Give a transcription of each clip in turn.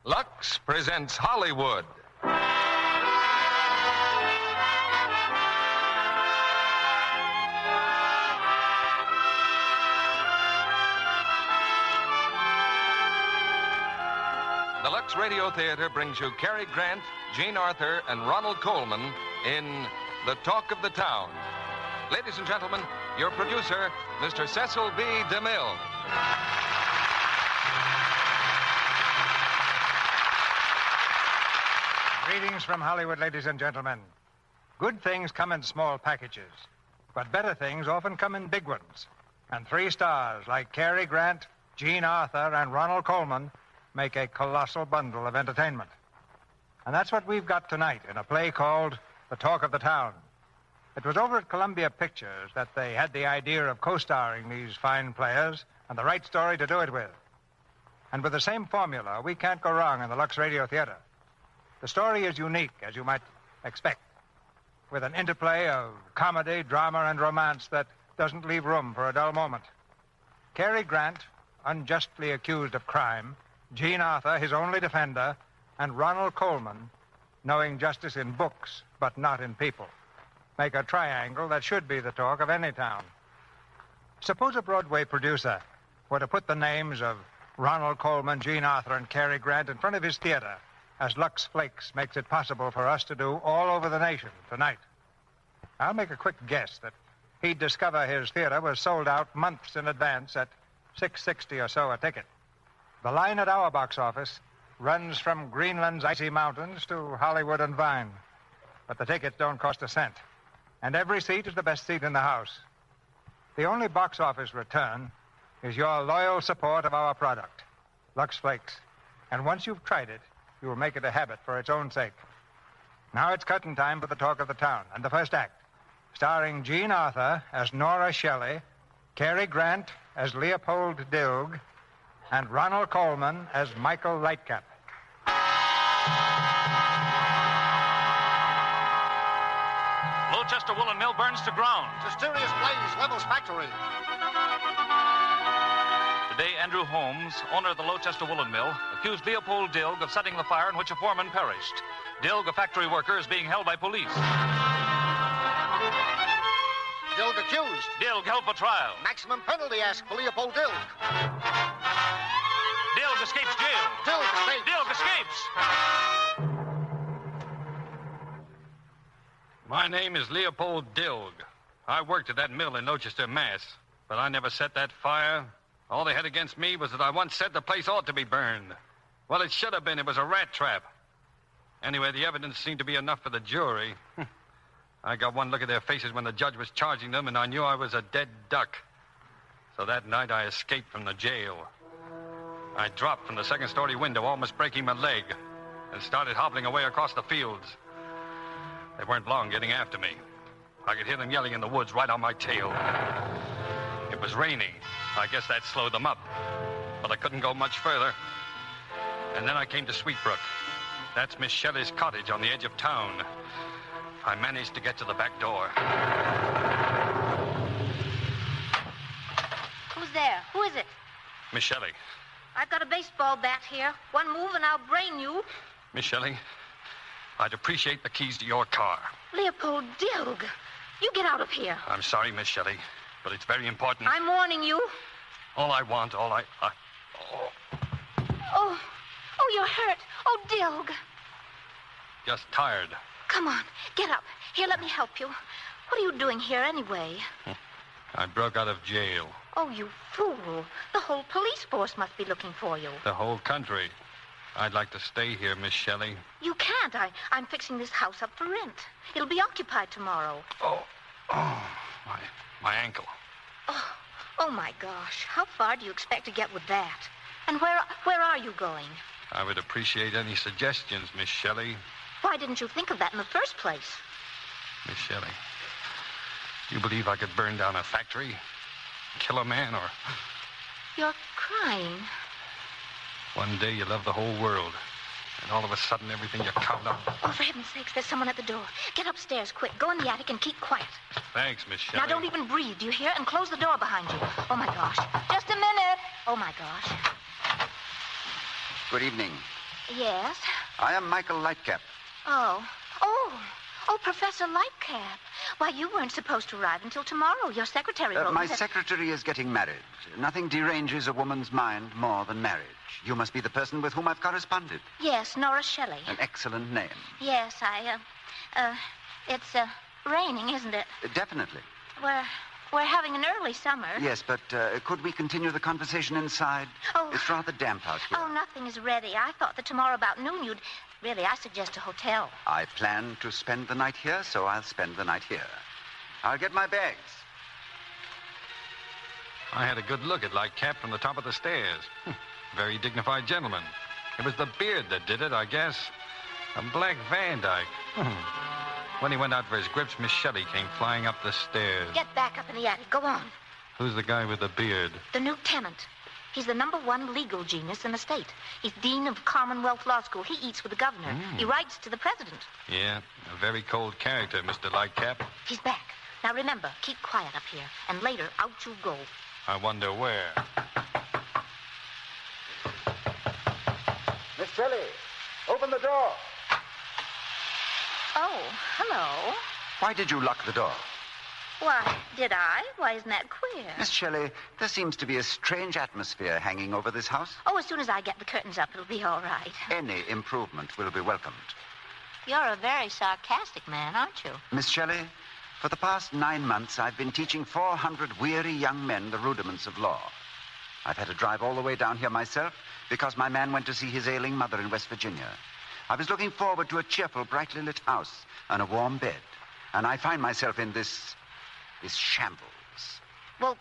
Lux presents Hollywood. The Lux Radio Theater brings you Cary Grant, Jean Arthur, and Ronald Colman in The Talk of the Town. Ladies and gentlemen, your producer, Mr. Cecil B. DeMille. Greetings from Hollywood, ladies and gentlemen. Good things come in small packages, but better things often come in big ones. And 3 stars like Cary Grant, Jean Arthur, and Ronald Colman make a colossal bundle of entertainment. And that's what we've got tonight in a play called The Talk of the Town. It was over at Columbia Pictures that they had the idea of co-starring these fine players and the right story to do it with. And with the same formula, we can't go wrong in the Lux Radio Theater. The story is unique, as you might expect, with an interplay of comedy, drama, and romance that doesn't leave room for a dull moment. Cary Grant, unjustly accused of crime, Jean Arthur, his only defender, and Ronald Colman, knowing justice in books but not in people, make a triangle that should be the talk of any town. Suppose a Broadway producer were to put the names of Ronald Colman, Jean Arthur, and Cary Grant in front of his theater, as Lux Flakes makes it possible for us to do all over the nation tonight. I'll make a quick guess that he'd discover his theater was sold out months in advance at $6.60 or so a ticket. The line at our box office runs from Greenland's icy mountains to Hollywood and Vine. But the tickets don't cost a cent. And every seat is the best seat in the house. The only box office return is your loyal support of our product, Lux Flakes. And once you've tried it, you will make it a habit for its own sake. Now it's curtain time for The Talk of the Town and the first act, starring Jean Arthur as Nora Shelley, Cary Grant as Leopold Dilg, and Ronald Colman as Michael Lightcap. Winchester woolen mill burns to ground. Mysterious blaze levels factory. Today, Andrew Holmes, owner of the Lowchester woolen mill, accused Leopold Dilg of setting the fire in which a foreman perished. Dilg, a factory worker, is being held by police. Dilg accused. Dilg held for trial. Maximum penalty asked for Leopold Dilg. Dilg escapes jail. Dilg escapes. Dilg escapes. My name is Leopold Dilg. I worked at that mill in Lowchester, Mass., but I never set that fire. All they had against me was that I once said the place ought to be burned. Well, it should have been. It was a rat trap. Anyway, the evidence seemed to be enough for the jury. I got one look at their faces when the judge was charging them, and I knew I was a dead duck. So that night, I escaped from the jail. I dropped from the second-story window, almost breaking my leg, and started hobbling away across the fields. They weren't long getting after me. I could hear them yelling in the woods right on my tail. It was raining. I guess that slowed them up. But I couldn't go much further. And then I came to Sweetbrook. That's Miss Shelley's cottage on the edge of town. I managed to get to the back door. Who's there? Who is it? Miss Shelley. I've got a baseball bat here. One move and I'll brain you. Miss Shelley, I'd appreciate the keys to your car. Leopold Dilg, you get out of here. I'm sorry, Miss Shelley, but it's very important. I'm warning you. All I want, Oh, you're hurt. Oh, Dilg. Just tired. Come on, get up. Here, let me help you. What are you doing here anyway? I broke out of jail. Oh, you fool. The whole police force must be looking for you. The whole country. I'd like to stay here, Miss Shelley. You can't. I'm fixing this house up for rent. It'll be occupied tomorrow. My ankle. Oh, my gosh. How far do you expect to get with that? And where are you going? I would appreciate any suggestions, Miss Shelley. Why didn't you think of that in the first place? Miss Shelley, you believe I could burn down a factory, kill a man, or... You're crying. One day you love the whole world, and all of a sudden everything you count on... Oh, for heaven's sakes, there's someone at the door. Get upstairs, quick. Go in the attic and keep quiet. Thanks, Miss Shelley. Now, don't even breathe, do you hear? And close the door behind you. Oh, my gosh. Just a minute. Oh, my gosh. Good evening. Yes? I am Michael Lightcap. Oh, Professor Lightcap. Why, you weren't supposed to arrive until tomorrow. Your secretary wrote My me that... secretary is getting married. Nothing deranges a woman's mind more than marriage. You must be the person with whom I've corresponded. Yes, Nora Shelley. An excellent name. Yes, it's raining, isn't it? Definitely. We're having an early summer. Yes, but could we continue the conversation inside? Oh. It's rather damp out here. Oh, nothing is ready. I thought that tomorrow about noon you'd... Really, I suggest a hotel. I plan to spend the night here, so I'll spend the night here. I'll get my bags. I had a good look at Lightcap from the top of the stairs. Very dignified gentleman. It was the beard that did it, I guess. A black Van Dyke. When he went out for his grips, Miss Shelley came flying up the stairs. Get back up in the attic. Go on. Who's the guy with the beard? The new tenant. He's the #1 legal genius in the state. He's dean of Commonwealth Law School. He eats with the governor. He writes to the president. Yeah, a very cold character, Mr. Lightcap. He's back. Now remember, keep quiet up here. And later, out you go. I wonder where. Miss Shelley, open the door. Oh, hello. Why did you lock the door? Why, did I? Why, isn't that queer? Miss Shelley, there seems to be a strange atmosphere hanging over this house. Oh, as soon as I get the curtains up, it'll be all right. Any improvement will be welcomed. You're a very sarcastic man, aren't you? Miss Shelley, for the past 9 months, I've been teaching 400 weary young men the rudiments of law. I've had to drive all the way down here myself because my man went to see his ailing mother in West Virginia. I was looking forward to a cheerful, brightly lit house and a warm bed. And I find myself in this shambles. Well,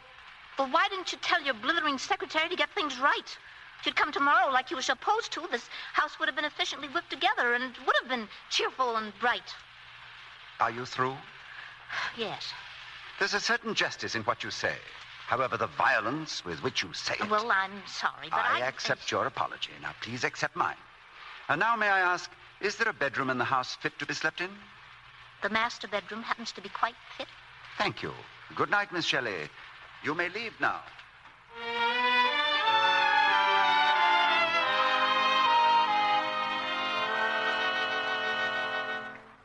why didn't you tell your blithering secretary to get things right? If you'd come tomorrow like you were supposed to, this house would have been efficiently whipped together and would have been cheerful and bright. Are you through? Yes. There's a certain justice in what you say. However, the violence with which you say it... Well, I'm sorry, but I accept your apology. Now, please accept mine. And now, may I ask, is there a bedroom in the house fit to be slept in? The master bedroom happens to be quite fit. Thank you. Good night, Miss Shelley. You may leave now.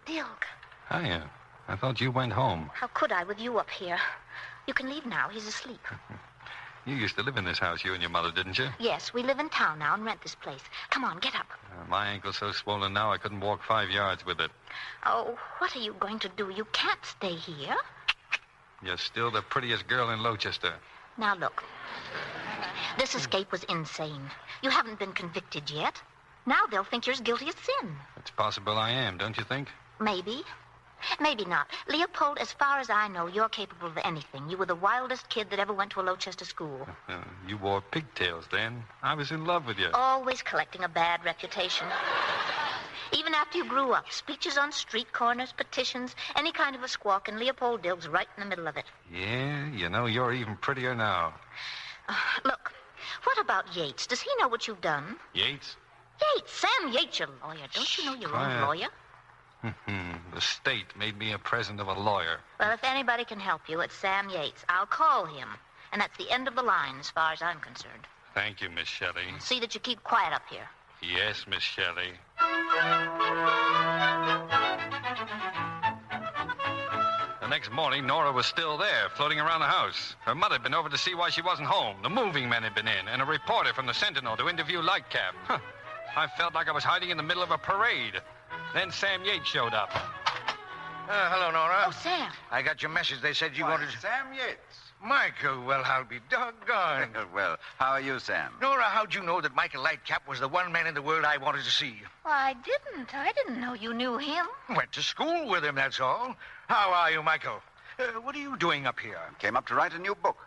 Dilg. Hiya. I thought you went home. How could I with you up here? You can leave now. He's asleep. You used to live in this house, you and your mother, didn't you? Yes, we live in town now and rent this place. Come on, get up. My ankle's so swollen now I couldn't walk 5 yards with it. Oh, what are you going to do? You can't stay here. You're still the prettiest girl in Lowchester. Now, look. This escape was insane. You haven't been convicted yet. Now they'll think you're as guilty as sin. It's possible I am, don't you think? Maybe. Maybe not. Leopold, as far as I know, you're capable of anything. You were the wildest kid that ever went to a Lowchester school. You wore pigtails then. I was in love with you. Always collecting a bad reputation. Even after you grew up, speeches on street corners, petitions, any kind of a squawk, and Leopold Dilg's right in the middle of it. Yeah, you know, you're even prettier now. Look, what about Yates? Does he know what you've done? Yates? Yates, Sam Yates, your lawyer. Don't you know your own lawyer? The state made me a present of a lawyer. Well, if anybody can help you, it's Sam Yates. I'll call him. And that's the end of the line as far as I'm concerned. Thank you, Miss Shelley. See that you keep quiet up here. Yes, Miss Shelley. The next morning, Nora was still there, floating around the house. Her mother had been over to see why she wasn't home. The moving men had been in, and a reporter from the Sentinel to interview Lightcap. I felt like I was hiding in the middle of a parade. Then Sam Yates showed up. Hello, Nora. Oh, Sam. I got your message. They said you wanted to... Sam Yates. Michael, well, I'll be doggone. Well, how are you, Sam? Nora, how'd you know that Michael Lightcap was the one man in the world I wanted to see? Well, I didn't. I didn't know you knew him. Went to school with him, that's all. How are you, Michael? What are you doing up here? Came up to write a new book.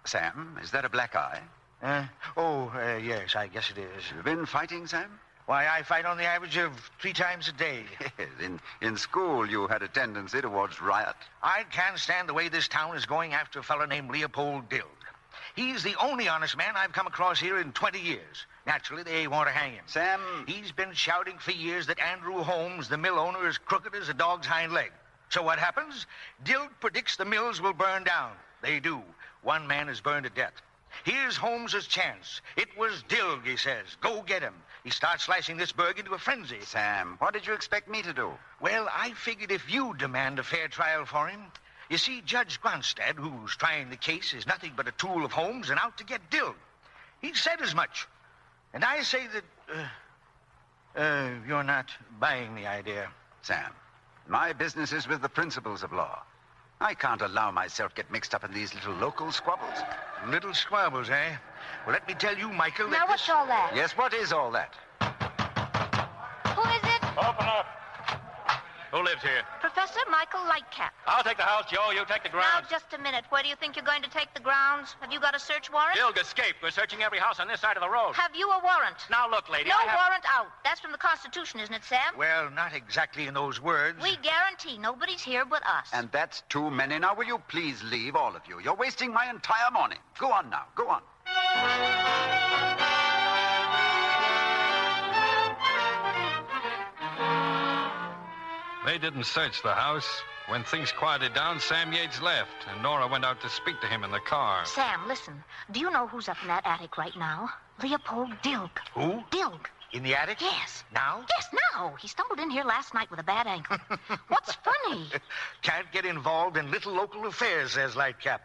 Sam, is that a black eye? Yes, I guess it is. You've been fighting, Sam? Why, I fight on the average of 3 times a day. Yes, in school you had a tendency towards riot. I can't stand the way this town is going after a fellow named Leopold Dilg. He's the only honest man I've come across here in 20 years. Naturally, they want to hang him. Sam... He's been shouting for years that Andrew Holmes, the mill owner, is crooked as a dog's hind leg. So what happens? Dilg predicts the mills will burn down. They do. One man is burned to death. Here's Holmes's chance. It was Dilg, he says. Go get him. He starts slashing this burg into a frenzy. Sam, what did you expect me to do? Well, I figured if you demand a fair trial for him. You see, Judge Gronstad, who's trying the case, is nothing but a tool of Holmes and out to get Dilg. He said as much. And I say that, you're not buying the idea. Sam, my business is with the principles of law. I can't allow myself get mixed up in these little local squabbles. Little squabbles, eh? Well, let me tell you, Michael, that Now, what's all that? Yes, what is all that? Who is it? Open up. Who lives here? Professor Michael Lightcap. I'll take the house, Joe. You take the Now, grounds. just a minute. Where do you think you're going to take the grounds? Have you got a search warrant? Dilg escaped. We're searching every house on this side of the road. Have you a warrant? Now, look, lady, No I have... warrant out. That's from the Constitution, isn't it, Sam? Well, not exactly in those words. We guarantee nobody's here but us. And that's too many. Now, will you please leave, all of you? You're wasting my entire morning. Go on now. Go on. They didn't search the house. When things quieted down, Sam Yates left, and Nora went out to speak to him in the car. Sam, listen. Do you know who's up in that attic right now? Leopold Dilg. Who? Dilg. In the attic? Yes. Now? Yes, now. He stumbled in here last night with a bad ankle. What's funny? Can't get involved in little local affairs, says Lightcap.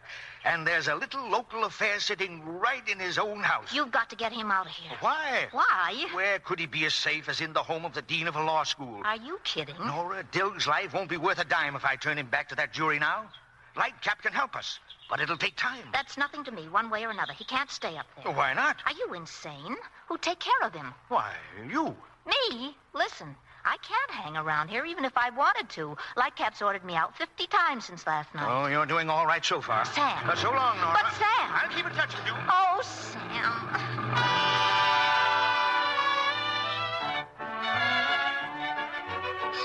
And there's a little local affair sitting right in his own house. You've got to get him out of here. Why? Why? Where could he be as safe as in the home of the dean of a law school? Are you kidding? Nora, Dilg's life won't be worth a dime if I turn him back to that jury now. Lightcap can help us, but it'll take time. That's nothing to me, one way or another. He can't stay up there. Well, why not? Are you insane? Who'd take care of him? Why, you. Me? Listen, I can't hang around here even if I wanted to. Lightcap's ordered me out 50 times since last night. Oh, you're doing all right so far. Sam. So long, Nora. But Sam. I'll keep in touch with you. Oh, Sam.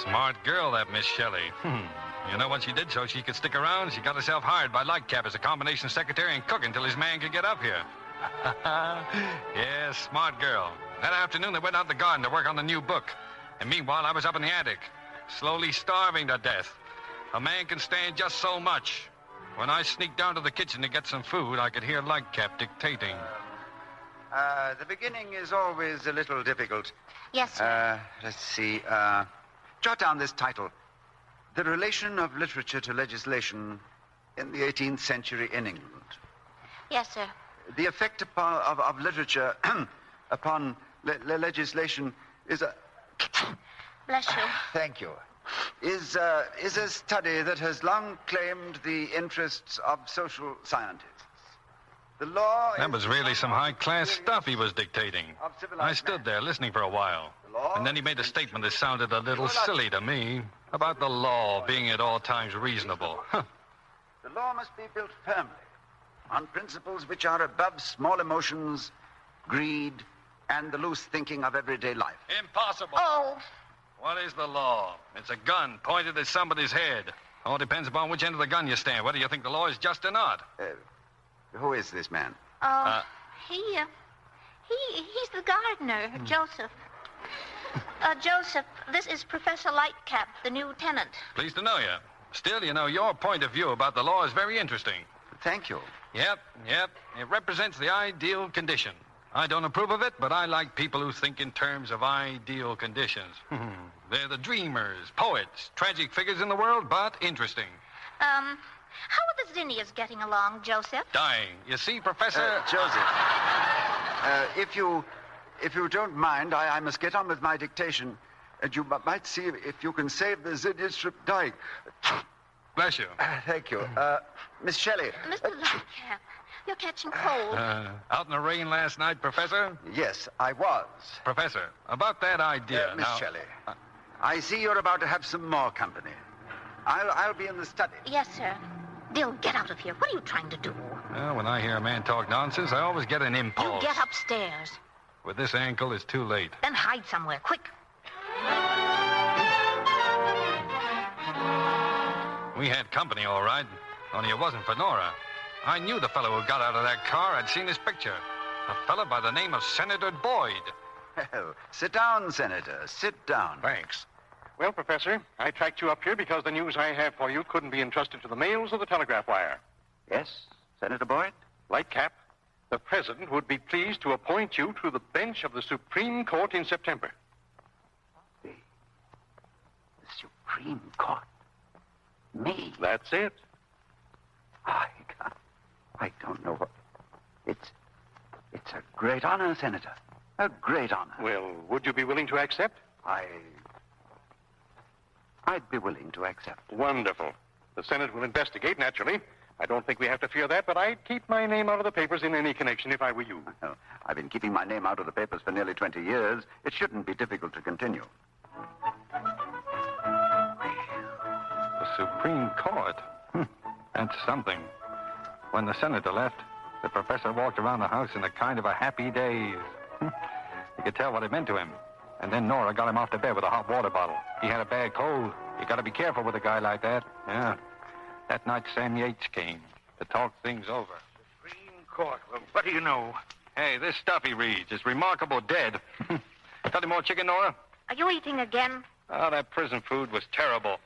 Smart girl, that Miss Shelley. You know what she did so she could stick around? She got herself hired by Lightcap as a combination secretary and cook until his man could get up here. Yes, smart girl. That afternoon, they went out in the garden to work on the new book. And meanwhile, I was up in the attic, slowly starving to death. A man can stand just so much. When I sneaked down to the kitchen to get some food, I could hear Lightcap dictating. The beginning is always a little difficult. Yes, sir. Let's see. Jot down this title. The Relation of Literature to Legislation in the 18th Century in England. Yes, sir. The effect of literature upon legislation is a... Bless you. Thank you. Is a study that has long claimed the interests of social scientists. The law That was really some high-class stuff he was dictating. I stood there listening for a while. And then he made a statement that sounded a little silly to me about the law being at all times reasonable. The law must be built firmly on principles which are above small emotions, greed, and the loose thinking of everyday life. Impossible. Oh. What is the law? It's a gun pointed at somebody's head. All depends upon which end of the gun you stand, whether you think the law is just or not. Who is this man? He's the gardener, Joseph. Joseph, this is Professor Lightcap, the new tenant. Pleased to know you. Still, you know, your point of view about the law is very interesting. Thank you. Yep. It represents the ideal condition. I don't approve of it, but I like people who think in terms of ideal conditions. They're the dreamers, poets, tragic figures in the world, but interesting. How are the zinnias getting along, Joseph? Dying. You see, Professor... Joseph, if you don't mind, I must get on with my dictation. And you might see if you can save the zinnias from dying. Bless you. Thank you. Miss Shelley. Mr. Lightcap, you're catching cold. Out in the rain last night, Professor? Yes, I was. Professor, about that idea Miss Shelley, I see you're about to have some more company. I'll be in the study. Yes, sir. Dill, get out of here. What are you trying to do? Well, when I hear a man talk nonsense, I always get an impulse. You get upstairs. With this ankle, it's too late. Then hide somewhere, quick. We had company, all right. Only it wasn't for Nora. I knew the fellow who got out of that car. I'd seen his picture. A fellow by the name of Senator Boyd. Well, sit down, Senator. Sit down. Thanks. Well, Professor, I tracked you up here because the news I have for you couldn't be entrusted to the mails or the telegraph wire. Yes, Senator Boyd? Lightcap, The President would be pleased to appoint you to the bench of the Supreme Court in September. The Supreme Court? Me? That's it. I don't know what... It's a great honor, Senator. A great honor. Well, would you be willing to accept? I'd be willing to accept. Wonderful. The Senate will investigate, naturally. I don't think we have to fear that, but I'd keep my name out of the papers in any connection if I were you. Well, I've been keeping my name out of the papers for nearly 20 years. It shouldn't be difficult to continue. The Supreme Court? That's something. When the senator left, the professor walked around the house in a kind of a happy daze. You could tell what it meant to him. And then Nora got him off to bed with a hot water bottle. He had a bad cold. You got to be careful with a guy like that. Yeah. That night Sam Yates came to talk things over. Supreme Court. Well, what do you know? Hey, this stuff he reads is remarkable dead. Got any more chicken, Nora? Are you eating again? Oh, that prison food was terrible.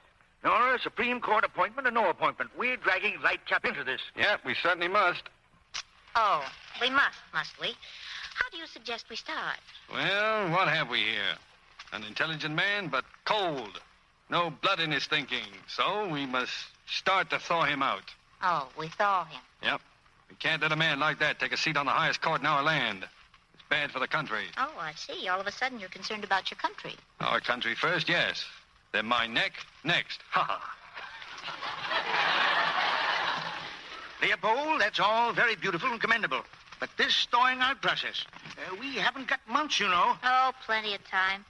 Nora, Supreme Court appointment or no appointment? We're dragging Lightcap into this. Yeah, we certainly must. Oh, we must we? How do you suggest we start? Well, what have we here? An intelligent man, but cold. No blood in his thinking. So we must start to thaw him out. Oh, we thaw him. Yep. We can't let a man like that take a seat on the highest court in our land. It's bad for the country. Oh, I see. All of a sudden you're concerned about your country. Our country first, yes. Then my neck next. Ha ha. Leopold, that's all very beautiful and commendable. But this thawing out process, we haven't got months, you know. Oh, plenty of time.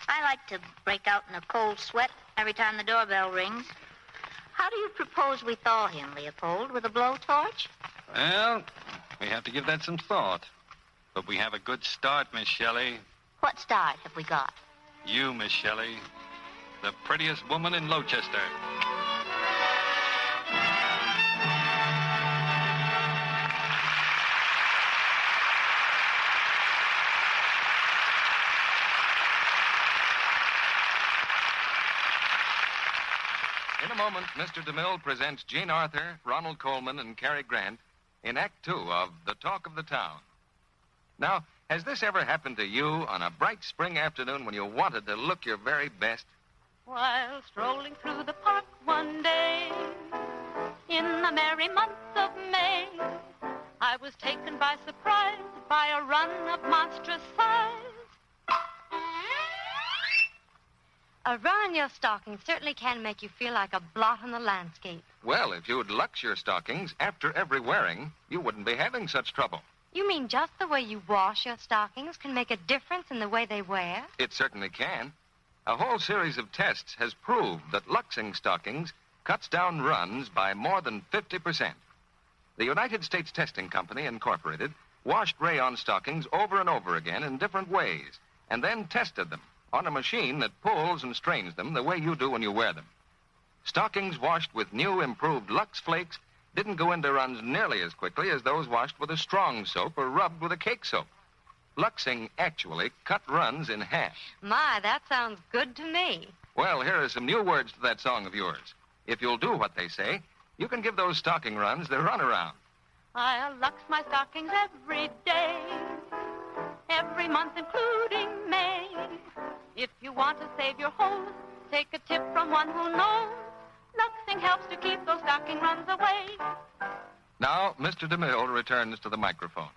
I like to break out in a cold sweat every time the doorbell rings. How do you propose we thaw him, Leopold? With a blowtorch? Well, we have to give that some thought. But we have a good start, Miss Shelley. What start have we got? You, Miss Shelley. The prettiest woman in Lowchester. In a moment, Mr. DeMille presents Jean Arthur, Ronald Colman, and Cary Grant in Act Two of The Talk of the Town. Now, has this ever happened to you on a bright spring afternoon when you wanted to look your very best? While strolling through the park one day, in the merry month of May, I was taken by surprise by a run of monstrous size. A run in your stocking certainly can make you feel like a blot on the landscape. Well, if you'd lux your stockings after every wearing, you wouldn't be having such trouble. You mean just the way you wash your stockings can make a difference in the way they wear? It certainly can. A whole series of tests has proved that luxing stockings cuts down runs by more than 50%. The United States Testing Company, Incorporated, washed rayon stockings over and over again in different ways, and then tested them on a machine that pulls and strains them the way you do when you wear them. Stockings washed with new improved Lux Flakes didn't go into runs nearly as quickly as those washed with a strong soap or rubbed with a cake soap. Luxing actually cut runs in half. My, that sounds good to me. Well, here are some new words to that song of yours. If you'll do what they say, you can give those stocking runs their runaround. I'll lux my stockings every day, every month including May. If you want to save your hose, take a tip from one who knows. Luxing helps to keep those stocking runs away. Now, Mr. DeMille returns to the microphone.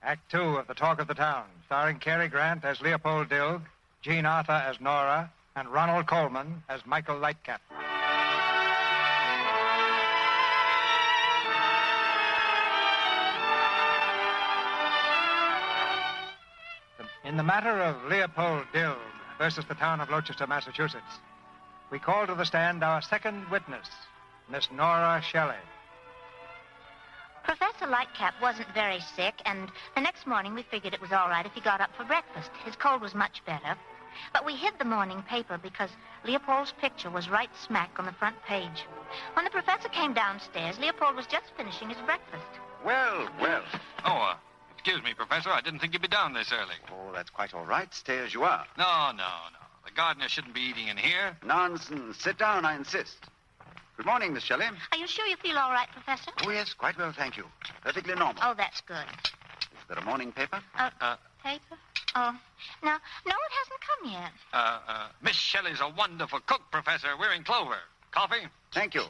Act Two of The Talk of the Town, starring Cary Grant as Leopold Dilg, Jean Arthur as Nora, and Ronald Colman as Michael Lightcap. In the matter of Leopold Dilg versus the town of Lowchester, Massachusetts, we call to the stand our second witness, Miss Nora Shelley. Professor Lightcap wasn't very sick, and the next morning we figured it was all right if he got up for breakfast. His cold was much better. But we hid the morning paper because Leopold's picture was right smack on the front page. When the professor came downstairs, Leopold was just finishing his breakfast. Well. Oh, excuse me, Professor. I didn't think you'd be down this early. Oh, that's quite all right. Stay as you are. No. The gardener shouldn't be eating in here. Nonsense. Sit down, I insist. Good morning, Miss Shelley. Are you sure you feel all right, Professor? Oh, yes, quite well, thank you. Perfectly normal. Oh, that's good. there a morning paper? Paper? Oh, no, it hasn't come yet. Miss Shelley's a wonderful cook, Professor. We're in Clover. Coffee? Thank you.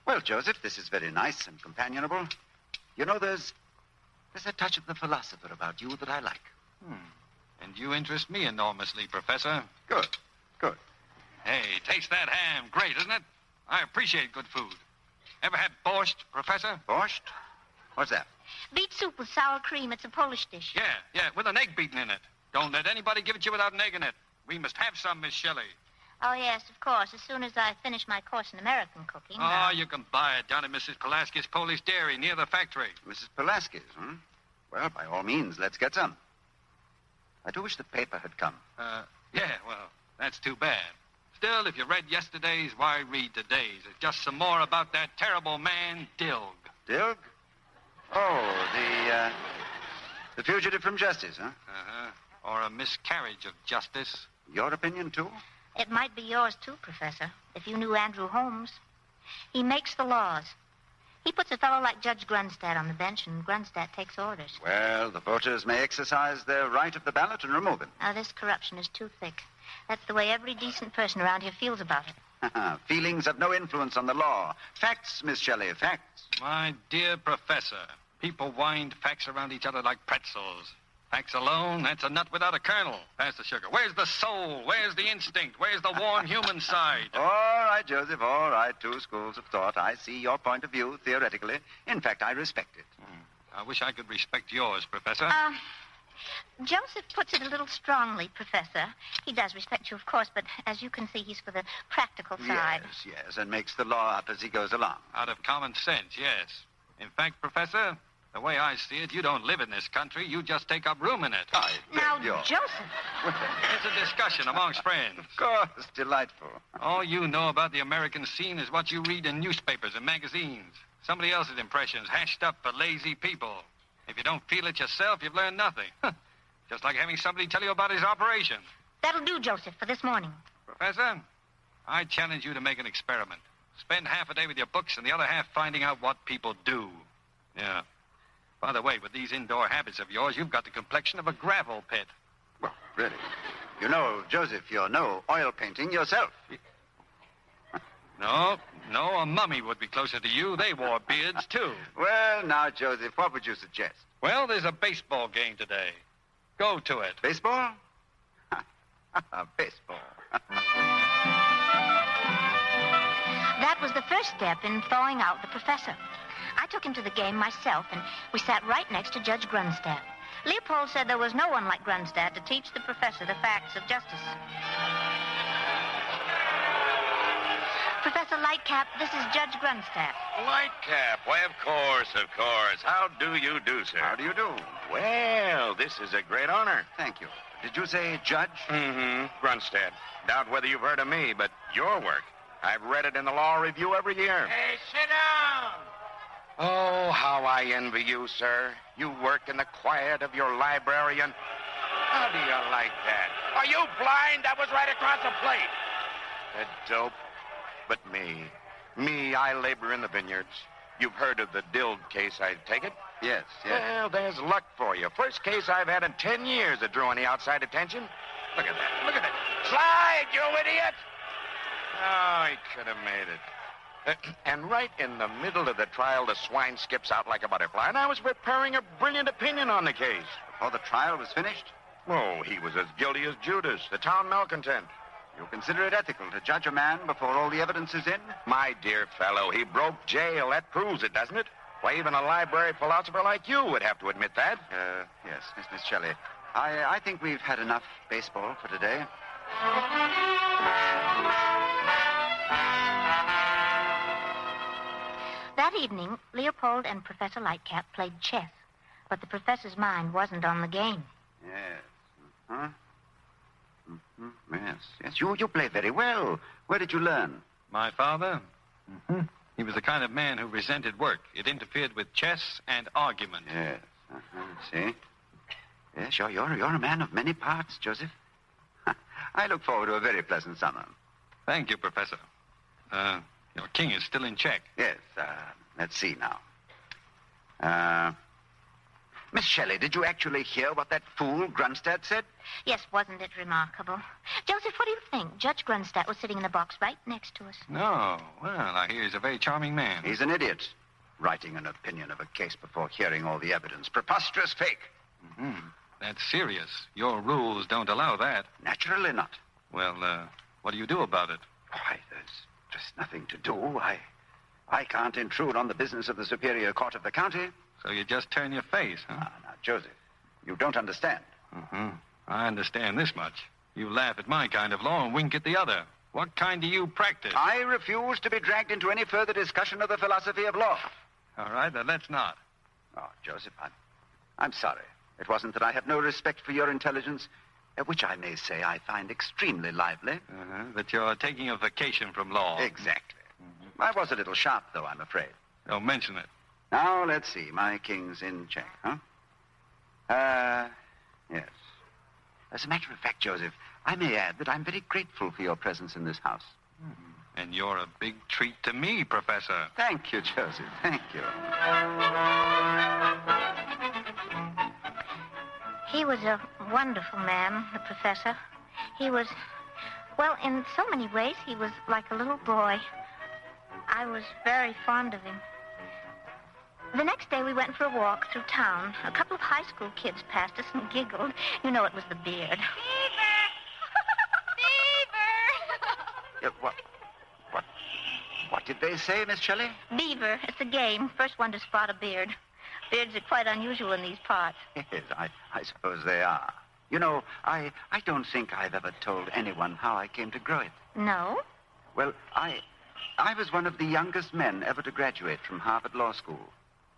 Well, Joseph, this is very nice and companionable. You know, there's a touch of the philosopher about you that I like. And you interest me enormously, Professor. Good. Hey, taste that ham. Great, isn't it? I appreciate good food. Ever had borscht, Professor? Borscht? What's that? Beet soup with sour cream. It's a Polish dish. Yeah, with an egg beaten in it. Don't let anybody give it you without an egg in it. We must have some, Miss Shelley. Oh, yes, of course, as soon as I finish my course in American cooking. Oh, you can buy it down at Mrs. Pulaski's Polish Dairy near the factory. Mrs. Pulaski's, Well, by all means, let's get some. I do wish the paper had come. Yeah, well, that's too bad. Still, if you read yesterday's, why read today's? It's just some more about that terrible man, Dilg. Dilg? Oh, the fugitive from justice, huh? Or a miscarriage of justice. Your opinion, too? It might be yours, too, Professor, if you knew Andrew Holmes. He makes the laws. He puts a fellow like Judge Grunstadt on the bench, and Grunstadt takes orders. Well, the voters may exercise their right of the ballot and remove him. Now, this corruption is too thick. That's the way every decent person around here feels about it. Feelings have no influence on the law. Facts, Miss Shelley, facts. My dear Professor, people wind facts around each other like pretzels. Facts alone, that's a nut without a kernel. Pass the sugar. Where's the soul? Where's the instinct? Where's the warm human side? All right, Joseph, all right. Two schools of thought. I see your point of view, theoretically. In fact, I respect it. I wish I could respect yours, Professor. Joseph puts it a little strongly, Professor. He does respect you, of course, but as you can see, he's for the practical side. Yes, and makes the law up as he goes along. Out of common sense, yes. In fact, Professor, the way I see it, you don't live in this country. You just take up room in it. Joseph. It's a discussion amongst friends. Of course, delightful. All you know about the American scene is what you read in newspapers and magazines. Somebody else's impressions hashed up for lazy people. If you don't feel it yourself, you've learned nothing. Just like having somebody tell you about his operation. That'll do, Joseph, for this morning. Professor, I challenge you to make an experiment. Spend half a day with your books and the other half finding out what people do. Yeah. By the way, with these indoor habits of yours, you've got the complexion of a gravel pit. Well, really? You know, Joseph, you're no oil painting yourself. No, a mummy would be closer to you. They wore beards, too. Well, now, Joseph, what would you suggest? Well, there's a baseball game today. Go to it. Baseball? Baseball. That was the first step in thawing out the professor. I took him to the game myself, and we sat right next to Judge Grunstadt. Leopold said there was no one like Grunstadt to teach the professor the facts of justice. Professor Lightcap, this is Judge Grunstadt. Lightcap? Why, of course. How do you do, sir? How do you do? Well, this is a great honor. Thank you. Did you say judge? Grunstadt. Doubt whether you've heard of me, but your work. I've read it in the Law Review every year. Hey, sit down. Oh, how I envy you, sir. You work in the quiet of your library, and how do you like that? Are you blind? That was right across the plate. A dope. But me, I labor in the vineyards. You've heard of the Dild case, I take it? Yes. Well, there's luck for you. First case I've had in 10 years that drew any outside attention. Look at that. Slide, you idiot! Oh, he could have made it. And right in the middle of the trial, the swine skips out like a butterfly, and I was preparing a brilliant opinion on the case. Before the trial was finished? Oh, he was as guilty as Judas, the town malcontent. You consider it ethical to judge a man before all the evidence is in? My dear fellow, he broke jail. That proves it, doesn't it? Why, even a library philosopher like you would have to admit that. Yes, Miss Shelley. I think we've had enough baseball for today. That evening, Leopold and Professor Lightcap played chess, but the professor's mind wasn't on the game. Yes. Yes. You play very well. Where did you learn? My father? He was the kind of man who resented work. It interfered with chess and argument. Yes. See? Yes, you're a man of many parts, Joseph. I look forward to a very pleasant summer. Thank you, Professor. Your king is still in check. Yes. Let's see now. Miss Shelley, did you actually hear what that fool Grunstad said? Yes, wasn't it remarkable? Joseph, what do you think? Judge Grunstad was sitting in the box right next to us. No. Well, I hear he's a very charming man. He's an idiot. Writing an opinion of a case before hearing all the evidence. Preposterous fake. Mm-hmm. That's serious. Your rules don't allow that. Naturally not. Well, what do you do about it? Why, there's just nothing to do. I can't intrude on the business of the Superior Court of the county. So you just turn your face, huh? Now, Joseph, you don't understand. Mm-hmm. I understand this much. You laugh at my kind of law and wink at the other. What kind do you practice? I refuse to be dragged into any further discussion of the philosophy of law. All right, then let's not. Oh, Joseph, I'm sorry. It wasn't that I have no respect for your intelligence, which I may say I find extremely lively. That you're taking a vacation from law. Exactly. Mm-hmm. I was a little sharp, though, I'm afraid. Don't mention it. Now, let's see. My king's in check, huh? Yes. As a matter of fact, Joseph, I may add that I'm very grateful for your presence in this house. And you're a big treat to me, Professor. Thank you, Joseph. Thank you. He was a wonderful man, the professor. He was, well, in so many ways, he was like a little boy. I was very fond of him. The next day, we went for a walk through town. A couple of high school kids passed us and giggled. You know, it was the beard. Beaver! Beaver! What did they say, Miss Shelley? Beaver. It's a game. First one to spot a beard. Beards are quite unusual in these parts. Yes, I suppose they are. You know, I don't think I've ever told anyone how I came to grow it. No? Well, I was one of the youngest men ever to graduate from Harvard Law School.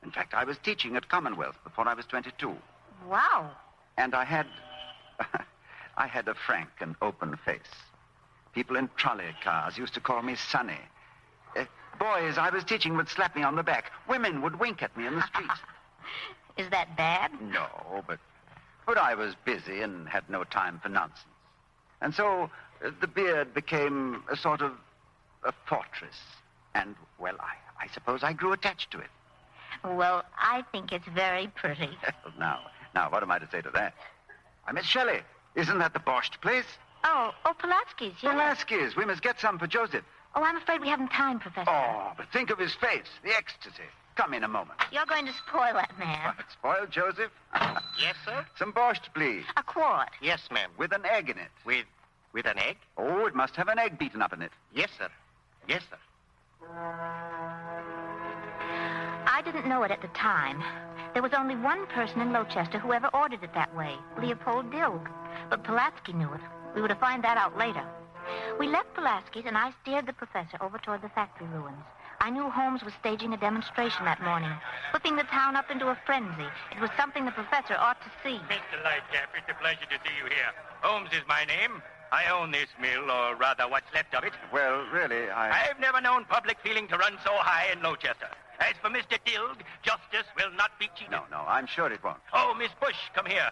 In fact, I was teaching at Commonwealth before I was 22. Wow. And I had a frank and open face. People in trolley cars used to call me Sonny. Boys I was teaching would slap me on the back. Women would wink at me in the streets. Is that bad? No, but I was busy and had no time for nonsense. And so the beard became a sort of a fortress. And, well, I suppose I grew attached to it. Well, I think it's very pretty. Now, what am I to say to that? Miss Shelley, isn't that the borscht place? Oh, Pulaski's, yes. Pulaski's. We must get some for Joseph. Oh, I'm afraid we haven't time, Professor. Oh, but think of his face, the ecstasy. Come in a moment. You're going to spoil that man. What, spoil Joseph? Yes, sir? Some borscht, please. A quart. Yes, ma'am. With an egg in it. With an egg? Oh, it must have an egg beaten up in it. Yes, sir. Yes, sir. I didn't know it at the time. There was only one person in Lowchester who ever ordered it that way, Leopold Dilg. But Pulaski knew it. We were to find that out later. We left Pulaski's, and I steered the professor over toward the factory ruins. I knew Holmes was staging a demonstration that morning, whipping the town up into a frenzy. It was something the professor ought to see. Mr. Lightcap, it's a pleasure to see you here. Holmes is my name. I own this mill, or rather what's left of it. Well, really, I've never known public feeling to run so high in Lowchester. As for Mr. Dilg, justice will not be cheated. No, I'm sure it won't. Oh, Miss Bush, come here.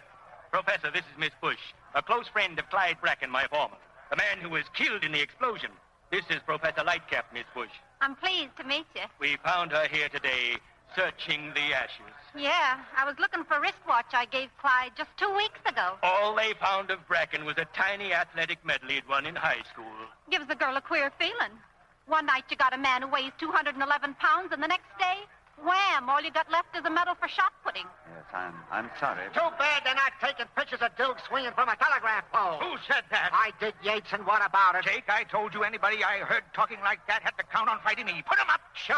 Professor, this is Miss Bush, a close friend of Clyde Bracken, my foreman. The man who was killed in the explosion. This is Professor Lightcap, Miss Bush. I'm pleased to meet you. We found her here today, searching the ashes. Yeah, I was looking for a wristwatch I gave Clyde just 2 weeks ago. All they found of Bracken was a tiny athletic medal he'd won in high school. Gives the girl a queer feeling. One night you got a man who weighs 211 pounds, and the next day, wham, all you got left is a medal for shot putting. Yes, I'm sorry. Too bad they're not taking pictures of Dilg swinging from a telegraph pole. Who said that? I did, Yates, and what about it? Jake, I told you anybody I heard talking like that had to count on fighting me. Put him up. Sure.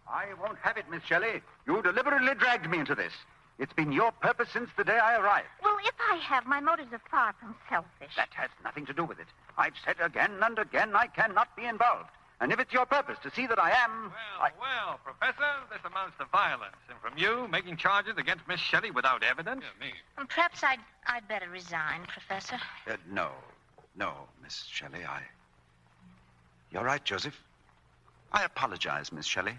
I won't have it, Miss Shelley. You deliberately dragged me into this. It's been your purpose since the day I arrived. Well, if I have, my motives are far from selfish. That has nothing to do with it. I've said again and again I cannot be involved. And if it's your purpose to see that I am... Well, Professor, this amounts to violence. And from you, making charges against Miss Shelley without evidence? Me. Perhaps I'd better resign, Professor. No, Miss Shelley, You're right, Joseph. I apologize, Miss Shelley.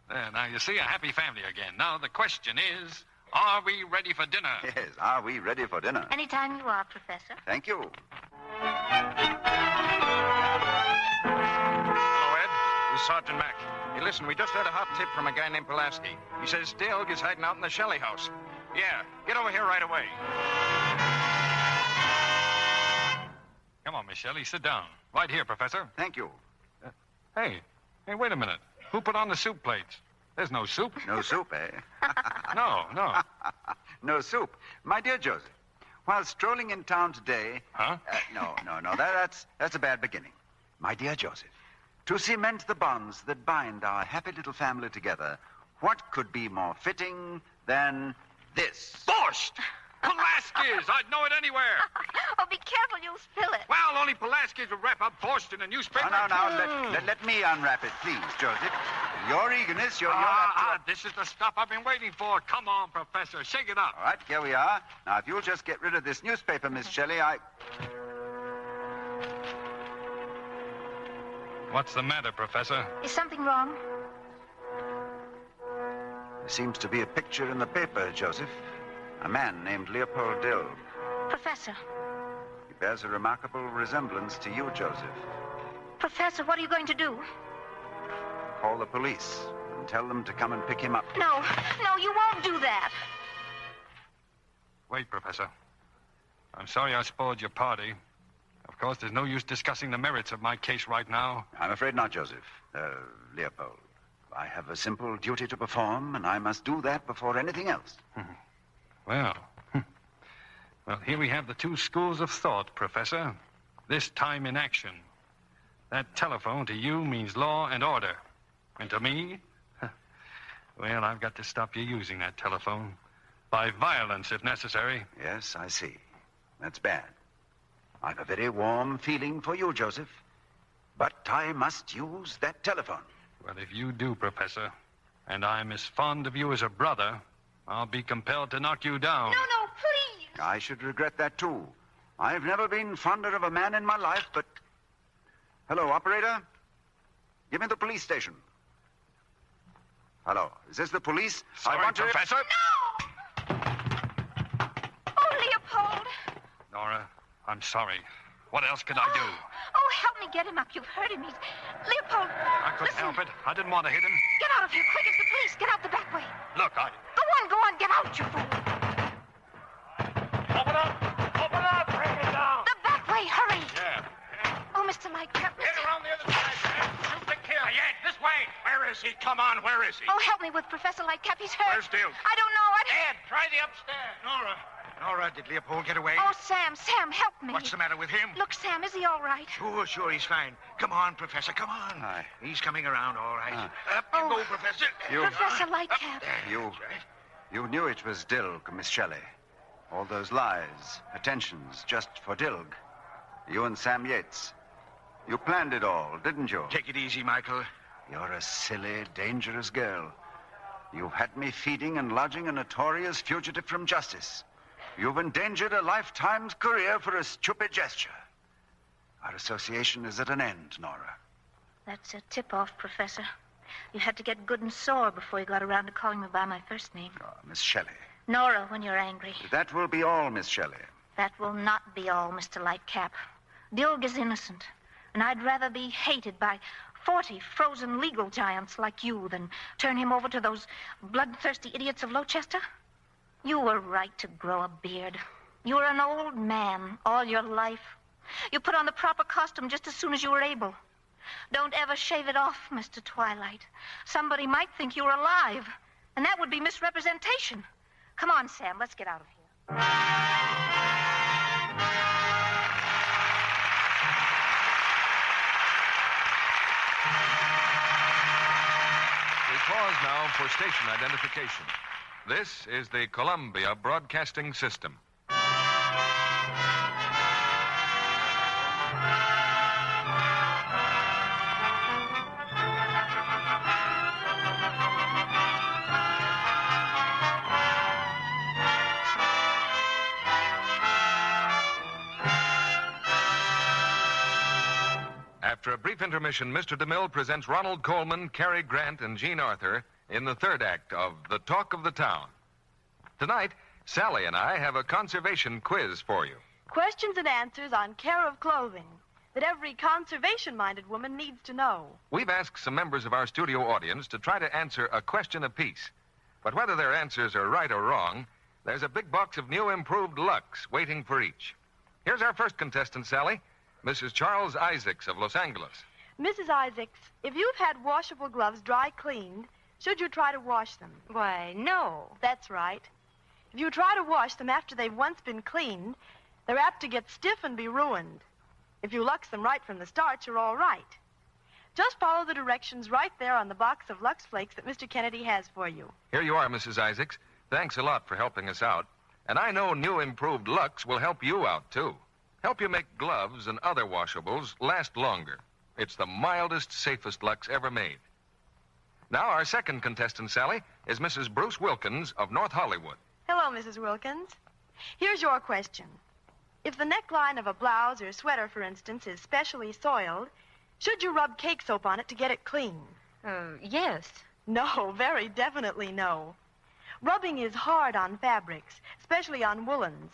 There, now, you see, a happy family again. Now, the question is, Are we ready for dinner? Yes, are we ready for dinner? Anytime you are, Professor. Thank you. Hello, Ed. This is Sergeant Mack. Hey, listen, we just had a hot tip from a guy named Pulaski. He says Dilg is hiding out in the Shelley house. Yeah, get over here right away. Come on, Miss Shelley, sit down. Right here, Professor. Thank you. Hey, wait a minute. Who put on the soup plates? There's no soup. No soup, eh? No. No soup. My dear Joseph, while strolling in town today... Huh? No. That's a bad beginning. My dear Joseph, to cement the bonds that bind our happy little family together, what could be more fitting than this? Borscht! Pulaski's! I'd know it anywhere. Oh, be careful, you'll spill it. Well, only Pulaski's would wrap up Borscht in a newspaper. No. Let me unwrap it, please, Joseph. Your eagerness, your... This is the stuff I've been waiting for. Come on, Professor. Shake it up. All right, here we are. Now, if you'll just get rid of this newspaper, Miss Shelley, What's the matter, Professor? Is something wrong? There seems to be a picture in the paper, Joseph. A man named Leopold Dilg. Professor. He bears a remarkable resemblance to you, Joseph. Professor, what are you going to do? Call the police and tell them to come and pick him up. No, you won't do that. Wait, Professor. I'm sorry I spoiled your party. Of course, there's no use discussing the merits of my case right now. I'm afraid not, Joseph. Leopold. I have a simple duty to perform, and I must do that before anything else. Well, here we have the two schools of thought, Professor. This time in action. That telephone to you means law and order. And to me, well, I've got to stop you using that telephone. By violence, if necessary. Yes, I see. That's bad. I've a very warm feeling for you, Joseph. But I must use that telephone. Well, if you do, Professor, and I'm as fond of you as a brother, I'll be compelled to knock you down. No, please. I should regret that, too. I've never been fonder of a man in my life, but... Hello, operator? Give me the police station. Hello, is this the police? Sorry, Professor. No! Oh, Leopold. Nora, I'm sorry. What else could I do? Oh, help me get him up. You've hurt him. He's... Leopold, I couldn't help it. I didn't want to hit him. Get out of here, quick. It's the police. Get out the back way. Look, Go on. Get out, you fool. Open up. Bring it down. The back way. Hurry. Yeah. Oh, Mr. Lightcap. Get around the other side, man. Shoot the kid. Yet, this way. Where is he? Come on, where is he? Oh, help me with Professor Lightcap. He's hurt. Where's Dilg? I don't know. Ed, try the upstairs. Nora, did Leopold get away? Oh, Sam, help me. What's the matter with him? Look, Sam, is he all right? Sure, he's fine. Come on, Professor, come on. Aye. He's coming around, all right. Up you go, Professor. Professor Lightcap. You knew it was Dilg, Miss Shelley. All those lies, attentions, just for Dilg. You and Sam Yates. You planned it all, didn't you? Take it easy, Michael. You're a silly, dangerous girl. You've had me feeding and lodging a notorious fugitive from justice. You've endangered a lifetime's career for a stupid gesture. Our association is at an end, Nora. That's a tip-off, Professor. You had to get good and sore before you got around to calling me by my first name. Oh, Miss Shelley. Nora, when you're angry. That will be all, Miss Shelley. That will not be all, Mr. Lightcap. Dilg is innocent, and I'd rather be hated by 40 frozen legal giants like you than turn him over to those bloodthirsty idiots of Lowchester. You were right to grow a beard. You were an old man all your life. You put on the proper costume just as soon as you were able. Don't ever shave it off, Mr. Twilight. Somebody might think you were alive, and that would be misrepresentation. Come on, Sam, let's get out of here. We pause now for station identification. This is the Columbia Broadcasting System. After a brief intermission, Mr. DeMille presents Ronald Colman, Cary Grant, and Jean Arthur in the third act of The Talk of the Town. Tonight, Sally and I have a conservation quiz for you. Questions and answers on care of clothing that every conservation-minded woman needs to know. We've asked some members of our studio audience to try to answer a question apiece. But whether their answers are right or wrong, there's a big box of new improved Lux waiting for each. Here's our first contestant, Sally, Mrs. Charles Isaacs of Los Angeles. Mrs. Isaacs, if you've had washable gloves dry cleaned, should you try to wash them? Why, no. That's right. If you try to wash them after they've once been cleaned, they're apt to get stiff and be ruined. If you Lux them right from the start, you're all right. Just follow the directions right there on the box of Lux Flakes that Mr. Kennedy has for you. Here you are, Mrs. Isaacs. Thanks a lot for helping us out. And I know new improved Lux will help you out, too. Help you make gloves and other washables last longer. It's the mildest, safest Lux ever made. Now, our second contestant, Sally, is Mrs. Bruce Wilkins of North Hollywood. Hello, Mrs. Wilkins. Here's your question. If the neckline of a blouse or sweater, for instance, is specially soiled, should you rub cake soap on it to get it clean? Yes. No, very definitely no. Rubbing is hard on fabrics, especially on woolens.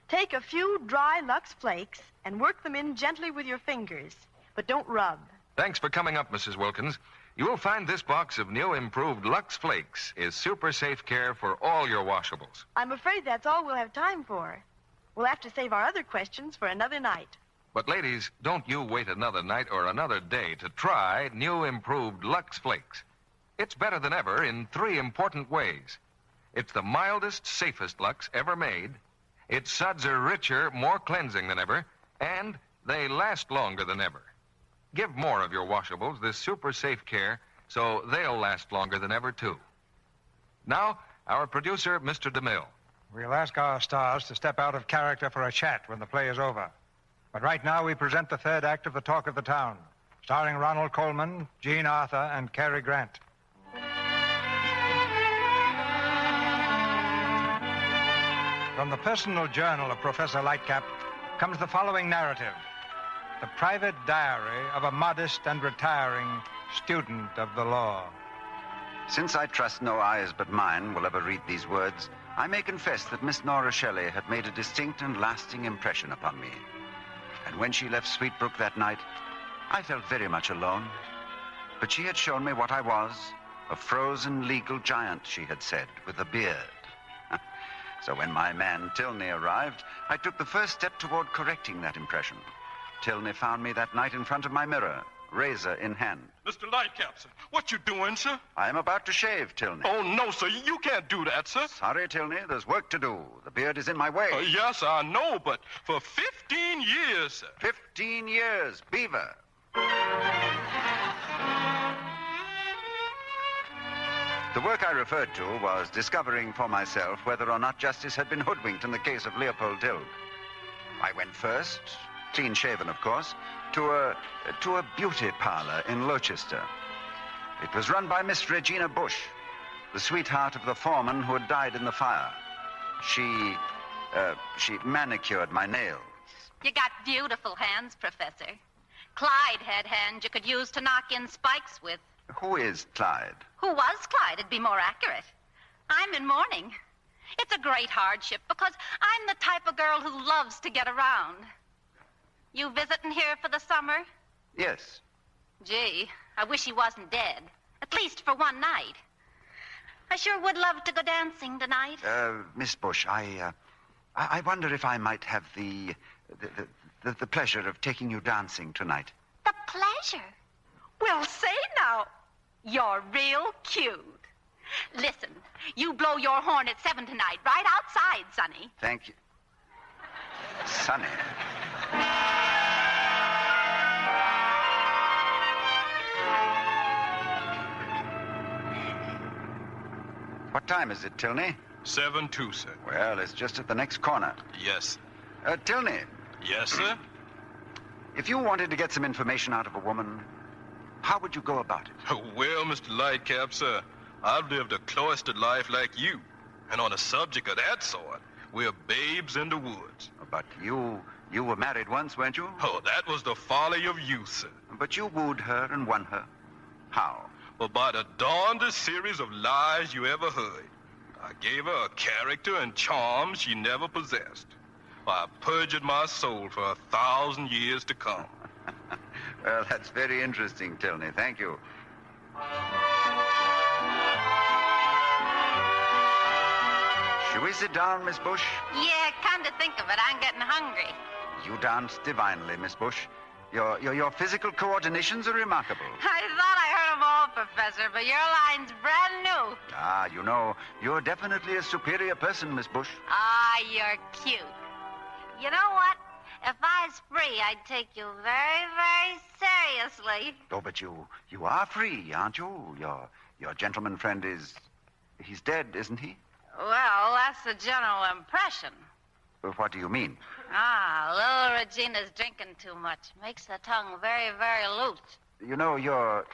Take a few dry Lux Flakes and work them in gently with your fingers, but don't rub. Thanks for coming up, Mrs. Wilkins. You'll find this box of new improved Lux Flakes is super safe care for all your washables. I'm afraid that's all we'll have time for. We'll have to save our other questions for another night. But, ladies, don't you wait another night or another day to try new improved Lux Flakes. It's better than ever in 3 important ways. It's the mildest, safest Lux ever made. Its suds are richer, more cleansing than ever, and they last longer than ever. Give more of your washables this super safe care so they'll last longer than ever, too. Now, our producer, Mr. DeMille. We'll ask our stars to step out of character for a chat when the play is over. But right now we present the third act of The Talk of the Town, starring Ronald Colman, Jean Arthur, and Cary Grant. From the personal journal of Professor Lightcap comes the following narrative. The private diary of a modest and retiring student of the law. Since I trust no eyes but mine will ever read these words, I may confess that Miss Nora Shelley had made a distinct and lasting impression upon me. And when she left Sweetbrook that night, I felt very much alone. But she had shown me what I was, a frozen legal giant, she had said, with a beard. So when my man Tierney arrived, I took the first step toward correcting that impression. Tierney found me that night in front of my mirror, razor in hand. Mr. Lightcap, sir, what you doing, sir? I am about to shave, Tierney. Oh, no, sir, you can't do that, sir. Sorry, Tierney, there's work to do. The beard is in my way. Yes, I know, but for 15 years, sir. 15 years, Beaver. The work I referred to was discovering for myself whether or not justice had been hoodwinked in the case of Leopold Dilg. I went first, clean-shaven, of course, to a beauty parlor in Rochester. It was run by Miss Regina Bush, the sweetheart of the foreman who had died in the fire. She manicured my nails. You got beautiful hands, Professor. Clyde had hands you could use to knock in spikes with. Who is Clyde? Who was Clyde? It'd be more accurate. I'm in mourning. It's a great hardship because I'm the type of girl who loves to get around. You visiting here for the summer? Yes. Gee, I wish he wasn't dead. At least for one night. I sure would love to go dancing tonight. Miss Bush, I wonder if I might have the pleasure of taking you dancing tonight. The pleasure? Well, say now, you're real cute. Listen, you blow your horn at 7 tonight, right outside, Sonny. Thank you. Sonny. What time is it, Tierney? 7-2, sir. Well, it's just at the next corner. Yes. Tierney. Yes, sir? If you wanted to get some information out of a woman, how would you go about it? Well, Mr. Lightcap, sir, I've lived a cloistered life like you. And on a subject of that sort, we're babes in the woods. But you were married once, weren't you? Oh, that was the folly of youth, sir. But you wooed her and won her. How? Well, by the darndest series of lies you ever heard. I gave her a character and charm she never possessed. I perjured my soul for 1,000 years to come. Well, that's very interesting, Tierney. Thank you. Should we sit down, Miss Bush? Yeah, come to think of it, I'm getting hungry. You dance divinely, Miss Bush. Your physical coordinations are remarkable. I thought I heard them all, Professor, but your line's brand new. Ah, you know, you're definitely a superior person, Miss Bush. Ah, you're cute. You know what? If I was free, I'd take you very, very seriously. Oh, but you are free, aren't you? Your gentleman friend he's dead, isn't he? Well, that's the general impression. Well, what do you mean? Little Regina's drinking too much. Makes her tongue very, very loose. You know, you're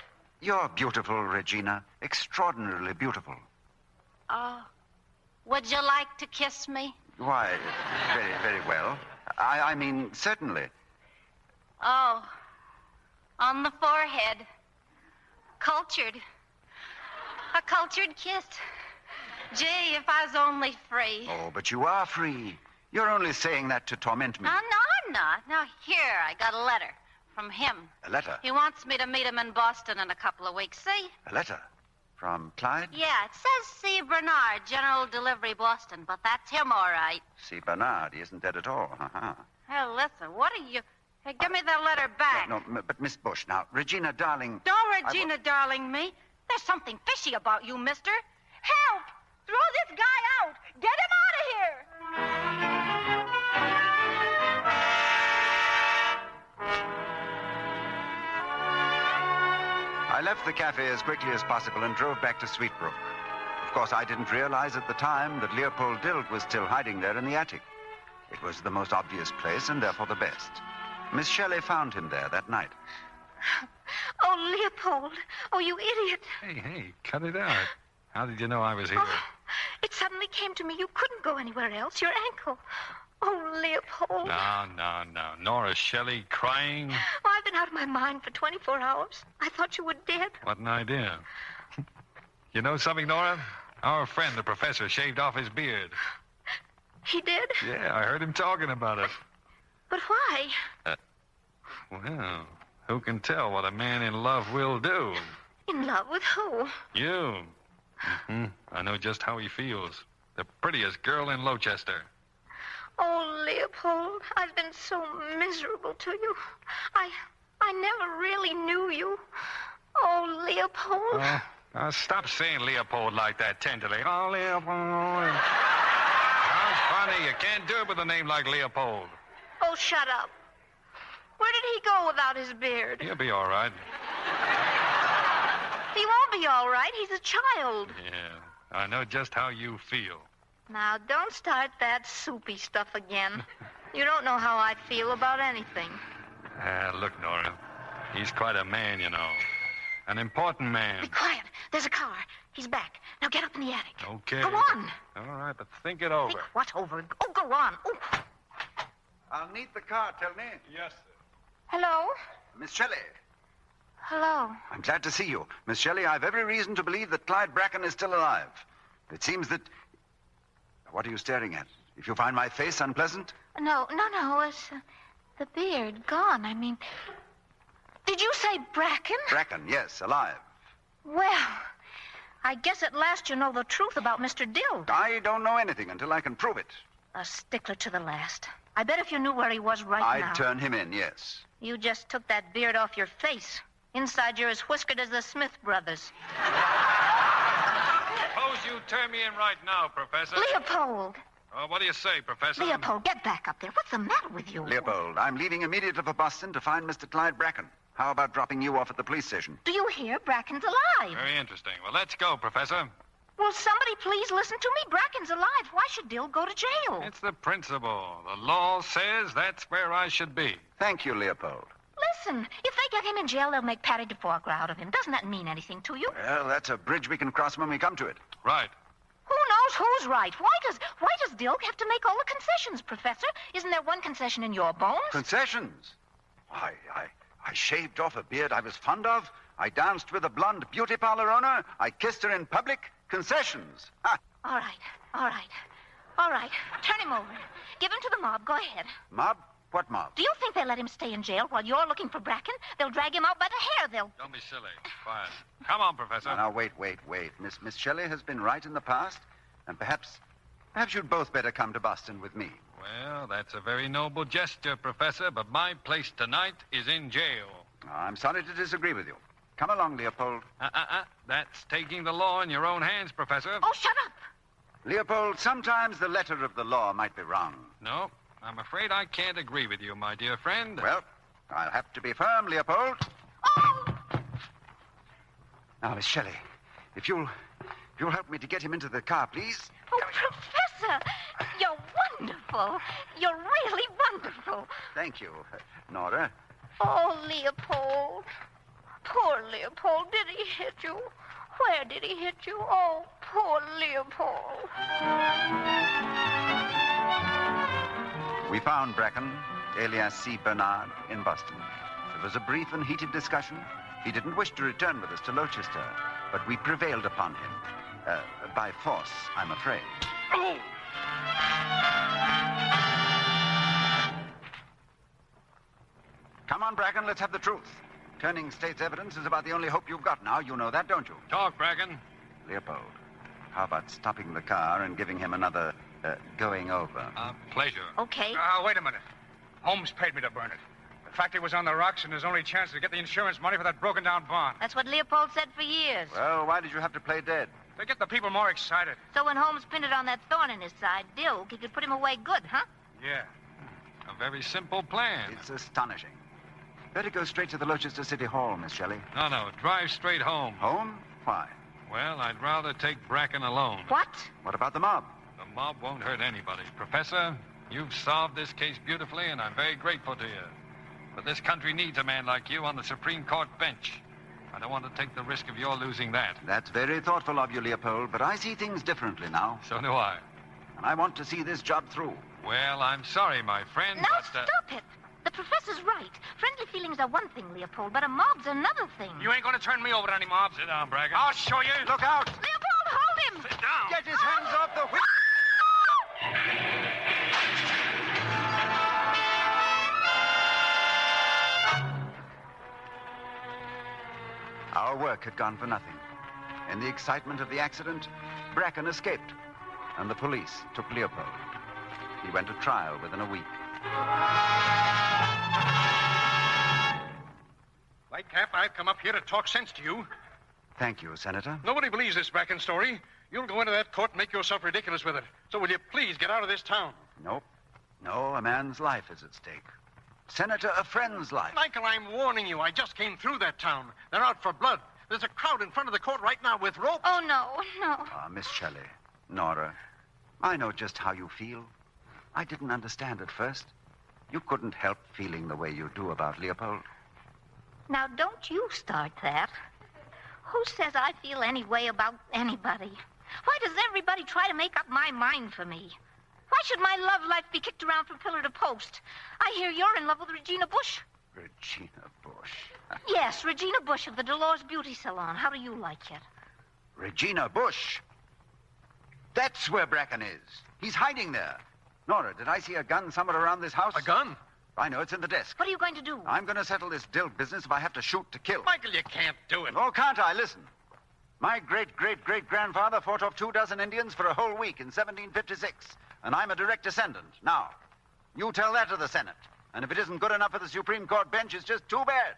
beautiful, Regina. Extraordinarily beautiful. Oh, would you like to kiss me? Why, very, very well. I mean, certainly. Oh, on the forehead. Cultured. A cultured kiss. Gee, if I was only free. Oh, but you are free. You're only saying that to torment me. No, I'm not. Now, here, I got a letter from him. A letter? He wants me to meet him in Boston in a couple of weeks, see? A letter? From Clyde? Yeah, it says C. Bernard, General Delivery, Boston, but that's him, all right. C. Bernard, he isn't dead at all. Uh-huh. Hey, listen, what are you... Hey, give me that letter back. No, but Miss Bush, now, Regina, darling... Don't Regina darling me. There's something fishy about you, mister. Help! Throw this guy out! Get him out of here! I left the cafe as quickly as possible and drove back to Sweetbrook. Of course, I didn't realize at the time that Leopold Dilk was still hiding there in the attic. It was the most obvious place and therefore the best. Miss Shelley found him there that night. Oh, Leopold. Oh, you idiot. Hey, cut it out. How did you know I was here? Oh, it suddenly came to me you couldn't go anywhere else. Your ankle. Oh, Leopold. No. Nora Shelley crying? Oh, I've been out of my mind for 24 hours. I thought you were dead. What an idea. You know something, Nora? Our friend, the professor, shaved off his beard. He did? Yeah, I heard him talking about it. But why? Well, who can tell what a man in love will do? In love with who? You. Mm-hmm. I know just how he feels. The prettiest girl in Lowchester. Oh, Leopold, I've been so miserable to you. I never really knew you. Oh, Leopold. Stop saying Leopold like that tenderly. Oh, Leopold. Sounds funny. You can't do it with a name like Leopold. Oh, shut up. Where did he go without his beard? He'll be all right. He won't be all right. He's a child. Yeah, I know just how you feel. Now, don't start that soupy stuff again. You don't know how I feel about anything. Look, Nora, he's quite a man, you know. An important man. Be quiet. There's a car. He's back. Now get up in the attic. Okay. Go on. All right, but think it over. Think what over? Oh, go on. Oh. I'll need the car, Tierney. Yes, sir. Hello? Miss Shelley. Hello. I'm glad to see you. Miss Shelley, I've every reason to believe that Clyde Bracken is still alive. It seems that... What are you staring at? If you find my face unpleasant? No. It's the beard gone. I mean... Did you say Bracken? Bracken, yes, alive. Well, I guess at last you know the truth about Mr. Dilk. I don't know anything until I can prove it. A stickler to the last. I bet if you knew where he was now... I'd turn him in, yes. You just took that beard off your face. Inside, you're as whiskered as the Smith brothers. Suppose you turn me in right now, Professor. Leopold! What do you say, Professor? Leopold, get back up there. What's the matter with you? Leopold, I'm leaving immediately for Boston to find Mr. Clyde Bracken. How about dropping you off at the police station? Do you hear? Bracken's alive. Very interesting. Well, let's go, Professor. Will somebody please listen to me? Bracken's alive. Why should Dill go to jail? It's the principle. The law says that's where I should be. Thank you, Leopold. Listen, if they get him in jail, they'll make Patty DeForger out of him. Doesn't that mean anything to you? Well, that's a bridge we can cross when we come to it. Right. Who knows who's right? Why does Dilk have to make all the concessions, Professor? Isn't there one concession in your bones? Concessions? Why, I shaved off a beard I was fond of. I danced with a blonde beauty parlor owner. I kissed her in public. Concessions. Ha! All right. Turn him over. Give him to the mob. Go ahead. Mob? What mob? Do you think they'll let him stay in jail while you're looking for Bracken? They'll drag him out by the hair. Don't be silly. Quiet. Come on, Professor. Now, wait. Miss Shelley has been right in the past, and perhaps you'd both better come to Boston with me. Well, that's a very noble gesture, Professor, but my place tonight is in jail. I'm sorry to disagree with you. Come along, Leopold. That's taking the law in your own hands, Professor. Oh, shut up. Leopold, sometimes the letter of the law might be wrong. No, I'm afraid I can't agree with you, my dear friend. Well, I'll have to be firm, Leopold. Oh! Now, Miss Shelley, if you'll help me to get him into the car, please. Oh, Professor, you're wonderful. You're really wonderful. Thank you, Nora. Oh, Leopold. Poor Leopold. Did he hit you? Where did he hit you? Oh, poor Leopold. We found Bracken, alias C. Bernard, in Boston. It was a brief and heated discussion. He didn't wish to return with us to Rochester, but we prevailed upon him. By force, I'm afraid. Oh! Come on, Bracken, let's have the truth. Turning state's evidence is about the only hope you've got now. You know that, don't you? Talk, Bracken. Leopold, how about stopping the car and giving him another going over? Pleasure. Okay. Wait a minute. Holmes paid me to burn it. The factory was on the rocks, and his only chance to get the insurance money for that broken-down barn. That's what Leopold said for years. Well, why did you have to play dead? To get the people more excited. So when Holmes pinned it on that thorn in his side, Dilg, he could put him away good, huh? Yeah. A very simple plan. It's astonishing. Better go straight to the Rochester City Hall, Miss Shelley. No, drive straight home. Home? Why? Well, I'd rather take Bracken alone. What? What about the mob? The mob won't hurt anybody. Professor, you've solved this case beautifully, and I'm very grateful to you. But this country needs a man like you on the Supreme Court bench. I don't want to take the risk of your losing that. That's very thoughtful of you, Leopold, but I see things differently now. So do I. And I want to see this job through. Well, I'm sorry, my friend, now but... stop it. The professor's right. Friendly feelings are one thing, Leopold, but a mob's another thing. You ain't going to turn me over to any mob. Sit down, Bracken. I'll show you. Look out! Leopold, hold him! Sit down. Get his hands off the whip! Our work had gone for nothing. In the excitement of the accident, Bracken escaped, and the police took Leopold. He went to trial within a week. Lightcap, I've come up here to talk sense to you. Thank you, Senator. Nobody believes this Bracken story. You'll go into that court and make yourself ridiculous with it. So will you please get out of this town? Nope. No, a man's life is at stake. Senator, a friend's life. Michael, I'm warning you. I just came through that town. They're out for blood. There's a crowd in front of the court right now with ropes. Oh, no. Miss Shelley, Nora, I know just how you feel. I didn't understand at first. You couldn't help feeling the way you do about Leopold. Now, don't you start that. Who says I feel any way about anybody? Why does everybody try to make up my mind for me? Why should my love life be kicked around from pillar to post? I hear you're in love with Regina Bush. Regina Bush? Yes, Regina Bush of the Dolores Beauty Salon. How do you like it? Regina Bush? That's where Bracken is. He's hiding there. Nora, did I see a gun somewhere around this house? A gun? I know, it's in the desk. What are you going to do? I'm going to settle this Dilg business if I have to shoot to kill. Michael, you can't do it. Oh, can't I? Listen. My great-great-great-grandfather fought off 24 Indians for a whole week in 1756, and I'm a direct descendant. Now, you tell that to the Senate, and if it isn't good enough for the Supreme Court bench, it's just too bad.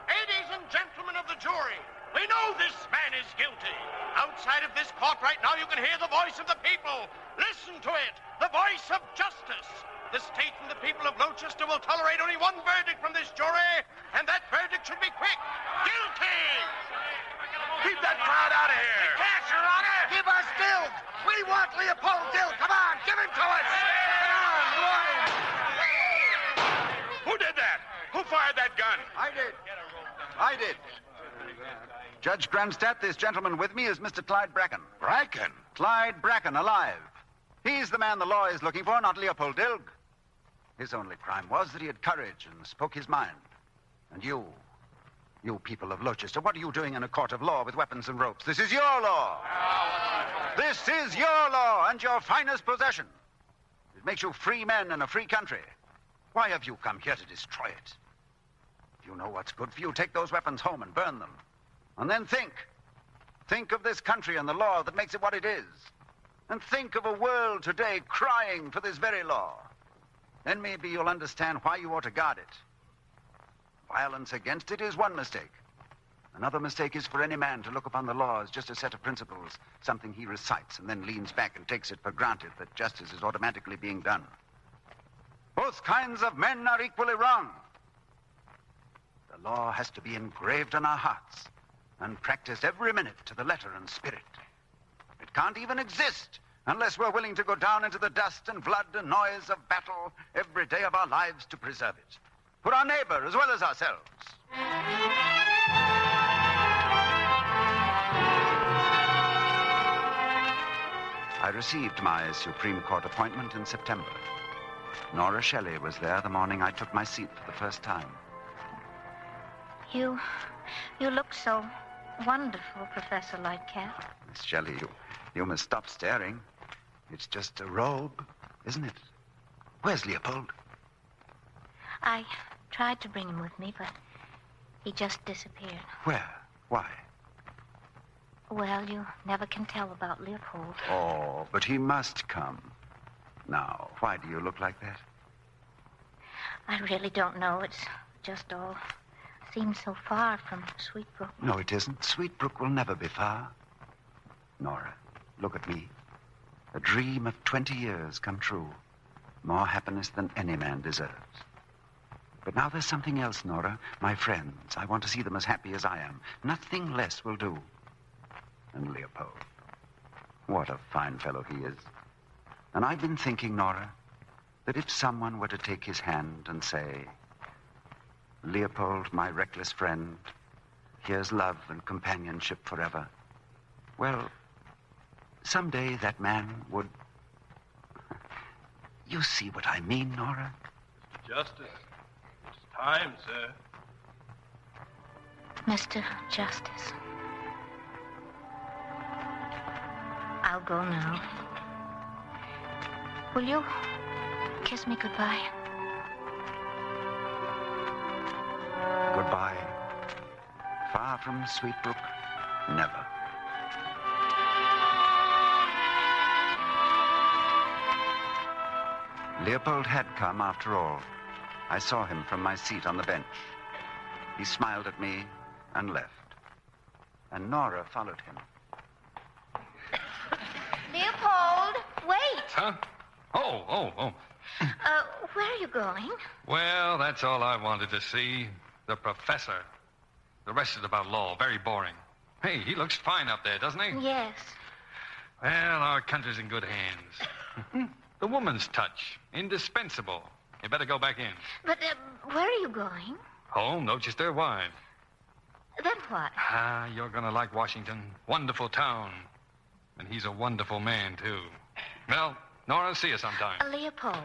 Ladies and gentlemen of the jury, we know this man is guilty. Outside of this court right now, you can hear the voice of the people. Listen to it, the voice of justice. The state and the people of Rochester will tolerate only one verdict from this jury, and that verdict should be quick. Guilty! Keep that crowd out of here. We can't, Your Honor. Give us Dilg. We want Leopold Dilg. Come on, give him to us. Come on, Who did that? Who fired that gun? I did. Judge Grandstadt, this gentleman with me is Mr. Clyde Bracken. Bracken? Clyde Bracken, alive. He's the man the law is looking for, not Leopold Dilg. His only crime was that he had courage and spoke his mind. And you people of Rochester, what are you doing in a court of law with weapons and ropes? This is your law. This is your law and your finest possession. It makes you free men in a free country. Why have you come here to destroy it? If you know what's good for you, take those weapons home and burn them. And then think. Think of this country and the law that makes it what it is. And think of a world today crying for this very law. Then maybe you'll understand why you ought to guard it. Violence against it is one mistake. Another mistake is for any man to look upon the law as just a set of principles, something he recites and then leans back and takes it for granted that justice is automatically being done. Both kinds of men are equally wrong. The law has to be engraved on our hearts and practiced every minute to the letter and spirit. It can't even exist unless we're willing to go down into the dust and blood and noise of battle every day of our lives to preserve it. For our neighbor as well as ourselves. I received my Supreme Court appointment in September. Nora Shelley was there the morning I took my seat for the first time. You look so wonderful, Professor Lightcap. Miss Shelley, you must stop staring. It's just a robe, isn't it? Where's Leopold? I tried to bring him with me, but he just disappeared. Where? Why? Well, you never can tell about Leopold. Oh, but he must come. Now, why do you look like that? I really don't know. It's just all seems so far from Sweetbrook. No, it isn't. Sweetbrook will never be far. Nora, look at me. A dream of 20 years come true. More happiness than any man deserves. But now there's something else, Nora. My friends. I want to see them as happy as I am. Nothing less will do. And Leopold. What a fine fellow he is. And I've been thinking, Nora, that if someone were to take his hand and say, Leopold, my reckless friend, here's love and companionship forever. Well, someday that man would... You see what I mean, Nora? Justice. It's time, sir. Mr. Justice. I'll go now. Will you kiss me goodbye? Goodbye. Far from Sweetbrook, never. Leopold had come after all. I saw him from my seat on the bench. He smiled at me and left. And Nora followed him. Leopold, wait. Huh? Oh. Where are you going? Well, that's all I wanted to see. The professor. The rest is about law. Very boring. Hey, he looks fine up there, doesn't he? Yes. Well, our country's in good hands. The woman's touch. Indispensable. You better go back in. But where are you going? Home, Rochester. Why? Then what? You're going to like Washington. Wonderful town. And he's a wonderful man, too. Well, Nora, see you sometime. Leopold.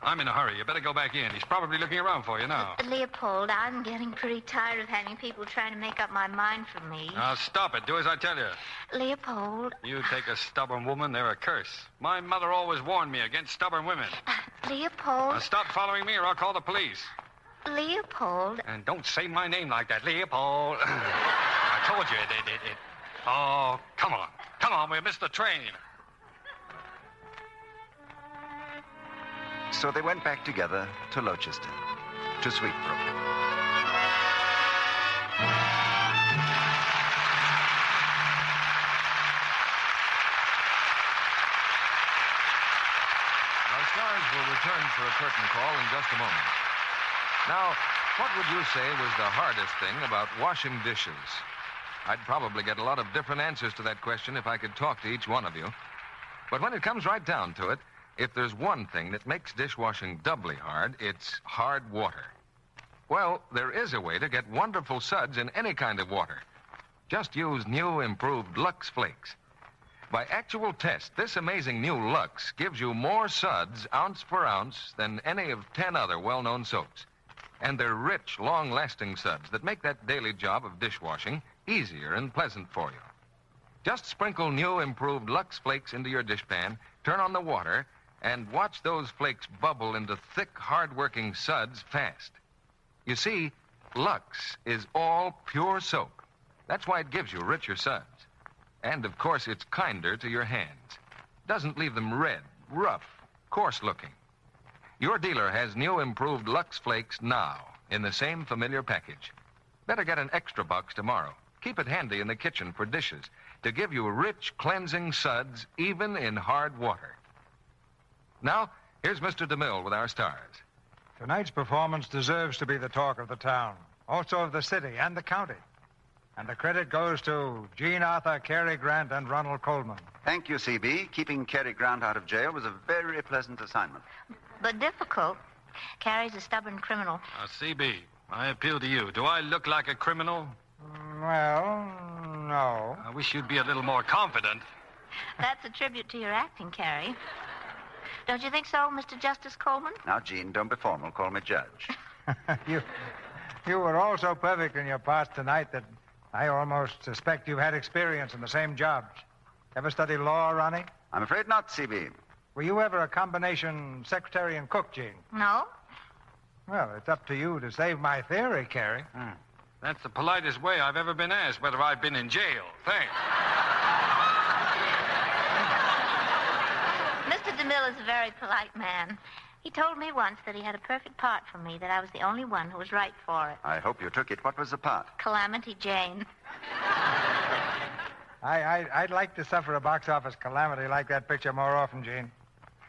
I'm in a hurry. You better go back in. He's probably looking around for you now. Leopold, I'm getting pretty tired of having people trying to make up my mind for me. Now, stop it. Do as I tell you. Leopold. You take a stubborn woman, they're a curse. My mother always warned me against stubborn women. Leopold. Now, stop following me or I'll call the police. Leopold. And don't say my name like that, Leopold. I told you it. Oh, come on. Come on, we missed the train. So they went back together to Rochester, to Sweetbrook. Our stars will return for a curtain call in just a moment. Now, what would you say was the hardest thing about washing dishes? I'd probably get a lot of different answers to that question if I could talk to each one of you. But when it comes right down to it, if there's one thing that makes dishwashing doubly hard, it's hard water. Well, there is a way to get wonderful suds in any kind of water. Just use new, improved Lux Flakes. By actual test, this amazing new Lux gives you more suds, ounce for ounce, than any of 10 other well-known soaps. And they're rich, long-lasting suds that make that daily job of dishwashing easier and pleasant for you. Just sprinkle new, improved Lux Flakes into your dishpan, turn on the water, and watch those flakes bubble into thick, hard-working suds fast. You see, Lux is all pure soap. That's why it gives you richer suds. And, of course, it's kinder to your hands. Doesn't leave them red, rough, coarse-looking. Your dealer has new, improved Lux Flakes now in the same familiar package. Better get an extra box tomorrow. Keep it handy in the kitchen for dishes to give you rich, cleansing suds even in hard water. Now, here's Mr. DeMille with our stars. Tonight's performance deserves to be the talk of the town, also of the city and the county. And the credit goes to Jean Arthur, Cary Grant, and Ronald Colman. Thank you, C.B. Keeping Cary Grant out of jail was a very pleasant assignment. But difficult. Cary's a stubborn criminal. C.B., I appeal to you. Do I look like a criminal? Well, no. I wish you'd be a little more confident. That's a tribute to your acting, Cary. Don't you think so, Mr. Justice Colman? Now, Jean, don't be formal. Call me Judge. You were all so perfect in your parts tonight that I almost suspect you've had experience in the same jobs. Ever study law, Ronnie? I'm afraid not, C.B. Were you ever a combination secretary and cook, Jean? No. Well, it's up to you to save my theory, Cary. That's the politest way I've ever been asked whether I've been in jail. Thanks. Mr. DeMille is a very polite man. He told me once that he had a perfect part for me, that I was the only one who was right for it. I hope you took it. What was the part? Calamity Jane. I'd like to suffer a box office calamity like that picture more often, Jean.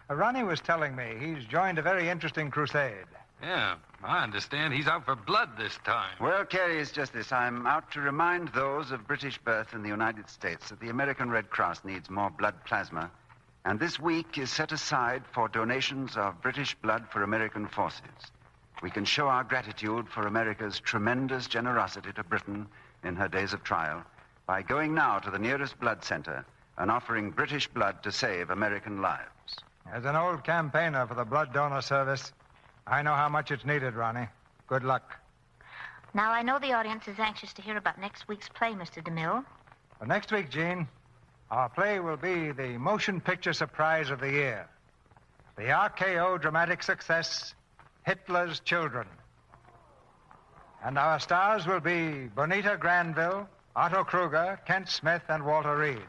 Ronnie was telling me he's joined a very interesting crusade. Yeah, I understand he's out for blood this time. Well, Cary, it's just this. I'm out to remind those of British birth in the United States that the American Red Cross needs more blood plasma. And this week is set aside for donations of British blood for American forces. We can show our gratitude for America's tremendous generosity to Britain in her days of trial by going now to the nearest blood center and offering British blood to save American lives. As an old campaigner for the blood donor service, I know how much it's needed, Ronnie. Good luck. Now, I know the audience is anxious to hear about next week's play, Mr. DeMille. Well, next week, Jean, our play will be the motion picture surprise of the year. The RKO dramatic success, Hitler's Children. And our stars will be Bonita Granville, Otto Kruger, Kent Smith, and Walter Reed.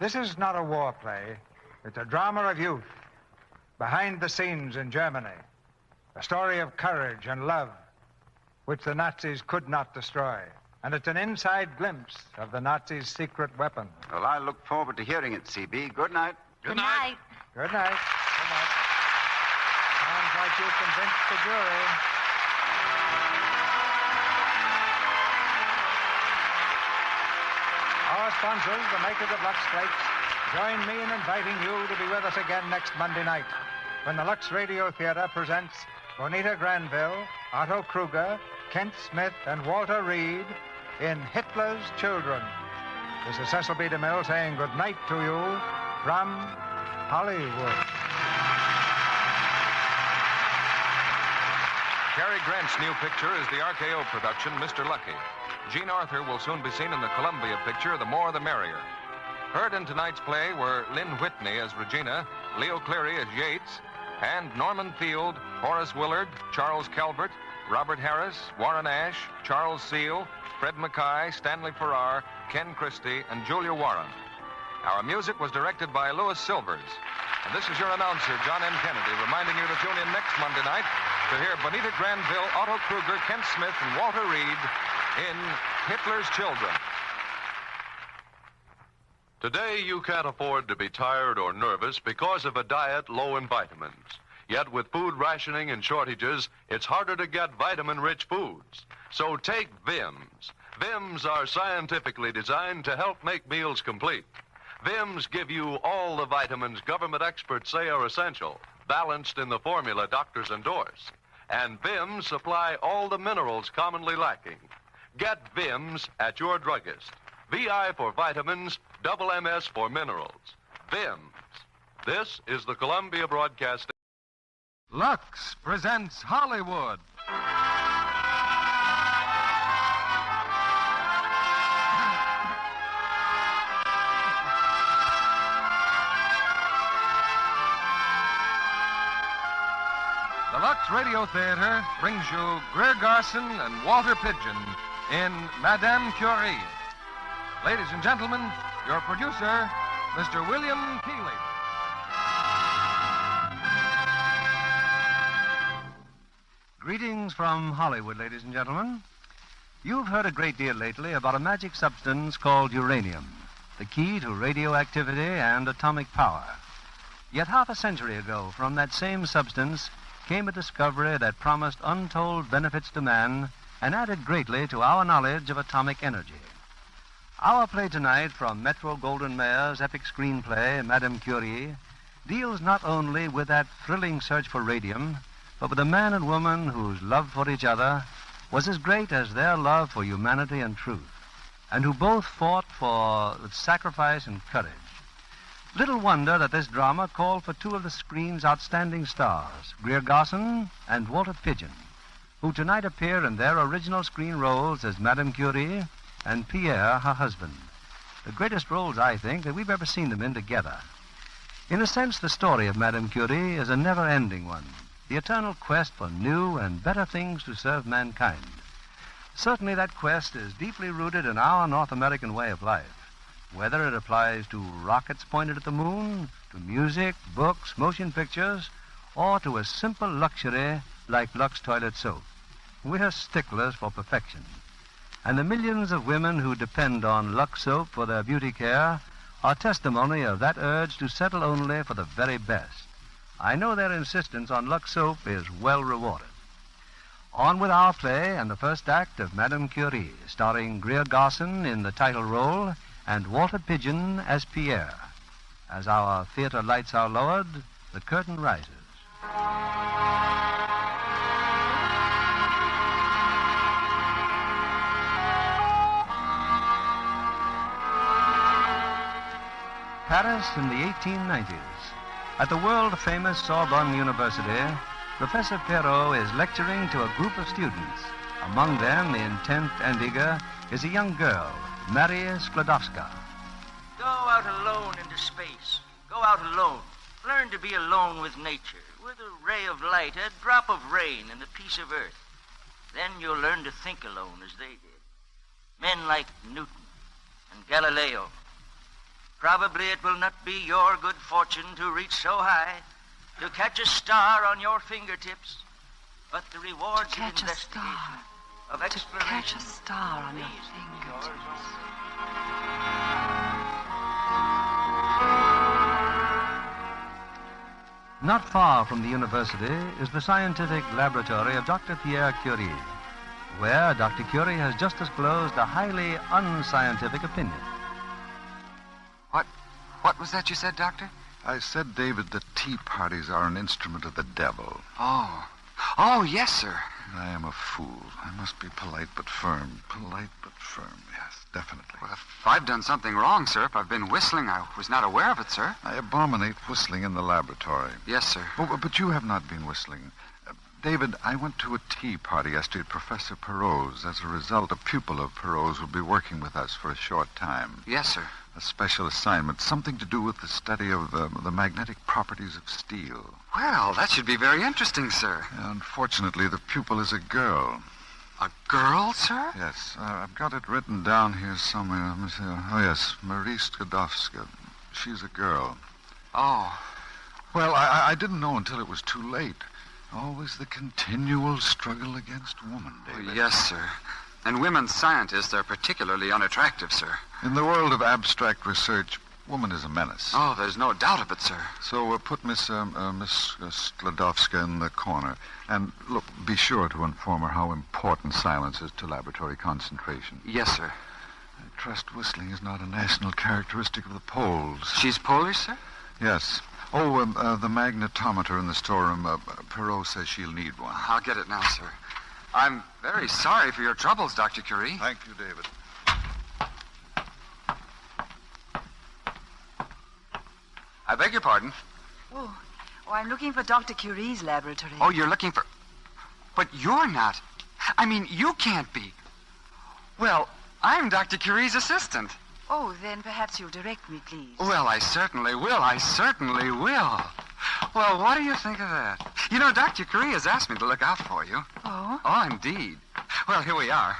This is not a war play. It's a drama of youth, behind the scenes in Germany. A story of courage and love, which the Nazis could not destroy. And it's an inside glimpse of the Nazis' secret weapon. Well, I look forward to hearing it, C.B. Good night. Good night. Good night. Good night. Sounds like you convinced the jury. Our sponsors, the makers of Lux Flakes, join me in inviting you to be with us again next Monday night when the Lux Radio Theater presents Bonita Granville, Otto Kruger, Kent Smith, and Walter Reed in Hitler's Children. This is Cecil B. DeMille saying good night to you from Hollywood. Cary Grant's new picture is the RKO production, Mr. Lucky. Jean Arthur will soon be seen in the Columbia picture, The More the Merrier. Heard in tonight's play were Lynn Whitney as Regina, Leo Cleary as Yates, and Norman Field, Horace Willard, Charles Calvert, Robert Harris, Warren Ash, Charles Seal, Fred Mackay, Stanley Farrar, Ken Christie, and Julia Warren. Our music was directed by Louis Silvers. And this is your announcer, John M. Kennedy, reminding you to tune in next Monday night to hear Bonita Granville, Otto Kruger, Kent Smith, and Walter Reed in Hitler's Children. Today, you can't afford to be tired or nervous because of a diet low in vitamins. Yet with food rationing and shortages, it's harder to get vitamin-rich foods. So take Vims. Vims are scientifically designed to help make meals complete. Vims give you all the vitamins government experts say are essential, balanced in the formula doctors endorse. And Vims supply all the minerals commonly lacking. Get Vims at your druggist. VI for vitamins, double MS for minerals. Vims. This is the Columbia Broadcasting. Lux presents Hollywood. The Lux Radio Theater brings you Greer Garson and Walter Pidgeon in Madame Curie. Ladies and gentlemen, your producer, Mr. William Keeley. Greetings from Hollywood, ladies and gentlemen. You've heard a great deal lately about a magic substance called uranium, the key to radioactivity and atomic power. Yet half a century ago, from that same substance came a discovery that promised untold benefits to man and added greatly to our knowledge of atomic energy. Our play tonight from Metro-Goldwyn-Mayer's epic screenplay, Madame Curie, deals not only with that thrilling search for radium, but with a man and woman whose love for each other was as great as their love for humanity and truth, and who both fought with sacrifice and courage. Little wonder that this drama called for two of the screen's outstanding stars, Greer Garson and Walter Pidgeon, who tonight appear in their original screen roles as Madame Curie and Pierre, her husband. The greatest roles, I think, that we've ever seen them in together. In a sense, the story of Madame Curie is a never-ending one, the eternal quest for new and better things to serve mankind. Certainly that quest is deeply rooted in our North American way of life, whether it applies to rockets pointed at the moon, to music, books, motion pictures, or to a simple luxury like Lux toilet soap. We're sticklers for perfection. And the millions of women who depend on Lux soap for their beauty care are testimony of that urge to settle only for the very best. I know their insistence on Lux soap is well rewarded. On with our play and the first act of Madame Curie, starring Greer Garson in the title role and Walter Pidgeon as Pierre. As our theater lights are lowered, the curtain rises. Paris in the 1890s. At the world-famous Sorbonne University, Professor Perrault is lecturing to a group of students. Among them, intent and eager, is a young girl, Maria Sklodowska. Go out alone into space. Go out alone. Learn to be alone with nature, with a ray of light, a drop of rain, and a piece of earth. Then you'll learn to think alone as they did. Men like Newton and Galileo. Probably it will not be your good fortune to reach so high, to catch a star on your fingertips, but the rewards of investigation, of exploration. To catch a star on your fingertips. Not far from the university is the scientific laboratory of Dr. Pierre Curie, where Dr. Curie has just disclosed a highly unscientific opinion. What was that you said, Doctor? I said, David, that tea parties are an instrument of the devil. Oh, yes, sir. I am a fool. I must be polite but firm. Polite but firm, yes, definitely. Well, if I've done something wrong, sir, if I've been whistling, I was not aware of it, sir. I abominate whistling in the laboratory. Yes, sir. Oh, but you have not been whistling. David, I went to a tea party yesterday at Professor Perrault's. As a result, a pupil of Perrault's will be working with us for a short time. Yes, sir. A special assignment, something to do with the study of the magnetic properties of steel. Well, that should be very interesting, sir. Unfortunately, the pupil is a girl. A girl, sir? Yes. I've got it written down here somewhere. Let me see. Oh, yes. Marie Sklodowska. She's a girl. Oh. Well, I didn't know until it was too late. Always the continual struggle against woman, David. Yes, sir. And women scientists are particularly unattractive, sir. In the world of abstract research, woman is a menace. Oh, there's no doubt of it, sir. So put Miss Sklodowska in the corner. And, look, be sure to inform her how important silence is to laboratory concentration. Yes, sir. I trust whistling is not a national characteristic of the Poles. She's Polish, sir? Yes. Oh, the magnetometer in the storeroom. Perrault says she'll need one. I'll get it now, sir. I'm very sorry for your troubles, Dr. Curie. Thank you, David. I beg your pardon. Oh, I'm looking for Dr. Curie's laboratory. Oh, you're looking for... But you're not. I mean, you can't be. Well, I'm Dr. Curie's assistant. Oh, then perhaps you'll direct me, please. Well, I certainly will. I certainly will. Well, what do you think of that? You know, Dr. Curie has asked me to look out for you. Oh? Oh, indeed. Well, here we are.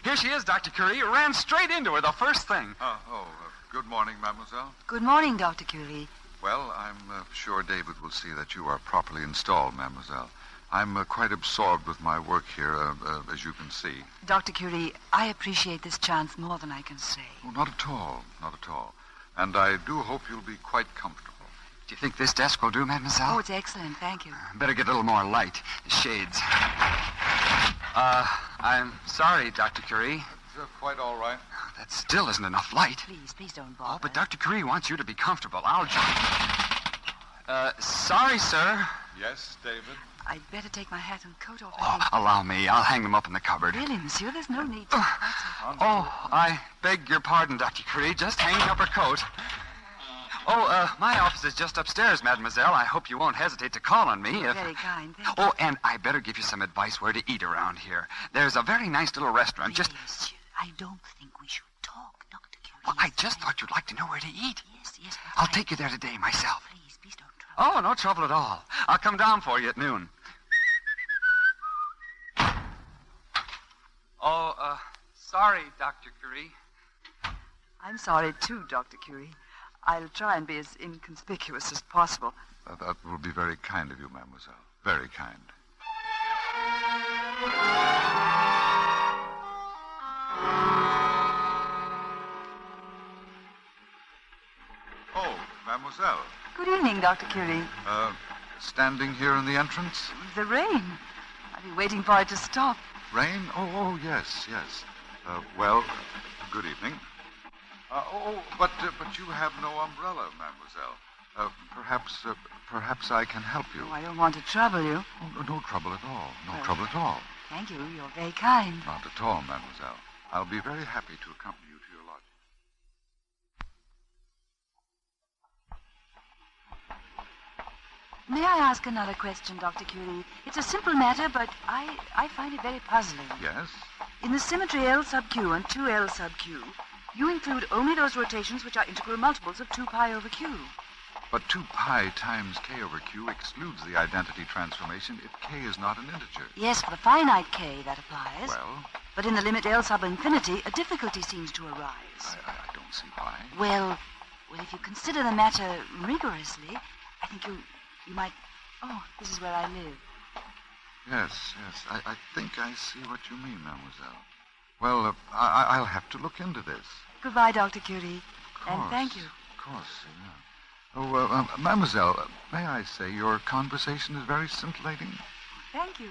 Here she is, Dr. Curie. You ran straight into her the first thing. Good morning, mademoiselle. Good morning, Dr. Curie. Well, I'm sure David will see that you are properly installed, mademoiselle. I'm quite absorbed with my work here, as you can see. Dr. Curie, I appreciate this chance more than I can say. Oh, not at all, not at all. And I do hope you'll be quite comfortable. Do you think this desk will do, mademoiselle? Oh, it's excellent. Thank you. Better get a little more light. The shades. I'm sorry, Dr. Curie. It's quite all right. That still isn't enough light. Please don't bother. Oh, but Dr. Curie wants you to be comfortable. I'll sorry, sir. Yes, David? I'd better take my hat and coat off. Allow me. I'll hang them up in the cupboard. Really, monsieur, there's no need to. I beg your pardon, Dr. Curie. Just hanging up her coat. My office is just upstairs, mademoiselle. I hope you won't hesitate to call on me You're very kind, thank you. Oh, and I better give you some advice where to eat around here. There's a very nice little restaurant just... Monsieur, I don't think we should talk, Dr. Curie. Well, I just thought you'd like to know where to eat. Yes. I'll take you there today myself. Please don't trouble. Oh, no trouble at all. I'll come down for you at noon. Sorry, Dr. Curie. I'm sorry, too, Dr. Curie. I'll try and be as inconspicuous as possible. That will be very kind of you, mademoiselle. Very kind. Oh, mademoiselle. Good evening, Dr. Curie. Standing here in the entrance? The rain. I've been waiting for it to stop. Rain? Oh, yes. Well, good evening. But you have no umbrella, mademoiselle. Perhaps I can help you. Oh, I don't want to trouble you. Oh, no trouble at all. No trouble at all. Thank you. You're very kind. Not at all, mademoiselle. I'll be very happy to accompany you to your lodging. May I ask another question, Dr. Curie? It's a simple matter, but I find it very puzzling. Yes? In the symmetry L sub Q and 2L sub Q, you include only those rotations which are integral multiples of 2 pi over Q. But 2 pi times k over q excludes the identity transformation if k is not an integer. Yes, for the finite k, that applies. Well? But in the limit L sub infinity, a difficulty seems to arise. I don't see why. Well, if you consider the matter rigorously, I think you might... Oh, this is where I live. Yes. I think I see what you mean, mademoiselle. Well, I'll have to look into this. Goodbye, Dr. Curie. Of course. And thank you. Of course, yeah. Oh, mademoiselle, may I say your conversation is very scintillating? Thank you.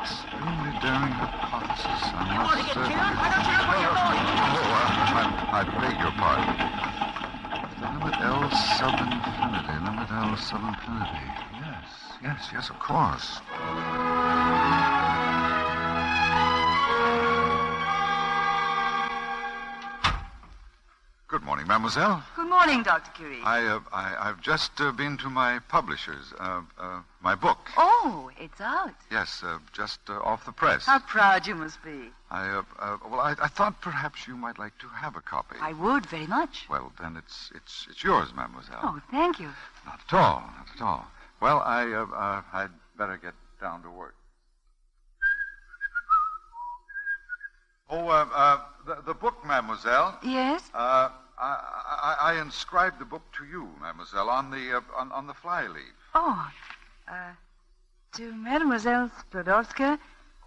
Extremely daring hypothesis. You want to get killed? Why don't you know what you're doing? I beg your pardon. Limit L sub infinity. Limit L sub infinity. Yes, of course. Good morning, mademoiselle. Good morning, Dr. Curie. I've just been to my publishers. My book. Oh, it's out. Yes, just off the press. How proud you must be. I thought perhaps you might like to have a copy. I would very much. Well, then it's yours, mademoiselle. Oh, thank you. Not at all. Well, I'd better get down to work. Oh, the book, mademoiselle. Yes? I inscribed the book to you, mademoiselle, on the flyleaf. Oh, to Mademoiselle Sklodowska,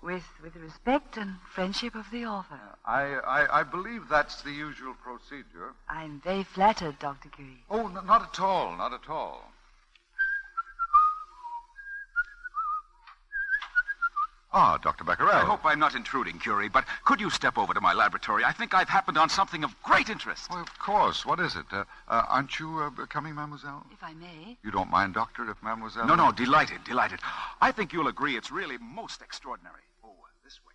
with respect and friendship of the author. I believe that's the usual procedure. I'm very flattered, Dr. Curie. Oh, not at all. Ah, Dr. Becquerel. I hope I'm not intruding, Curie, but could you step over to my laboratory? I think I've happened on something of great interest. Well, of course. What is it? Aren't you coming, mademoiselle? If I may. You don't mind, doctor, if mademoiselle... No, delighted. I think you'll agree it's really most extraordinary. Oh, this way.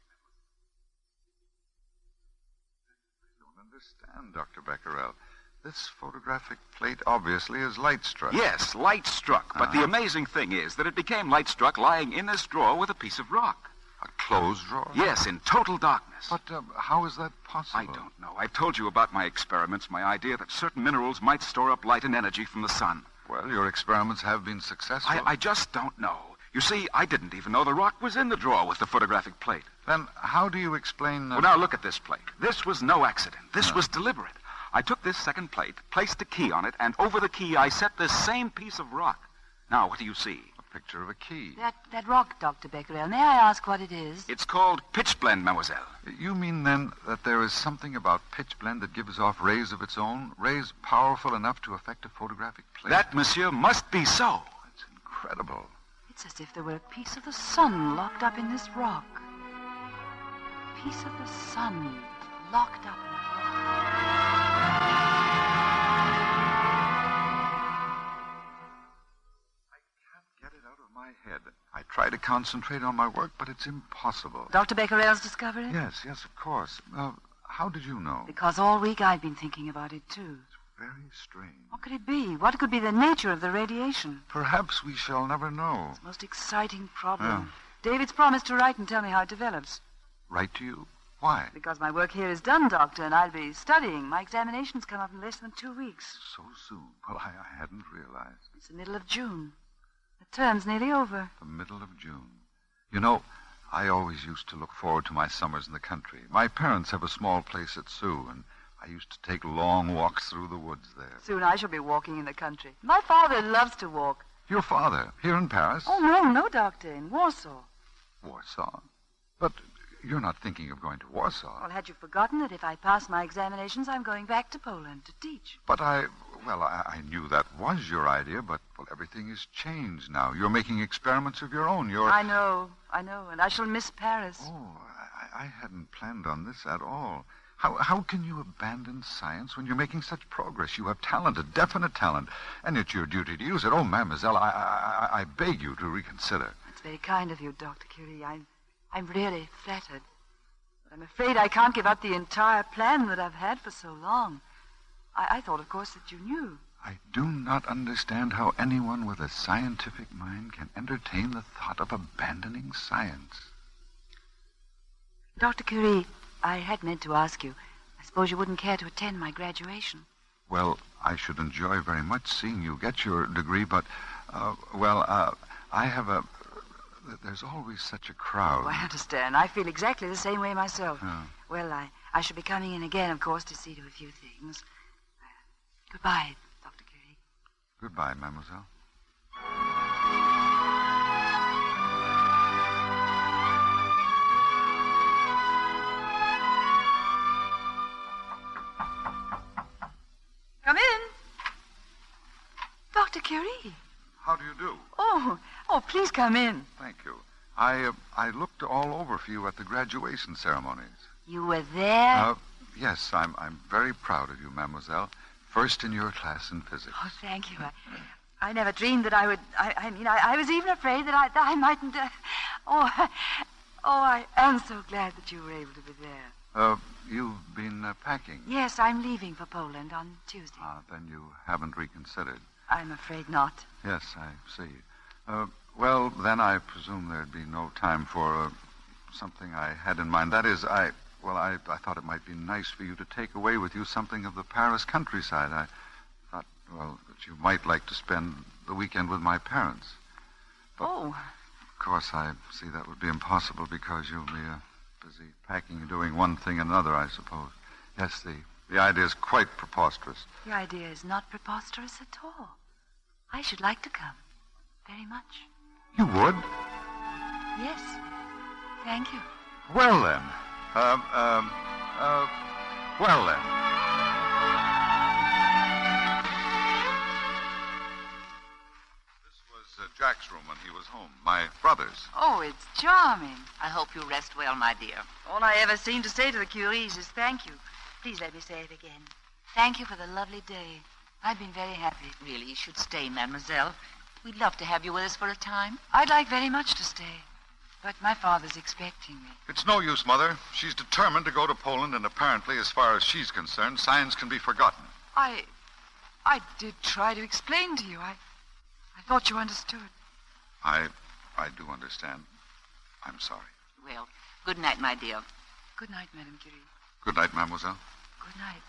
I don't understand, Dr. Becquerel. This photographic plate obviously is light-struck. Yes, light-struck. But the amazing thing is that it became light-struck lying in this drawer with a piece of rock. A closed drawer? Yes, in total darkness. But how is that possible? I don't know. I've told you about my experiments, my idea that certain minerals might store up light and energy from the sun. Well, your experiments have been successful. I just don't know. You see, I didn't even know the rock was in the drawer with the photographic plate. Then how do you explain... Well, now look at this plate. This was no accident. This was deliberate. I took this second plate, placed a key on it, and over the key I set this same piece of rock. Now, what do you see? A picture of a key. That rock, Dr. Becquerel. May I ask what it is? It's called pitchblende, mademoiselle. You mean, then, that there is something about pitchblende that gives off rays of its own, rays powerful enough to affect a photographic plate? That, monsieur, must be so. It's incredible. It's as if there were a piece of the sun locked up in this rock. A piece of the sun locked up in a rock. Get it out of my head. I try to concentrate on my work, but it's impossible. Dr. Becquerel's discovered it? Yes, of course. How did you know? Because all week I've been thinking about it, too. Very strange. What could it be? What could be the nature of the radiation? Perhaps we shall never know. It's the most exciting problem. Yeah. David's promised to write and tell me how it develops. Write to you? Why? Because my work here is done, Doctor, and I'll be studying. My examinations come up in less than 2 weeks. So soon? Well, I hadn't realized. It's the middle of June. The term's nearly over. The middle of June. You know, I always used to look forward to my summers in the country. My parents have a small place at Sioux, and I used to take long walks through the woods there. Soon I shall be walking in the country. My father loves to walk. Your father? Here in Paris? Oh, no, Doctor. In Warsaw. Warsaw? But you're not thinking of going to Warsaw. Well, had you forgotten that if I pass my examinations, I'm going back to Poland to teach? But I knew that was your idea, but, everything has changed now. You're making experiments of your own. I know, and I shall miss Paris. Oh, I hadn't planned on this at all. How can you abandon science when you're making such progress? You have talent, a definite talent, and it's your duty to use it. Oh, mademoiselle, I beg you to reconsider. It's very kind of you, Dr. Curie. I'm really flattered. But I'm afraid I can't give up the entire plan that I've had for so long. I thought, of course, that you knew. I do not understand how anyone with a scientific mind can entertain the thought of abandoning science. Dr. Curie, I had meant to ask you. I suppose you wouldn't care to attend my graduation. Well, I should enjoy very much seeing you get your degree, but, I have a... There's always such a crowd. Oh, I understand. I feel exactly the same way myself. Oh. Well, I shall be coming in again, of course, to see to a few things. Goodbye, Dr. Curie. Goodbye, mademoiselle. Come in. Dr. Curie. How do you do? Oh, please come in. Thank you. I looked all over for you at the graduation ceremonies. You were there? Yes, I'm very proud of you, mademoiselle. First in your class in physics. Oh, thank you. I never dreamed that I would... I was even afraid that I mightn't... I am so glad that you were able to be there. You've been packing? Yes, I'm leaving for Poland on Tuesday. Then you haven't reconsidered. I'm afraid not. Yes, I see. Well, then I presume there'd be no time for something I had in mind. That is, I thought it might be nice for you to take away with you something of the Paris countryside. I thought, that you might like to spend the weekend with my parents. But, of course, I see that would be impossible because you'll be busy packing, doing one thing and another, I suppose. Yes, the idea is quite preposterous. The idea is not preposterous at all. I should like to come. Very much. You would? Yes. Thank you. Well, then. Well, then. This was Jack's room when he was home. My brother's. Oh, it's charming. I hope you rest well, my dear. All I ever seem to say to the Curies is thank you. Please let me say it again. Thank you for the lovely day. I've been very happy. Really, you should stay, mademoiselle. We'd love to have you with us for a time. I'd like very much to stay. But my father's expecting me. It's no use, Mother. She's determined to go to Poland, and apparently, as far as she's concerned, science can be forgotten. I did try to explain to you. I thought you understood. I do understand. I'm sorry. Well, good night, my dear. Good night, Madame Curie. Good night, mademoiselle. Good night.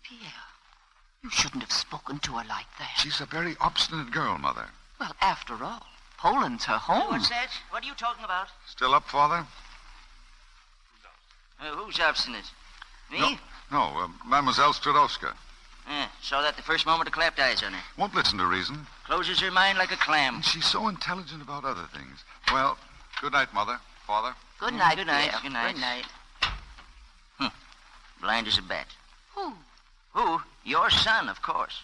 Pierre, you shouldn't have spoken to her like that. She's a very obstinate girl, Mother. Well, after all, Poland's her home. What's that? What are you talking about? Still up, Father? Who's obstinate? Me? No, Mademoiselle Stradowska. Saw that the first moment I clapped eyes on her. Won't listen to reason. Closes her mind like a clam. And she's so intelligent about other things. Well, good night, Mother. Father. Good night, Good night. Pierre. Good night. Good night. Blind as a bat. Who? Who? Your son, of course.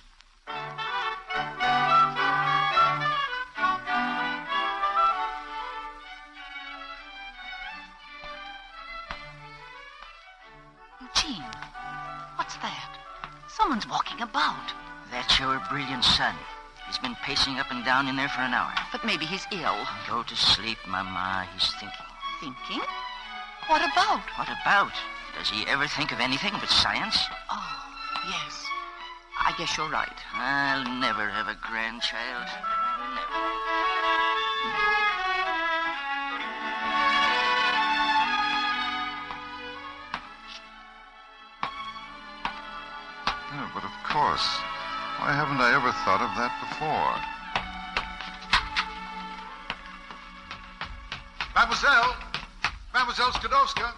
Eugene, what's that? Someone's walking about. That's your brilliant son. He's been pacing up and down in there for an hour. But maybe he's ill. Go to sleep, Mama. He's thinking. Thinking? What about? What about? Does he ever think of anything but science? Oh, yes. I guess you're right. I'll never have a grandchild. Yeah, but of course. Why haven't I ever thought of that before? Mademoiselle! Mademoiselle Skidowska!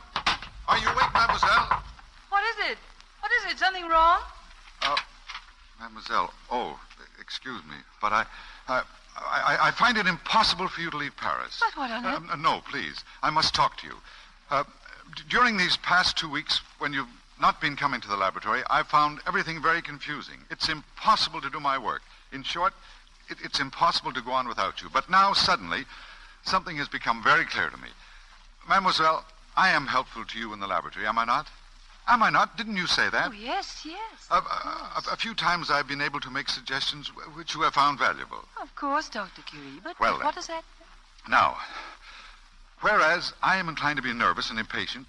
Are you awake, mademoiselle? What is it? What is it? Something wrong? Mademoiselle, excuse me, but I find it impossible for you to leave Paris. But what on earth? No, please. I must talk to you. During these past 2 weeks, when you've not been coming to the laboratory, I've found everything very confusing. It's impossible to do my work. In short, it's impossible to go on without you. But now, suddenly, something has become very clear to me. Mademoiselle, I am helpful to you in the laboratory, am I not? Am I not? Didn't you say that? Oh, yes. A few times I've been able to make suggestions which you have found valuable. Of course, Dr. Curie. But Well, what does that... Now, whereas I am inclined to be nervous and impatient,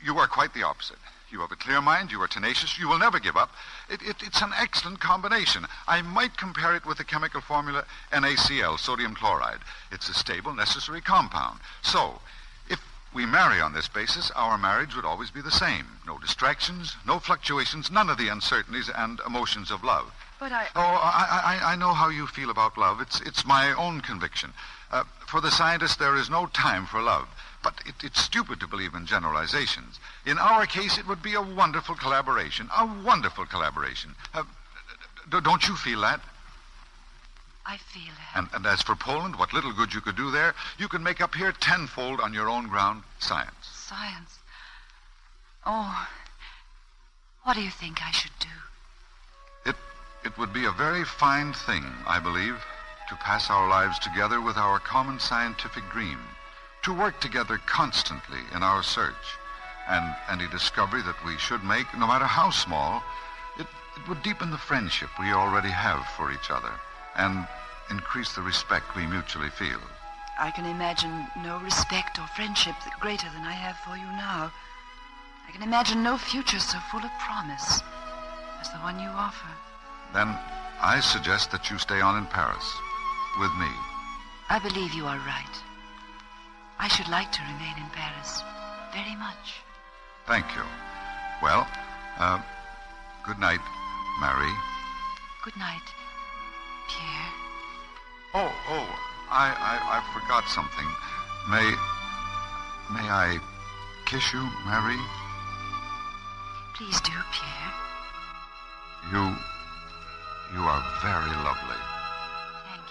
you are quite the opposite. You have a clear mind, you are tenacious, you will never give up. It's an excellent combination. I might compare it with the chemical formula NaCl, sodium chloride. It's a stable, necessary compound. So, if we marry on this basis, our marriage would always be the same. No distractions, no fluctuations, none of the uncertainties and emotions of love. But I... I know how you feel about love. It's my own conviction. For the scientist, there is no time for love. But it's stupid to believe in generalizations. In our case, it would be a wonderful collaboration. A wonderful collaboration. Don't you feel that? I feel that. And as for Poland, what little good you could do there, you can make up here tenfold on your own ground, science. Science? Oh, what do you think I should do? It would be a very fine thing, I believe, to pass our lives together with our common scientific dream, to work together constantly in our search, and any discovery that we should make, no matter how small, it would deepen the friendship we already have for each other, and increase the respect we mutually feel. I can imagine no respect or friendship greater than I have for you now. I can imagine no future so full of promise as the one you offer. Then I suggest that you stay on in Paris with me. I believe you are right. I should like to remain in Paris very much. Thank you. Well, good night, Mary. Good night, Pierre. I forgot something. May I kiss you, Mary? Please do, Pierre. You are very lovely. Thank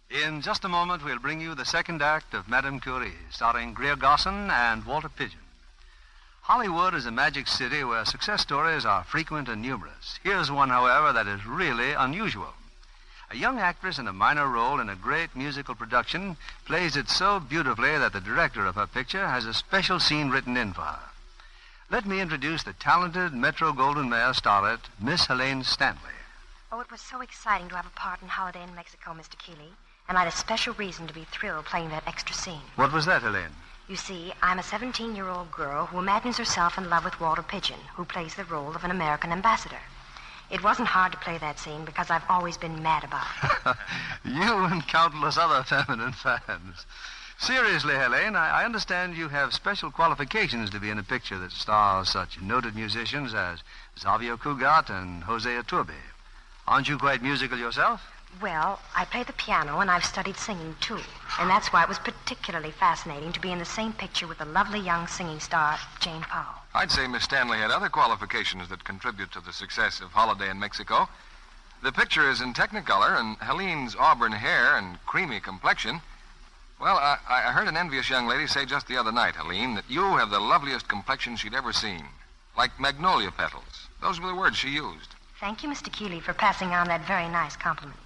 you. In just a moment, we'll bring you the second act of Madame Curie, starring Greer, Garson, and Walter Pidgeon. Hollywood is a magic city where success stories are frequent and numerous. Here's one, however, that is really unusual. A young actress in a minor role in a great musical production plays it so beautifully that the director of her picture has a special scene written in for her. Let me introduce the talented Metro-Goldwyn-Mayer starlet, Miss Helene Stanley. Oh, it was so exciting to have a part in Holiday in Mexico, Mr. Keeley. And I had a special reason to be thrilled playing that extra scene. What was that, Helene? You see, I'm a 17-year-old girl who imagines herself in love with Walter Pidgeon, who plays the role of an American ambassador. It wasn't hard to play that scene because I've always been mad about it. You and countless other feminine fans. Seriously, Helene, I understand you have special qualifications to be in a picture that stars such noted musicians as Xavier Cugat and Jose Iturbe. Aren't you quite musical yourself? Well, I play the piano and I've studied singing, too. And that's why it was particularly fascinating to be in the same picture with the lovely young singing star, Jane Powell. I'd say Miss Stanley had other qualifications that contribute to the success of Holiday in Mexico. The picture is in Technicolor, and Helene's auburn hair and creamy complexion. Well, I heard an envious young lady say just the other night, Helene, that you have the loveliest complexion she'd ever seen. Like magnolia petals. Those were the words she used. Thank you, Mr. Keeley, for passing on that very nice compliment.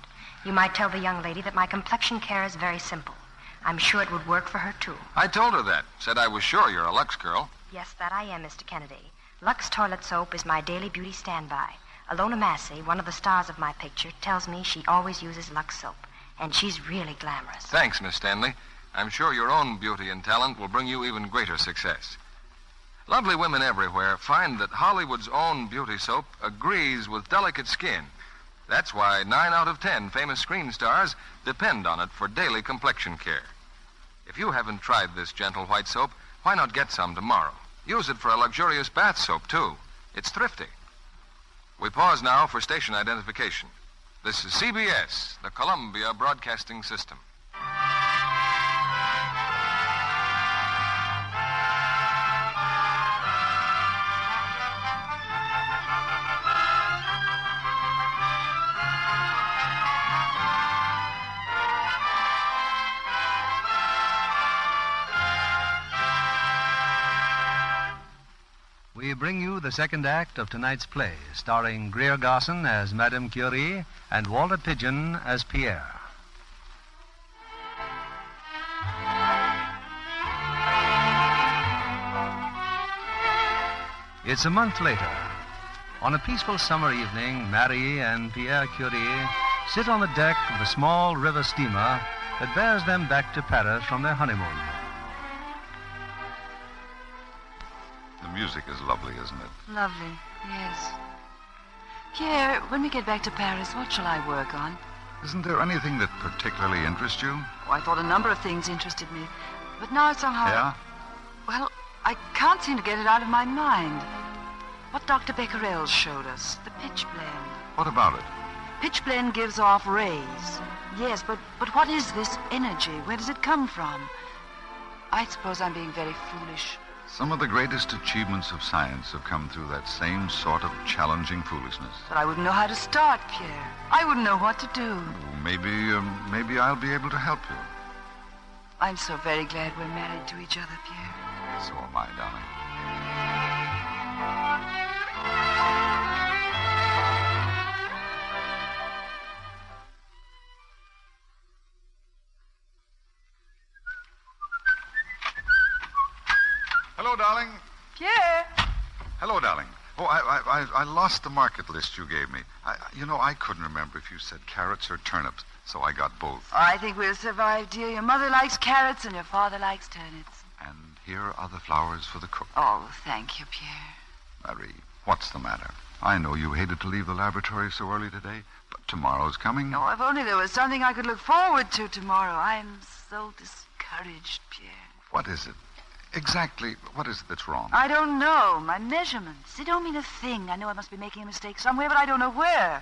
You might tell the young lady that my complexion care is very simple. I'm sure it would work for her, too. I told her that. Said I was sure you're a Lux girl. Yes, that I am, Mr. Kennedy. Lux toilet soap is my daily beauty standby. Alona Massey, one of the stars of my picture, tells me she always uses Lux soap. And she's really glamorous. Thanks, Miss Stanley. I'm sure your own beauty and talent will bring you even greater success. Lovely women everywhere find that Hollywood's own beauty soap agrees with delicate skin. That's why 9 out of 10 famous screen stars depend on it for daily complexion care. If you haven't tried this gentle white soap, why not get some tomorrow? Use it for a luxurious bath soap, too. It's thrifty. We pause now for station identification. This is CBS, the Columbia Broadcasting System. We bring you the second act of tonight's play, starring Greer Garson as Madame Curie and Walter Pidgeon as Pierre. It's a month later. On a peaceful summer evening, Marie and Pierre Curie sit on the deck of the small river steamer that bears them back to Paris from their honeymoon. The music is lovely, isn't it? Lovely, yes. Pierre, when we get back to Paris, what shall I work on? Isn't there anything that particularly interests you? Oh, I thought a number of things interested me. But now somehow... Yeah? Well, I can't seem to get it out of my mind. What Dr. Becquerel showed us, the pitch blende. What about it? Pitch blende gives off rays. Yes, but what is this energy? Where does it come from? I suppose I'm being very foolish. Some of the greatest achievements of science have come through that same sort of challenging foolishness. But I wouldn't know how to start, Pierre. I wouldn't know what to do. Maybe I'll be able to help you. I'm so very glad we're married to each other, Pierre. So am I, darling. Hello, darling. Pierre. Hello, darling. Oh, I lost the market list you gave me. I couldn't remember if you said carrots or turnips, so I got both. Oh, I think we'll survive, dear. Your mother likes carrots and your father likes turnips. And here are the flowers for the cook. Oh, thank you, Pierre. Marie, what's the matter? I know you hated to leave the laboratory so early today, but tomorrow's coming. Oh, if only there was something I could look forward to tomorrow. I'm so discouraged, Pierre. What is it? Exactly, what is it that's wrong? I don't know. My measurements. They don't mean a thing. I know I must be making a mistake somewhere, but I don't know where.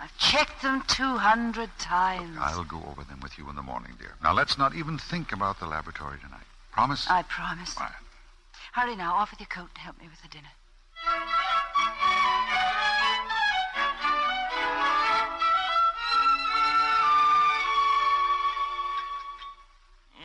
I've checked them 200 times. Look, I'll go over them with you in the morning, dear. Now, let's not even think about the laboratory tonight. Promise? I promise. All right. Hurry now. Off with your coat and help me with the dinner.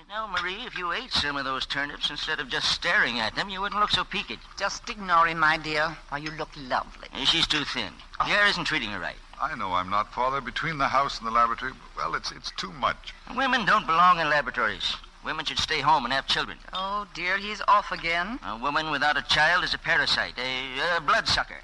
Now, Marie, if you ate some of those turnips instead of just staring at them, you wouldn't look so peaked. Just ignore him, my dear. Why, you look lovely. She's too thin. Pierre isn't treating her right. I know I'm not, Father. Between the house and the laboratory, well, it's too much. Women don't belong in laboratories. Women should stay home and have children. Oh, dear, he's off again. A woman without a child is a parasite, a bloodsucker.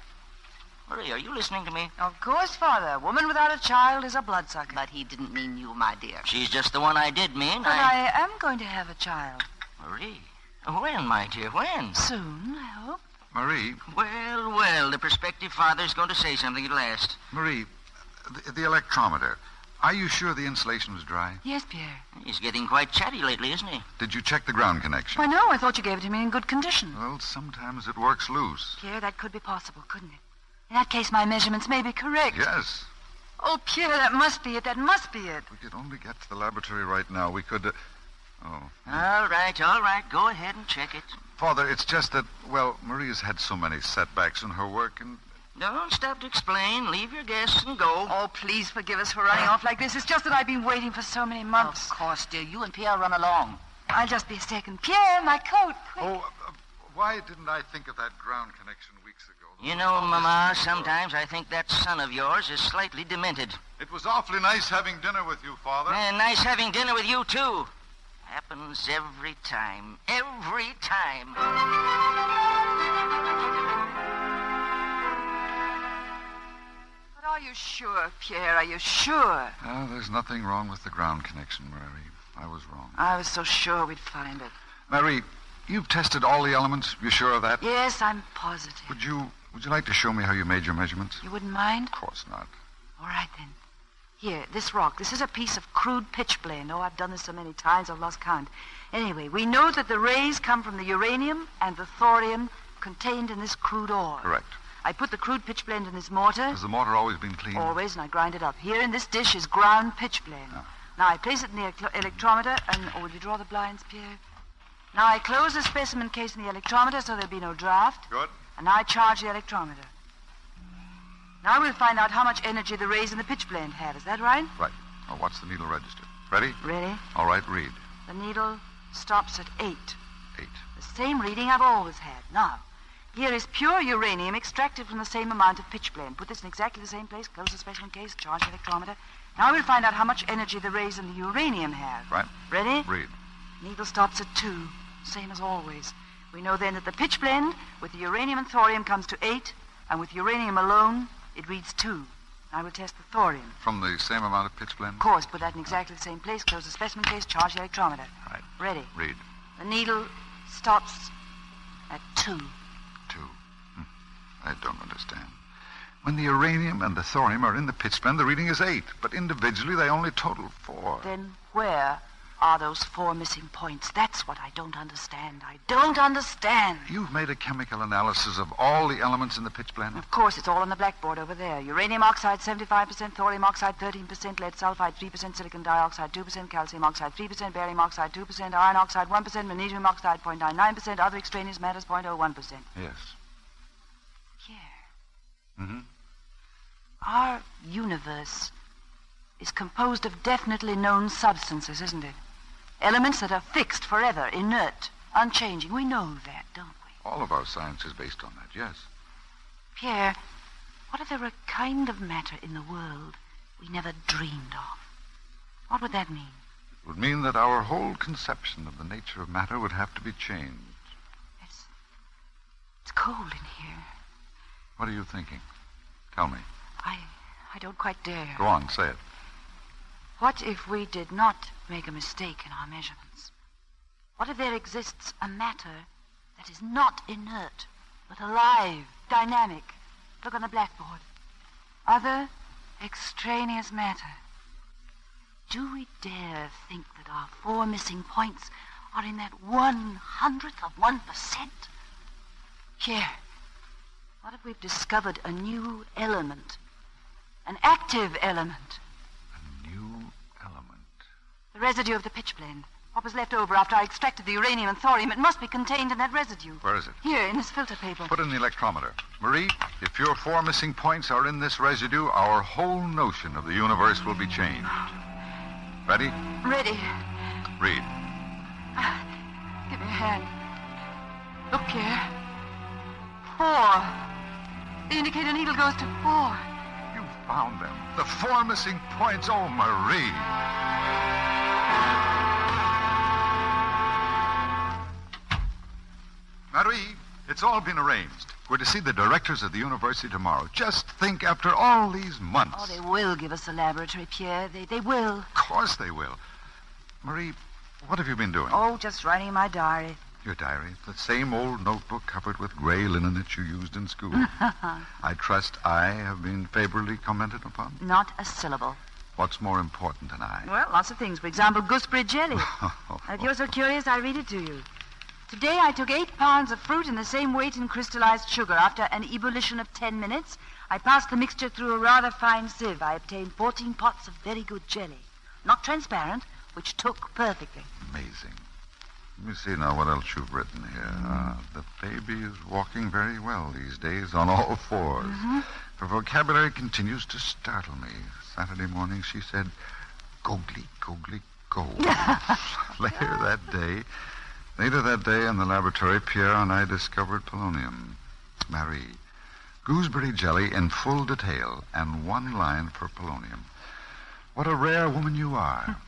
Marie, are you listening to me? Of course, Father. A woman without a child is a bloodsucker. But he didn't mean you, my dear. She's just the one I did mean. But I am going to have a child. Marie, when, my dear, when? Soon, I hope. Marie. Well, the prospective father's going to say something at last. Marie, the electrometer. Are you sure the insulation was dry? Yes, Pierre. He's getting quite chatty lately, isn't he? Did you check the ground connection? Why, no, I thought you gave it to me in good condition. Well, sometimes it works loose. Pierre, that could be possible, couldn't it? In that case, my measurements may be correct. Yes. Oh, Pierre, that must be it. That must be it. If we could only get to the laboratory right now, we could... All right. Go ahead and check it. Father, it's just that, well, Maria's had so many setbacks in her work, and... Don't stop to explain. Leave your guests and go. Oh, please forgive us for running off like this. It's just that I've been waiting for so many months. Of course, dear. You and Pierre run along. I'll just be a second. Pierre, my coat. Quick. Oh, why didn't I think of that ground connection weeks ago? You know, Mama, sometimes I think that son of yours is slightly demented. It was awfully nice having dinner with you, Father. And nice having dinner with you, too. Happens every time. Every time. But are you sure, Pierre? Are you sure? No, there's nothing wrong with the ground connection, Mary. I was wrong. I was so sure we'd find it. Mary, you've tested all the elements. You sure of that? Yes, I'm positive. Would you like to show me how you made your measurements? You wouldn't mind? Of course not. All right, then. Here, this rock. This is a piece of crude pitchblende. Oh, I've done this so many times I've lost count. Anyway, we know that the rays come from the uranium and the thorium contained in this crude ore. Correct. I put the crude pitchblende in this mortar. Has the mortar always been clean? Always, and I grind it up. Here in this dish is ground pitchblende. Oh. Now I place it in the electrometer, and... Oh, will you draw the blinds, Pierre? Now I close the specimen case in the electrometer so there'll be no draft. Good. And now I charge the electrometer. Now we'll find out how much energy the rays in the pitchblende have. Is that right? Right. Now, what's the needle register? Ready? Ready. All right, read. The needle stops at 8. 8. The same reading I've always had. Now, here is pure uranium extracted from the same amount of pitchblende. Put this in exactly the same place, close the specimen case, charge the electrometer. Now we'll find out how much energy the rays in the uranium have. Right. Ready? Read. Needle stops at 2. Same as always. We know then that the pitchblende with the uranium and thorium comes to 8, and with uranium alone, it reads 2. Now we'll test the thorium. From the same amount of pitchblende? Of course, put that in exactly the same place, close the specimen case, charge the electrometer. Right. Ready? Read. The needle stops at 2. 2. I don't understand. When the uranium and the thorium are in the pitchblende, the reading is 8, but individually they only total 4. Then where are those 4 missing points? That's what I don't understand. I don't understand. You've made a chemical analysis of all the elements in the pitchblende? Of course, it's all on the blackboard over there. Uranium oxide, 75%, thorium oxide, 13%, lead sulfide, 3%, silicon dioxide, 2%, calcium oxide, 3%, barium oxide, 2%, iron oxide, 1%, magnesium oxide, 0.99%, other extraneous matters, 0.01%. Yes. Yeah. Mm-hmm. Our universe is composed of definitely known substances, isn't it? Elements that are fixed forever, inert, unchanging. We know that, don't we? All of our science is based on that, yes. Pierre, what if there were a kind of matter in the world we never dreamed of? What would that mean? It would mean that our whole conception of the nature of matter would have to be changed. It's cold in here. What are you thinking? Tell me. I don't quite dare. Go on, say it. What if we did not make a mistake in our measurements? What if there exists a matter that is not inert, but alive, dynamic? Look on the blackboard. Other extraneous matter. Do we dare think that our 4 missing points are in that 1/100th of 1%? Here. What if we've discovered a new element? An active element. A new element? The residue of the pitchblende. What was left over after I extracted the uranium and thorium, it must be contained in that residue. Where is it? Here, in this filter paper. Put it in the electrometer. Marie, if your 4 missing points are in this residue, our whole notion of the universe will be changed. Ready? Ready. Read. Give me a hand. Look, Pierre. 4. The indicator needle goes to 4. You found them. The 4 missing points. Oh, Marie. Marie, it's all been arranged. We're to see the directors of the university tomorrow. Just think, after all these months. Oh, they will give us a laboratory, Pierre. They will. Of course they will. Marie, what have you been doing? Oh, just writing in my diary. Your diary. The same old notebook covered with gray linen that you used in school. I trust I have been favorably commented upon? Not a syllable. What's more important than I? Well, lots of things. For example, gooseberry jelly. If you're so curious, I'll read it to you. Today I took 8 pounds of fruit and the same weight in crystallized sugar. After an ebullition of 10 minutes, I passed the mixture through a rather fine sieve. I obtained 14 pots of very good jelly. Not transparent, which took perfectly. Amazing. Let me see now what else you've written here. The baby is walking very well these days on all fours. Mm-hmm. Her vocabulary continues to startle me. Saturday morning she said, "Gogly, gogly, go." Later that day in the laboratory, Pierre and I discovered polonium. Marie, gooseberry jelly in full detail and 1 line for polonium. What a rare woman you are.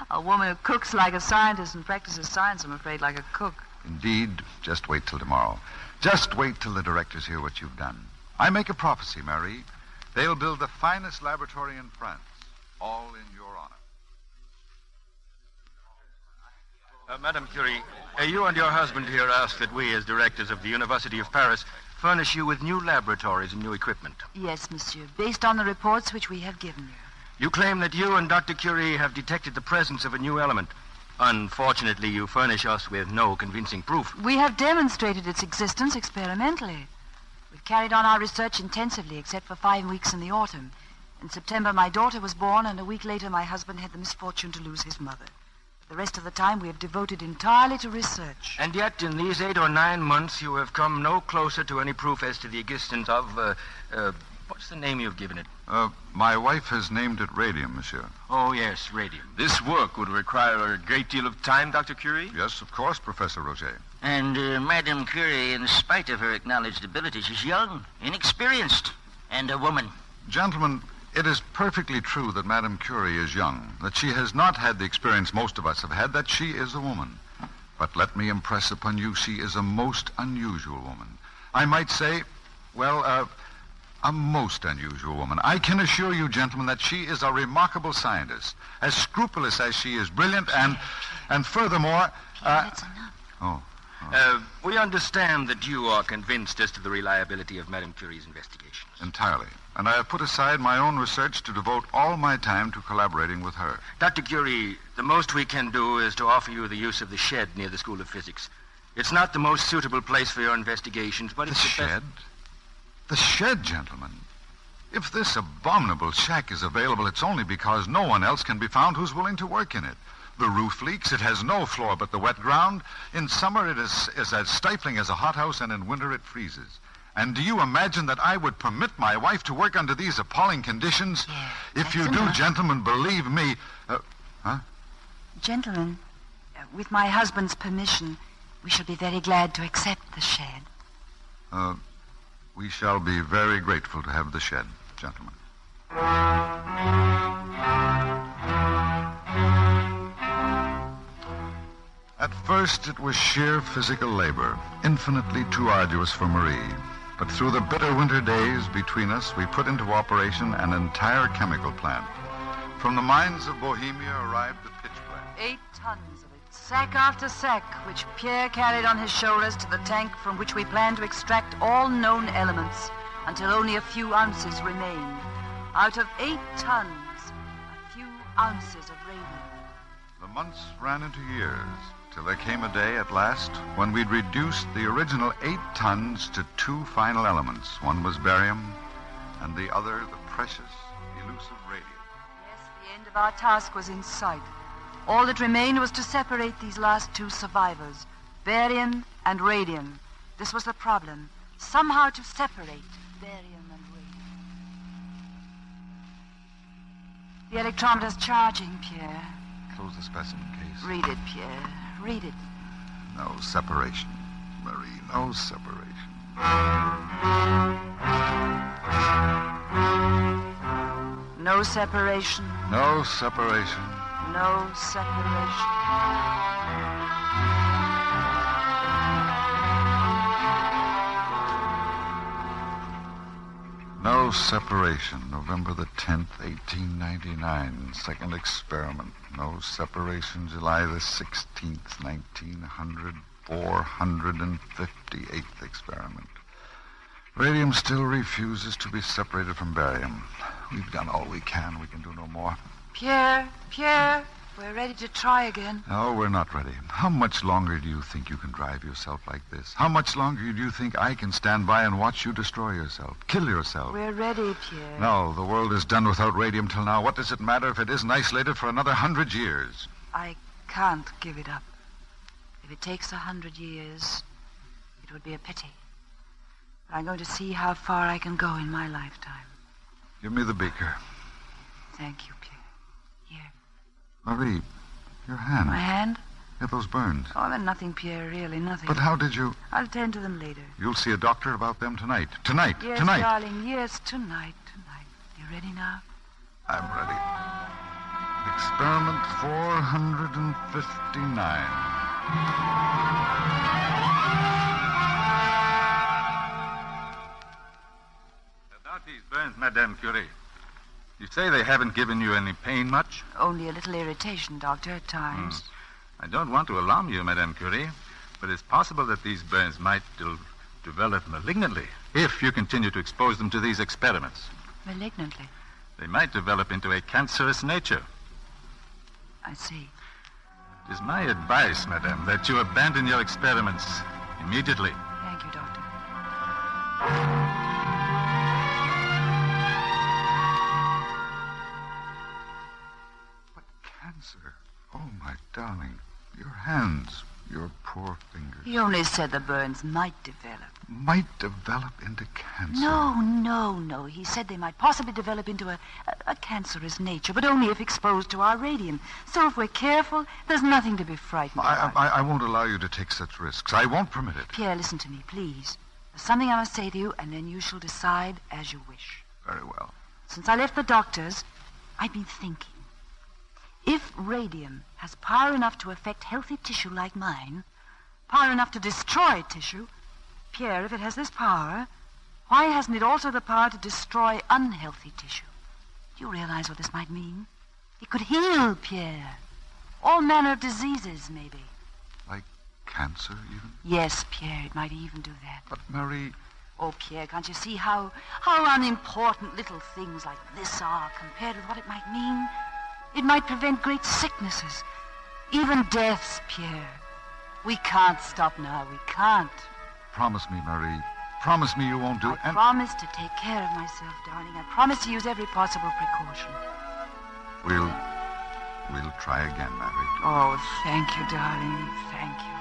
A woman who cooks like a scientist and practices science, I'm afraid, like a cook. Indeed. Just wait till tomorrow. Just wait till the directors hear what you've done. I make a prophecy, Marie. They'll build the finest laboratory in France, all in your honor. Madame Curie, you and your husband here ask that we, as directors of the University of Paris, furnish you with new laboratories and new equipment. Yes, monsieur, based on the reports which we have given you. You claim that you and Dr. Curie have detected the presence of a new element. Unfortunately, you furnish us with no convincing proof. We have demonstrated its existence experimentally. We've carried on our research intensively, except for 5 weeks in the autumn. In September, my daughter was born, and a week later, my husband had the misfortune to lose his mother. The rest of the time, we have devoted entirely to research. And yet, in these 8 or 9 months, you have come no closer to any proof as to the existence of, what's the name you've given it? My wife has named it radium, monsieur. Oh, yes, radium. This work would require a great deal of time, Dr. Curie? Yes, of course, Professor Roger. And Madame Curie, in spite of her acknowledged abilities, is young, inexperienced, and a woman. Gentlemen, it is perfectly true that Madame Curie is young, that she has not had the experience most of us have had, that she is a woman. But let me impress upon you, she is a most unusual woman. I might say, a most unusual woman. I can assure you, gentlemen, that she is a remarkable scientist, as scrupulous as she is brilliant, and furthermore... That's enough. We understand that you are convinced as to the reliability of Madame Curie's investigations. Entirely. And I have put aside my own research to devote all my time to collaborating with her. Dr. Curie, the most we can do is to offer you the use of the shed near the School of Physics. It's not the most suitable place for your investigations, but it's the shed? The shed, gentlemen. If this abominable shack is available, it's only because no one else can be found who's willing to work in it. The roof leaks. It has no floor but the wet ground. In summer, it is as stifling as a hothouse, and in winter, it freezes. And do you imagine that I would permit my wife to work under these appalling conditions? If you do, gentlemen, believe me... Gentlemen, with my husband's permission, we shall be very glad to accept the shed. We shall be very grateful to have the shed, gentlemen. At first, it was sheer physical labor, infinitely too arduous for Marie. But through the bitter winter days between us, we put into operation an entire chemical plant. From the mines of Bohemia arrived the pitch plant. 8 tons of it, sack after sack, which Pierre carried on his shoulders to the tank from which we planned to extract all known elements until only a few ounces remained. Out of 8 tons, a few ounces of radium. The months ran into years, till there came a day at last when we'd reduced the original 8 tons to 2 final elements. One was barium, and the other the precious, elusive radium. Yes, the end of our task was in sight. All that remained was to separate these last 2 survivors, barium and radium. This was the problem, somehow to separate barium and radium. The electrometer's charging, Pierre. Close the specimen case. Read it, Pierre. Read it. No separation, Marie. No separation. No separation. No separation. No separation. No separation. November the 10th, 1899. Second experiment. No separation. July the 16th, 1900. 458th experiment. Radium still refuses to be separated from barium. We've done all we can. We can do no more. Pierre, we're ready to try again. No, we're not ready. How much longer do you think you can drive yourself like this? How much longer do you think I can stand by and watch you destroy yourself, kill yourself? We're ready, Pierre. No, the world is done without radium till now. What does it matter if it isn't isolated for another 100 years? I can't give it up. If it takes 100 years, it would be a pity. But I'm going to see how far I can go in my lifetime. Give me the beaker. Thank you, Pierre. Here. Marie, your hand. My hand? Yeah, those burns. Oh, they're nothing, Pierre, really nothing. But how did you... I'll attend to them later. You'll see a doctor about them tonight. Tonight. Yes, tonight. darling, yes, tonight. You ready now? I'm ready. Experiment 459. About these burns, Madame Curie. You say they haven't given you any pain much? Only a little irritation, Doctor, at times. I don't want to alarm you, Madame Curie, but it's possible that these burns might develop malignantly if you continue to expose them to these experiments. Malignantly? They might develop into a cancerous nature. I see. It is my advice, Madame, that you abandon your experiments immediately. Thank you, Doctor. But cancer? Oh, my darling. Your hands, your poor fingers. He only said the burns might develop. Might develop into cancer? No. He said they might possibly develop into a cancerous nature, but only if exposed to our radium. So if we're careful, there's nothing to be frightened about. I won't allow you to take such risks. I won't permit it. Pierre, listen to me, please. There's something I must say to you, and then you shall decide as you wish. Very well. Since I left the doctor's, I've been thinking. If radium has power enough to affect healthy tissue like mine, power enough to destroy tissue, Pierre, if it has this power, why hasn't it also the power to destroy unhealthy tissue? Do you realize what this might mean? It could heal, Pierre. All manner of diseases, maybe. Like cancer, even? Yes, Pierre, it might even do that. But, Marie... Oh, Pierre, can't you see how unimportant little things like this are compared with what it might mean? It might prevent great sicknesses, even deaths, Pierre. We can't stop now. We can't. Promise me, Marie. Promise me you won't do I promise to take care of myself, darling. I promise to use every possible precaution. We'll try again, Marie. Oh, thank you, darling. Thank you.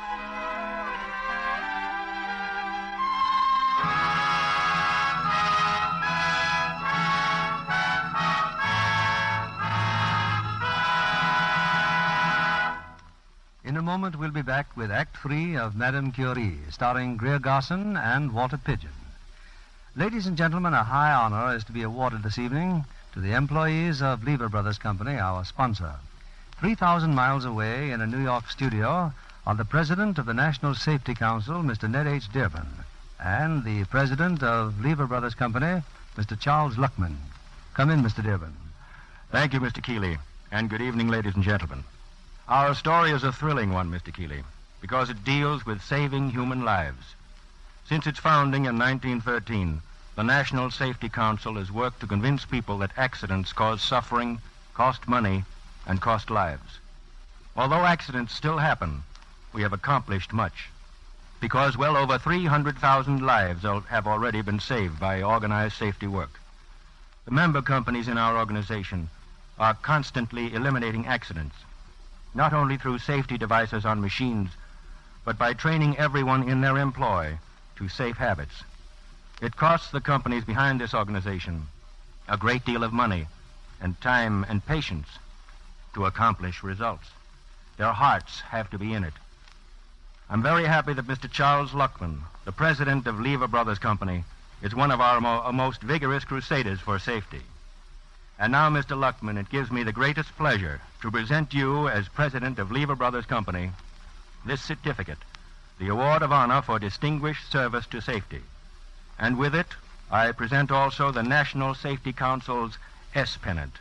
In a moment, we'll be back with Act 3 of Madame Curie, starring Greer, Garson, and Walter Pidgeon. Ladies and gentlemen, a high honor is to be awarded this evening to the employees of Lever Brothers Company, our sponsor. 3,000 miles away in a New York studio are the president of the National Safety Council, Mr. Ned H. Dearborn, and the president of Lever Brothers Company, Mr. Charles Luckman. Come in, Mr. Dearborn. Thank you, Mr. Keeley, and good evening, ladies and gentlemen. Our story is a thrilling one, Mr. Keeley, because it deals with saving human lives. Since its founding in 1913, the National Safety Council has worked to convince people that accidents cause suffering, cost money, and cost lives. Although accidents still happen, we have accomplished much, because well over 300,000 lives have already been saved by organized safety work. The member companies in our organization are constantly eliminating accidents, not only through safety devices on machines, but by training everyone in their employ to safe habits. It costs the companies behind this organization a great deal of money and time and patience to accomplish results. Their hearts have to be in it. I'm very happy that Mr. Charles Luckman, the president of Lever Brothers Company, is one of our most vigorous crusaders for safety. And now, Mr. Luckman, it gives me the greatest pleasure to present you, as president of Lever Brothers Company, this certificate, the Award of Honor for Distinguished Service to Safety. And with it, I present also the National Safety Council's S pennant.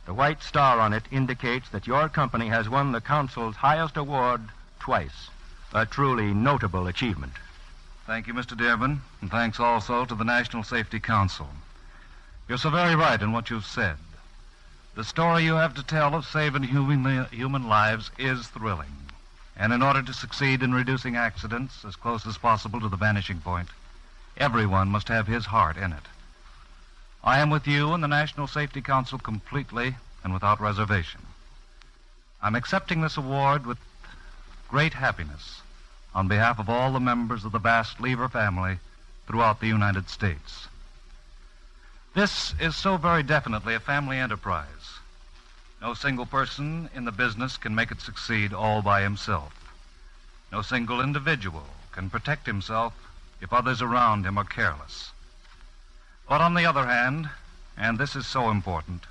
The white star on it indicates that your company has won the Council's highest award twice. A truly notable achievement. Thank you, Mr. Dearborn, and thanks also to the National Safety Council. You're so very right in what you've said. The story you have to tell of saving human lives is thrilling. And in order to succeed in reducing accidents as close as possible to the vanishing point, everyone must have his heart in it. I am with you and the National Safety Council completely and without reservation. I'm accepting this award with great happiness on behalf of all the members of the vast Lever family throughout the United States. This is so very definitely a family enterprise. No single person in the business can make it succeed all by himself. No single individual can protect himself if others around him are careless. But on the other hand, and this is so important,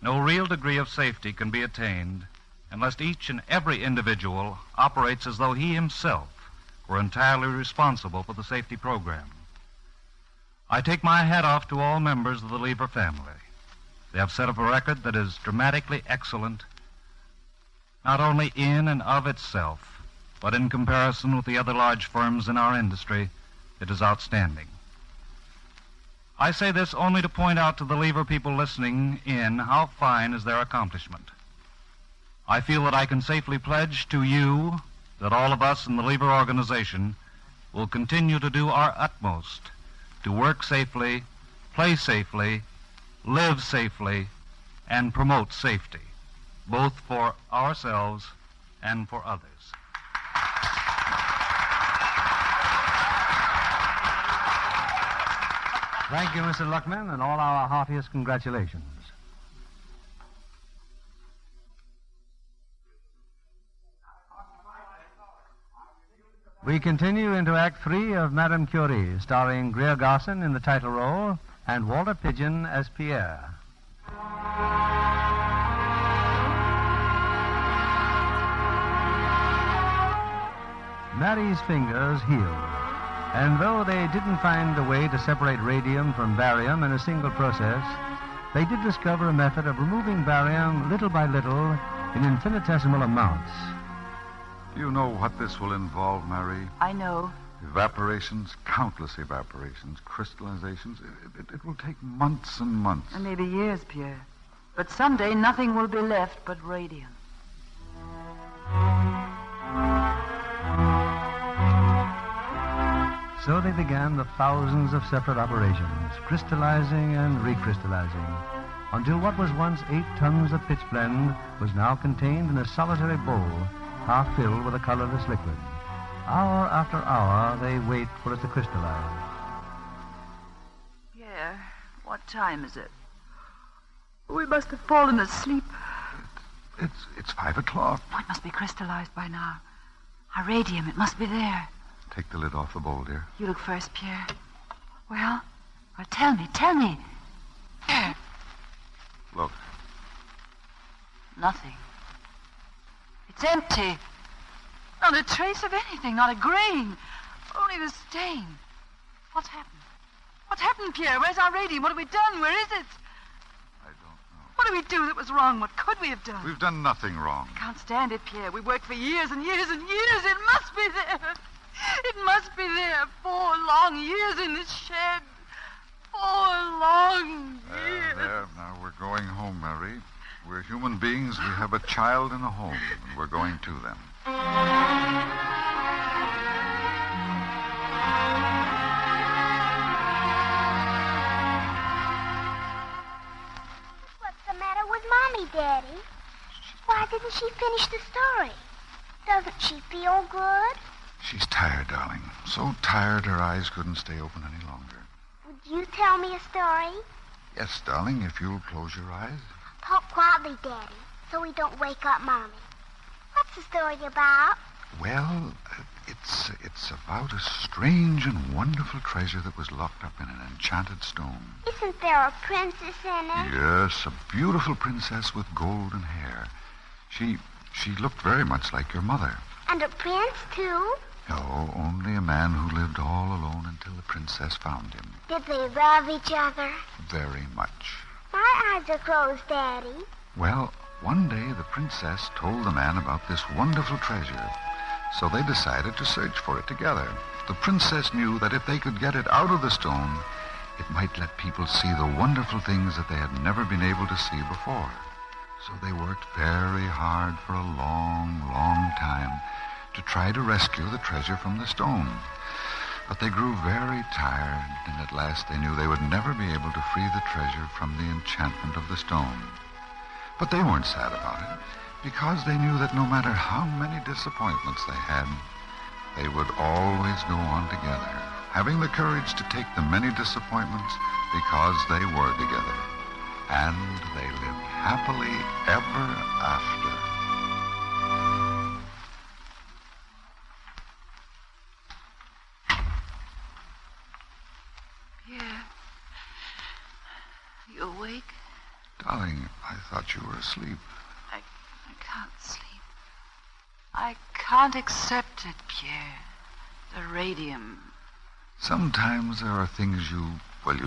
no real degree of safety can be attained unless each and every individual operates as though he himself were entirely responsible for the safety program. I take my hat off to all members of the Lever family. They have set up a record that is dramatically excellent, not only in and of itself, but in comparison with the other large firms in our industry, it is outstanding. I say this only to point out to the Lever people listening in how fine is their accomplishment. I feel that I can safely pledge to you that all of us in the Lever organization will continue to do our utmost to work safely, play safely, live safely, and promote safety, both for ourselves and for others. Thank you, Mr. Luckman, and all our heartiest congratulations. We continue into Act 3 of Madame Curie, starring Greer Garson in the title role and Walter Pidgeon as Pierre. Mary's fingers healed, and though they didn't find a way to separate radium from barium in a single process, they did discover a method of removing barium little by little in infinitesimal amounts. Do you know what this will involve, Mary? I know. Evaporations, countless evaporations, crystallizations. It will take months and months. And maybe years, Pierre. But someday nothing will be left but radium. So they began the thousands of separate operations, crystallizing and recrystallizing, until what was once 8 tons of pitch blende was now contained in a solitary bowl, half filled with a colorless liquid. Hour after hour, they wait for it to crystallize. Pierre, what time is it? We must have fallen asleep. It's 5 o'clock. Oh, it must be crystallized by now. Our radium, it must be there. Take the lid off the bowl, dear. You look first, Pierre. Well, tell me. Pierre. Look. Nothing. It's empty. Not a trace of anything, not a grain. Only the stain. What's happened? What's happened, Pierre? Where's our radium? What have we done? Where is it? I don't know. What did we do that was wrong? What could we have done? We've done nothing wrong. I can't stand it, Pierre. We worked for years and years and years. It must be there. It must be there. 4 long years in this shed. 4 long years. There. Now we're going home, Mary. We're human beings. We have a child and a home, and we're going to them. What's the matter with Mommy, Daddy? Why didn't she finish the story? Doesn't she feel good? She's tired, darling. So tired her eyes couldn't stay open any longer. Would you tell me a story? Yes, darling, if you'll close your eyes. Talk quietly, Daddy, so we don't wake up Mommy. What's the story about? Well, it's about a strange and wonderful treasure that was locked up in an enchanted stone. Isn't there a princess in it? Yes, a beautiful princess with golden hair. She looked very much like your mother. And a prince, too? No, only a man who lived all alone until the princess found him. Did they love each other? Very much. My eyes are closed, Daddy. Well, one day the princess told the man about this wonderful treasure. So they decided to search for it together. The princess knew that if they could get it out of the stone, it might let people see the wonderful things that they had never been able to see before. So they worked very hard for a long, long time to try to rescue the treasure from the stone. But they grew very tired, and at last they knew they would never be able to free the treasure from the enchantment of the stone. But they weren't sad about it, because they knew that no matter how many disappointments they had, they would always go on together, having the courage to take the many disappointments because they were together. And they lived happily ever after. Pierre, you awake? Darling, I thought you were asleep. I can't sleep. I can't accept it, Pierre. The radium. Sometimes there are things you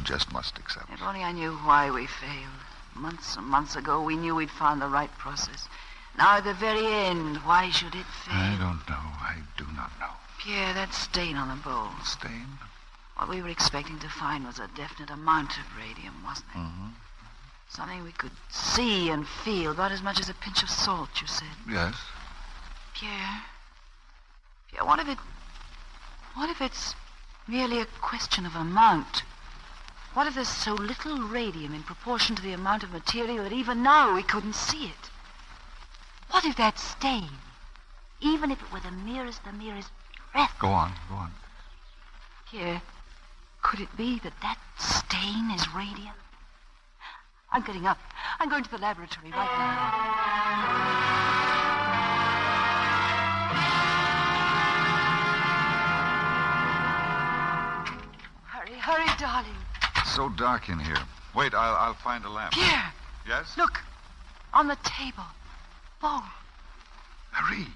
just must accept. If only I knew why we failed. Months and months ago, we knew we'd found the right process. Now, at the very end, why should it fail? I don't know. I do not know. Pierre, that stain on the bowl. Stain? What we were expecting to find was a definite amount of radium, wasn't it? Mm-hmm. Something we could see and feel, about as much as a pinch of salt, you said. Yes. Pierre, what if it's merely a question of amount? What if there's so little radium in proportion to the amount of material that even now we couldn't see it? What if that stain, even if it were the merest breath... Go on. Pierre, could it be that stain is radium? I'm getting up. I'm going to the laboratory right now. Hurry, darling. It's so dark in here. Wait, I'll find a lamp. Pierre! Yes? Look, on the table. Bowl. Marie.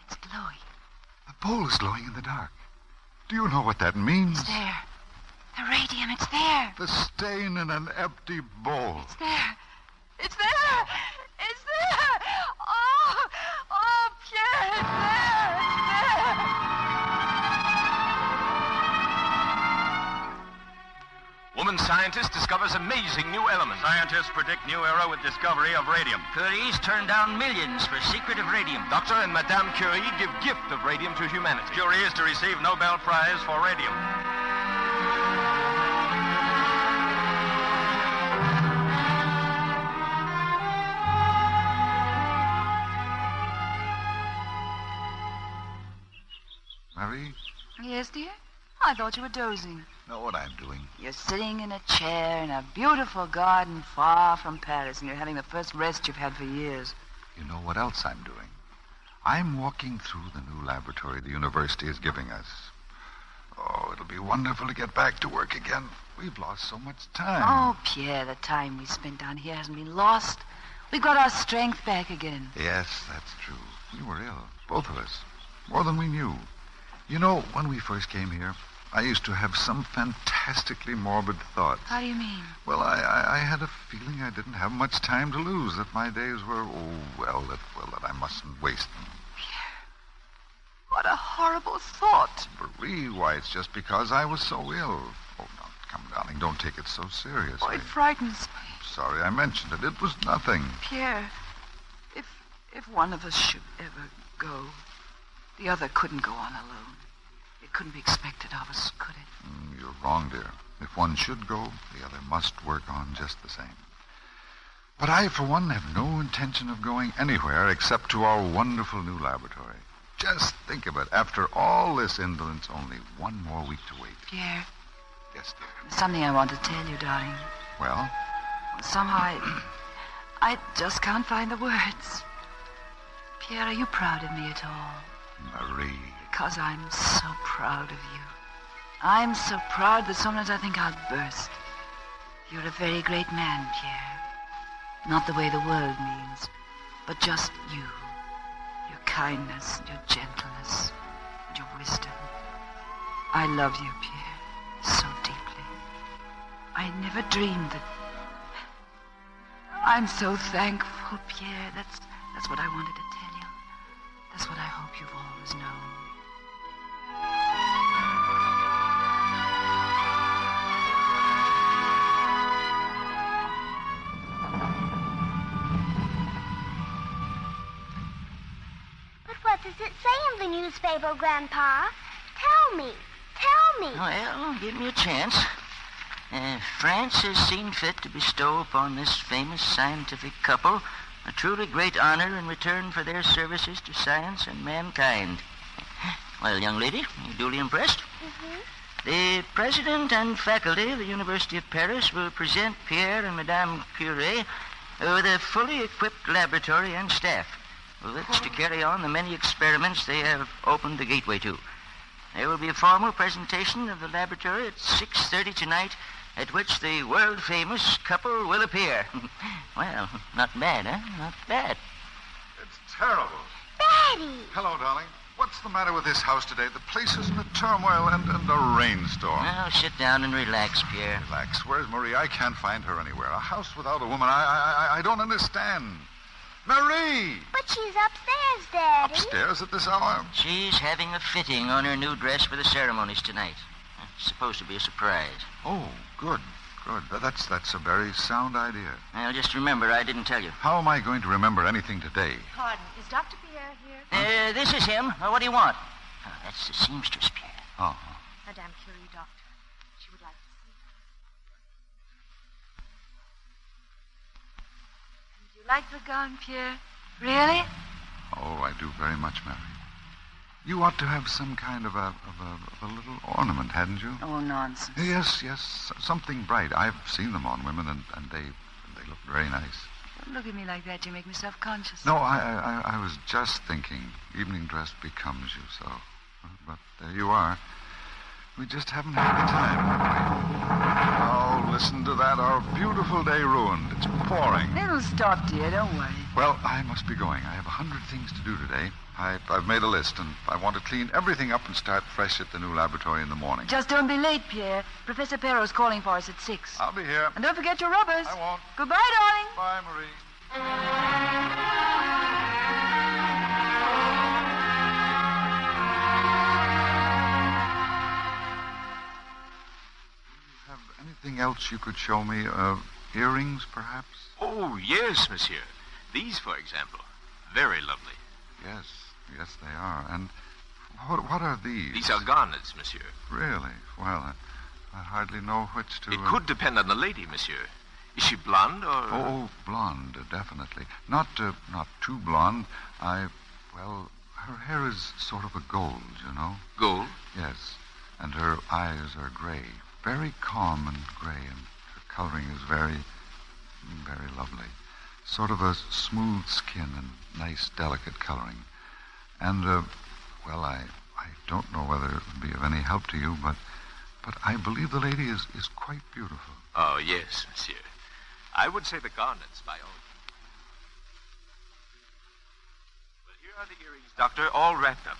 It's glowing. The bowl is glowing in the dark. Do you know what that means? It's there. The radium, it's there. The stain in an empty bowl. It's there. It's there. It's there. Oh, Pierre, it's there. Woman scientist discovers amazing new element. Scientists predict new era with discovery of radium. Curie's turned down millions for secret of radium. Doctor and Madame Curie give gift of radium to humanity. Curie is to receive Nobel Prize for radium. Marie? Yes, dear? I thought you were dozing. Know what I'm doing? You're sitting in a chair in a beautiful garden far from Paris, and you're having the first rest you've had for years. You know what else I'm doing? I'm walking through the new laboratory the university is giving us. Oh, it'll be wonderful to get back to work again. We've lost so much time. Oh, Pierre, the time we spent down here hasn't been lost. We've got our strength back again. Yes, that's true. We were ill, both of us, more than we knew. You know, when we first came here, I used to have some fantastically morbid thoughts. How do you mean? Well, I had a feeling I didn't have much time to lose, that my days were, that I mustn't waste them. Pierre, what a horrible thought. Marie, why, it's just because I was so ill. Oh, now, come, darling, don't take it so seriously. Oh, it frightens me. Sorry I mentioned it. It was nothing. Pierre, if one of us should ever go, the other couldn't go on alone. It couldn't be expected of us, could it? You're wrong, dear. If one should go, the other must work on just the same. But I, for one, have no intention of going anywhere except to our wonderful new laboratory. Just think of it. After all this indolence, only one more week to wait. Pierre. Yes, dear. There's something I want to tell you, darling. Well? Somehow I just can't find the words. Pierre, are you proud of me at all? Marie. Because I'm so proud of you. I'm so proud that sometimes I think I'll burst. You're a very great man, Pierre. Not the way the world means, but just you. Your kindness, your gentleness, your wisdom. I love you, Pierre, so deeply. I never dreamed that... I'm so thankful, Pierre. That's what I wanted to tell you. That's what I hope you've always known. But what does it say in the newspaper, Grandpa? Tell me. Tell me. Well, give me a chance. France has seen fit to bestow upon this famous scientific couple a truly great honor in return for their services to science and mankind. Well, young lady, you duly impressed? Mm-hmm. The president and faculty of the University of Paris will present Pierre and Madame Curie with a fully equipped laboratory and staff, with which to carry on the many experiments they have opened the gateway to. There will be a formal presentation of the laboratory at 6:30 tonight, at which the world-famous couple will appear. Well, not bad, huh? Not bad. It's terrible. Daddy! Hello, darling. What's the matter with this house today? The place is in a turmoil and a rainstorm. Now, sit down and relax, Pierre. Relax. Where's Marie? I can't find her anywhere. A house without a woman, I don't understand. Marie! But she's upstairs, Daddy. Upstairs at this hour? She's having a fitting on her new dress for the ceremonies tonight. It's supposed to be a surprise. Oh, good. That's a very sound idea. Well, just remember, I didn't tell you. How am I going to remember anything today? Pardon, is Dr. Pierre here? This is him. What do you want? Oh, that's the seamstress, Pierre. Oh. Madame Curie, doctor. She would like to see you. You like the gown, Pierre? Really? Oh, I do very much, Mary. You ought to have some kind of a little ornament, hadn't you? Oh, nonsense. Yes, something bright. I've seen them on women, and they look very nice. Don't look at me like that. You make me self-conscious. No, I was just thinking. Evening dress becomes you so. But there you are. We just haven't had the time, have we? Oh, listen to that. Our beautiful day ruined. It's pouring. It'll stop, dear. Don't worry. Well, I must be going. I have 100 things to do today. I've made a list, and I want to clean everything up and start fresh at the new laboratory in the morning. Just don't be late, Pierre. Professor Perrot's calling for us at 6. I'll be here. And don't forget your rubbers. I won't. Goodbye, darling. Bye, Marie. Have anything else you could show me? Earrings, perhaps? Oh, yes, monsieur. These, for example. Very lovely. Yes, they are. And what are these? These are garnets, monsieur. Really? Well, I hardly know which to... It could depend on the lady, monsieur. Is she blonde or... Oh, blonde, definitely. Not too blonde. Well, her hair is sort of a gold, you know? Gold? Yes. And her eyes are gray. Very calm and gray, and her coloring is very, very lovely. Sort of a smooth skin and nice, delicate coloring. And, well, I don't know whether it would be of any help to you, but I believe the lady is quite beautiful. Oh, yes, monsieur. I would say the garnets, by all means. Well, here are the earrings, Doctor, all wrapped up.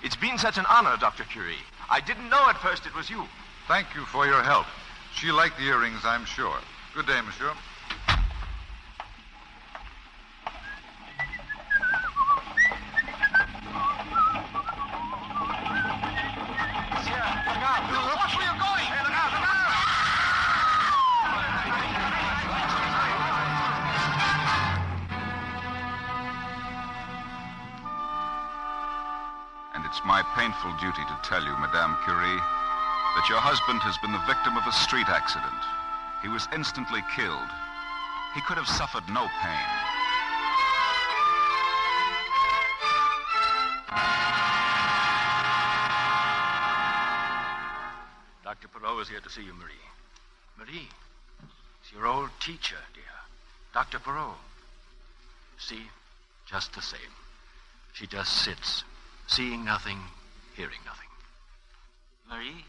It's been such an honor, Dr. Curie. I didn't know at first it was you. Thank you for your help. She liked the earrings, I'm sure. Good day, monsieur. My painful duty to tell you, Madame Curie, that your husband has been the victim of a street accident. He was instantly killed. He could have suffered no pain. Dr. Perot is here to see you, Marie. Marie, it's your old teacher, dear. Dr. Perot. See, just the same. She just sits, seeing nothing, hearing nothing. Marie,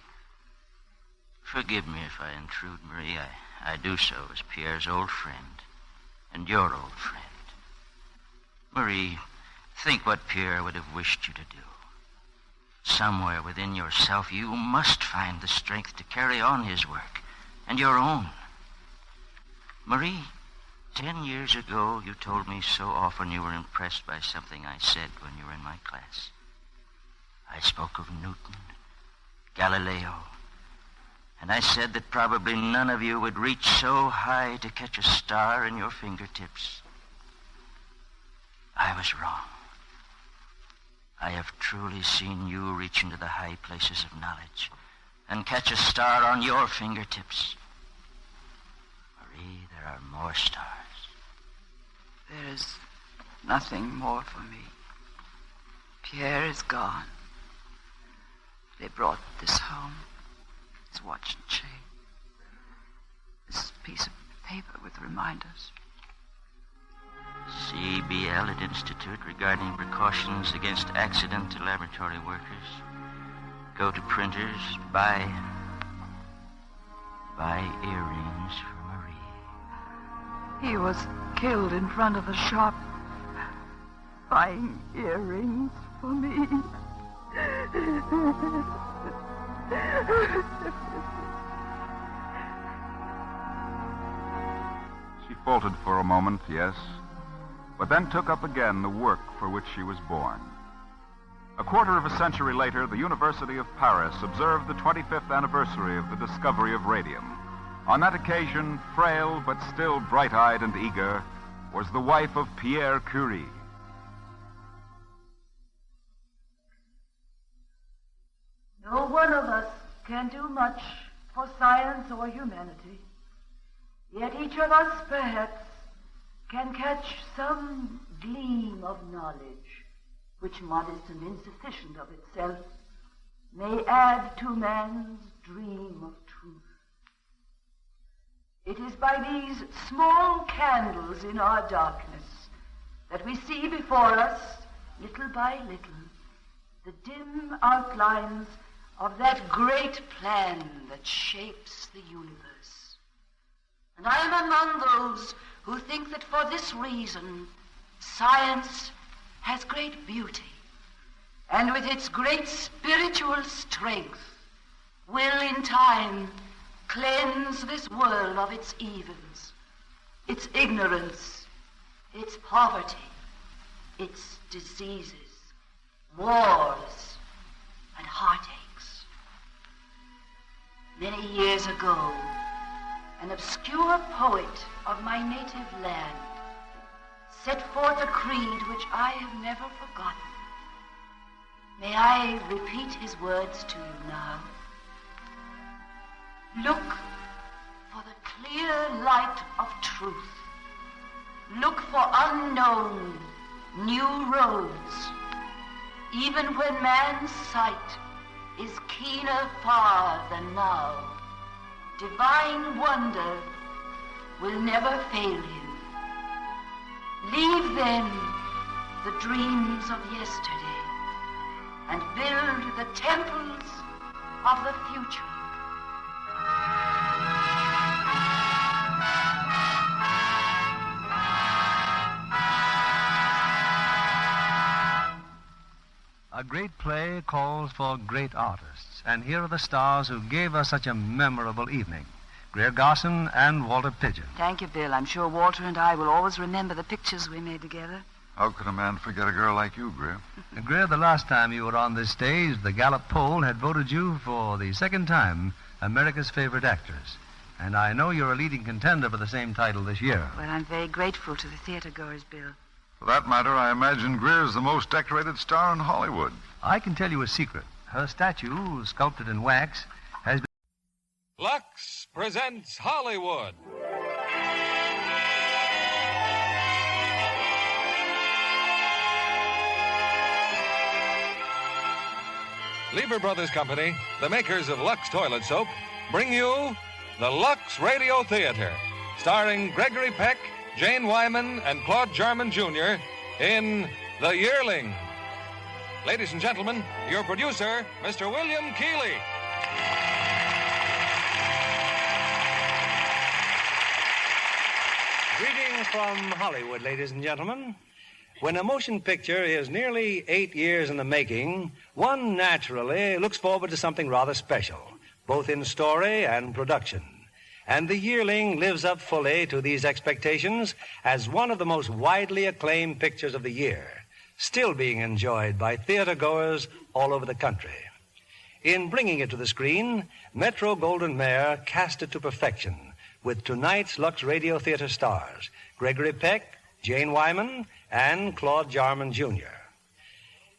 forgive me if I intrude, Marie. I do so as Pierre's old friend and your old friend. Marie, think what Pierre would have wished you to do. Somewhere within yourself, you must find the strength to carry on his work and your own. Marie, 10 years ago, you told me so often you were impressed by something I said when you were in my class. I spoke of Newton, Galileo, and I said that probably none of you would reach so high to catch a star in your fingertips. I was wrong. I have truly seen you reach into the high places of knowledge and catch a star on your fingertips. Marie, there are more stars. There is nothing more for me. Pierre is gone. They brought this home. His watch and chain. This piece of paper with reminders. CBL at Institute regarding precautions against accident to laboratory workers. Go to printers, buy earrings for Marie. He was killed in front of a shop, buying earrings for me. She faltered for a moment, yes, but then took up again the work for which she was born. A quarter of a century later, the University of Paris observed the 25th anniversary of the discovery of radium. On that occasion, frail but still bright-eyed and eager, was the wife of Pierre Curie. No one of us can do much for science or humanity. Yet each of us, perhaps, can catch some gleam of knowledge, which, modest and insufficient of itself, may add to man's dream of truth. It is by these small candles in our darkness that we see before us, little by little, the dim outlines of that great plan that shapes the universe. And I am among those who think that for this reason, science has great beauty, and with its great spiritual strength, will in time cleanse this world of its evils, its ignorance, its poverty, its diseases, wars, and heartaches. Many years ago, an obscure poet of my native land set forth a creed which I have never forgotten. May I repeat his words to you now? Look for the clear light of truth. Look for unknown, new roads. Even when man's sight is keener far than now, divine wonder will never fail him. Leave then the dreams of yesterday and build the temples of the future. A great play calls for great artists, and here are the stars who gave us such a memorable evening. Greer, Garson, and Walter Pidgeon. Thank you, Bill. I'm sure Walter and I will always remember the pictures we made together. How could a man forget a girl like you, Greer? Greer, the last time you were on this stage, the Gallup poll had voted you for the second time America's favorite actress. And I know you're a leading contender for the same title this year. Well, I'm very grateful to the theater goers, Bill. For that matter, I imagine Greer's the most decorated star in Hollywood. I can tell you a secret. Her statue, sculpted in wax, has been... Lux presents Hollywood. Lever Brothers Company, the makers of Lux Toilet Soap, bring you the Lux Radio Theater, starring Gregory Peck, Jane Wyman, and Claude Jarman Jr. in The Yearling. Ladies and gentlemen, your producer, Mr. William Keeley. Greetings from Hollywood, ladies and gentlemen. When a motion picture is nearly 8 years in the making, one naturally looks forward to something rather special, both in story and production. And The Yearling lives up fully to these expectations as one of the most widely acclaimed pictures of the year, still being enjoyed by theater-goers all over the country. In bringing it to the screen, Metro-Goldwyn-Mayer cast it to perfection with tonight's Lux Radio Theater stars, Gregory Peck, Jane Wyman, and Claude Jarman, Jr.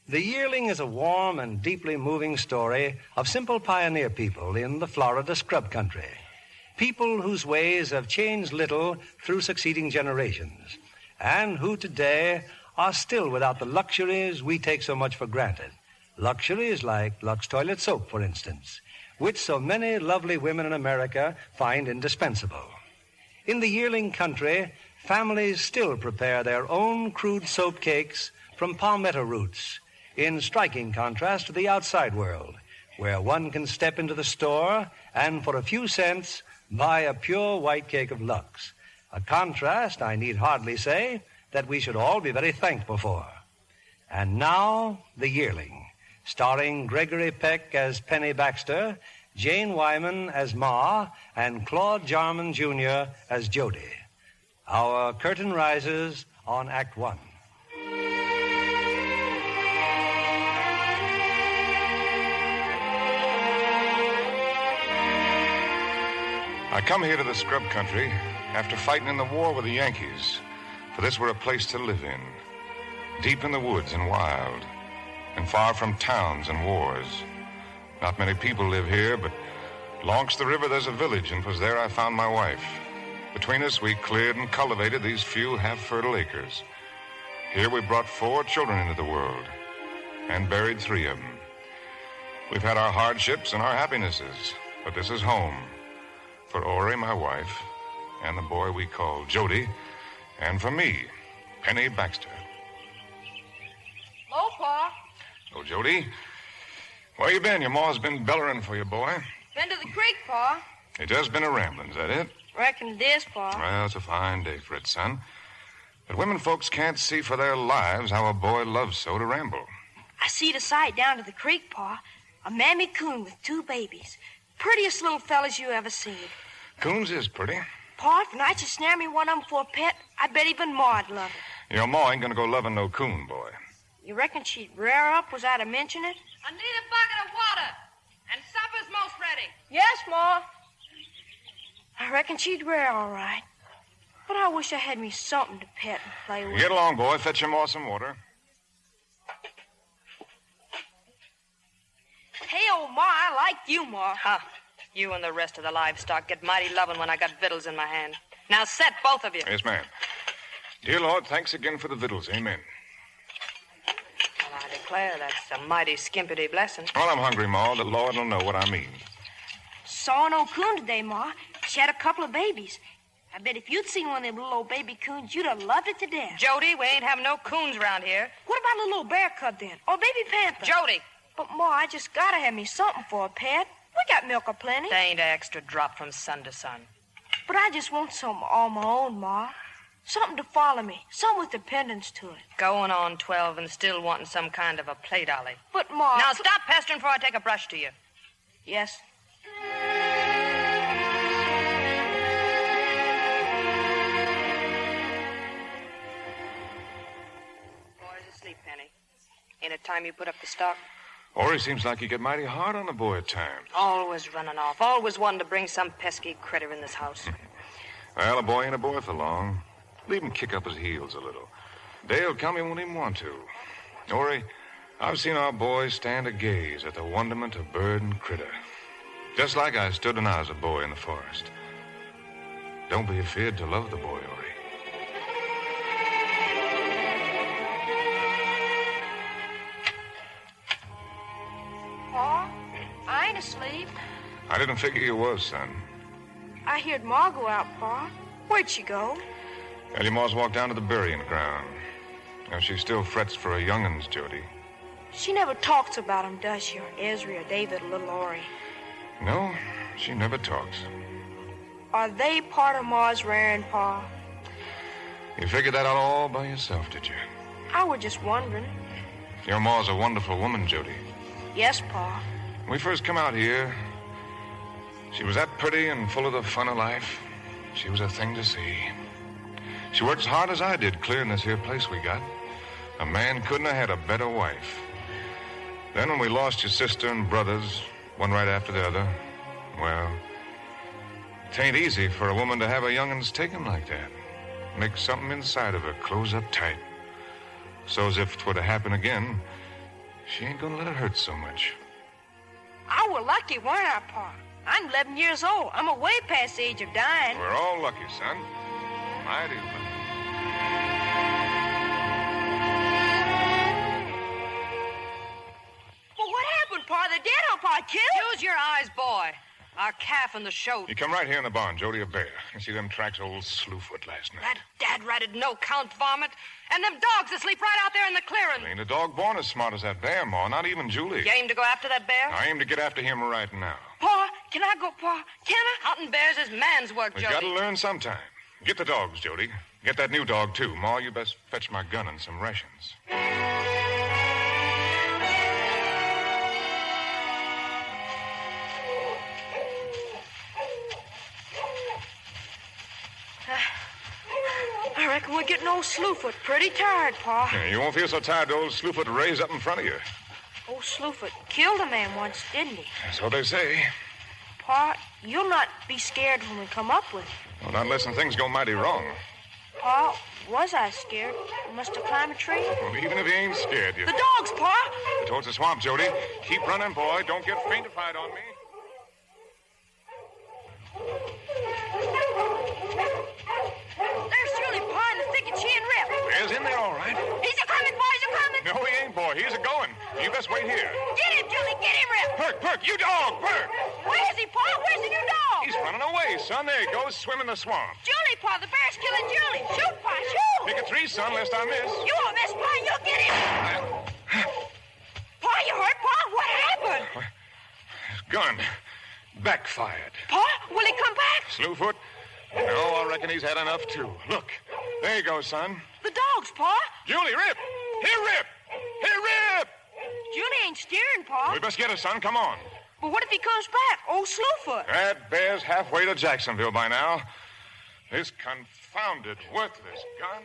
The Yearling is a warm and deeply moving story of simple pioneer people in the Florida scrub country. People whose ways have changed little through succeeding generations, and who today are still without the luxuries we take so much for granted. Luxuries like Lux toilet soap, for instance, which so many lovely women in America find indispensable. In the Yearling country, families still prepare their own crude soap cakes from palmetto roots, in striking contrast to the outside world, where one can step into the store and for a few cents buy a pure white cake of Lux. A contrast, I need hardly say, that we should all be very thankful for. And now, The Yearling, starring Gregory Peck as Penny Baxter, Jane Wyman as Ma, and Claude Jarman, Jr. as Jody. Our curtain rises on Act One. I come here to the scrub country after fighting in the war with the Yankees, for this were a place to live in, deep in the woods and wild, and far from towns and wars. Not many people live here, but longs the river there's a village, and 'twas there I found my wife. Between us, we cleared and cultivated these few half-fertile acres. Here we brought 4 children into the world, and buried 3 of them. We've had our hardships and our happinesses, but this is home. For Ori, my wife, and the boy we call Jody, and for me, Penny Baxter. Hello, Pa. Oh, Jody, where you been? Your ma's been bellering for you, boy. Been to the creek, Pa. It just been a rambling, is that it? Reckon it is, Pa. Well, it's a fine day for it, son. But women folks can't see for their lives how a boy loves so to ramble. I seed a sight down to the creek, Pa. A mammy coon with 2 babies. Prettiest little fellas you ever seen. Coons is pretty. Pa, if I should snare me one of them for a pet, I bet even Ma'd love it. Your ma ain't gonna go loving no coon, boy. You reckon she'd rear up was I to mention it? I need a bucket of water, and supper's most ready. Yes, Ma. I reckon she'd rear all right. But I wish I had me something to pet and play with. Get along, boy. Fetch your ma some water. Hey, old Ma, I like you, Ma. Huh. You and the rest of the livestock get mighty loving when I got victuals in my hand. Now set, both of you. Yes, ma'am. Dear Lord, thanks again for the victuals. Amen. Well, I declare that's a mighty skimpity blessing. Well, I'm hungry, Ma. The Lord will know what I mean. Saw an old coon today, Ma. She had a couple of babies. I bet if you'd seen one of them little old baby coons, you'd have loved it to death. Jody, we ain't having no coons around here. What about a little old bear cub then? Or baby panther? Jody! But, Ma, I just gotta have me something for a pet. We got milk aplenty. There ain't an extra drop from sun to sun. But I just want something all my own, Ma. Something to follow me. Something with dependence to it. Going on 12 and still wanting some kind of a play dolly. But, Ma... Now stop pestering before I take a brush to you. Yes. Boy's asleep, Penny. Ain't it time you put up the stock? Ori seems like you get mighty hard on the boy at times. Always running off. Always wanting to bring some pesky critter in this house. Well, a boy ain't a boy for long. Leave him kick up his heels a little. Day'll come he won't even want to. Ori, I've seen our boy stand a gaze at the wonderment of bird and critter. Just like I stood when I was a boy in the forest. Don't be afeard to love the boy, Ori. Pa, I ain't asleep. I didn't figure you was, son. I heard Ma go out, Pa. Where'd she go? Well, your ma's walked down to the burying ground. Now, she still frets for her young'uns, Jody. She never talks about 'em, does she? Or Ezra or David or little Ori. No, she never talks. Are they part of Ma's rearing, Pa? You figured that out all by yourself, did you? I was just wondering. Your ma's a wonderful woman, Jody. Yes, Pa. When we first come out here, She was that pretty and full of the fun of life. She was a thing to see. She worked as hard as I did clearing this here place we got. A man couldn't have had a better wife. Then when we lost your sister and brothers, one right after the other, well, it ain't easy for a woman to have her young'uns taken like that. Make something inside of her close up tight. So as if it were to happen again, she ain't gonna let it hurt so much. I was lucky, weren't I, Pa? I'm 11 years old. I'm way past the age of dying. We're all lucky, son. Mighty lucky. Well, what happened, Pa? The dead on Pa killed? Use your eyes, boy. Our calf in the show. You come right here in the barn, Jody, a bear. You see them tracks of old Slewfoot last night. That dad-ratted no-count varmint. And them dogs that sleep right out there in the clearing. Ain't a dog born as smart as that bear, Ma. Not even Julie. You aim to go after that bear? I aim to get after him right now. Pa, can I go, Pa? Can I? Hunting bears is man's work, We Jody. gotta learn sometime. Get the dogs, Jody. Get that new dog, too. Ma, you best fetch my gun and some rations. I reckon we're getting old Slewfoot pretty tired, Pa. Yeah, you won't feel so tired to old Slewfoot to raise up in front of you. Old Slewfoot killed a man once, didn't he? That's what they say. Pa, you'll not be scared when we come up with him. Well, not unless things go mighty wrong. Pa, was I scared? I must have climbed a tree. Well, even if you ain't scared, you... The dogs, Pa! Towards the swamp, Jody. Keep running, boy. Don't get faintified on me. There's Julie, Pa, in the thicket. She and Rip. Bear's in there, all right. He's a-coming, boys, a-coming. No, he ain't, boy. He's a-going. You best wait here. Get him, Julie. Get him, Rip. Perk, you dog, Perk. Where is he, Pa? Where's the new dog? He's running away, son. There he goes, swimming the swamp. Julie, Pa. The bear's killing Julie. Shoot, Pa, shoot. Pick a tree, son, lest I miss. You won't miss, Pa. You'll get him. Pa, you hurt, Pa? What happened? His gun backfired. Pa, will he come back? Slewfoot? No, I reckon he's had enough, too. Look. There you go, son. The dogs, Pa. Julie, Rip! Here, Rip! Here, Rip! Julie ain't steering, Pa. We best get her, son. Come on. But what if he comes back? Old Slewfoot. That bear's halfway to Jacksonville by now. This confounded, worthless gun.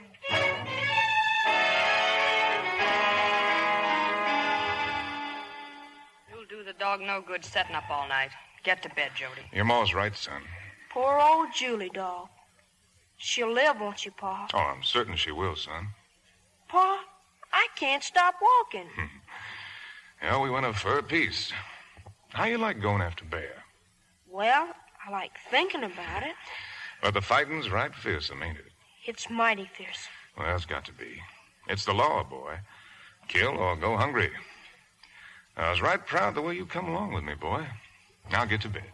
You'll do the dog no good setting up all night. Get to bed, Jody. Your ma's right, son. Poor old Julie doll. She'll live, won't you, Pa? Oh, I'm certain she will, son. Pa, I can't stop walking. Yeah, we went up for a piece. How you like going after bear? Well, I like thinking about it. But the fighting's right fearsome, ain't it? It's mighty fierce. Well, it's got to be. It's the law, boy. Kill or go hungry. I was right proud the way you come along with me, boy. Now get to bed.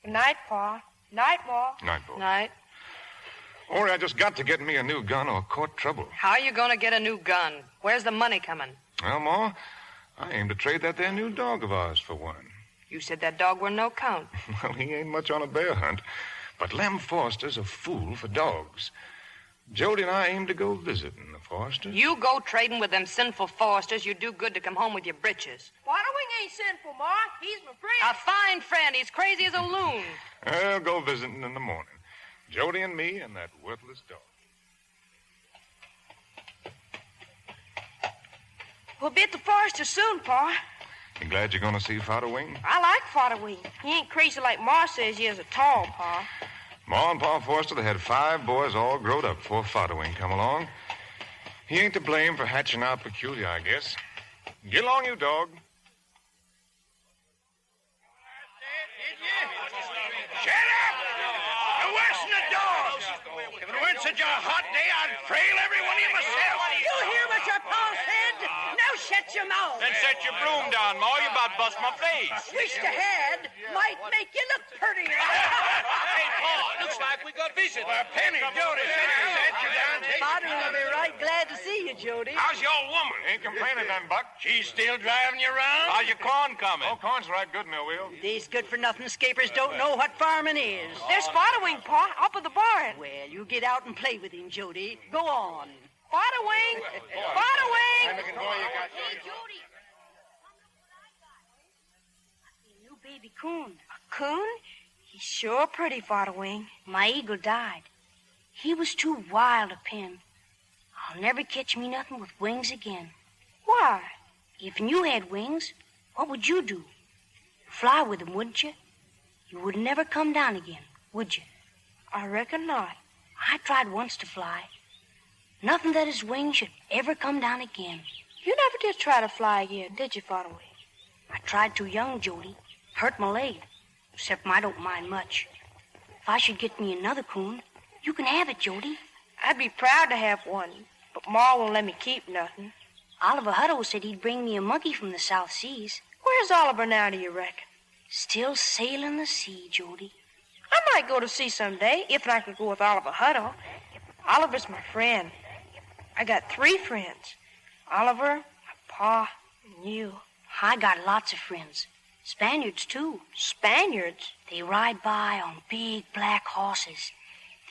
Good night, Pa. Night, Ma. Night, boy. Night. Or I just got to get me a new gun or court trouble. How are you going to get a new gun? Where's the money coming? Well, Ma, I aim to trade that there new dog of ours for one. You said that dog were no count. Well, he ain't much on a bear hunt. But Lem Foster's a fool for dogs. Jody and I aim to go visiting the Forsters. You go trading with them sinful Forsters, you do good to come home with your britches. Waterwing ain't sinful, Ma. He's my friend. A fine friend. He's crazy as a loon. I'll go visiting in the morning. Jody and me and that worthless dog. We'll be at the Foresters soon, Pa. You glad you're going to see Waterwing? I like Waterwing. He ain't crazy like Ma says he is a tall, Pa. Ma and Pa Forster, they had 5 boys all growed up before Waterwing come along. He ain't to blame for hatching out peculiar, I guess. Get along, you dog. Shut up! You're worse than the dogs. If it weren't such a hot day, I'd trail every one of you myself. You hear what your Pa said? Now shut your mouth. Then set your broom down, Ma. You about bust my face. Wish to had might make you look prettier. Hey, Pa, looks like we got visit. Well, Penny, Jody, set you down. Father will be right glad to see you, Jody. How's your old woman? Ain't complaining then, Buck. She's still driving you around? How's your corn coming? Oh, corn's right good, Millwheel. These good-for-nothing scapers don't know what farming is. There's Waterwing, Pa, up at the barn. Well, you get out and play with him, Jody. Go on. Waterwing! Waterwing! Hey, Jody. A new baby coon. A coon? He's sure pretty, Father Wing. My eagle died. He was too wild to pin. I'll never catch me nothing with wings again. Why? If you had wings, what would you do? Fly with them, wouldn't you? You would never come down again, would you? I reckon not. I tried once to fly. Nothing that his wings should ever come down again. You never did try to fly again, did you, Father Wing? I tried too young, Jody. Hurt my leg. Except I don't mind much. If I should get me another coon, you can have it, Jody. I'd be proud to have one, but Ma won't let me keep nothing. Oliver Hutto said he'd bring me a monkey from the South Seas. Where's Oliver now, do you reckon? Still sailing the sea, Jody. I might go to sea someday, if I could go with Oliver Hutto. Oliver's my friend. I got 3 friends. Oliver, my pa, and you. I got lots of friends. Spaniards, too. Spaniards? They ride by on big black horses.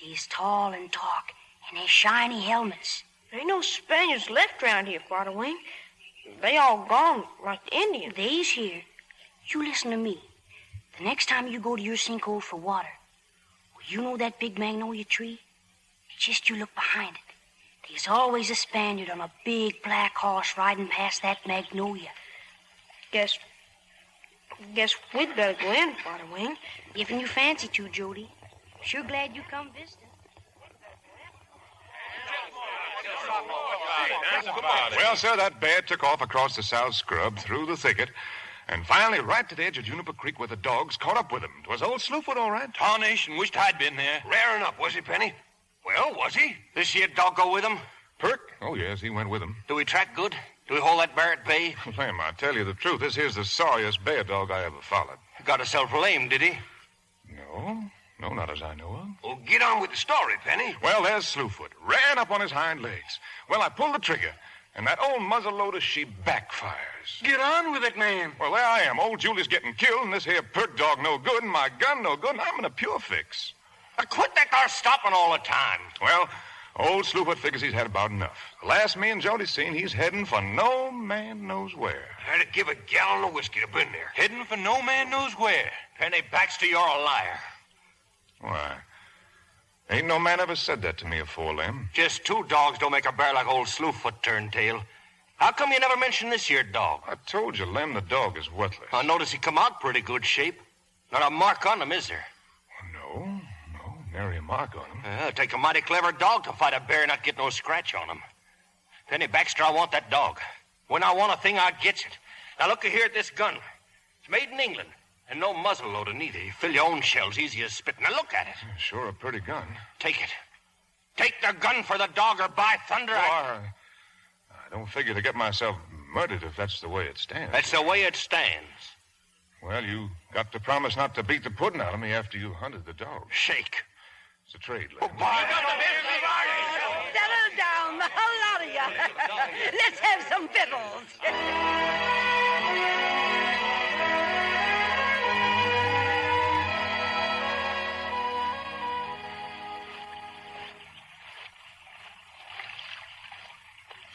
They's tall and talk, and they shiny helmets. There ain't no Spaniards left around here, Father Wing. They all gone, like the Indians. They's here. You listen to me. The next time you go to your sinkhole for water, you know that big magnolia tree? Just you look behind it. There's always a Spaniard on a big black horse riding past that magnolia. Guess we'd better go in, Father Wing. If you fancy to, Jody. Sure glad you come visiting. Well, sir, that bear took off across the south scrub, through the thicket, and finally right to the edge of Juniper Creek where the dogs caught up with him. 'Twas old Slewfoot, all right. Tarnation, wished I'd been there. Rare enough, was he, Penny? Well, was he? This here dog go with him? Perk? Oh, yes, he went with him. Do we track good? Do we hold that bear at bay? Lem, I tell you the truth, this here's the sorriest bear dog I ever followed. Got himself lame, did he? No, not as I know of. Well, get on with the story, Penny. Well, there's Slewfoot. Ran up on his hind legs. Well, I pulled the trigger, and that old muzzleloader, she backfires. Get on with it, man. Well, there I am. Old Julie's getting killed, and this here Perk dog no good, and my gun no good, and I'm in a pure fix. Quit that car stopping all the time. Well, old Slewfoot figures he's had about enough. The last me and Jody seen, he's heading for no man knows where. I'd have give a gallon of whiskey to been there. Heading for no man knows where. Penny Baxter, you're a liar. Why? Ain't no man ever said that to me afore, Lem. Just 2 dogs don't make a bear like old Slewfoot turned tail. How come you never mentioned this here dog? I told you, Lem, the dog is worthless. I notice he come out pretty good shape. Not a mark on him, is there? No, nary a mark on him. It'd take a mighty clever dog to fight a bear and not get no scratch on him. Penny Baxter, I want that dog. When I want a thing, I gets it. Now look here at this gun. It's made in England. And no muzzle loader neither. You fill your own shells easy as spit. Now look at it. Sure a pretty gun. Take it. Take the gun for the dog, or by thunder, I don't figure to get myself murdered if that's the way it stands. That's the way it stands. Well, you got to promise not to beat the pudding out of me after you hunted the dog. Shake. It's a trade, Lem. Settle down, the whole lot of you. Let's have some victuals.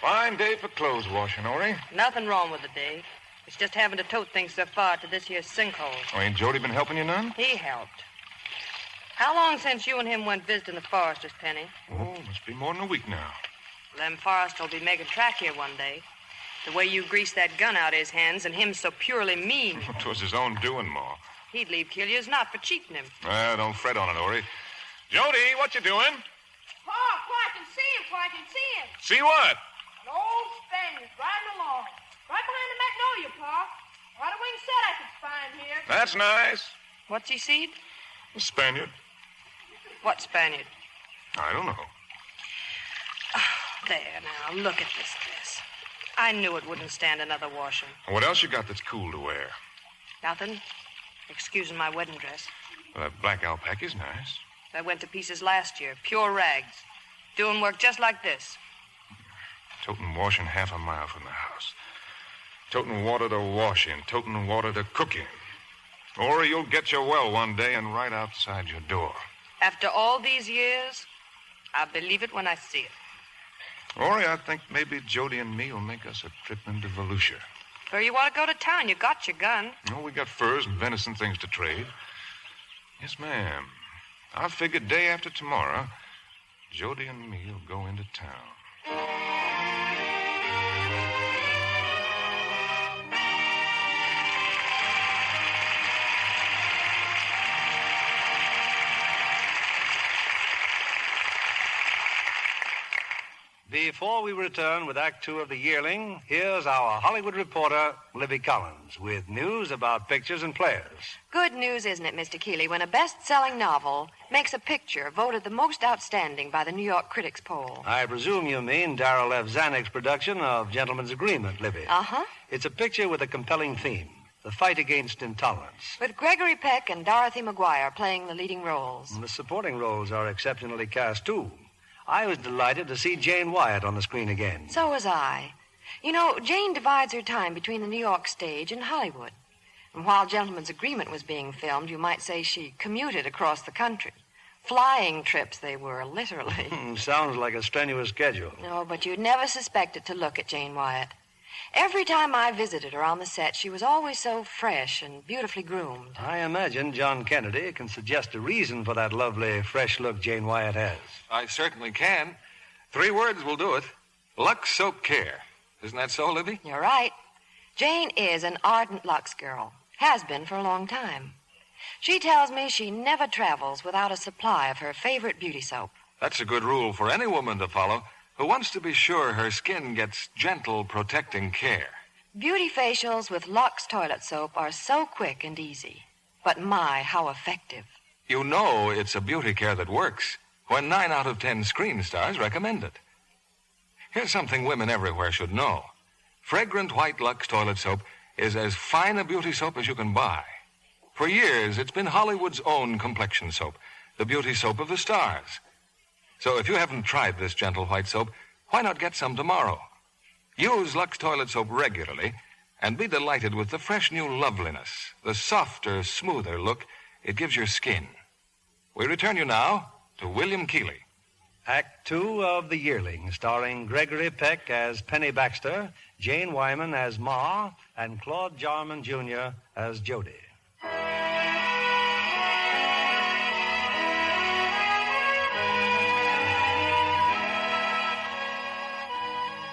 Fine day for clothes washing, Ori. Nothing wrong with the day. It's just having to tote things so far to this here sinkhole. Oh, ain't Jody been helping you none? He helped. How long since you and him went visiting the foresters, Penny? Oh, must be more than a week now. Them foresters will be making track here one day. The way you greased that gun out of his hands and him so purely mean. 'Twas his own doing, Ma. He'd leave Killiers not for cheating him. Don't fret on it, Ori. Jody, what you doing? Pa, I can see him. See what? An old Spaniard riding along. Right behind the magnolia, Pa. Father Wing said I could find here. That's nice. What's he seed? A Spaniard. What Spaniard? I don't know. There, now, look at this dress. I knew it wouldn't stand another washing. What else you got that's cool to wear? Nothing. Excusing my wedding dress. Well, that black alpaca's nice. That went to pieces last year. Pure rags. Doing work just like this. Toting washing half a mile from the house. Toting water to wash in. Toting water to cook in. Or you'll get your well one day and right outside your door. After all these years, I believe it when I see it. Ori, I think maybe Jody and me will make us a trip into Volusia. Where you want to go to town? You got your gun. Oh, we got furs and venison things to trade. Yes, ma'am. I figured day after tomorrow, Jody and me will go into town. Before we return with Act Two of The Yearling, here's our Hollywood reporter, Libby Collins, with news about pictures and players. Good news, isn't it, Mr. Keeley, when a best-selling novel makes a picture voted the most outstanding by the New York Critics Poll? I presume you mean Darrell F. Zanuck's production of Gentleman's Agreement, Libby. Uh-huh. It's a picture with a compelling theme, the fight against intolerance. With Gregory Peck and Dorothy McGuire playing the leading roles. And the supporting roles are exceptionally cast, too. I was delighted to see Jane Wyatt on the screen again. So was I. You know, Jane divides her time between the New York stage and Hollywood. And while Gentleman's Agreement was being filmed, you might say she commuted across the country. Flying trips they were, literally. Sounds like a strenuous schedule. No, but you'd never suspect it to look at Jane Wyatt. Every time I visited her on the set, she was always so fresh and beautifully groomed. I imagine John Kennedy can suggest a reason for that lovely, fresh look Jane Wyatt has. I certainly can. 3 words will do it. Lux Soap Care. Isn't that so, Libby? You're right. Jane is an ardent Lux girl. Has been for a long time. She tells me she never travels without a supply of her favorite beauty soap. That's a good rule for any woman to follow who wants to be sure her skin gets gentle, protecting care. Beauty facials with Lux toilet soap are so quick and easy. But my, how effective. You know it's a beauty care that works when 9 out of 10 screen stars recommend it. Here's something women everywhere should know. Fragrant white Lux toilet soap is as fine a beauty soap as you can buy. For years, it's been Hollywood's own complexion soap, the beauty soap of the stars. So if you haven't tried this gentle white soap, why not get some tomorrow? Use Lux toilet soap regularly and be delighted with the fresh new loveliness, the softer, smoother look it gives your skin. We return you now to William Keeley. Act Two of The Yearling, starring Gregory Peck as Penny Baxter, Jane Wyman as Ma, and Claude Jarman, Jr. as Jody.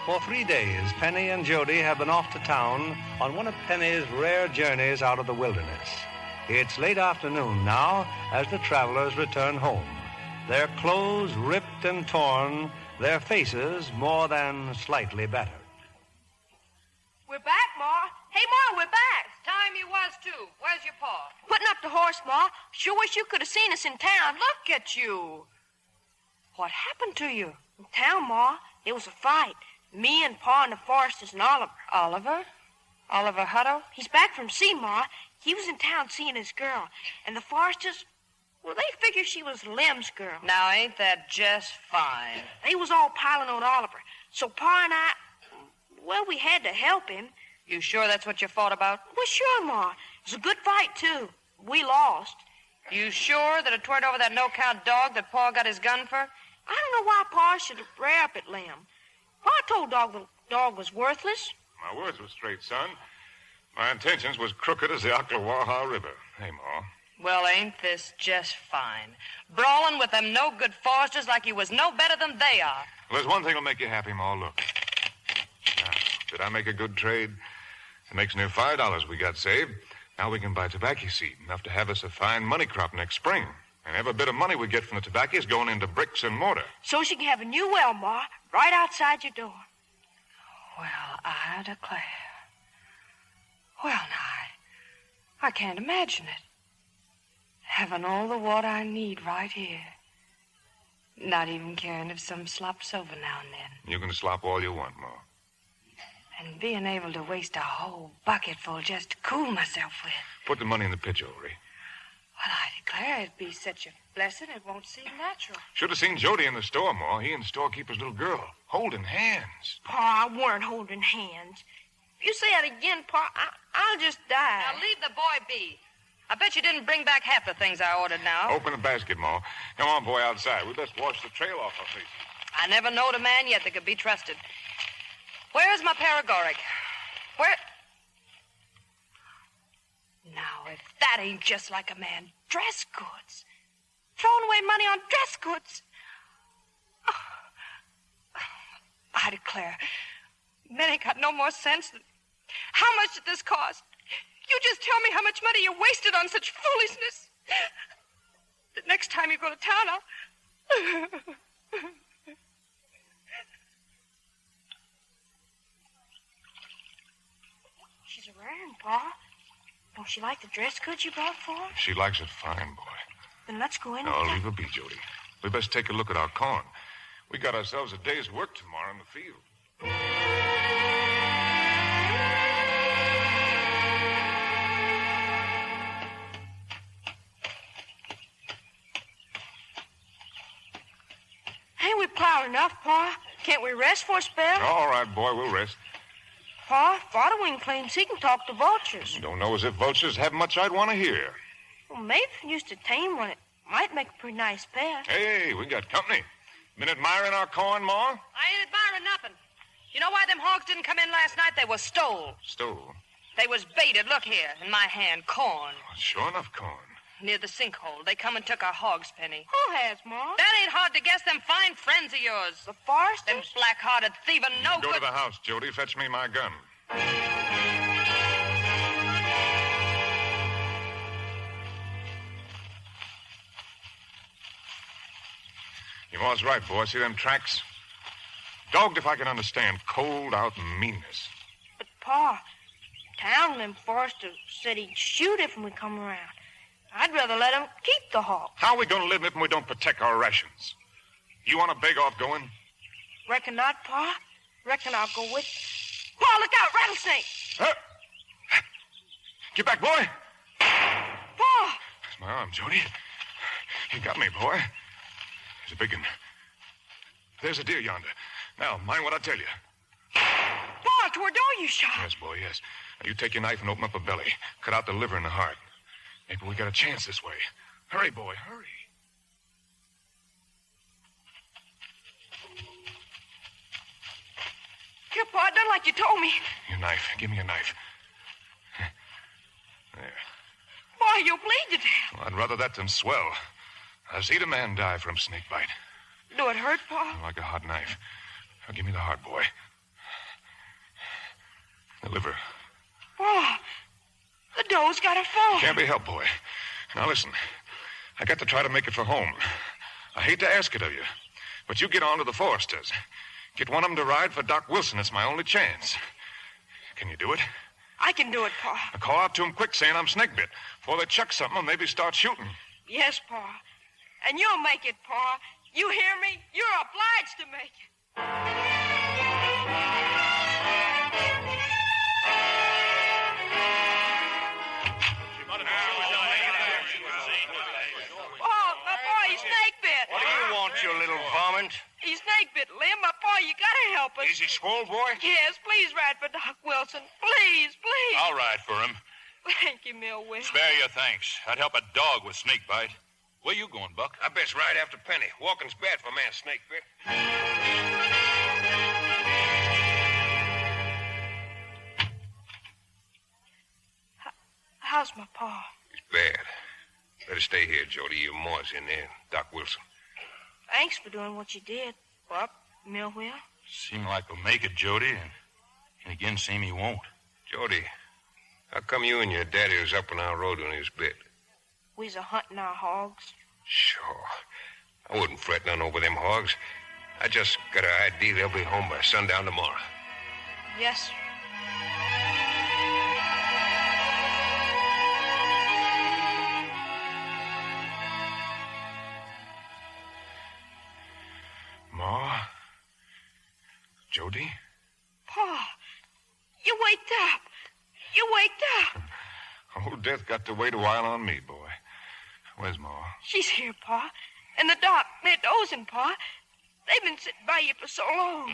For 3 days, Penny and Jody have been off to town on one of Penny's rare journeys out of the wilderness. It's late afternoon now as the travelers return home. Their clothes ripped and torn, their faces more than slightly battered. We're back, Ma. Hey, Ma, we're back. Time you was, too. Where's your pa? Putting up the horse, Ma. Sure wish you could have seen us in town. Look at you. What happened to you? In town, Ma. There was a fight. Me and Pa and the Foresters and Oliver. Oliver? Oliver Hutto? He's back from sea, Ma. He was in town seeing his girl. And the Foresters, well, they figured she was Lem's girl. Now, ain't that just fine? They was all piling on Oliver. So Pa and I, well, we had to help him. You sure that's what you fought about? Well, sure, Ma. It was a good fight, too. We lost. You sure that it weren't over that no-count dog that Pa got his gun for? I don't know why Pa should rear up at Lem. Pa told Dog the dog was worthless. My words were straight, son. My intentions was crooked as the Ocklawaha River. Hey, Ma. Well, ain't this just fine? Brawling with them no-good Foresters like you was no better than they are. Well, there's one thing that'll make you happy, Ma. Look. Now, did I make a good trade? It makes near $5 we got saved. Now we can buy tobacco seed, enough to have us a fine money crop next spring. And every bit of money we get from the tobacco is going into bricks and mortar. So she can have a new well, Ma, right outside your door. Well, I declare. Well, now, I can't imagine it. Having all the water I need right here. Not even caring if some slops over now and then. You can slop all you want, Ma. And being able to waste a whole bucketful just to cool myself with. Put the money in the pitcher, Ori. Well, I declare it'd be such a blessing it won't seem natural. Should have seen Jody in the store, Ma. He and storekeeper's little girl, holding hands. Pa, I weren't holding hands. If you say that again, Pa, I'll just die. Now, leave the boy be. I bet you didn't bring back half the things I ordered now. Open the basket, Ma. Come on, boy, outside. We best wash the trail off our faces. I never knowed a man yet that could be trusted. Where's my paregoric? Where? Now, if that ain't just like a man. Dress goods. Throwing away money on dress goods. Oh, I declare, men ain't got no more sense than... How much did this cost? You just tell me how much money you wasted on such foolishness. The next time you go to town, I'll... She's around, Pa. Don't she like the dress goods you brought for her? She likes it fine, boy. Then let's go in No, and... leave her be, Jody. We best take a look at our corn. We got ourselves a day's work tomorrow in the field. Ain't we plowed enough, Pa? Can't we rest for a spell? All right, boy, we'll rest. Pa, Father Wing claims he can talk to vultures. Don't know as if vultures have much I'd want to hear. Well, maybe if you used to tame one, it might make a pretty nice pet. Hey, we got company. Been admiring our corn, Ma? I ain't admiring nothing. You know why them hogs didn't come in last night? They was stole. Stole? They was baited. Look here, in my hand, corn. Sure enough, corn. Near the sinkhole. They come and took our hog's penny. Who has, Ma? That ain't hard to guess. Them fine friends of yours. The Forresters? Them black-hearted thieving no Go good... to the house, Jody. Fetch me my gun. Your ma's right, boy. See them tracks? Dogged if I can understand cold out meanness. But, Pa, town and them Forresters said he'd shoot if we come around. I'd rather let him keep the hog. How are we going to live if we don't protect our rations? You want to beg off going? Reckon not, Pa. Reckon I'll go with... Pa, look out, rattlesnake! Get back, boy! Pa! That's my arm, Jody. You got me, boy. There's a big one. There's a deer yonder. Now, mind what I tell you. Pa, toward door you shot. Yes, boy, yes. Now, you take your knife and open up the belly. Cut out the liver and the heart. Maybe we got a chance this way. Hurry, boy, hurry. Here, Pa, done like you told me. Your knife. Give me your knife. There. Boy, you'll bleed to death. Well, I'd rather that than swell. I've seen a man die from snake bite. Do it hurt, Pa? Like a hot knife. Now, give me the heart, boy. The liver. Pa, the dough's got to fall. Can't be helped, boy. Now, listen. I got to try to make it for home. I hate to ask it of you, but you get on to the Forresters. Get one of them to ride for Doc Wilson. It's my only chance. Can you do it? I can do it, Pa. Now call out to them quick saying I'm snake bit. Before they chuck something or maybe start shooting. Yes, Pa. And you'll make it, Pa. You hear me? You're obliged to make it. Oh, my boy, he's snake bit. What do you want, you little varmint? He's snake bit, Lim. My boy, you gotta help us. Is he swole, boy? Yes, please ride for Doc Wilson. Please, please. I'll ride for him. Thank you, Millwell. Spare your thanks. I'd help a dog with snake bite. Where you going, Buck? I best ride after Penny. Walking's bad for a man snake bit. How's my pa? He's bad. Better stay here, Jody. Your ma's in there. Doc Wilson. Thanks for doing what you did, Buck, Millwell. Seem like we'll make it, Jody, and again seem he won't. Jody, how come you and your daddy was up on our road when he was bit? We's a-hunting our hogs. Sure. I wouldn't fret none over them hogs. I just got an idea they'll be home by sundown tomorrow. Yes, sir. Ma? Jody? Pa, you waked up. You waked up. Old Death got to wait a while on me, boy. Where's Ma? She's here, Pa. And the doc, they're dozing, Pa. They've been sitting by you for so long.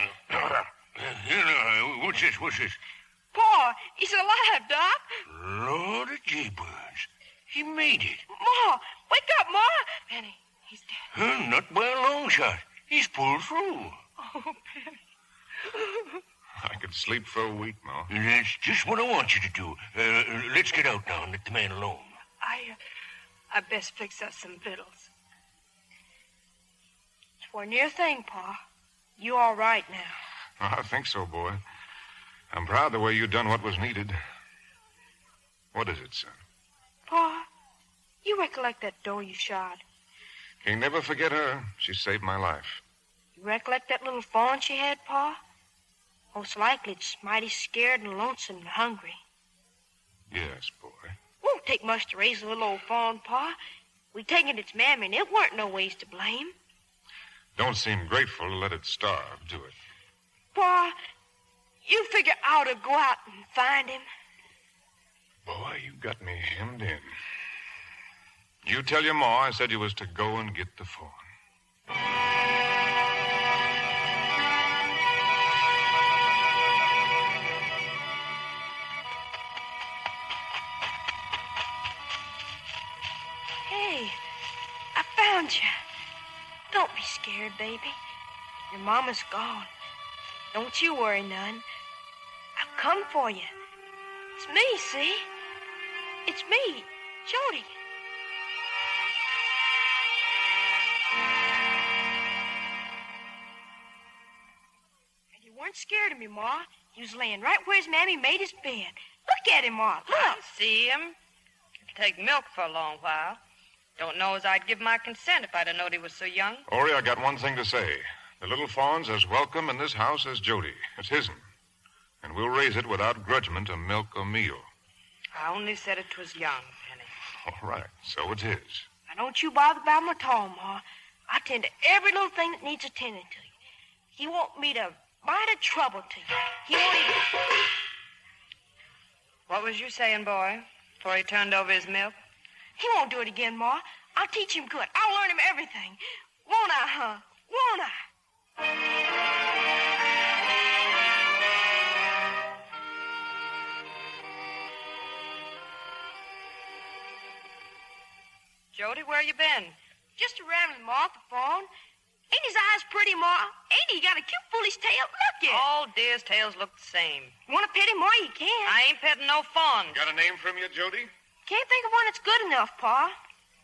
What's this? What's this? Pa, he's alive, Doc. Lord of Jeepers. He made it. Ma, wake up, Ma. Penny, he's dead. Not by a long shot. He's pulled through. Oh, Penny. I could sleep for a week, Ma. That's just what I want you to do. Let's get out now and let the man alone. I best fix us some victuals. It's one near thing, Pa. You all right now? I think so, boy. I'm proud the way you done what was needed. What is it, son? Pa, you recollect that doe you shot? Can't never forget her. She saved my life. You recollect that little fawn she had, Pa? Most likely it's mighty scared and lonesome and hungry. Yes, boy. Won't take much to raise a little old fawn, Pa. We taken its mammy, and it weren't no ways to blame. Don't seem grateful to let it starve, do it? Pa, you figure I ought to go out and find him. Boy, you got me hemmed in. You tell your ma I said you was to go and get the fawn. Hey, I found you. Don't be scared, baby. Your mama's gone. Don't you worry none. I've come for you. It's me, see? It's me, Jody. And you weren't scared of me, Ma. You was laying right where his mammy made his bed. Look at him, Ma. Look. I see him. It'll take milk for a long while. Don't know as I'd give my consent if I'd have known he was so young. Ori, I got one thing to say. The little fawn's as welcome in this house as Jody. It's his'n. And we'll raise it without grudgment of milk or meal. I only said it was young, Penny. All right, so it's his. Now, don't you bother about him at all, Ma. I tend to every little thing that needs attending to you. He want me to mind a trouble to you. He won't even... What was you saying, boy, before he turned over his milk? He won't do it again, Ma. I'll teach him good. I'll learn him everything. Won't I, huh? Won't I? Jody, where you been? Just a rambling, Ma, at the phone. Ain't his eyes pretty, Ma? Ain't he got a cute foolish tail? Look at it. All deer's tails look the same. Want to pet him, Ma? You can. I ain't petting no fawn. Got a name for him yet, Jody? Can't think of one that's good enough, Pa.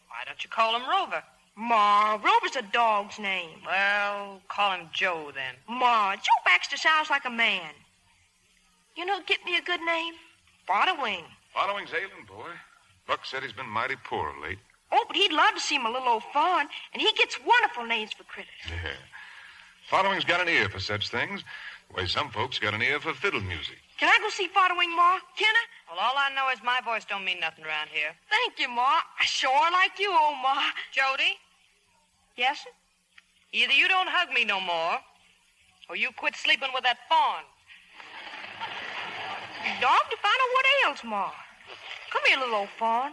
Why don't you call him Rover? Ma, Rover's a dog's name. Well, call him Joe, then. Ma, Joe Baxter sounds like a man. You know, get me a good name? Bottlewing. Following's ailing, boy. Buck said he's been mighty poor of late. Oh, but he'd love to see my little old fawn, and he gets wonderful names for critters. Yeah. Following's got an ear for such things, the way some folks got an ear for fiddle music. Can I go see Following, Ma? Can I? Well, all I know is my voice don't mean nothing around here. Thank you, Ma. I sure like you, old Ma. Jody? Yes, sir? Either you don't hug me no more, or you quit sleeping with that fawn. Dog to find out what ails, Ma. Come here, little old fawn.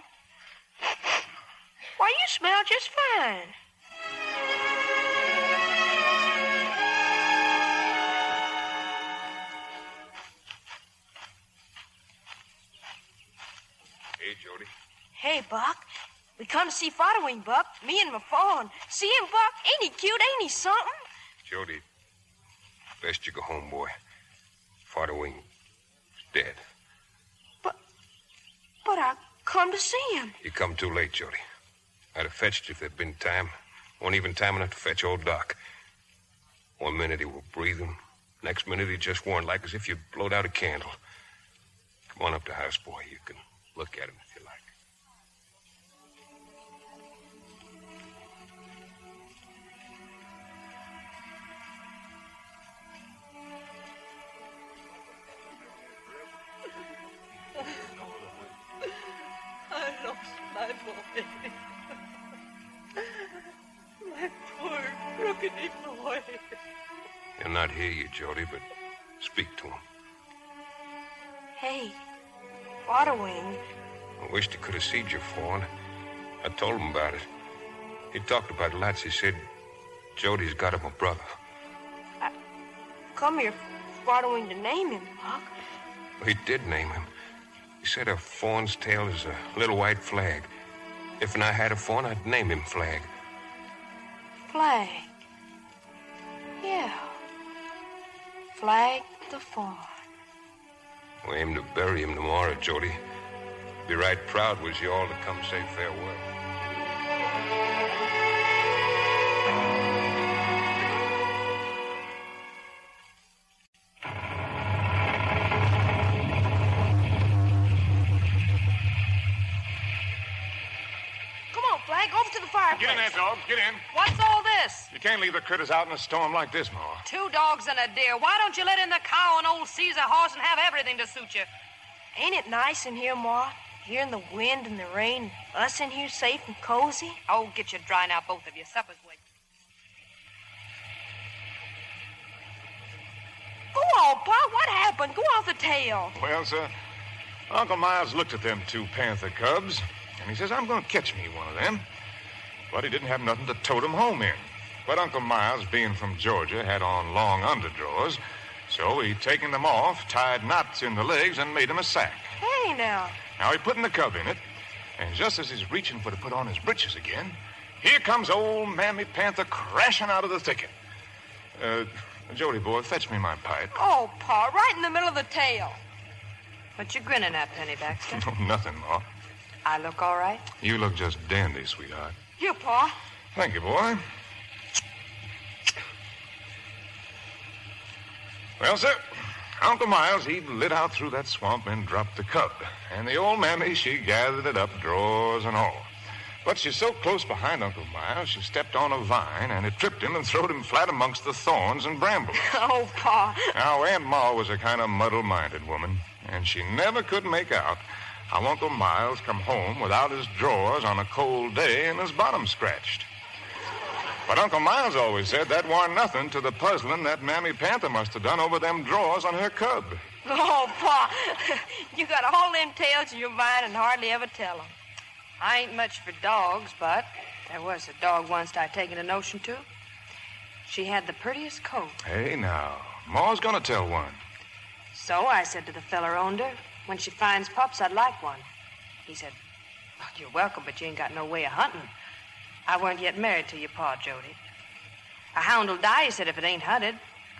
Why, you smell just fine. Hey, Jody. Hey, Buck. We come to see Following, Buck. Me and my fawn. See him, Buck? Ain't he cute? Ain't he something? Jody, best you go home, boy. Following is dead. But I come to see him. You come too late, Jody. I'd have fetched you if there'd been time. Wasn't even time enough to fetch old Doc. 1 minute he was breathing. Next minute he just warned like as if you blowed out a candle. Come on up to the house, boy. You can look at him if you like. I lost my boy. My poor, broken boy. He'll not hear you, Jody, but speak to him. Hey, Following. I wished he could have seen your fawn. I told him about it. He talked about it lots. He said Jody's got him a brother. I come here Following to name him, Buck. He did name him. He said a fawn's tail is a little white flag. If I had a fawn, I'd name him Flag. Flag. Yeah. Flag. the fall. We aim to bury him tomorrow, Jody. Be right proud was you all to come say farewell. Over to the fireplace. Get in there, dog. Get in. What's all this? You can't leave the critters out in a storm like this, Ma. 2 dogs and a deer. Why don't you let in the cow and old Caesar horse and have everything to suit you? Ain't it nice in here, Ma? Hearing the wind and the rain. Us in here safe and cozy. Oh, get you dry now, both of you. Supper's waiting. Go on, Pa. What happened? Go off the tail. Well, sir, Uncle Miles looked at them 2 panther cubs, and he says, I'm going to catch me one of them. But he didn't have nothing to tote them home in. But Uncle Miles, being from Georgia, had on long underdrawers, so he taken them off, tied knots in the legs, and made them a sack. Hey, now. Now he put in the cub in it, and just as he's reaching for to put on his breeches again, here comes old Mammy Panther crashing out of the thicket. Jody, boy, fetch me my pipe. Oh, Pa, right in the middle of the tail. What you grinning at, Penny Baxter? Oh, nothing, Ma. I look all right? You look just dandy, sweetheart. Here, Pa. Thank you, boy. Well, sir, Uncle Miles, he lit out through that swamp and dropped the cub. And the old mammy, she gathered it up, drawers and all. But she's so close behind Uncle Miles, she stepped on a vine, and it tripped him and throwed him flat amongst the thorns and brambles. Oh, Pa. Now, Aunt Ma was a kind of muddle-minded woman, and she never could make out how Uncle Miles come home without his drawers on a cold day and his bottom scratched. But Uncle Miles always said that warn't nothing to the puzzling that Mammy Panther must have done over them drawers on her cub. Oh, Pa, you got all them tales in your mind and hardly ever tell them. I ain't much for dogs, but there was a dog once I'd taken a notion to. She had the prettiest coat. Hey, now, Ma's gonna tell one. So I said to the feller owned her, when she finds pups, I'd like one. He said, well, you're welcome, but you ain't got no way of hunting. I weren't yet married to your pa, Jody. A hound'll die, he said, if it ain't hunted.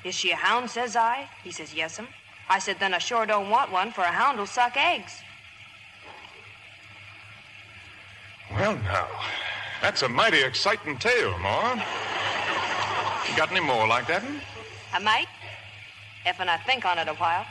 Is she a hound, says I? He says, yes'm. I said, then I sure don't want one, for a hound'll suck eggs. Well, now, that's a mighty exciting tale, Ma. You got any more like that? I might, if I think on it a while.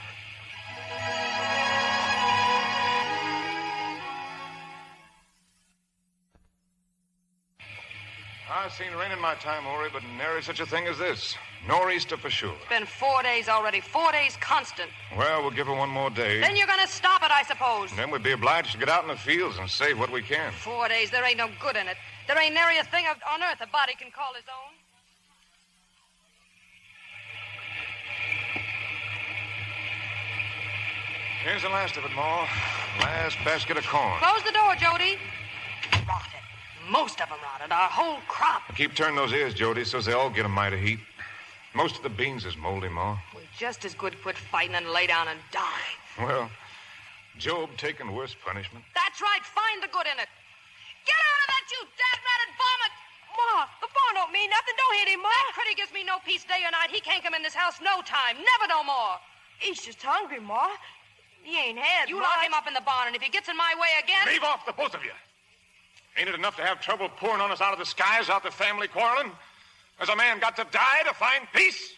I've seen rain in my time, Ori, but nary such a thing as this. Nor'easter for sure. It's been 4 days already. 4 days constant. Well, we'll give her one more day. Then you're going to stop it, I suppose. And then we'd be obliged to get out in the fields and save what we can. 4 days, there ain't no good in it. There ain't nary a thing on earth a body can call his own. Here's the last of it, Ma. Last basket of corn. Close the door, Jody. Rotted. Most of them rotted. Our whole crop. Keep turning those ears, Jody, so they all get a mite of heat. Most of the beans is moldy, Ma. We just as good quit fighting and lay down and die. Well, Job taking worse punishment. That's right. Find the good in it. Get out of that, you dad-ratted vomit! Ma, the barn don't mean nothing. Don't hit him, Ma. That critter gives me no peace day or night. He can't come in this house no time. Never no more. He's just hungry, Ma. He ain't had You lock him up in the barn, and if he gets in my way again... Leave off, the both of you. Ain't it enough to have trouble pouring on us out of the skies out the family quarreling? Has a man got to die to find peace?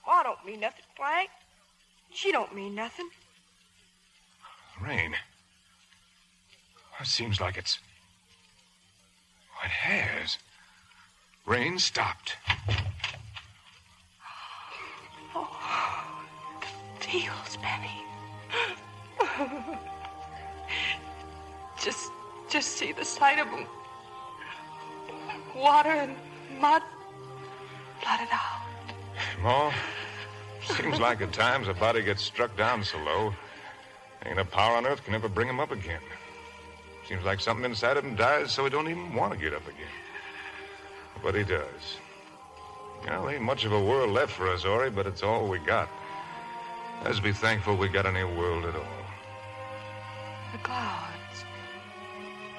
Ma don't mean nothing, Frank. She don't mean nothing. Rain. It seems like it's... It has. Rain stopped. Oh, the deals, Penny. Just see the sight of them. Water and mud. Flooded out. Ma, seems like at times a body gets struck down so low, ain't a power on earth can ever bring him up again. Seems like something inside of him dies so he don't even want to get up again. But he does. Well, ain't much of a world left for us, Ori, but it's all we got. Let's be thankful we got any world at all. The clouds.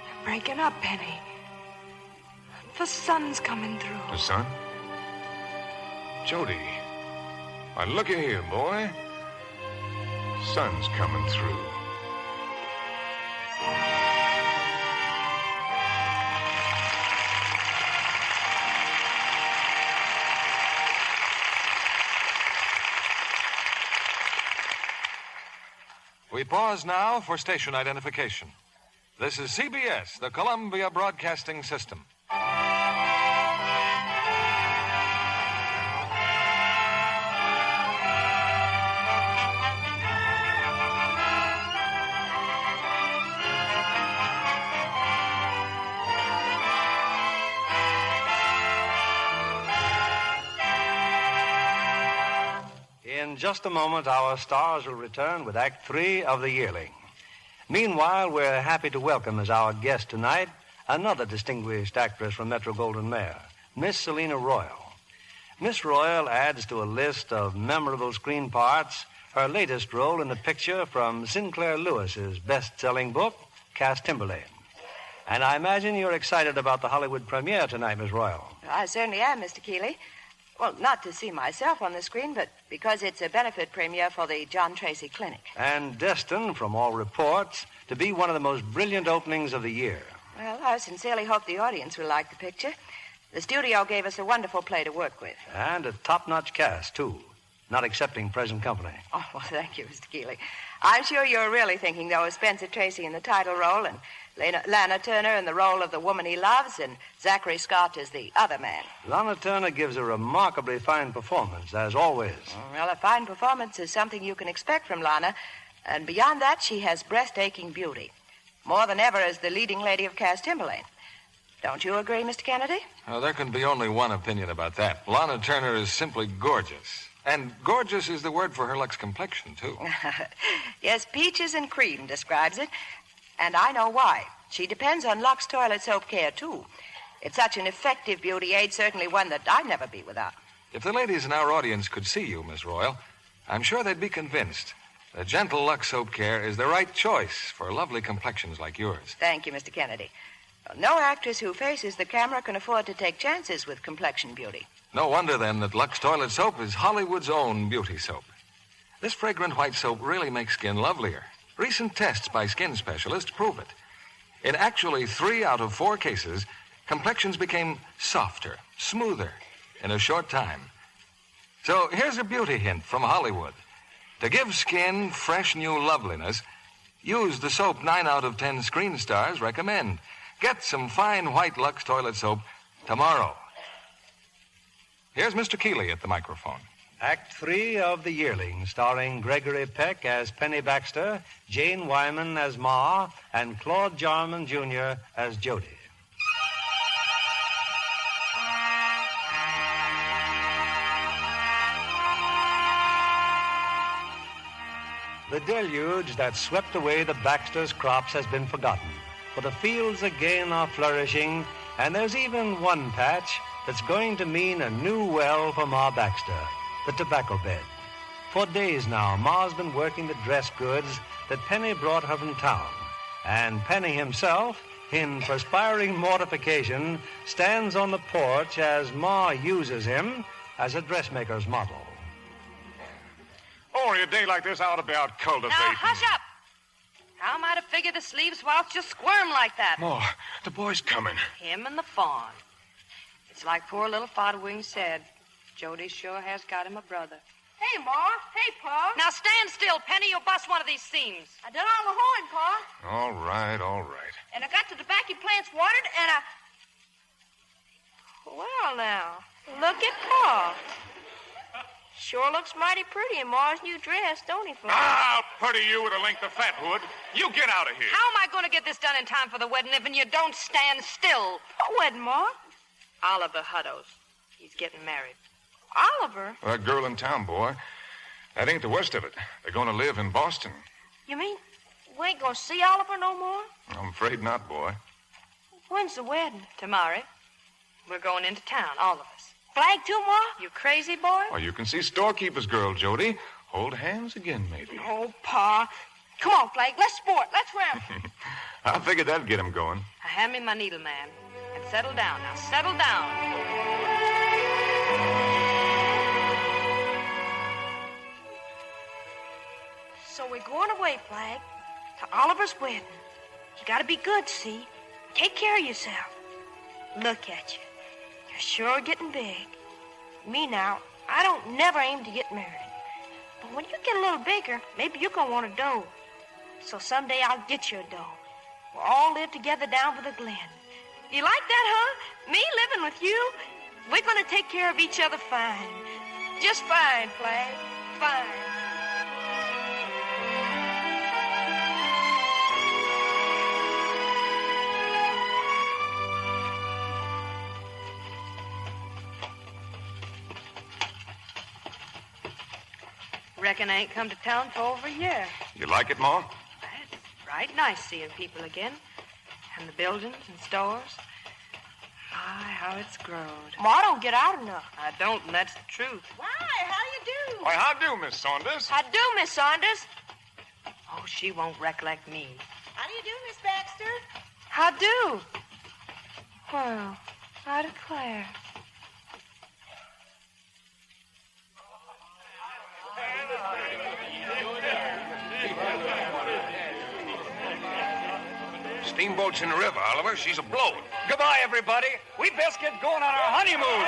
They're breaking up, Penny. The sun's coming through. The sun? Jody, Why, looky here, boy. Sun's coming through. We pause now for station identification. This is CBS, the Columbia Broadcasting System. In just a moment, our stars will return with Act 3 of The Yearling. Meanwhile, we're happy to welcome as our guest tonight another distinguished actress from Metro-Goldwyn-Mayer, Miss Selina Royal. Miss Royal adds to a list of memorable screen parts her latest role in the picture from Sinclair Lewis's best-selling book, Cass Timberlane. And I imagine you're excited about the Hollywood premiere tonight, Miss Royal. I certainly am, Mr. Keeley. Well, not to see myself on the screen, but because it's a benefit premiere for the John Tracy Clinic. And destined, from all reports, to be one of the most brilliant openings of the year. Well, I sincerely hope the audience will like the picture. The studio gave us a wonderful play to work with. And a top-notch cast, too, not excepting present company. Oh, well, thank you, Mr. Keeley. I'm sure you're really thinking, though, of Spencer Tracy in the title role and Lana Turner in the role of the woman he loves and Zachary Scott as the other man. Lana Turner gives a remarkably fine performance, as always. Well, a fine performance is something you can expect from Lana, and beyond that, she has breathtaking beauty. More than ever as the leading lady of Cass Timberlane. Don't you agree, Mr. Kennedy? Well, there can be only one opinion about that. Lana Turner is simply gorgeous. And gorgeous is the word for her Lux complexion, too. Yes, peaches and cream describes it. And I know why. She depends on Lux toilet soap care, too. It's such an effective beauty aid, certainly one that I'd never be without. If the ladies in our audience could see you, Miss Royal, I'm sure they'd be convinced that gentle Lux soap care is the right choice for lovely complexions like yours. Thank you, Mr. Kennedy. No actress who faces the camera can afford to take chances with complexion beauty. No wonder, then, that Lux toilet soap is Hollywood's own beauty soap. This fragrant white soap really makes skin lovelier. Recent tests by skin specialists prove it. In actually 3 out of 4 cases, complexions became softer, smoother in a short time. So here's a beauty hint from Hollywood. To give skin fresh new loveliness, use the soap 9 out of 10 screen stars recommend. Get some fine white Lux toilet soap tomorrow. Here's Mr. Keeley at the microphone. Act 3 of The Yearling, starring Gregory Peck as Penny Baxter, Jane Wyman as Ma, and Claude Jarman, Jr. as Jody. The deluge that swept away the Baxters' crops has been forgotten, for the fields again are flourishing, and there's even one patch that's going to mean a new well for Ma Baxter, the tobacco bed. For days now, Ma's been working the dress goods that Penny brought her from town, and Penny himself, in perspiring mortification, stands on the porch as Ma uses him as a dressmaker's model. Oh, a day like this, I ought to be out cultivating. Now, hush up! How am I to figure the sleeves whilst you squirm like that? Ma, the boy's coming. Him and the fawn. It's like poor little Fodwing said. Jody sure has got him a brother. Hey, Ma. Hey, Pa. Now stand still, Penny. You'll bust one of these seams. I done all the hoeing, Pa. All right, all right. And I got the tobacco plants watered, and I... Well, now, look at Pa. Sure looks mighty pretty in Ma's new dress, don't he, Flo? I'll putty you with a length of fatwood. You get out of here. How am I going to get this done in time for the wedding if you don't stand still? What wedding, Ma? Oliver Hutto's. He's getting married. Oliver? That girl in town, boy. That ain't the worst of it. They're going to live in Boston. You mean we ain't going to see Oliver no more? I'm afraid not, boy. When's the wedding? Tomorrow. We're going into town, all of us. Flag too, Ma? You crazy boy? Well, you can see storekeeper's girl, Jody. Hold hands again, maybe. Oh, Pa. Come on, Flag. Let's sport. Let's ramble. I figured that'd get him going. Hand me my needle, man. And settle down. Now, settle down. going away, Flag, to Oliver's wedding. You gotta be good, see? Take care of yourself. Look at you. You're sure getting big. Me now, I don't never aim to get married. But when you get a little bigger, maybe you're gonna want a doe. So someday I'll get you a doe. We'll all live together down by the glen. You like that, huh? Me living with you? We're gonna take care of each other fine. Just fine, Flag. Fine. Reckon I ain't come to town for over a year. You like it, Ma? It's right nice seeing people again. And the buildings and stores. My, how it's growed. Ma don't get out enough. I don't, and that's the truth. Why? How you do? Why, how do, Miss Saunders? How do, Miss Saunders? Oh, she won't recollect me. How do you do, Miss Baxter? How do? Well, I declare. Steamboat's in the river, Oliver. She's a-blowing. Goodbye, everybody. We best get going on our honeymoon.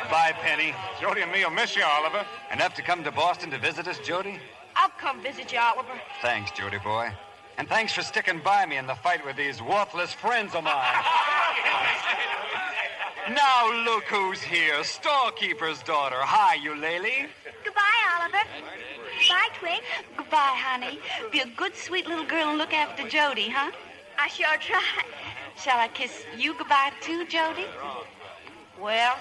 Bye, Penny. Jody and me will miss you, Oliver. Enough to come to Boston to visit us, Jody? I'll come visit you, Oliver. Thanks, Jody boy. And thanks for sticking by me in the fight with these worthless friends of mine. Now look who's here. Storekeeper's daughter. Hi, Eulalie. Goodbye, Oliver. Goodbye, Twig. Goodbye, honey. Be a good, sweet little girl and look after Jody, huh? I sure try. Shall I kiss you goodbye, too, Jody? Well,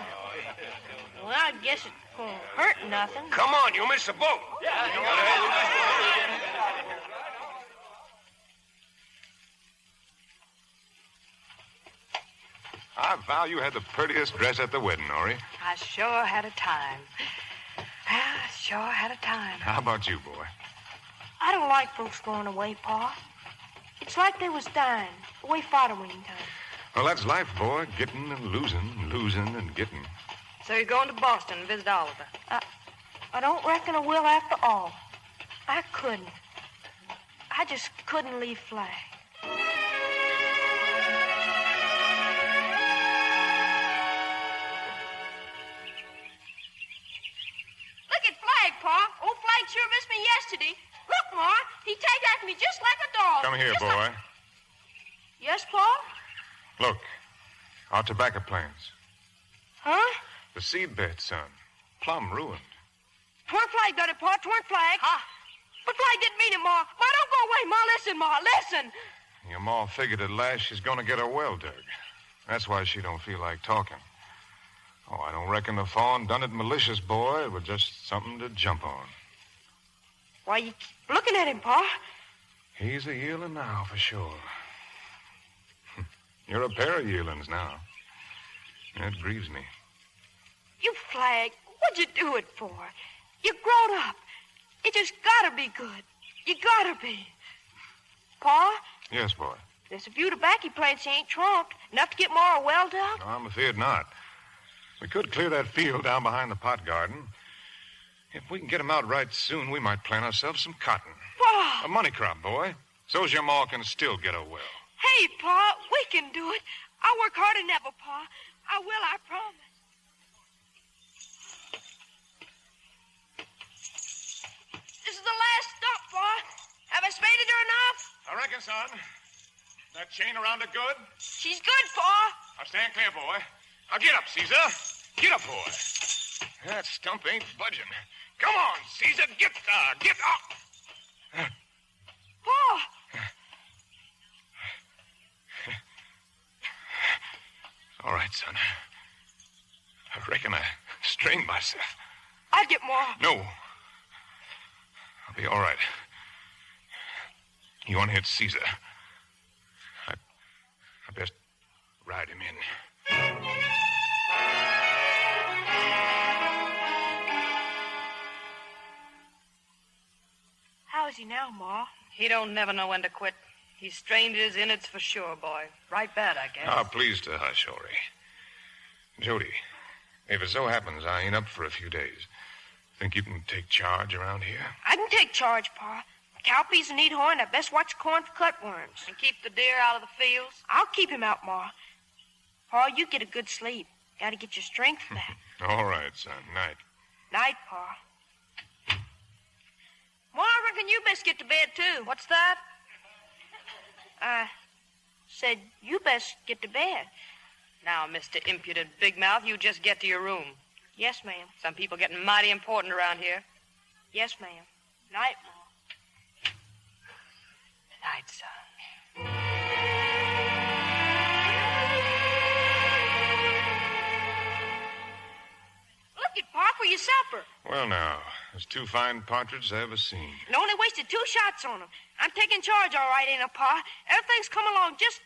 I guess it won't hurt nothing. Come on, you missed the boat. I vow you had the prettiest dress at the wedding, Nori. I sure had a time. I sure had a time. How about you, boy? I don't like folks going away, Pa. It's like they was dying, away following time. Well, that's life, boy. Getting and losing and getting. So you're going to Boston and visit Oliver? I don't reckon I will after all. I couldn't. I just couldn't leave Flag. Look at Flag, Pa. Old Flag sure missed me yesterday. Look, Ma, he tagged after me just like a dog. Come here, Just boy. like- Yes, Pa? Look, our tobacco plants. Huh? The seed bed, son. Plumb ruined. Twerk Flag done it, Pa. Twerk Flag. Huh? But Flag didn't mean it, Ma. Ma, don't go away, Ma. Listen, Ma. Listen. Your ma figured at last she's going to get her well dug. That's why she don't feel like talking. Oh, I don't reckon the fawn done it malicious, boy. It was just something to jump on. Why, you keep looking at him, Pa. He's a yearling now, for sure. You're a pair of yearlings now. That grieves me. You Flag, what'd you do it for? You grown up. You just gotta be good. You gotta be. Pa, Yes, boy. there's a few tobacco plants you ain't trunked. Enough to get more well dug. No, I'm afraid not. We could clear that field down behind the pot garden. If we can get 'em out right soon, we might plant ourselves some cotton. Pa! A money crop, boy. So's your ma can still get her well. Hey, Pa, we can do it. I'll work harder than ever, Pa. I will, I promise. This is the last stop, Pa. Have I spaded her enough? I reckon, son. That chain around her good? She's good, Pa. Now stand clear, boy. Now get up, Caesar. Get up, boy. That stump ain't budging. Come on, Caesar. Get up. Pa! All right, son. I reckon I strained myself. I'll get more. No. I'll be all right. You want to hit Caesar? I best ride him in. How is he now, Ma? He don't never know when to quit. He's strained his innards for sure, boy. Right bad, I guess. Ah, please to hush, Ori. Jody, if it so happens I ain't up for a few days, Think you can take charge around here? I can take charge, Pa. Cowpeas and Needhorn, I best watch corn for cutworms. And keep the deer out of the fields? I'll keep him out, Ma. Pa, you get a good sleep. Gotta get your strength back. All right, son. Night. Night, Pa. Ma, I reckon you best get to bed, too. What's that? I said you best get to bed. Now, Mr. Impudent Big Mouth, you just get to your room. Yes, ma'am. Some people getting mighty important around here. Yes, ma'am. Night, Ma. Night, son. Look at Pa for your supper. Well, now, there's 2 fine partridges I ever seen. And only wasted 2 shots on them. I'm taking charge all right, ain't I, Pa? Everything's come along just...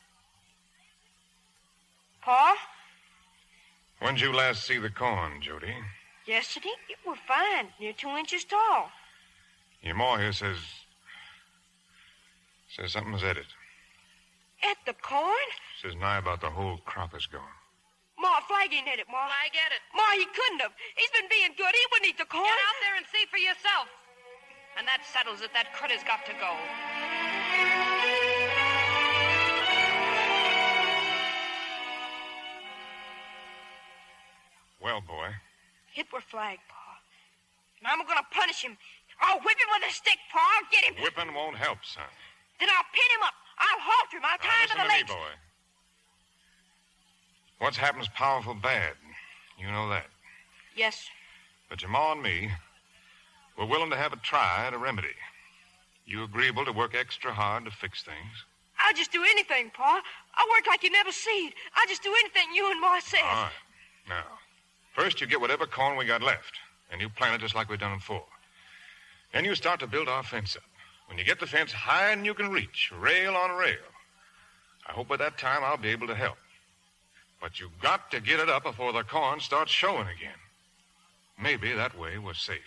Pa? When'd you last see the corn, Jody? Yesterday, it were fine. Near 2 inches tall. Your ma here says something's at it. At the corn? Says nigh about the whole crop is gone. Ma, Flag ain't at it, Ma. Flag at it. Ma, he couldn't have. He's been being good. He wouldn't eat the corn. Get out there and see for yourself. And that settles it. That critter's got to go. Well, boy. It were Flag, Pa. And I'm gonna punish him. I'll whip him with a stick, Pa. I'll get him. Whipping won't help, son. Then I'll pin him up. I'll halter him. I'll tie him to the legs. Listen to me, boy. What's happened's powerful bad. You know that. Yes, sir. But your ma and me, we're willing to have a try at a remedy. You agreeable to work extra hard to fix things? I'll just do anything, Pa. I work like you never seen. I'll just do anything you and Ma says. All right. Now, first you get whatever corn we got left, and you plant it just like we done before. Then you start to build our fence up. When you get the fence higher than you can reach, rail on rail, I hope by that time I'll be able to help. But you've got to get it up before the corn starts showing again. Maybe that way we're safe.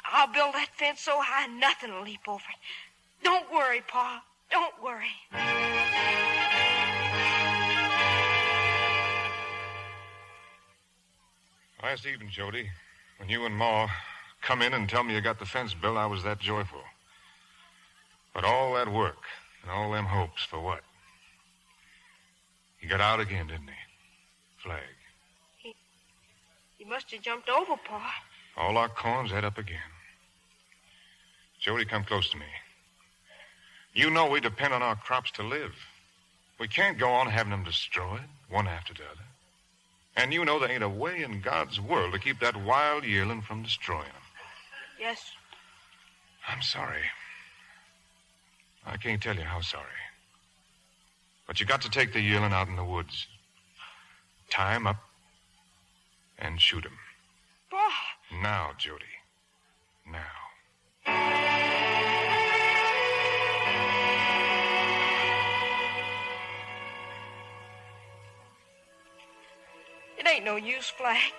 I'll build that fence so high nothing will leap over it. Don't worry, Pa. Don't worry. Last evening, Jody, when you and Ma come in and tell me you got the fence built, I was that joyful. But all that work and all them hopes for what? He got out again, didn't he? Flag. He must have jumped over, Pa. All our corn's ate up again. Jody, come close to me. You know we depend on our crops to live. We can't go on having them destroyed, one after the other. And you know there ain't a way in God's world to keep that wild yearling from destroying them. Yes. I'm sorry. I can't tell you how sorry. But you got to take the yearling out in the woods. Tie him up and shoot him. Pa. Now, Jody. Now. It ain't no use, Flag.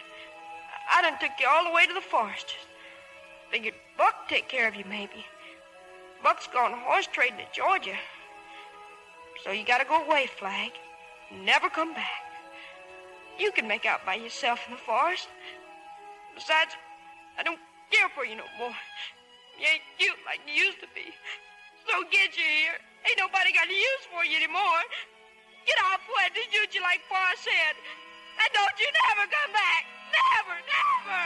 I done took you all the way to the forest. Figured Buck take care of you, maybe. Buck's gone horse trading to Georgia. So you gotta go away, Flag. Never come back. You can make out by yourself in the forest. Besides, I don't care for you no more. You ain't cute like you used to be. So get you here. Ain't nobody got any use for you anymore. Get off where to shoot you like Pa said. And don't you never come back. Never, never.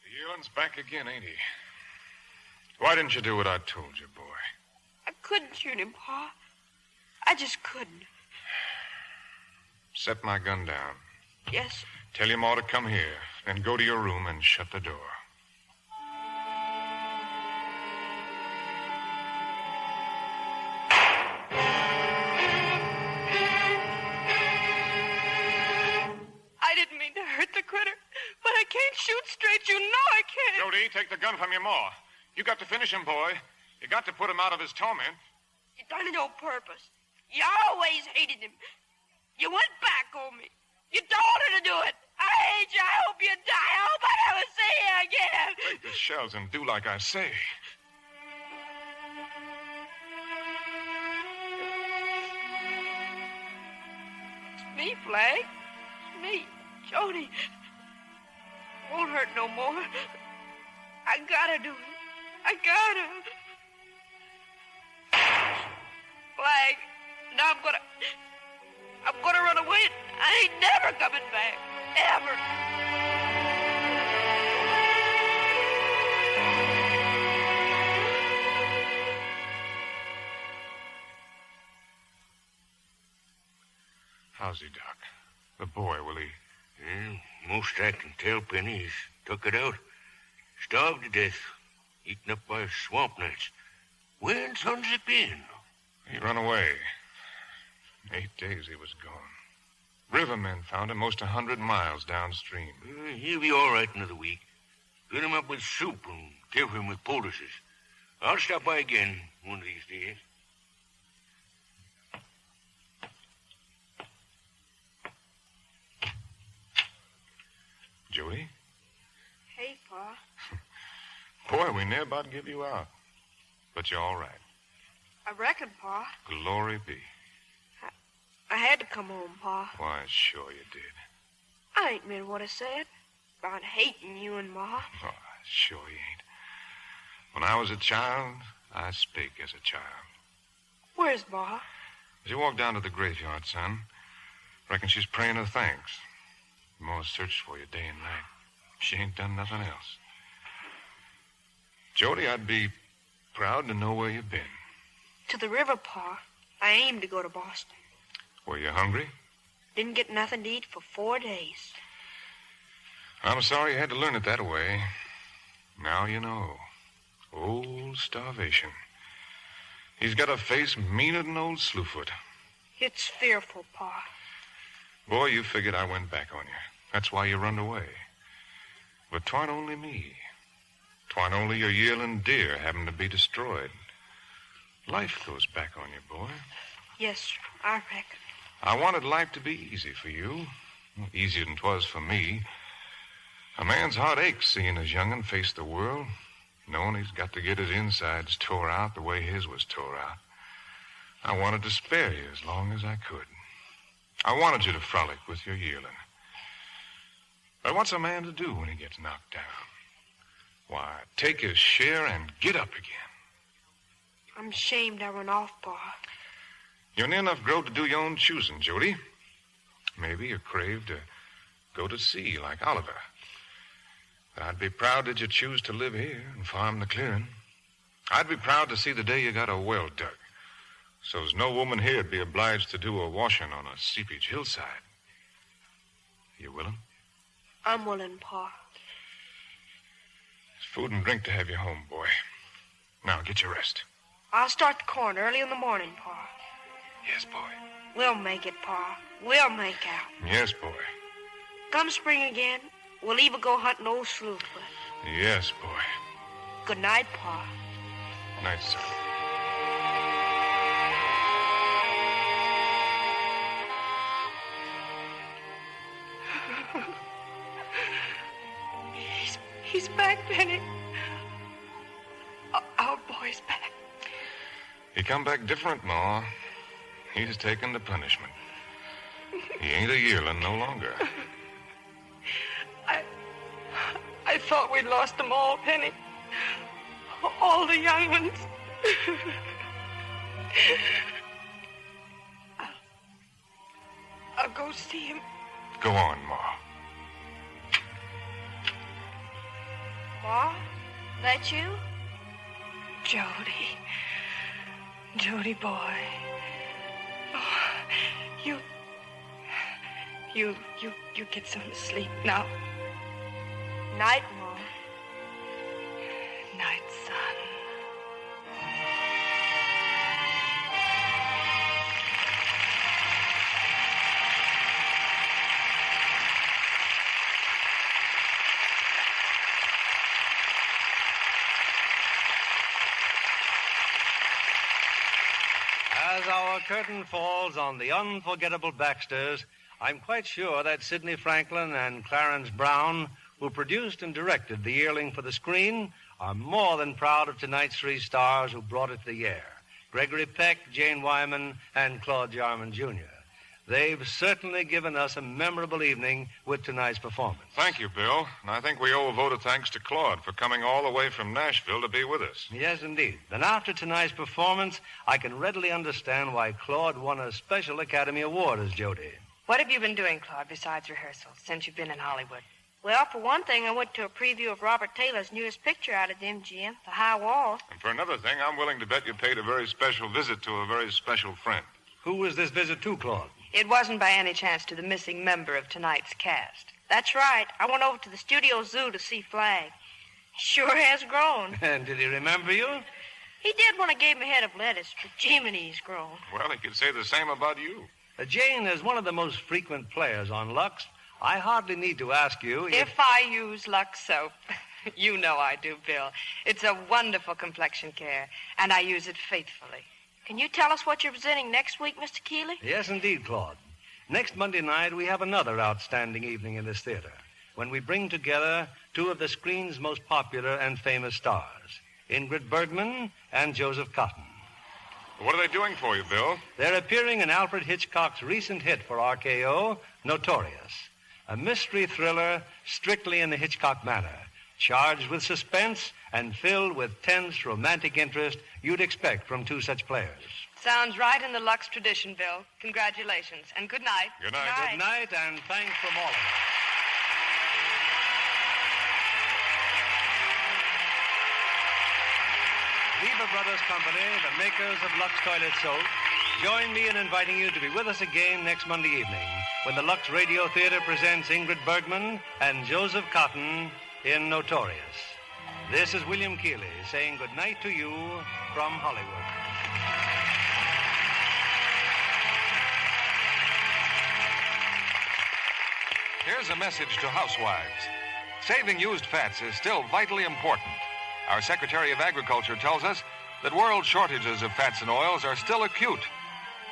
The yearling's back again, ain't he? Why didn't you do what I told you, boy? I couldn't shoot him, Pa. I just couldn't. Set my gun down. Yes. Tell your ma to come here, then go to your room and shut the door. I didn't mean to hurt the critter, but I can't shoot straight. You know I can't. Jody, take the gun from your ma. You got to finish him, boy. You got to put him out of his torment. You done it on purpose. You always hated him. You went back on me. You told her to do it. I hate you. I hope you die. I hope I never see you again. Take the shells and do like I say. Flag? Me, Jody. Won't hurt no more. I gotta do it. I gotta. Flag. Now I'm gonna run away. I ain't never coming back. Ever. How's he, Doc? The boy, will he? Yeah, most I can tell, Penny, he's took it out. Starved to death. Eaten up by swamp gnats. Where's son's he been? He run away. 8 days he was gone. Rivermen found him most 100 miles downstream. He'll be all right another week. Fill him up with soup and give him with poultices. I'll stop by again one of these days. Jody? Hey, Pa. Boy, we near about give you out. But you're all right. I reckon, Pa. Glory be. I had to come home, Pa. Why, sure you did. I ain't meant what I said about hating you and Ma. Oh, sure you ain't. When I was a child, I spake as a child. Where's Ma? As you walk down to the graveyard, son, reckon she's praying her thanks. Ma searched for you day and night. She ain't done nothing else. Jody, I'd be proud to know where you've been. To the river, Pa. I aimed to go to Boston. Were you hungry? Didn't get nothing to eat for 4 days. I'm sorry you had to learn it that way. Now you know. Old starvation. He's got a face meaner than old Slewfoot. It's fearful, Pa. Boy, you figured I went back on you. That's why you run away. But 'twarn't only me. 'Twarn't only your yearling deer happened to be destroyed. Life goes back on you, boy. Yes, sir, I reckon. I wanted life to be easy for you. Easier than 'twas for me. A man's heart aches seeing his young'un face the world, knowing he's got to get his insides tore out the way his was tore out. I wanted to spare you as long as I could. I wanted you to frolic with your yearling. But what's a man to do when he gets knocked down? Why, take his share and get up again. I'm ashamed I went off, Pa. You're near enough growed to do your own choosing, Jody. Maybe you crave to go to sea like Oliver. But I'd be proud did you choose to live here and farm the clearing. I'd be proud to see the day you got a well dug, so's no woman here'd be obliged to do a washing on a seepage hillside. You willing? I'm willing, Pa. There's food and drink to have you home, boy. Now, get your rest. I'll start the corn early in the morning, Pa. Yes, boy. We'll make it, Pa. We'll make out. Yes, boy. Come spring again, we'll even go hunting old Slewfoot. Yes, boy. Good night, Pa. Night, son. He's back, Penny. Our boy's back. He come back different, Ma. He's taken the punishment. He ain't a yearling no longer. I thought we'd lost them all, Penny. All the young ones. I'll go see him. Go on, Ma. Ma? That you? Jody boy. Oh, you get some sleep now. Night, Ma. Night, son. As our curtain falls on the unforgettable Baxters, I'm quite sure that Sidney Franklin and Clarence Brown, who produced and directed The Yearling for the screen, are more than proud of tonight's three stars who brought it to the air: Gregory Peck, Jane Wyman, and Claude Jarman, Jr. They've certainly given us a memorable evening with tonight's performance. Thank you, Bill. And I think we owe a vote of thanks to Claude for coming all the way from Nashville to be with us. Yes, indeed. And after tonight's performance, I can readily understand why Claude won a special Academy Award as Jody. What have you been doing, Claude, besides rehearsals, since you've been in Hollywood? Well, for one thing, I went to a preview of Robert Taylor's newest picture out at the MGM, The High Wall. And for another thing, I'm willing to bet you paid a very special visit to a very special friend. Who was this visit to, Claude? It wasn't by any chance to the missing member of tonight's cast. That's right. I went over to the Studio Zoo to see Flag. He sure has grown. And did he remember you? He did when I gave him a head of lettuce, but Jiminy, he's grown. Well, he could say the same about you. Jane is one of the most frequent players on Lux. I hardly need to ask you if I use Lux soap. You know I do, Bill. It's a wonderful complexion care, and I use it faithfully. Can you tell us what you're presenting next week, Mr. Keeley? Yes, indeed, Claude. Next Monday night, we have another outstanding evening in this theater when we bring together two of the screen's most popular and famous stars, Ingrid Bergman and Joseph Cotton. What are they doing for you, Bill? They're appearing in Alfred Hitchcock's recent hit for RKO, Notorious, a mystery thriller strictly in the Hitchcock manner, charged with suspense and filled with tense romantic interest you'd expect from two such players. Sounds right in the Lux tradition, Bill. Congratulations, and good night. Good night. Good night, and thanks from all of us. Lever Brothers Company, the makers of Lux Toilet Soap, join me in inviting you to be with us again next Monday evening when the Lux Radio Theater presents Ingrid Bergman and Joseph Cotton in Notorious. This is William Keeley saying good night to you from Hollywood. Here's a message to housewives. Saving used fats is still vitally important. Our Secretary of Agriculture tells us that world shortages of fats and oils are still acute.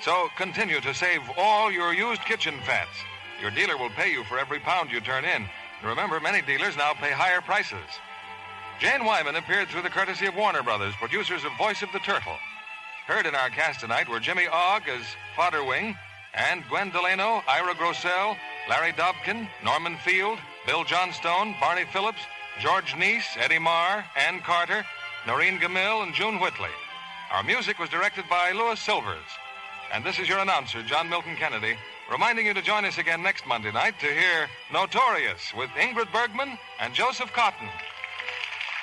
So continue to save all your used kitchen fats. Your dealer will pay you for every pound you turn in. And remember, many dealers now pay higher prices. Jane Wyman appeared through the courtesy of Warner Brothers, producers of Voice of the Turtle. Heard in our cast tonight were Jimmy Ogg as Fodderwing, and Gwen Delano, Ira Grossell, Larry Dobkin, Norman Field, Bill Johnstone, Barney Phillips, George Neese, Eddie Marr, Ann Carter, Noreen Gamil, and June Whitley. Our music was directed by Louis Silvers. And this is your announcer, John Milton Kennedy, reminding you to join us again next Monday night to hear Notorious with Ingrid Bergman and Joseph Cotton.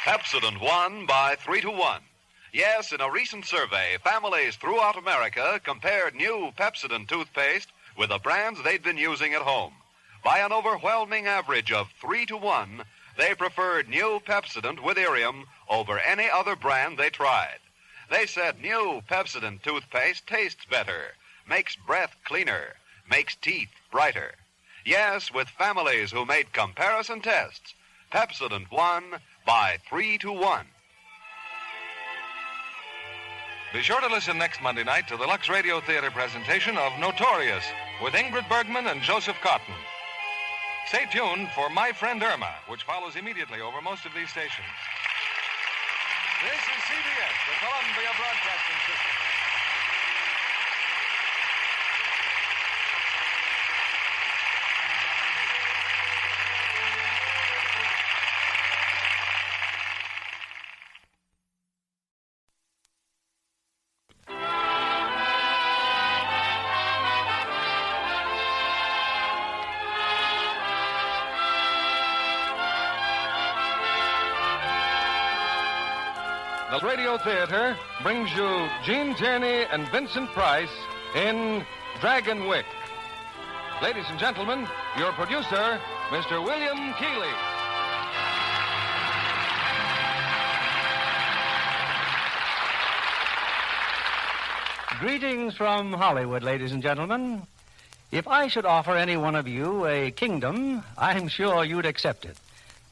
Pepsodent won by 3-1. Yes, in a recent survey, families throughout America compared new Pepsodent toothpaste with the brands they'd been using at home. By an overwhelming average of 3-1, they preferred new Pepsodent with Irium over any other brand they tried. They said new Pepsodent toothpaste tastes better, makes breath cleaner, makes teeth brighter. Yes, with families who made comparison tests, Pepsodent won by 3-1. Be sure to listen next Monday night to the Lux Radio Theater presentation of Notorious with Ingrid Bergman and Joseph Cotton. Stay tuned for My Friend Irma, which follows immediately over most of these stations. This is CBS, the Columbia Broadcasting System. The Radio Theater brings you Gene Tierney and Vincent Price in Dragonwyck. Ladies and gentlemen, your producer, Mr. William Keeley. Greetings from Hollywood, ladies and gentlemen. If I should offer any one of you a kingdom, I'm sure you'd accept it.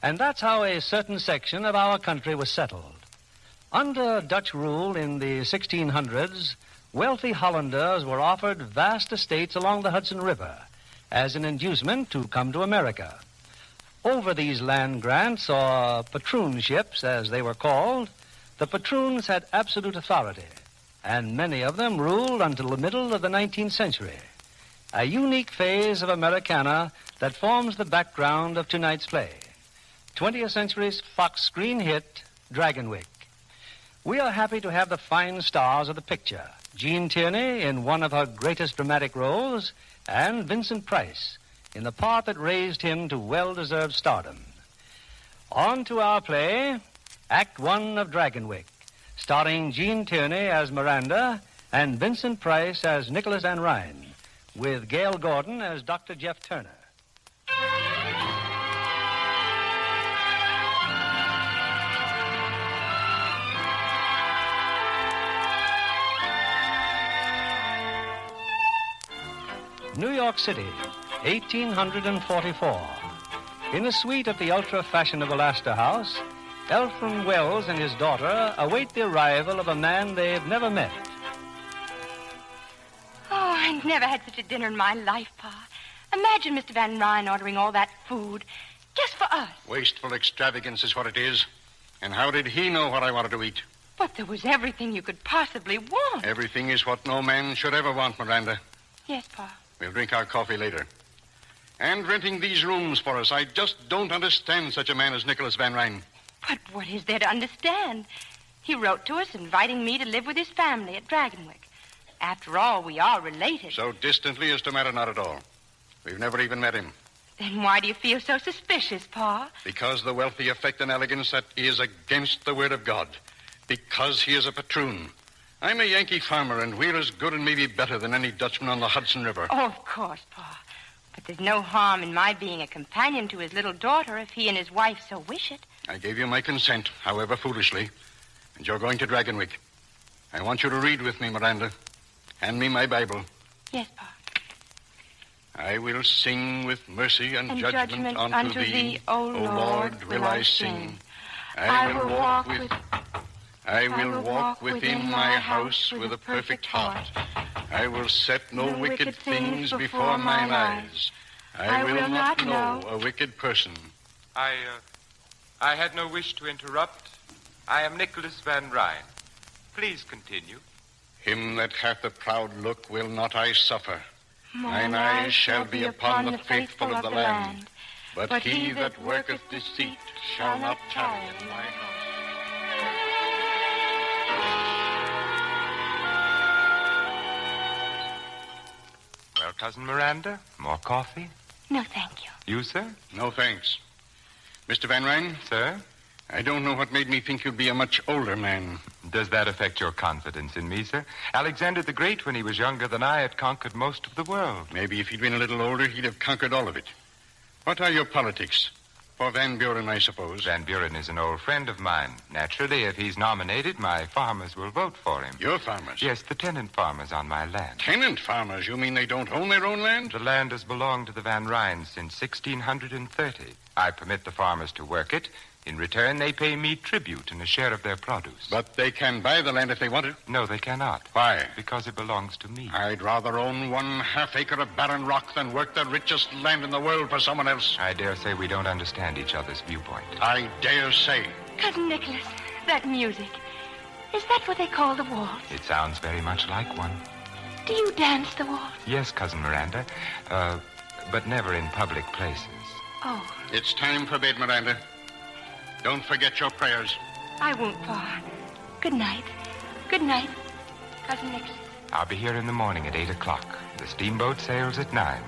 And that's how a certain section of our country was settled. Under Dutch rule in the 1600s, wealthy Hollanders were offered vast estates along the Hudson River as an inducement to come to America. Over these land grants, or patroonships as they were called, the patroons had absolute authority, and many of them ruled until the middle of the 19th century. a unique phase of Americana that forms the background of tonight's play. 20th Century's Fox screen hit, Dragonwyck. We are happy to have the fine stars of the picture, Jean Tierney in one of her greatest dramatic roles, and Vincent Price in the part that raised him to well-deserved stardom. On to our play, Act One of Dragonwyck, starring Jean Tierney as Miranda and Vincent Price as Nicholas Van Ryn, with Gail Gordon as Dr. Jeff Turner. New York City, 1844. In the suite at the ultra-fashionable Astor House, Elfram Wells and his daughter await the arrival of a man they've never met. Oh, I never had such a dinner in my life, Pa. Imagine Mr. Van Ryn ordering all that food just for us. Wasteful extravagance is what it is. And how did he know what I wanted to eat? But there was everything you could possibly want. Everything is what no man should ever want, Miranda. Yes, Pa. We'll drink our coffee later. And renting these rooms for us. I just don't understand such a man as Nicholas Van Ryn. But what is there to understand? He wrote to us inviting me to live with his family at Dragonwyck. After all, we are related. So distantly as to matter not at all. We've never even met him. Then why do you feel so suspicious, Pa? Because the wealthy affect an elegance that is against the word of God. Because he is a patroon. I'm a Yankee farmer, and we're as good and maybe better than any Dutchman on the Hudson River. Oh, of course, Pa. But there's no harm in my being a companion to his little daughter if he and his wife so wish it. I gave you my consent, however foolishly. And you're going to Dragonwyck. I want you to read with me, Miranda. Hand me my Bible. Yes, Pa. I will sing with mercy and judgment unto thee, O Lord, will I sing. I will walk within my house with a perfect heart. I will set no wicked things before mine eyes. I will not know a wicked person. I had no wish to interrupt. I am Nicholas Van Ryn. Please continue. Him that hath a proud look will not I suffer. Mine eyes shall be upon the faithful of the land. But he that worketh deceit shall not tarry in my house. Well, Cousin Miranda, more coffee? No, thank you. You, sir? No, thanks. Mr. Van Ryn? Sir? I don't know what made me think you'd be a much older man. Does that affect your confidence in me, sir? Alexander the Great, when he was younger than I, had conquered most of the world. Maybe if he'd been a little older, he'd have conquered all of it. What are your politics? For Van Buren, I suppose. Van Buren is an old friend of mine. Naturally, if he's nominated, my farmers will vote for him. Your farmers? Yes, the tenant farmers on my land. Tenant farmers? You mean they don't own their own land? The land has belonged to the Van Ryns since 1630. I permit the farmers to work it. In return, they pay me tribute and a share of their produce. But they can buy the land if they want it? No, they cannot. Why? Because it belongs to me. I'd rather own 1/2 acre of barren rock than work the richest land in the world for someone else. I dare say we don't understand each other's viewpoint. I dare say. Cousin Nicholas, that music, is that what they call the waltz? It sounds very much like one. Do you dance the waltz? Yes, Cousin Miranda, but never in public places. Oh. It's time for bed, Miranda. Don't forget your prayers. I won't, Pa. Good night. Good night, Cousin Nicholas. I'll be here in the morning at 8 o'clock. The steamboat sails at 9.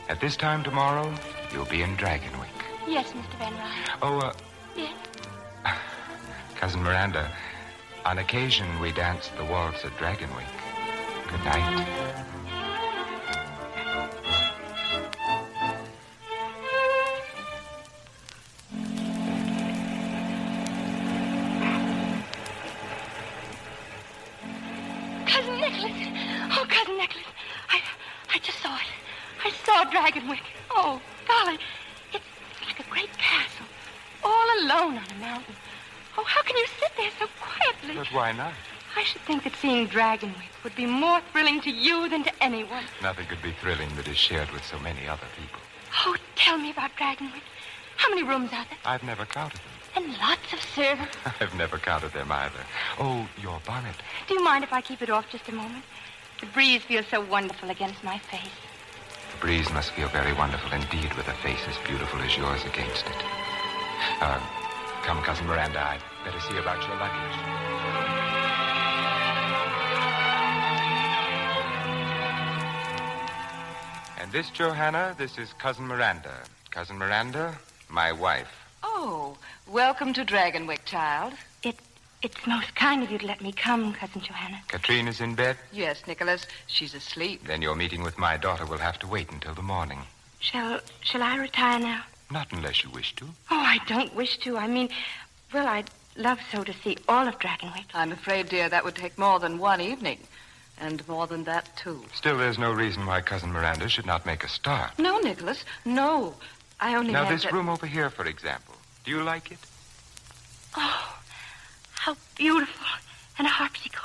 At this time tomorrow, you'll be in Dragonwyck. Yes, Mr. Van Ryn. Oh, Yes? Cousin Miranda, on occasion we dance the waltz at Dragonwyck. Good night. Cousin Nicholas. Oh, Cousin Nicholas. I just saw it. I saw Dragonwyck. Oh, golly. It's like a great castle. All alone on a mountain. Oh, how can you sit there so quietly? But why not? I should think that seeing Dragonwyck would be more thrilling to you than to anyone. Nothing could be thrilling that is shared with so many other people. Oh, tell me about Dragonwyck. How many rooms are there? I've never counted them. And lots of servants. I've never counted them either. Oh, your bonnet. Do you mind if I keep it off just a moment? The breeze feels so wonderful against my face. The breeze must feel very wonderful indeed with a face as beautiful as yours against it. Come, Cousin Miranda, I'd better see about your luggage. And this, Johanna, this is Cousin Miranda. Cousin Miranda, my wife. Oh, welcome to Dragonwyck, child. It's most kind of you to let me come, Cousin Johanna. Katrine is in bed? Yes, Nicholas. She's asleep. Then your meeting with my daughter will have to wait until the morning. Shall I retire now? Not unless you wish to. Oh, I don't wish to. I mean, well, I'd love so to see all of Dragonwyck. I'm afraid, dear, that would take more than one evening. And more than that, too. Still, there's no reason why Cousin Miranda should not make a start. No, Nicholas, no. I only Now, meant this that... room over here, for example. Do you like it? Oh, how beautiful. And a harpsichord.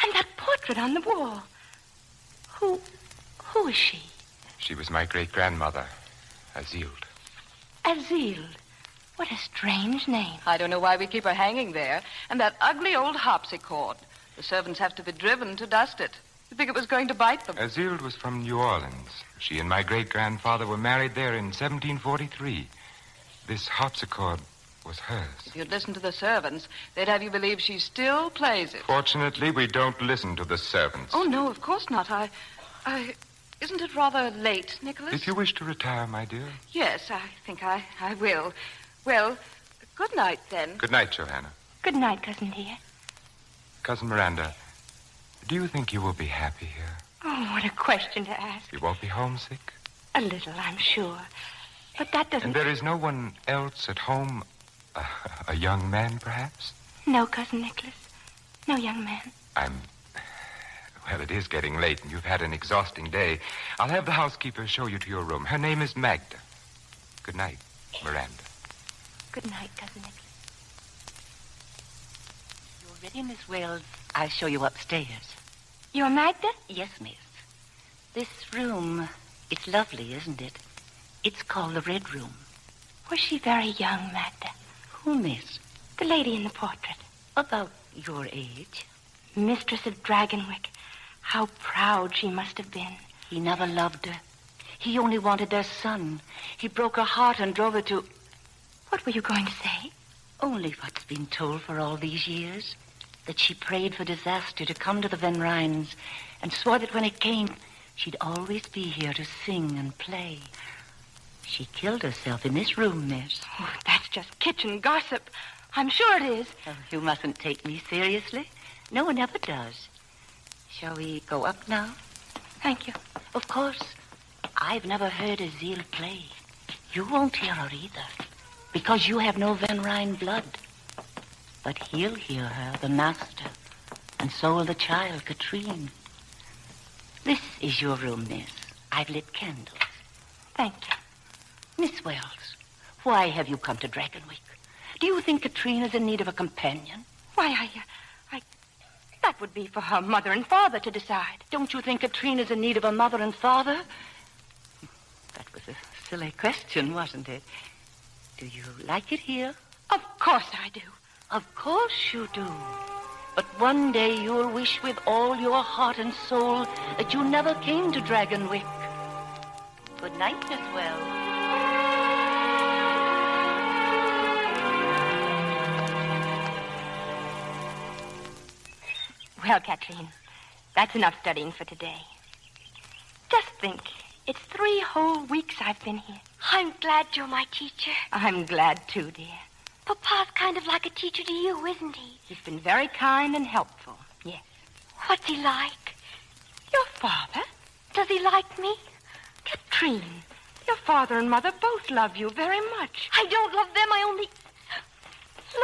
And that portrait on the wall. Who is she? She was my great-grandmother, Azilde. Azilde. What a strange name. I don't know why we keep her hanging there. And that ugly old harpsichord. The servants have to be driven to dust it. You think it was going to bite them? Azilde was from New Orleans. She and my great-grandfather were married there in 1743. This harpsichord was hers. If you'd listen to the servants, they'd have you believe she still plays it. Fortunately, we don't listen to the servants. Oh, no, of course not. Isn't it rather late, Nicholas? If you wish to retire, my dear. Yes, I think I will. Well, good night, then. Good night, Johanna. Good night, Cousin dear. Cousin Miranda, do you think you will be happy here? Oh, what a question to ask. You won't be homesick? A little, I'm sure. But that doesn't... And there is no one else at home? A young man, perhaps? No, Cousin Nicholas. No young man. Well, it is getting late, and you've had an exhausting day. I'll have the housekeeper show you to your room. Her name is Magda. Good night, Miranda. Good night, Cousin Nicholas. You're ready, Miss Wells. I'll show you upstairs. You're Magda? Yes, miss. This room, it's lovely, isn't it? It's called the Red Room. Was she very young, Magda? Who, miss? The lady in the portrait. About your age. Mistress of Dragonwyck. How proud she must have been. He never loved her. He only wanted their son. He broke her heart and drove her to... What were you going to say? Only what's been told for all these years. That she prayed for disaster to come to the Van Ryns and swore that when it came, she'd always be here to sing and play. She killed herself in this room, miss. Oh, that's just kitchen gossip. I'm sure it is. Oh, you mustn't take me seriously. No one ever does. Shall we go up now? Thank you. Of course. I've never heard Azilde play. You won't hear her either, because you have no Van Ryn blood. But he'll hear her, the master, and so will the child, Katrine. This is your room, miss. I've lit candles. Thank you. Miss Wells, why have you come to Dragonwyck? Do you think Katrine is in need of a companion? Why, that would be for her mother and father to decide. Don't you think Katrine is in need of a mother and father? That was a silly question, wasn't it? Do you like it here? Of course I do. Of course you do. But one day you'll wish with all your heart and soul that you never came to Dragonwyck. Good night, Miss Wells. Well, Katrine, that's enough studying for today. Just think, it's 3 whole weeks I've been here. I'm glad you're my teacher. I'm glad too, dear. Papa's kind of like a teacher to you, isn't he? He's been very kind and helpful, yes. What's he like? Your father? Does he like me? Katrine, your father and mother both love you very much. I don't love them, I only...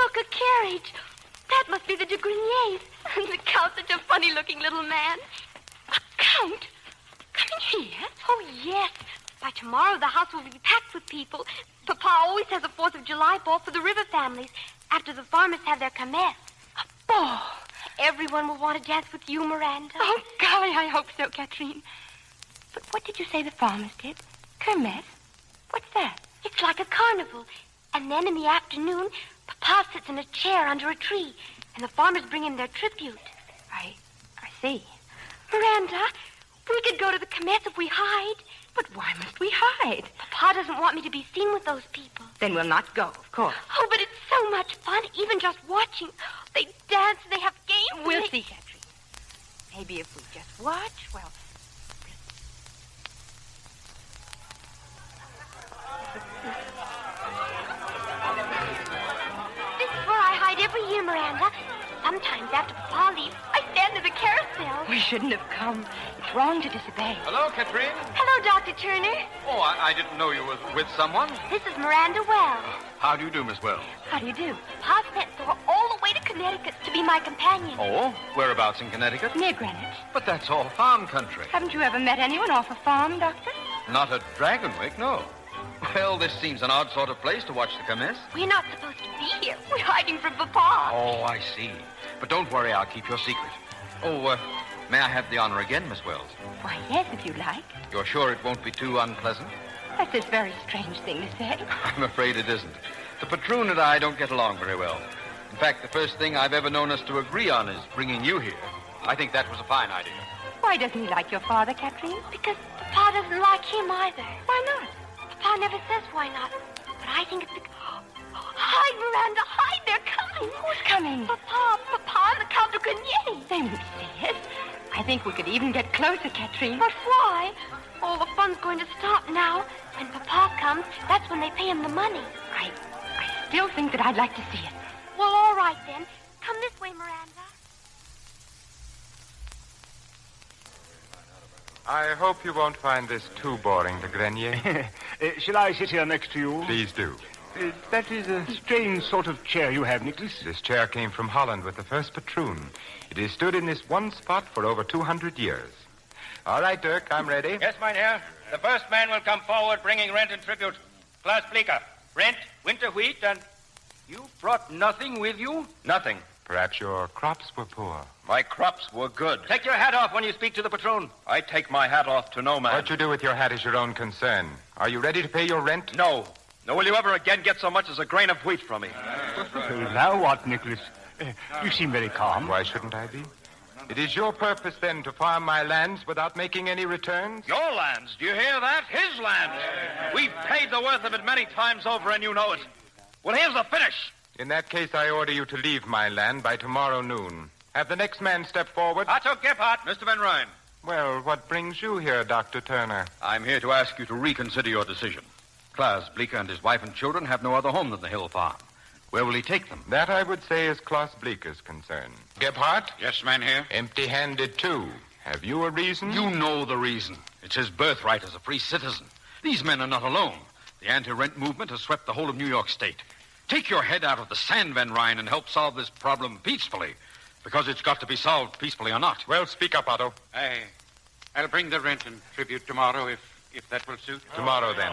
Look, a carriage. That must be the de Greniers. And the Count's such a funny-looking little man. A Count? Coming here? Oh, yes. By tomorrow, the house will be packed with people. Papa always has a 4th of July ball for the river families after the farmers have their kermesse. A ball? Everyone will want to dance with you, Miranda. Oh, golly, I hope so, Katrine. But what did you say the farmers did? Kermesse? What's that? It's like a carnival. And then in the afternoon, Papa sits in a chair under a tree, and the farmers bring him their tribute. I see. Miranda, We could go to the Cometh if we hide. But why must we hide? Papa doesn't want me to be seen with those people. Then we'll not go, of course. Oh, but it's so much fun, even just watching. They dance, they have games. We'll see, Katrina. Maybe if we just watch, well... This is where I hide every year, Miranda. Sometimes after Papa leaves, I stand at the carousel. We shouldn't have come. It's wrong to disobey. Hello, Katrine. Hello, Dr. Turner. Oh, I didn't know you were with someone. This is Miranda Wells. How do you do, Miss Wells? How do you do? Pa sent her all the way to Connecticut to be my companion. Oh, whereabouts in Connecticut? Near Greenwich. But that's all farm country. Haven't you ever met anyone off a farm, Doctor? Not at Dragonwyck, no. Well, this seems an odd sort of place to watch the Cometh. We're not supposed to be here. We're hiding from Papa. Oh, I see. But don't worry, I'll keep your secret. Oh, may I have the honor again, Miss Wells? Why, yes, if you like. You're sure it won't be too unpleasant? That's a very strange thing to say. I'm afraid it isn't. The patroon and I don't get along very well. In fact, the first thing I've ever known us to agree on is bringing you here. I think that was a fine idea. Why doesn't he like your father, Katrine? Because Papa doesn't like him either. Why not? Papa never says why not. But I think it's because... Hide, Miranda, hide. They're coming. Who's coming? Papa and the Count of Grenier. They won't see us. I think we could even get closer, Katrine. But why? All the fun's going to stop now. When Papa comes, that's when they pay him the money. I still think that I'd like to see it. Well, all right, then. Come this way, Miranda. I hope you won't find this too boring, de Grenier. Shall I sit here next to you? Please do. That is a strange sort of chair you have, Nicholas. This chair came from Holland with the first patroon. It has stood in this one spot for over 200 years. All right, Dirk, I'm ready. Yes, mynheer. The first man will come forward bringing rent and tribute. Klaas Bleeker. Rent, winter wheat, and... You brought nothing with you? Nothing. Perhaps your crops were poor. My crops were good. Take your hat off when you speak to the patroon. I take my hat off to no man. What you do with your hat is your own concern. Are you ready to pay your rent? No. Nor will you ever again get so much as a grain of wheat from me. Now what, Nicholas? You seem very calm. Why shouldn't I be? It is your purpose, then, to farm my lands without making any returns? Your lands? Do you hear that? His lands. We've paid the worth of it many times over, and you know it. Well, here's the finish. In that case, I order you to leave my land by tomorrow noon. Have the next man step forward. Otto Gebhardt. Mr. Van Ryn. Well, what brings you here, Dr. Turner? I'm here to ask you to reconsider your decision. Klaas Bleeker and his wife and children have no other home than the Hill Farm. Where will he take them? That, I would say, is Klaas Bleeker's concern. Gebhardt? Yes, man here. Empty-handed, too. Have you a reason? You know the reason. It's his birthright as a free citizen. These men are not alone. The anti-rent movement has swept the whole of New York State. Take your head out of the sand, Van Ryn, and help solve this problem peacefully. Because it's got to be solved peacefully or not. Well, speak up, Otto. I'll bring the rent and tribute tomorrow if that will suit. Tomorrow, then.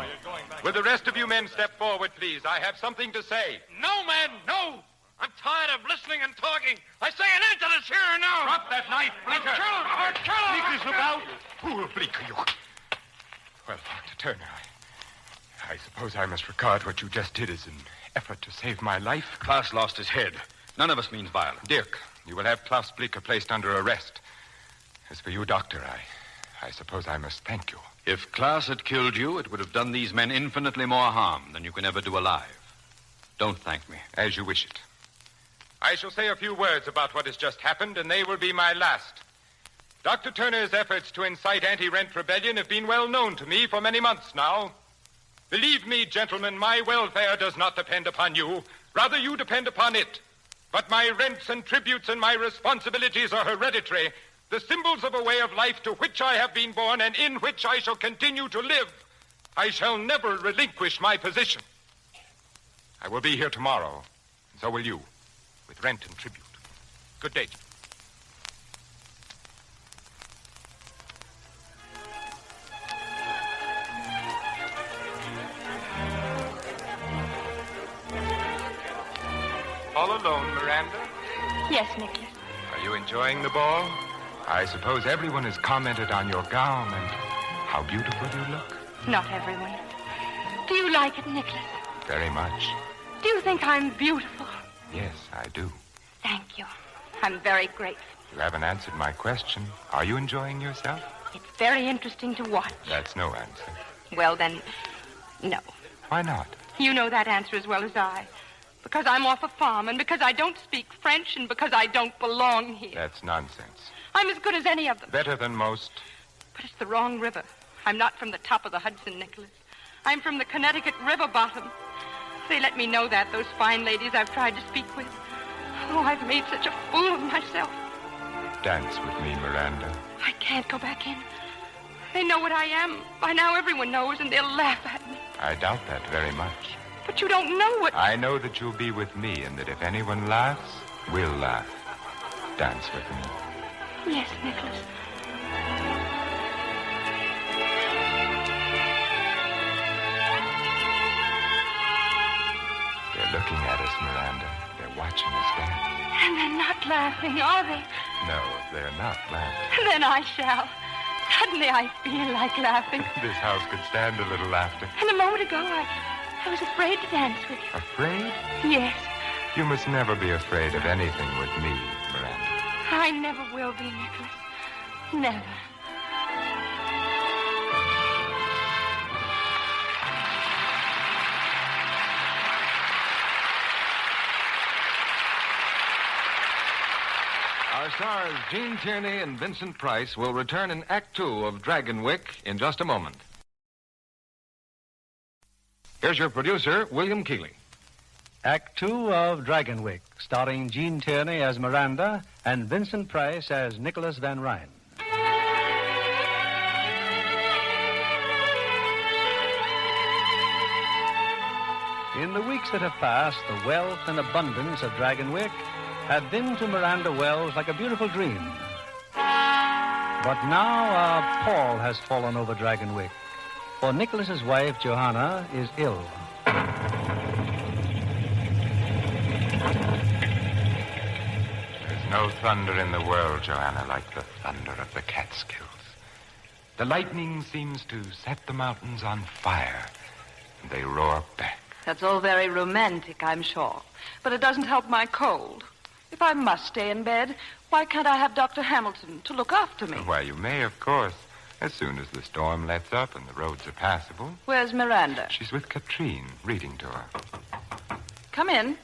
Will the rest of you men step forward, please? I have something to say. No, man, no! I'm tired of listening and talking. I say an end to this here and now. Drop that knife, Bleeker. Kill him! Nicholas, look out! Who will Bleeker you? Well, Dr. Turner, I suppose I must regard what you just did as an effort to save my life. Klaas lost his head. None of us means violence. Dirk, you will have Klaas Bleeker placed under arrest. As for you, Doctor, I suppose I must thank you. If Klaas had killed you, it would have done these men infinitely more harm than you can ever do alive. Don't thank me. As you wish it. I shall say a few words about what has just happened, and they will be my last. Dr. Turner's efforts to incite anti-rent rebellion have been well known to me for many months now. Believe me, gentlemen, my welfare does not depend upon you. Rather, you depend upon it. But my rents and tributes and my responsibilities are hereditary, the symbols of a way of life to which I have been born and in which I shall continue to live. I shall never relinquish my position. I will be here tomorrow, and so will you, with rent and tribute. Good day. All alone, Miranda? Yes, Nicholas. Are you enjoying the ball? I suppose everyone has commented on your gown and how beautiful you look. Not everyone. Do you like it, Nicholas? Very much. Do you think I'm beautiful? Yes, I do. Thank you. I'm very grateful. You haven't answered my question. Are you enjoying yourself? It's very interesting to watch. That's no answer. Well, then, no. Why not? You know that answer as well as I. Because I'm off a farm, and because I don't speak French, and because I don't belong here. That's nonsense. I'm as good as any of them. Better than most. But it's the wrong river. I'm not from the top of the Hudson, Nicholas. I'm from the Connecticut river bottom. They let me know that, those fine ladies I've tried to speak with. Oh, I've made such a fool of myself. Dance with me, Miranda. I can't go back in. They know what I am. By now everyone knows, and they'll laugh at me. I doubt that very much. But you don't know what... I know that you'll be with me, and that if anyone laughs, we'll laugh. Dance with me. Yes, Nicholas. They're looking at us, Miranda. They're watching us dance. And they're not laughing, are they? No, they're not laughing. Then I shall. Suddenly I feel like laughing. This house could stand a little laughter. And a moment ago, I was afraid to dance with you. Afraid? Yes. You must never be afraid of anything with me, Miranda. I never will be, Nicholas. Never. Our stars, Gene Tierney and Vincent Price, will return in Act Two of Dragonwyck in just a moment. Here's your producer, William Keighley. Act Two of Dragonwyck, starring Gene Tierney as Miranda and Vincent Price as Nicholas Van Ryn. In the weeks that have passed, the wealth and abundance of Dragonwyck have been to Miranda Wells like a beautiful dream. But now a pall has fallen over Dragonwyck, for Nicholas's wife, Johanna, is ill. There's no thunder in the world, Johanna, like the thunder of the Catskills. The lightning seems to set the mountains on fire, and they roar back. That's all very romantic, I'm sure. But it doesn't help my cold. If I must stay in bed, why can't I have Dr. Hamilton to look after me? Why, you may, of course, as soon as the storm lets up and the roads are passable. Where's Miranda? She's with Katrine, reading to her. Come in.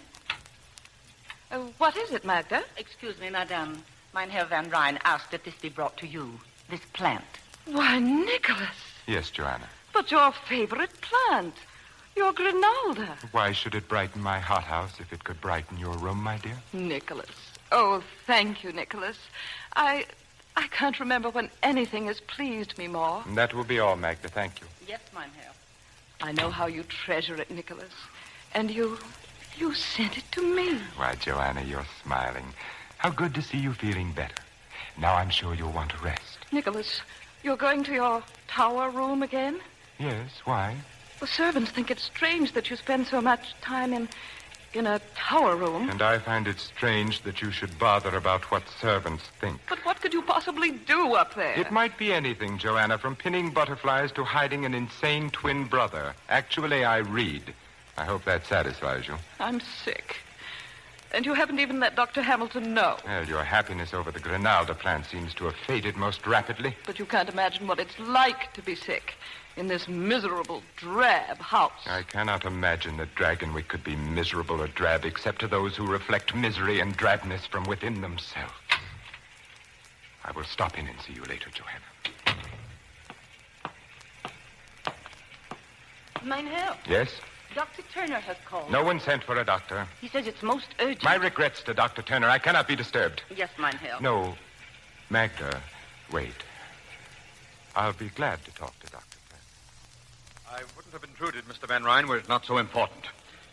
What is it, Magda? Excuse me, madame. Mein Herr Van Ryn asked that this be brought to you, this plant. Why, Nicholas. Yes, Johanna. But your favorite plant. Your Grinalda. Why should it brighten my hothouse if it could brighten your room, my dear? Nicholas. Oh, thank you, Nicholas. I can't remember when anything has pleased me more. And that will be all, Magda. Thank you. Yes, mein Herr. I know how you treasure it, Nicholas. And you sent it to me. Why, Johanna, you're smiling. How good to see you feeling better. Now I'm sure you'll want to rest. Nicholas, you're going to your tower room again? Yes, why? The servants think it's strange that you spend so much time in a tower room. And I find it strange that you should bother about what servants think. But what could you possibly do up there? It might be anything, Johanna, from pinning butterflies to hiding an insane twin brother. Actually, I read. I hope that satisfies you. I'm sick. And you haven't even let Dr. Hamilton know. Well, your happiness over the Grinalda plant seems to have faded most rapidly. But you can't imagine what it's like to be sick in this miserable, drab house. I cannot imagine that Dragonwyck could be miserable or drab except to those who reflect misery and drabness from within themselves. I will stop in and see you later, Johanna. Mein Herr. Yes? Dr. Turner has called. No one sent for a doctor. He says it's most urgent. My regrets to Dr. Turner. I cannot be disturbed. Yes, mein Herr. No. Magda, wait. I'll be glad to talk to Dr. I wouldn't have intruded, Mr. Van Ryn, were it not so important.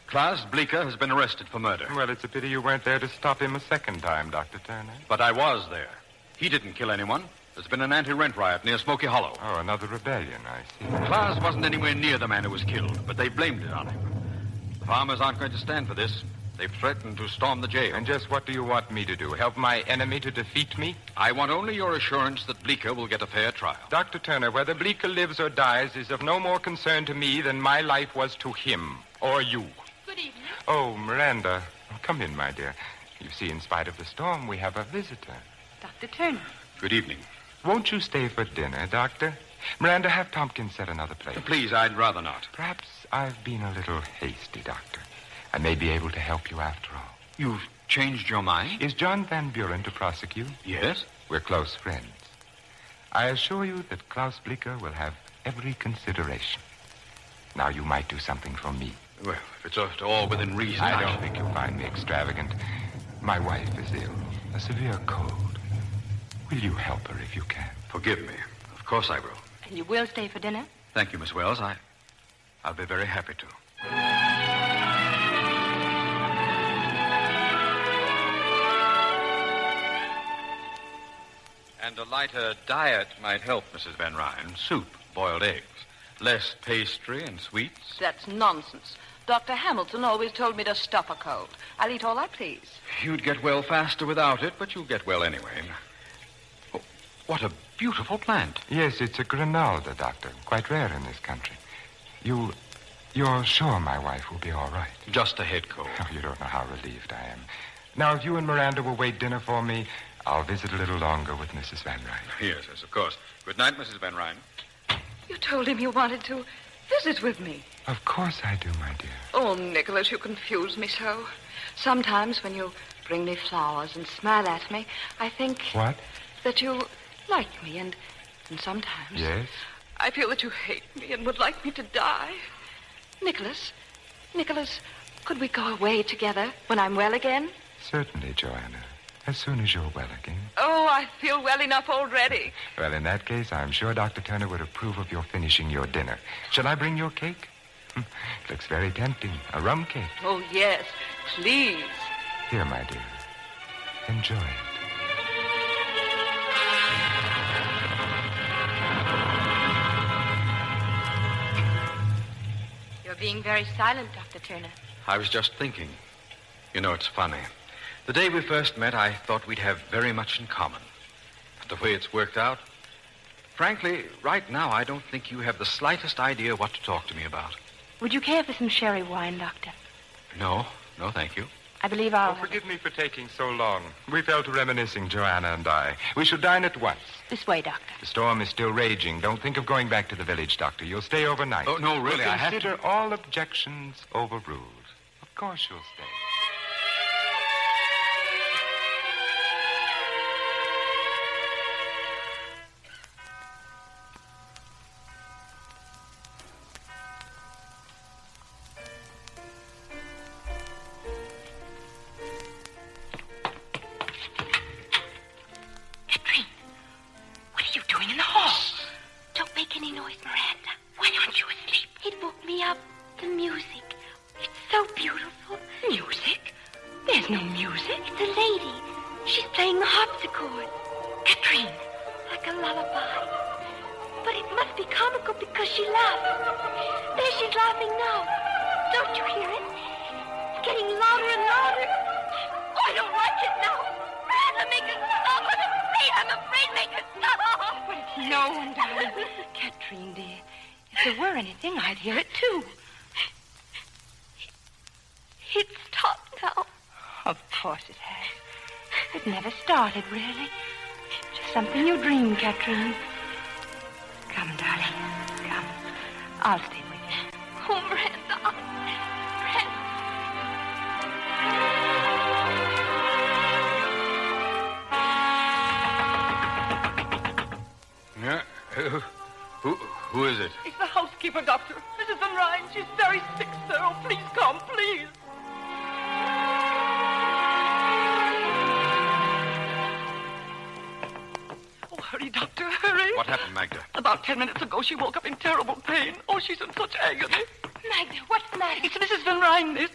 Klaas Bleeker has been arrested for murder. Well, it's a pity you weren't there to stop him a second time, Dr. Turner. But I was there. He didn't kill anyone. There's been an anti-rent riot near Smoky Hollow. Oh, another rebellion, I see. Klaas wasn't anywhere near the man who was killed, but they blamed it on him. The farmers aren't going to stand for this. They've threatened to storm the jail. And just what do you want me to do? Help my enemy to defeat me? I want only your assurance that Bleeker will get a fair trial. Dr. Turner, whether Bleeker lives or dies is of no more concern to me than my life was to him or you. Good evening. Oh, Miranda. Come in, my dear. You see, in spite of the storm, we have a visitor. Dr. Turner. Good evening. Won't you stay for dinner, Doctor? Miranda, have Tompkins set another plate. Please, I'd rather not. Perhaps I've been a little hasty, Doctor. I may be able to help you after all. You've changed your mind? Is John Van Buren to prosecute? Yes. We're close friends. I assure you that Klaus Blicker will have every consideration. Now you might do something for me. Well, if it's at all within reason, I don't think you'll find me extravagant. My wife is ill. A severe cold. Will you help her if you can? Forgive me. Of course I will. And you will stay for dinner? Thank you, Miss Wells. I'll be very happy to. And a lighter diet might help, Mrs. Van Ryn. Soup, boiled eggs, less pastry and sweets. That's nonsense. Dr. Hamilton always told me to stop a cold. I'll eat all I please. You'd get well faster without it, but you'll get well anyway. Oh, what a beautiful plant. Yes, it's a Grinalda, Doctor. Quite rare in this country. You're sure my wife will be all right? Just a head cold. Oh, you don't know how relieved I am. Now, if you and Miranda will wait dinner for me, I'll visit a little longer with Mrs. Van Ryn. Yes, of course. Good night, Mrs. Van Ryn. You told him you wanted to visit with me. Of course I do, my dear. Oh, Nicholas, you confuse me so. Sometimes when you bring me flowers and smile at me, I think... What? That you like me, and sometimes... Yes? I feel that you hate me and would like me to die. Nicholas, could we go away together when I'm well again? Certainly, Joanna. As soon as you're well again. Oh, I feel well enough already. Well, in that case, I'm sure Dr. Turner would approve of your finishing your dinner. Shall I bring your cake? Looks very tempting. A rum cake. Oh, yes. Please. Here, my dear. Enjoy it. You're being very silent, Dr. Turner. I was just thinking. You know, it's funny. The day we first met, I thought we'd have very much in common. But the way it's worked out, frankly, right now, I don't think you have the slightest idea what to talk to me about. Would you care for some sherry wine, Doctor? No, thank you. I believe I'll... Oh, forgive me for taking so long. We fell to reminiscing, Joanna and I. We should dine at once. This way, Doctor. The storm is still raging. Don't think of going back to the village, Doctor. You'll stay overnight. Oh, no, really, We'll I have to... consider all objections overruled. Of course you'll stay. Really? Just something you dreamed, Catherine. Come, darling. Come. I'll stay with you. Oh, Brenda. Yeah? Who is it? It's the housekeeper, Doctor. Mrs. Van Ryn. She's very sick, sir. Oh, please come, please. Hurry, Doctor, hurry. What happened, Magda? About 10 minutes ago, she woke up in terrible pain. Oh, she's in such agony. Magda, what's the matter? It's Mrs. Van Ryn, miss.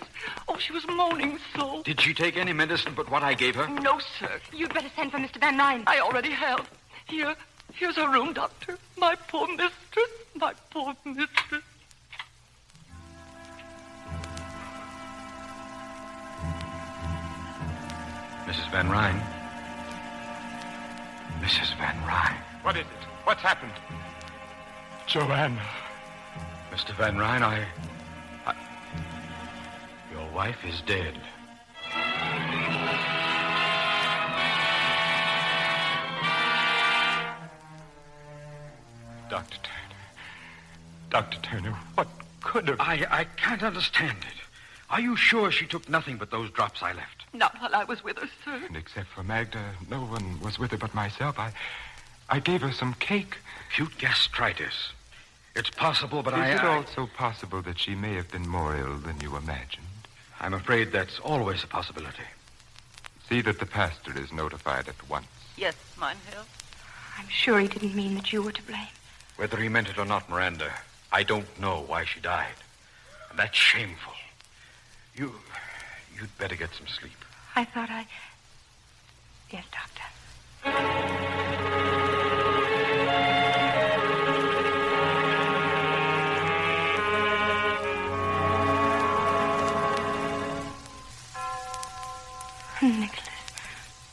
Oh, she was moaning so. Did she take any medicine but what I gave her? No, sir. You'd better send for Mr. Van Ryn. I already have. Here's her room, Doctor. My poor mistress. My poor mistress. Mrs. Van Ryn. Mrs. Van Ryn. What is it? What's happened? Joanna. Mr. Van Ryn, I... Your wife is dead. Turner, what could have... I can't understand it. Are you sure she took nothing but those drops I left? Not while I was with her, sir. And except for Magda, no one was with her but myself. I gave her some cake. Acute gastritis. It's possible, but Is it also possible that she may have been more ill than you imagined? I'm afraid that's always a possibility. See that the pastor is notified at once. Yes, mein Herr. I'm sure he didn't mean that you were to blame. Whether he meant it or not, Miranda, I don't know why she died. And that's shameful. You'd better get some sleep. I thought I... Yes, Doctor. Nicholas,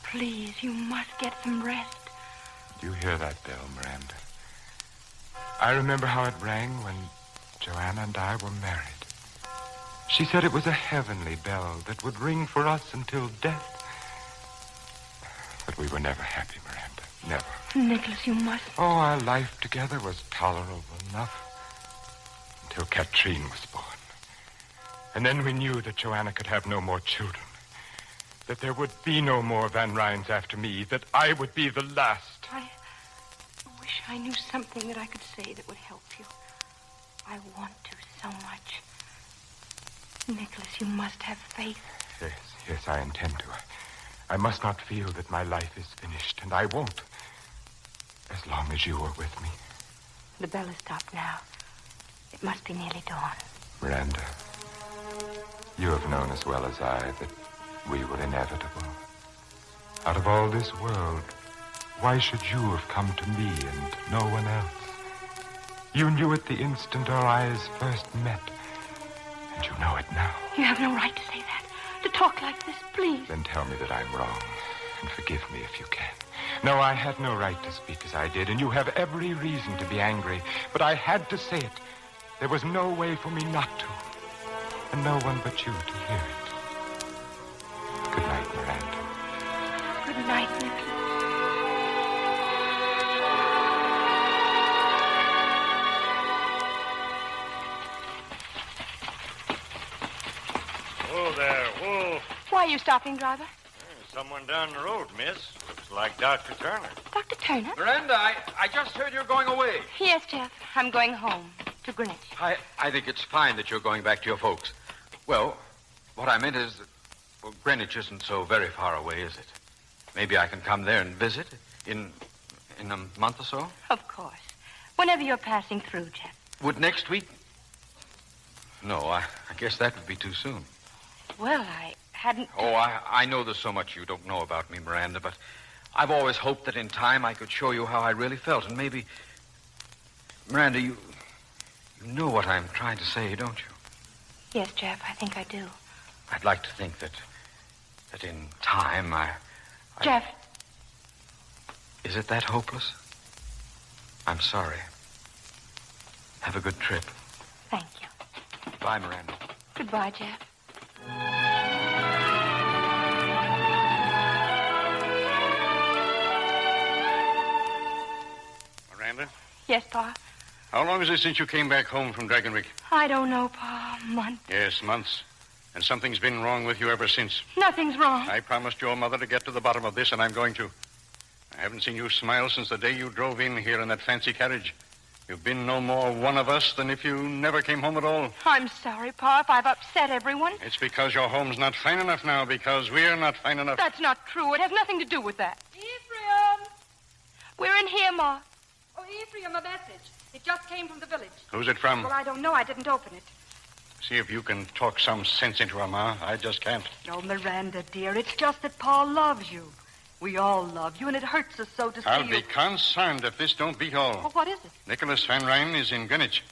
please, you must get some rest. Do you hear that bell, Miranda? I remember how it rang when Joanna and I were married. She said it was a heavenly bell that would ring for us until death. But we were never happy, Miranda. Never. Nicholas, you must... Oh, our life together was tolerable enough until Katrine was born. And then we knew that Joanna could have no more children. That there would be no more Van Ryns after me. That I would be the last. I wish I knew something that I could say that would help you. I want to so much. Nicholas, you must have faith. Yes, I intend to. I must not feel that my life is finished, and I won't. As long as you are with me. The bell has stopped now. It must be nearly dawn. Miranda, you have known as well as I that we were inevitable. Out of all this world, why should you have come to me and no one else? You knew it the instant our eyes first met. And you know it now. You have no right to say that. To talk like this, please. Then tell me that I'm wrong. And forgive me if you can. No, I had no right to speak as I did. And you have every reason to be angry. But I had to say it. There was no way for me not to. And no one but you to hear it. Good night, Miranda. Good night, Nicholas. Whoa there, whoa. Why are you stopping, driver? There's someone down the road, miss. Looks like Dr. Turner. Dr. Turner? Miranda, I just heard you're going away. Yes, Jeff. I'm going home to Greenwich. I think it's fine that you're going back to your folks. Well, what I meant is that, well, Greenwich isn't so very far away, is it? Maybe I can come there and visit in a month or so? Of course. Whenever you're passing through, Jeff. Would next week? No, I guess that would be too soon. Well, I hadn't... Oh, I know there's so much you don't know about me, Miranda, but I've always hoped that in time I could show you how I really felt, and maybe... Miranda, you know what I'm trying to say, don't you? Yes, Jeff, I think I do. I'd like to think that in time I... Jeff. Is it that hopeless? I'm sorry. Have a good trip. Thank you. Bye, Miranda. Goodbye, Jeff. Miranda? Yes, Pa? How long is it since you came back home from Dragonwyck? I don't know, Pa. Months. Yes, months. And something's been wrong with you ever since. Nothing's wrong. I promised your mother to get to the bottom of this, and I'm going to. I haven't seen you smile since the day you drove in here in that fancy carriage. You've been no more one of us than if you never came home at all. I'm sorry, Pa, if I've upset everyone. It's because your home's not fine enough now, because we're not fine enough. That's not true. It has nothing to do with that. Ephraim! We're in here, Ma. Oh, Ephraim, a message. It just came from the village. Who's it from? Well, I don't know. I didn't open it. See if you can talk some sense into her, Ma. I just can't. Oh, Miranda, dear, it's just that Pa loves you. We all love you, and it hurts us so to see I'll you. be concerned if this don't beat all. Well, what is it? Nicholas Van Ryn is in Greenwich.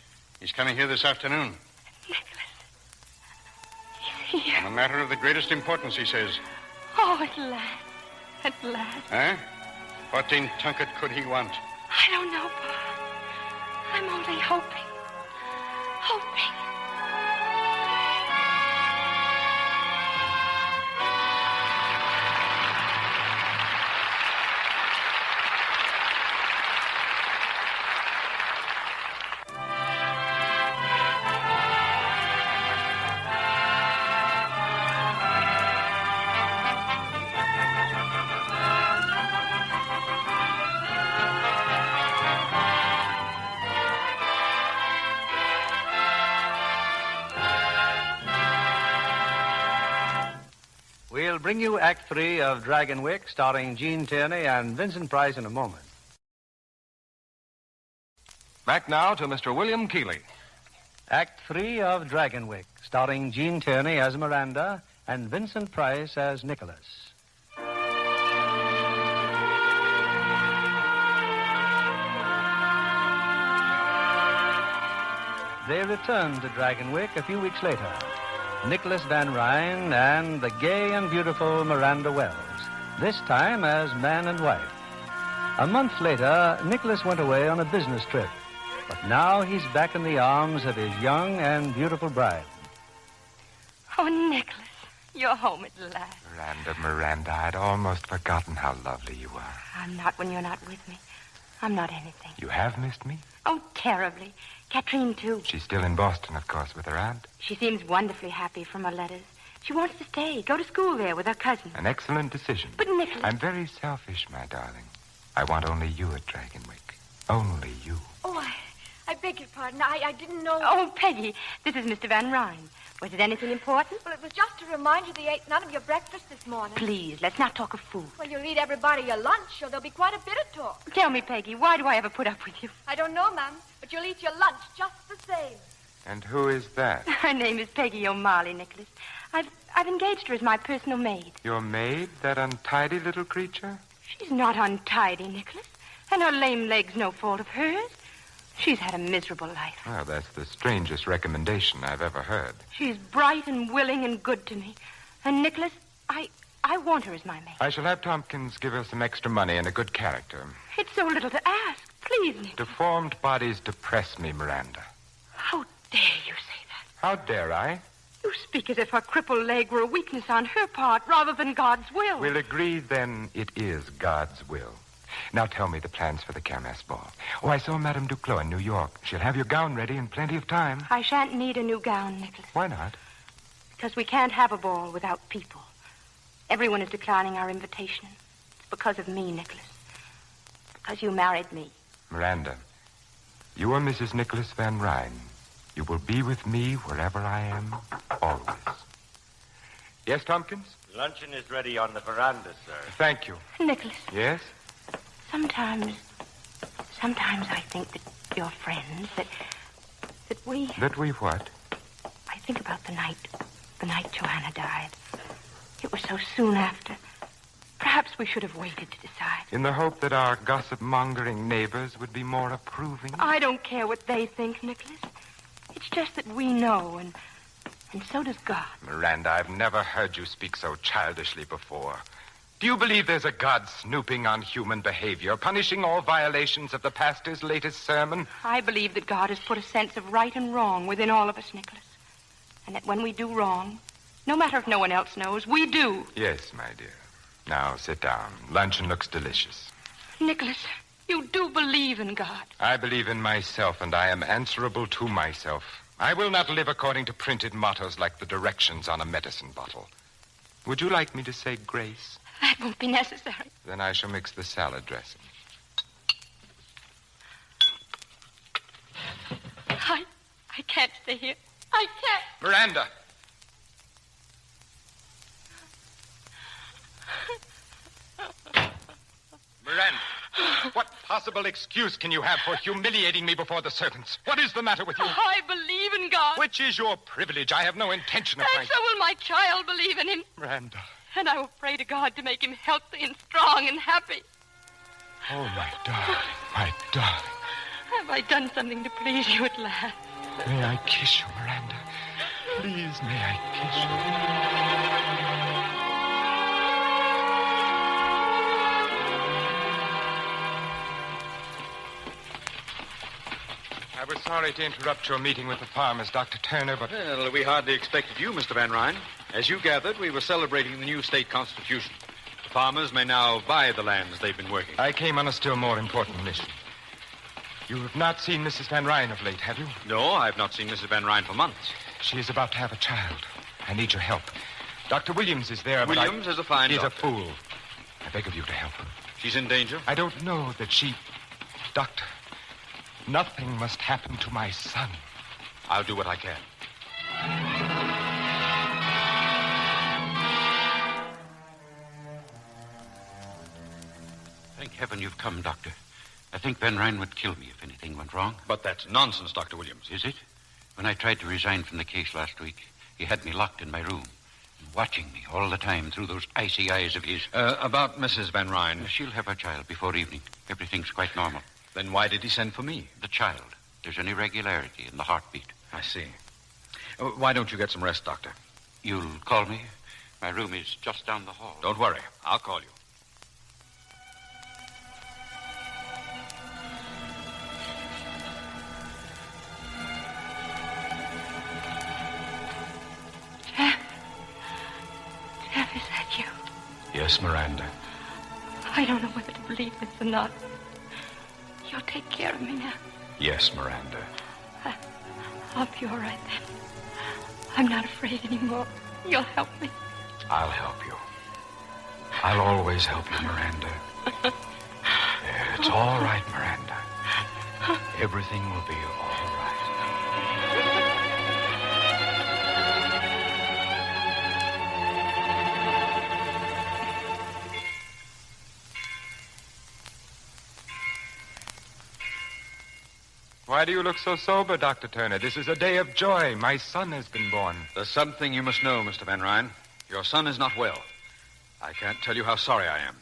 He's coming here this afternoon. Here. On a matter of the greatest importance, he says. Oh, at last. At last. Huh? What in Tunket could he want? I don't know, Pa. I'm only hoping. Hoping. We'll bring you Act 3 of Dragonwyck, starring Gene Tierney and Vincent Price in a moment. Back now to Mr. William Keeley. Act 3 of Dragonwyck, starring Gene Tierney as Miranda and Vincent Price as Nicholas. They returned to Dragonwyck a few weeks later. Nicholas Van Ryn and the gay and beautiful Miranda Wells, this time as man and wife. A month later, Nicholas went away on a business trip, but now he's back in the arms of his young and beautiful bride. Oh, Nicholas, you're home at last. Miranda, I'd almost forgotten how lovely you are. I'm not when you're not with me. I'm not anything. You have missed me? Oh, terribly. Katrine, too. She's still in Boston, of course, with her aunt. She seems wonderfully happy from her letters. She wants to stay, go to school there with her cousin. An excellent decision. But, Nicholas... I'm very selfish, my darling. I want only you at Dragonwyck. Only you. Oh, I beg your pardon. I didn't know... Oh, Peggy, this is Mr. Van Ryn. Was it anything important? Well, it was just to remind you they ate none of your breakfast this morning. Please, let's not talk of food. Well, you'll eat everybody your lunch, or there'll be quite a bit of talk. Tell me, Peggy, why do I ever put up with you? I don't know, ma'am, but you'll eat your lunch just the same. And who is that? Her name is Peggy O'Malley, Nicholas. I've engaged her as my personal maid. Your maid? That untidy little creature? She's not untidy, Nicholas. And her lame leg's no fault of hers. She's had a miserable life. Well, that's the strangest recommendation I've ever heard. She's bright and willing and good to me. And, Nicholas, I want her as my maid. I shall have Tompkins give her some extra money and a good character. It's so little to ask. Please, Nicholas. Deformed bodies depress me, Miranda. How dare you say that? How dare I? You speak as if her crippled leg were a weakness on her part rather than God's will. We'll agree, then, it is God's will. Now tell me the plans for the Kermesse ball. Oh, I saw Madame Duclos in New York. She'll have your gown ready in plenty of time. I shan't need a new gown, Nicholas. Why not? Because we can't have a ball without people. Everyone is declining our invitation. It's because of me, Nicholas. Because you married me. Miranda, you are Mrs. Nicholas Van Ryn. You will be with me wherever I am, always. Yes, Tompkins? Luncheon is ready on the veranda, sir. Thank you. Nicholas. Yes? Sometimes I think that you're friends, that we... That we what? I think about the night Joanna died. It was so soon after. Perhaps we should have waited to decide. In the hope that our gossip-mongering neighbors would be more approving? I don't care what they think, Nicholas. It's just that we know, and so does God. Miranda, I've never heard you speak so childishly before. Do you believe there's a God snooping on human behavior, punishing all violations of the pastor's latest sermon? I believe that God has put a sense of right and wrong within all of us, Nicholas. And that when we do wrong, no matter if no one else knows, we do. Yes, my dear. Now, sit down. Luncheon looks delicious. Nicholas, you do believe in God. I believe in myself, and I am answerable to myself. I will not live according to printed mottos like the directions on a medicine bottle. Would you like me to say grace? That won't be necessary. Then I shall mix the salad dressing. I can't stay here. I can't. Miranda! Miranda, what possible excuse can you have for humiliating me before the servants? What is the matter with you? I believe in God. Which is your privilege. I have no intention of And so will my child believe in him. Miranda. And I will pray to God to make him healthy and strong and happy. Oh, my darling, my darling. Have I done something to please you at last? May I kiss you, Miranda? Please, may I kiss you? I was sorry to interrupt your meeting with the farmers, Dr. Turner, but... Well, we hardly expected you, Mr. Van Ryn. As you gathered, we were celebrating the new state constitution. The farmers may now buy the lands they've been working. I came on a still more important mission. You have not seen Mrs. Van Ryn of late, have you? No, I've not seen Mrs. Van Ryn for months. She is about to have a child. I need your help. Dr. Williams is there, but Williams is a fine He's doctor. a fool. I beg of you to help her. She's in danger? I don't know that she... Doctor, nothing must happen to my son. I'll do what I can. Thank heaven you've come, Doctor. I think Van Ryn would kill me if anything went wrong. But that's nonsense, Dr. Williams. Is it? When I tried to resign from the case last week, he had me locked in my room, watching me all the time through those icy eyes of his. About Mrs. Van Ryn. She'll have her child before evening. Everything's quite normal. Then why did he send for me? The child. There's an irregularity in the heartbeat. I see. Why don't you get some rest, Doctor? You'll call me? My room is just down the hall. Don't worry. I'll call you. Jeff, is that you? Yes, Miranda. I don't know whether to believe this or not. You'll take care of me now. Yes, Miranda. I'll be all right then. I'm not afraid anymore. You'll help me. I'll help you. I'll always help you, Miranda. It's all right, Miranda. Everything will be all right. Why do you look so sober, Dr. Turner? This is a day of joy. My son has been born. There's something you must know, Mr. Van Ryn. Your son is not well. I can't tell you how sorry I am.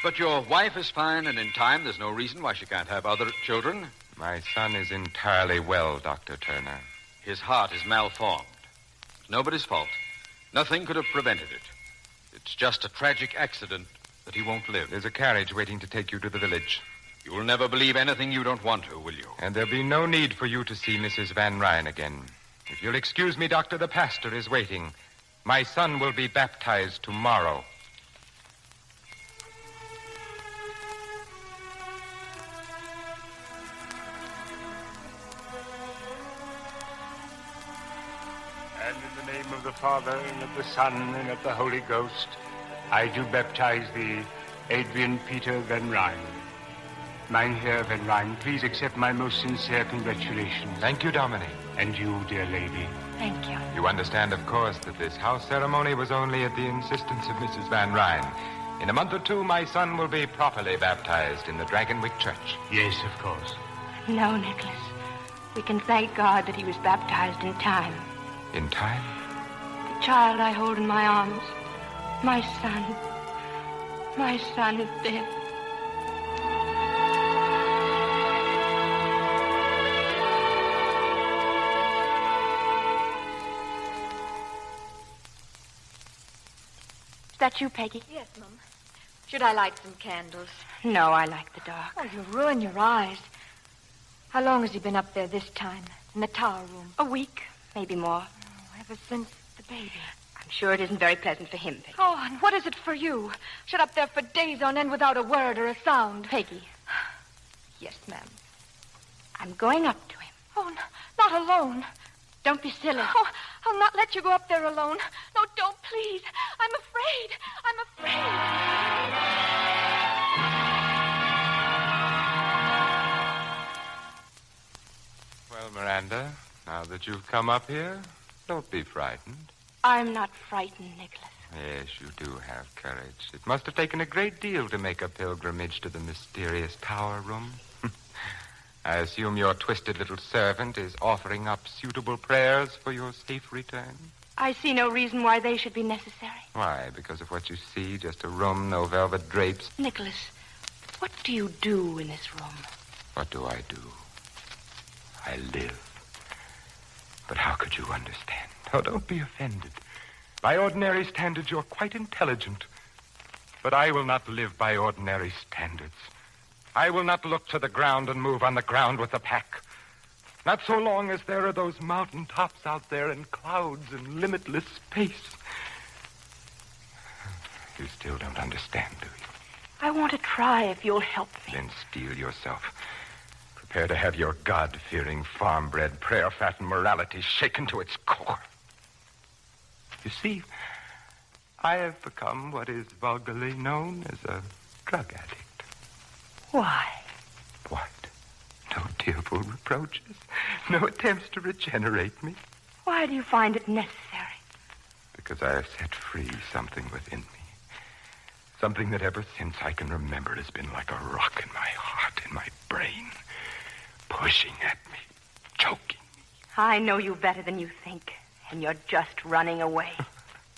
But your wife is fine, and in time, there's no reason why she can't have other children. My son is entirely well, Dr. Turner. His heart is malformed. It's nobody's fault. Nothing could have prevented it. It's just a tragic accident that he won't live. There's a carriage waiting to take you to the village. You will never believe anything you don't want to, will you? And there'll be no need for you to see Mrs. Van Ryn again. If you'll excuse me, Doctor, the pastor is waiting. My son will be baptized tomorrow. And in the name of the Father, and of the Son, and of the Holy Ghost, I do baptize thee, Adrian Peter Van Ryn. Mynheer Van Ryn, please accept my most sincere congratulations. Thank you, Dominic. And you, dear lady. Thank you. You understand, of course, that this house ceremony was only at the insistence of Mrs. Van Ryn. In a month or two, my son will be properly baptized in the Dragonwyck Church. Yes, of course. No, Nicholas. We can thank God that he was baptized in time. In time? The child I hold in my arms, my son. My son is dead. Is that you, Peggy? Yes, Mum. Should I light some candles? No, I like the dark. Oh, you'll ruin your eyes. How long has he been up there this time, in the tower room? A week, maybe more. Oh, ever since the baby. I'm sure it isn't very pleasant for him, Peggy. Oh, and what is it for you? Shut up there for days on end without a word or a sound. Peggy. Yes, ma'am. I'm going up to him. Oh, not alone. Don't be silly. Oh, I'll not let you go up there alone. No, don't, please. I'm afraid. I'm afraid. Well, Miranda, now that you've come up here, don't be frightened. I'm not frightened, Nicholas. Yes, you do have courage. It must have taken a great deal to make a pilgrimage to the mysterious tower room. I assume your twisted little servant is offering up suitable prayers for your safe return? I see no reason why they should be necessary. Why? Because of what you see? Just a room, no velvet drapes? Nicholas, what do you do in this room? What do I do? I live. But how could you understand? Oh, don't be offended. By ordinary standards, you're quite intelligent. But I will not live by ordinary standards. I will not look to the ground and move on the ground with the pack. Not so long as there are those mountain tops out there and clouds and limitless space. You still don't understand, do you? I want to try if you'll help me. Then steel yourself. Prepare to have your God-fearing, farm-bred, prayer-fattened morality shaken to its core. You see, I have become what is vulgarly known as a drug addict. Why? What? No tearful reproaches? No attempts to regenerate me? Why do you find it necessary? Because I have set free something within me. Something that ever since I can remember has been like a rock in my heart, in my brain. Pushing at me, choking. I know you better than you think, and you're just running away.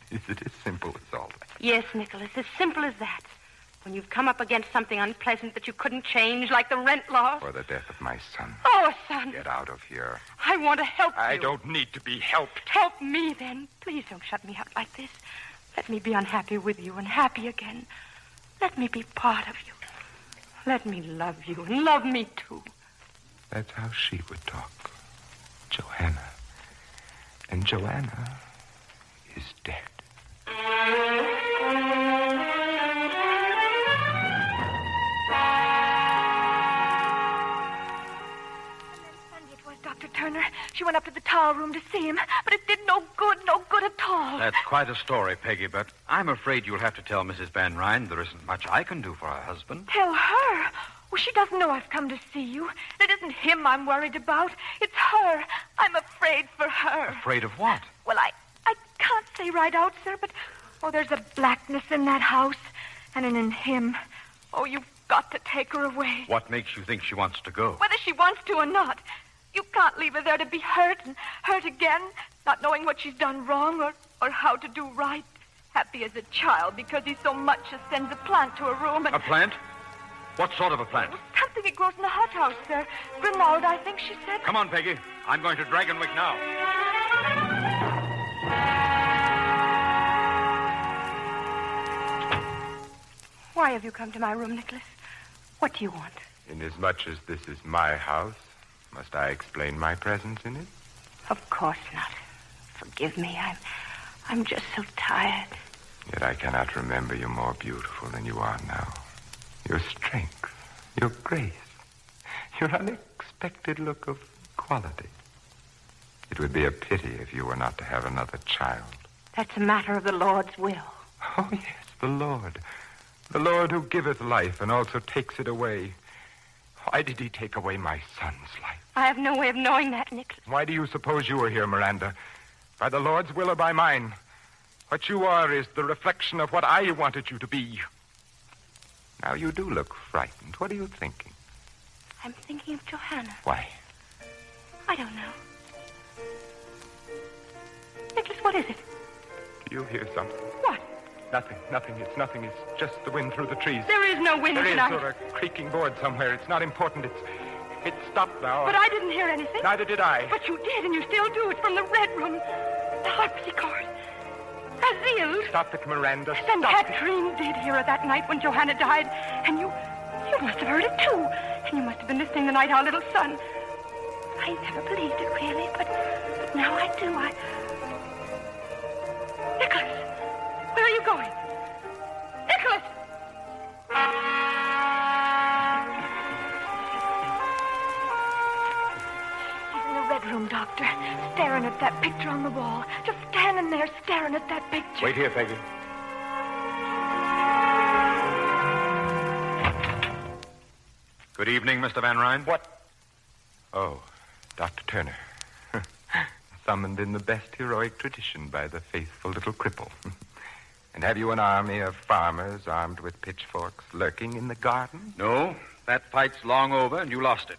Is it as simple as all that? Yes, Nicholas, as simple as that. When you've come up against something unpleasant that you couldn't change, like the rent laws. Or the death of my son. Oh, a son. Get out of here. I want to help you. I don't need to be helped. Help me, then. Please don't shut me out like this. Let me be unhappy with you and happy again. Let me be part of you. Let me love you and love me, too. That's how she would talk. Joanna. And Joanna is dead. Dr. Turner. She went up to the tower room to see him, but it did no good at all. That's quite a story, Peggy, but I'm afraid you'll have to tell Mrs. Van Ryn there isn't much I can do for her husband. Tell her? Well, she doesn't know I've come to see you. It isn't him I'm worried about. It's her. I'm afraid for her. Afraid of what? Well, I can't say right out, sir, but, there's a blackness in that house, and in him. Oh, you've got to take her away. What makes you think she wants to go? Whether she wants to or not. You can't leave her there to be hurt and hurt again, not knowing what she's done wrong or how to do right. Happy as a child because he so much as sends a plant to her room and... A plant? What sort of a plant? Something that grows in the hothouse, sir. Grimald, I think she said. Come on, Peggy. I'm going to Dragonwyck now. Why have you come to my room, Nicholas? What do you want? Inasmuch as this is my house, must I explain my presence in it? Of course not. Forgive me. I'm just so tired. Yet I cannot remember you more beautiful than you are now. Your strength, your grace, your unexpected look of quality. It would be a pity if you were not to have another child. That's a matter of the Lord's will. Oh, yes, the Lord. The Lord who giveth life and also takes it away. Why did he take away my son's life? I have no way of knowing that, Nicholas. Why do you suppose you are here, Miranda? By the Lord's will or by mine? What you are is the reflection of what I wanted you to be. Now, you do look frightened. What are you thinking? I'm thinking of Johanna. Why? I don't know. Nicholas, what is it? Do you hear something? What? Nothing. It's nothing. It's just the wind through the trees. There is no wind tonight. There is, or a creaking board somewhere. It's not important. It's stopped now. But I didn't hear anything. Neither did I. But you did, and you still do. It's from the Red Room. The harpsichord. Azil. Stop it, Miranda. Then Stop Catherine did hear it that night when Johanna died. And you must have heard it, too. And you must have been listening the night our little son... I never believed it, really, but now I do. Nicholas, where are you going? Nicholas! He's in the Red Room, Doctor, staring at that picture on the wall. Just standing there staring at that picture. Wait here, Peggy. Good evening, Mr. Van Ryn. What? Oh, Dr. Turner. Summoned in the best heroic tradition by the faithful little cripple. And have you an army of farmers armed with pitchforks lurking in the garden? No, that fight's long over and you lost it.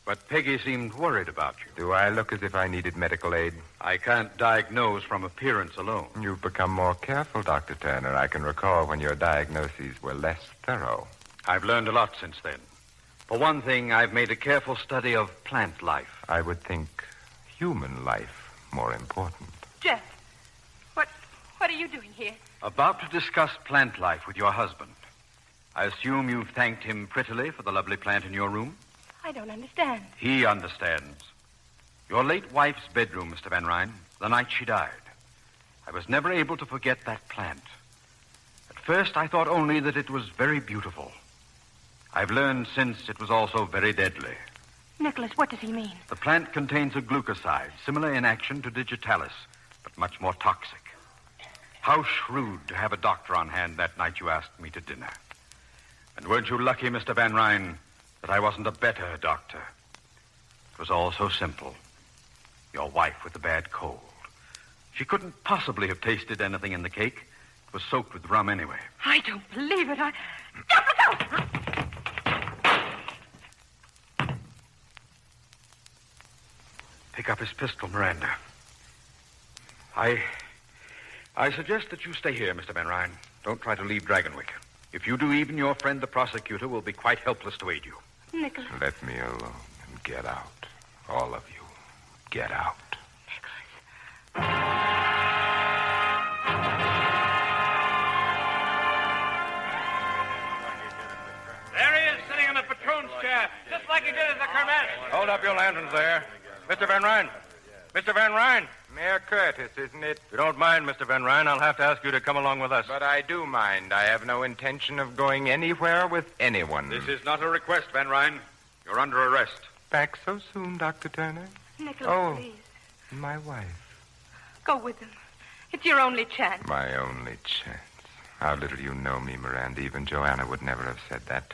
But Peggy seemed worried about you. Do I look as if I needed medical aid? I can't diagnose from appearance alone. You've become more careful, Dr. Turner. I can recall when your diagnoses were less thorough. I've learned a lot since then. For one thing, I've made a careful study of plant life. I would think human life more important. Jeff, what are you doing here? About to discuss plant life with your husband. I assume you've thanked him prettily for the lovely plant in your room? I don't understand. He understands. Your late wife's bedroom, Mr. Van Ryn, the night she died. I was never able to forget that plant. At first, I thought only that it was very beautiful. I've learned since it was also very deadly. Nicholas, what does he mean? The plant contains a glucoside, similar in action to digitalis, but much more toxic. How shrewd to have a doctor on hand that night you asked me to dinner. And weren't you lucky, Mr. Van Ryn, that I wasn't a better doctor? It was all so simple. Your wife with the bad cold. She couldn't possibly have tasted anything in the cake. It was soaked with rum anyway. I don't believe it. Look out! Pick up his pistol, Miranda. I suggest that you stay here, Mr. Van Ryn. Don't try to leave Dragonwyck. If you do, even your friend, the prosecutor, will be quite helpless to aid you. Nicholas. Let me alone and get out. All of you. Get out. There he is, sitting in the patroon's chair, just like he did at the kermesse. Hold up your lanterns there. Mr. Van Ryn. Mr. Van Ryn. Mere Curtis, isn't it? If you don't mind, Mr. Van Ryn, I'll have to ask you to come along with us. But I do mind. I have no intention of going anywhere with anyone. This is not a request, Van Ryn. You're under arrest. Back so soon, Dr. Turner? Nicholas, please. My wife. Go with him. It's your only chance. My only chance. How little you know me, Miranda. Even Joanna would never have said that.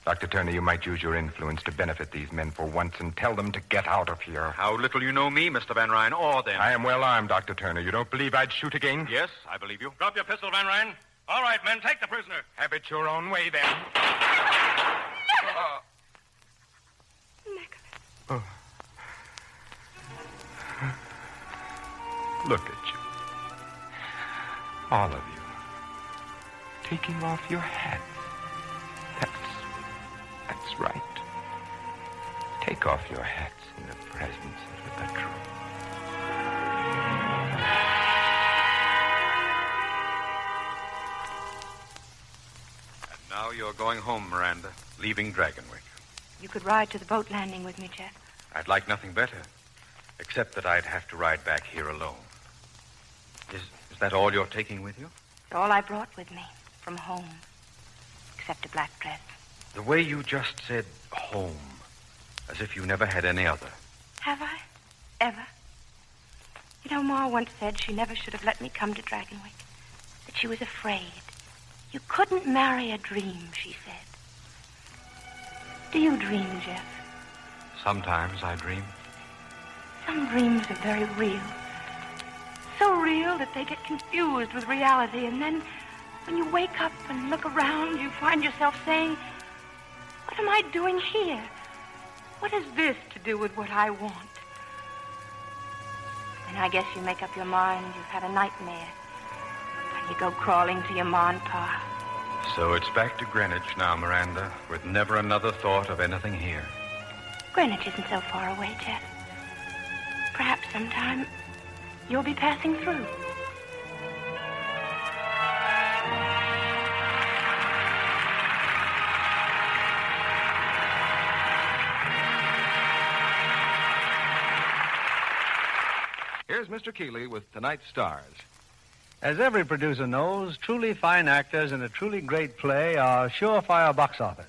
Dr. Turner, you might use your influence to benefit these men for once and tell them to get out of here. How little you know me, Mr. Van Ryn, or them. I am well armed, Dr. Turner. You don't believe I'd shoot again? Yes, I believe you. Drop your pistol, Van Ryn. All right, men, take the prisoner. Have it your own way, then. Nicholas. Look at you. All of you. Taking off your hats. That's right. Take off your hats in the presence of the patron. And now you're going home, Miranda, leaving Dragonwyck. You could ride to the boat landing with me, Jeff. I'd like nothing better, except that I'd have to ride back here alone. Is that all you're taking with you? It's all I brought with me from home, except a black dress. The way you just said home, as if you never had any other. Have I? Ever? You know, Ma once said she never should have let me come to Dragonwyck. That she was afraid. You couldn't marry a dream, she said. Do you dream, Jeff? Sometimes I dream. Some dreams are very real. So real that they get confused with reality. And then, when you wake up and look around, you find yourself saying, what am I doing here? What has this to do with what I want? And I guess you make up your mind you've had a nightmare. And you go crawling to your ma and pa. So it's back to Greenwich now, Miranda, with never another thought of anything here. Greenwich isn't so far away, Jeff. Perhaps sometime you'll be passing through. Here's Mr. Keeley with tonight's stars. As every producer knows, truly fine actors in a truly great play are surefire box office.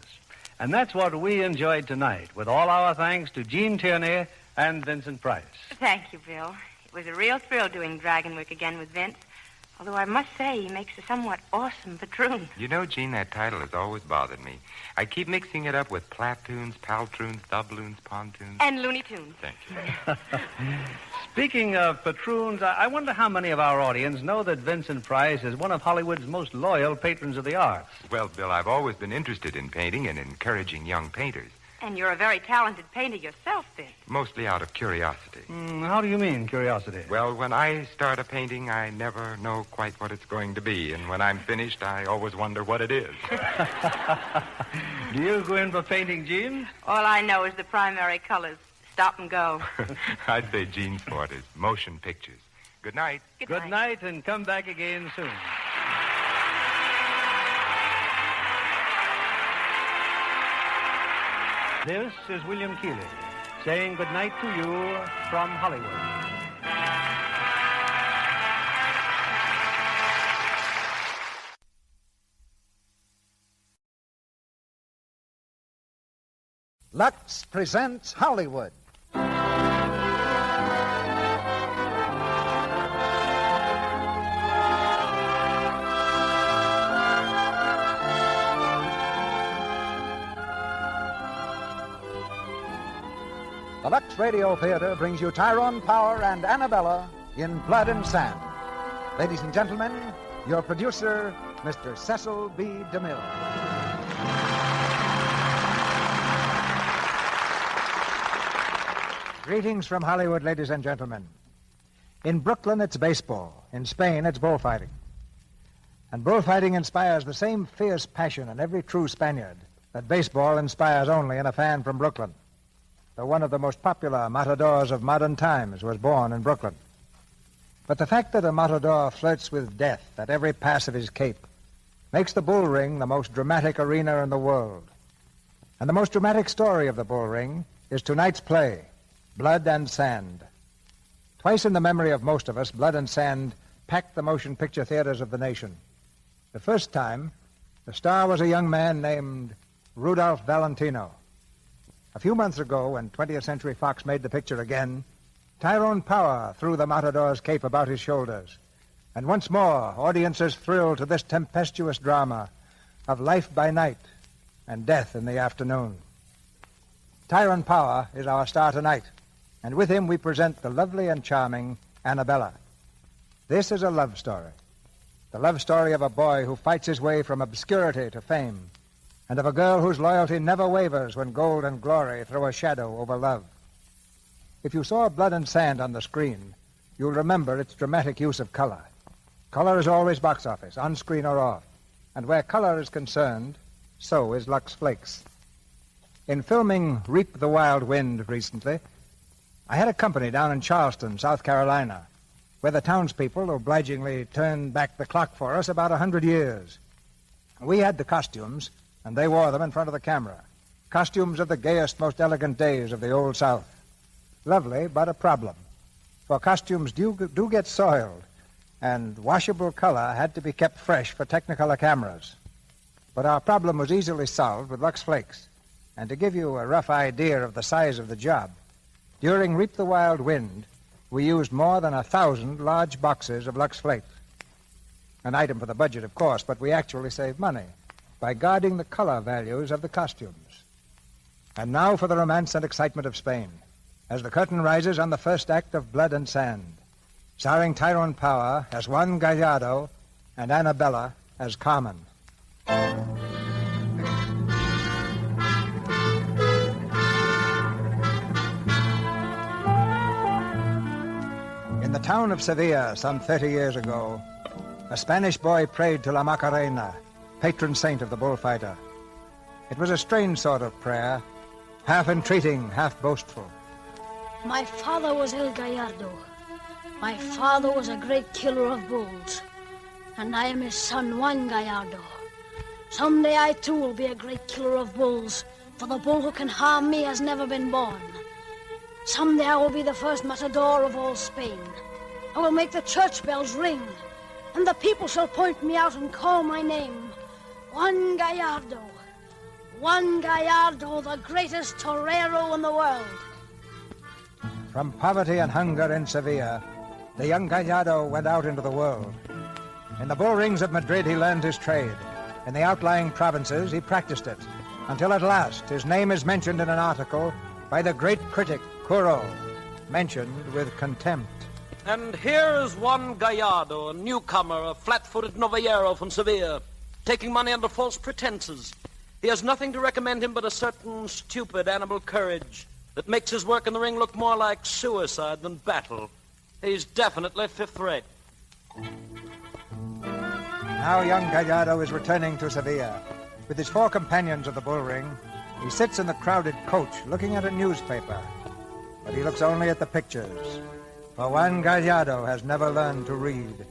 And that's what we enjoyed tonight, with all our thanks to Gene Tierney and Vincent Price. Thank you, Bill. It was a real thrill doing Dragonwyck again with Vince. Although I must say he makes a somewhat awesome patroon. You know, Gene, that title has always bothered me. I keep mixing it up with platoons, paltroons, doubloons, pontoons. And Looney Tunes. Thank you. Speaking of patroons, I wonder how many of our audience know that Vincent Price is one of Hollywood's most loyal patrons of the arts. Well, Bill, I've always been interested in painting and encouraging young painters. And you're a very talented painter yourself, Vince. Mostly out of curiosity. How do you mean, curiosity? Well, when I start a painting, I never know quite what it's going to be. And when I'm finished, I always wonder what it is. Do you go in for painting, Gene? All I know is the primary colors. Stop and go. I'd say Gene's forte is motion pictures. Good night. Good night, and come back again soon. This is William Keeley saying good night to you from Hollywood. Lux presents Hollywood. The Lux Radio Theater brings you Tyrone Power and Annabella in Blood and Sand. Ladies and gentlemen, Your producer, Mr. Cecil B. DeMille. Greetings from Hollywood, ladies and gentlemen. In Brooklyn, it's baseball. In Spain, it's bullfighting. And bullfighting inspires the same fierce passion in every true Spaniard that baseball inspires only in a fan from Brooklyn. Though one of the most popular matadors of modern times was born in Brooklyn. But the fact that a matador flirts with death at every pass of his cape makes the bull ring the most dramatic arena in the world. And the most dramatic story of the bull ring is tonight's play, Blood and Sand. Twice in the memory of most of us, Blood and Sand packed the motion picture theaters of the nation. The first time, the star was a young man named Rudolph Valentino. A few months ago, when 20th Century Fox made the picture again, Tyrone Power threw the matador's cape about his shoulders. And once more, audiences thrilled to this tempestuous drama of life by night and death in the afternoon. Tyrone Power is our star tonight, and with him we present the lovely and charming Annabella. This is a love story. The love story of a boy who fights his way from obscurity to fame, and of a girl whose loyalty never wavers when gold and glory throw a shadow over love. If you saw Blood and Sand on the screen, you'll remember its dramatic use of color. Color is always box office, on screen or off. And where color is concerned, so is Lux Flakes. In filming Reap the Wild Wind recently, I had a company down in Charleston, South Carolina, where the townspeople obligingly turned back the clock for us about 100 years. We had the costumes, and they wore them in front of the camera. Costumes of the gayest, most elegant days of the Old South. Lovely, but a problem. For costumes do get soiled, and washable color had to be kept fresh for Technicolor cameras. But our problem was easily solved with Lux Flakes. And to give you a rough idea of the size of the job, during Reap the Wild Wind, we used more than 1,000 large boxes of Lux Flakes. An item for the budget, of course, but we actually saved money by guarding the color values of the costumes. And now for the romance and excitement of Spain, as the curtain rises on the first act of Blood and Sand, starring Tyrone Power as Juan Gallardo and Annabella as Carmen. In the town of Sevilla, some 30 years ago, a Spanish boy prayed to La Macarena, patron saint of the bullfighter. It was a strange sort of prayer, half entreating, half boastful. My father was El Gallardo. My father was a great killer of bulls. And I am his son, Juan Gallardo. Someday I too will be a great killer of bulls, for the bull who can harm me has never been born. Someday I will be the first matador of all Spain. I will make the church bells ring, and the people shall point me out and call my name. Juan Gallardo. Juan Gallardo, the greatest torero in the world. From poverty and hunger in Sevilla, the young Gallardo went out into the world. In the bull rings of Madrid, he learned his trade. In the outlying provinces, he practiced it, until at last his name is mentioned in an article by the great critic, Curie, mentioned with contempt. And here is Juan Gallardo, a newcomer, a flat-footed novillero from Sevilla, taking money under false pretenses. He has nothing to recommend him but a certain stupid animal courage that makes his work in the ring look more like suicide than battle. He's definitely fifth rate. Now young Gallardo is returning to Sevilla. With his 4 companions of the bull ring, he sits in the crowded coach looking at a newspaper. But he looks only at the pictures, for Juan Gallardo has never learned to read.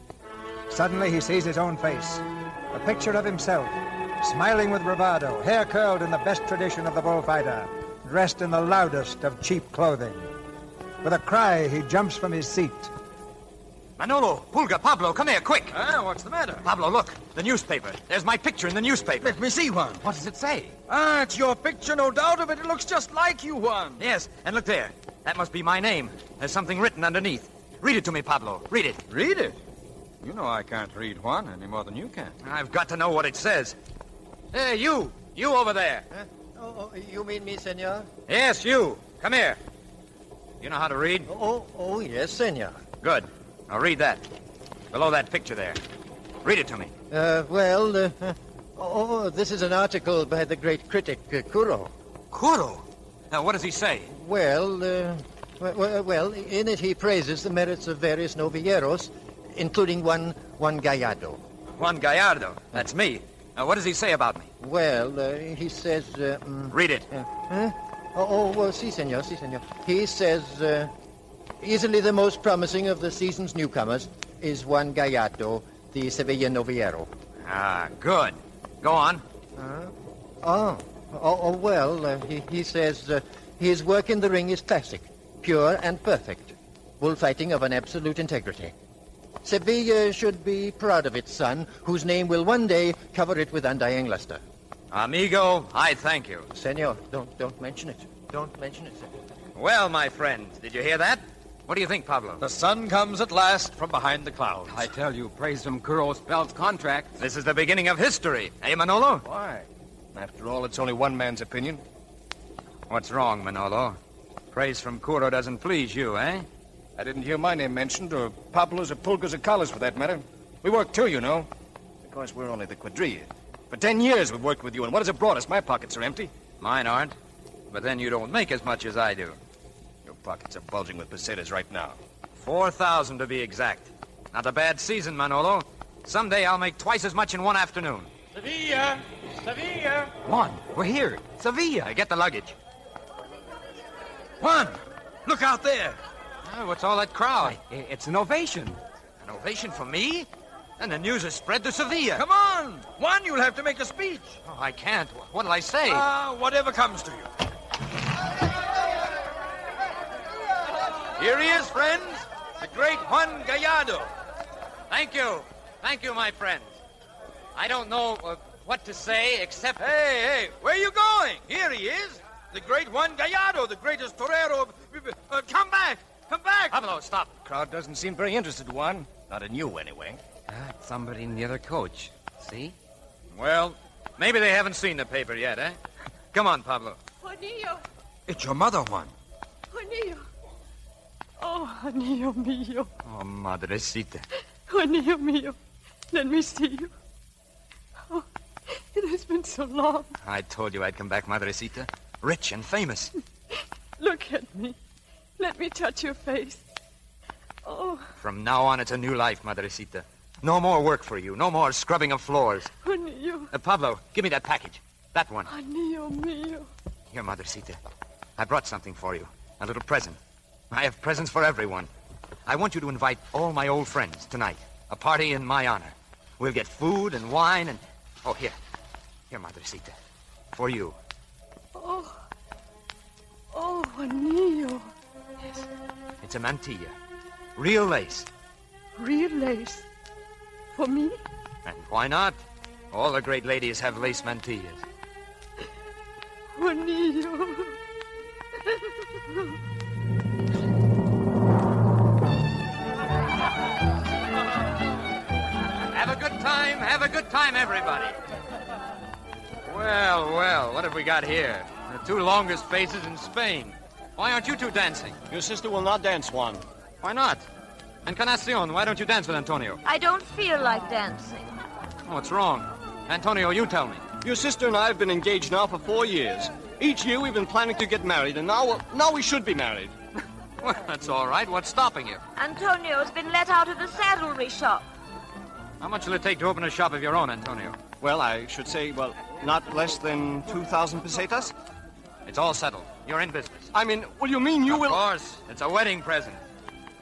Suddenly he sees his own face, a picture of himself, smiling with bravado, hair curled in the best tradition of the bullfighter, dressed in the loudest of cheap clothing. With a cry, he jumps from his seat. Manolo, Pulga, Pablo, come here, quick. What's the matter? Pablo, look, the newspaper. There's my picture in the newspaper. Let me see, Juan. What does it say? It's your picture, no doubt of it. It looks just like you, Juan. Yes, and look there. That must be my name. There's something written underneath. Read it to me, Pablo. Read it. Read it? You know I can't read, Juan, any more than you can. I've got to know what it says. Hey, you over there. Huh? Oh, you mean me, senor? Yes, you. Come here. You know how to read? Oh, yes, senor. Good. Now read that. Below that picture there. Read it to me. This is an article by the great critic, Curie. Curie? Now, what does he say? Well, in it he praises the merits of various novilleros, including one Gallardo. Juan Gallardo? That's me. Now, what does he say about me? Well, he says... Read it. Si, senor. He says, easily the most promising of the season's newcomers is Juan Gallardo, the Sevilla novillero. Ah, good. Go on. He says his work in the ring is classic, pure and perfect, bullfighting of an absolute integrity. Sevilla should be proud of its son, whose name will one day cover it with undying luster. Amigo, I thank you. Senor, don't mention it. Don't mention it, senor. Well, my friends, did you hear that? What do you think, Pablo? The sun comes at last from behind the clouds. I tell you, praise from Curro spells contract. This is the beginning of history. Eh, Manolo? Why? After all, it's only one man's opinion. What's wrong, Manolo? Praise from Curro doesn't please you, eh? I didn't hear my name mentioned, or Pablo's or Pulga's or Collar's for that matter. We work too, you know. Of course, we're only the quadrilla. For 10 years we've worked with you, and what has it brought us? My pockets are empty. Mine aren't. But then you don't make as much as I do. Your pockets are bulging with pesetas right now. 4,000 to be exact. Not a bad season, Manolo. Someday I'll make twice as much in one afternoon. Sevilla! Juan, we're here. Sevilla. Get the luggage. Juan, look out there. Oh, what's all that crowd? It's an ovation. An ovation for me? And the news has spread to Sevilla. Come on! Juan, you'll have to make a speech. Oh, I can't. What'll I say? Whatever comes to you. Here he is, friends. The great Juan Gallardo. Thank you. Thank you, my friends. I don't know what to say except... Hey, where are you going? Here he is. The great Juan Gallardo, the greatest torero of... Come back! Pablo, stop. The crowd doesn't seem very interested, Juan. Not in you, anyway. Somebody in the other coach. See? Well, maybe they haven't seen the paper yet, eh? Come on, Pablo. Juanillo. It's your mother, Juan. Juanillo. Oh, Juanillo mío. Oh, madrecita. Juanillo mío. Let me see you. Oh, it has been so long. I told you I'd come back, madrecita. Rich and famous. Look at me. Let me touch your face. Oh. From now on, it's a new life, madrecita. No more work for you. No more scrubbing of floors. Juanillo. Pablo, give me that package. That one. Juanillo mío. Here, madrecita. I brought something for you. A little present. I have presents for everyone. I want you to invite all my old friends tonight. A party in my honor. We'll get food and wine and... Oh, here. Here, madrecita. For you. Oh, Juanillo. Yes. It's a mantilla. Real lace. Real lace? For me? And why not? All the great ladies have lace mantillas. Juanillo. Have a good time, everybody. Well, what have we got here? The two longest faces in Spain. Why aren't you two dancing? Your sister will not dance, Juan. Why not? Encarnacion, why don't you dance with Antonio? I don't feel like dancing. What's wrong? Antonio, you tell me. Your sister and I have been engaged now for 4 years. Each year we've been planning to get married, and now we should be married. Well, that's all right. What's stopping you? Antonio's been let out of the saddlery shop. How much will it take to open a shop of your own, Antonio? Well, I should say, not less than 2,000 pesetas. It's all settled. You're in business. I mean, you mean you will... Of course. It's a wedding present.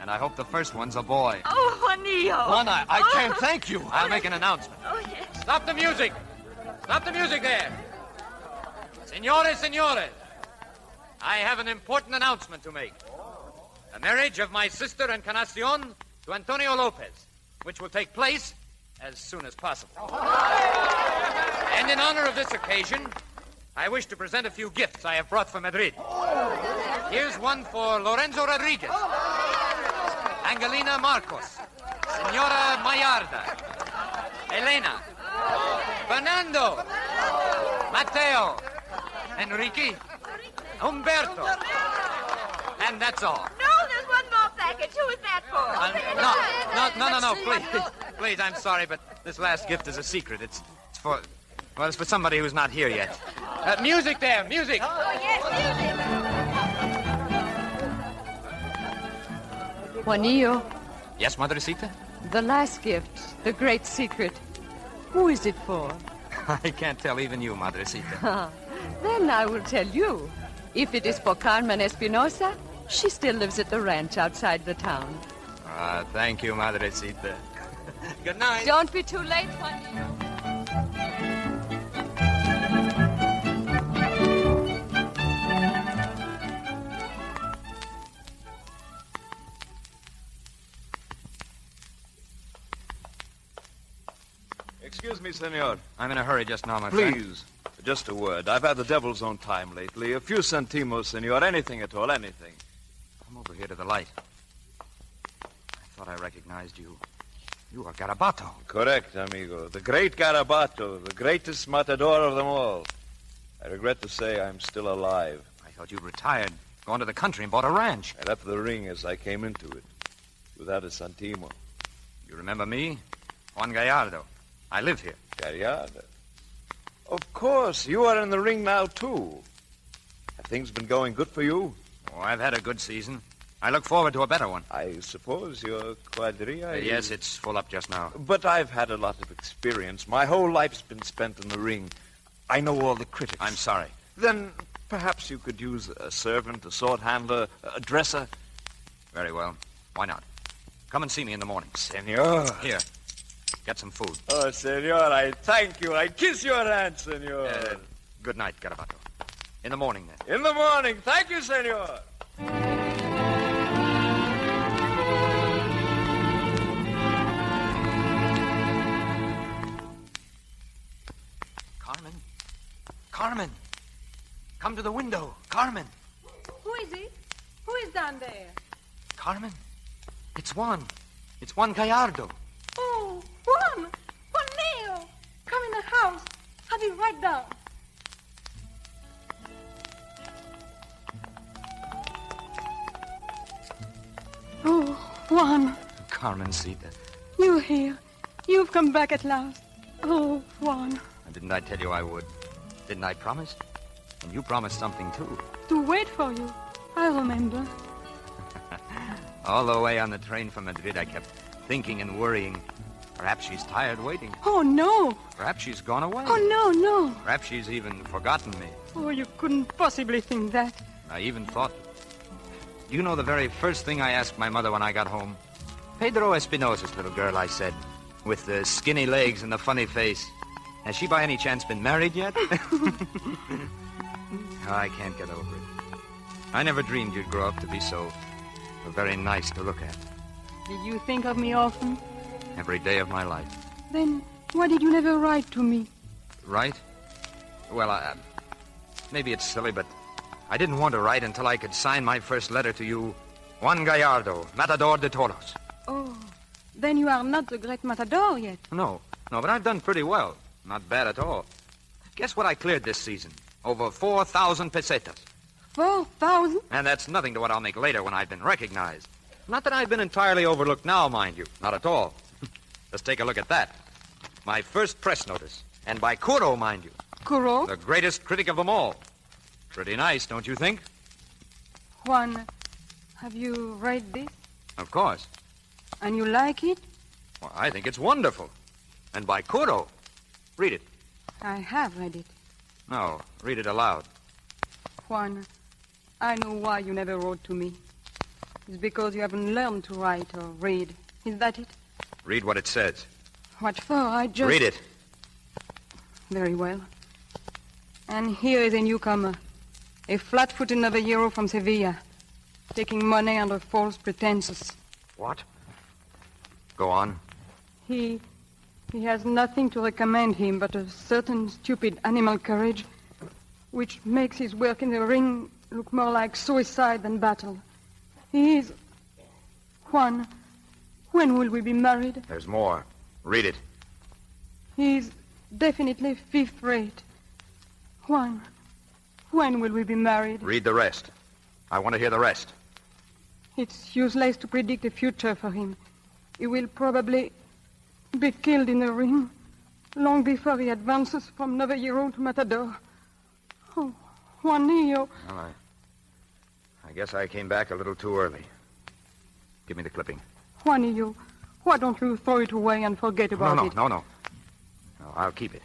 And I hope the first one's a boy. Oh, Juanillo. Juan, I can't thank you. I'll make an announcement. Oh, yes. Stop the music. Stop the music there. Senores, I have an important announcement to make. The marriage of my sister Encarnacion to Antonio Lopez, which will take place as soon as possible. And in honor of this occasion, I wish to present a few gifts I have brought from Madrid. Here's one for Lorenzo Rodriguez, Angelina Marcos, Senora Mayarda, Elena, Fernando, Mateo, Enrique, Humberto. And that's all. No, there's one more package. Who is that for? No, please, I'm sorry, but This last gift is a secret. It's for somebody who's not here yet. Music there, music. Oh, yes, music. Juanillo, Yes, Madrecita? the last gift, the great secret. Who is it for? I can't tell even you, Madrecita. Then I will tell you. If it is for Carmen Espinosa, she still lives at the ranch outside the town. Thank you, Madrecita. Good night. Don't be too late, Juanillo. Excuse me, senor. I'm in a hurry just now, my friend. Please, just a word. I've had the devil's own time lately. A few centimos, senor. Anything at all, anything. Come over here to the light. I thought I recognized you. You are Garabato. Correct, amigo. The great Garabato, the greatest matador of them all. I regret to say I'm still alive. I thought you'd retired, gone to the country and bought a ranch. I left the ring as I came into it, without a centimo. You remember me? Juan Gallardo. I live here. Gallardo? Of course. You are in the ring now, too. Have things been going good for you? Oh, I've had a good season. I look forward to a better one. I suppose your quadrilla is... Yes, it's full up just now. But I've had a lot of experience. My whole life's been spent in the ring. I know all the critics. I'm sorry. Then perhaps you could use a servant, a sword handler, a dresser. Very well. Why not? Come and see me in the morning. Senor. Here. Get some food. Oh, senor, I thank you. I kiss your hand, senor. Good night, Garabato. In the morning, then. In the morning. Thank you, senor. Carmen. Carmen. Come to the window. Carmen. Who is it? Who is down there? Carmen. It's Juan. It's Juan Gallardo. Oh, Juan! Juanillo! Come in the house. I'll be right down. Oh, Juan. Carmencita. You're here. You've come back at last. Oh, Juan. Didn't I tell you I would? Didn't I promise? And you promised something, too. To wait for you. I remember. All the way on the train from Madrid, I kept thinking and worrying. Perhaps she's tired waiting. Oh, no. Perhaps she's gone away. Oh, no. Perhaps she's even forgotten me. Oh, you couldn't possibly think that. I even thought... You know the very first thing I asked my mother when I got home? Pedro Espinosa's little girl, I said, with the skinny legs and the funny face. Has she by any chance been married yet? Oh, I can't get over it. I never dreamed you'd grow up to be so very nice to look at. Did you think of me often? Every day of my life. Then why did you never write to me? Right? Well, maybe it's silly, but I didn't want to write until I could sign my first letter to you, Juan Gallardo, Matador de Toros. Oh, then you are not the great matador yet. No, but I've done pretty well. Not bad at all. Guess what I cleared this season? Over 4,000 pesetas. 4,000? And that's nothing to what I'll make later when I've been recognized. Not that I've been entirely overlooked now, mind you. Not at all. Let's take a look at that. My first press notice. And by Curie, mind you. Curie? The greatest critic of them all. Pretty nice, don't you think? Juan, have you read this? Of course. And you like it? Well, I think it's wonderful. And by Curie. Read it. I have read it. No, read it aloud. Juan, I know why you never wrote to me. It's because you haven't learned to write or read. Is that it? Read what it says. What for? I just... Read it. Very well. And here is a newcomer. A flat-footed novillero from Sevilla. Taking money under false pretenses. What? Go on. He has nothing to recommend him but a certain stupid animal courage, which makes his work in the ring look more like suicide than battle. He is... Juan, when will we be married? There's more. Read it. He's definitely fifth-rate. Juan, when will we be married? Read the rest. I want to hear the rest. It's useless to predict the future for him. He will probably... be killed in the ring long before he advances from Noveyero to Matador. Oh, Juanillo. Well, I guess I came back a little too early. Give me the clipping. Juanillo, why don't you throw it away and forget about it? No, I'll keep it.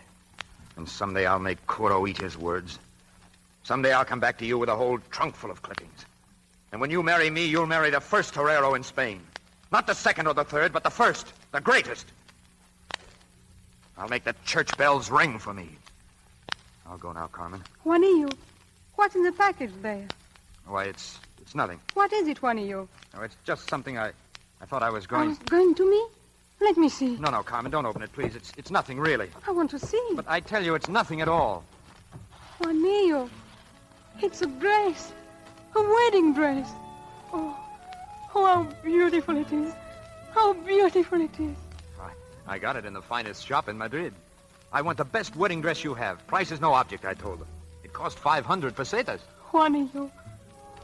And someday I'll make Curo eat his words. Someday I'll come back to you with a whole trunk full of clippings. And when you marry me, you'll marry the first torero in Spain. Not the second or the third, but the first, the greatest. I'll make the church bells ring for me. I'll go now, Carmen. Juanillo, what's in the package there? Why, it's nothing. What is it, Juanillo? No, it's just something I thought I was going... Going to me? Let me see. No, Carmen, don't open it, please. It's nothing, really. I want to see. But I tell you, it's nothing at all. Juanillo, it's a dress. A wedding dress. Oh, how beautiful it is. How beautiful it is. I got it in the finest shop in Madrid. I want the best wedding dress you have. Price is no object, I told them. It cost 500 pesetas. Juanillo,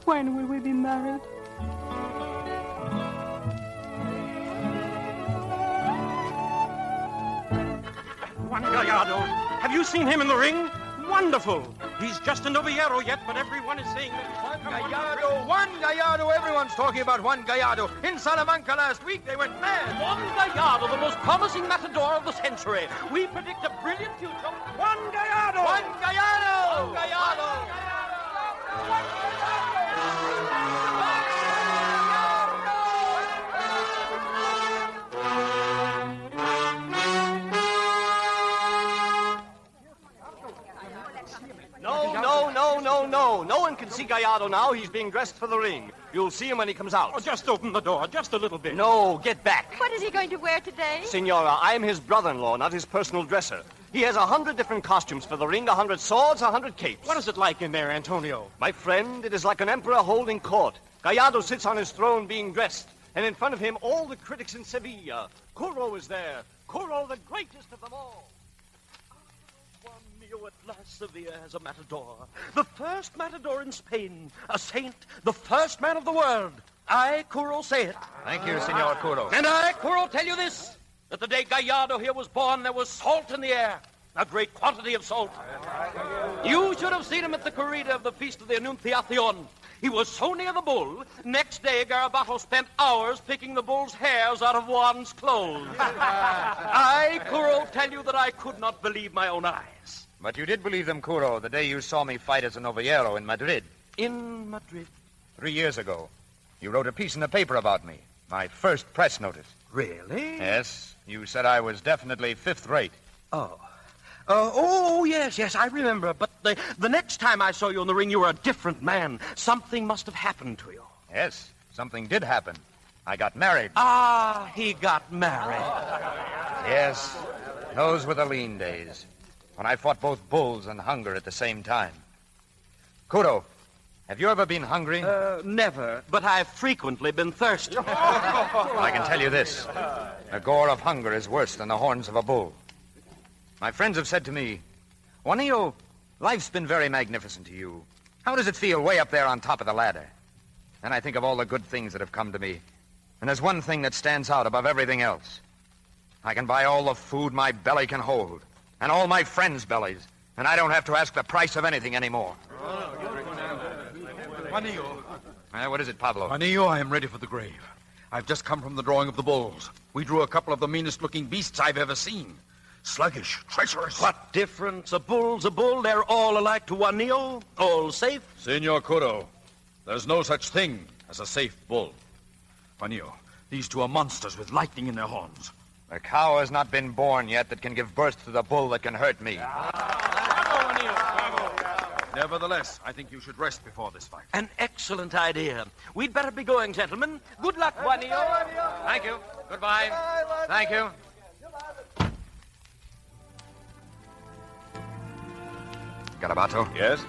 when will we be married? Juan Gallardo. Have you seen him in the ring? Wonderful. He's just a novillero yet, but everyone is saying that Juan Gallardo. Everyone's talking about Juan Gallardo. In Salamanca last week, they went mad. Juan Gallardo, the most promising matador of the century. We predict a brilliant future. Juan Gallardo! Juan Gallardo! Juan Gallardo! No. No one can see Gallardo now. He's being dressed for the ring. You'll see him when he comes out. Oh, just open the door, just a little bit. No, get back. What is he going to wear today? Senora, I am his brother-in-law, not his personal dresser. He has 100 different costumes for the ring, 100 swords, 100 capes. What is it like in there, Antonio? My friend, it is like an emperor holding court. Gallardo sits on his throne being dressed, and in front of him, all the critics in Sevilla. Curo is there. Curo, the greatest of them all. At last, Sevilla has a matador. The first matador in Spain. A saint, the first man of the world. I, Curo, say it. Thank you, Senor Curo. And I, Curo, tell you this. That the day Gallardo here was born, there was salt in the air. A great quantity of salt. You should have seen him at the corrida of the Feast of the Annunciacion. He was so near the bull, next day Garabato spent hours picking the bull's hairs out of Juan's clothes. I, Curo, tell you that I could not believe my own eyes. But you did believe them, Curo, the day you saw me fight as a novillero in Madrid. In Madrid? 3 years ago. You wrote a piece in the paper about me. My first press notice. Really? Yes. You said I was definitely fifth rate. Oh, yes, I remember. But the next time I saw you in the ring, you were a different man. Something must have happened to you. Yes, something did happen. I got married. Ah, he got married. Yes, those were the lean days. When I fought both bulls and hunger at the same time. Curo, have you ever been hungry? Never, but I've frequently been thirsty. I can tell you this. The gore of hunger is worse than the horns of a bull. My friends have said to me, Juanillo, life's been very magnificent to you. How does it feel way up there on top of the ladder? Then I think of all the good things that have come to me. And there's one thing that stands out above everything else. I can buy all the food my belly can hold. And all my friends' bellies. And I don't have to ask the price of anything anymore. Juanillo. What is it, Pablo? Juanillo, I am ready for the grave. I've just come from the drawing of the bulls. We drew a couple of the meanest-looking beasts I've ever seen. Sluggish, treacherous. What difference? A bull's a bull. They're all alike to Juanillo. All safe. Senor Curo, there's no such thing as a safe bull. Juanillo, these two are monsters with lightning in their horns. A cow has not been born yet that can give birth to the bull that can hurt me. Nevertheless, I think you should rest before this fight. An excellent idea. We'd better be going, gentlemen. Good luck, Juanillo. Thank you. Goodbye. Thank you. Garabato? Yes?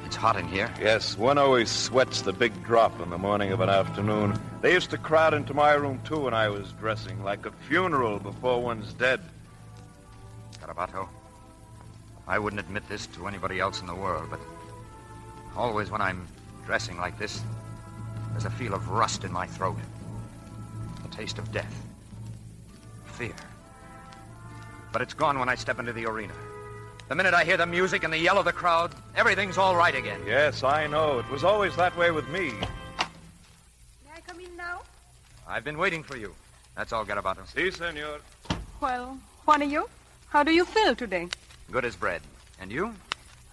It's hot in here. Yes, one always sweats the big drop in the morning of an afternoon. They used to crowd into my room, too, when I was dressing, like a funeral before one's dead. Garabato, I wouldn't admit this to anybody else in the world, but always when I'm dressing like this, there's a feel of rust in my throat. The taste of death. fear. But it's gone when I step into the arena. The minute I hear the music and the yell of the crowd, everything's all right again. Yes, I know. It was always that way with me. May I come in now? I've been waiting for you. That's all, Garabato. Si, senor. Well, Juanillo, how do you feel today? Good as bread. And you?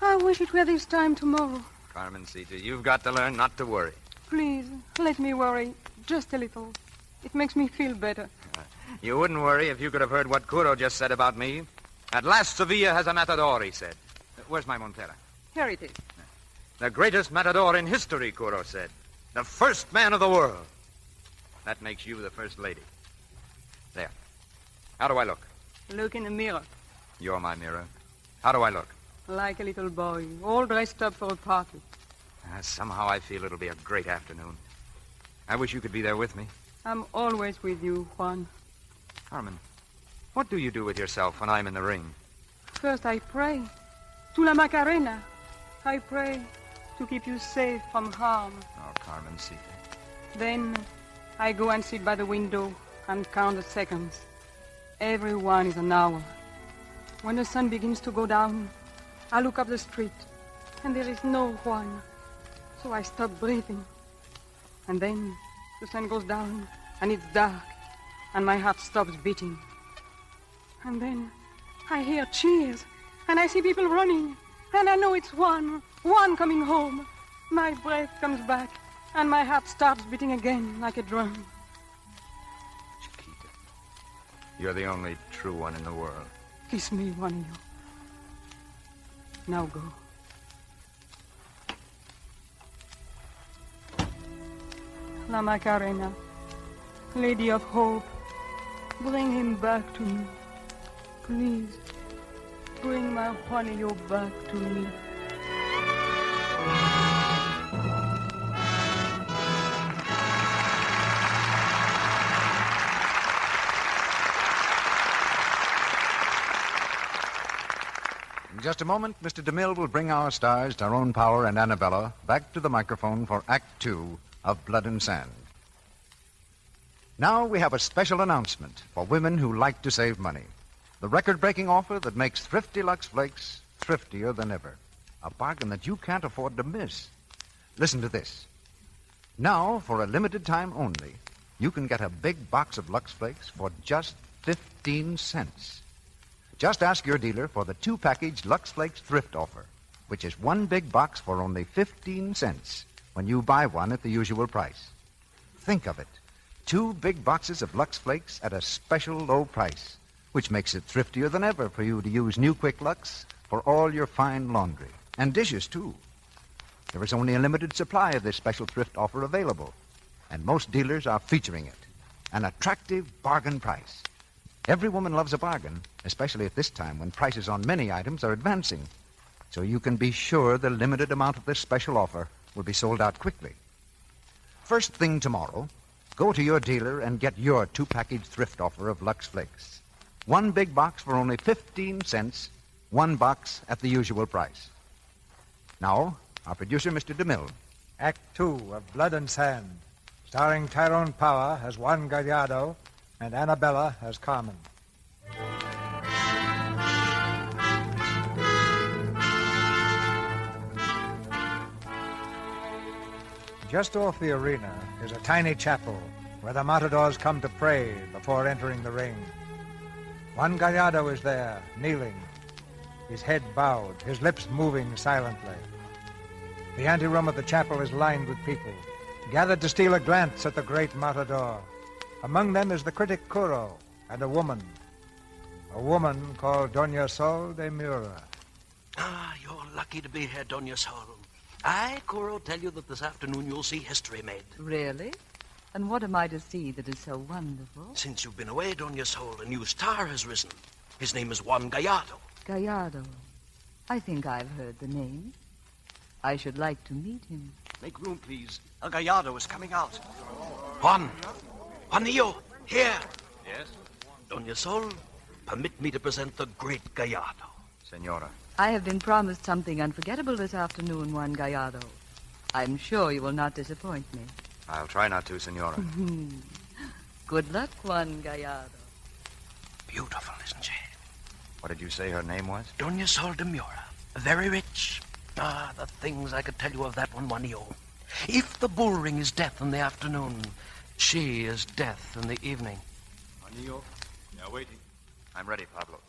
I wish it were this time tomorrow. Carmencita, you've got to learn not to worry. Please, let me worry just a little. It makes me feel better. You wouldn't worry if you could have heard what Curo just said about me. At last, Sevilla has a matador, he said. Where's my Montera? Here it is. The greatest matador in history, Curo said. The first man of the world. That makes you the first lady. There. How do I look? Look in the mirror. You're my mirror. How do I look? Like a little boy, all dressed up for a party. Somehow I feel it'll be a great afternoon. I wish you could be there with me. I'm always with you, Juan. Carmen, what do you do with yourself when I'm in the ring? First I pray. To la Macarena. I pray to keep you safe from harm. Oh, Carmencita. Then I go and sit by the window and count the seconds. Every one is an hour. When the sun begins to go down, I look up the street, and there is no Juan. So I stop breathing. And then the sun goes down, and it's dark, and my heart stops beating. And then I hear cheers, and I see people running, and I know it's Juan coming home. My breath comes back, and my heart starts beating again like a drum. Chiquita, you're the only true one in the world. Kiss me, Juanillo. Now go. La Macarena, Lady of Hope, bring him back to me. Please, bring my Juanillo back to me. In just a moment, Mr. DeMille will bring our stars, Tyrone Power and Annabella, back to the microphone for Act 2 of Blood and Sand. Now we have a special announcement for women who like to save money. The record-breaking offer that makes thrifty Lux Flakes thriftier than ever. A bargain that you can't afford to miss. Listen to this. Now, for a limited time only, you can get a big box of Lux Flakes for just 15 cents. Just ask your dealer for the 2-package Lux Flakes thrift offer, which is one big box for only 15 cents when you buy one at the usual price. Think of it. 2 big boxes of Lux Flakes at a special low price, which makes it thriftier than ever for you to use new Quick Lux for all your fine laundry. And dishes, too. There is only a limited supply of this special thrift offer available, and most dealers are featuring it. An attractive bargain price. Every woman loves a bargain, especially at this time when prices on many items are advancing. So you can be sure the limited amount of this special offer will be sold out quickly. First thing tomorrow, go to your dealer and get your 2-package thrift offer of Lux Flakes. One big box for only 15 cents, one box at the usual price. Now, our producer, Mr. DeMille. Act 2 of Blood and Sand, starring Tyrone Power as Juan Gallardo and Annabella as Carmen. Just off the arena is a tiny chapel where the matadors come to pray before entering the ring. Juan Gallardo is there, kneeling, his head bowed, his lips moving silently. The anteroom of the chapel is lined with people, gathered to steal a glance at the great matador. Among them is the critic Curo and a woman called Doña Sol de Mura. Ah, you're lucky to be here, Doña Sol. I, Curo, tell you that this afternoon you'll see history made. Really? And what am I to see that is so wonderful? Since you've been away, Doña Sol, a new star has risen. His name is Juan Gallardo. Gallardo. I think I've heard the name. I should like to meet him. Make room, please. El Gallardo is coming out. Juan. Juanillo, here. Yes? Doña Sol, permit me to present the great Gallardo. Senora. I have been promised something unforgettable this afternoon, Juan Gallardo. I'm sure you will not disappoint me. I'll try not to, Senora. Good luck, Juan Gallardo. beautiful, isn't she? What did you say her name was? Doña Sol de Mura. Very rich. Ah, the things I could tell you of that one, Juanillo. If the bull ring is death in the afternoon, she is death in the evening. Juanillo? Yeah, waiting. I'm ready, Pablo.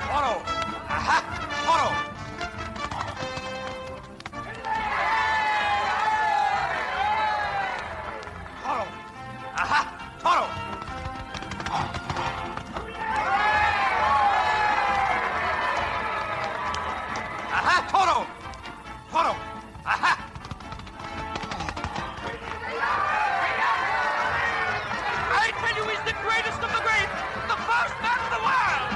Toro! Aha! Toro! Toro! Aha! Toro! Aha! Toro! Toro! Aha! I tell you, he's the greatest of the great! The first man of the world!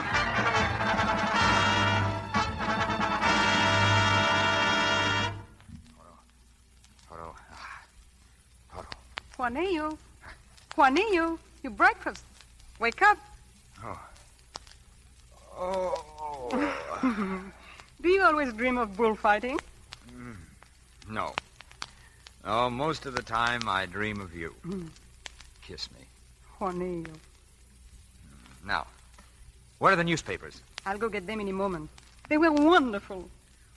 Juanillo. Juanillo, your breakfast. Wake up. Oh. Do you always dream of bullfighting? No. Oh, most of the time I dream of you. Kiss me. Juanillo. Now, where are the newspapers? I'll go get them in a moment. They were wonderful.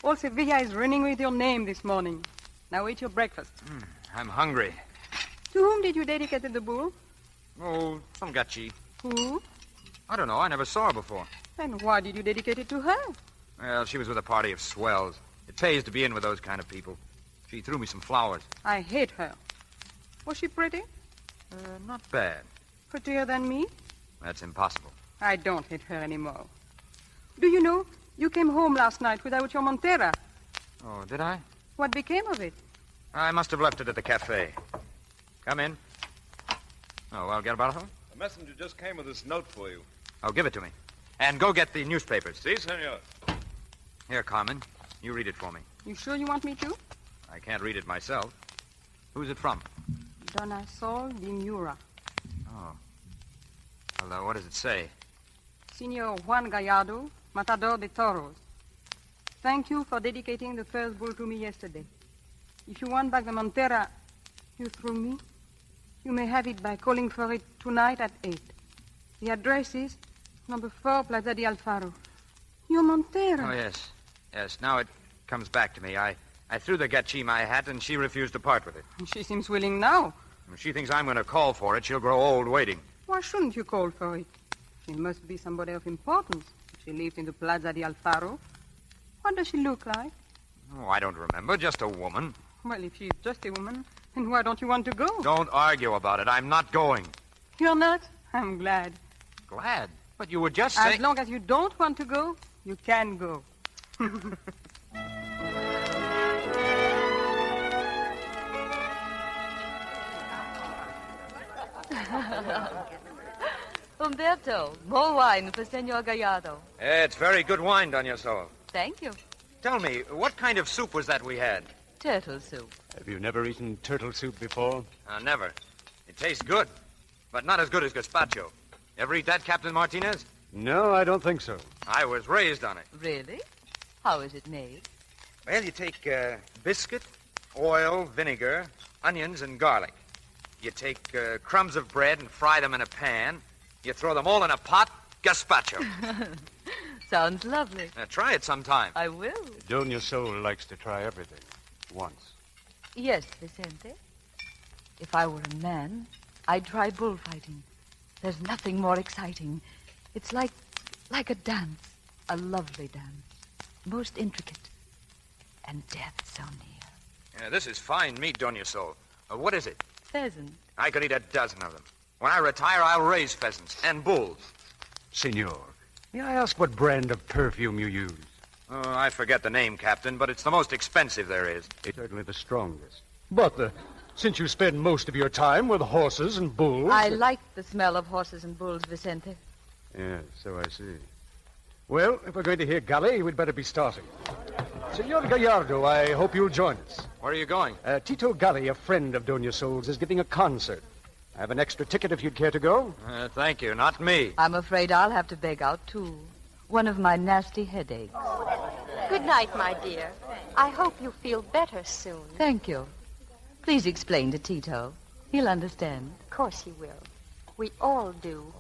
All Sevilla is running with your name this morning. Now eat your breakfast. I'm hungry. To whom did you dedicate the bull? Oh, some gachi. Who? I don't know. I never saw her before. And why did you dedicate it to her? Well, she was with a party of swells. It pays to be in with those kind of people. She threw me some flowers. I hate her. Was she pretty? Not bad. Prettier than me? That's impossible. I don't hate her anymore. Do you know, you came home last night without your montera. Oh, did I? What became of it? I must have left it at the cafe. Come in. Oh, well, get about her? A messenger just came with this note for you. Oh, give it to me. And go get the newspapers. Si, senor. Here, Carmen. You read it for me. You sure you want me to? I can't read it myself. Who's it from? Dona Sol de Mura. Oh. Well, what does it say? Senor Juan Gallardo, Matador de Toros. Thank you for dedicating the first bull to me yesterday. If you want back the montera you threw me, you may have it by calling for it tonight at 8. The address is number 4 Plaza de Alfaro. Your montera. Oh, yes. Yes, now it comes back to me. I threw the gachi my hat, and she refused to part with it. She seems willing now. If she thinks I'm going to call for it, she'll grow old waiting. Why shouldn't you call for it? She must be somebody of importance. She lives in the Plaza de Alfaro. What does she look like? Oh, I don't remember. Just a woman. Well, if she's just a woman, then why don't you want to go? Don't argue about it. I'm not going. You're not? I'm glad. Glad? But you were just saying... As long as you don't want to go, you can go. Umberto, more wine for Senor Gallardo. It's very good wine, Doña Sol. Thank you. Tell me, what kind of soup was that we had? Turtle soup. Have you never eaten turtle soup before? Never. It tastes good, but not as good as gazpacho. Ever eat that, Captain Martinez? No, I don't think so. I was raised on it. Really? How is it made? Well, you take biscuit, oil, vinegar, onions, and garlic. You take crumbs of bread and fry them in a pan. You throw them all in a pot, gazpacho. Sounds lovely. Try it sometime. I will. Doña Sol likes to try everything once. Yes, Vicente. If I were a man, I'd try bullfighting. There's nothing more exciting. It's like a dance, a lovely dance, most intricate, and death so near. Yeah, this is fine meat, Doña Sol. What is it? Pheasant. I could eat a dozen of them. When I retire, I'll raise pheasants and bulls. Senor, may I ask what brand of perfume you use? Oh, I forget the name, Captain, but it's the most expensive there is. It's certainly the strongest. But since you spend most of your time with horses and bulls... I like the smell of horses and bulls, Vicente. Yes, so I see. Well, if we're going to hear Gully, we'd better be starting. Senor Gallardo, I hope you'll join us. Where are you going? Tito Gully, a friend of Doña Sol's, is giving a concert. I have an extra ticket if you'd care to go. Thank you, not me. I'm afraid I'll have to beg out, too. One of my nasty headaches. Good night, my dear. I hope you feel better soon. Thank you. Please explain to Tito. He'll understand. Of course he will. We all do.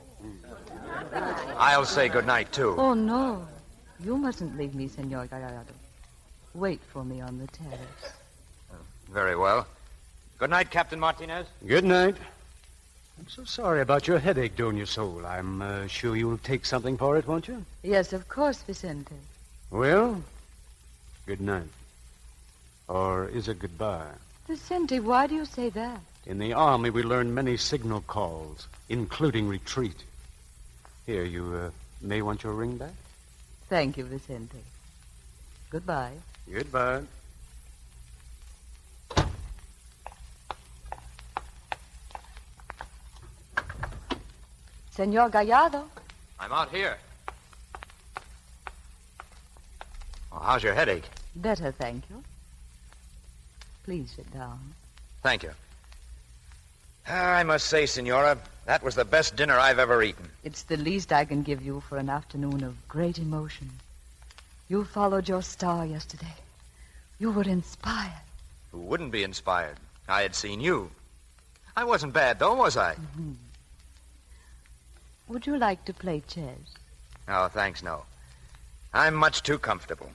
I'll say good night, too. Oh, no. You mustn't leave me, Senor Gallardo. Wait for me on the terrace. Very well. Good night, Captain Martinez. Good night. I'm so sorry about your headache, Dona Sol. I'm sure you'll take something for it, won't you? Yes, of course, Vicente. Well, good night. Or is it goodbye? Vicente, why do you say that? In the army, we learn many signal calls, including retreat. Here, you may want your ring back. Thank you, Vicente. Goodbye. Goodbye. Senor Gallardo. I'm out here. Oh, how's your headache? Better, thank you. Please sit down. Thank you. I must say, Senora, that was the best dinner I've ever eaten. It's the least I can give you for an afternoon of great emotion. You followed your star yesterday. You were inspired. Who wouldn't be inspired? I had seen you. I wasn't bad, though, was I? Mm-hmm. Would you like to play chess? Oh, thanks, no. I'm much too comfortable.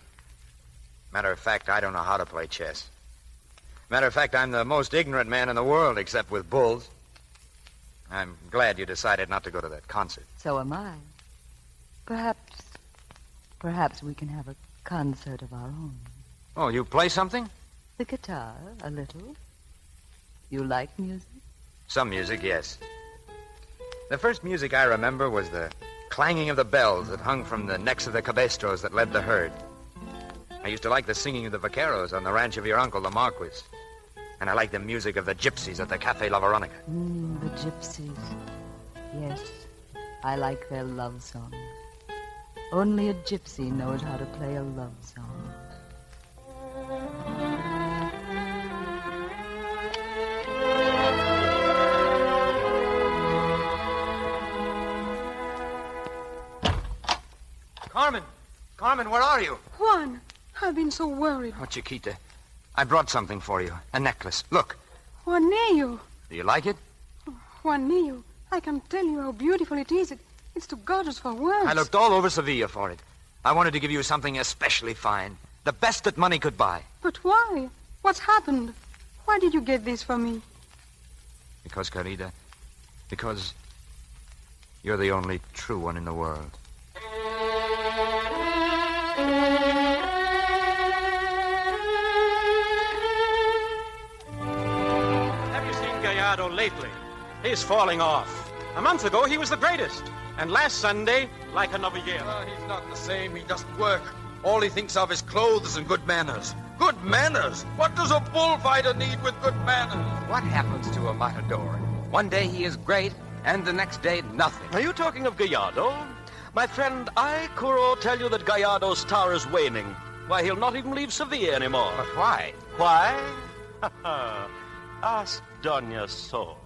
Matter of fact, I don't know how to play chess. Matter of fact, I'm the most ignorant man in the world, except with bulls. I'm glad you decided not to go to that concert. So am I. Perhaps we can have a concert of our own. Oh, you play something? The guitar, a little. You like music? Some music, yes. The first music I remember was the clanging of the bells that hung from the necks of the cabestros that led the herd. I used to like the singing of the vaqueros on the ranch of your uncle, the Marquis. And I liked the music of the gypsies at the Cafe La Veronica. The gypsies. Yes, I like their love songs. Only a gypsy knows how to play a love song. Carmen, where are you? Juan, I've been so worried. Oh, Chiquita, I brought something for you. A necklace. Look. Juanillo. Do you like it? Juanillo, I can tell you how beautiful it is. It's too gorgeous for words. I looked all over Sevilla for it. I wanted to give you something especially fine. The best that money could buy. But why? What's happened? Why did you get this for me? Because, Carita, because you're the only true one in the world. Have you seen Gallardo lately? He's falling off. A month ago, he was the greatest. And last Sunday, like another year. He's not the same. He doesn't work. All he thinks of is clothes and good manners. Good manners? What does a bullfighter need with good manners? What happens to a matador? One day he is great, and the next day, nothing. Are you talking of Gallardo? My friend, I, Curie, tell you that Gallardo's star is waning. Why, he'll not even leave Sevilla anymore. But why? Why? Ask Dona Sol.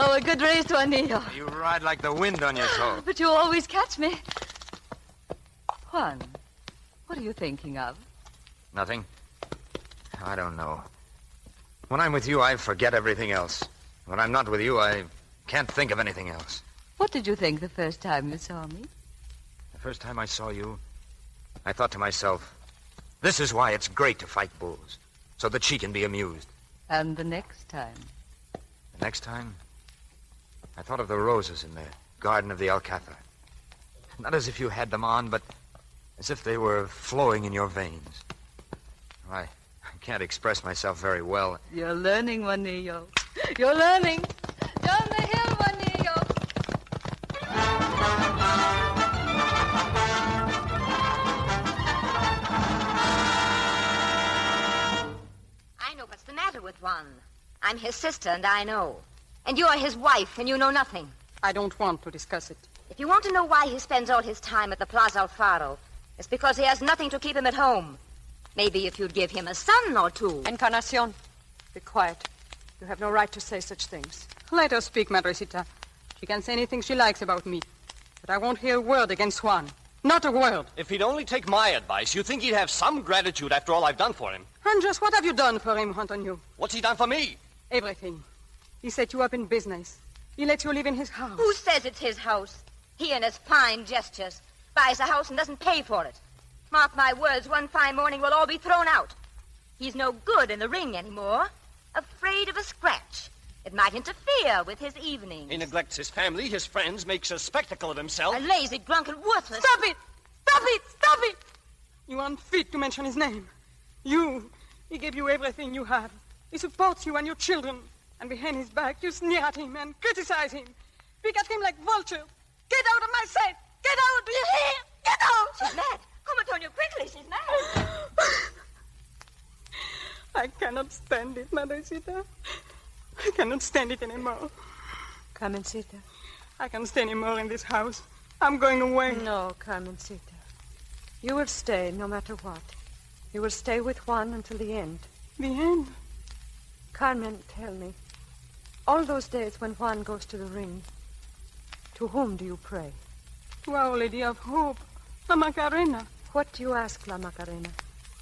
Oh, a good race, Juanillo. You ride like the wind on your soul. But you always catch me. Juan, what are you thinking of? Nothing. I don't know. When I'm with you, I forget everything else. When I'm not with you, I can't think of anything else. What did you think the first time you saw me? The first time I saw you, I thought to myself, this is why it's great to fight bulls, so that she can be amused. And the next time? The next time, I thought of the roses in the garden of the Alcázar. Not as if you had them on, but as if they were flowing in your veins. I can't express myself very well. You're learning, Juanillo. You're learning. Down the hill, Juanillo. I know what's the matter with Juan. I'm his sister, and I know. And you are his wife, and you know nothing. I don't want to discuss it. If you want to know why he spends all his time at the Plaza Alfaro, it's because he has nothing to keep him at home. Maybe if you'd give him a son or two. Encarnacion, be quiet. You have no right to say such things. Let her speak, Madrecita. She can say anything she likes about me. But I won't hear a word against Juan. Not a word. If he'd only take my advice, you think he'd have some gratitude after all I've done for him. And just what have you done for him, Antonio? What's he done for me? Everything. He set you up in business. He let you live in his house. Who says it's his house? He and his fine gestures. Buys a house and doesn't pay for it. Mark my words, one fine morning we'll all be thrown out. He's no good in the ring anymore. Afraid of a scratch. It might interfere with his evenings. He neglects his family, his friends, makes a spectacle of himself. A lazy, drunken, worthless... Stop it! Stop it! Stop it! You aren't fit to mention his name. He gave you everything you have. He supports you and your children. And behind his back, you sneer at him and criticize him. Pick at him like vultures. Get out of my sight! Get out! Do you hear? Get out! She's mad. Come, Antonio, quickly. She's mad. I cannot stand it, Madrecita. I cannot stand it anymore. Carmencita. I can't stay anymore in this house. I'm going away. No, Carmencita. You will stay no matter what. You will stay with Juan until the end. The end? Carmen, tell me. All those days when Juan goes to the ring, to whom do you pray? To Our Lady of Hope, La Macarena. What do you ask La Macarena?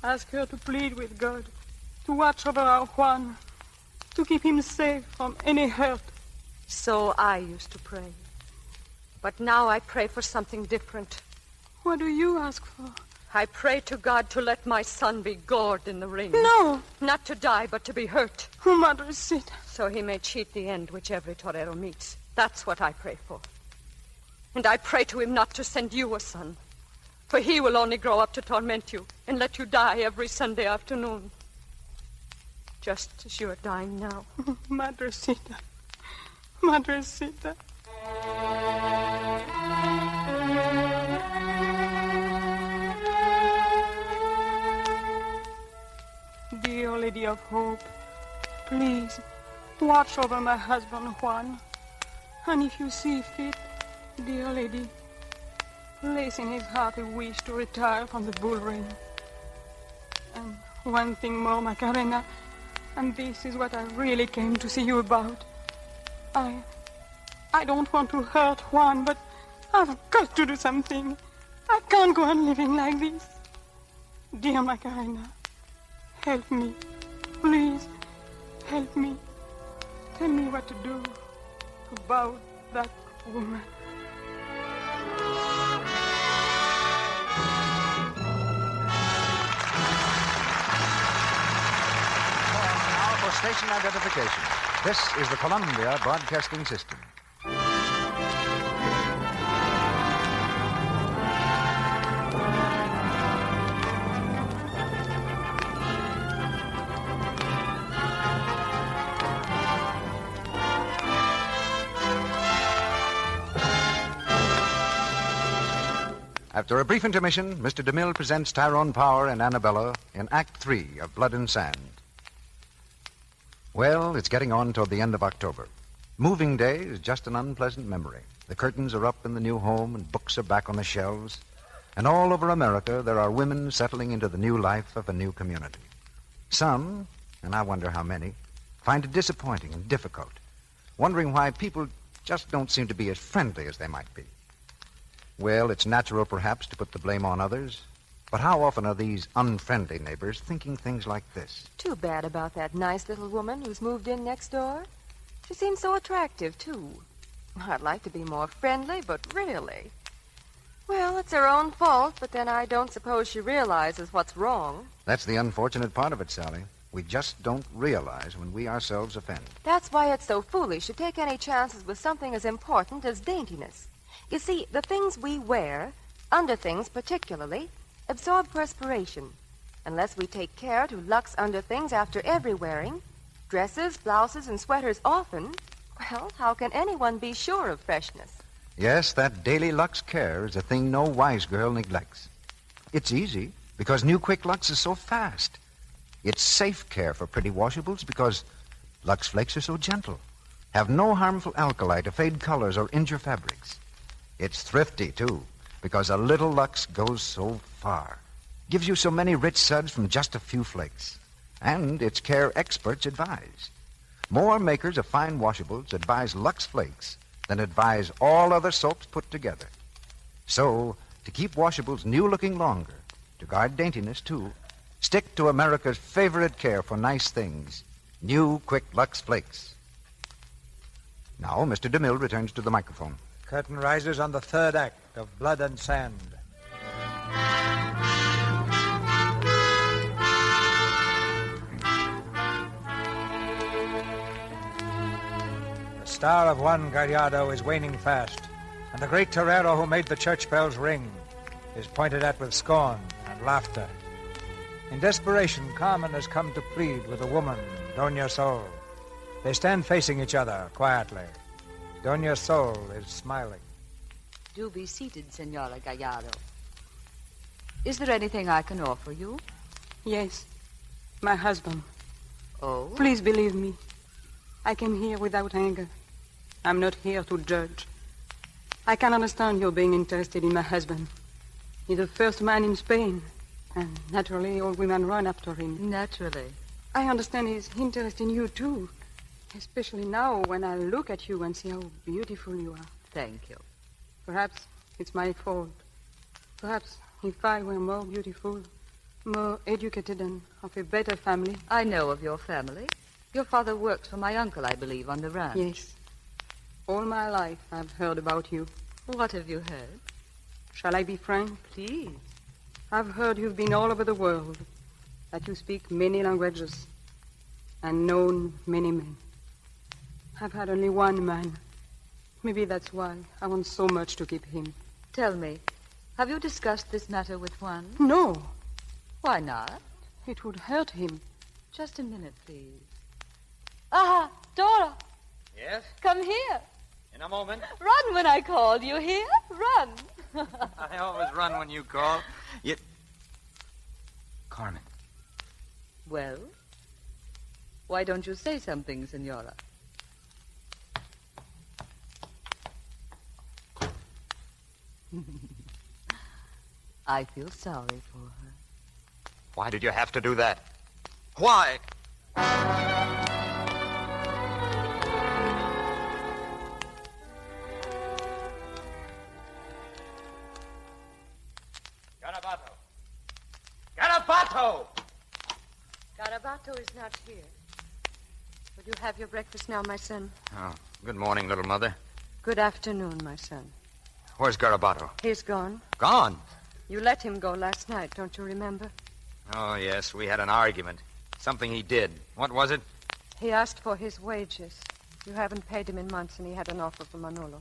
Ask her to plead with God, to watch over our Juan, to keep him safe from any hurt. So I used to pray. But now I pray for something different. What do you ask for? I pray to God to let my son be gored in the ring. No! Not to die, but to be hurt. Oh, Madrecita. So he may cheat the end which every torero meets. That's what I pray for. And I pray to him not to send you a son, for he will only grow up to torment you and let you die every Sunday afternoon. Just as you are dying now. Madrecita. Madrecita. Dear Lady of Hope, please watch over my husband Juan. And if you see fit, dear lady, place in his heart a wish to retire from the bull ring. And one thing more, Macarena, and this is what I really came to see you about. I don't want to hurt Juan, but I've got to do something. I can't go on living like this. Dear Macarena, help me. Please, help me. Tell me what to do about that woman. Now for station identification. This is the Columbia Broadcasting System. After a brief intermission, Mr. DeMille presents Tyrone Power and Annabella in Act 3 of Blood and Sand. Well, it's getting on toward the end of October. Moving day is just an unpleasant memory. The curtains are up in the new home and books are back on the shelves. And all over America, there are women settling into the new life of a new community. Some, and I wonder how many, find it disappointing and difficult, wondering why people just don't seem to be as friendly as they might be. Well, it's natural, perhaps, to put the blame on others. But how often are these unfriendly neighbors thinking things like this? Too bad about that nice little woman who's moved in next door. She seems so attractive, too. I'd like to be more friendly, but really... Well, it's her own fault, but then I don't suppose she realizes what's wrong. That's the unfortunate part of it, Sally. We just don't realize when we ourselves offend. That's why it's so foolish to take any chances with something as important as daintiness. You see, the things we wear, underthings particularly, absorb perspiration. Unless we take care to Lux underthings after every wearing, dresses, blouses, and sweaters often, well, how can anyone be sure of freshness? Yes, that daily Lux care is a thing no wise girl neglects. It's easy because new Quick Lux is so fast. It's safe care for pretty washables because Lux Flakes are so gentle, have no harmful alkali to fade colors or injure fabrics. It's thrifty, too, because a little Lux goes so far. Gives you so many rich suds from just a few flakes. And its care experts advise. More makers of fine washables advise Lux Flakes than advise all other soaps put together. So, to keep washables new-looking longer, to guard daintiness, too, stick to America's favorite care for nice things, new Quick Lux Flakes. Now, Mr. DeMille returns to the microphone. Curtain rises on the third act of Blood and Sand. The star of Juan Gallardo is waning fast, and the great torero who made the church bells ring is pointed at with scorn and laughter. In desperation, Carmen has come to plead with a woman, Doña Sol. They stand facing each other quietly. Doña Sol is smiling. Do be seated, Senora Gallardo. Is there anything I can offer you? Yes, my husband. Oh? Please believe me. I came here without anger. I'm not here to judge. I can understand your being interested in my husband. He's the first man in Spain, and naturally all women run after him. Naturally. I understand his interest in you, too, especially now when I look at you and see how beautiful you are. Thank you. Perhaps it's my fault. Perhaps if I were more beautiful, more educated and of a better family. I know of your family. Your father works for my uncle, I believe, on the ranch. Yes. All my life I've heard about you. What have you heard? Shall I be frank? Please. I've heard you've been all over the world, that you speak many languages, and known many men. I've had only one man. Maybe that's why I want so much to keep him. Tell me, have you discussed this matter with Juan? No. Why not? It would hurt him. Just a minute, please. Aha, Dora. Yes? Come here. In a moment. Run when I call. You hear? Run. I always run when you call. Carmen. Well? Why don't you say something, Senora? I feel sorry for her. Why did you have to do that? Why? Garabato! Garabato! Garabato is not here. Will you have your breakfast now, my son? Oh, good morning, little mother. Good afternoon, my son. Where's Garabato? He's gone. Gone? You let him go last night, don't you remember? Oh, yes, we had an argument. Something he did. What was it? He asked for his wages. You haven't paid him in months, and he had an offer for Manolo.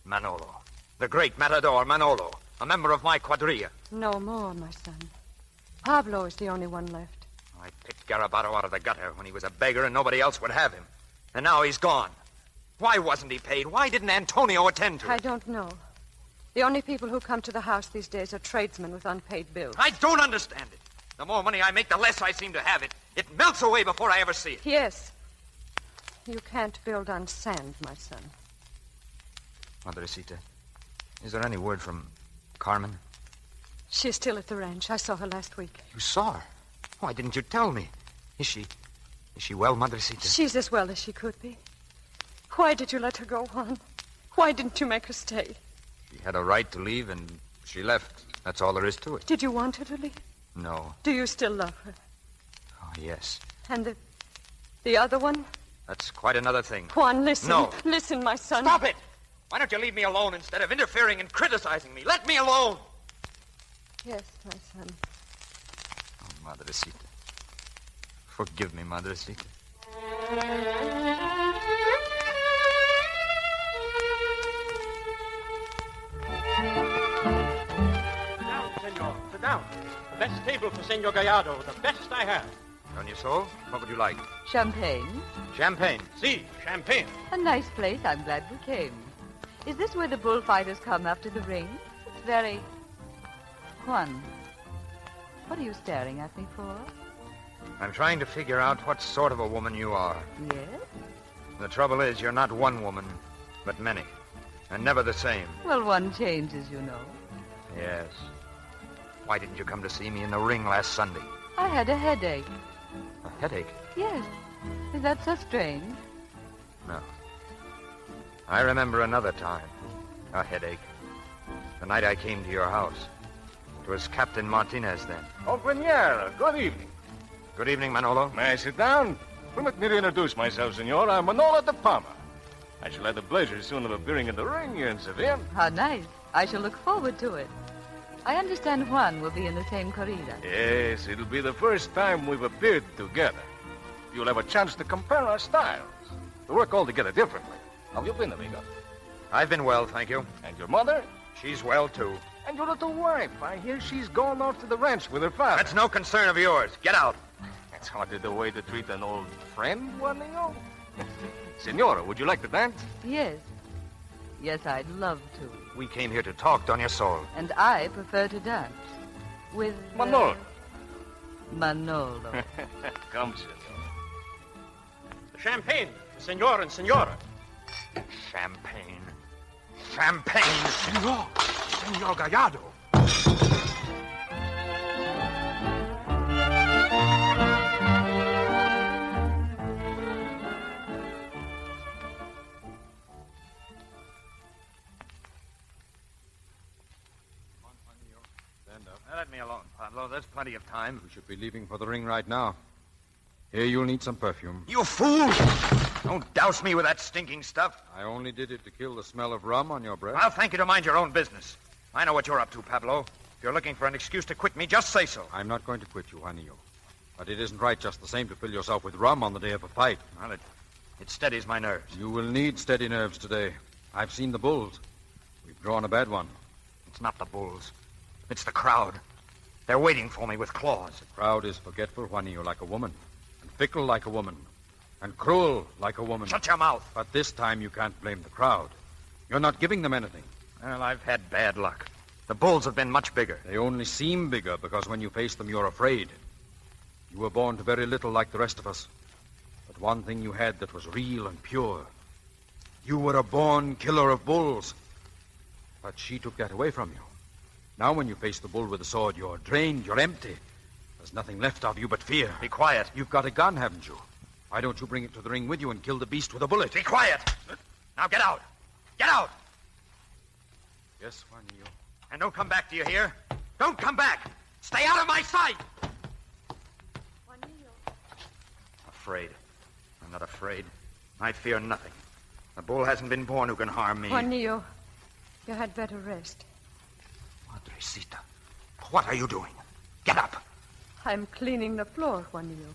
Manolo. The great matador, Manolo. A member of my quadrilla. No more, my son. Pablo is the only one left. I picked Garabato out of the gutter when he was a beggar and nobody else would have him. And now he's gone. Why wasn't he paid? Why didn't Antonio attend to it? I don't know. The only people who come to the house these days are tradesmen with unpaid bills. I don't understand it. The more money I make, the less I seem to have it. It melts away before I ever see it. Yes. You can't build on sand, my son. Madrecita, is there any word from Carmen? She's still at the ranch. I saw her last week. You saw her? Why didn't you tell me? Is she well, Madrecita? She's as well as she could be. Why did you let her go, Juan? Why didn't you make her stay? She had a right to leave, and she left. That's all there is to it. Did you want her to leave? No. Do you still love her? Oh, yes. And the other one? That's quite another thing. Juan, listen. No. Listen, my son. Stop it! Why don't you leave me alone instead of interfering and criticizing me? Let me alone! Yes, my son. Oh, Madrecita. Forgive me, Madrecita. Senor. Sit down. The best table for Senor Gallardo. The best I have. Doña Sol, what would you like? Champagne? Champagne. Si, champagne. A nice place. I'm glad we came. Is this where the bullfighters come after the ring? It's very... Juan, what are you staring at me for? I'm trying to figure out what sort of a woman you are. Yes? The trouble is, you're not one woman, but many. And never the same. Well, one changes, you know. Yes. Why didn't you come to see me in the ring last Sunday? I had a headache. A headache? Yes. Is that so strange? No. I remember another time. A headache. The night I came to your house. It was Captain Martinez then. Oh, Grenier, good evening. Good evening, Manolo. May I sit down? Permit me to introduce myself, senor. I'm Manolo de Palma. I shall have the pleasure soon of appearing in the ring here in Seville. How nice. I shall look forward to it. I understand Juan will be in the same corrida. Yes, it'll be the first time we've appeared together. You'll have a chance to compare our styles. To work all together differently. How have you been, amigo? I've been well, thank you. And your mother? She's well, too. And your little wife? I hear she's gone off to the ranch with her father. That's no concern of yours. Get out. That's hardly the way to treat an old friend, Juanillo. Senora, would you like to dance? Yes. Yes, I'd love to. We came here to talk, Doña Sol. And I prefer to dance. With... Manolo. Manolo. Come, senor. Champagne, senor and senora. Champagne. Champagne. Senor. Senor Gallardo. Let me alone, Pablo. There's plenty of time. We should be leaving for the ring right now. Here, you'll need some perfume. You fool! Don't douse me with that stinking stuff. I only did it to kill the smell of rum on your breath. I'll thank you to mind your own business. I know what you're up to, Pablo. If you're looking for an excuse to quit me, just say so. I'm not going to quit you, Juanillo. But it isn't right just the same to fill yourself with rum on the day of a fight. Well, it steadies my nerves. You will need steady nerves today. I've seen the bulls. We've drawn a bad one. It's not the bulls. It's the crowd. They're waiting for me with claws. The crowd is forgetful, Juanillo, like a woman. And fickle like a woman. And cruel like a woman. Shut your mouth. But this time you can't blame the crowd. You're not giving them anything. Well, I've had bad luck. The bulls have been much bigger. They only seem bigger because when you face them, you're afraid. You were born to very little like the rest of us. But one thing you had that was real and pure. You were a born killer of bulls. But she took that away from you. Now when you face the bull with a sword, you're drained, you're empty. There's nothing left of you but fear. Be quiet. You've got a gun, haven't you? Why don't you bring it to the ring with you and kill the beast with a bullet? Be quiet. Now get out. Get out. Yes, Juanillo. And don't come back, do you hear? Don't come back. Stay out of my sight. Juanillo. Afraid. I'm not afraid. I fear nothing. The bull hasn't been born who can harm me. Juanillo, you had better rest. Madrecita, what are you doing? Get up. I'm cleaning the floor, Juanillo.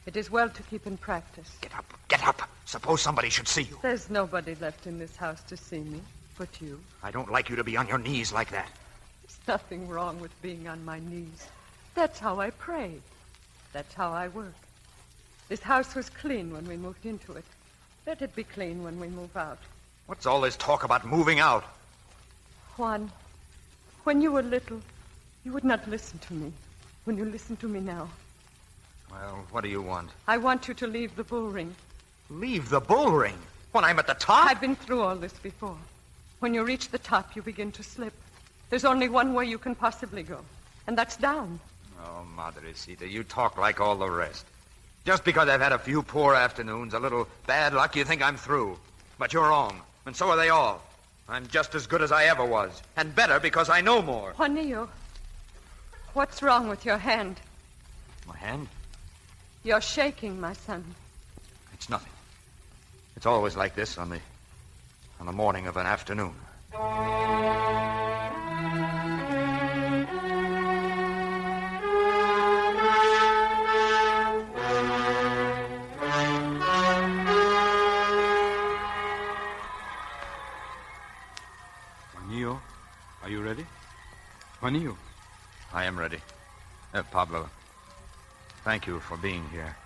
It is well to keep in practice. Get up. Get up. Suppose somebody should see you. There's nobody left in this house to see me but you. I don't like you to be on your knees like that. There's nothing wrong with being on my knees. That's how I pray. That's how I work. This house was clean when we moved into it. Let it be clean when we move out. What's all this talk about moving out? Juan, when you were little, you would not listen to me. When you listen to me now. Well, what do you want? I want you to leave the bull ring. Leave the bull ring? When I'm at the top? I've been through all this before. When you reach the top, you begin to slip. There's only one way you can possibly go, and that's down. Oh, Madrecita, you talk like all the rest. Just because I've had a few poor afternoons, a little bad luck, you think I'm through. But you're wrong, and so are they all. I'm just as good as I ever was, and better because I know more. Juanillo, what's wrong with your hand? My hand? You're shaking, my son. It's nothing. It's always like this on the morning of an afternoon. Juanillo, are you ready? Juanillo. I am ready. Pablo, thank you for being here.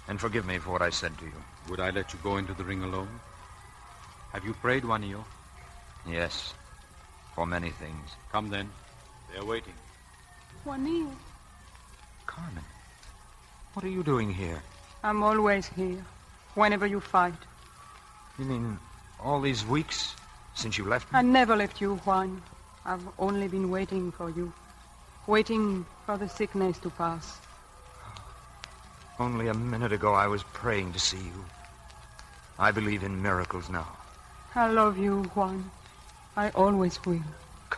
And forgive me for what I said to you. Would I let you go into the ring alone? Have you prayed, Juanillo? Yes, for many things. Come then. They're waiting. Juanillo. Carmen, what are you doing here? I'm always here, whenever you fight. You mean all these weeks since you left me? I never left you, Juan. I've only been waiting for you. Waiting for the sickness to pass. Only a minute ago I was praying to see you. I believe in miracles now. I love you, Juan. I always will.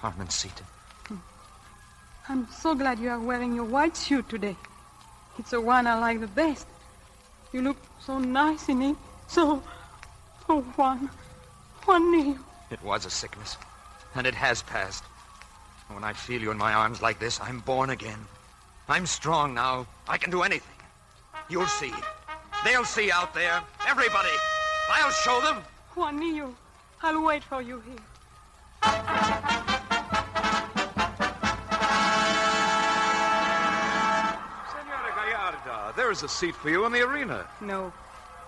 Carmencita. I'm so glad you are wearing your white suit today. It's the one I like the best. You look so nice in it. So, Juanillo. It was a sickness, and it has passed. When I feel you in my arms like this, I'm born again. I'm strong now. I can do anything. You'll see. They'll see out there. Everybody. I'll show them. Juanillo, I'll wait for you here. Senora Gallardo, there is a seat for you in the arena. No,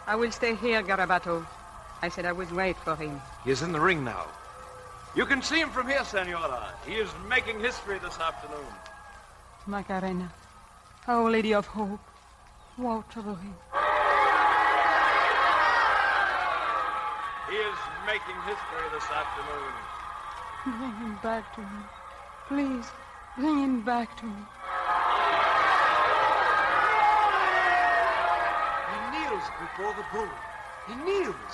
I will stay here, Garabato. I said I would wait for him. He is in the ring now. You can see him from here, Senora. He is making history this afternoon. Macarena, Our Lady of Hope, watch over him. He is making history this afternoon. Bring him back to me. Please, bring him back to me. He kneels before the bull. He kneels.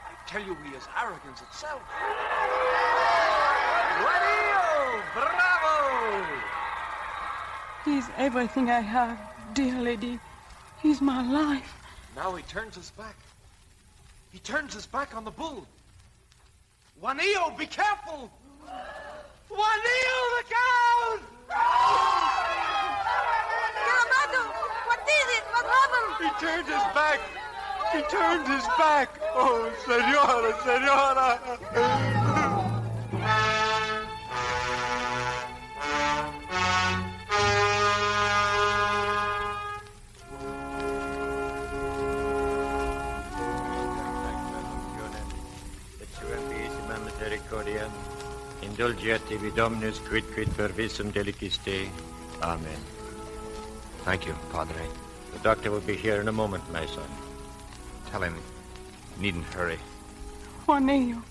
I tell you, he is arrogance itself. Juanillo! Bravo! He's everything I have, dear lady. He's my life. Now he turns his back. He turns his back on the bull. Juanillo, be careful! Juanillo, the count! Garabato, what is it? What happened? He turned his back. He turned his back. Oh, senora, senora. Misericordia, indulgiatevi Dominus quid pervisum deliciste. Amen. Thank you, Padre. The doctor will be here in a moment, my son. Tell him he needn't hurry. Juanillo.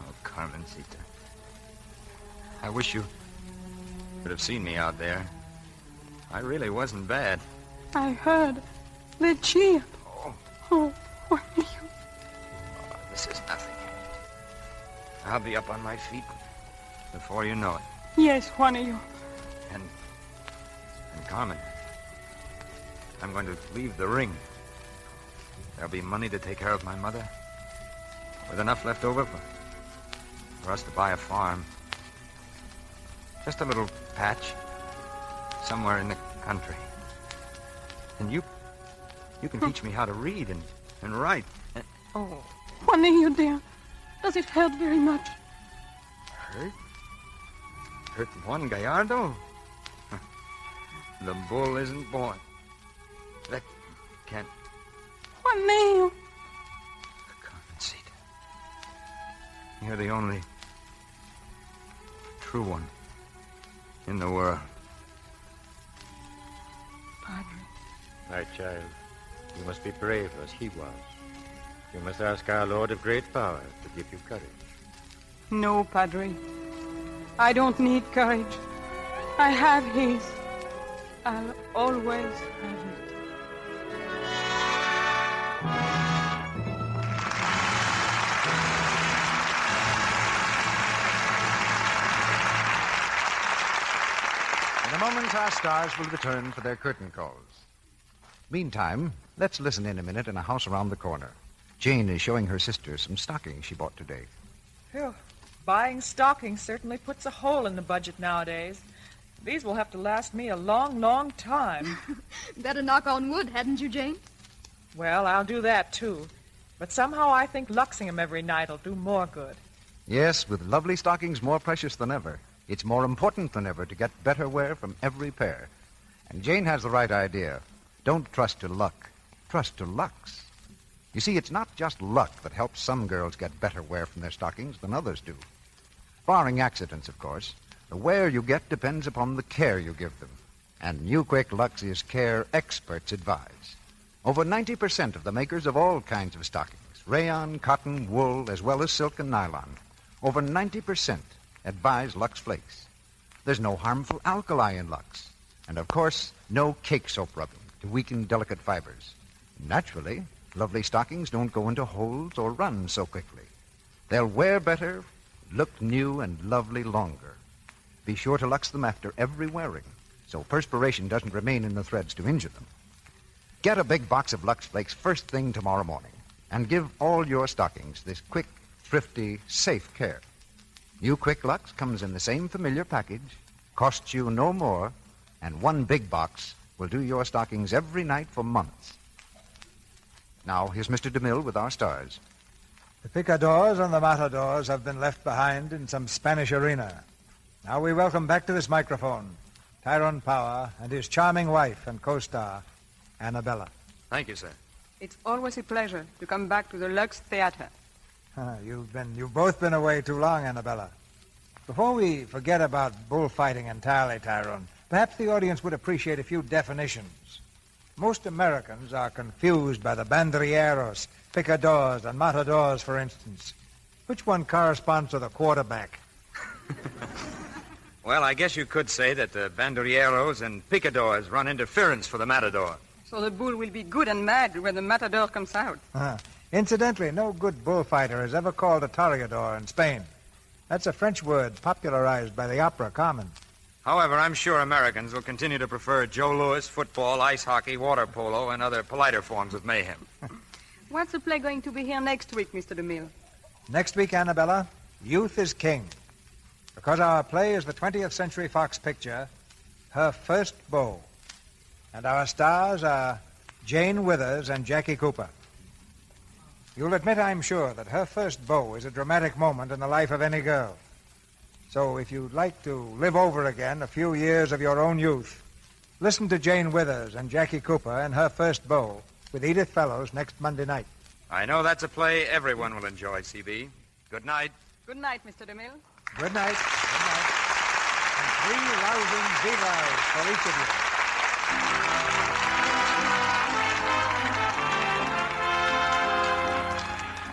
Oh, Carmencita. I wish you could have seen me out there. I really wasn't bad. I heard. They cheered. Oh, Juanillo. Oh, this is nothing. I'll be up on my feet before you know it. Yes, Juanillo. And Carmen, I'm going to leave the ring. There'll be money to take care of my mother, with enough left over for us to buy a farm. Just a little patch somewhere in the country. And you can teach me how to read and write. Oh, Juanillo, dear. Does it hurt very much? Hurt? Hurt Juan Gallardo? The bull isn't born. That can't... Juanillo. Carmencita. You're the only true one in the world. Padre. My child, you must be brave as he was. You must ask our Lord of great power to give you courage. No, Padre. I don't need courage. I have his. I'll always have it. In a moment, our stars will return for their curtain calls. Meantime, let's listen in a minute in a house around the corner. Jane is showing her sister some stockings she bought today. Phew. Buying stockings certainly puts a hole in the budget nowadays. These will have to last me a long, long time. Better knock on wood, hadn't you, Jane? Well, I'll do that, too. But somehow I think luxing them every night will do more good. Yes, with lovely stockings more precious than ever, it's more important than ever to get better wear from every pair. And Jane has the right idea. Don't trust to luck. Trust to Lux. You see, it's not just luck that helps some girls get better wear from their stockings than others do. Barring accidents, of course, the wear you get depends upon the care you give them. And New Quick Lux is care experts advise. Over 90% of the makers of all kinds of stockings, rayon, cotton, wool, as well as silk and nylon, over 90% advise Lux Flakes. There's no harmful alkali in Lux. And, of course, no cake soap rubbing to weaken delicate fibers. Naturally, lovely stockings don't go into holes or run so quickly. They'll wear better, look new and lovely longer. Be sure to lux them after every wearing, so perspiration doesn't remain in the threads to injure them. Get a big box of Lux Flakes first thing tomorrow morning, and give all your stockings this quick, thrifty, safe care. New Quick Lux comes in the same familiar package, costs you no more, and one big box will do your stockings every night for months. Now, here's Mr. DeMille with our stars. The picadors and the matadors have been left behind in some Spanish arena. Now we welcome back to this microphone Tyrone Power and his charming wife and co-star, Annabella. Thank you, sir. It's always a pleasure to come back to the Lux Theater. You've both been away too long, Annabella. Before we forget about bullfighting entirely, Tyrone, perhaps the audience would appreciate a few definitions. Most Americans are confused by the banderilleros, picadors, and matadors, for instance. Which one corresponds to the quarterback? Well, I guess you could say that the banderilleros and picadors run interference for the matador. So the bull will be good and mad when the matador comes out. Incidentally, no good bullfighter has ever called a toreador in Spain. That's a French word popularized by the opera Carmen. However, I'm sure Americans will continue to prefer Joe Louis, football, ice hockey, water polo, and other politer forms of mayhem. What's the play going to be here next week, Mr. DeMille? Next week, Annabella, Youth is King. Because our play is the 20th Century Fox picture, Her First Beau. And our stars are Jane Withers and Jackie Cooper. You'll admit, I'm sure, that Her First Beau is a dramatic moment in the life of any girl. So if you'd like to live over again a few years of your own youth, listen to Jane Withers and Jackie Cooper in Her First Beau with Edith Fellows next Monday night. I know that's a play everyone will enjoy, C.B. Good night. Good night, Mr. DeMille. Good night. Good night. And 3 rousing vivas for each of you.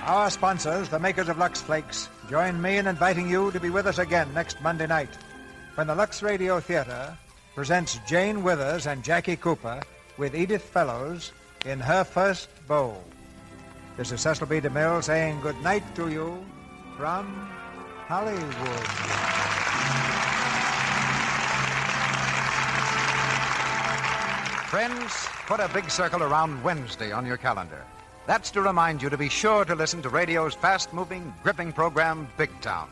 Our sponsors, the makers of Lux Flakes, join me in inviting you to be with us again next Monday night when the Lux Radio Theater presents Jane Withers and Jackie Cooper with Edith Fellows in Her First Beau. This is Cecil B. DeMille saying good night to you from Hollywood. Friends, put a big circle around Wednesday on your calendar. That's to remind you to be sure to listen to radio's fast-moving, gripping program, Big Town,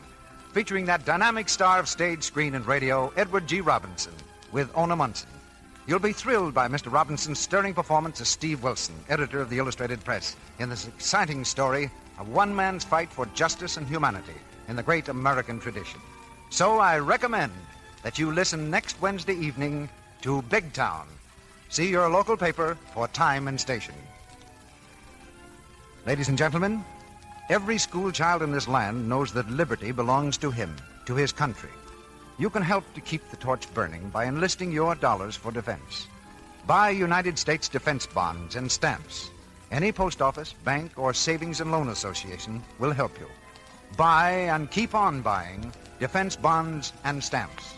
featuring that dynamic star of stage, screen, and radio, Edward G. Robinson, with Ona Munson. You'll be thrilled by Mr. Robinson's stirring performance as Steve Wilson, editor of the Illustrated Press, in this exciting story of one man's fight for justice and humanity in the great American tradition. So I recommend that you listen next Wednesday evening to Big Town. See your local paper for time and station. Ladies and gentlemen, every school child in this land knows that liberty belongs to him, to his country. You can help to keep the torch burning by enlisting your dollars for defense. Buy United States defense bonds and stamps. Any post office, bank, or savings and loan association will help you. Buy and keep on buying defense bonds and stamps.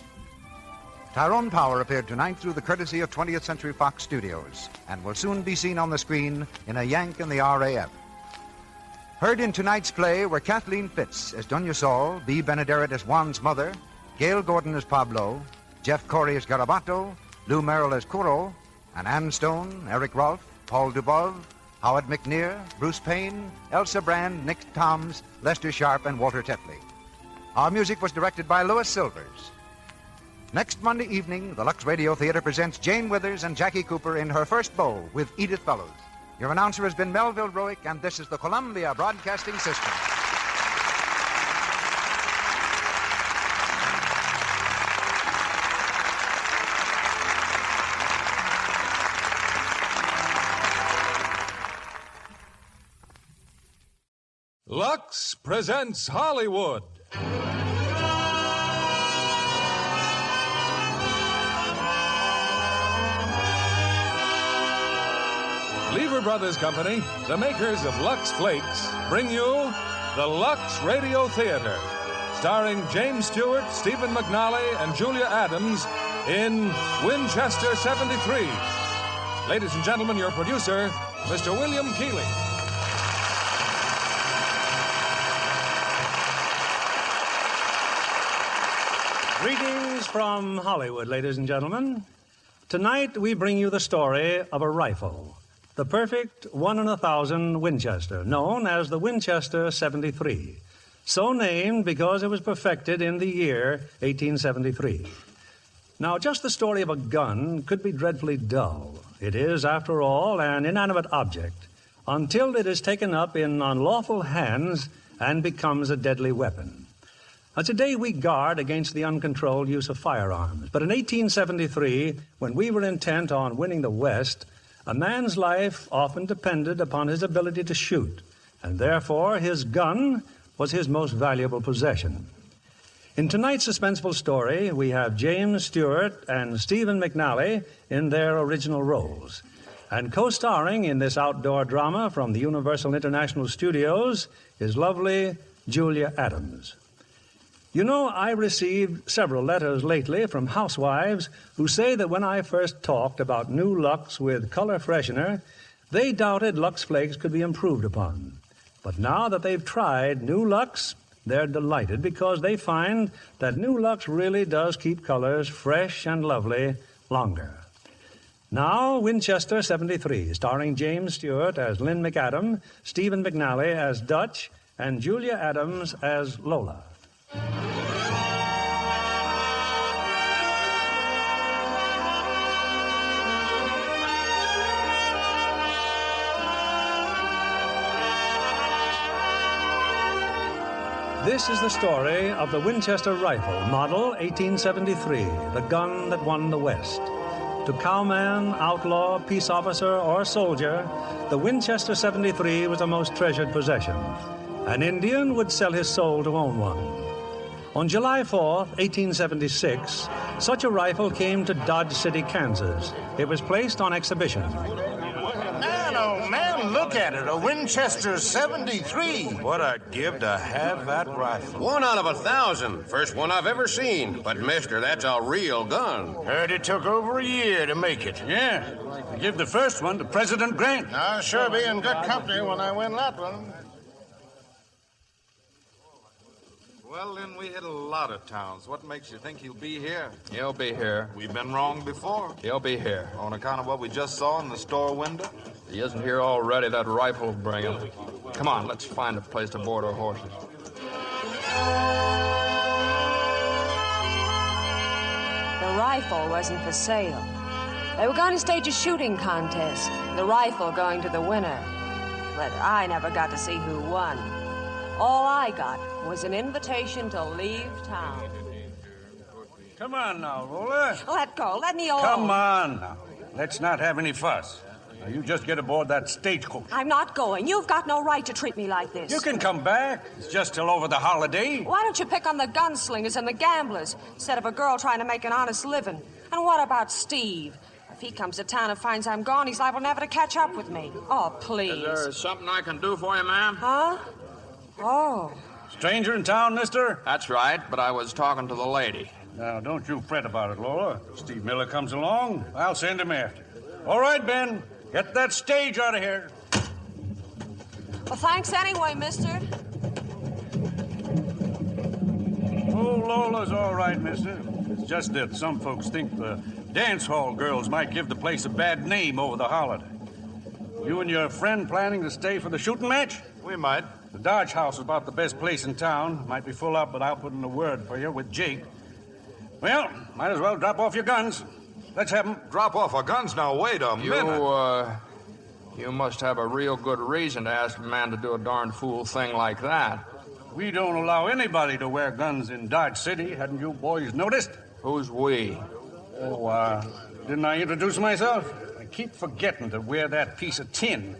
Tyrone Power appeared tonight through the courtesy of 20th Century Fox Studios and will soon be seen on the screen in A Yank in the RAF. Heard in tonight's play were Kathleen Fitz as Doña Sol, Bea Benaderet as Juan's mother, Gail Gordon as Pablo, Jeff Corey as Garabato, Lou Merrill as Curo, and Ann Stone, Eric Rolfe, Paul Dubov, Howard McNear, Bruce Payne, Elsa Brand, Nick Toms, Lester Sharp, and Walter Tetley. Our music was directed by Louis Silvers. Next Monday evening, the Lux Radio Theater presents Jane Withers and Jackie Cooper in Her First Beau with Edith Fellows. Your announcer has been Melville Roick, and this is the Columbia Broadcasting System. Lux presents Hollywood. Lever Brothers Company, the makers of Lux Flakes, bring you the Lux Radio Theater, starring James Stewart, Stephen McNally, and Julia Adams in Winchester 73. Ladies and gentlemen, your producer, Mr. William Keighley. Greetings from Hollywood, ladies and gentlemen. Tonight we bring you the story of a rifle, the perfect 1 in 1,000 Winchester, known as the Winchester 73, so named because it was perfected in the year 1873. Now, just the story of a gun could be dreadfully dull. It is, after all, an inanimate object until it is taken up in unlawful hands and becomes a deadly weapon. Now, today we guard against the uncontrolled use of firearms. But in 1873, when we were intent on winning the West, a man's life often depended upon his ability to shoot, and therefore his gun was his most valuable possession. In tonight's suspenseful story, we have James Stewart and Stephen McNally in their original roles. And co-starring in this outdoor drama from the Universal International Studios is lovely Julia Adams. You know, I received several letters lately from housewives who say that when I first talked about new Lux with color freshener, they doubted Lux Flakes could be improved upon. But now that they've tried new Lux, they're delighted because they find that new Lux really does keep colors fresh and lovely longer. Now, Winchester 73, starring James Stewart as Lynn McAdam, Stephen McNally as Dutch, and Julia Adams as Lola. This is the story of the Winchester rifle, model 1873, the gun that won the West. To cowman, outlaw, peace officer, or soldier, the Winchester 73 was a most treasured possession. An Indian would sell his soul to own one. On July 4th, 1876, such a rifle came to Dodge City, Kansas. It was placed on exhibition. Man, oh man, look at it, a Winchester 73. What I'd give to have that rifle. 1 out of 1,000. First one I've ever seen. But, mister, that's a real gun. Heard it took over a year to make it. Yeah, I give the first one to President Grant. I'll sure be in good company when I win that one. Well, then, we hit a lot of towns. What makes you think he'll be here? He'll be here. We've been wrong before. He'll be here. On account of what we just saw in the store window? If he isn't here already, that rifle will bring him. Come on, let's find a place to board our horses. The rifle wasn't for sale. They were going to stage a shooting contest, the rifle going to the winner. But I never got to see who won. All I got was an invitation to leave town. Come on now, Lola. Let go. Let me alone. Come on now. Let's not have any fuss. Now, you just get aboard that stagecoach. I'm not going. You've got no right to treat me like this. You can come back. It's just till over the holiday. Why don't you pick on the gunslingers and the gamblers instead of a girl trying to make an honest living? And what about Steve? If he comes to town and finds I'm gone, he's liable never to catch up with me. Oh, please. Is there something I can do for you, ma'am? Huh? Oh. Stranger in town, mister? That's right, but I was talking to the lady. Now, don't you fret about it, Lola. If Steve Miller comes along, I'll send him after. All right, Ben. Get that stage out of here. Well, thanks anyway, mister. Oh, Lola's all right, mister. It's just that some folks think the dance hall girls might give the place a bad name over the holiday. You and your friend planning to stay for the shooting match? We might. The Dodge House is about the best place in town. Might be full up, but I'll put in a word for you with Jake. Well, might as well drop off your guns. Let's have them. Drop off our guns now. Wait a minute. You must have a real good reason to ask a man to do a darn fool thing like that. We don't allow anybody to wear guns in Dodge City. Hadn't you boys noticed? Who's we? Oh, didn't I introduce myself? I keep forgetting to wear that piece of tin.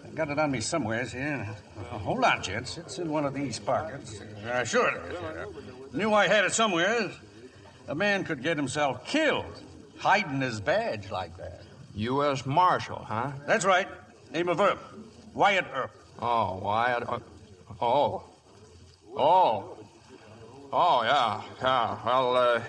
I got it on me somewheres here. Hold on, gents. It's in one of these pockets. Sure it is. Knew I had it somewhere. A man could get himself killed hiding his badge like that. U.S. Marshal, huh? That's right. Name of Earp. Wyatt Earp. Oh, Wyatt. Oh, yeah. Well,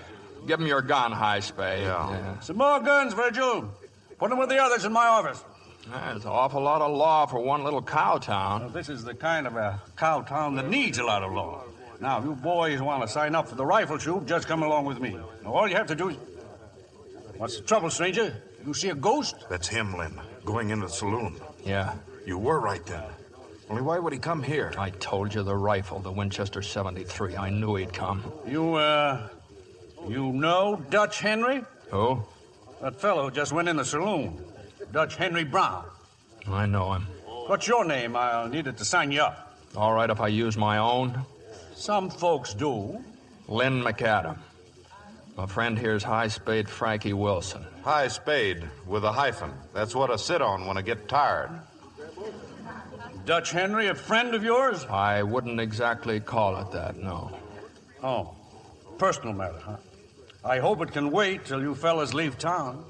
give him your gun, High Spade. Yeah. Some more guns, Virgil. Put them with the others in my office. There's an awful lot of law for one little cow town. Well, this is the kind of a cow town that needs a lot of law. Now, if you boys want to sign up for the rifle shoot, just come along with me. Now, all you have to do is... What's the trouble, stranger? You see a ghost? That's him, Lynn, going into the saloon. Yeah. You were right then. Only why would he come here? I told you the rifle, the Winchester 73. I knew he'd come. You know Dutch Henry? Who? That fellow just went in the saloon. Dutch Henry Brown. I know him. What's your name? I'll need it to sign you up. All right if I use my own? Some folks do. Lynn McAdam. My friend here's High Spade Frankie Wilson. High Spade with a hyphen. That's what I sit on when I get tired. Dutch Henry, a friend of yours? I wouldn't exactly call it that, no. Oh, personal matter, huh? I hope it can wait till you fellas leave town.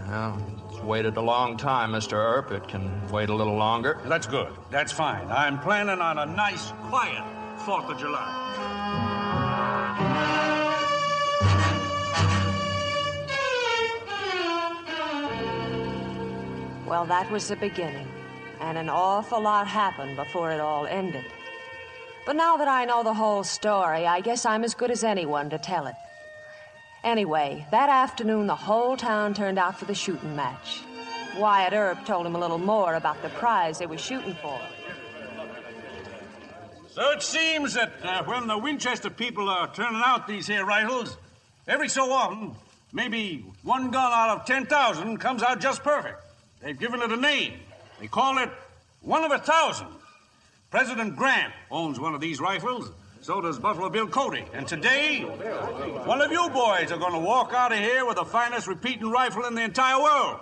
Well, it's waited a long time, Mr. Earp. It can wait a little longer. That's good. That's fine. I'm planning on a nice, quiet 4th of July. Well, that was the beginning, and an awful lot happened before it all ended. But now that I know the whole story, I guess I'm as good as anyone to tell it. Anyway, that afternoon, the whole town turned out for the shooting match. Wyatt Earp told him a little more about the prize they were shooting for. So it seems that when the Winchester people are turning out these here rifles, every so often, maybe one gun out of 10,000 comes out just perfect. They've given it a name. They call it 1 of 1,000. President Grant owns one of these rifles. So does Buffalo Bill Cody. And today, one of you boys are going to walk out of here with the finest repeating rifle in the entire world.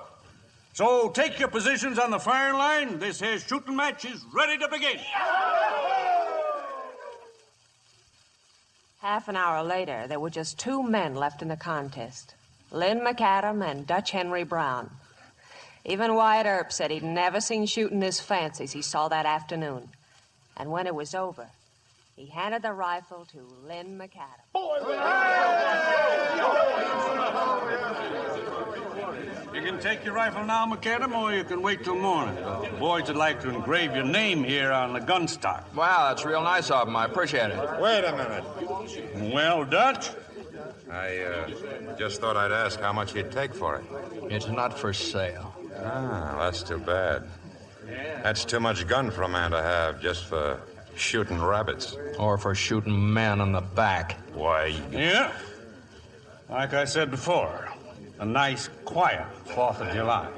So take your positions on the firing line. This here shooting match is ready to begin. Half an hour later, there were just 2 men left in the contest, Lynn McAdam and Dutch Henry Brown. Even Wyatt Earp said he'd never seen shooting as fancy as he saw that afternoon. And when it was over, he handed the rifle to Lynn McAdam. You can take your rifle now, McAdam, or you can wait till morning. The boys would like to engrave your name here on the gun stock. Wow, that's real nice of them. I appreciate it. Wait a minute. Well, Dutch? I just thought I'd ask how much you'd take for it. It's not for sale. Ah, that's too bad. That's too much gun for a man to have just for shooting rabbits. Or for shooting men in the back. Why? Yeah. Like I said before, a nice, quiet 4th of July.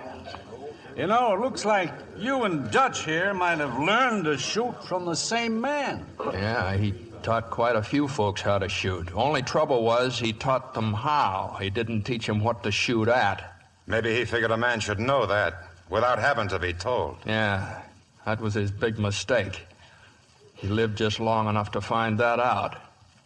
You know, it looks like you and Dutch here might have learned to shoot from the same man. Yeah, he taught quite a few folks how to shoot. Only trouble was he taught them how. He didn't teach them what to shoot at. Maybe he figured a man should know that without having to be told. Yeah, that was his big mistake. He lived just long enough to find that out.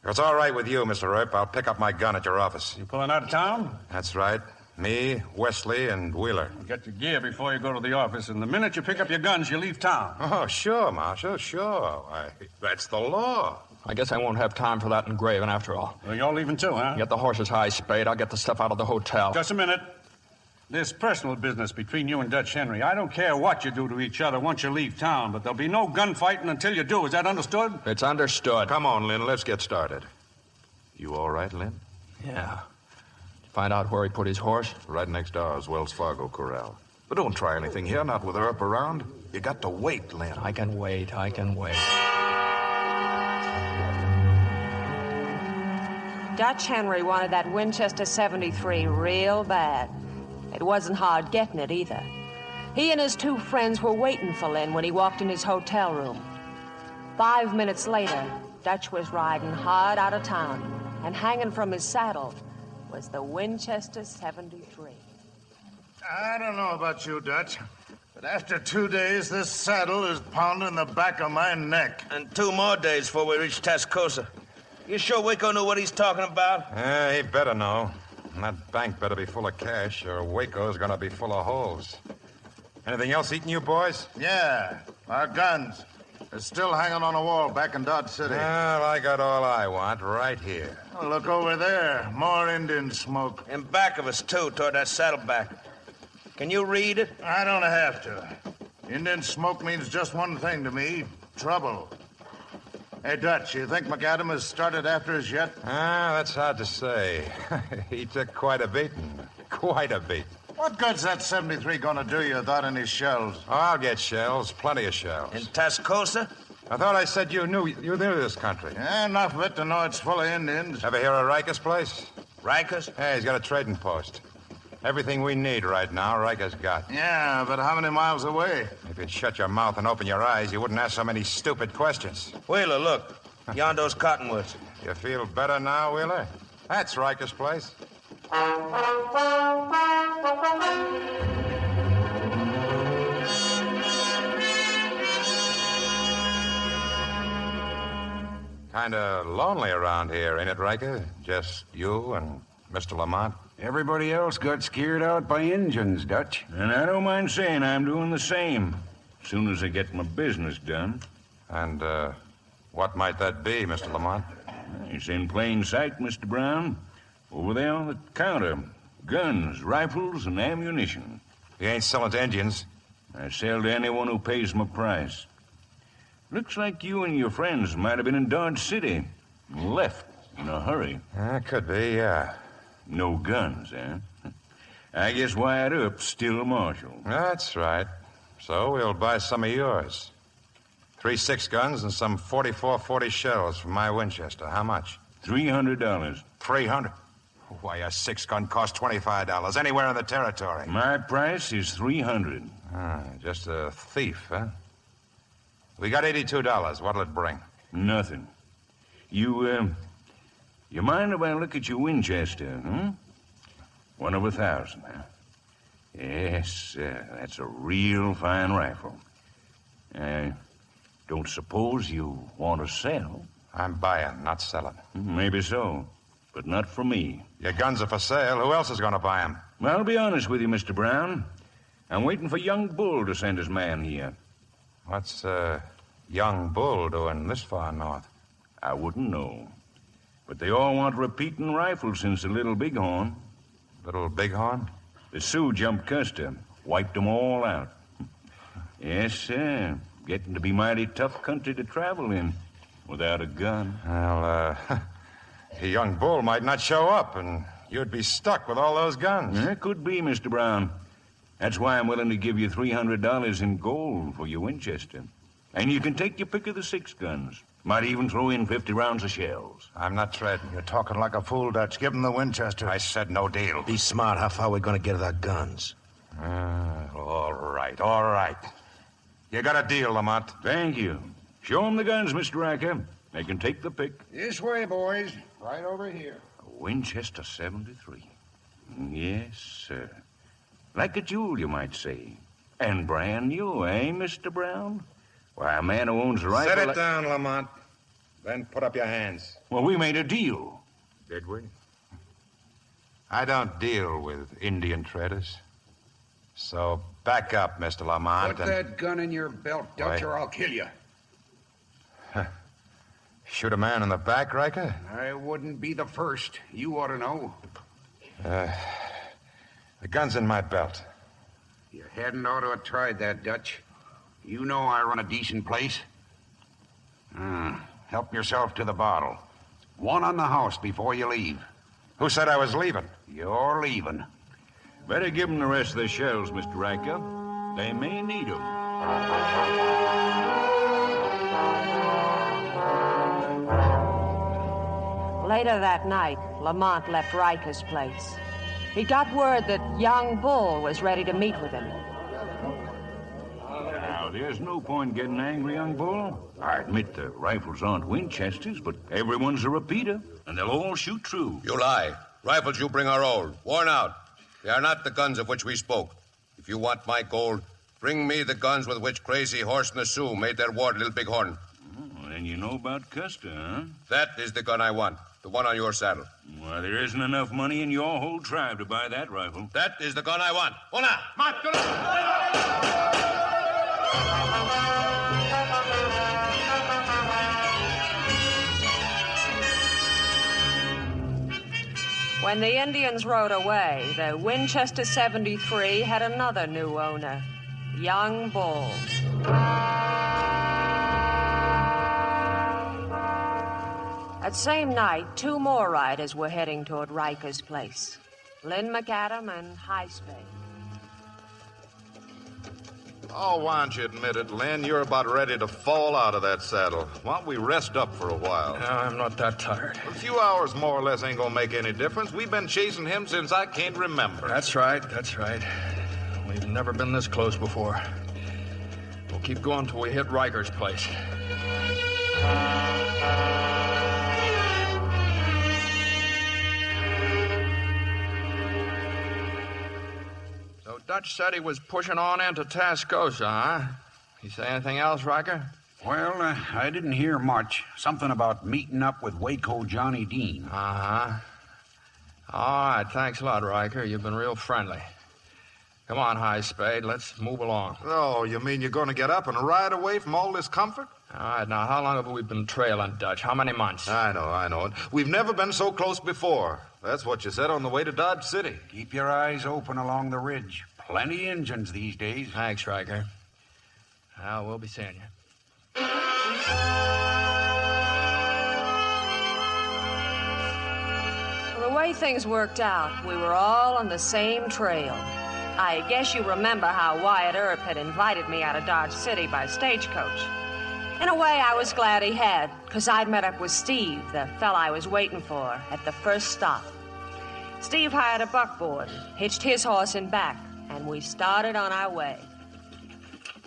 If it's all right with you, Mr. Earp, I'll pick up my gun at your office. You pulling out of town? That's right. Me, Wesley, and Wheeler. Get your gear before you go to the office, and the minute you pick up your guns, you leave town. Oh, sure, Marshal, sure. Why, that's the law. I guess I won't have time for that engraving after all. Well, you're leaving too, huh? Get the horses, High Spade. I'll get the stuff out of the hotel. Just a minute. This personal business between you and Dutch Henry, I don't care what you do to each other once you leave town, but there'll be no gunfighting until you do. Is that understood? It's understood. Come on, Lynn, let's get started. You all right, Lynn? Yeah. Find out where he put his horse? Right next to ours, Wells Fargo Corral. But don't try anything here, not with Earp around. You got to wait, Lynn. I can wait. Dutch Henry wanted that Winchester 73 real bad. It wasn't hard getting it either. He and his 2 friends were waiting for Lynn when he walked in his hotel room. 5 minutes later, Dutch was riding hard out of town, and hanging from his saddle was the Winchester 73. I don't know about you, Dutch, but after 2 days, this saddle is pounding the back of my neck. And 2 more days before we reach Tascosa. You sure Waco knew what he's talking about? He better know. And that bank better be full of cash, or Waco's gonna be full of holes. Anything else eating you, boys? Yeah, our guns. They're still hanging on a wall back in Dodge City. Well, I got all I want right here. Oh, look over there. More Indian smoke. In back of us, too, toward that saddleback. Can you read it? I don't have to. Indian smoke means just one thing to me. Trouble. Hey, Dutch, you think McAdam has started after us yet? That's hard to say. He took quite a beating. Quite a beating. What good's that 73 gonna do you without any shells? Oh, I'll get shells. Plenty of shells. In Tascosa? I thought I said you knew this country. Yeah, enough of it to know it's full of Indians. Ever hear of Riker's place? Riker's? Hey, he's got a trading post. Everything we need right now, Riker's got. Yeah, but how many miles away? If you'd shut your mouth and open your eyes, you wouldn't ask so many stupid questions. Wheeler, look. Yondo's cottonwoods. You feel better now, Wheeler? That's Riker's place. Kind of lonely around here, ain't it, Riker? Just you and Mr. Lamont? Everybody else got scared out by Injuns, Dutch. And I don't mind saying I'm doing the same. As soon as I get my business done. And, what might that be, Mr. Lamont? It's in plain sight, Mr. Brown. Over there on the counter. Guns, rifles, and ammunition. You ain't selling to Indians? I sell to anyone who pays my price. Looks like you and your friends might have been in Dodge City. Left in a hurry. Could be, yeah. No guns, eh? I guess Wyatt Earp's still a marshal. That's right. So we'll buy some of yours. 3 6 guns and some 44-40 shells from my Winchester. How much? $300. $300? Why, a 6-gun costs $25 anywhere in the territory. My price is $300. Just a thief, huh? We got $82. What'll it bring? Nothing. You mind if I look at your Winchester, hmm? 1 of 1,000, huh? Yes, that's a real fine rifle. Don't suppose you want to sell? I'm buying, not selling. Maybe so, but not for me. Your guns are for sale. Who else is going to buy them? Well, I'll be honest with you, Mr. Brown. I'm waiting for young Bull to send his man here. What's young Bull doing this far north? I wouldn't know. But they all want repeating rifles since the Little Bighorn. Little Bighorn? The Sioux jumped Custer, wiped them all out. Yes, sir. Getting to be mighty tough country to travel in without a gun. Well, a young Bull might not show up, and you'd be stuck with all those guns. It could be, Mr. Brown. That's why I'm willing to give you $300 in gold for your Winchester. And you can take your pick of the 6 guns. Might even throw in 50 rounds of shells. I'm not trading. You're talking like a fool, Dutch. Give him the Winchester. I said no deal. Be smart. How far are we going to get with our guns? All right. You got a deal, Lamont. Thank you. Show them the guns, Mr. Riker. They can take the pick. This way, boys. Right over here. A Winchester 73. Yes, sir. Like a jewel, you might say. And brand new, eh, Mr. Brown? Why, a man who owns a rifle... Set it down, Lamont. Then put up your hands. Well, we made a deal. Did we? I don't deal with Indian traders. So back up, Mr. Lamont. Put that gun in your belt, Dutch, or I'll kill you. Shoot a man in the back, Riker? I wouldn't be the first. You ought to know. The gun's in my belt. You hadn't ought to have tried that, Dutch. You know I run a decent place. Help yourself to the bottle. 1 on the house before you leave. Who said I was leaving? You're leaving. Better give them the rest of the shells, Mr. Riker. They may need them. Later that night, Lamont left Riker's place. He got word that young Bull was ready to meet with him. Now, there's no point getting angry, young Bull. I admit the rifles aren't Winchesters, but everyone's a repeater, and they'll all shoot true. You lie. Rifles you bring are old, worn out. They are not the guns of which we spoke. If you want my gold, bring me the guns with which Crazy Horse and the Sioux made their war at Little Bighorn. Oh, then you know about Custer, huh? That is the gun I want. The one on your saddle. Well, there isn't enough money in your whole tribe to buy that rifle. That is the gun I want. Una! When the Indians rode away, the Winchester 73 had another new owner, young Bull. That same night, 2 more riders were heading toward Riker's place. Lynn McAdam and High Spade. Oh, why don't you admit it, Lynn? You're about ready to fall out of that saddle. Why don't we rest up for a while? No, I'm not that tired. A few hours more or less ain't gonna make any difference. We've been chasing him since I can't remember. That's right. We've never been this close before. We'll keep going till we hit Riker's place. So Dutch said he was pushing on into Tascosa, huh? He say anything else, Riker? Well, I didn't hear much. Something about meeting up with Waco Johnny Dean. Uh-huh. All right, thanks a lot, Riker. You've been real friendly. Come on, High Spade, let's move along. Oh, you mean you're going to get up and ride away from all this comfort? All right, now, how long have we been trailing Dutch? How many months? I know. We've never been so close before. That's what you said on the way to Dodge City. Keep your eyes open along the ridge. Plenty engines these days. Thanks, Riker. Well, we'll be seeing you. Well, the way things worked out, we were all on the same trail. I guess you remember how Wyatt Earp had invited me out of Dodge City by stagecoach. In a way, I was glad he had, because I'd met up with Steve, the fella I was waiting for, at the first stop. Steve hired a buckboard, hitched his horse in back, and we started on our way.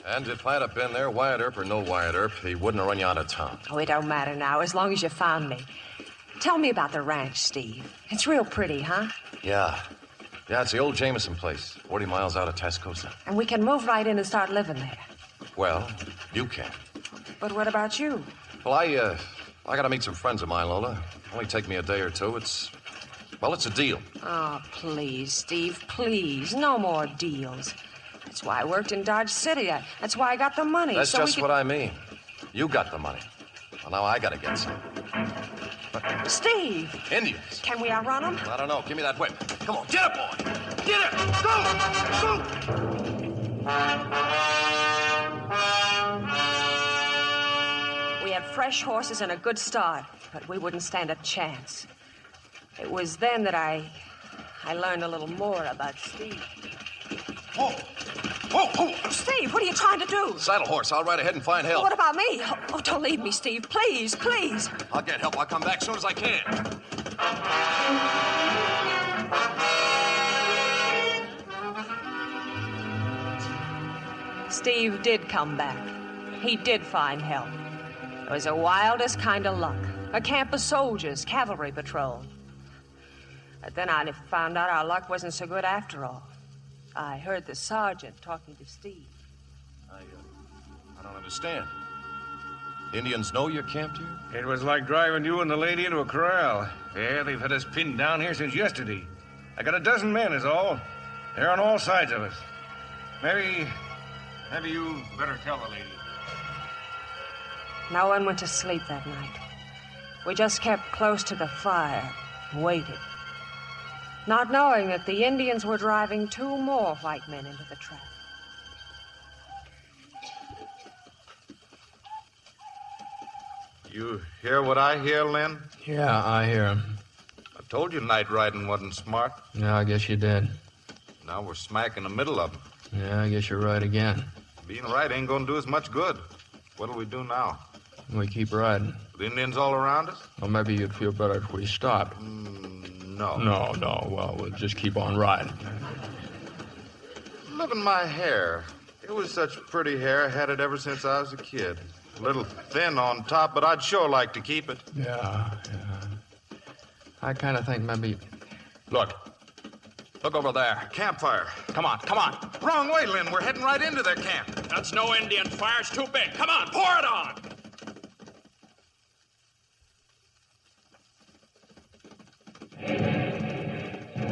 And if I'd have been there, Wyatt Earp or no Wyatt Earp, he wouldn't have run you out of town. Oh, it don't matter now, as long as you found me. Tell me about the ranch, Steve. It's real pretty, huh? Yeah, it's the old Jameson place, 40 miles out of Tascosa. And we can move right in and start living there. Well, you can. But what about you? Well, I gotta meet some friends of mine, Lola. Only take me a day or two. It's a deal. Oh, please, Steve, please. No more deals. That's why I worked in Dodge City. That's why I got the money. That's just what I mean. You got the money. Well, now I gotta get some. But Steve! Indians. Can we outrun them? I don't know. Give me that whip. Come on, get it, boy! Get it! Go! We had fresh horses and a good start, but we wouldn't stand a chance. It was then that I learned a little more about Steve. Whoa! Steve, what are you trying to do? Saddle horse. I'll ride ahead and find help. What about me? Oh, don't leave me, Steve. Please. I'll get help. I'll come back as soon as I can. Steve did come back. He did find help. It was the wildest kind of luck. A camp of soldiers, cavalry patrol. But then I found out our luck wasn't so good after all. I heard the sergeant talking to Steve. I don't understand. Indians know you're camped here? It was like driving you and the lady into a corral. Yeah, they've had us pinned down here since yesterday. I got a dozen men is all. They're on all sides of us. Maybe you better tell the lady. No one went to sleep that night. We just kept close to the fire and waited, not knowing that the Indians were driving 2 more white men into the trap. You hear what I hear, Lynn? Yeah, I hear him. I told you night riding wasn't smart. Yeah, I guess you did. Now we're smack in the middle of them. Yeah, I guess you're right again. Being right ain't gonna do us much good. What'll we do now? We keep riding. The Indians all around us? Well, maybe you'd feel better if we stopped. No. No. Well, we'll just keep on riding. Look at my hair. It was such pretty hair. I had it ever since I was a kid. A little thin on top, but I'd sure like to keep it. Yeah. I kind of think maybe... Look over there. Campfire. Come on. Wrong way, Lynn. We're heading right into their camp. That's no Indian fire. It's too big. Come on, pour it on.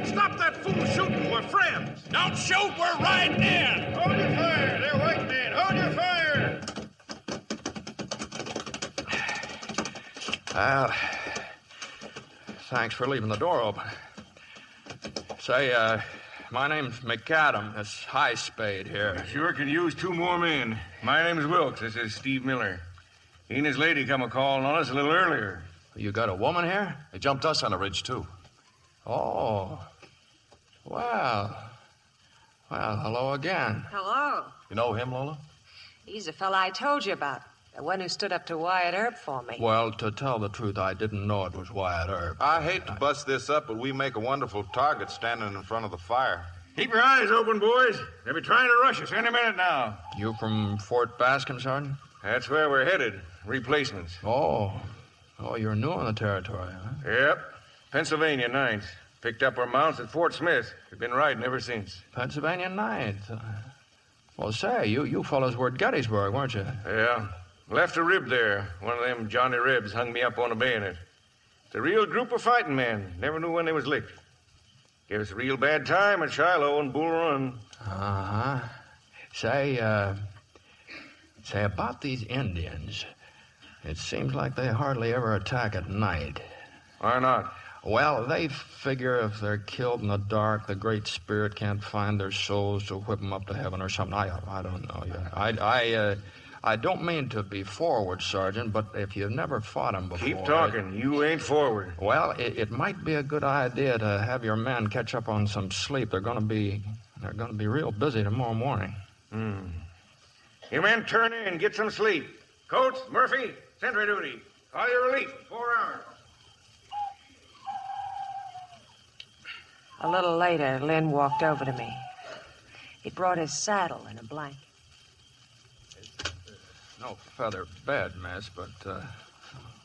Stop that fool shooting. We're friends. Don't shoot. We're riding in. Hold your fire. They're white men. Hold your fire. Well, thanks for leaving the door open. Say, my name's McAdam. That's High Spade here. Sure could use 2 more men. My name's Wilkes. This is Steve Miller. He and his lady come a-calling on us a little earlier. You got a woman here? They jumped us on the ridge, too. Oh. Well, hello again. Hello. You know him, Lola? He's the fella I told you about. The one who stood up to Wyatt Earp for me. Well, to tell the truth, I didn't know it was Wyatt Earp. I hate to bust this up, but we make a wonderful target standing in front of the fire. Keep your eyes open, boys. They'll be trying to rush us any minute now. You from Fort Bascom, Sergeant? That's where we're headed. Replacements. Oh, you're new in the territory, huh? Yep. Pennsylvania 9th. Picked up our mounts at Fort Smith. We've been riding ever since. Pennsylvania 9th. Well, say, you fellows were at Gettysburg, weren't you? Yeah. Left a rib there. One of them Johnny Ribs hung me up on a bayonet. It's a real group of fighting men. Never knew when they was licked. Gave us a real bad time at Shiloh and Bull Run. Uh-huh. Say about these Indians. It seems like they hardly ever attack at night. Why not? Well, they figure if they're killed in the dark, the Great Spirit can't find their souls to whip them up to heaven or something. I don't know. I don't mean to be forward, Sergeant, but if you've never fought them before... Keep talking. You ain't forward. Well, it might be a good idea to have your men catch up on some sleep. They're going to be real busy tomorrow morning. You men turn in and get some sleep. Coates, Murphy, sentry duty. Call your relief in 4 hours. A little later, Lynn walked over to me. He brought his saddle and a blanket. No feather bed, miss, but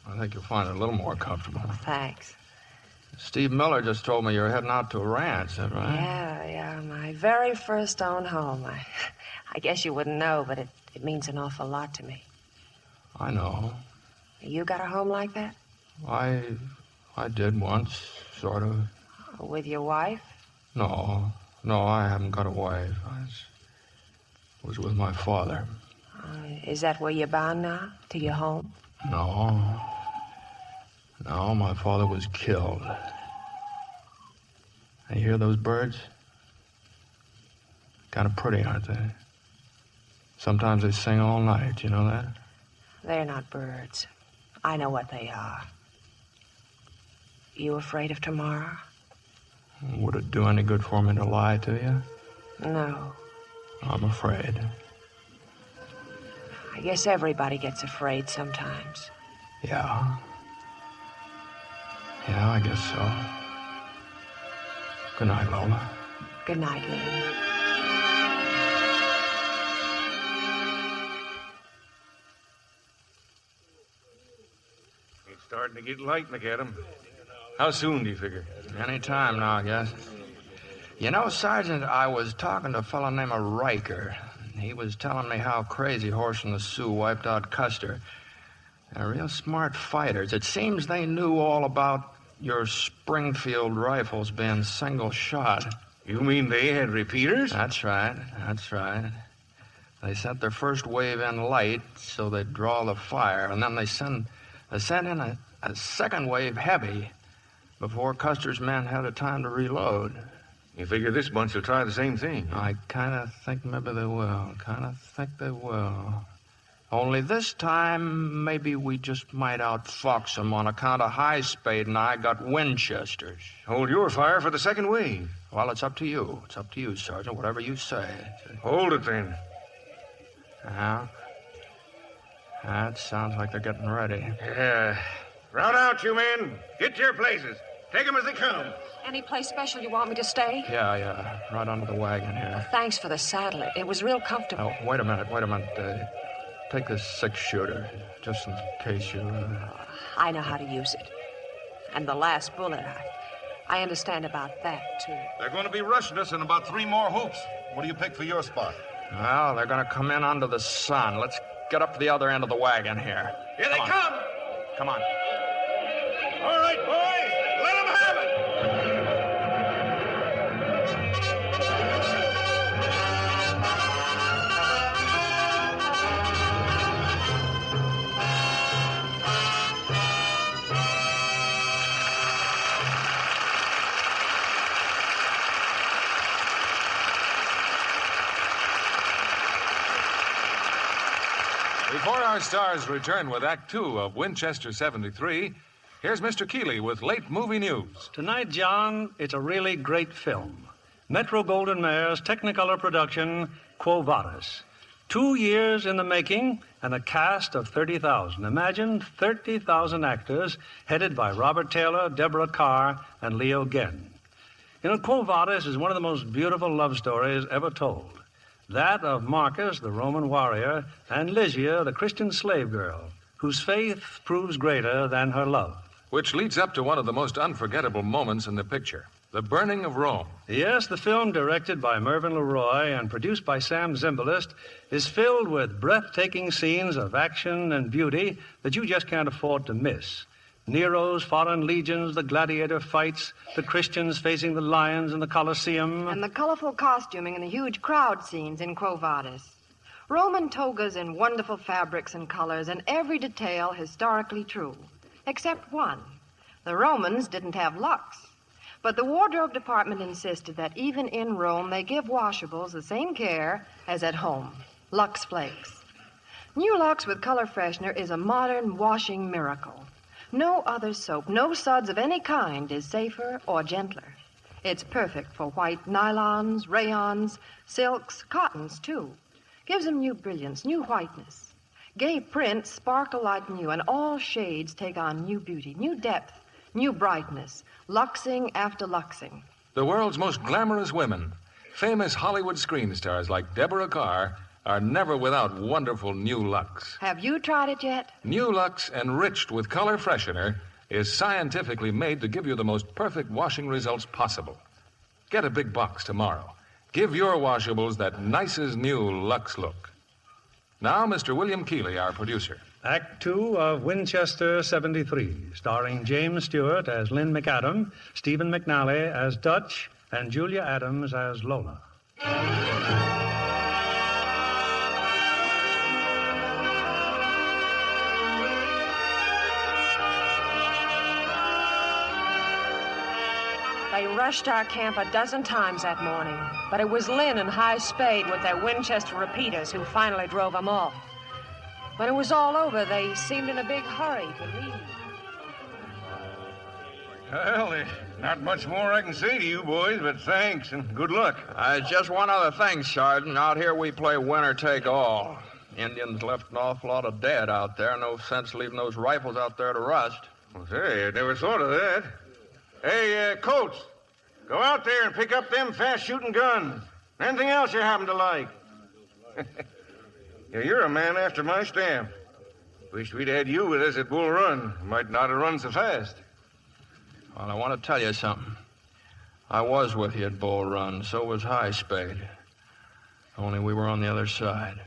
I think you'll find it a little more comfortable. Thanks. Steve Miller just told me you're heading out to a ranch, is that right? Yeah, my very first own home. I guess you wouldn't know, but it means an awful lot to me. I know. You got a home like that? I did once, sort of. With your wife? No, I haven't got a wife. I was with my father. Is that where you're bound now? To your home? No, my father was killed. You hear those birds? Kind of pretty, aren't they? Sometimes they sing all night, you know that? They're not birds. I know what they are. You afraid of tomorrow? Would it do any good for me to lie to you? No. I'm afraid. I guess everybody gets afraid sometimes. Yeah, I guess so. Good night, Lola. Good night, Lynn. It's starting to get light, McAdam. How soon do you figure? Any time now, I guess. You know, Sergeant, I was talking to a fellow named Riker. He was telling me how Crazy Horse and the Sioux wiped out Custer. They're real smart fighters. It seems they knew all about your Springfield rifles being single shot. You mean they had repeaters? That's right. They sent their first wave in light so they'd draw the fire, and then they sent in a second wave heavy before Custer's men had a time to reload. You figure this bunch will try the same thing? I kind of think maybe they will. Only this time, maybe we just might outfox them on account of High Spade and I got Winchesters. Hold your fire for the second wave. Well, it's up to you. It's up to you, Sergeant, whatever you say. Hold it, then. That sounds like they're getting ready. Yeah. Round out, you men. Get to your places. Take them as they come. Any place special you want me to stay? Yeah. Right under the wagon here. Thanks for the saddle. It was real comfortable. Oh, wait a minute. Take this 6-shooter, just in case you... I know how to use it. And the last bullet, I understand about that, too. They're going to be rushing us in about 3 more hoops. What do you pick for your spot? Well, they're going to come in under the sun. Let's get up to the other end of the wagon here. Here they come! Come on. All right, boys. Let them have it! Before our stars return with Act 2 of Winchester 73, Here's Mr. Keeley with late movie news. Tonight, John, it's a really great film. Metro-Goldwyn-Mayer's Technicolor production, Quo Vadis. 2 years in the making and a cast of 30,000. Imagine 30,000 actors headed by Robert Taylor, Deborah Carr, and Leo Genn. You know, Quo Vadis is one of the most beautiful love stories ever told. That of Marcus, the Roman warrior, and Lygia, the Christian slave girl, whose faith proves greater than her love. Which leads up to one of the most unforgettable moments in the picture, the burning of Rome. Yes, the film, directed by Mervyn LeRoy and produced by Sam Zimbalist, is filled with breathtaking scenes of action and beauty that you just can't afford to miss. Nero's foreign legions, the gladiator fights, the Christians facing the lions in the Colosseum. And the colorful costuming and the huge crowd scenes in Quo Vadis. Roman togas in wonderful fabrics and colors, and every detail historically true. Except one. The Romans didn't have Lux. But the wardrobe department insisted that even in Rome they give washables the same care as at home. Lux Flakes. New Lux with color freshener is a modern washing miracle. No other soap, no suds of any kind is safer or gentler. It's perfect for white nylons, rayons, silks, cottons, too. Gives them new brilliance, new whiteness. Gay prints sparkle like new, and all shades take on new beauty, new depth, new brightness, luxing after luxing. The world's most glamorous women, famous Hollywood screen stars like Deborah Carr, are never without wonderful New Lux. Have you tried it yet? New Lux, enriched with color freshener, is scientifically made to give you the most perfect washing results possible. Get a big box tomorrow. Give your washables that nicest new Lux look. Now, Mr. William Keeley, our producer. Act 2 of Winchester 73, starring James Stewart as Lynn McAdam, Stephen McNally as Dutch, and Julia Adams as Lola. They rushed our camp a dozen times that morning, but it was Lynn and High Spade with their Winchester repeaters who finally drove them off. When it was all over, they seemed in a big hurry to leave. Well, there's not much more I can say to you boys, but thanks and good luck. Just one other thing, Sergeant. Out here we play winner take all. Indians left an awful lot of dead out there. No sense leaving those rifles out there to rust. Well, say, I never thought of that. Hey, Coates, go out there and pick up them fast-shooting guns. Anything else you happen to like. Yeah, you're a man after my stamp. Wish we'd had you with us at Bull Run. Might not have run so fast. Well, I want to tell you something. I was with you at Bull Run. So was High Spade. Only we were on the other side.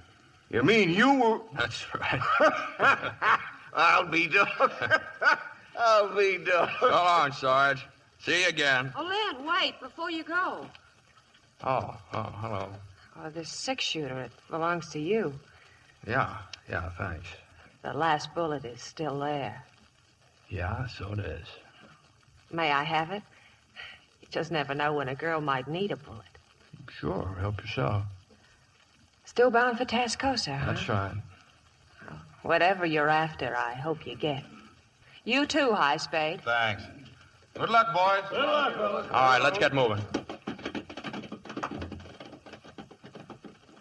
You mean you were... That's right. I'll be done. I'll be done. So long, Sarge. See you again. Oh, Lynn, wait, before you go. Oh, hello. Oh, this six-shooter, it belongs to you. Yeah, thanks. The last bullet is still there. Yeah, so it is. May I have it? You just never know when a girl might need a bullet. Sure, help yourself. Still bound for Tascosa, huh? That's right. Oh, whatever you're after, I hope you get. You too, High Spade. Thanks. Good luck, boys. Good luck, fellas. All right, let's get moving.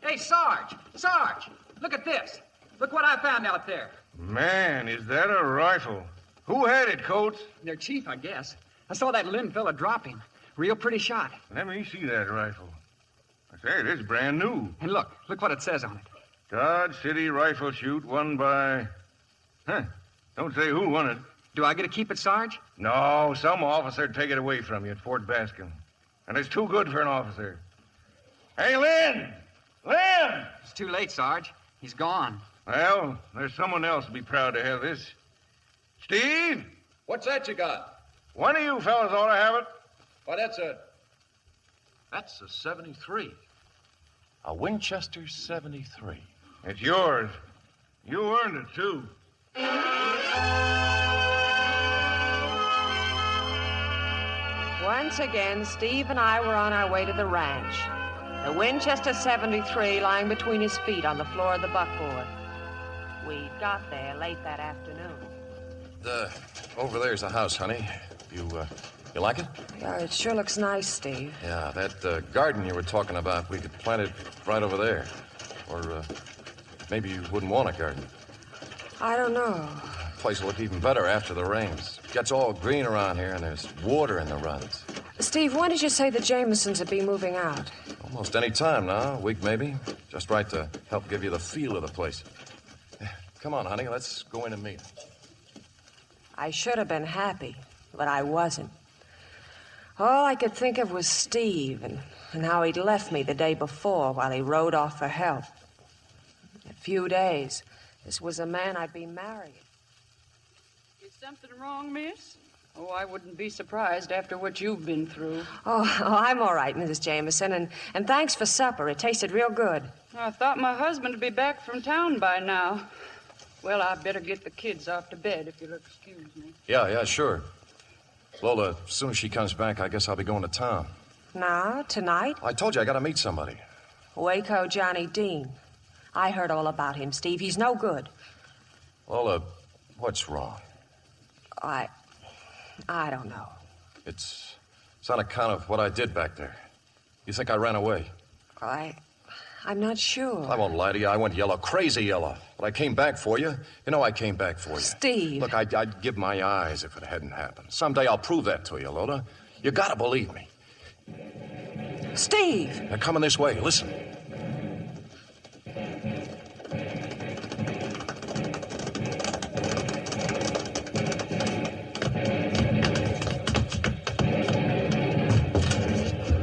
Hey, Sarge! Sarge! Look at this. Look what I found out there. Man, is that a rifle? Who had it, Coates? Their chief, I guess. I saw that Lynn fella drop him. Real pretty shot. Let me see that rifle. I say, it is brand new. And look what it says on it. Dodge City Rifle Shoot won by... Don't say who won it. Do I get to keep it, Sarge? No, some officer'd take it away from you at Fort Bascom. And it's too good for an officer. Hey, Lynn! Lynn! It's too late, Sarge. He's gone. Well, there's someone else to be proud to have this. Steve? What's that you got? One of you fellas ought to have it. Why, that's a 73. A Winchester 73. It's yours. You earned it, too. Once again, Steve and I were on our way to the ranch. The Winchester 73 lying between his feet on the floor of the buckboard. We got there late that afternoon. over there's a house, honey. You like it? Yeah, it sure looks nice, Steve. Yeah, that garden you were talking about, we could plant it right over there. Or maybe you wouldn't want a garden. I don't know. The place will look even better after the rains. It gets all green around here, and there's water in the runs. Steve, when did you say the Jamesons would be moving out? Almost any time now, a week maybe. Just right to help give you the feel of the place. Come on, honey, let's go in and meet. I should have been happy, but I wasn't. All I could think of was Steve and how he'd left me the day before while he rode off for help. In a few days, this was a man I'd be marrying. Is something wrong, miss? Oh, I wouldn't be surprised after what you've been through. Oh, I'm all right, Mrs. Jameson, and thanks for supper. It tasted real good. I thought my husband would be back from town by now. Well, I better get the kids off to bed, if you'll excuse me. Yeah, sure. Lola, as soon as she comes back, I guess I'll be going to town. Now, tonight? I told you I got to meet somebody. Waco Johnny Dean. I heard all about him, Steve. He's no good. Lola, what's wrong? I don't know. It's on account of what I did back there. You think I ran away? I'm not sure. I won't lie to you. I went yellow, crazy yellow. But I came back for you. You know I came back for you. Steve. Look, I'd give my eyes if it hadn't happened. Someday I'll prove that to you, Lola. You gotta believe me. Steve! They're coming this way. Listen.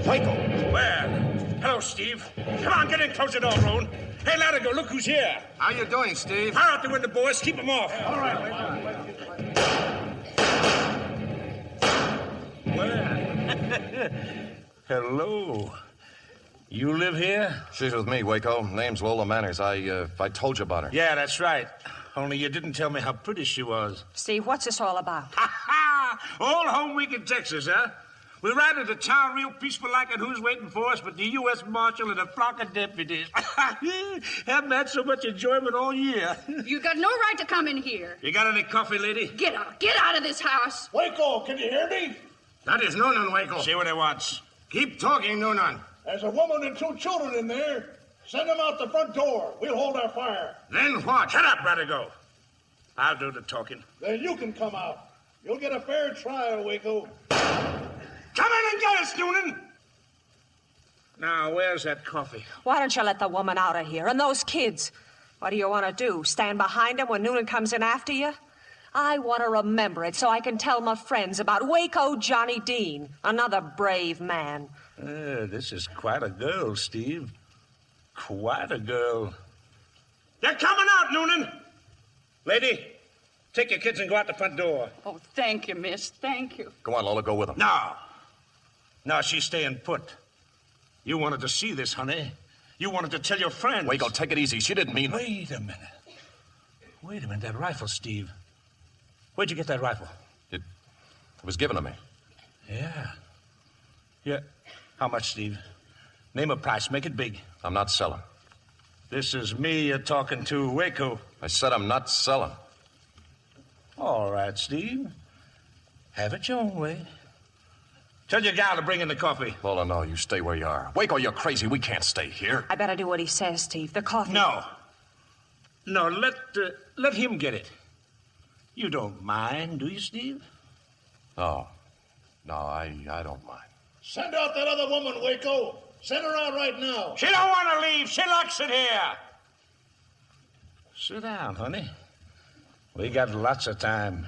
Waco! Where? Hello, Steve. Come on, get in close the door, Roan. Hey, let her go. Look who's here. How you doing, Steve? Fire out the window, boys. Keep them off. All right. Hello. You live here? She's with me, Waco. Name's Lola Manners. I told you about her. Yeah, that's right. Only you didn't tell me how pretty she was. Steve, what's this all about? Old home week in Texas, huh? We ride into town real peaceful like, and who's waiting for us but the U.S. Marshal and a flock of deputies. Haven't had so much enjoyment all year. You got no right to come in here. You got any coffee, lady? Get out of this house. Waco, can you hear me? That is Noonan, Waco. See what he wants. Keep talking, Noonan. There's a woman and 2 children in there. Send them out the front door. We'll hold our fire. Then what? Shut up, Radigo. I'll do the talking. Then you can come out. You'll get a fair trial, Waco. Come in and get us, Noonan. Now, where's that coffee? Why don't you let the woman out of here? And those kids. What do you want to do? Stand behind them when Noonan comes in after you? I want to remember it so I can tell my friends about Waco Johnny Dean, another brave man. This is quite a girl, Steve. Quite a girl. They're coming out, Noonan. Lady, take your kids and go out the front door. Oh, thank you, miss. Thank you. Go on, Lola, go with them. No, she's staying put. You wanted to see this, honey. You wanted to tell your friends. Waco, take it easy. She didn't mean... Wait a minute. That rifle, Steve. Where'd you get that rifle? It was given to me. Yeah. How much, Steve? Name a price. Make it big. I'm not selling. This is me you're talking to, Waco. I said I'm not selling. All right, Steve. Have it your own way. Tell your gal to bring in the coffee. Lola, no, you stay where you are. Waco, you're crazy. We can't stay here. I better do what he says, Steve. The coffee. No, let him get it. You don't mind, do you, Steve? No, I don't mind. Send out that other woman, Waco. Send her out right now. She don't want to leave. She likes it here. Sit down, honey. We got lots of time.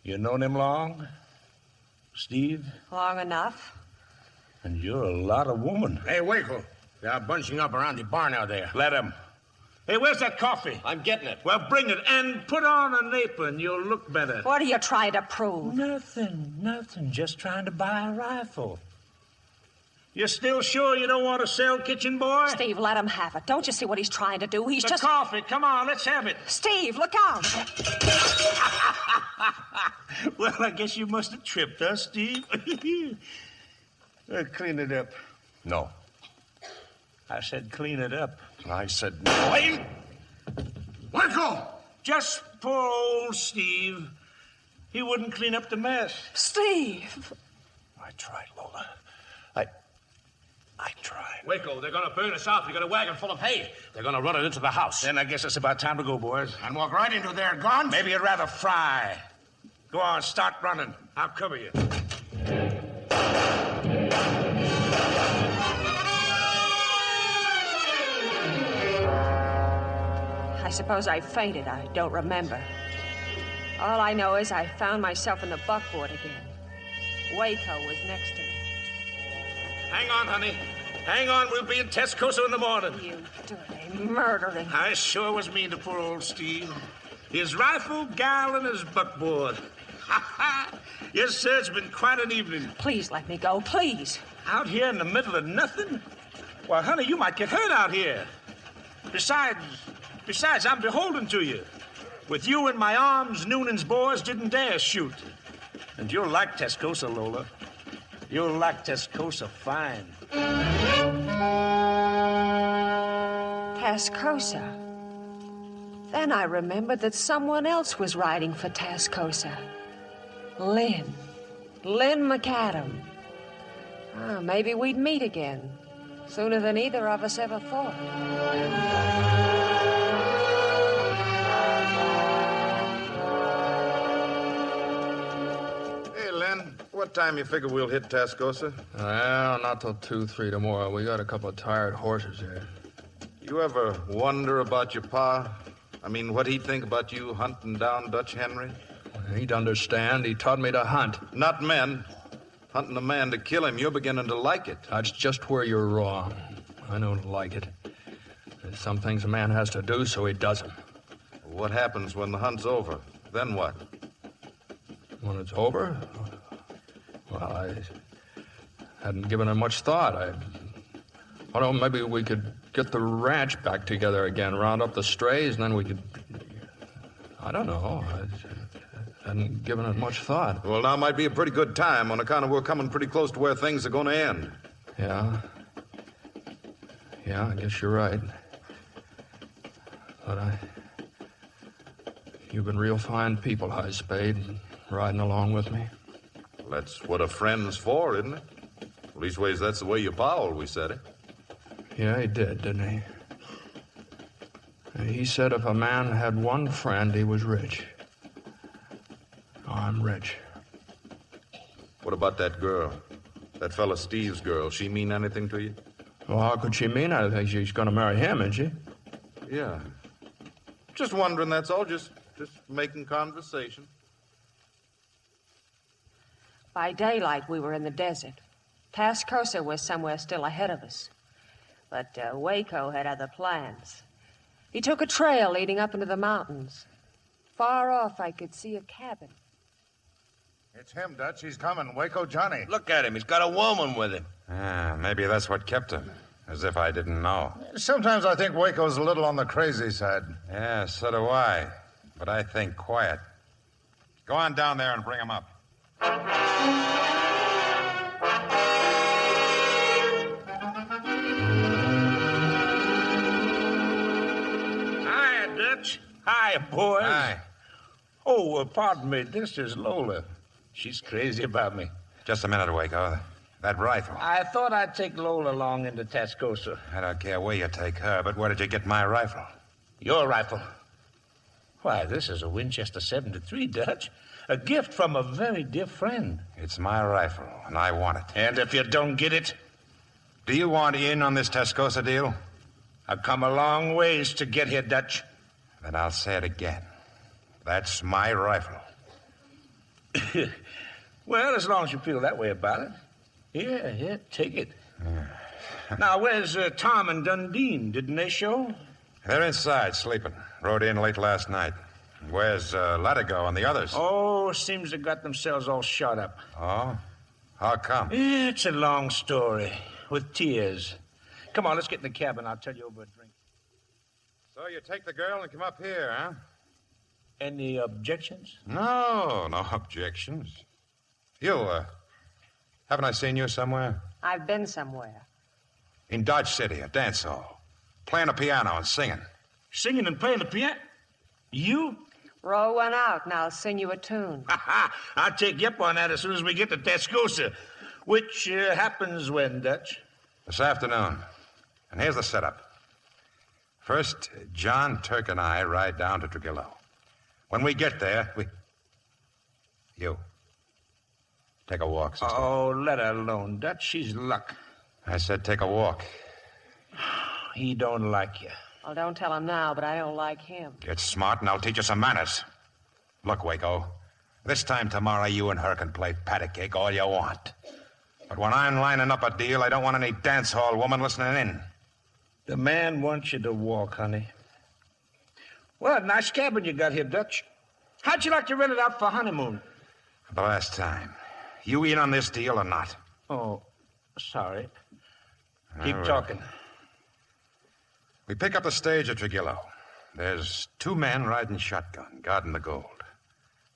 You known him long, Steve? Long enough. And you're a lot of woman. Hey, Waco. They're bunching up around the barn out there. Let them. Hey, where's that coffee? I'm getting it. Well, bring it and put on an apron. You'll look better. What are you trying to prove? Nothing. Just trying to buy a rifle. You still sure you don't want to sell, kitchen boy? Steve, let him have it. Don't you see what he's trying to do? He's the just... coffee. Come on, let's have it. Steve, look out. Well, I guess you must have tripped, huh, Steve? Clean it up. No. I said clean it up. I said no. Waco! Just poor old Steve. He wouldn't clean up the mess. Steve! I tried, Lola. I tried. Waco, they're gonna burn us out. We got a wagon full of hay. They're gonna run it into the house. Then I guess it's about time to go, boys. And walk right into their guns? Maybe you'd rather fry. Go on, start running. I'll cover you. I suppose I fainted. I don't remember. All I know is I found myself in the buckboard again. Waco was next to me. Hang on, honey. Hang on. We'll be in Tascosa in the morning. You dirty murdering. I sure was mean to poor old Steve. His rifle, gal, and his buckboard. Yes, sir, it's been quite an evening. Please let me go, please. Out here in the middle of nothing? Why, honey, you might get hurt out here. Besides, I'm beholden to you. With you in my arms, Noonan's boys didn't dare shoot. And you'll like Tascosa, Lola. You'll like Tascosa fine. Tascosa. Then I remembered that someone else was riding for Tascosa. Lynn McAdam. Maybe we'd meet again. Sooner than either of us ever thought. What time you figure we'll hit Tascosa? Well, not till 2, 3 tomorrow. We got a couple of tired horses here. You ever wonder about your pa? I mean, what he'd think about you hunting down Dutch Henry? He'd understand. He taught me to hunt. Not men. Hunting a man to kill him, you're beginning to like it. That's just where you're wrong. I don't like it. There's some things a man has to do, so he does them. What happens when the hunt's over? Then what? When it's over? Well, I hadn't given it much thought. I don't know, maybe we could get the ranch back together again, round up the strays, and then we could... I don't know. I hadn't given it much thought. Well, now might be a pretty good time on account of we're coming pretty close to where things are going to end. Yeah, I guess you're right. But you've been real fine people, High Spade, riding along with me. Well, that's what a friend's for, isn't it? Leastways, that's the way your pa always said it. Yeah, he did, didn't he? He said if a man had one friend, he was rich. I'm rich. What about that girl? That fella Steve's girl. She mean anything to you? Well, how could she mean anything? She's going to marry him, isn't she? Yeah. Just wondering, that's all. Just making conversation. By daylight, we were in the desert. Tascosa was somewhere still ahead of us. But Waco had other plans. He took a trail leading up into the mountains. Far off, I could see a cabin. It's him, Dutch. He's coming. Waco Johnny. Look at him. He's got a woman with him. Maybe that's what kept him. As if I didn't know. Sometimes I think Waco's a little on the crazy side. Yeah, so do I. But I think quiet. Go on down there and bring him up. Hi, Dutch. Hi, boys. Hi. Oh, pardon me. This is Lola. She's crazy about me. Just a minute, Waco. That rifle. I thought I'd take Lola along into Tascosa. I don't care where you take her, but where did you get my rifle? Your rifle? Why, this is a Winchester 73, Dutch. A gift from a very dear friend. It's my rifle, and I want it. And if you don't get it? Do you want in on this Tascosa deal? I've come a long ways to get here, Dutch. Then I'll say it again. That's my rifle. Well, as long as you feel that way about it. Here, take it. Now, where's Tom and Dundee? Didn't they show? They're inside, sleeping. Rode in late last night. Where's Latigo and the others? Oh, seems they got themselves all shot up. Oh? How come? It's a long story, with tears. Come on, let's get in the cabin. I'll tell you over a drink. So you take the girl and come up here, huh? Any objections? No objections. You, haven't I seen you somewhere? I've been somewhere. In Dodge City, a dance hall. Playing a piano and singing. Singing and playing the piano? You? Roll one out, and I'll sing you a tune. I'll take you up on that as soon as we get to Tascosa. Which happens when, Dutch? This afternoon. And here's the setup. First, John, Turk, and I ride down to Trujillo. When we get there, You. Take a walk, sister. Oh, let her alone, Dutch. She's luck. I said take a walk. He don't like you. Well, don't tell him now, but I don't like him. Get smart, and I'll teach you some manners. Look, Waco, this time tomorrow you and her can play patty cake all you want. But when I'm lining up a deal, I don't want any dance hall woman listening in. The man wants you to walk, honey. Well, nice cabin you got here, Dutch. How'd you like to rent it out for honeymoon? For the last time. You in on this deal or not? Oh, sorry. Keep All right. talking. We pick up the stage at Trujillo. There's 2 men riding shotgun, guarding the gold.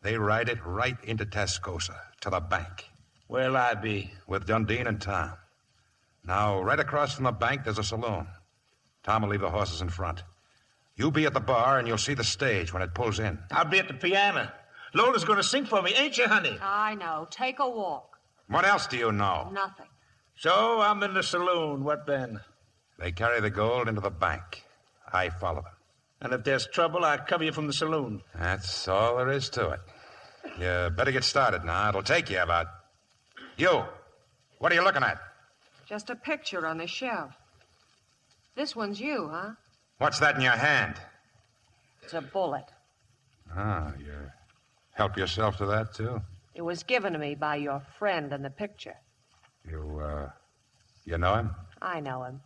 They ride it right into Tascosa, to the bank. Where'll I be? With Dundee and Tom. Now, right across from the bank, there's a saloon. Tom will leave the horses in front. You be at the bar, and you'll see the stage when it pulls in. I'll be at the piano. Lola's going to sing for me, ain't you, honey? I know. Take a walk. What else do you know? Nothing. So I'm in the saloon. What then? They carry the gold into the bank. I follow them. And if there's trouble, I cover you from the saloon. That's all there is to it. You better get started now. It'll take you about... You! What are you looking at? Just a picture on the shelf. This one's you, huh? What's that in your hand? It's a bullet. Oh, you help yourself to that, too? It was given to me by your friend in the picture. You know him? I know him.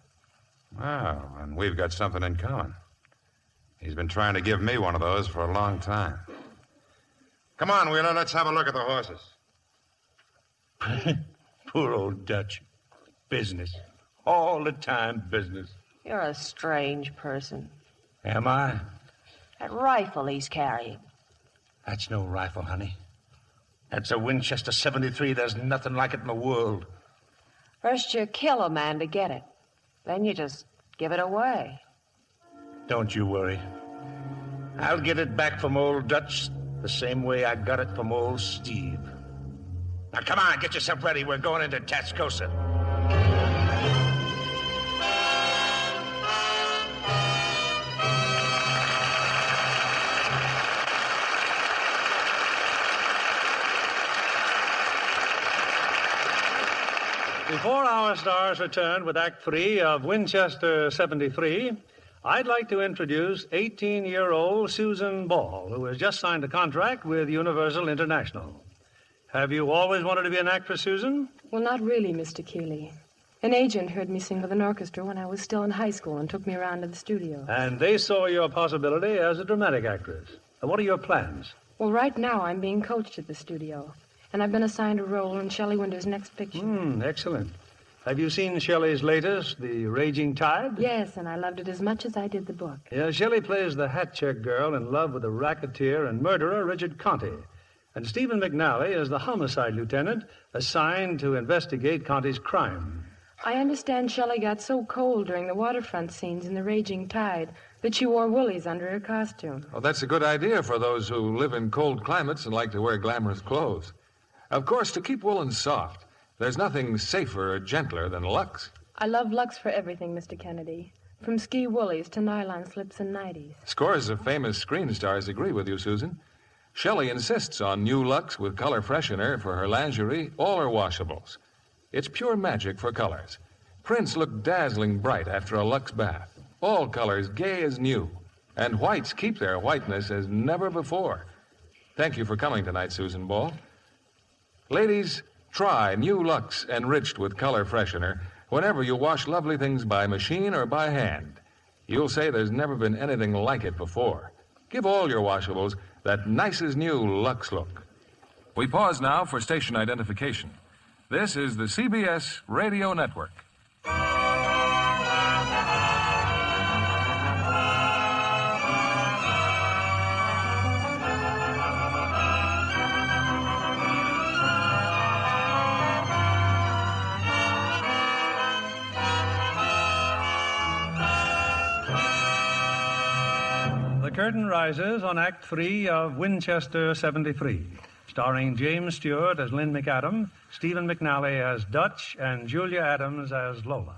Oh, and we've got something in common. He's been trying to give me one of those for a long time. Come on, Wheeler, let's have a look at the horses. Poor old Dutch. Business. All the time business. You're a strange person. Am I? That rifle he's carrying. That's no rifle, honey. That's a Winchester 73. There's nothing like it in the world. First you kill a man to get it. Then you just give it away. Don't you worry. I'll get it back from old Dutch the same way I got it from old Steve. Now, come on, get yourself ready. We're going into Tascosa. Before our stars return with Act 3 of Winchester 73, I'd like to introduce 18-year-old Susan Ball, who has just signed a contract with Universal International. Have you always wanted to be an actress, Susan? Well, not really, Mr. Keeley. An agent heard me sing with an orchestra when I was still in high school and took me around to the studio. And they saw your possibility as a dramatic actress. What are your plans? Well, right now I'm being coached at the studio, and I've been assigned a role in Shelley Winter's next picture. Excellent. Have you seen Shelley's latest, The Raging Tide? Yes, and I loved it as much as I did the book. Yeah, Shelley plays the hat-check girl in love with the racketeer and murderer Richard Conte. And Stephen McNally is the homicide lieutenant assigned to investigate Conte's crime. I understand Shelley got so cold during the waterfront scenes in The Raging Tide that she wore woolies under her costume. Well, that's a good idea for those who live in cold climates and like to wear glamorous clothes. Of course, to keep woolens soft, there's nothing safer or gentler than Lux. I love Lux for everything, Mr. Kennedy. From ski woolies to nylon slips and nighties. Scores of famous screen stars agree with you, Susan. Shelley insists on new Lux with color freshener for her lingerie, all her washables. It's pure magic for colors. Prints look dazzling bright after a Lux bath. All colors gay as new. And whites keep their whiteness as never before. Thank you for coming tonight, Susan Ball. Ladies, try new Lux enriched with color freshener whenever you wash lovely things by machine or by hand. You'll say there's never been anything like it before. Give all your washables that nice as new Lux look. We pause now for station identification. This is the CBS Radio Network. The curtain rises on Act 3 of Winchester 73, starring James Stewart as Lynn McAdam, Stephen McNally as Dutch, and Julia Adams as Lola.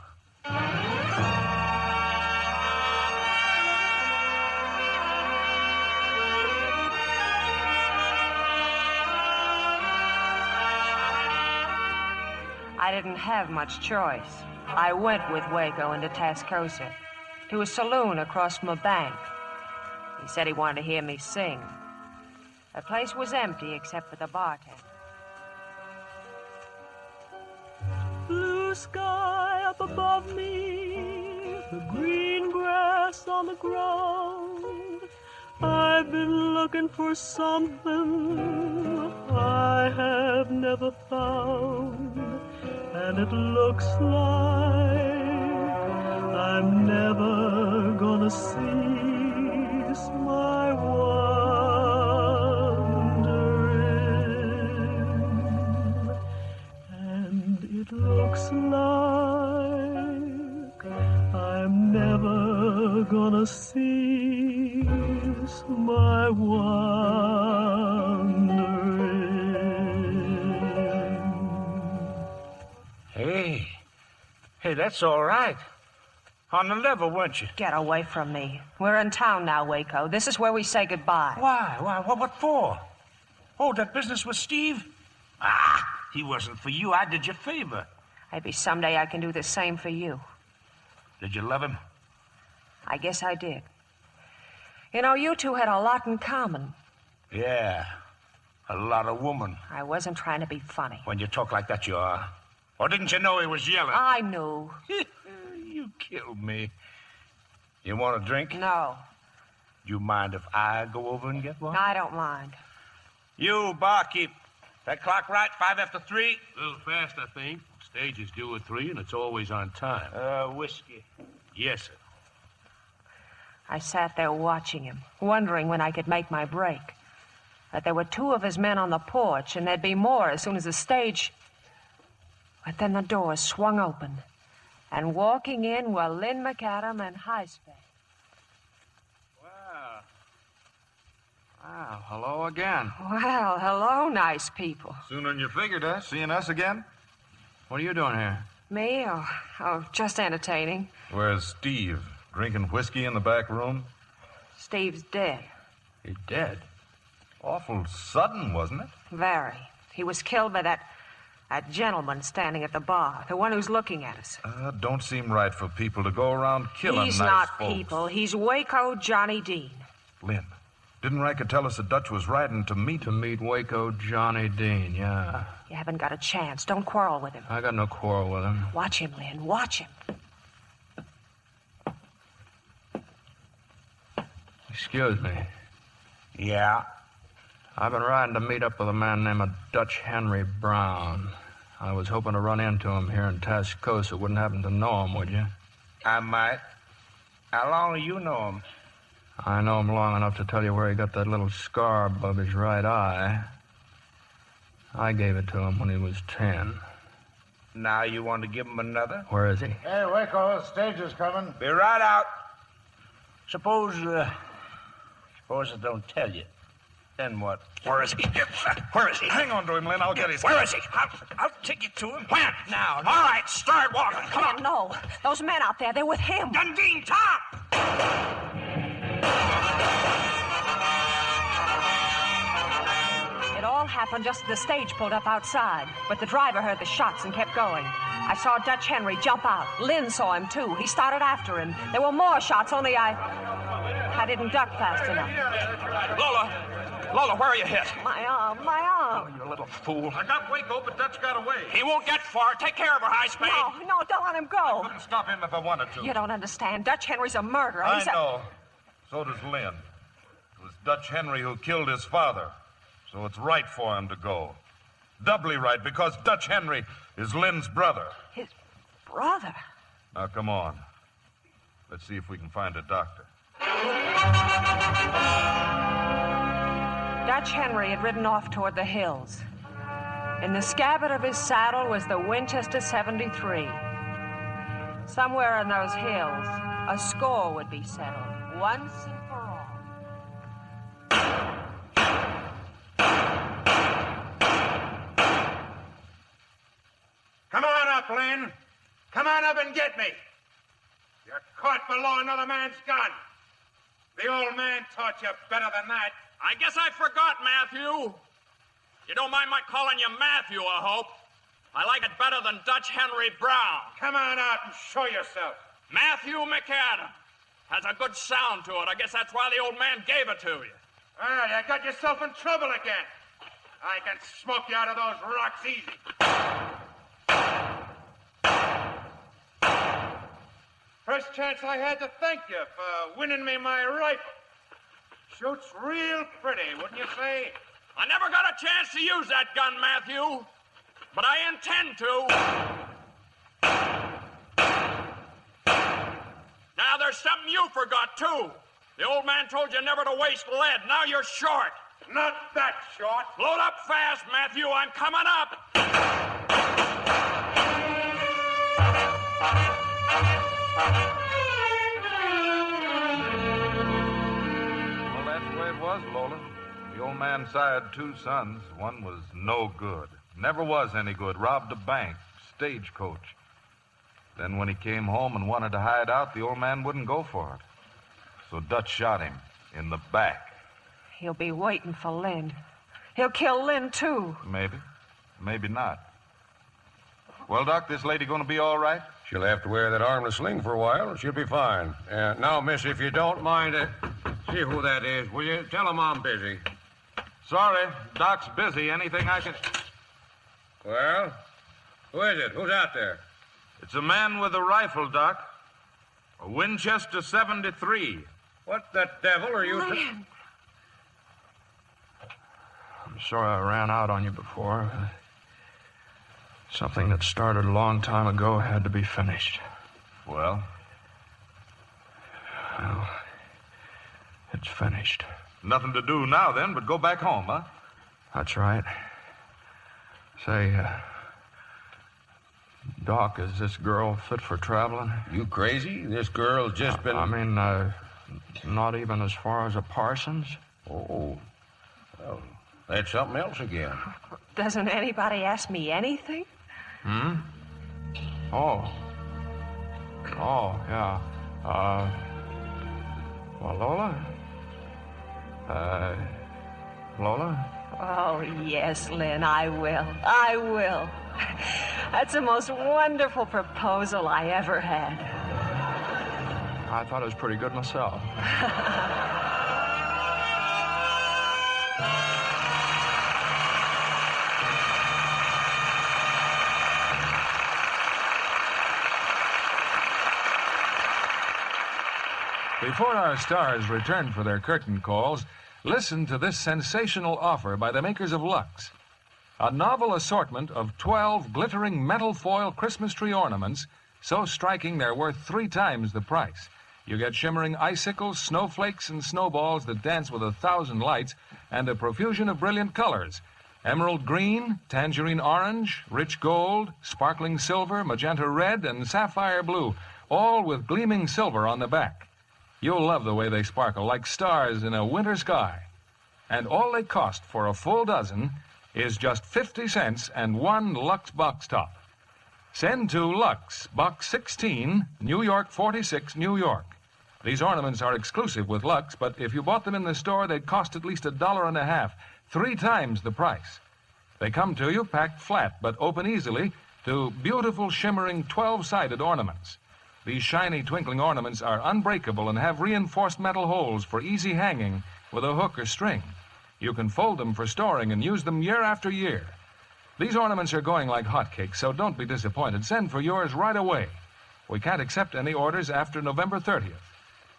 I didn't have much choice. I went with Waco into Tascosa, to a saloon across from a bank. He said he wanted to hear me sing. The place was empty except for the bartender. Blue sky up above me, the green grass on the ground. I've been looking for something I have never found, and it looks like I'm never gonna cease my wandering, and it looks like I'm never gonna cease my wandering. Hey, that's all right. On the level, weren't you? Get away from me. We're in town now, Waco. This is where we say goodbye. Why? What for? Oh, that business with Steve? He wasn't for you. I did you a favor. Maybe someday I can do the same for you. Did you love him? I guess I did. You know, you two had a lot in common. Yeah, a lot of woman. I wasn't trying to be funny. When you talk like that, you are. Or didn't you know he was yelling? I knew. You killed me. You want a drink? No. You mind if I go over and get one? I don't mind. You, barkeep. That clock right? 5 after 3? A little fast, I think. Stage is due at 3, and it's always on time. Whiskey. Yes, sir. I sat there watching him, wondering when I could make my break. That there were 2 of his men on the porch, and there'd be more as soon as the stage... But then the doors swung open, and walking in were Lynn McAdam and Highspay. Wow, hello again. Well, hello, nice people. Sooner than you figured, huh? Seeing us again? What are you doing here? Me? Oh, just entertaining. Where's Steve? Drinking whiskey in the back room? Steve's dead. He's dead? Awful sudden, wasn't it? Very. He was killed by that gentleman standing at the bar, the one who's looking at us. Don't seem right for people to go around killing He's nice not folks. people. He's Waco Johnny Dean. Lynn, didn't Riker tell us the Dutch was riding to meet... To meet Waco Johnny Dean, yeah. You haven't got a chance. Don't quarrel with him. I got no quarrel with him. Watch him, Lynn. Watch him. Excuse me. Yeah? I've been riding to meet up with a man named Dutch Henry Brown. I was hoping to run into him here in Tascosa. Wouldn't happen to know him, would you? I might. How long do you know him? I know him long enough to tell you where he got that little scar above his right eye. I gave it to him when he was 10. Now you want to give him another? Where is he? Hey, Waco, stage is coming. Be right out. Suppose I don't tell you. Then what? Where is he? Where is he? Hang on to him, Lynn. I'll get his... Where is he? I'll take you to him. When? Now. All right, start walking. Come on. No. Those men out there, they're with him. Dundee, top! It all happened just as the stage pulled up outside. But the driver heard the shots and kept going. I saw Dutch Henry jump out. Lynn saw him, too. He started after him. There were more shots, only I didn't duck fast enough. Lola, where are you hit? My arm. Oh, you little fool. I got Waco, but Dutch got away. He won't get far. Take care of her, Highspay. No, don't let him go. I couldn't stop him if I wanted to. You don't understand. Dutch Henry's a murderer. I know. So does Lynn. It was Dutch Henry who killed his father. So it's right for him to go. Doubly right, because Dutch Henry is Lynn's brother. His brother? Now, come on. Let's see if we can find a doctor. Dutch Henry had ridden off toward the hills. In the scabbard of his saddle was the Winchester 73. Somewhere in those hills, a score would be settled, once and for all. up, Lynn. Come on up and get me. You're caught below another man's gun. The old man taught you better than that. I guess I forgot, Matthew. You don't mind my calling you Matthew, I hope. I like it better than Dutch Henry Brown. Come on out and show yourself. Matthew McAdam. Has a good sound to it. I guess that's why the old man gave it to you. Well, you got yourself in trouble again. I can smoke you out of those rocks easy. First chance I had to thank you for winning me my rifle. Shoots real pretty, wouldn't you say? I never got a chance to use that gun, Matthew. But I intend to. Now, there's something you forgot, too. The old man told you never to waste lead. Now you're short. Not that short. Load up fast, Matthew. I'm coming up. Well, that's the way it was, Lola. The old man sired 2 sons. One was no good. Never was any good. Robbed a bank. Stagecoach. Then when he came home and wanted to hide out, the old man wouldn't go for it. So Dutch shot him in the back. He'll be waiting for Lynn. He'll kill Lynn, too. Maybe. Maybe not. Well, Doc, this lady going to be all right? She'll have to wear that armless sling for a while. She'll be fine. Now, miss, if you don't mind, see who that is, will you? Tell him I'm busy. Sorry, Doc's busy. Anything I can... Well, who is it? Who's out there? It's a man with a rifle, Doc. A Winchester 73. What the devil are you... Lynn. I'm sorry I ran out on you before. Something that started a long time ago had to be finished. Well, it's finished. Nothing to do now, then, but go back home, huh? That's right. Say, Doc, is this girl fit for traveling? You crazy? This girl's just been... I mean, not even as far as a parson's? Oh, well, that's something else again. Doesn't anybody ask me anything? Hmm? Oh, yeah. Well, Lola? Lola? Oh, yes, Lynn, I will. I will. That's the most wonderful proposal I ever had. I thought it was pretty good myself. Before our stars return for their curtain calls, listen to this sensational offer by the makers of Lux. A novel assortment of 12 glittering metal foil Christmas tree ornaments, so striking they're worth 3 times the price. You get shimmering icicles, snowflakes, and snowballs that dance with 1,000 lights, and a profusion of brilliant colors. Emerald green, tangerine orange, rich gold, sparkling silver, magenta red, and sapphire blue, all with gleaming silver on the back. You'll love the way they sparkle, like stars in a winter sky. And all they cost for a full dozen is just 50 cents and 1 Lux box top. Send to Lux, Box 16, New York 46, New York. These ornaments are exclusive with Lux, but if you bought them in the store, they'd cost at least $1.50, 3 times the price. They come to you packed flat, but open easily to beautiful, shimmering 12-sided ornaments. These shiny, twinkling ornaments are unbreakable and have reinforced metal holes for easy hanging with a hook or string. You can fold them for storing and use them year after year. These ornaments are going like hotcakes, so don't be disappointed. Send for yours right away. We can't accept any orders after November 30th.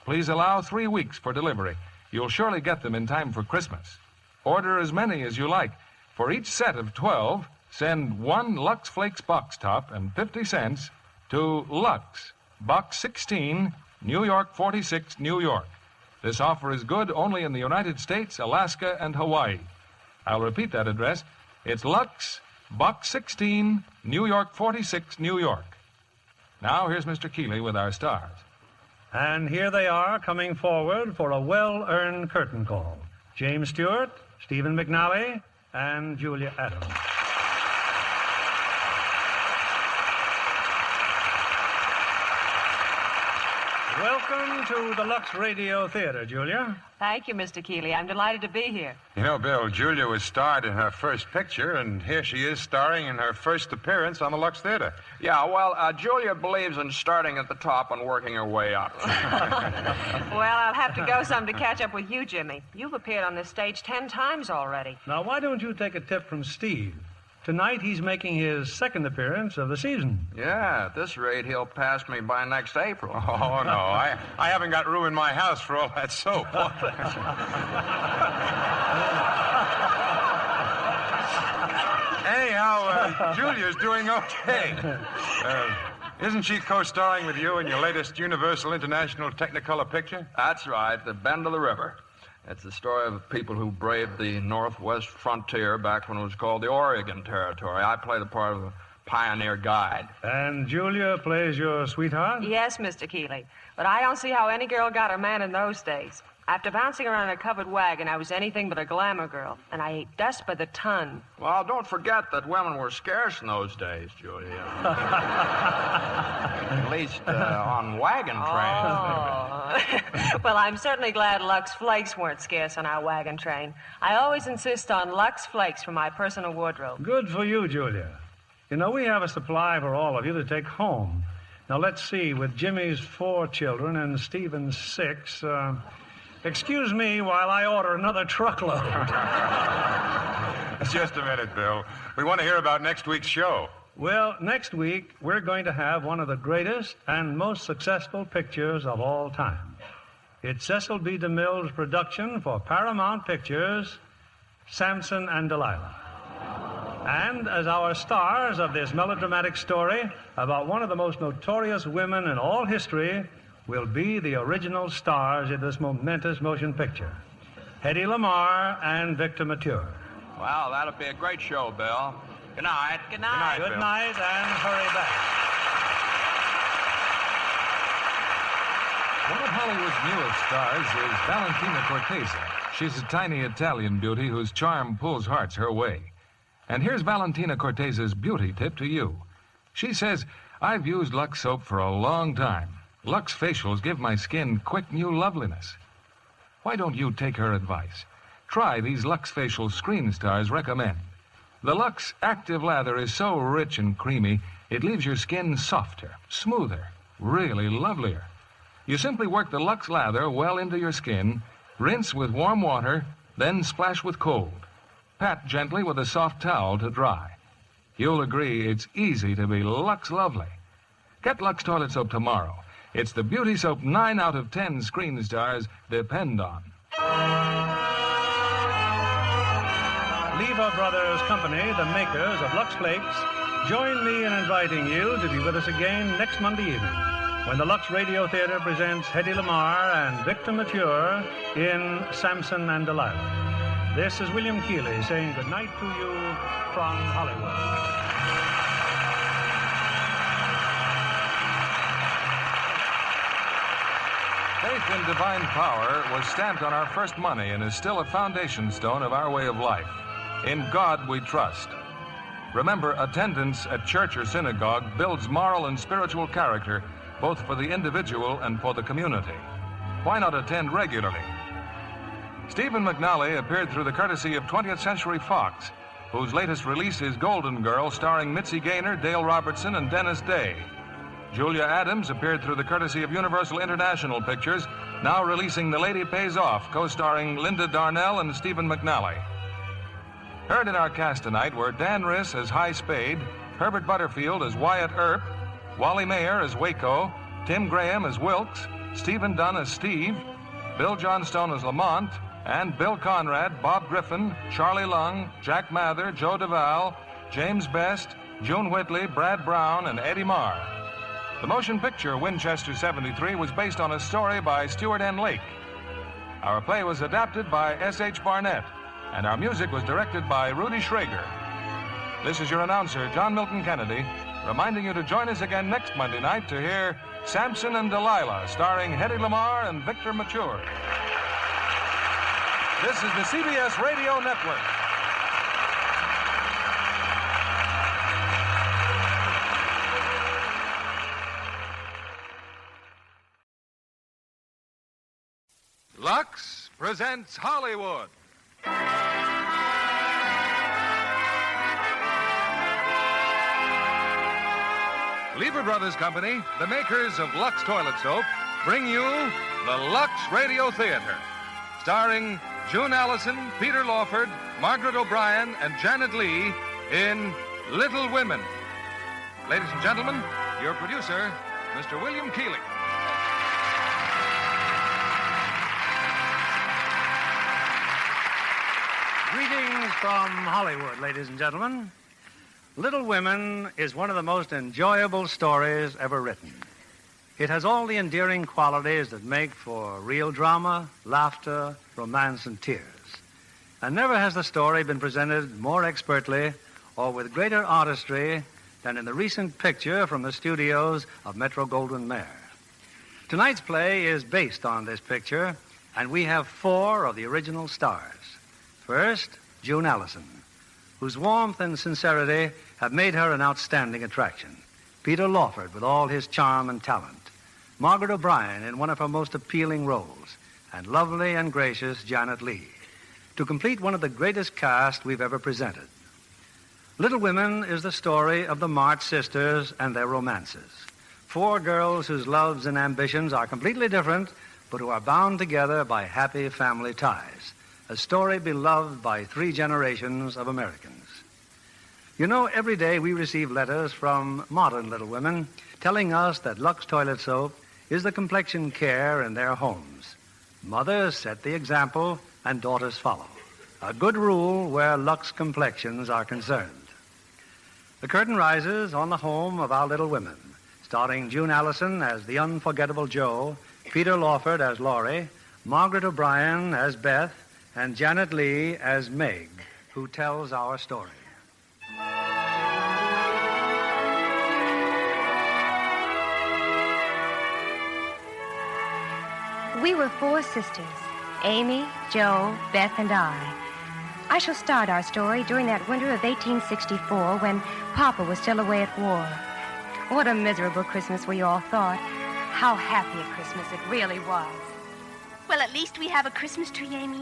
Please allow 3 weeks for delivery. You'll surely get them in time for Christmas. Order as many as you like. For each set of 12, send 1 Lux Flakes box top and 50 cents to Lux, Box 16, New York 46, New York. This offer is good only in the United States, Alaska, and Hawaii. I'll repeat that address. It's Lux, Box 16, New York 46, New York. Now, here's Mr. Keeley with our stars. And here they are coming forward for a well-earned curtain call. James Stewart, Stephen McNally, and Julia Adams. Welcome to the Lux Radio Theater, Julia. Thank you, Mr. Keeley. I'm delighted to be here. You know, Bill, Julia was starred in her first picture, and here she is starring in her first appearance on the Lux Theater. Yeah, well, Julia believes in starting at the top and working her way up. Well, I'll have to go some to catch up with you, Jimmy. You've appeared on this stage 10 times already. Now, why don't you take a tip from Steve? Tonight, he's making his second appearance of the season. Yeah, at this rate, he'll pass me by next April. Oh, no, I haven't got room in my house for all that soap. Anyhow, Julia's doing okay. Isn't she co-starring with you in your latest Universal International Technicolor picture? That's right, The Bend of the River. It's the story of people who braved the northwest frontier back when it was called the Oregon Territory. I play the part of a pioneer guide. And Julia plays your sweetheart? Yes, Mr. Keeley. But I don't see how any girl got her man in those days. After bouncing around in a covered wagon, I was anything but a glamour girl, and I ate dust by the ton. Well, don't forget that women were scarce in those days, Julia. At least on wagon trains. Oh. Well, I'm certainly glad Lux Flakes weren't scarce on our wagon train. I always insist on Lux Flakes for my personal wardrobe. Good for you, Julia. You know, we have a supply for all of you to take home. Now, let's see, with Jimmy's 4 children and Stephen's 6, excuse me while I order another truckload. Just a minute, Bill. We want to hear about next week's show. Well, next week, we're going to have one of the greatest and most successful pictures of all time. It's Cecil B. DeMille's production for Paramount Pictures, Samson and Delilah. And as our stars of this melodramatic story about one of the most notorious women in all history will be the original stars in this momentous motion picture, Hedy Lamarr and Victor Mature. Well, that'll be a great show, Bill. Good night. Good night. Good night, and hurry back. One of Hollywood's newest stars is Valentina Cortese. She's a tiny Italian beauty whose charm pulls hearts her way. And here's Valentina Cortese's beauty tip to you. She says, I've used Lux soap for a long time. Lux facials give my skin quick new loveliness. Why don't you take her advice? Try these Lux facial screen stars recommend. The Lux Active Lather is so rich and creamy, it leaves your skin softer, smoother, really lovelier. You simply work the Lux Lather well into your skin, rinse with warm water, then splash with cold. Pat gently with a soft towel to dry. You'll agree it's easy to be Lux lovely. Get Lux toilet soap tomorrow. It's the beauty soap 9 out of 10 screen stars depend on. Lever Brothers Company, the makers of Lux Flakes, join me in inviting you to be with us again next Monday evening when the Lux Radio Theater presents Hedy Lamarr and Victor Mature in Samson and Delilah. This is William Keeley saying good night to you from Hollywood. Faith in divine power was stamped on our first money and is still a foundation stone of our way of life. In God we trust. Remember, attendance at church or synagogue builds moral and spiritual character, both for the individual and for the community. Why not attend regularly? Stephen McNally appeared through the courtesy of 20th Century Fox, whose latest release is Golden Girl, starring Mitzi Gaynor, Dale Robertson, and Dennis Day. Julia Adams appeared through the courtesy of Universal International Pictures, now releasing The Lady Pays Off, co-starring Linda Darnell and Stephen McNally. Heard in our cast tonight were Dan Riss as High Spade, Herbert Butterfield as Wyatt Earp, Wally Mayer as Waco, Tim Graham as Wilkes, Stephen Dunn as Steve, Bill Johnstone as Lamont, and Bill Conrad, Bob Griffin, Charlie Lung, Jack Mather, Joe Duvall, James Best, June Whitley, Brad Brown, and Eddie Marr. The motion picture Winchester 73 was based on a story by Stewart N. Lake. Our play was adapted by S.H. Barnett, and our music was directed by Rudy Schrager. This is your announcer, John Milton Kennedy, reminding you to join us again next Monday night to hear Samson and Delilah, starring Hedy Lamarr and Victor Mature. This is the CBS Radio Network. presents Hollywood. Lever Brothers Company, the makers of Lux Toilet Soap, bring you the Lux Radio Theater, starring June Allyson, Peter Lawford, Margaret O'Brien, and Janet Leigh in Little Women. Ladies and gentlemen, your producer, Mr. William Keeling. Greetings from Hollywood, ladies and gentlemen. Little Women is one of the most enjoyable stories ever written. It has all the endearing qualities that make for real drama, laughter, romance, and tears. And never has the story been presented more expertly or with greater artistry than in the recent picture from the studios of Metro-Goldwyn-Mayer. Tonight's play is based on this picture, and we have 4 of the original stars. First, June Allyson, whose warmth and sincerity have made her an outstanding attraction. Peter Lawford, with all his charm and talent. Margaret O'Brien in one of her most appealing roles. And lovely and gracious Janet Leigh, to complete one of the greatest casts we've ever presented. Little Women is the story of the March sisters and their romances. 4 girls whose loves and ambitions are completely different, but who are bound together by happy family ties. A story beloved by 3 generations of Americans. You know, every day we receive letters from modern Little Women telling us that Lux Toilet Soap is the complexion care in their homes. Mothers set the example and daughters follow. A good rule where Lux complexions are concerned. The curtain rises on the home of our Little Women, starring June Allyson as the unforgettable Jo, Peter Lawford as Laurie, Margaret O'Brien as Beth, and Janet Leigh as Meg, who tells our story. We were 4 sisters, Amy, Jo, Beth, and I. I shall start our story during that winter of 1864 when Papa was still away at war. What a miserable Christmas we all thought. How happy a Christmas it really was. Well, at least we have a Christmas tree, Amy.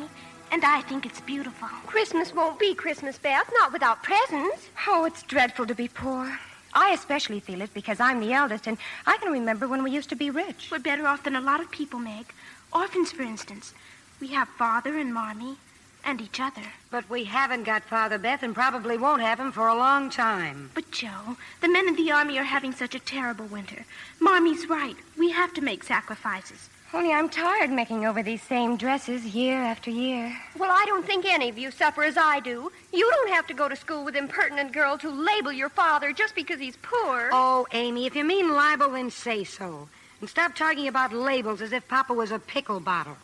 And I think it's beautiful. Christmas won't be Christmas, Beth, not without presents. Oh, it's dreadful to be poor. I especially feel it because I'm the eldest, and I can remember when we used to be rich. We're better off than a lot of people, Meg. Orphans, for instance. We have Father and Mommy and each other. But we haven't got Father, Beth, and probably won't have him for a long time. But, Joe, the men in the army are having such a terrible winter. Mommy's right. We have to make sacrifices. Only I'm tired making over these same dresses year after year. Well, I don't think any of you suffer as I do. You don't have to go to school with impertinent girls who label your father just because he's poor. Oh, Amy, if you mean libel, then say so. And stop talking about labels as if Papa was a pickle bottle.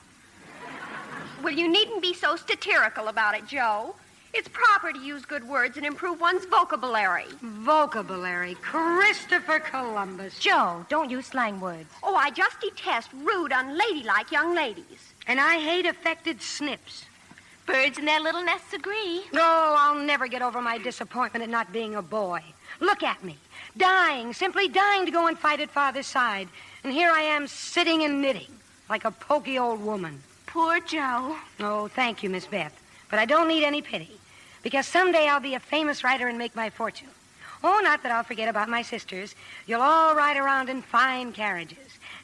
Well, you needn't be so satirical about it, Joe. It's proper to use good words and improve one's vocabulary. Vocabulary? Christopher Columbus. Joe, don't use slang words. Oh, I just detest rude, unladylike young ladies. And I hate affected snips. Birds in their little nests agree. Oh, I'll never get over my disappointment at not being a boy. Look at me. Dying, simply dying to go and fight at Father's side. And here I am sitting and knitting like a poky old woman. Poor Joe. Oh, thank you, Miss Beth. But I don't need any pity. Because someday I'll be a famous writer and make my fortune. Oh, not that I'll forget about my sisters. You'll all ride around in fine carriages.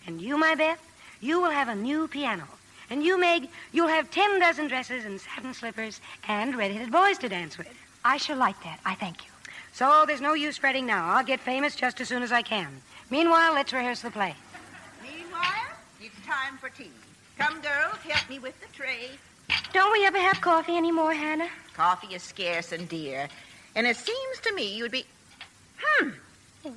And you, my Beth, you will have a new piano. And you, Meg, you'll have 10 dozen dresses and satin slippers and red-headed boys to dance with. I shall like that. I thank you. So there's no use fretting now. I'll get famous just as soon as I can. Meanwhile, let's rehearse the play. Meanwhile, it's time for tea. Come, girls, help me with the tray. Don't we ever have coffee anymore, Hannah? Coffee is scarce and dear. And it seems to me you'd be...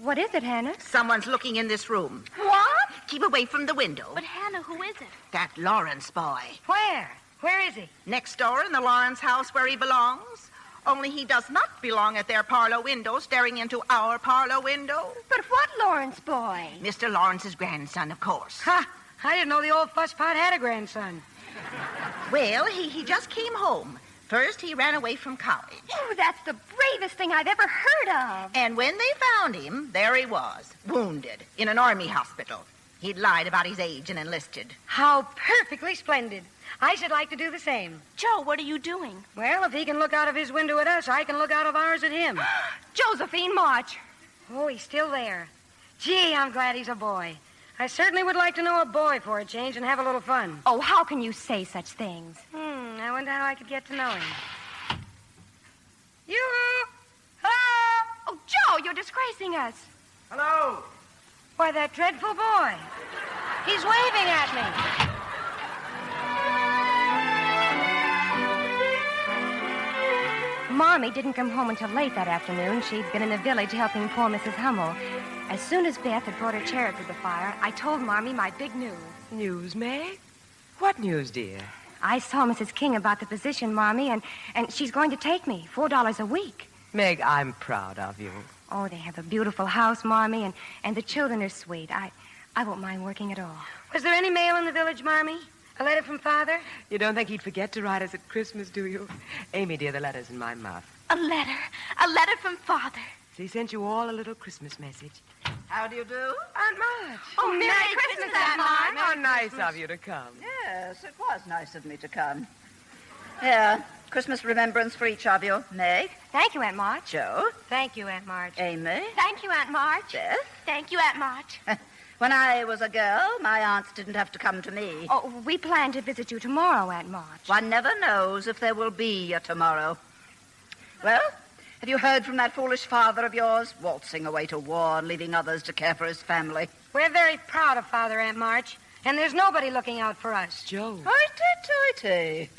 What is it, Hannah? Someone's looking in this room. What? Keep away from the window. But, Hannah, who is it? That Lawrence boy. Where? Where is he? Next door in the Lawrence house where he belongs. Only he does not belong at their parlor window, staring into our parlor window. But what Lawrence boy? Mr. Lawrence's grandson, of course. Ha! I didn't know the old fusspot had a grandson. Well, he just came home. First, he ran away from college. Oh, that's the bravest thing I've ever heard of. And when they found him, there he was, wounded, in an army hospital. He'd lied about his age and enlisted. How perfectly splendid. I should like to do the same. Joe, what are you doing? Well, if he can look out of his window at us, I can look out of ours at him. Josephine, march. Oh, he's still there. Gee, I'm glad he's a boy. I certainly would like to know a boy for a change and have a little fun. Oh, how can you say such things? I wonder how I could get to know him. Yoo-hoo! Hello! Oh, Joe, you're disgracing us. Hello! Why, that dreadful boy. He's waving at me. Marmee didn't come home until late that afternoon. She'd been in the village helping poor Mrs. Hummel. As soon as Beth had brought her chair up to the fire, I told Marmee my big news. News, Meg? What news, dear? I saw Mrs. King about the position, Marmee, and she's going to take me, $4 a week. Meg, I'm proud of you. Oh, they have a beautiful house, Marmee, and the children are sweet. I won't mind working at all. Was there any mail in the village, Marmee? A letter from Father? You don't think he'd forget to write us at Christmas, do you? Amy, dear, the letter's in my muff. A letter? A letter from Father? So he sent you all a little Christmas message. How do you do? Aunt Marge. Oh, Merry Christmas, Aunt Marge. How nice of you to come. Yes, it was nice of me to come. Here, Christmas remembrance for each of you. Meg. Thank you, Aunt Marge. Joe. Thank you, Aunt Marge. Amy. Thank you, Aunt Marge. Beth. Thank you, Aunt Marge. When I was a girl, my aunts didn't have to come to me. Oh, we plan to visit you tomorrow, Aunt Marge. One never knows if there will be a tomorrow. Well, have you heard from that foolish father of yours, waltzing away to war and leaving others to care for his family? We're very proud of Father, Aunt Marge, and there's nobody looking out for us. Joe. Hoity-toity.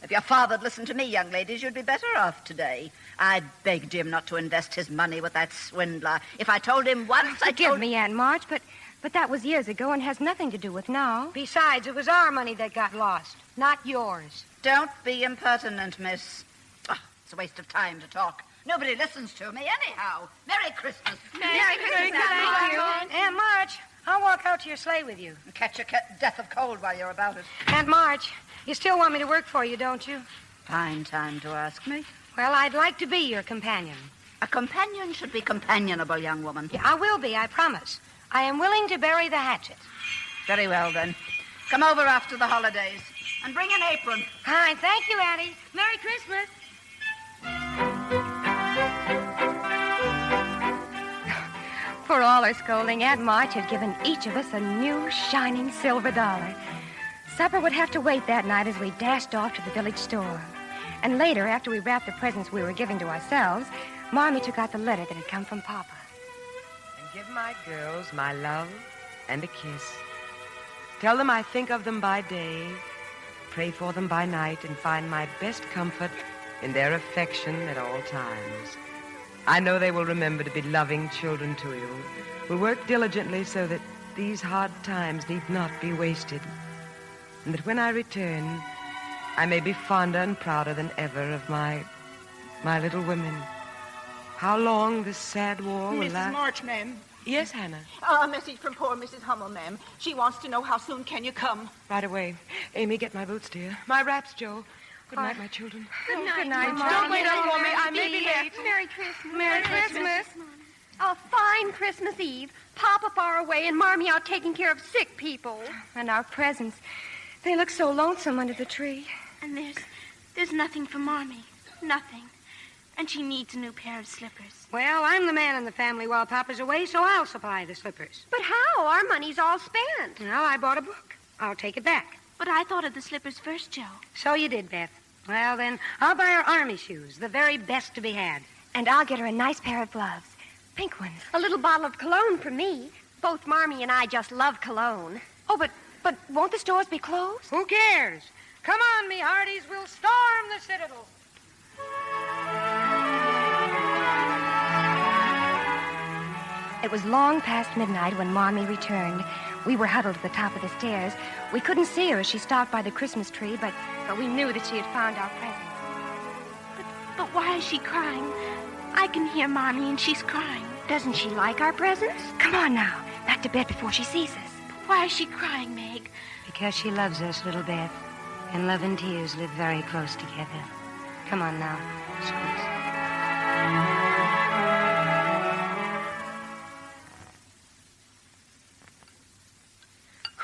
If your father'd listened to me, young ladies, you'd be better off today. I begged him not to invest his money with that swindler. If I told him once, Forgive me, Aunt Marge, but that was years ago and has nothing to do with now. Besides, it was our money that got lost, not yours. Don't be impertinent, miss. Oh, it's a waste of time to talk. Nobody listens to me anyhow. Merry Christmas. Merry Christmas, Aunt Marge. Aunt Marge, I'll walk out to your sleigh with you. And catch a death of cold while you're about it. Aunt Marge, you still want me to work for you, don't you? Fine time to ask me. Well, I'd like to be your companion. A companion should be companionable, young woman. Yeah, I will be, I promise. I am willing to bury the hatchet. Very well, then. Come over after the holidays. And bring an apron. Fine. Thank you, Addie. Merry Christmas. For all her scolding, Aunt Marge had given each of us a new, shining silver dollar. Supper would have to wait that night as we dashed off to the village store. And later, after we wrapped the presents we were giving to ourselves, Marmee took out the letter that had come from Papa. And give my girls my love and a kiss. Tell them I think of them by day, pray for them by night, and find my best comfort in their affection at all times. I know they will remember to be loving children to you, will work diligently so that these hard times need not be wasted, and that when I return, I may be fonder and prouder than ever of my little women. How long this sad war will last? Mrs. March, ma'am. Yes, Hannah. A message from poor Mrs. Hummel, ma'am. She wants to know how soon can you come. Right away. Amy, get my boots, dear. My wraps, Joe. Good night, my children. Good night, Marge. Don't wait up for me. I may be late. Merry Christmas. Merry Christmas. A fine Christmas Eve. Papa far away and Marmee out taking care of sick people. And our presents. They look so lonesome under the tree. And there's nothing for Marmee. Nothing. And she needs a new pair of slippers. Well, I'm the man in the family while Papa's away, so I'll supply the slippers. But how? Our money's all spent. Well, I bought a book. I'll take it back. But I thought of the slippers first, Joe. So you did, Beth. Well, then, I'll buy her army shoes, the very best to be had. And I'll get her a nice pair of gloves. Pink ones. A little bottle of cologne for me. Both Marmee and I just love cologne. Oh, but won't the stores be closed? Who cares? Come on, me hearties. We'll storm the citadel. It was long past midnight when Marmee returned. We were huddled at the top of the stairs. We couldn't see her as she stopped by the Christmas tree, but we knew that she had found our presents. But why is she crying? I can hear Marmee and she's crying. Doesn't she like our presents? Come on now. Back to bed before she sees us. But why is she crying, Meg? Because she loves us, little Beth. And love and tears live very close together. Come on now. Squeeze.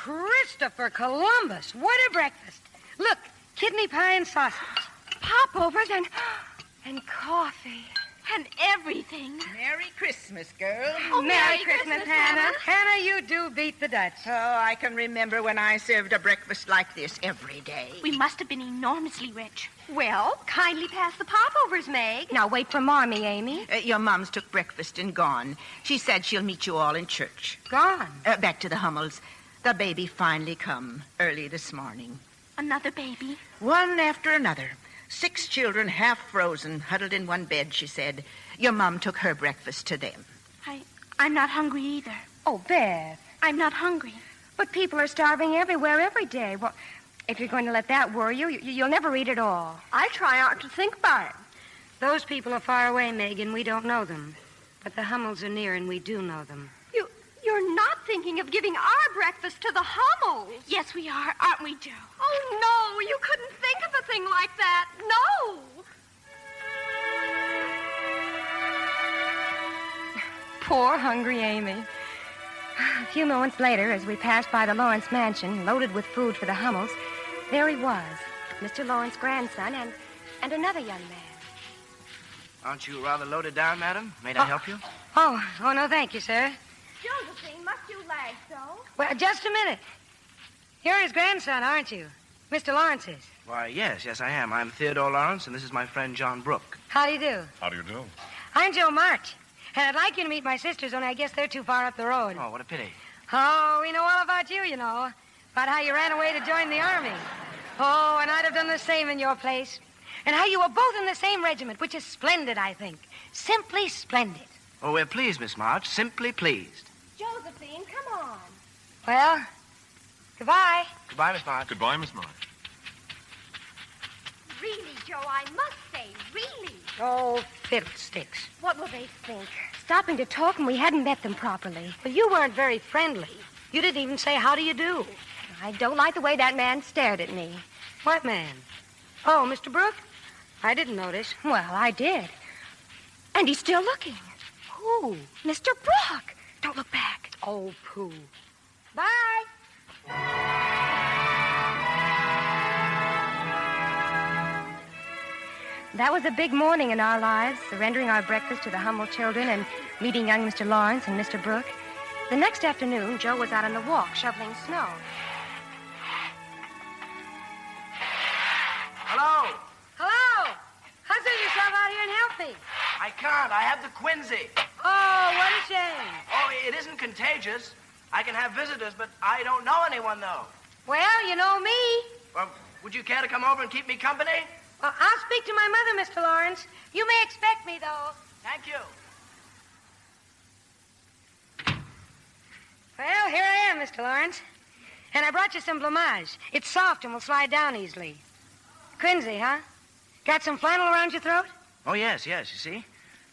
Christopher Columbus. What a breakfast. Look, kidney pie and sausage. Popovers and coffee. And everything. Merry Christmas, girl. Oh, Merry Christmas, Hannah. Hannah, you do beat the Dutch. Oh, I can remember when I served a breakfast like this every day. We must have been enormously rich. Well, kindly pass the popovers, Meg. Now wait for Marmee, Amy. Your mom's took breakfast and gone. She said she'll meet you all in church. Gone? Back to the Hummels. The baby finally come early this morning. Another baby? One after another. 6 children, half frozen, huddled in one bed, she said. Your mom took her breakfast to them. I'm not hungry either. Oh, Beth. I'm not hungry. But people are starving everywhere every day. Well, if you're going to let that worry you, you'll never eat it all. I try not to think about it. Those people are far away, Megan. We don't know them. But the Hummels are near, and we do know them. You're not thinking of giving our breakfast to the Hummels. Yes, we are, aren't we, Joe? Oh, no, you couldn't think of a thing like that. No. Poor, hungry Amy. A few moments later, as we passed by the Lawrence mansion, loaded with food for the Hummels, there he was, Mr. Lawrence's grandson and another young man. Aren't you rather loaded down, madam? May I help you? Oh, no, thank you, sir. Josephine, must you lag so? Well, just a minute. You're his grandson, aren't you? Mr. Lawrence's. Why, yes, I am. I'm Theodore Lawrence, and this is my friend John Brooke. How do you do? How do you do? I'm Joe March, and I'd like you to meet my sisters, only I guess they're too far up the road. Oh, what a pity. Oh, we know all about you, about how you ran away to join the army. Oh, and I'd have done the same in your place. And how you were both in the same regiment, which is splendid, I think. Simply splendid. Oh, we're pleased, Miss March. Simply pleased. Josephine, come on. Well, goodbye. Goodbye, Miss March. Goodbye, Miss March. Really, Joe, I must say, really. Oh, fiddlesticks. What will they think? Stopping to talk and we hadn't met them properly. Well, you weren't very friendly. You didn't even say, how do you do? I don't like the way that man stared at me. What man? Oh, Mr. Brooke? I didn't notice. Well, I did. And he's still looking. Who? Mr. Brooke. Don't look back. Oh, pooh. Bye. That was a big morning in our lives, surrendering our breakfast to the Hummel children and meeting young Mr. Lawrence and Mr. Brooke. The next afternoon, Joe was out on the walk shoveling snow. Hello? Hello. Hustle yourself out here and help me. I can't. I have the quinsy. Oh, what a shame. Oh, it isn't contagious. I can have visitors, but I don't know anyone, though. Well, you know me. Well, would you care to come over and keep me company? Well, I'll speak to my mother, Mr. Lawrence. You may expect me, though. Thank you. Well, here I am, Mr. Lawrence. And I brought you some blamage. It's soft and will slide down easily. Quinsy, huh? Got some flannel around your throat? Oh, yes, you see.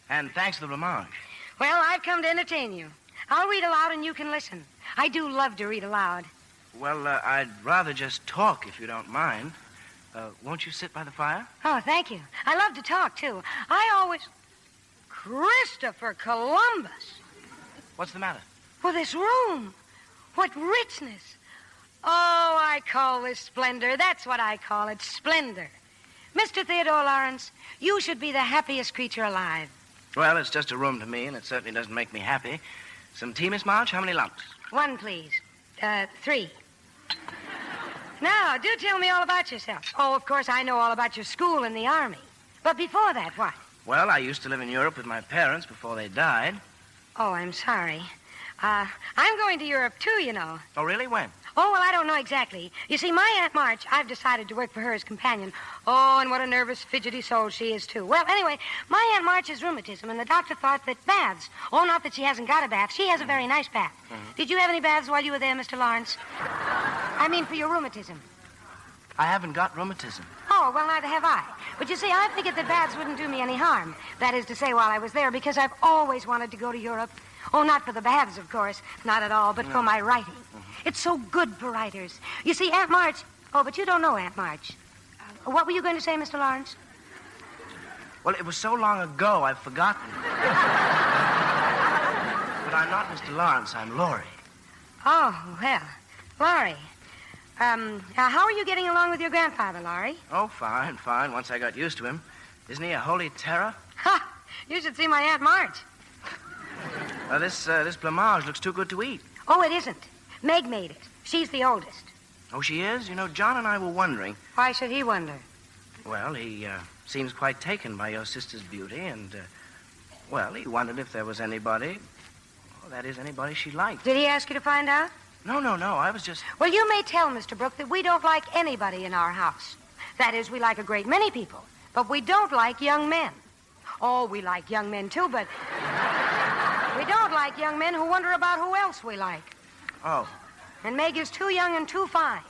And thanks for the blamage. Well, I've come to entertain you. I'll read aloud and you can listen. I do love to read aloud. Well, I'd rather just talk, if you don't mind. Won't you sit by the fire? Oh, thank you. I love to talk, too. I always... Christopher Columbus. What's the matter? Well, this room. What richness. Oh, I call this splendor. That's what I call it, splendor. Mr. Theodore Lawrence, you should be the happiest creature alive. Well, it's just a room to me, and it certainly doesn't make me happy. Some tea, Miss March? How many lumps? 1, please. 3. Now, do tell me all about yourself. Oh, of course, I know all about your school and the army. But before that, what? Well, I used to live in Europe with my parents before they died. Oh, I'm sorry. I'm going to Europe, too, you know. Oh, really? When? Oh, well, I don't know exactly. You see, my Aunt March, I've decided to work for her as companion. Oh, and what a nervous, fidgety soul she is, too. Well, anyway, my Aunt March has rheumatism, and the doctor thought that baths... Oh, not that she hasn't got a bath. She has a very nice bath. Mm-hmm. Did you have any baths while you were there, Mr. Lawrence? I mean, for your rheumatism. I haven't got rheumatism. Oh, well, neither have I. But you see, I figured that baths wouldn't do me any harm. That is to say, while I was there, because I've always wanted to go to Europe. Oh, not for the baths, of course. Not at all, but for my writing. Mm-hmm. It's so good for writers. You see, Aunt March... Oh, but you don't know Aunt March. What were you going to say, Mr. Lawrence? Well, it was so long ago, I've forgotten. But I'm not Mr. Lawrence. I'm Laurie. Oh, well. Laurie, how are you getting along with your grandfather, Laurie? Oh, fine. Once I got used to him. Isn't he a holy terror? Ha! You should see my Aunt March. This blamage looks too good to eat. Oh, it isn't. Meg made it. She's the oldest. Oh, she is? You know, John and I were wondering. Why should he wonder? Well, he seems quite taken by your sister's beauty, and, he wondered if there was anybody, anybody she liked. Did he ask you to find out? No, I was just... Well, you may tell Mr. Brooke that we don't like anybody in our house. That is, we like a great many people, but we don't like young men. Oh, we like young men, too, but we don't like young men who wonder about who else we like. Oh. And Meg is too young and too fine,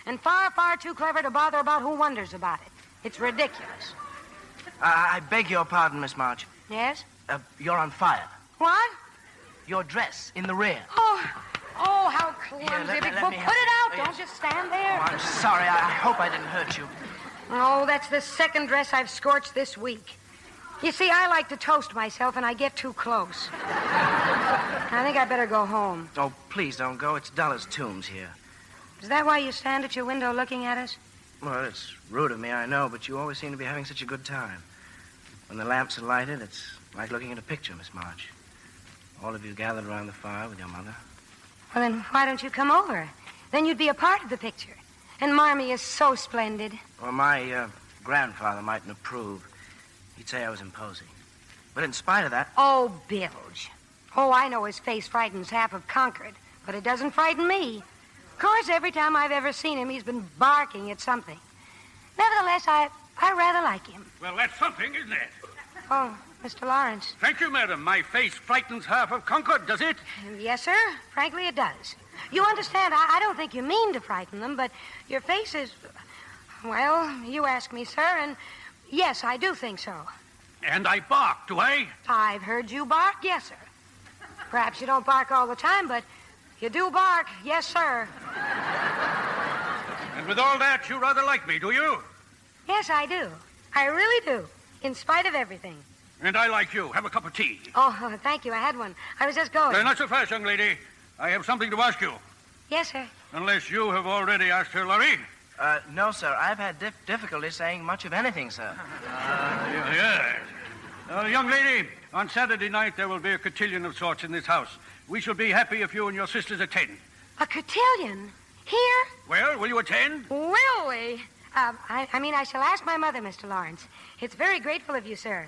and far, far too clever to bother about who wonders about it. It's ridiculous. I beg your pardon, Miss March. Yes? You're on fire. What? Your dress in the rear. Oh, how clumsy. Let Put me it help out. you. Don't just stand there. Oh, I'm sorry. I hope I didn't hurt you. Oh, that's the second dress I've scorched this week. You see, I like to toast myself, and I get too close. I think I better go home. Oh, please don't go. It's dull as tombs here. Is that why you stand at your window looking at us? Well, it's rude of me, I know, but you always seem to be having such a good time. When the lamps are lighted, it's like looking at a picture, Miss March. All of you gathered around the fire with your mother. Well, then why don't you come over? Then you'd be a part of the picture. And Marmee is so splendid. Well, my grandfather mightn't approve. He'd say I was imposing. But in spite of that... Oh, Bilge. Oh, I know his face frightens half of Concord, but it doesn't frighten me. Of course, every time I've ever seen him, he's been barking at something. Nevertheless, I rather like him. Well, that's something, isn't it? Oh, Mr. Lawrence. Thank you, madam. My face frightens half of Concord, does it? Yes, sir. Frankly, it does. You understand, I don't think you mean to frighten them, but your face is... Well, you ask me, sir, and yes, I do think so. And I bark, do I? I've heard you bark, yes, sir. Perhaps you don't bark all the time, but you do bark, yes, sir. And with all that, you rather like me, do you? Yes, I do. I really do, in spite of everything. And I like you. Have a cup of tea. Oh, thank you. I had one. I was just going. Well, not so fast, young lady. I have something to ask you. Yes, sir. Unless you have already asked her, Laurie. No, sir. I've had difficulty saying much of anything, sir. Yes. Young lady, on Saturday night there will be a cotillion of sorts in this house. We shall be happy if you and your sisters attend. A cotillion? Here? Well, will you attend? Will we? I shall ask my mother, Mr. Lawrence. It's very grateful of you, sir.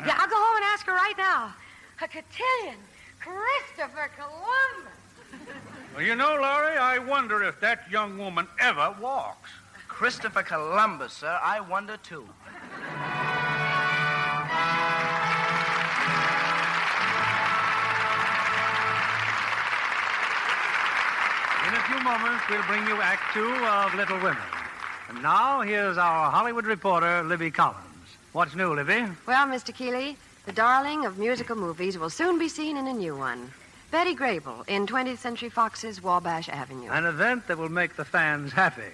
Yeah, I'll go home and ask her right now. A cotillion. Christopher Columbus. Well, you know, Laurie, I wonder if that young woman ever walks. Christopher Columbus, sir. I wonder, too. In a few moments, we'll bring you Act 2 of Little Women. And now, here's our Hollywood reporter, Libby Collins. What's new, Libby? Well, Mr. Keeley, the darling of musical movies will soon be seen in a new one. Betty Grable in 20th Century Fox's Wabash Avenue. An event that will make the fans happy.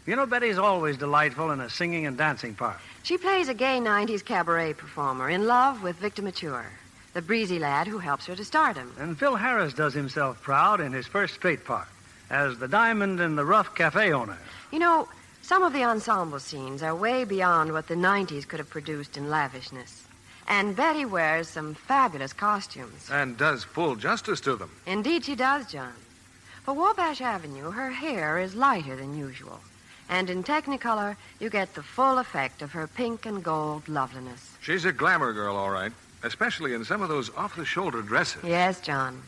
You know, Betty's always delightful in a singing and dancing part. She plays a gay 90s cabaret performer in love with Victor Mature, the breezy lad who helps her to stardom. And Phil Harris does himself proud in his first straight part as the diamond in the rough cafe owner. You know, some of the ensemble scenes are way beyond what the 90s could have produced in lavishness. And Betty wears some fabulous costumes. And does full justice to them. Indeed she does, John. For Wabash Avenue, her hair is lighter than usual. And in Technicolor, you get the full effect of her pink and gold loveliness. She's a glamour girl, all right. Especially in some of those off-the-shoulder dresses. Yes, John.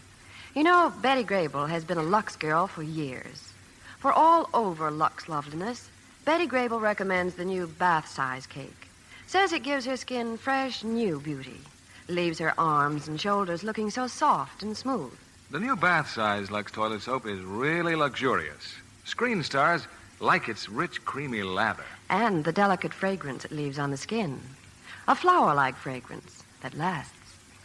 You know, Betty Grable has been a Lux girl for years. For all over Lux loveliness, Betty Grable recommends the new bath-size cake. Says it gives her skin fresh, new beauty. Leaves her arms and shoulders looking so soft and smooth. The new bath-size Lux toilet soap is really luxurious. Screen stars like its rich, creamy lather. And the delicate fragrance it leaves on the skin. A flower-like fragrance that lasts.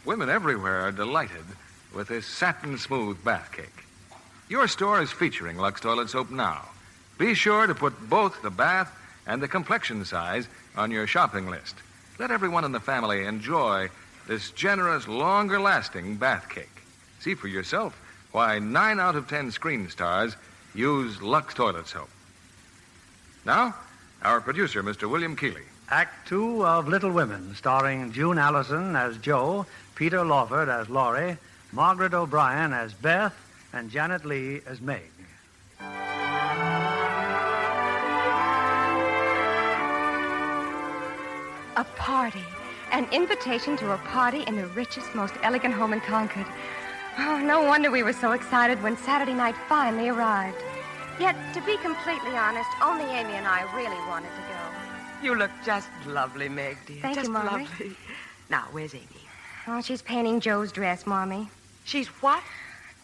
Women everywhere are delighted with this satin-smooth bath cake. Your store is featuring Lux toilet soap now. Be sure to put both the bath and the complexion size on your shopping list. Let everyone in the family enjoy this generous, longer-lasting bath cake. See for yourself why 9 out of 10 screen stars Use Lux toilet soap. Now, our producer, Mr. William Keeley. Act 2 of Little Women, starring June Allyson as Jo, Peter Lawford as Laurie, Margaret O'Brien as Beth, and Janet Leigh as Meg. A party. An invitation to a party in the richest, most elegant home in Concord. Oh, no wonder we were so excited when Saturday night finally arrived. Yet, to be completely honest, only Amy and I really wanted to go. You look just lovely, Meg, dear. Thank just you, Mommy. lovely. Now, where's Amy? Oh, she's painting Joe's dress, Mommy. She's what?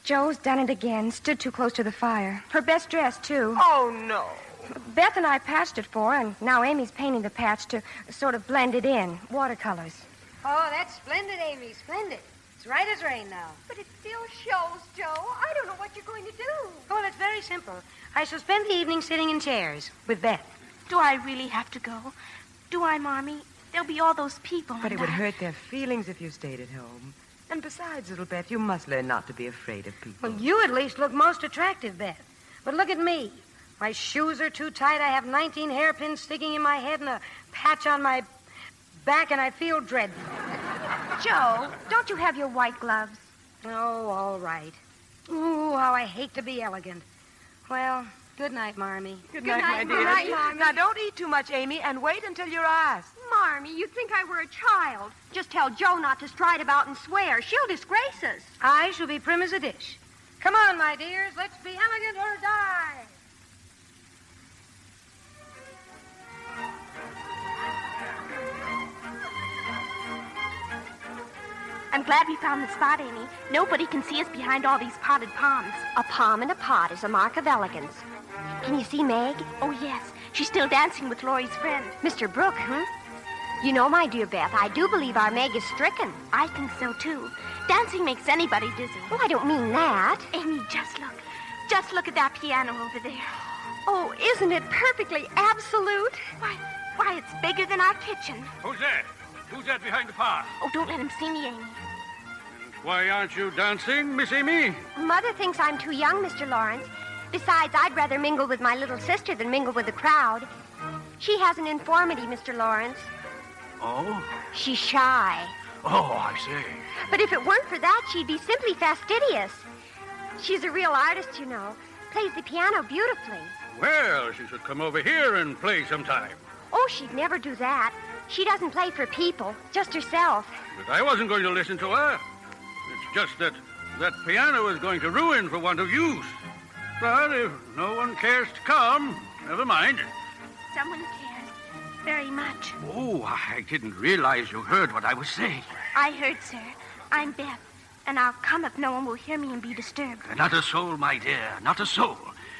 Joe's done it again. Stood too close to the fire. Her best dress, too. Oh, no. Beth and I patched it for her, and now Amy's painting the patch to sort of blend it in. Watercolors. Oh, that's splendid, Amy. Splendid. It's right as rain now. But it still shows, Joe. I don't know what you're going to do. Well, it's very simple. I shall spend the evening sitting in chairs with Beth. Do I really have to go? Do I, Mommy? There'll be all those people. But it would hurt their feelings if you stayed at home. And besides, little Beth, you must learn not to be afraid of people. Well, you at least look most attractive, Beth. But look at me. My shoes are too tight. I have 19 hairpins sticking in my head and a patch on my back, and I feel dreadful. Joe, don't you have your white gloves? Oh, all right. Ooh, how I hate to be elegant. Well, good night, Marmee. Good night, my dear. Good night, Marmee. Now, don't eat too much, Amy, and wait until you're asked. Marmee, you'd think I were a child. Just tell Joe not to stride about and swear. She'll disgrace us. I shall be prim as a dish. Come on, my dears. Let's be elegant or die. I'm glad we found the spot, Amy. Nobody can see us behind all these potted palms. A palm in a pot is a mark of elegance. Can you see Meg? Oh, yes. She's still dancing with Laurie's friend. Mr. Brooke, You know, my dear Beth, I do believe our Meg is stricken. I think so, too. Dancing makes anybody dizzy. Oh, I don't mean that. Amy, just look. Just look at that piano over there. Oh, isn't it perfectly absolute? Why, it's bigger than our kitchen. Who's that? Who's that behind the pot? Oh, don't let him see me, Amy. Why aren't you dancing, Miss Amy? Mother thinks I'm too young, Mr. Lawrence. Besides, I'd rather mingle with my little sister than mingle with the crowd. She has an infirmity, Mr. Lawrence. Oh? She's shy. Oh, I see. But if it weren't for that, she'd be simply fastidious. She's a real artist, you know. Plays the piano beautifully. Well, she should come over here and play sometime. Oh, she'd never do that. She doesn't play for people, just herself. But I wasn't going to listen to her. It's just that piano is going to ruin for want of use. But if no one cares to come, never mind. Someone cares very much. Oh, I didn't realize you heard what I was saying. I heard, sir. I'm Beth, and I'll come if no one will hear me and be disturbed. Not a soul, my dear, not a soul.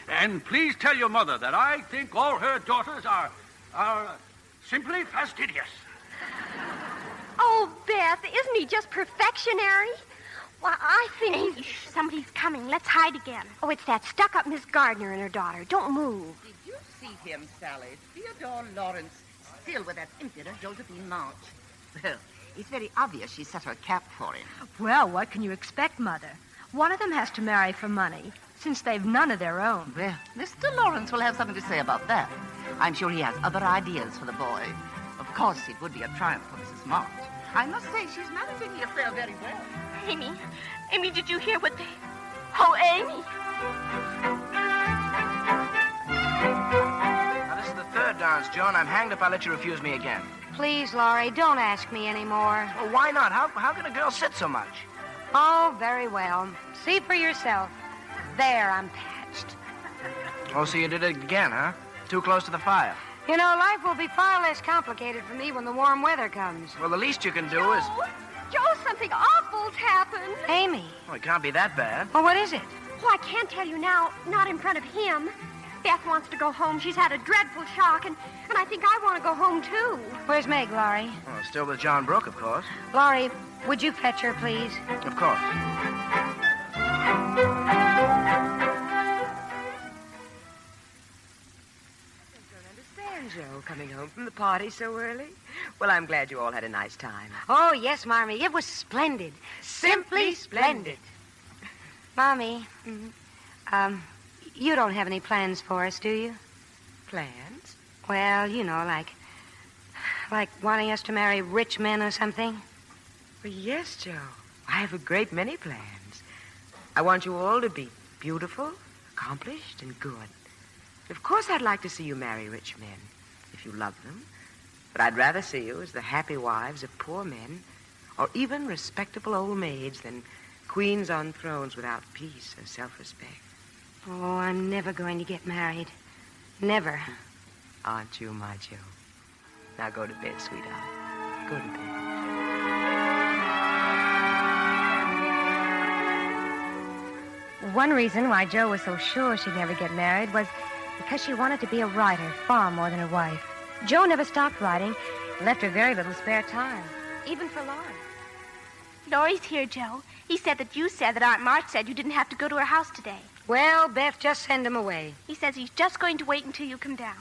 And please tell your mother that I think all her daughters are simply fastidious. Oh, Beth, isn't he just perfectionary? Why, I think Amy, somebody's coming. Let's hide again. Oh, it's that stuck-up Miss Gardner and her daughter. Don't move. Did you see him, Sally? Theodore Lawrence, still with that impudent Josephine March. Well, it's very obvious she set her cap for him. Well, what can you expect, Mother? One of them has to marry for money, since they've none of their own. Well, Mr. Lawrence will have something to say about that. I'm sure he has other ideas for the boy. Of course, it would be a triumph for Mrs. March. I must say, she's managing the affair very well. Amy, did you hear what they... Oh, Amy! Now, this is the third dance, Joe, and I'm hanged if I let you refuse me again. Please, Laurie, don't ask me anymore. Well, why not? How can a girl sit so much? Oh, very well. See for yourself. There, I'm patched. Oh, so you did it again, huh? Too close to the fire. You know, life will be far less complicated for me when the warm weather comes. Well, the least you can do is... Joe, something awful's happened. Amy. Well, it can't be that bad. Well, what is it? Oh, I can't tell you now, not in front of him. Beth wants to go home. She's had a dreadful shock, and I think I want to go home, too. Where's Meg, Laurie? Well, still with John Brooke, of course. Laurie, would you fetch her, please? Of course. Joe, coming home from the party so early? Well, I'm glad you all had a nice time. Oh, yes, Marmee. It was splendid. Simply splendid. Mommy, you don't have any plans for us, do you? Plans? Well, you know, like wanting us to marry rich men or something. Well, yes, Joe. I have a great many plans. I want you all to be beautiful, accomplished, and good. Of course, I'd like to see you marry rich men, if you love them. But I'd rather see you as the happy wives of poor men, or even respectable old maids than queens on thrones without peace or self-respect. Oh, I'm never going to get married. Never. Aren't you, my Joe? Now go to bed, sweetheart. Go to bed. One reason why Jo was so sure she'd never get married was because she wanted to be a writer far more than a wife. Jo never stopped writing, left her very little spare time, even for Lauren. Laurie's here, Joe. He said that you said that Aunt March said you didn't have to go to her house today. Well, Beth, just send him away. He says he's just going to wait until you come down.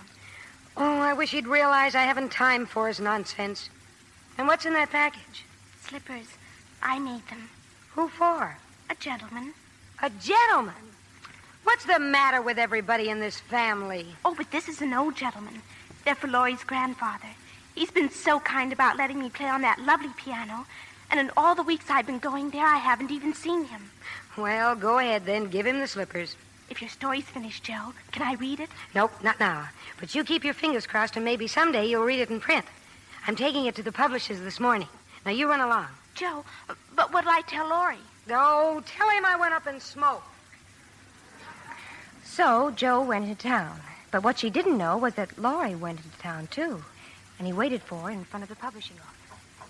Oh, I wish he'd realize I haven't time for his nonsense. And what's in that package? Slippers. I made them. Who for? A gentleman. A gentleman? What's the matter with everybody in this family? Oh, but this is an old gentleman. They're for Laurie's grandfather. He's been so kind about letting me play on that lovely piano. And in all the weeks I've been going there, I haven't even seen him. Well, go ahead then. Give him the slippers. If your story's finished, Joe, can I read it? Nope, not now. But you keep your fingers crossed and maybe someday you'll read it in print. I'm taking it to the publishers this morning. Now, you run along. Joe, but what'll I tell Laurie? Oh, tell him I went up and smoked. So Jo went into town. But what she didn't know was that Laurie went into town, too. And he waited for her in front of the publishing office.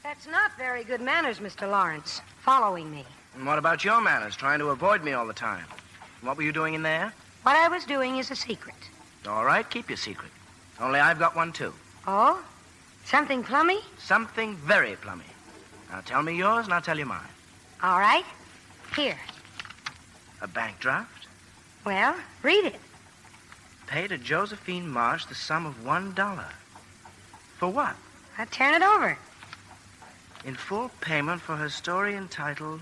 That's not very good manners, Mr. Lawrence, following me. And what about your manners, trying to avoid me all the time? What were you doing in there? What I was doing is a secret. All right, keep your secret. Only I've got one, too. Oh? Something plummy? Something very plummy. Now, tell me yours, and I'll tell you mine. All right. Here. A bank draft? Well, read it. Pay to Josephine Marsh the sum of $1. For what? I'll turn it over. In full payment for her story entitled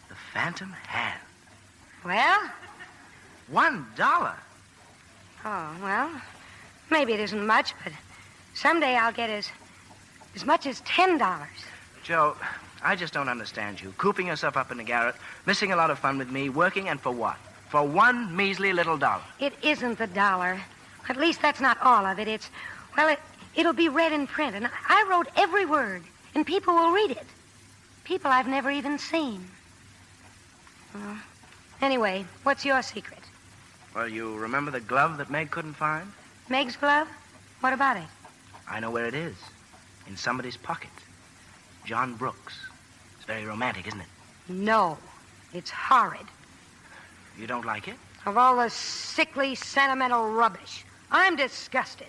The Phantom Hand. Well? $1? Oh, well, maybe it isn't much, but someday I'll get as much as $10. Joe, I just don't understand you. Cooping yourself up in the garret, missing a lot of fun with me, working, and for what? For one measly little dollar. It isn't the dollar. At least that's not all of it. It'll be read in print, and I wrote every word, and people will read it. People I've never even seen. Anyway, what's your secret? Well, you remember the glove that Meg couldn't find? Meg's glove? What about it? I know where it is. In somebody's pocket. John Brooks. It's very romantic, isn't it? No. It's horrid. You don't like it? Of all the sickly, sentimental rubbish. I'm disgusted.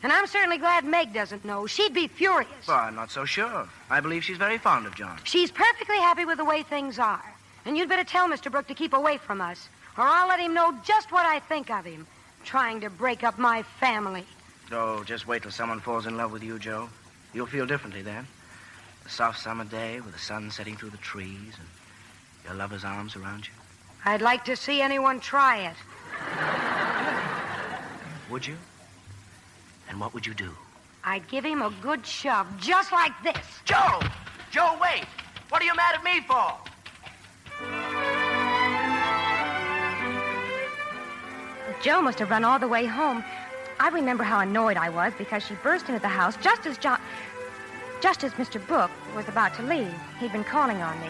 And I'm certainly glad Meg doesn't know. She'd be furious. Well, I'm not so sure. I believe she's very fond of John. She's perfectly happy with the way things are. And you'd better tell Mr. Brooke to keep away from us, or I'll let him know just what I think of him, trying to break up my family. Oh, just wait till someone falls in love with you, Joe. You'll feel differently then. A soft summer day with the sun setting through the trees and your lover's arms around you. I'd like to see anyone try it. Would you? And what would you do? I'd give him a good shove, just like this. Joe! Joe, wait! What are you mad at me for? Jo must have run all the way home. I remember how annoyed I was because she burst into the house just as Mr. Brooke was about to leave. He'd been calling on me.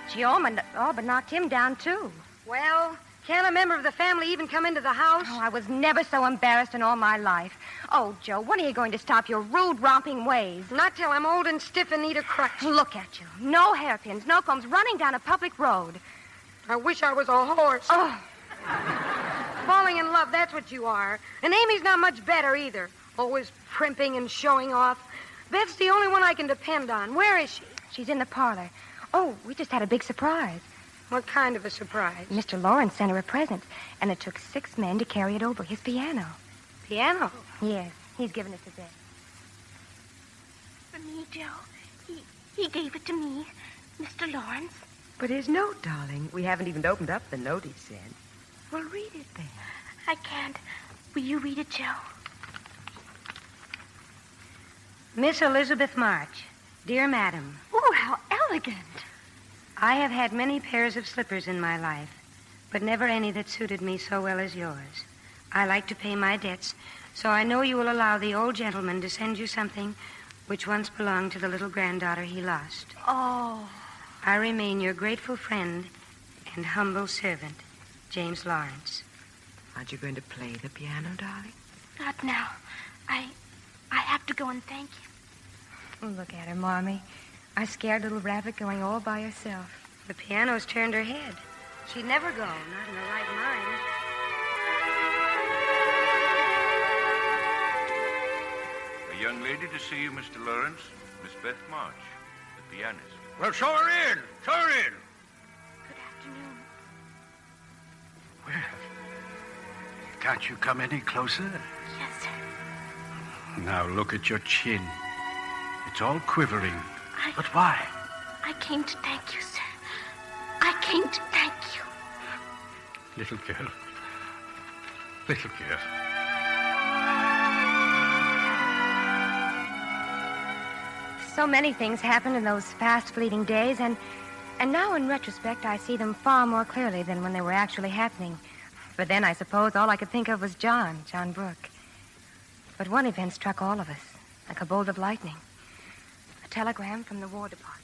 She all but knocked him down, too. Well, can't a member of the family even come into the house? Oh, I was never so embarrassed in all my life. Oh, Jo, when are you going to stop your rude, romping ways? Not till I'm old and stiff and need a crutch. Look at you. No hairpins, no combs, running down a public road. I wish I was a horse. Oh. Falling in love, that's what you are. And Amy's not much better either. Always primping and showing off. Beth's the only one I can depend on. Where is she? She's in the parlor. Oh, we just had a big surprise. What kind of a surprise? Mr. Lawrence sent her a present, and it took 6 men to carry it over, his piano. Piano? Yes, he's given it to Bette. For me, Joe. He gave it to me, Mr. Lawrence. But his note, darling. We haven't even opened up the note he sent. Well, read it then. I can't. Will you read it, Joe? Miss Elizabeth March, dear Madam. Oh, how elegant. I have had many pairs of slippers in my life, but never any that suited me so well as yours. I like to pay my debts, so I know you will allow the old gentleman to send you something which once belonged to the little granddaughter he lost. Oh. I remain your grateful friend and humble servant, James Lawrence. Aren't you going to play the piano, darling? Not now. I have to go and thank you. Oh, look at her, Mommy. A scared little rabbit going all by herself. The piano's turned her head. She'd never go, not in her right mind. A young lady to see you, Mr. Lawrence. Miss Beth March, the pianist. Well, show her in. Show her in. Good afternoon. Well, can't you come any closer? Yes, sir. Now look at your chin. It's all quivering. But why? I came to thank you, sir. I came to thank you. Little girl. Little girl. So many things happened in those fast fleeting days, and now in retrospect I see them far more clearly than when they were actually happening. For then I suppose all I could think of was John Brooke. But one event struck all of us, like a bolt of lightning. A telegram from the War Department.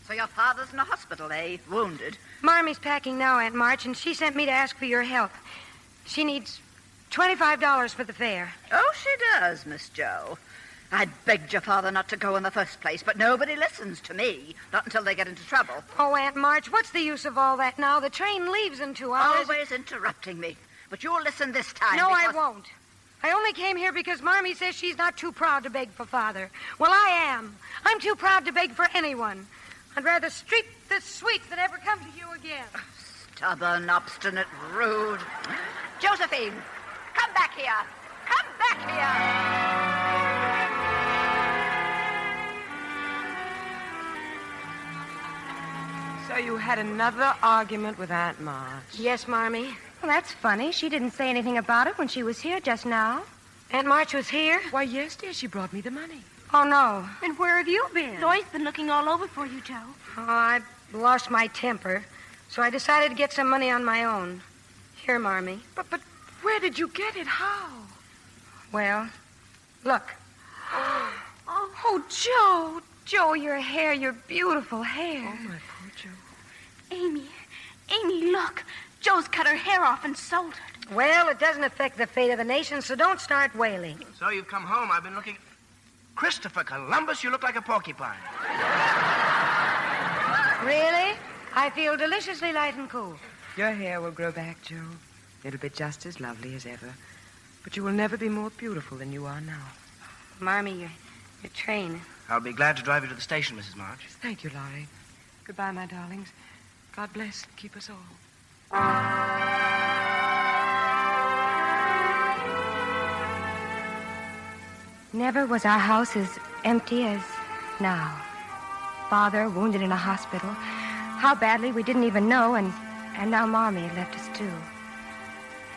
So your father's in a hospital, eh? Wounded. Marmy's packing now, Aunt March, and she sent me to ask for your help. She needs $25 for the fare. Oh, she does, Miss Joe. I begged your father not to go in the first place, but nobody listens to me. Not until they get into trouble. Oh, Aunt March, what's the use of all that now? The train leaves in 2 hours. Always interrupting me. But you'll listen this time. No, because... I won't. I only came here because Marmy says she's not too proud to beg for Father. Well, I am. I'm too proud to beg for anyone. I'd rather streak the sweets than ever come to you again. Stubborn, obstinate, rude. Josephine, come back here. Come back here. So you had another argument with Aunt March? Yes, Marmy. Well, that's funny. She didn't say anything about it when she was here just now. Aunt March was here? Why, yes, dear. She brought me the money. Oh, no. And where have you been? Lloyd's been looking all over for you, Joe. Oh, I lost my temper, so I decided to get some money on my own. Here, Marmy. But where did you get it? How? Well, look. Oh, Joe. Joe, your hair, your beautiful hair. Oh, my poor Joe. Amy, look. Joe's cut her hair off and sold it. Well, it doesn't affect the fate of the nation, so don't start wailing. So you've come home. I've been looking... Christopher Columbus, you look like a porcupine. Really? I feel deliciously light and cool. Your hair will grow back, Joe. It'll be just as lovely as ever. But you will never be more beautiful than you are now. Marmy, your train. I'll be glad to drive you to the station, Mrs. March. Thank you, Laurie. Goodbye, my darlings. God bless and keep us all. Never was our house as empty as now. Father wounded in a hospital. How badly we didn't even know, and now Marmy had left us too.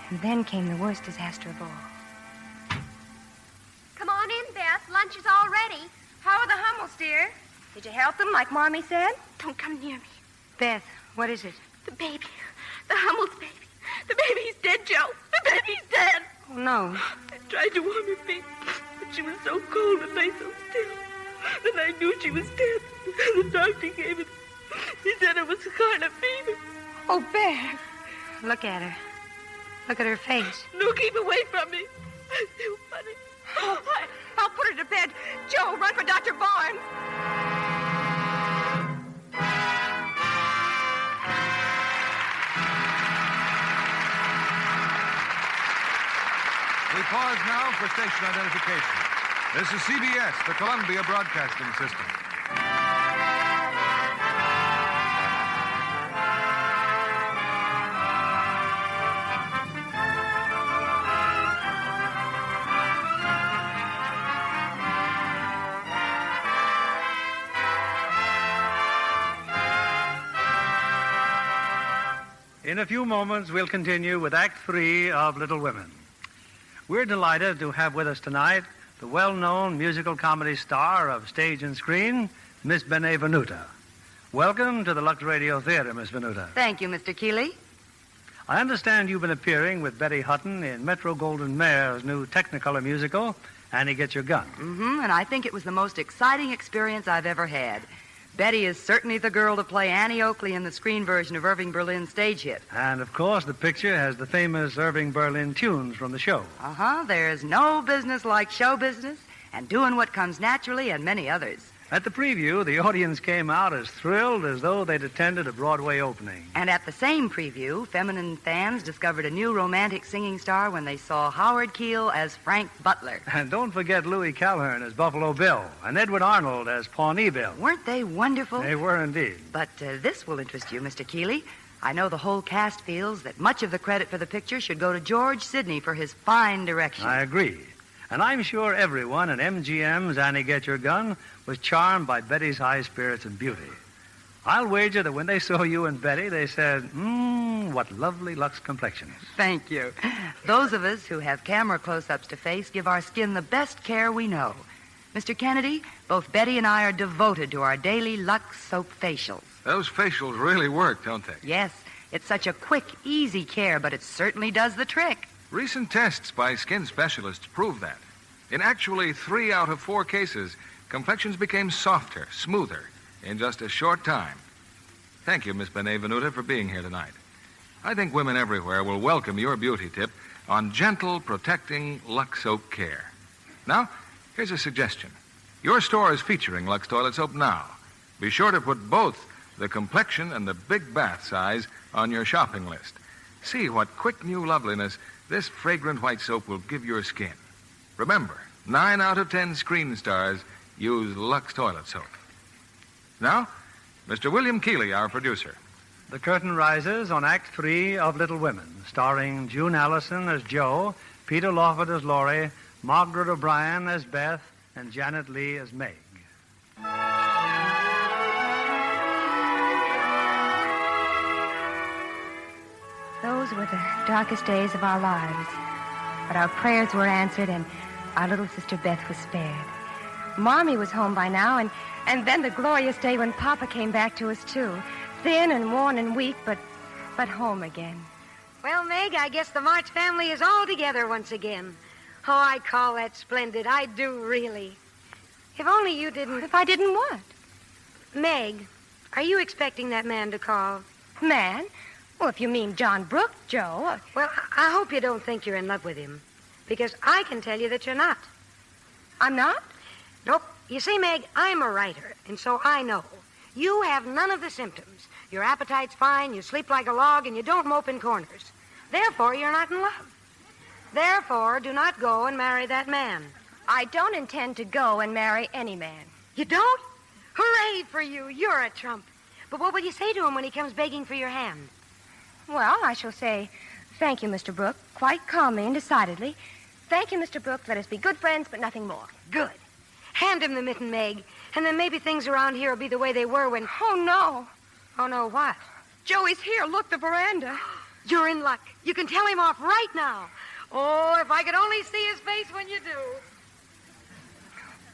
And then came the worst disaster of all. Come on in, Beth. Lunch is all ready. How are the Hummels, dear? Did you help them like Marmy said? Don't come near me. Beth, what is it? The baby. The Hummels baby. The baby's dead, Joe. The baby's dead. Oh, no. I tried to warm her feet, but she was so cold and lay so still. Then I knew she was dead. The doctor gave it. He said it was scarlet fever. Oh, Beth. Look at her. Look at her face. No, keep away from me. I'm too funny. Oh, I'll put her to bed. Joe, run for Dr. Barnes. We pause now for station identification. This is CBS, the Columbia Broadcasting System. In a few moments, we'll continue with Act 3 of Little Women. We're delighted to have with us tonight the well-known musical comedy star of stage and screen, Miss Bette Venuta. Welcome to the Lux Radio Theater, Miss Venuta. Thank you, Mr. Keeley. I understand you've been appearing with Betty Hutton in Metro-Goldwyn-Mayer's new Technicolor musical, Annie Get Your Gun. And I think it was the most exciting experience I've ever had. Betty is certainly the girl to play Annie Oakley in the screen version of Irving Berlin's stage hit. And, of course, the picture has the famous Irving Berlin tunes from the show. There's no business like show business and doing what comes naturally and many others. At the preview, the audience came out as thrilled as though they'd attended a Broadway opening. And at the same preview, feminine fans discovered a new romantic singing star when they saw Howard Keel as Frank Butler. And don't forget Louis Calhern as Buffalo Bill and Edward Arnold as Pawnee Bill. Weren't they wonderful? They were indeed. But this will interest you, Mr. Keeley. I know the whole cast feels that much of the credit for the picture should go to George Sidney for his fine direction. I agree. And I'm sure everyone in MGM's Annie Get Your Gun was charmed by Betty's high spirits and beauty. I'll wager that when they saw you and Betty, they said, what lovely Lux complexions. Thank you. Those of us who have camera close-ups to face give our skin the best care we know. Mr. Kennedy, both Betty and I are devoted to our daily Lux soap facials. Those facials really work, don't they? Yes. It's such a quick, easy care, but it certainly does the trick. Recent tests by skin specialists prove that. In actually 3 out of 4 cases, complexions became softer, smoother, in just a short time. Thank you, Miss Bette Venuta, for being here tonight. I think women everywhere will welcome your beauty tip on gentle, protecting Lux soap care. Now, here's a suggestion. Your store is featuring Lux toilet soap now. Be sure to put both the complexion and the big bath size on your shopping list. See what quick new loveliness this fragrant white soap will give your skin. Remember, 9 out of 10 screen stars use Lux toilet soap. Now, Mr. William Keeley, our producer. The curtain rises on Act 3 of Little Women, starring June Allyson as Jo, Peter Lawford as Laurie, Margaret O'Brien as Beth, and Janet Leigh as Meg. Those were the darkest days of our lives. But our prayers were answered, and our little sister Beth was spared. Mommy was home by now, and then the glorious day when Papa came back to us, too. Thin and worn and weak, but home again. Well, Meg, I guess the March family is all together once again. Oh, I call that splendid. I do, really. If only you didn't... If I didn't what? Meg, are you expecting that man to call? Man? Well, if you mean John Brooke, Joe. Well, I hope you don't think you're in love with him. Because I can tell you that you're not. I'm not? Nope. You see, Meg, I'm a writer, and so I know. You have none of the symptoms. Your appetite's fine, you sleep like a log, and you don't mope in corners. Therefore, you're not in love. Therefore, do not go and marry that man. I don't intend to go and marry any man. You don't? Hooray for you. You're a trump. But what will you say to him when he comes begging for your hand? Well, I shall say, thank you, Mr. Brooke, quite calmly and decidedly. Thank you, Mr. Brooke. Let us be good friends, but nothing more. Good. Hand him the mitten, Meg, and then maybe things around here will be the way they were when... Oh, no. Oh, no, what? Joey's here. Look, the veranda. You're in luck. You can tell him off right now. Oh, if I could only see his face when you do.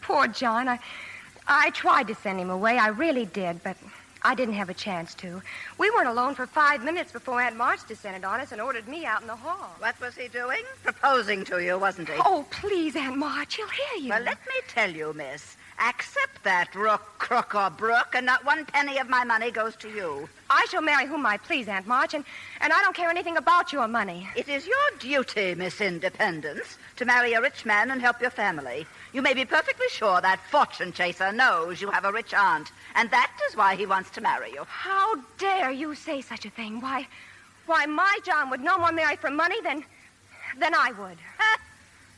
Poor John. I tried to send him away. I really did, but I didn't have a chance to. We weren't alone for 5 minutes before Aunt March descended on us and ordered me out in the hall. What was he doing? Proposing to you, wasn't he? Oh, please, Aunt March. He'll hear you. Well, let me tell you, miss. Accept that, rook, crook, or brook, and not 1 penny of my money goes to you. I shall marry whom I please, Aunt March, and I don't care anything about your money. It is your duty, Miss Independence, to marry a rich man and help your family. You may be perfectly sure that fortune chaser knows you have a rich aunt, and that is why he wants to marry you. How dare you say such a thing? Why, my John would no more marry for money than I would.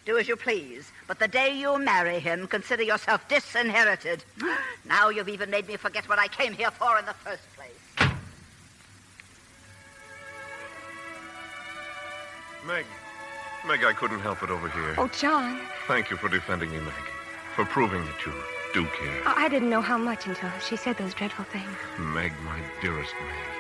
Do as you please, but the day you marry him, consider yourself disinherited. Now you've even made me forget what I came here for in the first place. Meg, I couldn't help it over here. Oh, John. Thank you for defending me, Meg. For proving that you do care. I didn't know how much until she said those dreadful things. Meg, my dearest Meg.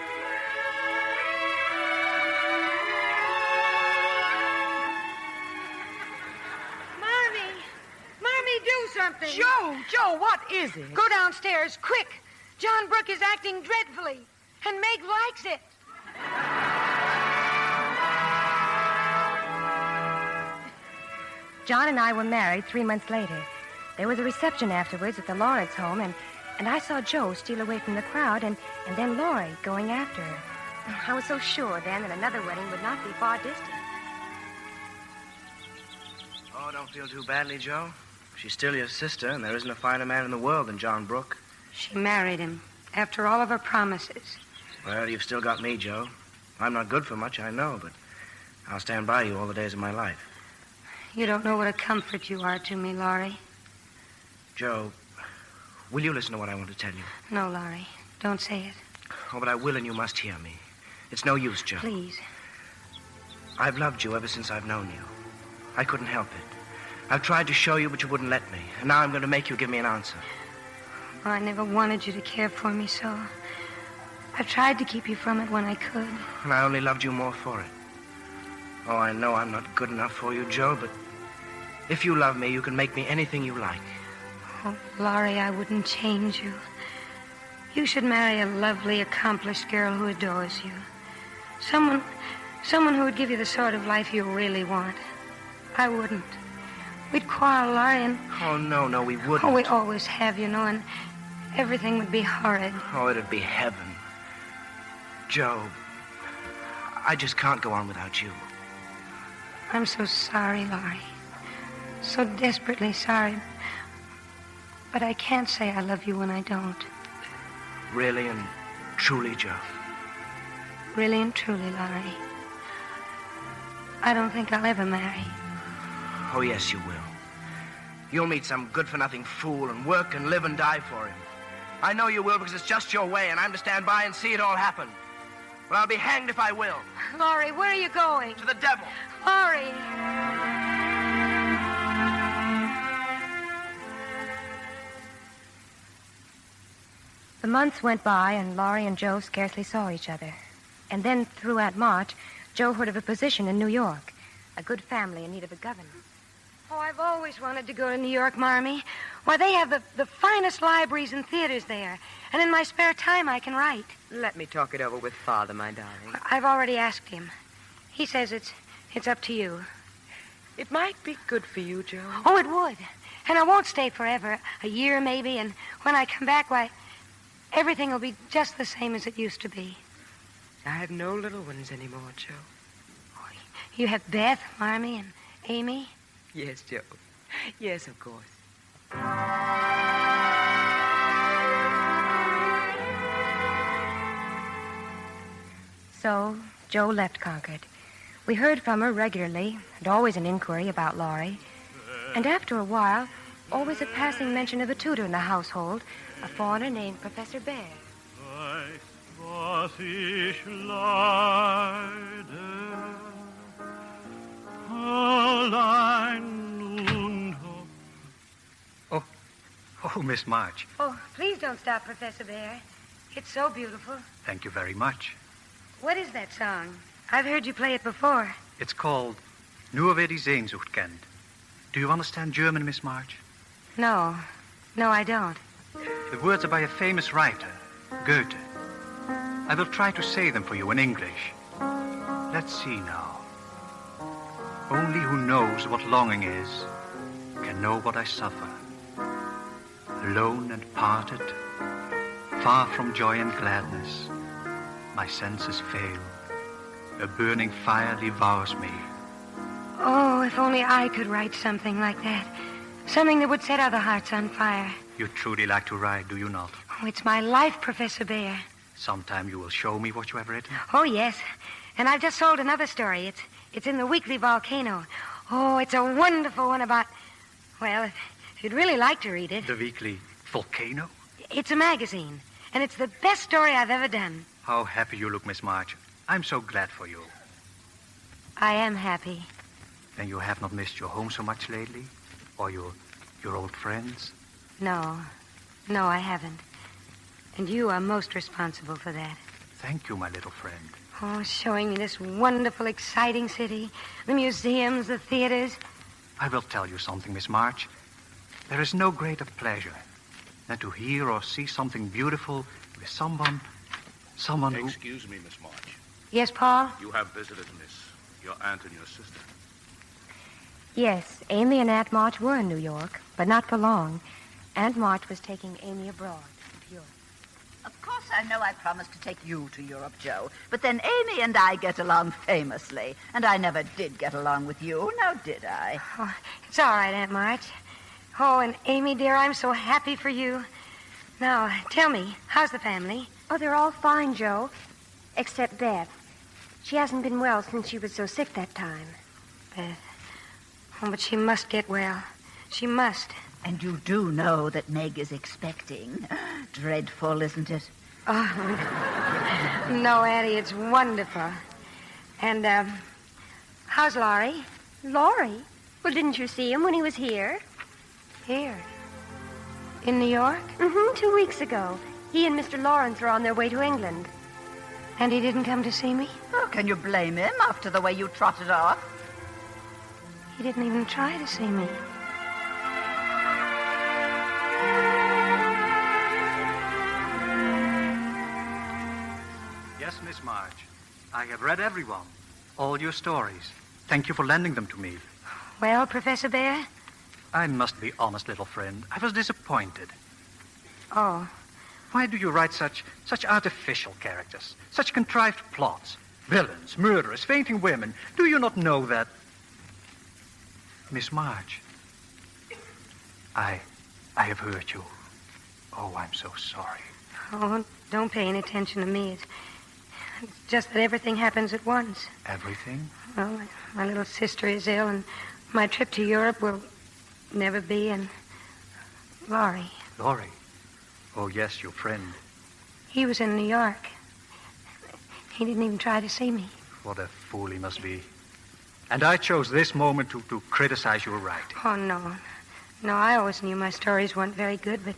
something. Joe, what is it? Go downstairs, quick. John Brooke is acting dreadfully, and Meg likes it. John and I were married 3 months later. There was a reception afterwards at the Lawrence home, and I saw Joe steal away from the crowd, and then Laurie going after her. I was so sure then that another wedding would not be far distant. Oh, don't feel too badly, Joe. She's still your sister, and there isn't a finer man in the world than John Brooke. She married him after all of her promises. Well, you've still got me, Joe. I'm not good for much, I know, but I'll stand by you all the days of my life. You don't know what a comfort you are to me, Laurie. Joe, will you listen to what I want to tell you? No, Laurie. Don't say it. Oh, but I will, and you must hear me. It's no use, Joe. Please. I've loved you ever since I've known you. I couldn't help it. I've tried to show you, but you wouldn't let me. And now I'm going to make you give me an answer. Oh, I never wanted you to care for me so. I've tried to keep you from it when I could. And I only loved you more for it. Oh, I know I'm not good enough for you, Joe, but if you love me, you can make me anything you like. Oh, Laurie, I wouldn't change you. You should marry a lovely, accomplished girl who adores you. Someone who would give you the sort of life you really want. I wouldn't. We'd quarrel, Laurie, and... Oh, no, we wouldn't. Oh, we always have, you know, and everything would be horrid. Oh, it'd be heaven. Joe, I just can't go on without you. I'm so sorry, Laurie. So desperately sorry. But I can't say I love you when I don't. Really and truly, Joe? Really and truly, Laurie. I don't think I'll ever marry. Oh, yes, you will. You'll meet some good-for-nothing fool and work and live and die for him. I know you will because it's just your way, and I'm to stand by and see it all happen. Well, I'll be hanged if I will. Laurie, where are you going? To the devil. Laurie! The months went by, and Laurie and Joe scarcely saw each other. And then, through Aunt March, Joe heard of a position in New York. A good family in need of a governor. Oh, I've always wanted to go to New York, Marmee. Why, they have the finest libraries and theaters there. And in my spare time, I can write. Let me talk it over with Father, my darling. I've already asked him. He says it's up to you. It might be good for you, Joe. Oh, it would. And I won't stay forever. A year, maybe. And when I come back, why, everything will be just the same as it used to be. I have no little ones anymore, Joe. Oh, you have Beth, Marmee, and Amy? Yes, Joe. Yes, of course. So, Joe left Concord. We heard from her regularly, and always an inquiry about Laurie. And after a while, always a passing mention of a tutor in the household, a foreigner named Professor Bear. Was ich leide, allein und Oh, Miss March. Oh, please don't stop, Professor Bear. It's so beautiful. Thank you very much. What is that song? I've heard you play it before. It's called Nur wer die Sehnsucht kennt. Do you understand German, Miss March? No, I don't. The words are by a famous writer, Goethe. I will try to say them for you in English. Let's see now. Only who knows what longing is can know what I suffer. Alone and parted, far from joy and gladness, my senses fail. A burning fire devours me. Oh, if only I could write something like that. Something that would set other hearts on fire. You truly like to write, do you not? Oh, it's my life, Professor Bear. Sometime you will show me what you have written. Oh, yes. And I've just sold another story. It's in the Weekly Volcano. Oh, it's a wonderful one about... Well, if you'd really like to read it... The Weekly Volcano? It's a magazine, and it's the best story I've ever done. How happy you look, Miss March. I'm so glad for you. I am happy. Then you have not missed your home so much lately? Or your old friends? No, I haven't. And you are most responsible for that. Thank you, my little friend. Oh, showing me this wonderful, exciting city. The museums, the theaters. I will tell you something, Miss March. There is no greater pleasure than to hear or see something beautiful with someone who... Excuse me, Miss March. Yes, Paul? You have visitors, miss. Your aunt and your sister. Yes, Amy and Aunt March were in New York, but not for long. Aunt March was taking Amy abroad. Of course, I know I promised to take you to Europe, Joe. But then Amy and I get along famously. And I never did get along with you, now did I? Oh, it's all right, Aunt March. Oh, and Amy, dear, I'm so happy for you. Now, tell me, how's the family? Oh, they're all fine, Joe. Except Beth. She hasn't been well since she was so sick that time. Beth. Oh, but she must get well. She must. And you do know that Meg is expecting. Dreadful, isn't it? Oh, no, Auntie, it's wonderful. And, how's Laurie? Laurie? Well, didn't you see him when he was here? Here? In New York? Mm-hmm, 2 weeks ago. He and Mr. Lawrence are on their way to England. And he didn't come to see me? Oh, can you blame him after the way you trotted off? He didn't even try to see me. Yes, Miss March. I have read every one. All your stories. Thank you for lending them to me. Well, Professor Bear? I must be honest, little friend. I was disappointed. Oh. Why do you write such artificial characters? Such contrived plots? Villains, murderers, fainting women. Do you not know that... Miss March, I have hurt you. Oh, I'm so sorry. Oh, don't pay any attention to me. It's just that everything happens at once. Everything? Well, my little sister is ill, and my trip to Europe will never be, and Laurie. Laurie? Oh, yes, your friend. He was in New York. He didn't even try to see me. What a fool he must be. And I chose this moment to criticize your writing. Oh, no. No, I always knew my stories weren't very good, but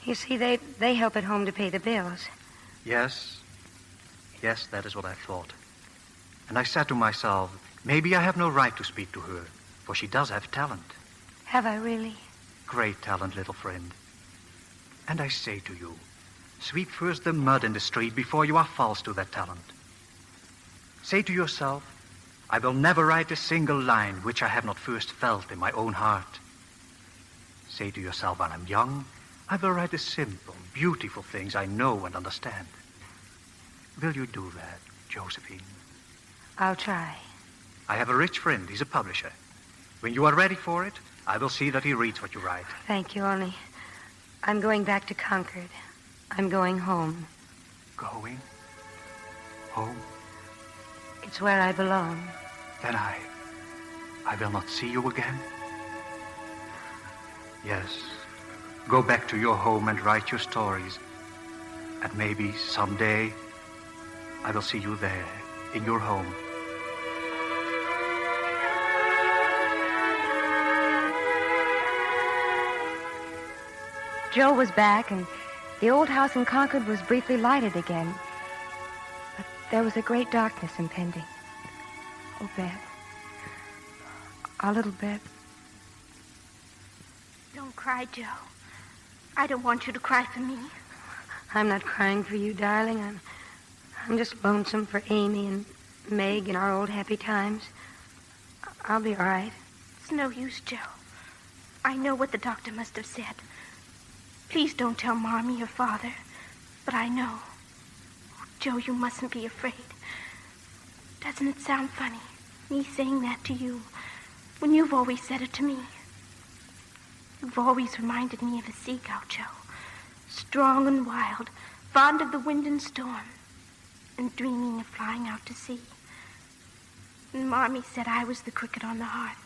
you see, they help at home to pay the bills. Yes. Yes, that is what I thought. And I said to myself, maybe I have no right to speak to her, for she does have talent. Have I really? Great talent, little friend. And I say to you, sweep first the mud in the street before you are false to that talent. Say to yourself, I will never write a single line which I have not first felt in my own heart. Say to yourself, when I'm young, I will write the simple, beautiful things I know and understand. Will you do that, Josephine? I'll try. I have a rich friend. He's a publisher. When you are ready for it, I will see that he reads what you write. Thank you, only I'm going back to Concord. I'm going home. Going? Home? It's where I belong. Then I will not see you again? Yes. Go back to your home and write your stories. And maybe someday I will see you there, in your home. Joe was back, and the old house in Concord was briefly lighted again. But there was a great darkness impending. Oh, Bette. Our little Bette. Don't cry, Joe. I don't want you to cry for me. I'm not crying for you, darling. I'm just lonesome for Amy and Meg and our old happy times. I'll be all right. It's no use, Joe. I know what the doctor must have said. Please don't tell Mommy or Father, but I know. Oh, Joe, you mustn't be afraid. Doesn't it sound funny, me saying that to you, when you've always said it to me? You've always reminded me of a seagull, Joe. Strong and wild, fond of the wind and storm, and dreaming of flying out to sea. And Mommy said I was the cricket on the hearth,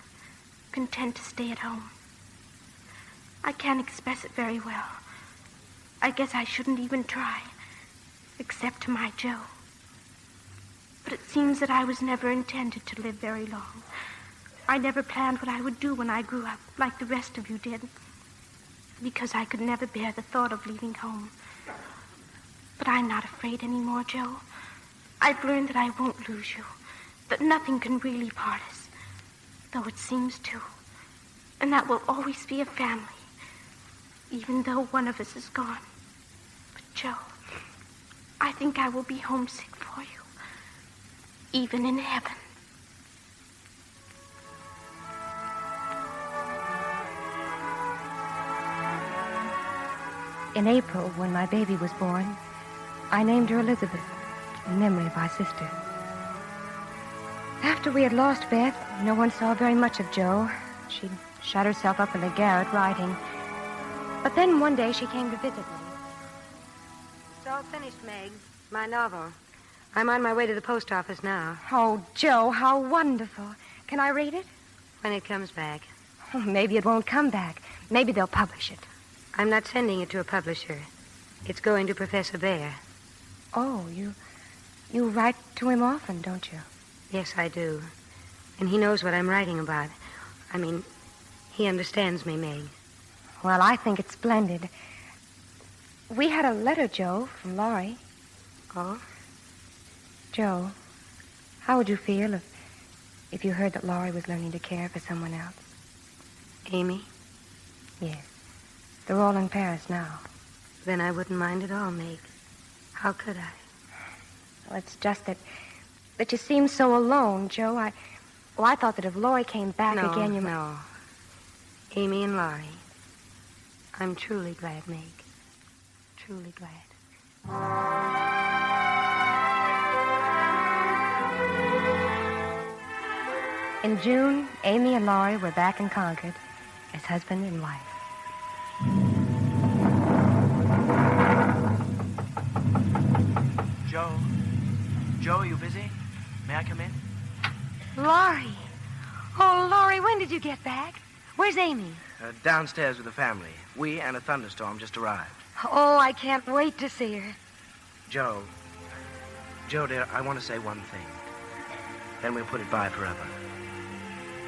content to stay at home. I can't express it very well. I guess I shouldn't even try, except to my Joe. But it seems that I was never intended to live very long. I never planned what I would do when I grew up, like the rest of you did, because I could never bear the thought of leaving home. But I'm not afraid anymore, Joe. I've learned that I won't lose you, that nothing can really part us, though it seems to. And that we'll always be a family, even though one of us is gone. But, Joe, I think I will be homesick for you, even in heaven. In April, when my baby was born, I named her Elizabeth, in memory of our sister. After we had lost Beth, no one saw very much of Jo. She'd shut herself up in the garret writing. But then one day she came to visit me. It's all finished, Meg. My novel. I'm on my way to the post office now. Oh, Jo, how wonderful. Can I read it? When it comes back. Oh, maybe it won't come back. Maybe they'll publish it. I'm not sending it to a publisher. It's going to Professor Bear. Oh, you write to him often, don't you? Yes, I do. And he knows what I'm writing about. I mean, he understands me, Meg. Well, I think it's splendid. We had a letter, Jo, from Laurie. Oh? Jo, how would you feel if you heard that Laurie was learning to care for someone else? Amy? Yes. They're all in Paris now. Then I wouldn't mind at all, Meg. How could I? Well, it's just that you seem so alone, Jo. I thought that if Laurie came back again, you might... No. Amy and Laurie. I'm truly glad, Meg. Truly glad. In June, Amy and Laurie were back in Concord as husband and wife. Joe, are you busy? May I come in? Laurie. Oh, Laurie, when did you get back? Where's Amy? Downstairs with the family. We and a thunderstorm just arrived. Oh, I can't wait to see her. Joe, dear, I want to say one thing. Then we'll put it by forever.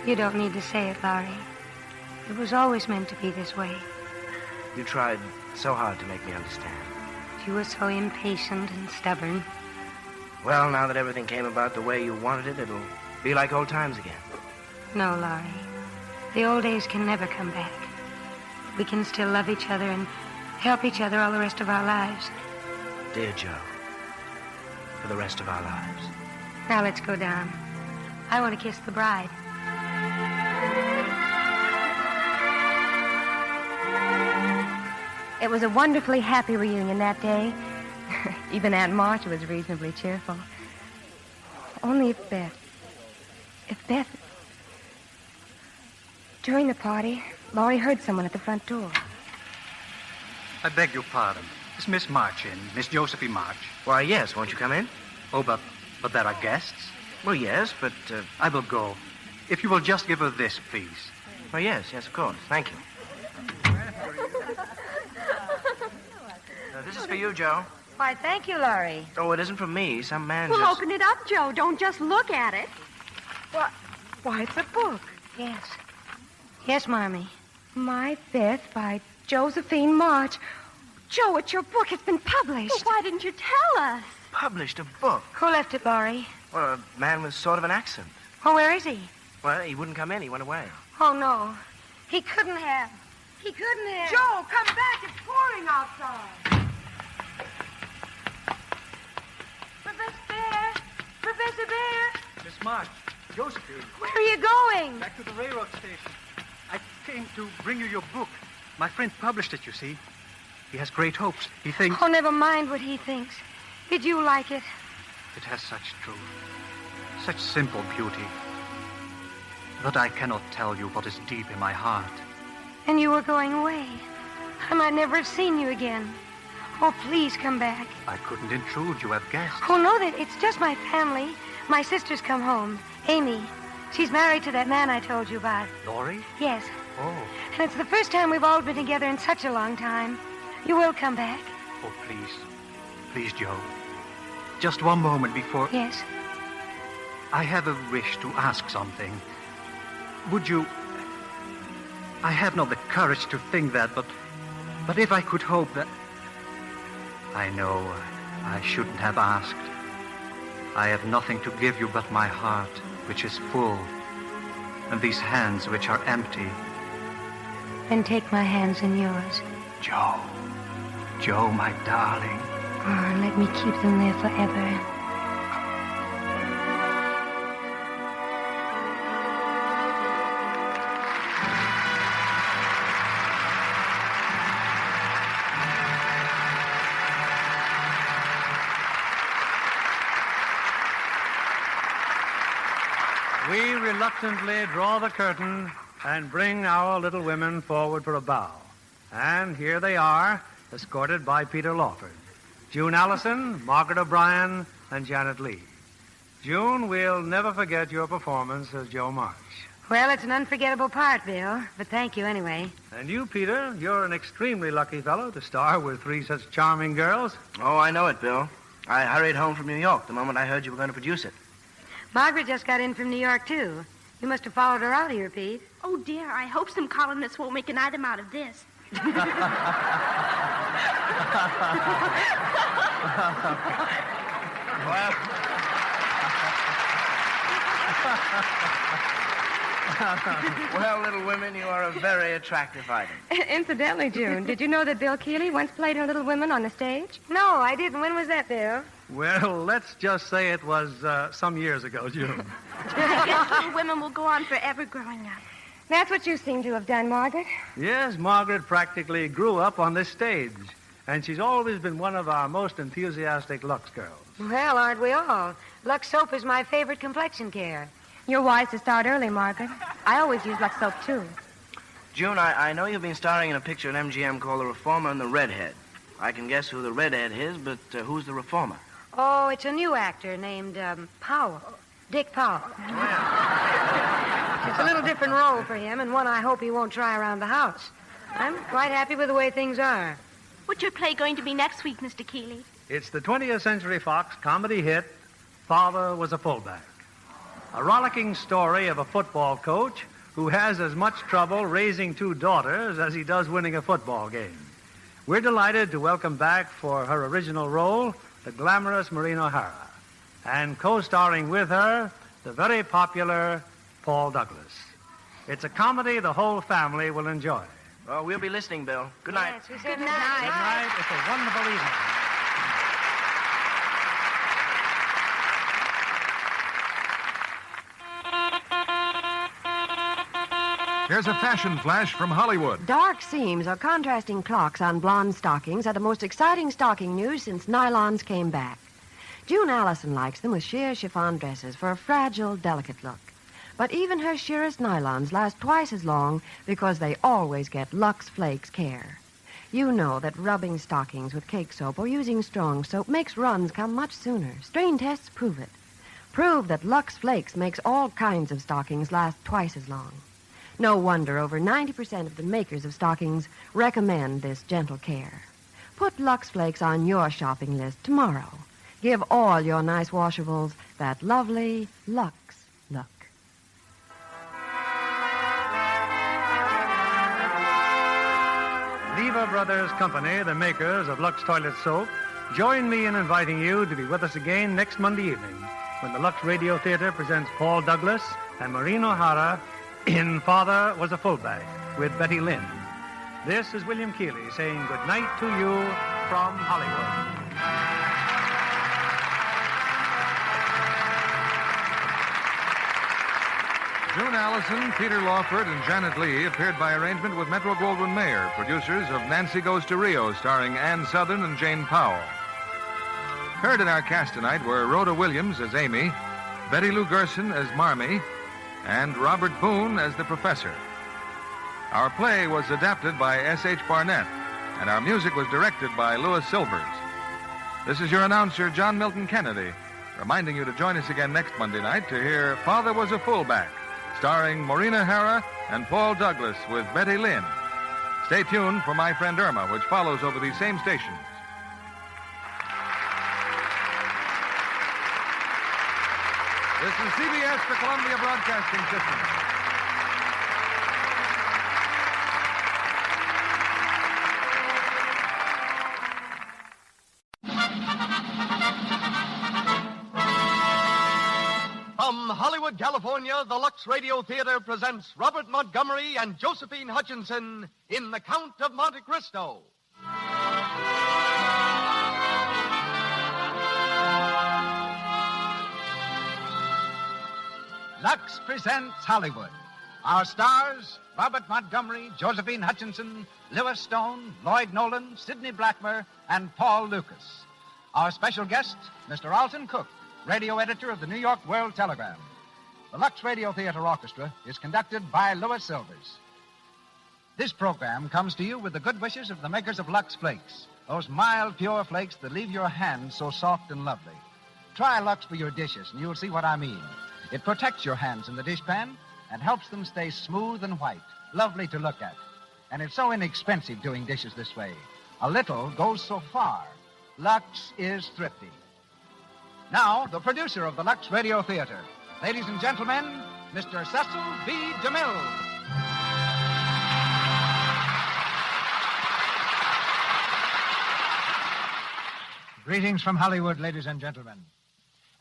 You don't need to say it, Laurie. It was always meant to be this way. You tried so hard to make me understand. You were so impatient and stubborn. Well, now that everything came about the way you wanted it, it'll be like old times again. No, Laurie. The old days can never come back. We can still love each other and help each other all the rest of our lives. Dear Joe, for the rest of our lives. Now let's go down. I want to kiss the bride. It was a wonderfully happy reunion that day. Even Aunt Marcia was reasonably cheerful. Only if Beth... During the party, Laurie heard someone at the front door. I beg your pardon. Is Miss March in? Miss Josephine March? Why, yes. Won't you come in? Oh, but there are guests? Well, yes, but... I will go. If you will just give her this, please. Oh, yes, of course. Thank you. This is for you, Joe. Why, thank you, Laurie. Oh, it isn't from me. Some man Well, just... open it up, Joe. Don't just look at it. Why, it's a book. Yes. Yes, Marmee. My Beth by Josephine March. Joe, it's your book. It's been published. Well, why didn't you tell us? Published a book? Who left it, Laurie? Well, a man with sort of an accent. Oh, where is he? Well, he wouldn't come in. He went away. Oh, no. He couldn't have. He couldn't have. Joe, come back. It's pouring outside. Professor Bear. Miss March, Josephine. Where are you going? Back to the railroad station. I came to bring you your book. My friend published it, you see. He has great hopes. He thinks... Oh, never mind what he thinks. Did you like it? It has such truth, such simple beauty. But I cannot tell you what is deep in my heart. And you were going away. I might never have seen you again. Oh, please come back. I couldn't intrude. You have guests. Oh, no, it's just my family. My sister's come home. Amy. She's married to that man I told you about. Laurie? Yes. Oh. And it's the first time we've all been together in such a long time. You will come back? Oh, please. Please, Joe. Just one moment before... Yes. I have a wish to ask something. Would you... I have not the courage to think that, but if I could hope that... I know I shouldn't have asked. I have nothing to give you but my heart, which is full, and these hands which are empty. and take my hands in yours. Joe. Joe, my darling. Oh, let me keep them there forever. We reluctantly draw the curtain and bring our little women forward for a bow. And here they are, escorted by Peter Lawford, June Allyson, Margaret O'Brien, and Janet Lee. June, we'll never forget your performance as Joe March. Well, it's an unforgettable part, Bill, but thank you anyway. And you, Peter, you're an extremely lucky fellow to star with three such charming girls. Oh, I know it, Bill. I hurried home from New York the moment I heard you were going to produce it. Margaret just got in from New York, too. You must have followed her out here, Pete. Oh, dear, I hope some columnists won't make an item out of this. Well, little women, you are a very attractive item. Incidentally, June, did you know that Bill Keeley once played in Little Women on the stage? No, I didn't. When was that, Bill? Well, let's just say it was some years ago, June. I guess Little Women will go on forever growing up. That's what you seem to have done, Margaret. Yes, Margaret practically grew up on this stage, and she's always been one of our most enthusiastic Lux girls. Well, aren't we all? Lux soap is my favorite complexion care. You're wise to start early, Margaret. I always use Lux soap, too. June, I know you've been starring in a picture at MGM called The Reformer and the Redhead. I can guess who the Redhead is, but who's the Reformer? Oh, it's a new actor named Powell. Dick Powell. It's a little different role for him, and one I hope he won't try around the house. I'm quite happy with the way things are. What's your play going to be next week, Mr. Keeley? It's the 20th Century Fox comedy hit, Father Was a Fullback. A rollicking story of a football coach who has as much trouble raising two daughters as he does winning a football game. We're delighted to welcome back for her original role the glamorous Maureen O'Hara, and co-starring with her the very popular Paul Douglas. It's a comedy the whole family will enjoy. Well, we'll be listening, Bill. Good night. Yes, we said Good night. It's a wonderful evening. Here's a fashion flash from Hollywood. Dark seams or contrasting clocks on blonde stockings are the most exciting stocking news since nylons came back. June Allyson likes them with sheer chiffon dresses for a fragile, delicate look. But even her sheerest nylons last twice as long because they always get Lux Flakes care. You know that rubbing stockings with cake soap or using strong soap makes runs come much sooner. Strain tests prove it. Prove that Lux Flakes makes all kinds of stockings last twice as long. No wonder over 90% of the makers of stockings recommend this gentle care. Put Lux Flakes on your shopping list tomorrow. Give all your nice washables that lovely Lux look. Lever Brothers Company, the makers of Lux Toilet Soap, join me in inviting you to be with us again next Monday evening when the Lux Radio Theater presents Paul Douglas and Maureen O'Hara in Father Was a Fullback with Betty Lynn. This is William Keeley saying good night to you from Hollywood. June Allyson, Peter Lawford, and Janet Lee appeared by arrangement with Metro-Goldwyn-Mayer, producers of Nancy Goes to Rio, starring Ann Sothern and Jane Powell. Heard in our cast tonight were Rhoda Williams as Amy, Betty Lou Garson as Marmee, and Robert Boone as the Professor. Our play was adapted by S.H. Barnett, and our music was directed by Louis Silvers. This is your announcer, John Milton Kennedy, reminding you to join us again next Monday night to hear Father Was a Fullback, starring Maureen O'Hara and Paul Douglas with Betty Lynn. Stay tuned for My Friend Irma, which follows over these same stations. This is CBS, the Columbia Broadcasting System. From Hollywood, California, the Lux Radio Theater presents Robert Montgomery and Josephine Hutchinson in The Count of Monte Cristo. Lux presents Hollywood. Our stars, Robert Montgomery, Josephine Hutchinson, Lewis Stone, Lloyd Nolan, Sidney Blackmer, and Paul Lucas. Our special guest, Mr. Alton Cook, radio editor of the New York World Telegram. The Lux Radio Theater Orchestra is conducted by Louis Silvers. This program comes to you with the good wishes of the makers of Lux Flakes, those mild, pure flakes that leave your hands so soft and lovely. Try Lux for your dishes, and you'll see what I mean. It protects your hands in the dishpan and helps them stay smooth and white, lovely to look at. And it's so inexpensive doing dishes this way. A little goes so far. Lux is thrifty. Now, the producer of the Lux Radio Theater. Ladies and gentlemen, Mr. Cecil B. DeMille. Greetings from Hollywood, ladies and gentlemen.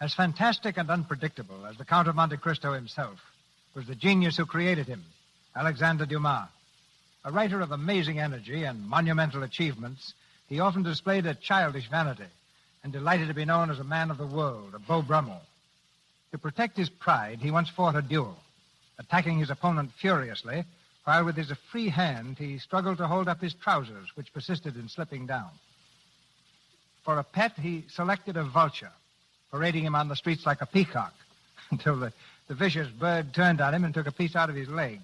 As fantastic and unpredictable as the Count of Monte Cristo himself was the genius who created him, Alexandre Dumas. A writer of amazing energy and monumental achievements, he often displayed a childish vanity and delighted to be known as a man of the world, a Beau Brummel. To protect his pride, he once fought a duel, attacking his opponent furiously, while with his free hand he struggled to hold up his trousers, which persisted in slipping down. For a pet, he selected a vulture, parading him on the streets like a peacock, until the vicious bird turned on him and took a piece out of his leg.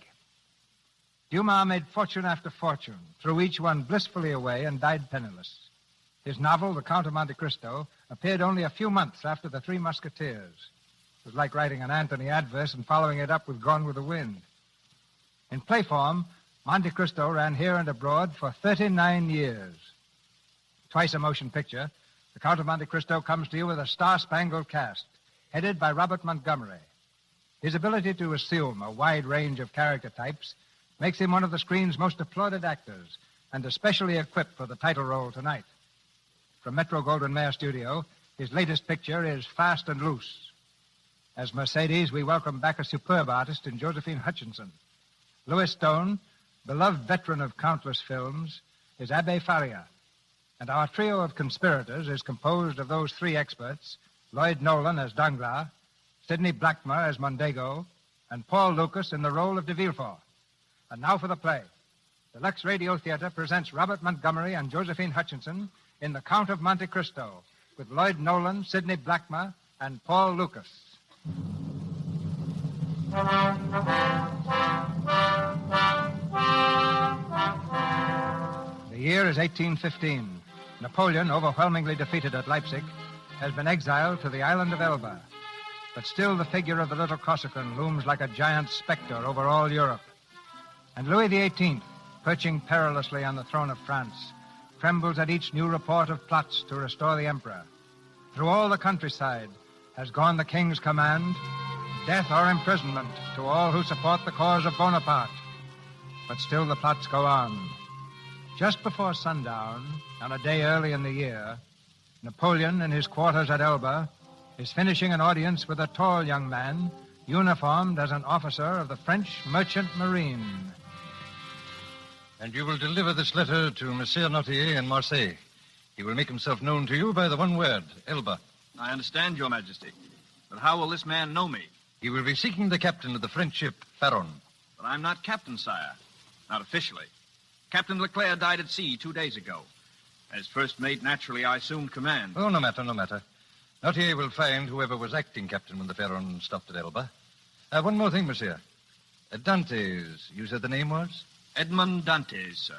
Dumas made fortune after fortune, threw each one blissfully away, and died penniless. His novel, The Count of Monte Cristo, appeared only a few months after The Three Musketeers. It was like writing an Anthony Adverse and following it up with Gone with the Wind. In play form, Monte Cristo ran here and abroad for 39 years. Twice a motion picture, The Count of Monte Cristo comes to you with a star-spangled cast, headed by Robert Montgomery. His ability to assume a wide range of character types makes him one of the screen's most applauded actors, and especially equipped for the title role tonight. From Metro-Goldwyn-Mayer Studio, his latest picture is Fast and Loose. As Mercedes, we welcome back a superb artist in Josephine Hutchinson. Louis Stone, beloved veteran of countless films, is Abbé Faria. And our trio of conspirators is composed of those three experts, Lloyd Nolan as Danglars, Sidney Blackmer as Mondego, and Paul Lucas in the role of de Villefort. And now for the play. The Lux Radio Theater presents Robert Montgomery and Josephine Hutchinson in The Count of Monte Cristo, with Lloyd Nolan, Sidney Blackmer, and Paul Lucas. The year is 1815. Napoleon, overwhelmingly defeated at Leipzig, has been exiled to the island of Elba. But still the figure of the little Corsican looms like a giant specter over all Europe. And Louis XVIII, perching perilously on the throne of France, trembles at each new report of plots to restore the emperor. Through all the countryside has gone the king's command, death or imprisonment to all who support the cause of Bonaparte. But still the plots go on. Just before sundown, on a day early in the year, Napoleon, in his quarters at Elba, is finishing an audience with a tall young man, uniformed as an officer of the French Merchant Marine. And you will deliver this letter to Monsieur Nautier in Marseille. He will make himself known to you by the one word, Elba. I understand, Your Majesty. But how will this man know me? He will be seeking the captain of the French ship, Tyrone. But I'm not captain, sire. Not officially. Captain Leclerc died at sea 2 days ago. As first mate, naturally, I assumed command. Oh, no matter, no matter. Nautier will find whoever was acting captain when the Tyrone stopped at Elba. One more thing, monsieur. Dantes, you said the name was? Edmond Dantes, sir.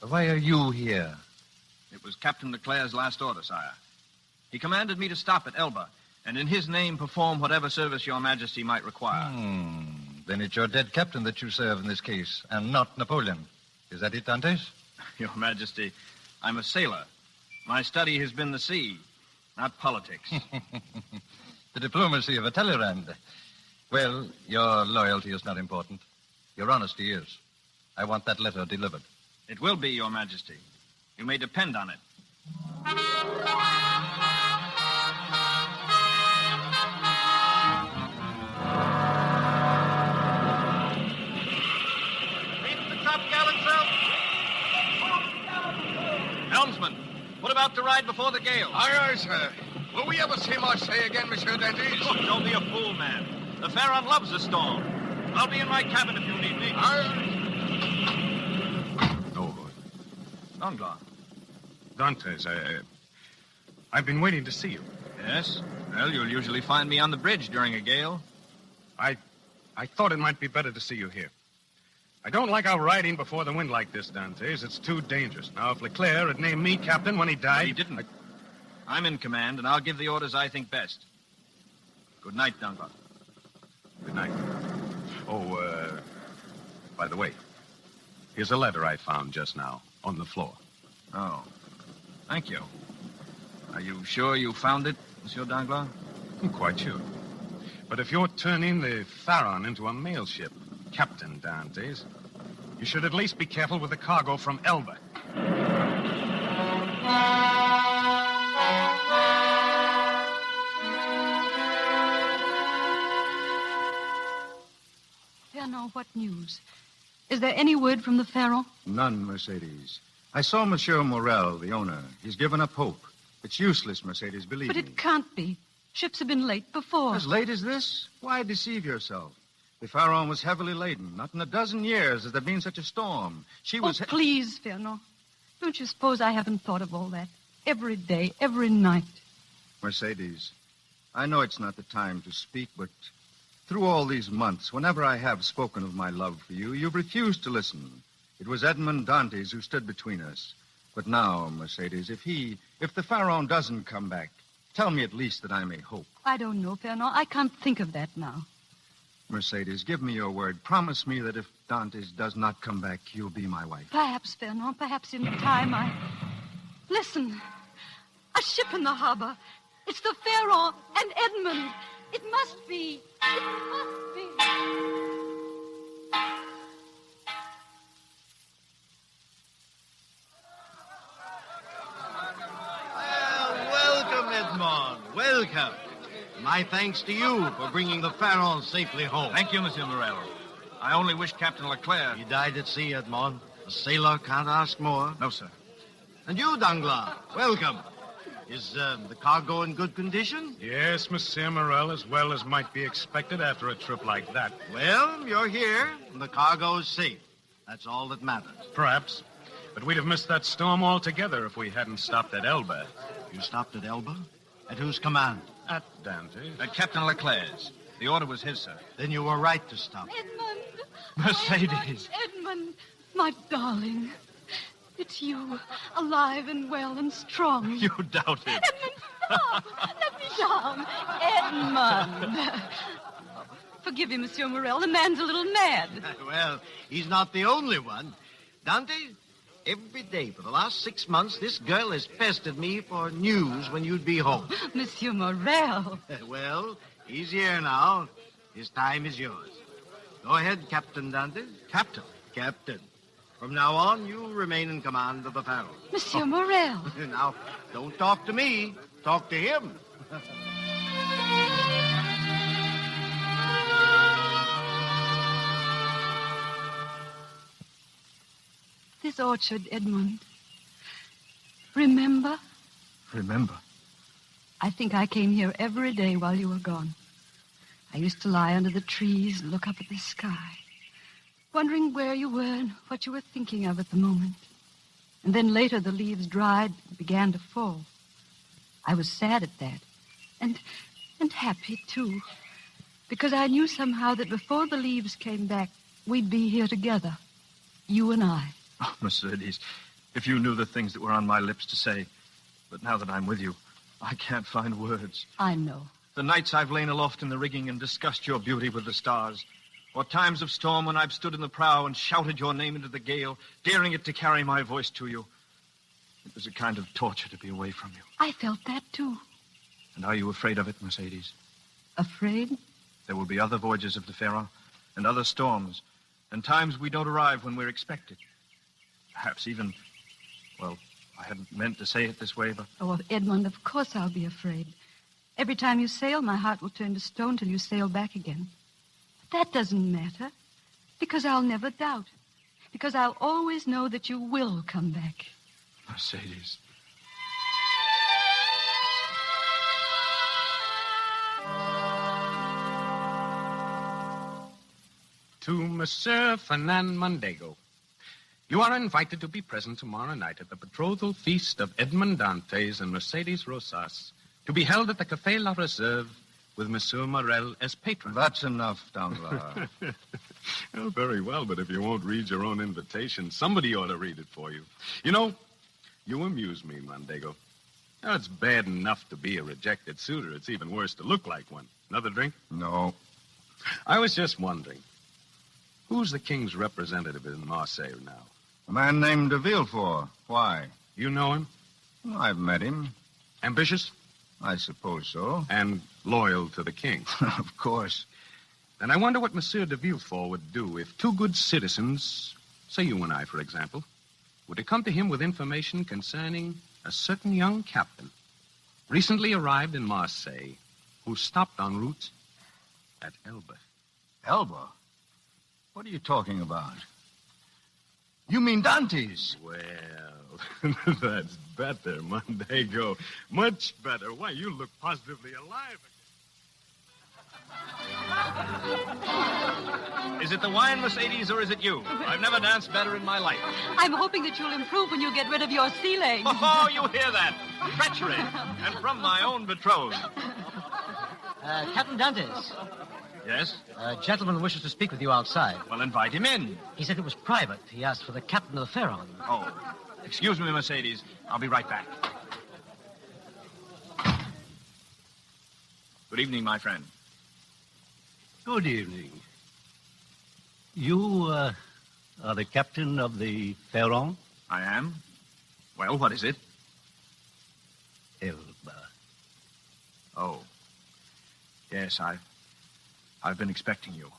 Why are you here? It was Captain Leclerc's last order, sire. He commanded me to stop at Elba, and in his name perform whatever service Your Majesty might require. Then it's your dead captain that you serve in this case, and not Napoleon. Is that it, Dantes? Your Majesty, I'm a sailor. My study has been the sea, not politics. The diplomacy of a Talleyrand. Well, your loyalty is not important. Your honesty is. I want that letter delivered. It will be, Your Majesty. You may depend on it. out to ride before the gale. Aye, sir. Will we ever see Marseille again, Monsieur Dantes? Oh, don't be a fool, man. The Pharaon loves a storm. I'll be in my cabin if you need me. Oh, Danglars. Dantes, I've been waiting to see you. Yes? Well, you'll usually find me on the bridge during a gale. I thought it might be better to see you here. I don't like out riding before the wind like this, Dantes. It's too dangerous. Now, if Leclerc had named me captain when he died... But he didn't. I'm in command, and I'll give the orders I think best. Good night, Danglars. Good night. Oh, by the way, here's a letter I found just now on the floor. Oh, thank you. Are you sure you found it, Monsieur Danglars? I'm quite sure. But if you're turning the Pharaon into a mail ship, Captain Dantes, you should at least be careful with the cargo from Elba. Fernand, what news? Is there any word from the Pharaon? None, Mercedes. I saw Monsieur Morel, the owner. He's given up hope. It's useless, Mercedes, believe me. But it can't be. Ships have been late before. As late as this? Why deceive yourself? The Pharaon was heavily laden. Not in a dozen years has there been such a storm. She was... Oh, please, Fernand. Don't you suppose I haven't thought of all that? Every day, every night. Mercedes, I know it's not the time to speak, but through all these months, whenever I have spoken of my love for you, you've refused to listen. It was Edmond Dantes who stood between us. But now, Mercedes, if the Pharaon doesn't come back, tell me at least that I may hope. I don't know, Fernand. I can't think of that now. Mercedes, give me your word. Promise me that if Dantes does not come back, you'll be my wife. Perhaps, Fernand. Perhaps in time I... Listen. A ship in the harbor. It's the Pharaon and Edmund. It must be. It must be. Welcome, Edmond. Welcome. My thanks to you for bringing the Pharaon safely home. Thank you, Monsieur Merrill. I only wish Captain Leclerc... He died at sea, Edmond. A sailor can't ask more. No, sir. And you, Danglars, welcome. Is the cargo in good condition? Yes, Monsieur Morel, as well as might be expected after a trip like that. Well, you're here, and the cargo is safe. That's all that matters. Perhaps. But we'd have missed that storm altogether if we hadn't stopped at Elba. You stopped at Elba? At whose command? At Dantes. At Captain Leclerc's. The order was his, sir. Then you were right to stop. Edmund! Mercedes! Edmund, my darling. It's you, alive and well and strong. You doubt it. Edmund, stop! Let me down. Edmund. Forgive him, Monsieur Morel. The man's a little mad. Well, he's not the only one. Dante, every day for the last 6 months, this girl has pestered me for news when you'd be home. Monsieur Morel. Well, he's here now. His time is yours. Go ahead, Captain Dante. Captain? Captain. From now on, you remain in command of the Pharaon. Monsieur Morel. Now, don't talk to me. Talk to him. This orchard, Edmund. Remember? Remember? I think I came here every day while you were gone. I used to lie under the trees and look up at the sky, wondering where you were and what you were thinking of at the moment. And then later the leaves dried and began to fall. I was sad at that, and happy, too, because I knew somehow that before the leaves came back, we'd be here together, you and I. Oh, Mercedes, if you knew the things that were on my lips to say. But now that I'm with you, I can't find words. I know. The nights I've lain aloft in the rigging and discussed your beauty with the stars, or times of storm when I've stood in the prow and shouted your name into the gale, daring it to carry my voice to you. It was a kind of torture to be away from you. I felt that, too. And are you afraid of it, Mercedes? Afraid? There will be other voyages of the Pharaon, and other storms, and times we don't arrive when we're expected. Perhaps even, well, I hadn't meant to say it this way, but... Oh, Edmund, of course I'll be afraid. Every time you sail, my heart will turn to stone till you sail back again. But that doesn't matter, because I'll never doubt. Because I'll always know that you will come back. Mercedes. To Monsieur Fernand Mondego. You are invited to be present tomorrow night at the betrothal feast of Edmond Dantes and Mercedes Rosas, to be held at the Café La Reserve with Monsieur Merrill as patron. That's enough, Danglars. Oh, very well, but if you won't read your own invitation, somebody ought to read it for you. You know, you amuse me, Mondego. Now, it's bad enough to be a rejected suitor. It's even worse to look like one. Another drink? No. I was just wondering, who's the king's representative in Marseille now? A man named de Villefort. Why? You know him? I've met him. Ambitious? I suppose so. And loyal to the king? Of course. And I wonder what Monsieur de Villefort would do if two good citizens, say you and I, for example, were to come to him with information concerning a certain young captain recently arrived in Marseille who stopped en route at Elba. Elba? What are you talking about? You mean Dantes? Well, that's better, Mondego. Much better. Why, you look positively alive again. Is it the wine, Mercedes, or is it you? I've never danced better in my life. I'm hoping that you'll improve when you get rid of your sea legs. Oh, you hear that? Treachery. And from my own betrothed. Captain Dantes. Yes? A gentleman wishes to speak with you outside. Well, invite him in. He said it was private. He asked for the captain of the Pharaon. Oh, excuse me, Mercedes. I'll be right back. Good evening, my friend. Good evening. You are the captain of the Pharaon? I am. Well, what is it? Elba. Oh. Yes, I've been expecting you.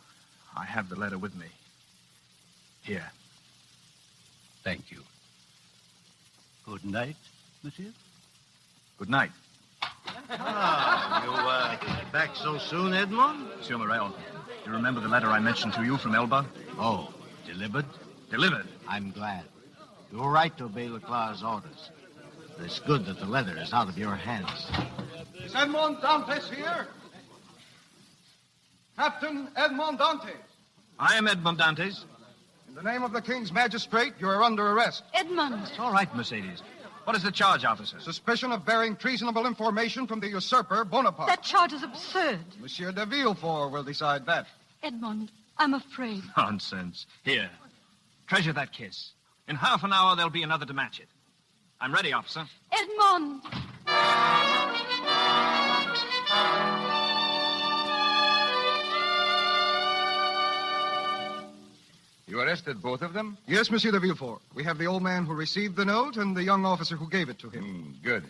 I have the letter with me. Here. Thank you. Good night, monsieur. Good night. You back so soon, Edmond? Monsieur Merrill, you remember the letter I mentioned to you from Elba? Oh, delivered? Delivered. I'm glad. You're right to obey Leclerc's orders. But it's good that the letter is out of your hands. Is Edmond Dantes here? Captain Edmond Dantes. I am Edmond Dantes. In the name of the King's magistrate, you are under arrest. Edmond. It's all right, Mercedes. What is the charge, officer? Suspicion of bearing treasonable information from the usurper, Bonaparte. That charge is absurd. Monsieur de Villefort will decide that. Edmond, I'm afraid. Nonsense. Here. Treasure that kiss. In half an hour, there'll be another to match it. I'm ready, officer. Edmond! You arrested both of them? Yes, Monsieur de Villefort. We have the old man who received the note and the young officer who gave it to him. Good.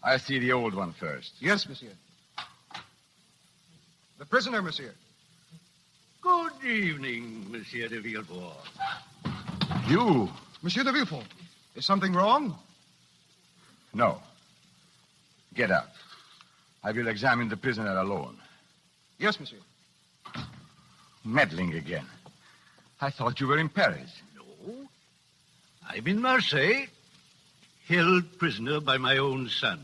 I'll see the old one first. Yes, monsieur. The prisoner, monsieur. Good evening, Monsieur de Villefort. You? Monsieur de Villefort, is something wrong? No. Get out. I will examine the prisoner alone. Yes, monsieur. Meddling again. I thought you were in Paris. No. I'm in Marseille, held prisoner by my own son.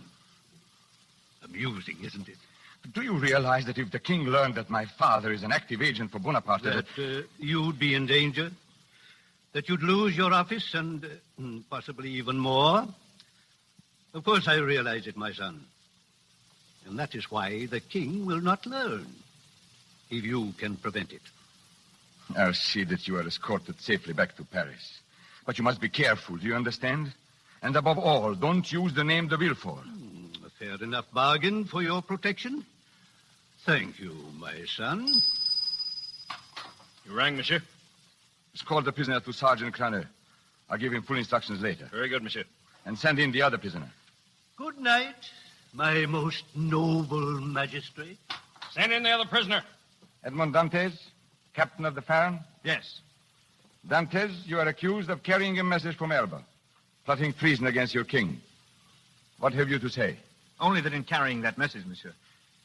Amusing, isn't it? Do you realize that if the king learned that my father is an active agent for Bonaparte... That you'd be in danger? That you'd lose your office and possibly even more? Of course I realize it, my son. And that is why the king will not learn, if you can prevent it. I'll see that you are escorted safely back to Paris. But you must be careful, do you understand? And above all, don't use the name de Villefort. A fair enough bargain for your protection. Thank you, my son. You rang, monsieur? Escort the prisoner to Sergeant Craneux. I'll give him full instructions later. Very good, monsieur. And send in the other prisoner. Good night, my most noble magistrate. Send in the other prisoner. Edmond Dantes, captain of the Pharaon? Yes. Dantes, you are accused of carrying a message from Elba, plotting treason against your king. What have you to say? Only that in carrying that message, monsieur,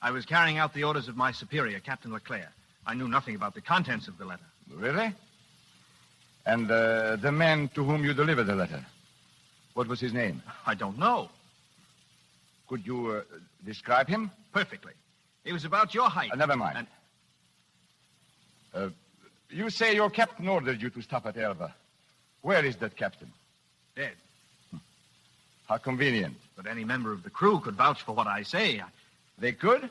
I was carrying out the orders of my superior, Captain Leclerc. I knew nothing about the contents of the letter. Really? And the man to whom you delivered the letter, what was his name? I don't know. Could you describe him? Perfectly. He was about your height. Never mind. You say your captain ordered you to stop at Elba. Where is that captain? Dead. How convenient. But any member of the crew could vouch for what I say. They could?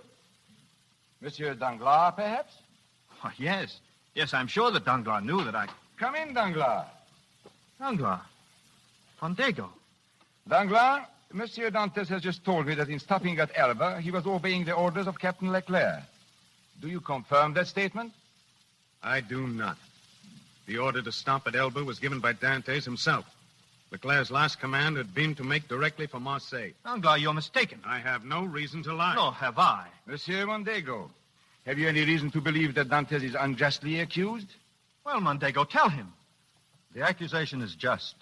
Monsieur Danglars, perhaps? Oh, yes. Yes, I'm sure that Danglars knew that I... Come in, Danglars. Danglars. Mondego. Danglars, Monsieur Dantes has just told me that in stopping at Elba, he was obeying the orders of Captain Leclerc. Do you confirm that statement? I do not. The order to stop at Elba was given by Dantes himself. Leclerc's last command had been to make directly for Marseille. Danglars, you're mistaken. I have no reason to lie. Nor have I. Monsieur Mondego, have you any reason to believe that Dantes is unjustly accused? Well, Mondego, tell him. The accusation is just.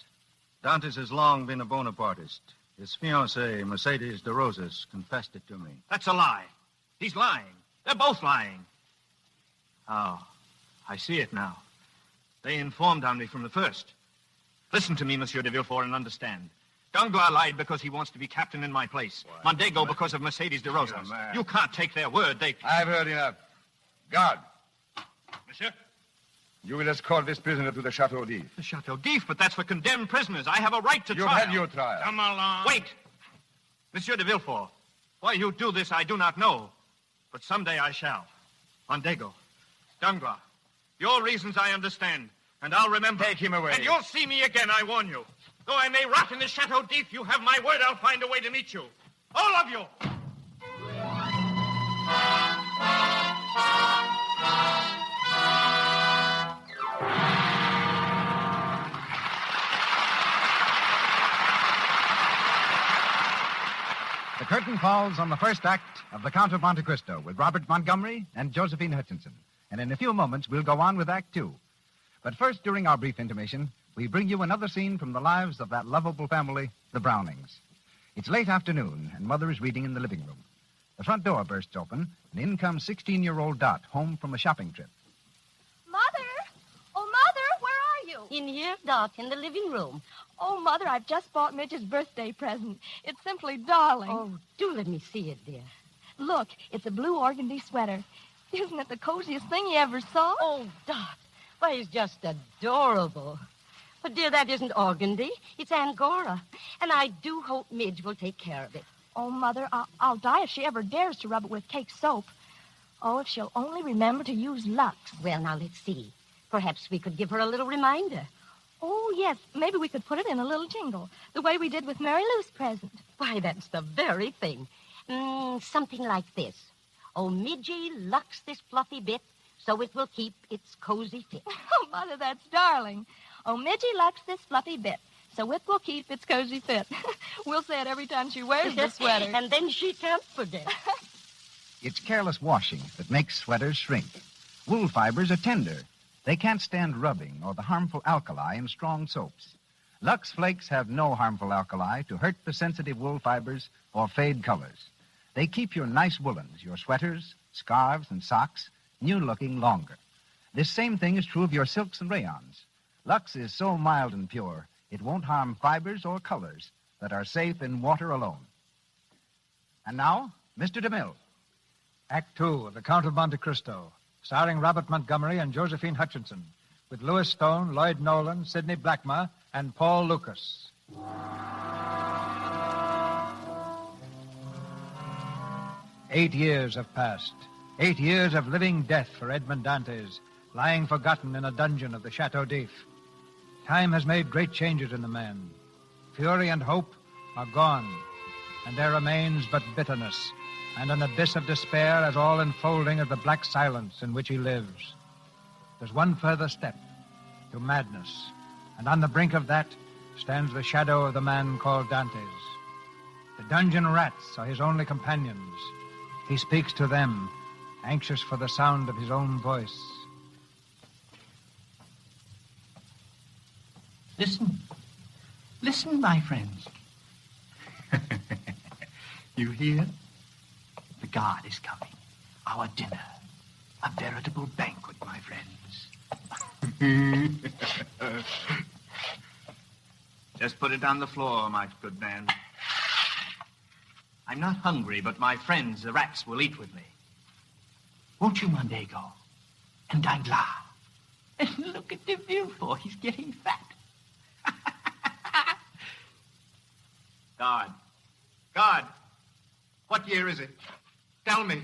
Dantes has long been a Bonapartist. His fiancée, Mercedes de Rosas, confessed it to me. That's a lie. He's lying. They're both lying. Oh, I see it now. They informed on me from the first. Listen to me, Monsieur de Villefort, and understand. Danglars lied because he wants to be captain in my place. Mondego because of Mercedes de Rosas. You can't take their word. I've heard enough. Guard. Monsieur? You will escort this prisoner to the Chateau d'If. The Chateau d'If? But that's for condemned prisoners. I have a right to trial. You've had your trial. Come along. Wait. Monsieur de Villefort, why you do this, I do not know. But someday I shall. Mondego, Danglars, your reasons I understand, and I'll remember. Take him away. And you'll see me again, I warn you. Though I may rot in the Chateau d'If, you have my word I'll find a way to meet you. All of you. The curtain falls on the first act of The Count of Monte Cristo with Robert Montgomery and Josephine Hutchinson. And in a few moments, we'll go on with Act Two. But first, during our brief intermission, we bring you another scene from the lives of that lovable family, the Brownings. It's late afternoon, and Mother is reading in the living room. The front door bursts open, and in comes 16-year-old Dot, home from a shopping trip. Mother! Oh, Mother, where are you? In here, Dot, in the living room. Oh, Mother, I've just bought Midge's birthday present. It's simply darling. Oh, do let me see it, dear. Look, it's a blue organdy sweater. Isn't it the coziest thing you ever saw? Oh, Dot, why, it's just adorable. But, dear, that isn't organdy. It's Angora. And I do hope Midge will take care of it. Oh, Mother, I'll die if she ever dares to rub it with cake soap. Oh, if she'll only remember to use Lux. Well, now, let's see. Perhaps we could give her a little reminder. Oh, yes. Maybe we could put it in a little jingle, the way we did with Mary Lou's present. Why, that's the very thing. Something like this. Oh, Midgie, Lux this fluffy bit, so it will keep its cozy fit. Oh, Mother, that's darling. Oh, Midgie, Lux this fluffy bit, so it will keep its cozy fit. We'll say it every time she wears the sweater. And then she can't forget. It's careless washing that makes sweaters shrink. Wool fibers are tender. They can't stand rubbing or the harmful alkali in strong soaps. Lux Flakes have no harmful alkali to hurt the sensitive wool fibers or fade colors. They keep your nice woolens, your sweaters, scarves, and socks new-looking longer. This same thing is true of your silks and rayons. Lux is so mild and pure, it won't harm fibers or colors that are safe in water alone. And now, Mr. DeMille. Act Two of The Count of Monte Cristo, starring Robert Montgomery and Josephine Hutchinson, with Louis Stone, Lloyd Nolan, Sidney Blackmer, and Paul Lucas. Eight years have passed. 8 years of living death for Edmond Dantes, lying forgotten in a dungeon of the Chateau d'If. Time has made great changes in the man. Fury and hope are gone, and there remains but bitterness and an abyss of despair as all enfolding of the black silence in which he lives. There's one further step to madness, and on the brink of that stands the shadow of the man called Dantes. The dungeon rats are his only companions. He speaks to them, anxious for the sound of his own voice. Listen. Listen, my friends. You hear? The guard is coming. Our dinner. A veritable banquet, my friends. Just put it on the floor, my good man. I'm not hungry, but my friends, the rats, will eat with me. Won't you, Mondego? And Danglars? And look at the Villefort. He's getting fat. God, what year is it? Tell me.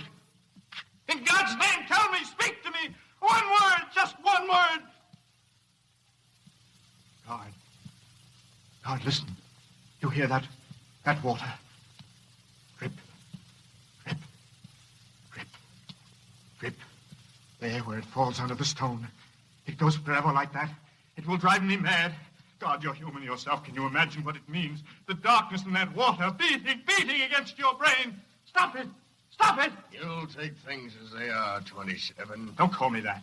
In God's name, tell me, speak to me. One word, just one word. God, listen. You hear that water? Drip, drip, drip, drip. There, where it falls under the stone. It goes forever like that. It will drive me mad. God, you're human yourself. Can you imagine what it means? The darkness in that water, beating against your brain. Stop it! Stop it! You'll take things as they are, 27. Don't call me that.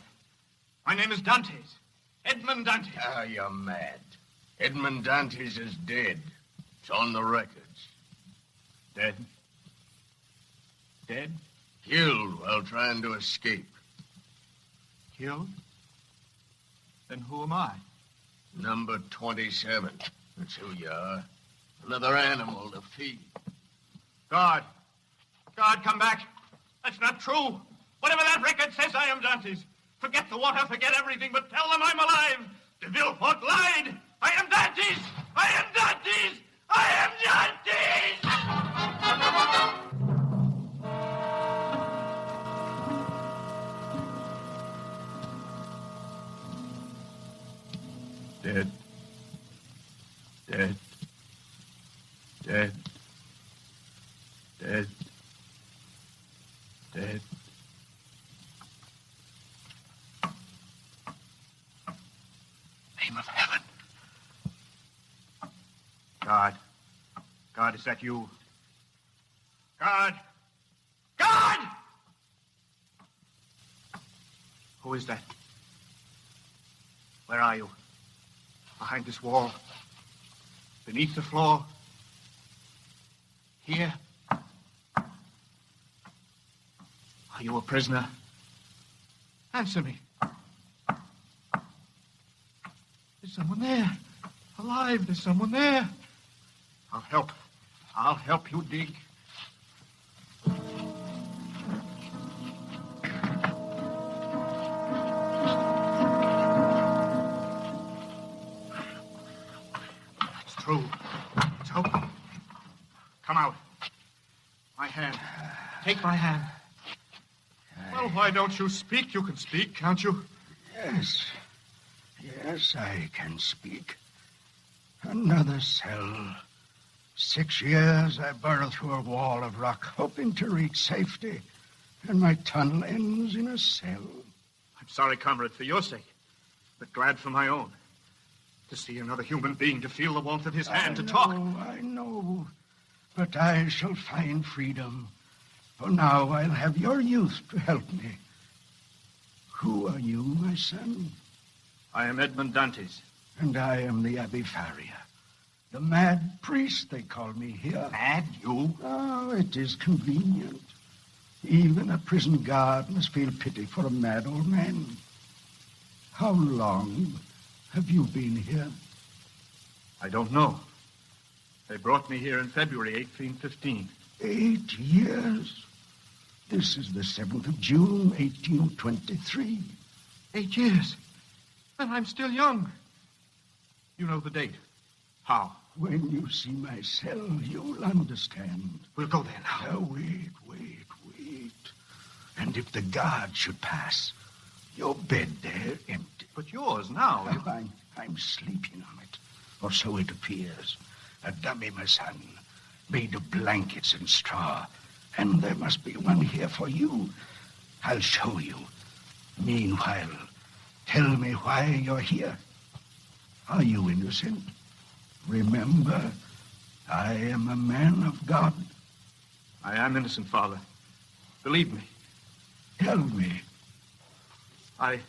My name is Dantes. Edmund Dantes. Ah, you're mad. Edmund Dantes is dead. It's on the records. Dead? Dead? Killed while trying to escape. Killed? Then who am I? Number 27. That's who you are. Another animal to feed. God, come back. That's not true. Whatever that record says, I am Dantes. Forget the water, forget everything, but tell them I'm alive. De Villefort lied. I am Dantes. I am Dantes. I am Dantes. Dead. Dead. Dead. Dead. Dead. Name of heaven. God, is that you? God! Who is that? Where are you? Behind this wall? Beneath the floor? Here? Are you a prisoner? Answer me. There's someone there. Alive, there's someone there. I'll help you dig. It's true. It's open. Come out. My hand. Take my hand. Well, why don't you speak? You can speak, can't you? Yes, I can speak. Another cell. 6 years I burrow through a wall of rock, hoping to reach safety, and my tunnel ends in a cell. I'm sorry, comrade, for your sake, but glad for my own. To see another human being, to feel the warmth of his hand, to talk. I know, but I shall find freedom. For now I'll have your youth to help me. Who are you, my son? I am Edmund Dantes. And I am the Abbé Faria. The mad priest, they call me here. Mad, you? Oh, it is convenient. Even a prison guard must feel pity for a mad old man. How long have you been here? I don't know. They brought me here in February 1815. 8 years? This is the 7th of June, 1823. 8 years? Then I'm still young. You know the date. How? When you see my cell, you'll understand. We'll go there now. Now, wait. And if the guard should pass, your bed there empty. But yours now. Oh, I'm sleeping on it. Or so it appears. A dummy, my son, made of blankets and straw. And there must be one here for you. I'll show you. Meanwhile, tell me why you're here. Are you innocent? Remember, I am a man of God. I am innocent, Father. Believe me. Tell me. I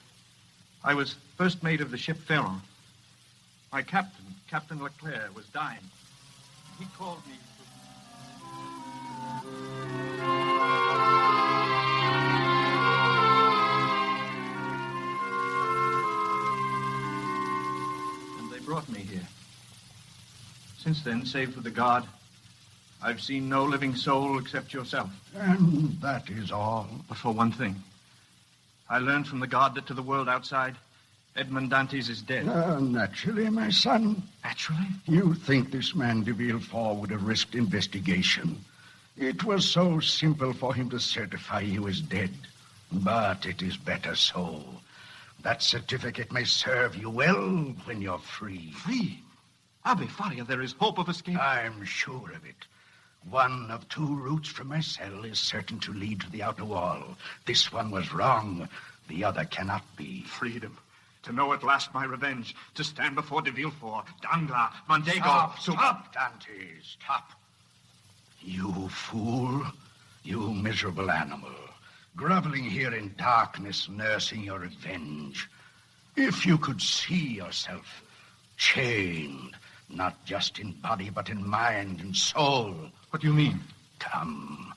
was first mate of the ship Tyrone. My captain, Captain Leclerc, was dying. He called me. And they brought me here. Since then, save for the guard, I've seen no living soul except yourself. And that is all. But for one thing, I learned from the guard that to the world outside, Edmond Dantes is dead. Naturally, my son. Naturally? You think this man de Villefort would have risked investigation. It was so simple for him to certify he was dead. But it is better so. That certificate may serve you well when you're free. Free? Abbe Faria, there is hope of escape. I'm sure of it. One of two routes from my cell is certain to lead to the outer wall. This one was wrong. The other cannot be. Freedom. To know at last my revenge. To stand before de Villefort, Danglars, Mondego. Stop, Dante. Stop. You fool. You miserable animal. Groveling here in darkness, nursing your revenge. If you could see yourself chained, not just in body, but in mind and soul. What do you mean? Come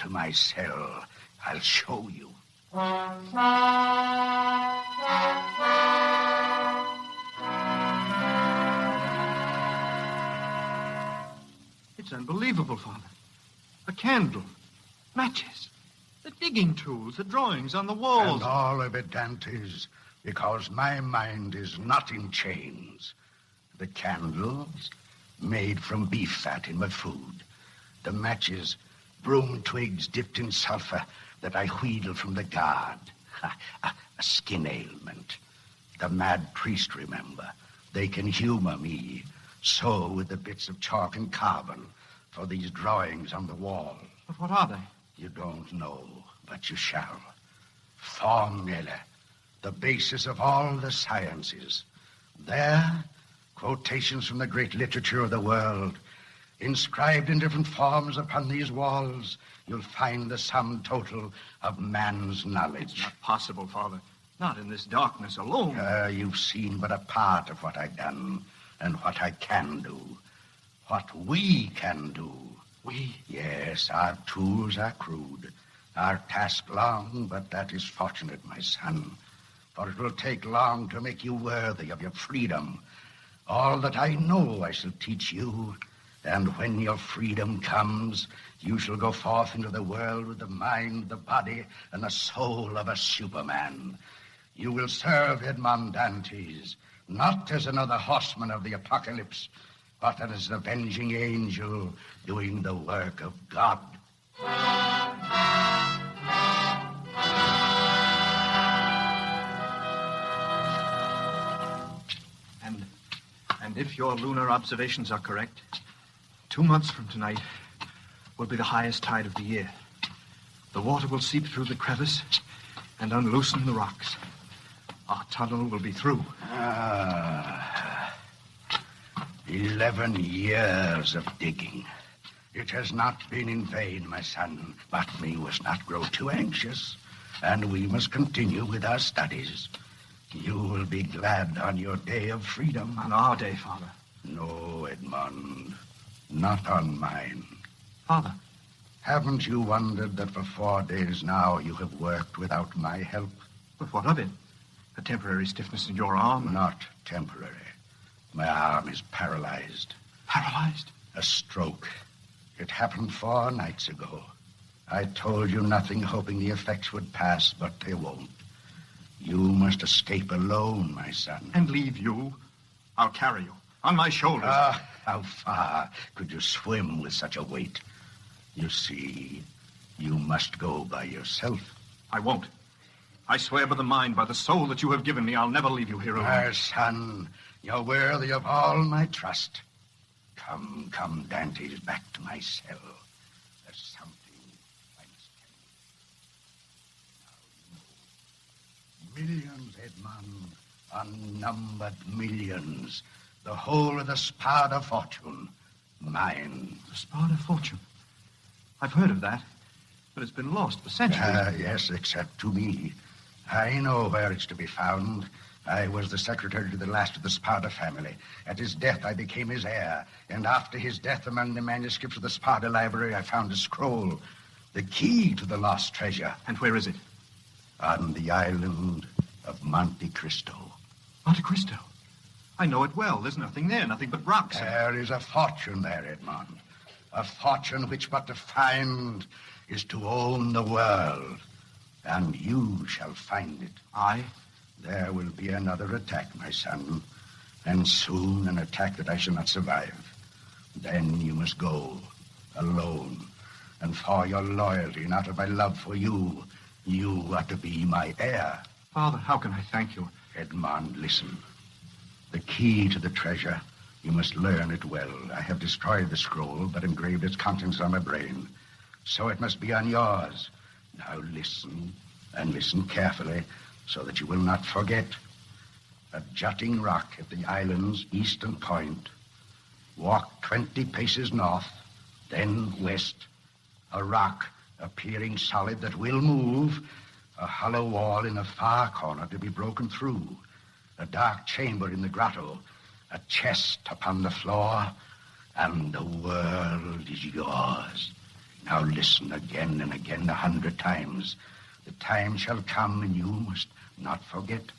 to my cell. I'll show you. It's unbelievable, Father. A candle, matches, the digging tools, the drawings on the walls. And all of it, Dantes, because my mind is not in chains. The candles, made from beef fat in my food. The matches, broom twigs dipped in sulfur that I wheedle from the guard. A skin ailment. The mad priest, remember. They can humor me. So with the bits of chalk and carbon for these drawings on the wall. But what are they? You don't know, but you shall. Formula, the basis of all the sciences. There, quotations from the great literature of the world. Inscribed in different forms upon these walls, you'll find the sum total of man's knowledge. It's not possible, Father. Not in this darkness alone. You've seen but a part of what I've done and what I can do. What we can do. We? Yes, our tools are crude. Our task long, but that is fortunate, my son. For it will take long to make you worthy of your freedom. All that I know I shall teach you. And when your freedom comes, you shall go forth into the world with the mind, the body, and the soul of a Superman. You will serve Edmond Dantes, not as another horseman of the apocalypse, but as an avenging angel doing the work of God. And if your lunar observations are correct, 2 months from tonight will be the highest tide of the year. The water will seep through the crevice and unloosen the rocks. Our tunnel will be through. 11 years of digging. It has not been in vain, my son, but we must not grow too anxious, and we must continue with our studies. You will be glad on your day of freedom. On our day, Father. No, Edmond. Not on mine. Father. Haven't you wondered that for 4 days now you have worked without my help? But what of it? A temporary stiffness in your arm? Not temporary. My arm is paralyzed. Paralyzed? A stroke. It happened 4 nights ago. I told you nothing, hoping the effects would pass, but they won't. You must escape alone, my son. And leave you? I'll carry you. On my shoulders. How far could you swim with such a weight? You see, you must go by yourself. I won't. I swear by the mind, by the soul that you have given me, I'll never leave you here alone. My son, you're worthy of all my trust. Come, Dantes, back to my cell. There's something I must tell you. Millions, Edmond, unnumbered millions. The whole of the Spada fortune, mine. The Spada fortune? I've heard of that, but it's been lost for centuries. Yes, except to me. I know where it's to be found. I was the secretary to the last of the Spada family. At his death, I became his heir. And after his death, among the manuscripts of the Spada library, I found a scroll. The key to the lost treasure. And where is it? On the island of Monte Cristo. Monte Cristo? I know it well. There's nothing there, nothing but rocks. There is a fortune there, Edmond. A fortune which but to find is to own the world. And you shall find it. I? There will be another attack, my son, and soon an attack that I shall not survive. Then you must go, alone, and for your loyalty and out of my love for you, you are to be my heir. Father, how can I thank you? Edmond, listen. The key to the treasure, you must learn it well. I have destroyed the scroll, but engraved its contents on my brain. So it must be on yours. Now listen, and listen carefully, so that you will not forget. A jutting rock at the island's eastern point. Walk 20 paces north, then west. A rock appearing solid that will move. A hollow wall in a far corner to be broken through. A dark chamber in the grotto. A chest upon the floor. And the world is yours. Now listen again and again 100 times. The time shall come and you must not forget.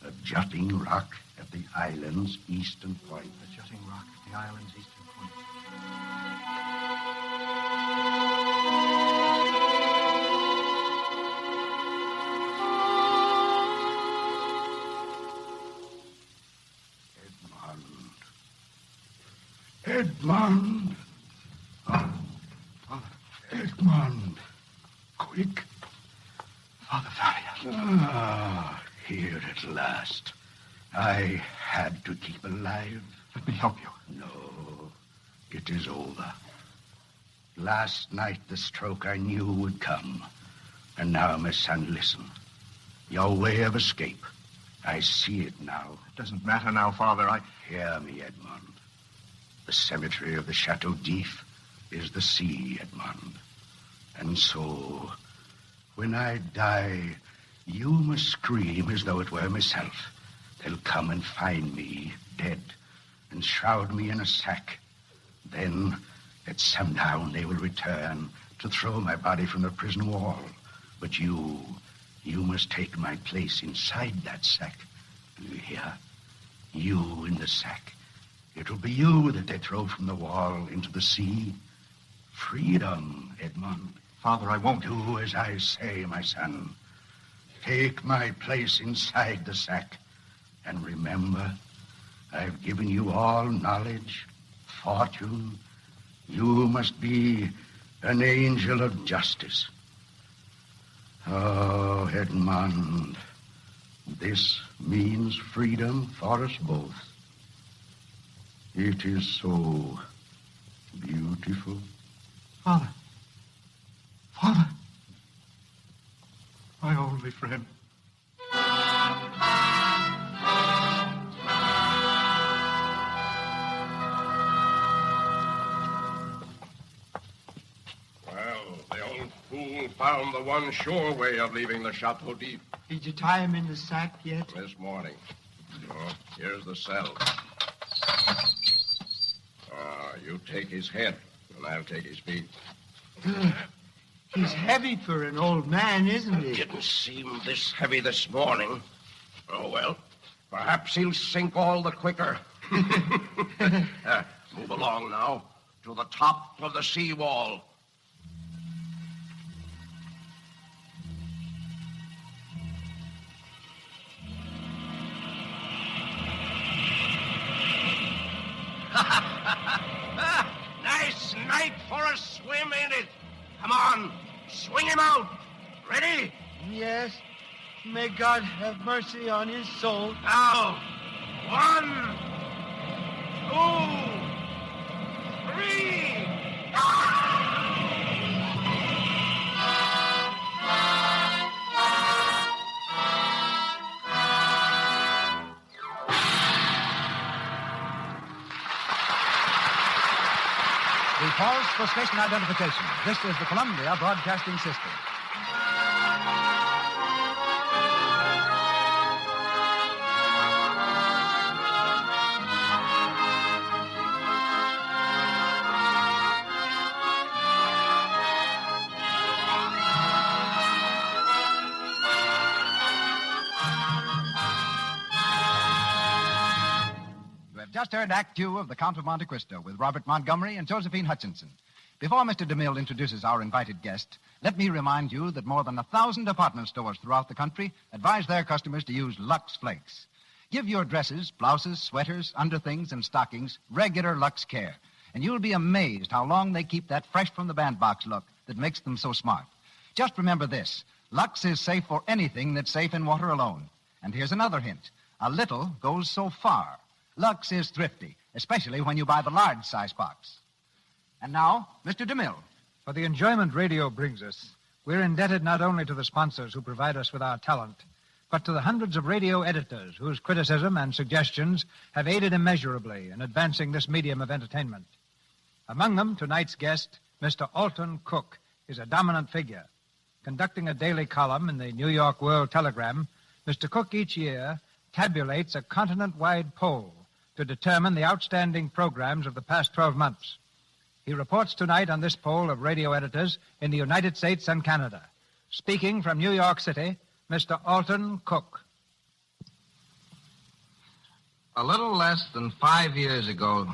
A jutting rock at the island's eastern point. A jutting rock at the island's eastern point. Edmond. Edmond. Quick. Father Farrier. Ah, here at last. I had to keep alive. Let me help you. No, it is over. Last night the stroke I knew would come. And now, my son, listen. Your way of escape. I see it now. It doesn't matter now, Father. Hear me, Edmond. The cemetery of the Chateau d'If is the sea, Edmond. And so, when I die, you must scream as though it were myself. They'll come and find me dead and shroud me in a sack. Then, at sundown, they will return to throw my body from the prison wall. But you must take my place inside that sack. Do you hear? You in the sack. It'll be you that they throw from the wall into the sea. Freedom, Edmond. Father, I won't. Do as I say, my son. Take my place inside the sack. And remember, I've given you all knowledge, fortune. You must be an angel of justice. Oh, Edmond, this means freedom for us both. It is so beautiful. Father. Father. My only friend. Well, the old fool found the one sure way of leaving the Chateau d'If. Did you tie him in the sack yet? This morning. Oh, here's the cell. You take his head, and I'll take his feet. He's heavy for an old man, isn't he? Didn't seem this heavy this morning. Oh, well, perhaps he'll sink all the quicker. Move along now to the top of the seawall. Nice night for a swim, ain't it? Come on, swing him out. Ready? Yes. May God have mercy on his soul. Now, 1, 2, 3. We pause for station identification. This is the Columbia Broadcasting System. Just heard Act 2 of The Count of Monte Cristo with Robert Montgomery and Josephine Hutchinson. Before Mr. DeMille introduces our invited guest, let me remind you that more than 1,000 department stores throughout the country advise their customers to use Lux Flakes. Give your dresses, blouses, sweaters, underthings, and stockings regular Lux care, and you'll be amazed how long they keep that fresh-from-the-bandbox look that makes them so smart. Just remember this. Lux is safe for anything that's safe in water alone. And here's another hint. A little goes so far. Lux is thrifty, especially when you buy the large-size box. And now, Mr. DeMille. For the enjoyment radio brings us, we're indebted not only to the sponsors who provide us with our talent, but to the hundreds of radio editors whose criticism and suggestions have aided immeasurably in advancing this medium of entertainment. Among them, tonight's guest, Mr. Alton Cook, is a dominant figure. Conducting a daily column in the New York World Telegram, Mr. Cook each year tabulates a continent-wide poll to determine the outstanding programs of the past 12 months. He reports tonight on this poll of radio editors in the United States and Canada. Speaking from New York City, Mr. Alton Cook. A little less than 5 years ago,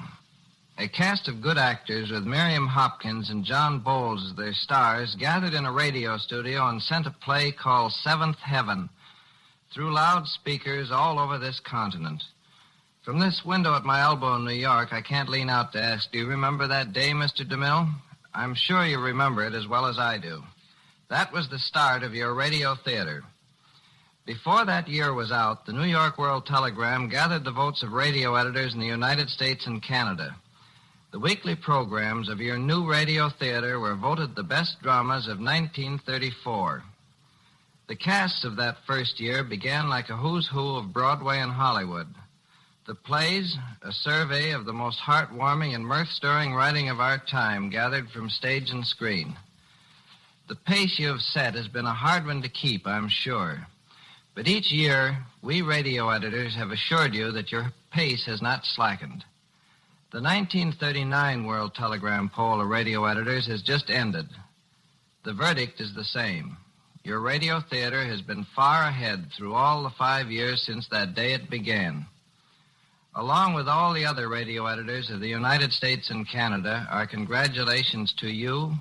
a cast of good actors with Miriam Hopkins and John Bowles as their stars gathered in a radio studio and sent a play called Seventh Heaven through loudspeakers all over this continent. From this window at my elbow in New York, I can't lean out to ask, do you remember that day, Mr. DeMille? I'm sure you remember it as well as I do. That was the start of your radio theater. Before that year was out, the New York World Telegram gathered the votes of radio editors in the United States and Canada. The weekly programs of your new radio theater were voted the best dramas of 1934. The casts of that first year began like a who's who of Broadway and Hollywood. The plays, a survey of the most heartwarming and mirth-stirring writing of our time, gathered from stage and screen. The pace you have set has been a hard one to keep, I'm sure. But each year, we radio editors have assured you that your pace has not slackened. The 1939 World Telegram poll of radio editors has just ended. The verdict is the same. Your radio theater has been far ahead through all the 5 years since that day it began. Along with all the other radio editors of the United States and Canada, our congratulations to you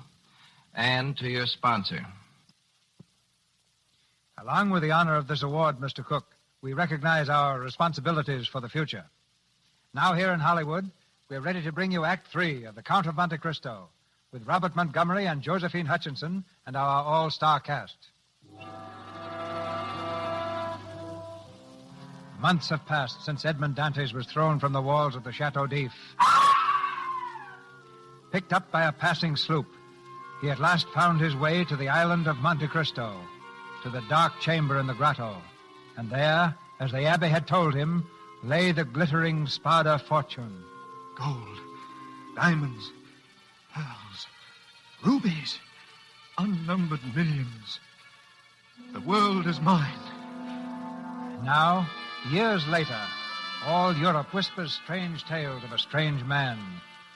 and to your sponsor. Along with the honor of this award, Mr. Cook, we recognize our responsibilities for the future. Now here in Hollywood, we're ready to bring you Act 3 of The Count of Monte Cristo with Robert Montgomery and Josephine Hutchinson and our all-star cast. Months have passed since Edmond Dantes was thrown from the walls of the Chateau d'If. Picked up by a passing sloop, he at last found his way to the island of Monte Cristo, to the dark chamber in the grotto. And there, as the abbé had told him, lay the glittering Spada fortune. Gold, diamonds, pearls, rubies, unnumbered millions. The world is mine. Now, years later, all Europe whispers strange tales of a strange man,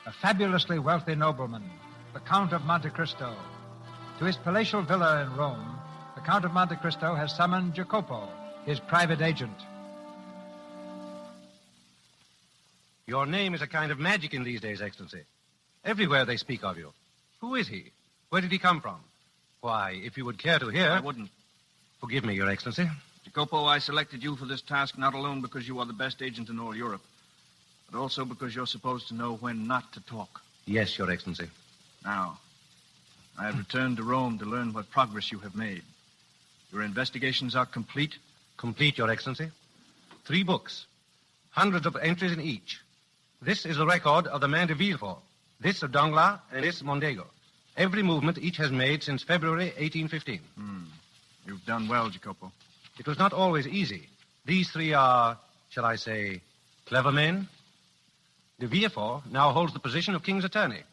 a fabulously wealthy nobleman, the Count of Monte Cristo. To his palatial villa in Rome, the Count of Monte Cristo has summoned Jacopo, his private agent. Your name is a kind of magic in these days, Excellency. Everywhere they speak of you. Who is he? Where did he come from? Why, if you would care to hear... I wouldn't. Forgive me, Your Excellency. Jacopo, I selected you for this task not alone because you are the best agent in all Europe, but also because you're supposed to know when not to talk. Yes, Your Excellency. Now, I have returned to Rome to learn what progress you have made. Your investigations are complete? Complete, Your Excellency. 3 books. Hundreds of entries in each. This is the record of the man de Villefort. This of Danglars, and this Mondego. Every movement each has made since February 1815. You've done well, Jacopo. It was not always easy. These 3 are, shall I say, clever men. De Villefort now holds the position of King's Attorney.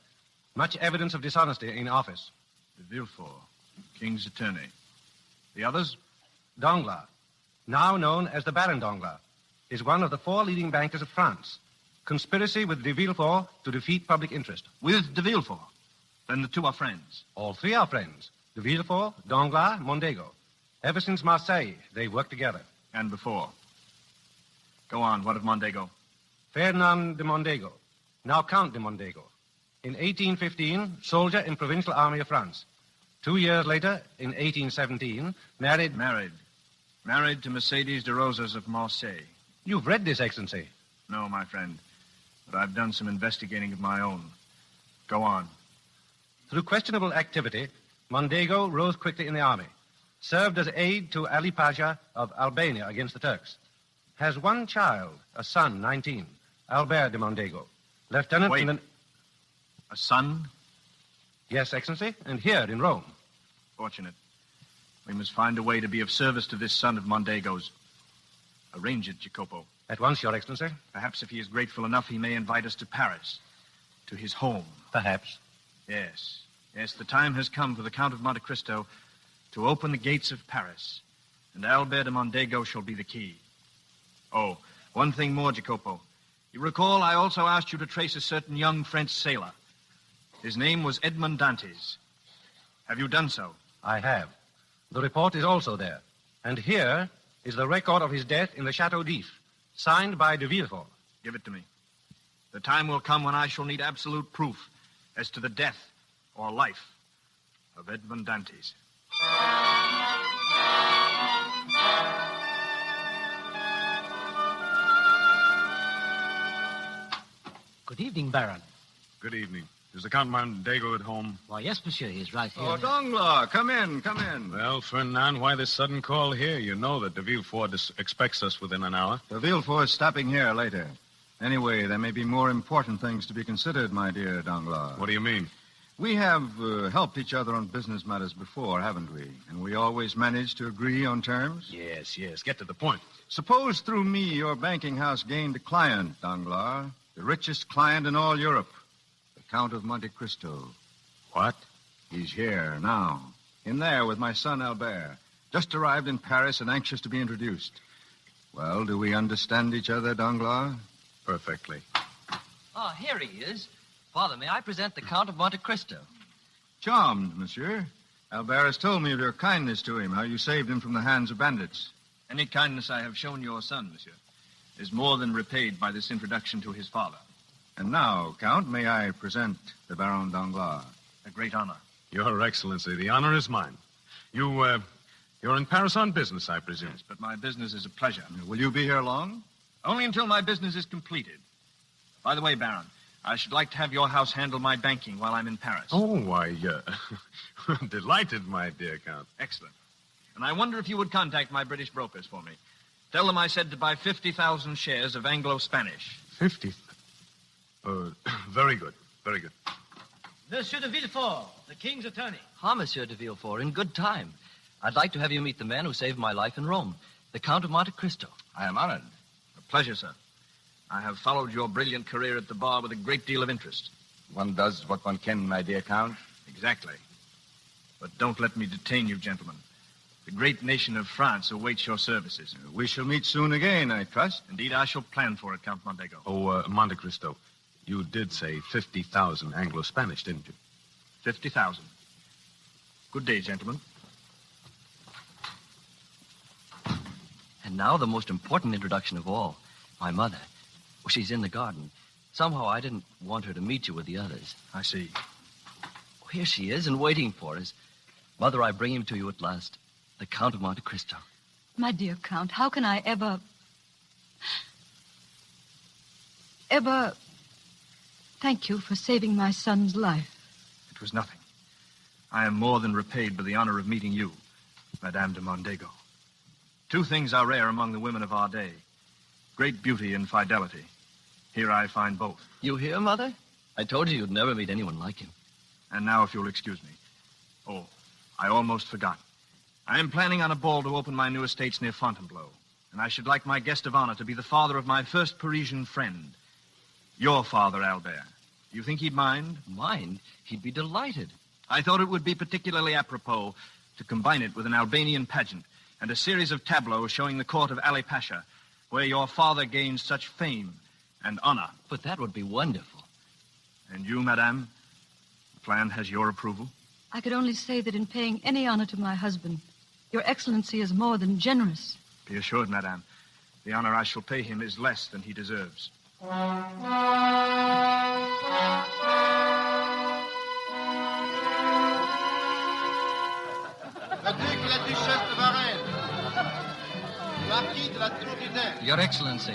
Much evidence of dishonesty in office. De Villefort, King's Attorney. The others? Danglars, now known as the Baron Danglars, is one of the 4 leading bankers of France. Conspiracy with de Villefort to defeat public interest. With de Villefort? Then the 2 are friends. All 3 are friends. De Villefort, Danglars, Mondego. Ever since Marseille, they've worked together. And before. Go on, what of Mondego? Ferdinand de Mondego, now Count de Mondego. In 1815, soldier in Provincial Army of France. 2 years later, in 1817, married... Married to Mercedes de Rosas of Marseille. You've read this, Excellency. No, my friend. But I've done some investigating of my own. Go on. Through questionable activity, Mondego rose quickly in the army. Served as aide to Ali Pasha of Albania against the Turks. Has one child, a son, 19, Albert de Mondego. Lieutenant in the... A son? Yes, Excellency, and here in Rome. Fortunate. We must find a way to be of service to this son of Mondego's. Arrange it, Jacopo. At once, Your Excellency. Perhaps if he is grateful enough, he may invite us to Paris. To his home. Perhaps. Yes. Yes, the time has come for the Count of Monte Cristo to open the gates of Paris. And Albert de Mondego shall be the key. Oh, one thing more, Jacopo. You recall I also asked you to trace a certain young French sailor. His name was Edmond Dantes. Have you done so? I have. The report is also there. And here is the record of his death in the Chateau d'If, signed by de Villefort. Give it to me. The time will come when I shall need absolute proof as to the death or life of Edmond Dantes. Good evening, Baron. Good evening. Is the Count Mondego at home? Why, yes, monsieur. He's right here. Oh, Danglars, come in, come in. Well, Fernand, why this sudden call here? You know that de Villefort expects us within an hour. De Villefort's stopping here later. Anyway, there may be more important things to be considered, my dear Danglars. What do you mean? We have helped each other on business matters before, haven't we? And we always managed to agree on terms? Yes. Get to the point. Suppose through me your banking house gained a client, Danglars. The richest client in all Europe. The Count of Monte Cristo. What? He's here now. In there with my son Albert. Just arrived in Paris and anxious to be introduced. Well, do we understand each other, Danglars? Perfectly. Oh, here he is. Father, may I present the Count of Monte Cristo? Charmed, monsieur. Albert has told me of your kindness to him, how you saved him from the hands of bandits. Any kindness I have shown your son, monsieur, is more than repaid by this introduction to his father. And now, Count, may I present the Baron Danglars? A great honor. Your Excellency, the honor is mine. You're in Paris on business, I presume. Yes, but my business is a pleasure. Will you be here long? Only until my business is completed. By the way, Baron, I should like to have your house handle my banking while I'm in Paris. Oh, why, delighted, my dear Count. Excellent. And I wonder if you would contact my British brokers for me. Tell them I said to buy 50,000 shares of Anglo-Spanish. 50? Very good. Very good. Monsieur de Villefort, the King's attorney. Ah, Monsieur de Villefort, in good time. I'd like to have you meet the man who saved my life in Rome, the Count of Monte Cristo. I am honored. A pleasure, sir. I have followed your brilliant career at the bar with a great deal of interest. One does what one can, my dear Count. Exactly. But don't let me detain you, gentlemen. The great nation of France awaits your services. We shall meet soon again, I trust. Indeed, I shall plan for it, Count Mondego. Oh, Monte Cristo, you did say 50,000 Anglo-Spanish, didn't you? 50,000. Good day, gentlemen. And now the most important introduction of all, my mother. Oh, she's in the garden. Somehow I didn't want her to meet you with the others. I see. Oh, here she is and waiting for us. Mother, I bring him to you at last. The Count of Monte Cristo. My dear Count, how can I ever thank you for saving my son's life? It was nothing. I am more than repaid by the honor of meeting you, Madame de Mondego. Two things are rare among the women of our day. Great beauty and fidelity. Here I find both. You hear, Mother? I told you you'd never meet anyone like him. And now, if you'll excuse me. Oh, I almost forgot. I am planning on a ball to open my new estates near Fontainebleau. And I should like my guest of honor to be the father of my first Parisian friend. Your father, Albert. Do you think he'd mind? Mind? He'd be delighted. I thought it would be particularly apropos to combine it with an Albanian pageant and a series of tableaux showing the court of Ali Pasha, where your father gained such fame and honor. But that would be wonderful. And you, Madame, the plan has your approval? I could only say that in paying any honor to my husband, Your Excellency is more than generous. Be assured, Madame, the honor I shall pay him is less than he deserves. Duchesse de Varennes. Marquis de la Tour du Nain. Your Excellency.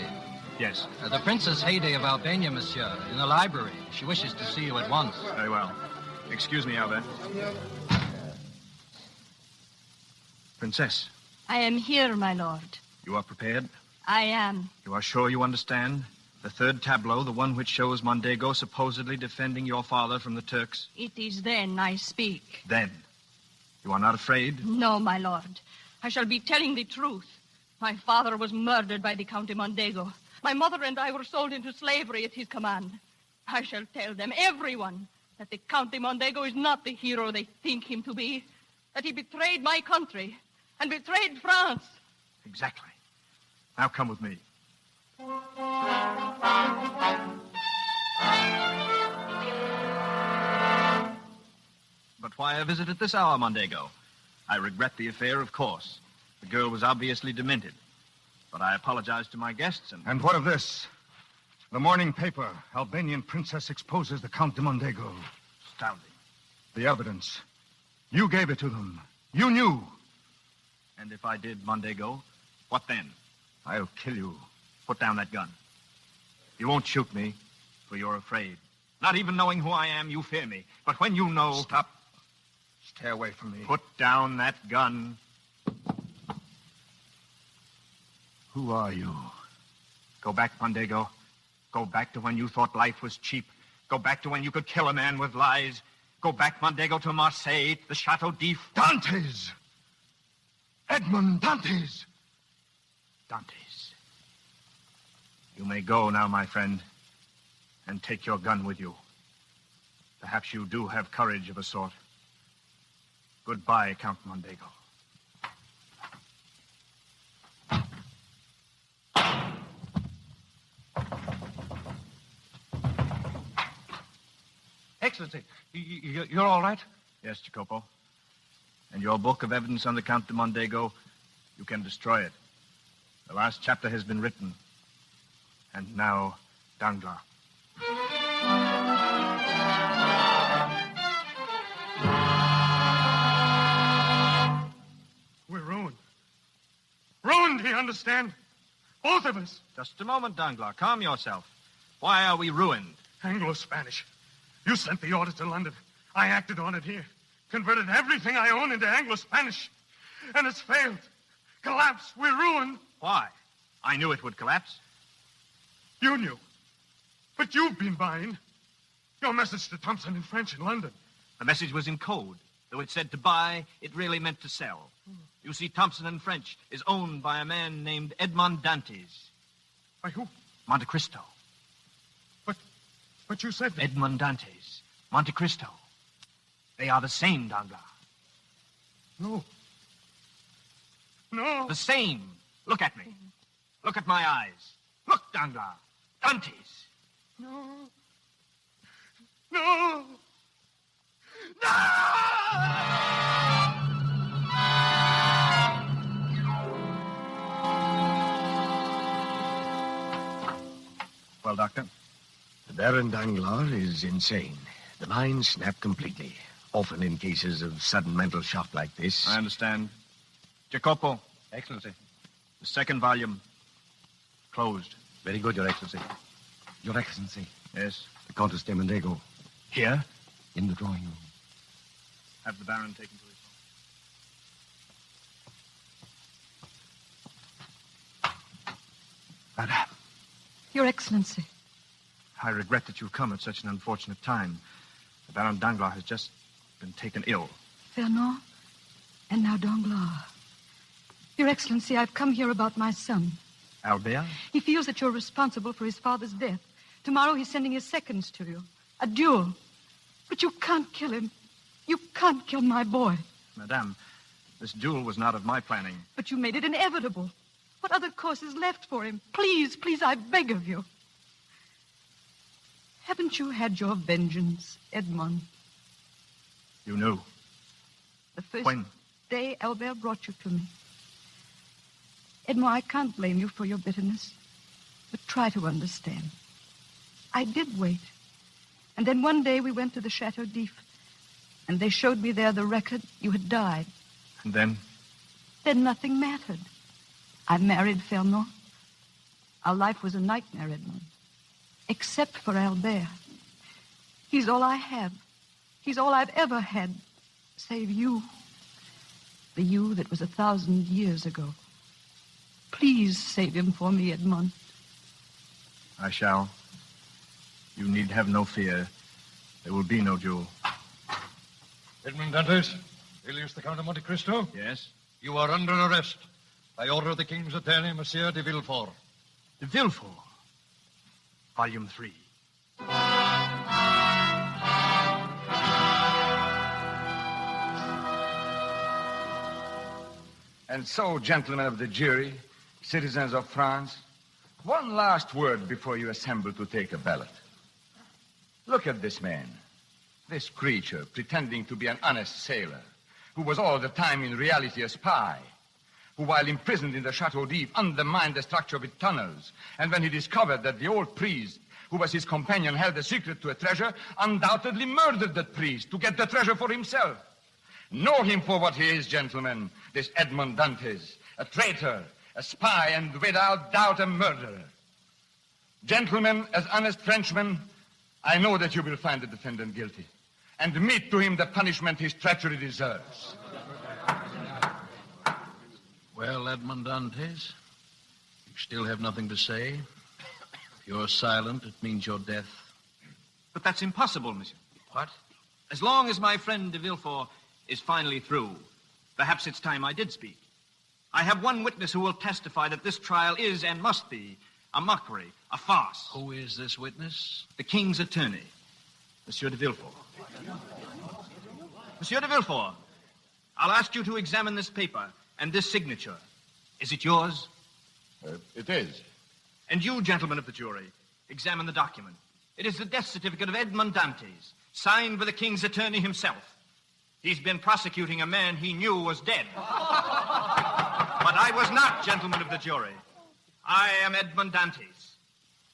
Yes. The Princess Heyday of Albania, monsieur, in the library. She wishes to see you at once. Very well. Excuse me, Albert. Princess, I am here, my lord. you are prepared? I am. You are sure you understand? The third tableau, the one which shows Mondego supposedly defending your father from the Turks? It is then I speak. Then. You are not afraid? No, my lord. I shall be telling the truth. My father was murdered by the Count de Mondego. My mother and I were sold into slavery at his command. I shall tell them, everyone, that the Count de Mondego is not the hero they think him to be, that he betrayed my country and betrayed France. Exactly. Now come with me. But why a visit at this hour, Mondego? I regret the affair, of course. The girl was obviously demented. But I apologize to my guests and... And what of this? The morning paper, Albanian princess exposes the Count de Mondego. Astounding. The evidence. You gave it to them. You knew. And if I did, Mondego, what then? I'll kill you. Put down that gun. You won't shoot me, for you're afraid. Not even knowing who I am, you fear me. But when you know... Stop. Stay away from me. Put down that gun. Who are you? Go back, Mondego. Go back to when you thought life was cheap. Go back to when you could kill a man with lies. Go back, Mondego, to Marseille, the Chateau d'If. Dantes! Edmond Dantes! Dantes. You may go now, my friend, and take your gun with you. Perhaps you do have courage of a sort. Goodbye, Count Mondego. Excellency, you're all right? Yes, Jacopo. And your book of evidence on the Count de Mondego, you can destroy it. The last chapter has been written. And now, Danglars. We're ruined. Ruined, do you understand? Both of us. Just a moment, Danglars. Calm yourself. Why are we ruined? Anglo-Spanish. You sent the order to London. I acted on it here. Converted everything I own into Anglo-Spanish. And it's failed. Collapsed. We're ruined. Why? I knew it would collapse. You knew. But you've been buying. Your message to Thompson in French in London. The message was in code. Though it said to buy, it really meant to sell. You see, Thompson in French is owned by a man named Edmond Dantes. By who? Monte Cristo. But you said... Edmond Dantes. Monte Cristo. They are the same, Danglars. No. No. The same. Look at me. Look at my eyes. Look, Danglars. Dantes. No. No. No! Well, Doctor? The Baron Danglars is insane. The mind snapped completely. Often in cases of sudden mental shock like this. I understand. Jacopo. Excellency. The second volume. Closed. Very good, Your Excellency. Your Excellency. Yes? The Countess de Mondego. Here? In the drawing room. Have the Baron taken to his home. Madame. Your Excellency. I regret that you've come at such an unfortunate time. The Baron Danglars has just been taken ill. Fernand, and now Danglars. Your Excellency, I've come here about my son. Albert? He feels that you're responsible for his father's death. Tomorrow he's sending his seconds to you. A duel. But you can't kill him. You can't kill my boy. Madame, this duel was not of my planning. But you made it inevitable. What other course is left for him? Please, please, I beg of you. Haven't you had your vengeance, Edmond? You knew. The first When? day Albert brought you to me. Edmond, I can't blame you for your bitterness, but try to understand. I did wait. And then one day we went to the Chateau d'If, and they showed me there the record you had died. And then? Then nothing mattered. I married Fernand. Our life was a nightmare, Edmond. Except for Albert. He's all I have. He's all I've ever had, save you. The you that was 1,000 years ago. Please save him for me, Edmond. I shall. You need have no fear. There will be no duel. Edmond Dantes, alias the Count of Monte Cristo? Yes? You are under arrest by order of the King's attorney, Monsieur de Villefort. De Villefort? Volume 3. And so, gentlemen of the jury, citizens of France, one last word before you assemble to take a ballot. Look at this man, this creature pretending to be an honest sailor, who was all the time in reality a spy, who, while imprisoned in the Chateau d'If, undermined the structure of its tunnels, and when he discovered that the old priest, who was his companion, held the secret to a treasure, undoubtedly murdered that priest to get the treasure for himself. Know him for what he is, gentlemen, this Edmond Dantes, a traitor, a spy, and without doubt a murderer. Gentlemen, as honest Frenchmen, I know that you will find the defendant guilty and mete to him the punishment his treachery deserves. Well, Edmond Dantes, you still have nothing to say. If you're silent, it means your death. But that's impossible, monsieur. What? As long as my friend de Villefort is finally through, perhaps it's time I did speak. I have one witness who will testify that this trial is and must be a mockery, a farce. Who is this witness? The King's attorney, Monsieur de Villefort. Monsieur de Villefort, I'll ask you to examine this paper and this signature. Is it yours? It is. And you, gentlemen of the jury, examine the document. It is the death certificate of Edmond Dantes, signed by the King's attorney himself. He's been prosecuting a man he knew was dead. But I was not, gentlemen of the jury. I am Edmond Dantes.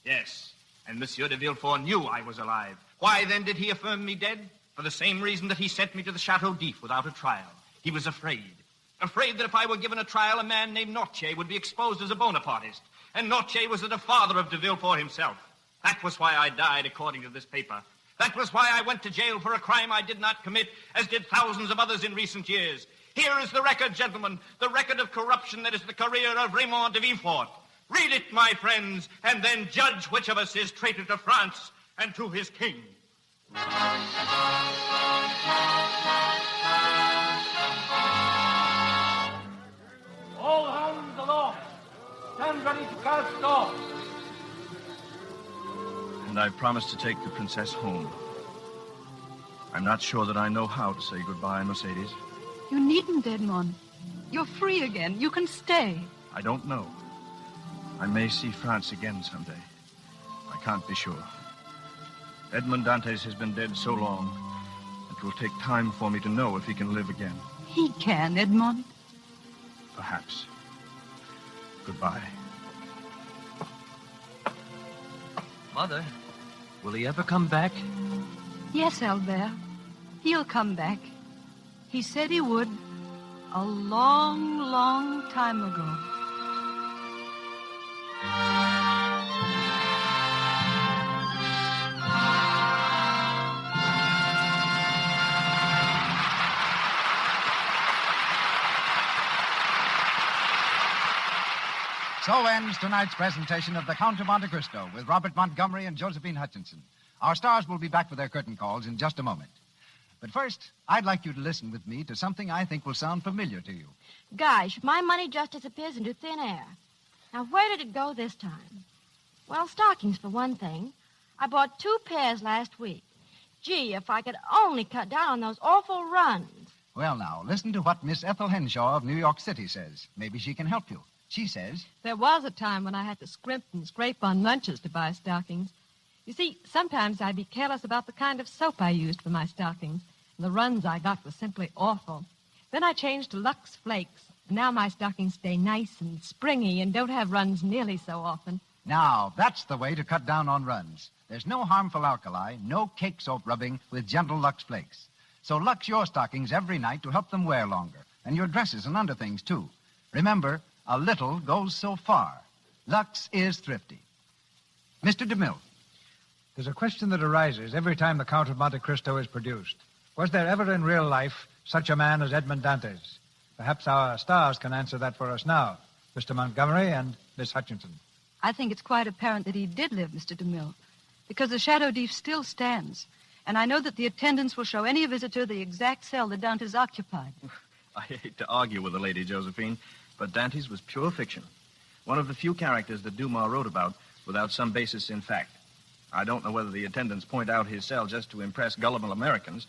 Yes, and Monsieur de Villefort knew I was alive. Why, then, did he affirm me dead? For the same reason that he sent me to the Chateau d'If without a trial. He was afraid. Afraid that if I were given a trial, a man named Nortier would be exposed as a Bonapartist. And Nortier was the father of de Villefort himself. That was why I died, according to this paper. That was why I went to jail for a crime I did not commit, as did thousands of others in recent years. Here is the record, gentlemen, the record of corruption that is the career of Raymond de Villefort. Read it, my friends, and then judge which of us is traitor to France and to his king. All hands aloft. Stand ready to cast off. And I promised to take the princess home. I'm not sure that I know how to say goodbye, Mercedes. You needn't, Edmond. You're free again. You can stay. I don't know. I may see France again someday. I can't be sure. Edmond Dantes has been dead so long, it will take time for me to know if he can live again. He can, Edmond. Perhaps. Goodbye. Mother, will he ever come back? Yes, Albert. He'll come back. He said he would a long, long time ago. So ends tonight's presentation of The Count of Monte Cristo with Robert Montgomery and Josephine Hutchinson. Our stars will be back with their curtain calls in just a moment. But first, I'd like you to listen with me to something I think will sound familiar to you. Gosh, my money just disappears into thin air. Now, where did it go this time? Well, stockings, for one thing. I bought 2 pairs last week. Gee, if I could only cut down on those awful runs. Well, now, listen to what Miss Ethel Henshaw of New York City says. Maybe she can help you. She says, there was a time when I had to scrimp and scrape on lunches to buy stockings. You see, sometimes I'd be careless about the kind of soap I used for my stockings. And the runs I got were simply awful. Then I changed to Lux Flakes. And now my stockings stay nice and springy and don't have runs nearly so often. now, that's the way to cut down on runs. There's no harmful alkali, no cake soap rubbing with gentle Lux Flakes. So Lux your stockings every night to help them wear longer. And your dresses and underthings, too. Remember, a little goes so far. Lux is thrifty. Mr. DeMille. There's a question that arises every time the Count of Monte Cristo is produced. Was there ever in real life such a man as Edmond Dantes? Perhaps our stars can answer that for us now. Mr. Montgomery and Miss Hutchinson. I think it's quite apparent that he did live, Mr. DeMille, because the Chateau d'If still stands. And I know that the attendants will show any visitor the exact cell that Dantes occupied. I hate to argue with the lady, Josephine, but Dantes was pure fiction. One of the few characters that Dumas wrote about without some basis in fact. I don't know whether the attendants point out his cell just to impress gullible Americans,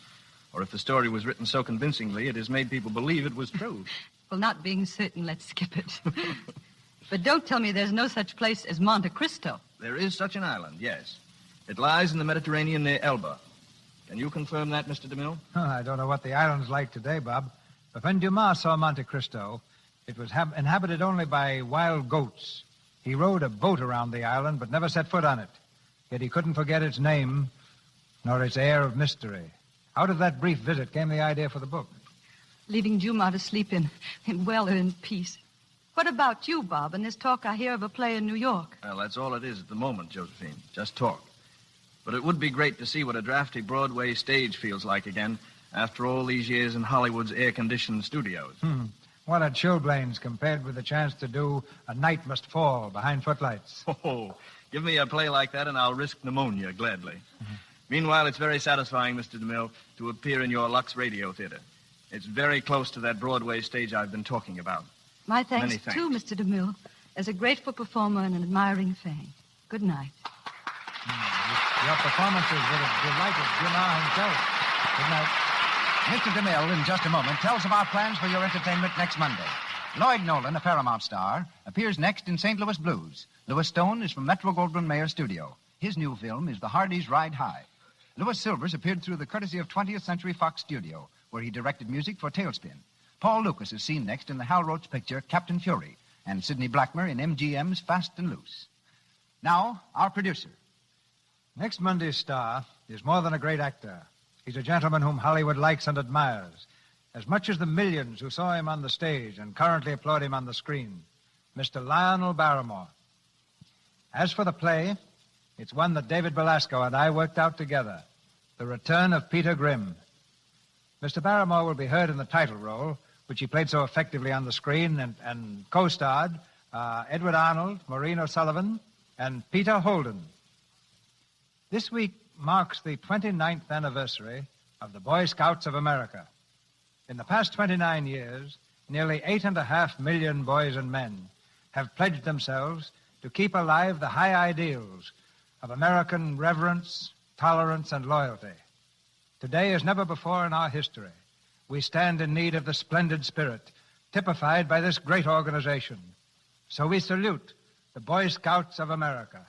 or if the story was written so convincingly it has made people believe it was true. Well, not being certain, let's skip it. But don't tell me there's no such place as Monte Cristo. There is such an island, yes. It lies in the Mediterranean near Elba. Can you confirm that, Mr. DeMille? Oh, I don't know what the island's like today, Bob. But when Dumas saw Monte Cristo, it was inhabited only by wild goats. He rowed a boat around the island, but never set foot on it. Yet he couldn't forget its name, nor its air of mystery. Out of that brief visit came the idea for the book. Leaving Dumas to sleep in well-earned peace. What about you, Bob, and this talk I hear of a play in New York? Well, that's all it is at the moment, Josephine. Just talk. But it would be great to see what a drafty Broadway stage feels like again after all these years in Hollywood's air-conditioned studios. What a chilblains compared with the chance to do A Night Must Fall behind footlights. Oh, give me a play like that and I'll risk pneumonia gladly. Meanwhile, it's very satisfying, Mr. DeMille, to appear in your Lux Radio Theater. It's very close to that Broadway stage I've been talking about. My thanks, Many thanks. too, Mr. DeMille, as a grateful performer and an admiring fan. Good night. Your performances would have delighted Dumas himself. Good night. Mr. DeMille, in just a moment, tells of our plans for your entertainment next Monday. Lloyd Nolan, a Paramount star, appears next in St. Louis Blues. Louis Stone is from Metro-Goldwyn-Mayer Studio. His new film is The Hardys Ride High. Louis Silvers appeared through the courtesy of 20th Century Fox Studio, where he directed music for Tailspin. Paul Lucas is seen next in the Hal Roach picture Captain Fury, and Sidney Blackmer in MGM's Fast and Loose. Now, our producer. Next Monday's star is more than a great actor. He's a gentleman whom Hollywood likes and admires, as much as the millions who saw him on the stage and currently applaud him on the screen. Mr. Lionel Barrymore. As for the play, it's one that David Belasco and I worked out together, The Return of Peter Grimm. Mr. Barrymore will be heard in the title role, which he played so effectively on the screen, and co-starred Edward Arnold, Maureen O'Sullivan, and Peter Holden. This week marks the 29th anniversary of the Boy Scouts of America. In the past 29 years, nearly 8.5 million boys and men have pledged themselves to keep alive the high ideals of American reverence, tolerance, and loyalty. Today, as never before in our history, we stand in need of the splendid spirit typified by this great organization. So we salute the Boy Scouts of America.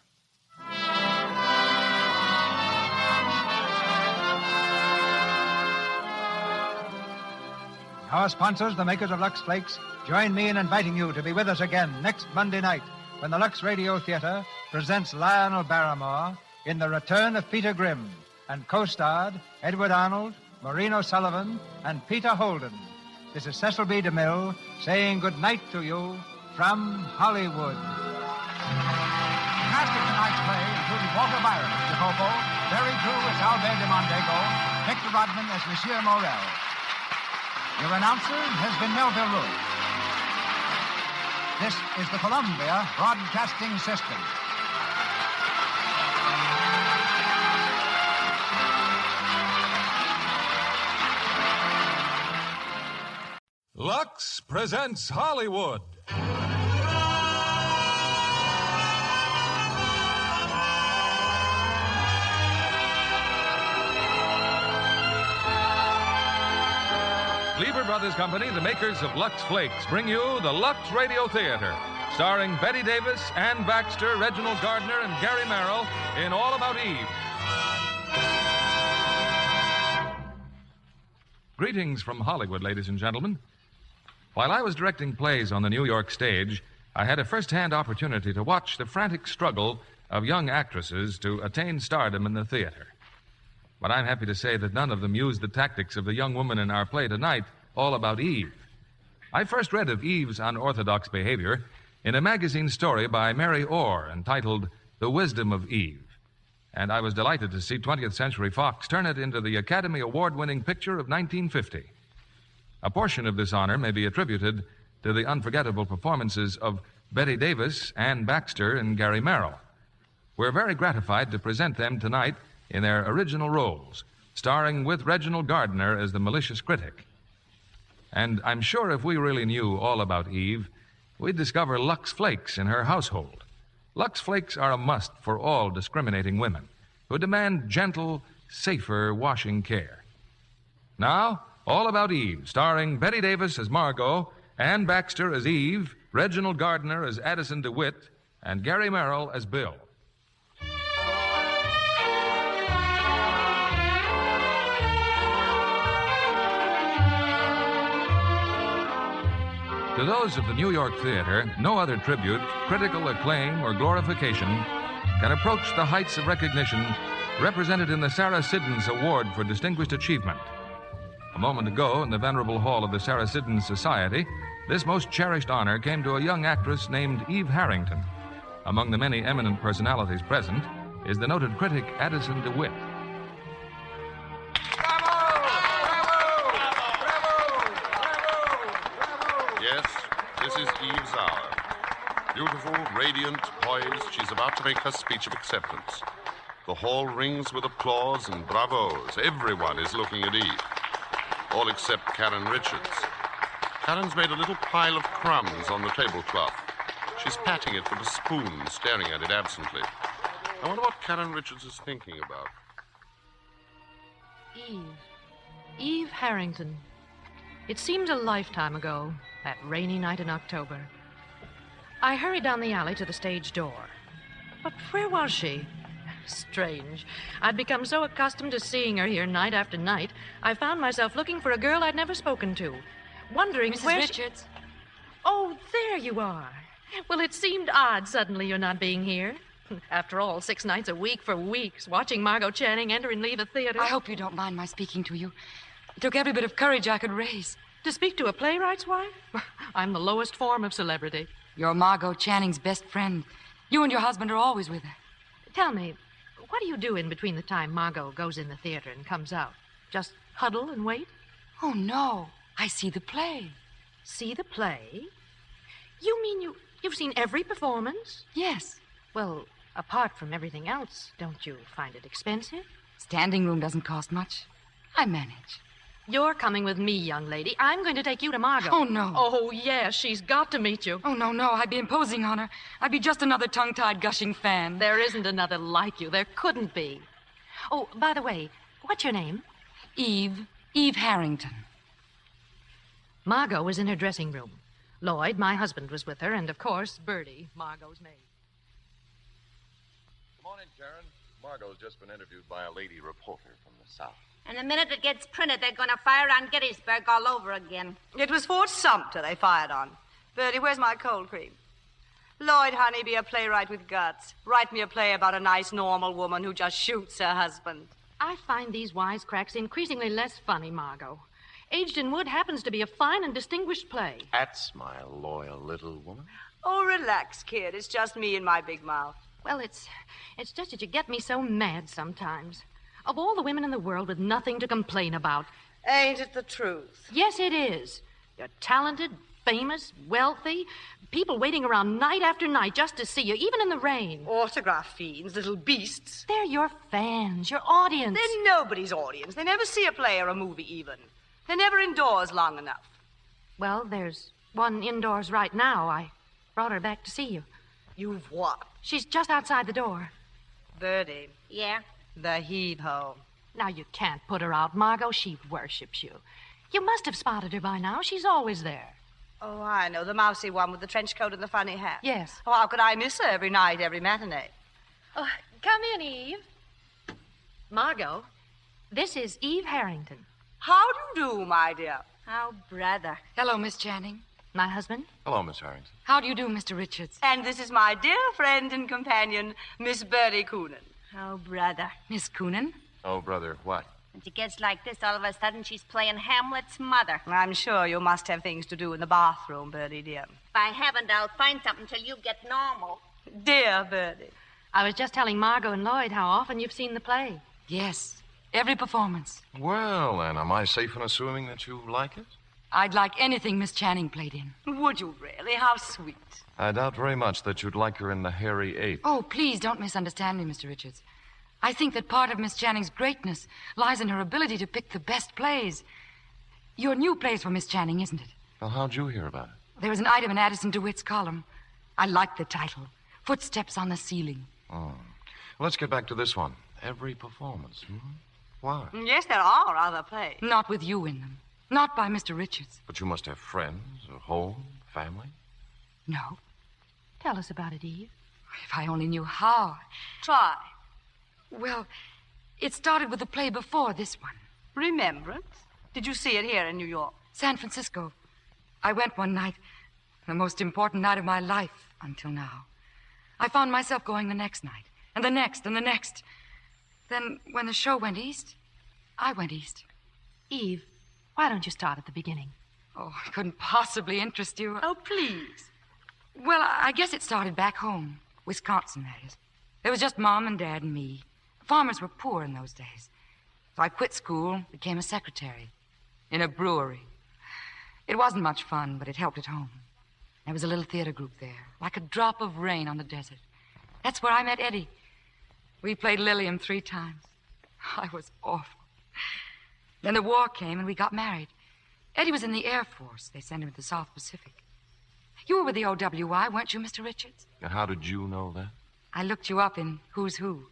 Our sponsors, the makers of Lux Flakes, join me in inviting you to be with us again next Monday night when the Lux Radio Theater presents Lionel Barrymore in The Return of Peter Grimm and co-starred Edward Arnold, Maureen O'Sullivan, and Peter Holden. This is Cecil B. DeMille saying good night to you from Hollywood. Cast of tonight's play included Walter Byron as Jacopo, Barry Drew as Albert de Mondego, Victor Rodman as Monsieur Morel. Your announcer has been Melville Ruiz. This is the Columbia Broadcasting System. Lux presents Hollywood. Lever Brothers Company, the makers of Lux Flakes, bring you the Lux Radio Theater, starring Bette Davis, Ann Baxter, Reginald Gardner, and Gary Merrill in All About Eve. Greetings from Hollywood, ladies and gentlemen. While I was directing plays on the New York stage, I had a first-hand opportunity to watch the frantic struggle of young actresses to attain stardom in the theater. But I'm happy to say that none of them used the tactics of the young woman in our play tonight, All About Eve. I first read of Eve's unorthodox behavior in a magazine story by Mary Orr entitled The Wisdom of Eve. And I was delighted to see 20th Century Fox turn it into the Academy Award-winning picture of 1950. A portion of this honor may be attributed to the unforgettable performances of Bette Davis, Ann Baxter, and Gary Merrill. We're very gratified to present them tonight in their original roles, starring with Reginald Gardner as the malicious critic. And I'm sure if we really knew all about Eve, we'd discover Lux Flakes in her household. Lux Flakes are a must for all discriminating women who demand gentle, safer washing care. Now, All About Eve, starring Bette Davis as Margot, Ann Baxter as Eve, Reginald Gardner as Addison DeWitt, and Gary Merrill as Bill. To those of the New York theater, no other tribute, critical acclaim, or glorification can approach the heights of recognition represented in the Sarah Siddons Award for Distinguished Achievement. A moment ago, in the venerable hall of the Sarah Siddons Society, this most cherished honor came to a young actress named Eve Harrington. Among the many eminent personalities present is the noted critic Addison DeWitt. Yes, this is Eve's hour. Beautiful, radiant, poised, she's about to make her speech of acceptance. The hall rings with applause and bravos. Everyone is looking at Eve. All except Karen Richards. Karen's made a little pile of crumbs on the tablecloth. She's patting it with a spoon, staring at it absently. I wonder what Karen Richards is thinking about. Eve Harrington. It seemed a lifetime ago, that rainy night in October. I hurried down the alley to the stage door. But where was she? Strange. I'd become so accustomed to seeing her here night after night, I found myself looking for a girl I'd never spoken to, wondering Mrs. where Richards. Oh, there you are. Well, it seemed odd suddenly you're not being here. After all, 6 nights a week for weeks, watching Margot Channing enter and leave a theater. I hope you don't mind my speaking to you. It took every bit of courage I could raise. To speak to a playwright's wife? I'm the lowest form of celebrity. You're Margot Channing's best friend. You and your husband are always with her. Tell me, what do you do in between the time Margot goes in the theater and comes out? Just huddle and wait? Oh, no. I see the play. See the play? You mean you've seen every performance? Yes. Well, apart from everything else, don't you find it expensive? Standing room doesn't cost much. I manage. You're coming with me, young lady. I'm going to take you to Margot. Oh, no. Oh, yes, she's got to meet you. Oh, no. I'd be imposing on her. I'd be just another tongue-tied, gushing fan. There isn't another like you. There couldn't be. Oh, by the way, what's your name? Eve Harrington. Margot was in her dressing room. Lloyd, my husband, was with her, and, of course, Bertie, Margot's maid. Good morning, Sharon. Margot's just been interviewed by a lady reporter from the South. And the minute it gets printed, they're going to fire on Gettysburg all over again. It was Fort Sumter they fired on. Bertie, where's my cold cream? Lloyd, honey, be a playwright with guts. Write me a play about a nice, normal woman who just shoots her husband. I find these wisecracks increasingly less funny, Margot. Aged in Wood happens to be a fine and distinguished play. That's my loyal little woman. Oh, relax, kid. It's just me and my big mouth. Well, it's just that you get me so mad sometimes. Of all the women in the world with nothing to complain about. Ain't it the truth? Yes, it is. You're talented, famous, wealthy. People waiting around night after night just to see you, even in the rain. Autograph fiends, little beasts. They're your fans, your audience. They're nobody's audience. They never see a play or a movie, even. They're never indoors long enough. Well, there's one indoors right now. I brought her back to see you. You've what? She's just outside the door. Bertie. Yeah? The heave-ho. Now, you can't put her out, Margot. She worships you. You must have spotted her by now. She's always there. Oh, I know. The mousy one with the trench coat and the funny hat. Yes. Oh, how could I miss her every night, every matinee? Oh, come in, Eve. Margot, this is Eve Harrington. How do you do, my dear? Oh, brother. Hello, Miss Channing. My husband. Hello, Miss Harrington. How do you do, Mr. Richards? And this is my dear friend and companion, Miss Bertie Coonan. Oh, brother. Miss Coonan? Oh, brother, what? When she gets like this, all of a sudden she's playing Hamlet's mother. I'm sure you must have things to do in the bathroom, Bertie, dear. If I haven't, I'll find something till you get normal. Dear Bertie. I was just telling Margot and Lloyd how often you've seen the play. Yes, every performance. Well, then, am I safe in assuming that you like it? I'd like anything Miss Channing played in. Would you really? How sweet. I doubt very much that you'd like her in the Hairy Ape. Oh, please don't misunderstand me, Mr. Richards. I think that part of Miss Channing's greatness lies in her ability to pick the best plays. Your new play's for Miss Channing, isn't it? Well, how'd you hear about it? There was an item in Addison DeWitt's column. I like the title. Footsteps on the Ceiling. Oh. Well, let's get back to this one. Every performance. Why? Yes, there are other plays. Not with you in them. Not by Mr. Richards. But you must have friends, a home, family. No. Tell us about it, Eve. If I only knew how. Try. Well, it started with the play before this one. Remembrance? Did you see it here in New York? San Francisco. I went one night, the most important night of my life until now. I found myself going the next night, and the next, and the next. Then, when the show went east, I went east. Eve, why don't you start at the beginning? Oh, I couldn't possibly interest you. Oh, please. Well, I guess it started back home. Wisconsin, that is. There was just Mom and Dad and me. Farmers were poor in those days. So I quit school, became a secretary in a brewery. It wasn't much fun, but it helped at home. There was a little theater group there, like a drop of rain on the desert. That's where I met Eddie. We played Lilium 3 times. I was awful. Then the war came and we got married. Eddie was in the Air Force. They sent him to the South Pacific. You were with the OWI, weren't you, Mr. Richards? How did you know that? I looked you up in Who's Who.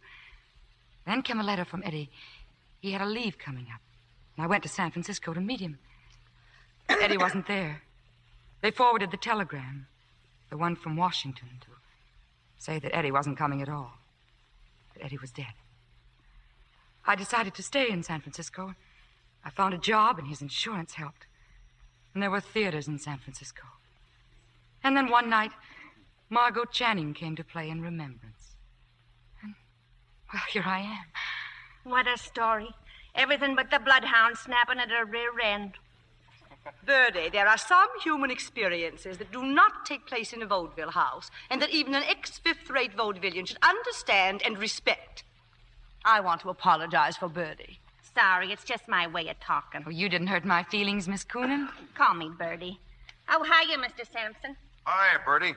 Then came a letter from Eddie. He had a leave coming up. And I went to San Francisco to meet him. Eddie wasn't there. They forwarded the telegram, the one from Washington, to say that Eddie wasn't coming at all. That Eddie was dead. I decided to stay in San Francisco. I found a job, and his insurance helped. And there were theaters in San Francisco. And then one night, Margot Channing came to play in Remembrance. And, well, here I am. What a story. Everything but the bloodhound snapping at her rear end. Birdie, there are some human experiences that do not take place in a vaudeville house, and that even an ex-fifth-rate vaudevillian should understand and respect. I want to apologize for Birdie. Sorry, it's just my way of talking. Oh, you didn't hurt my feelings, Miss Coonan. Call me Birdie. Oh, hiya, Mr. Sampson. Hi, Bertie.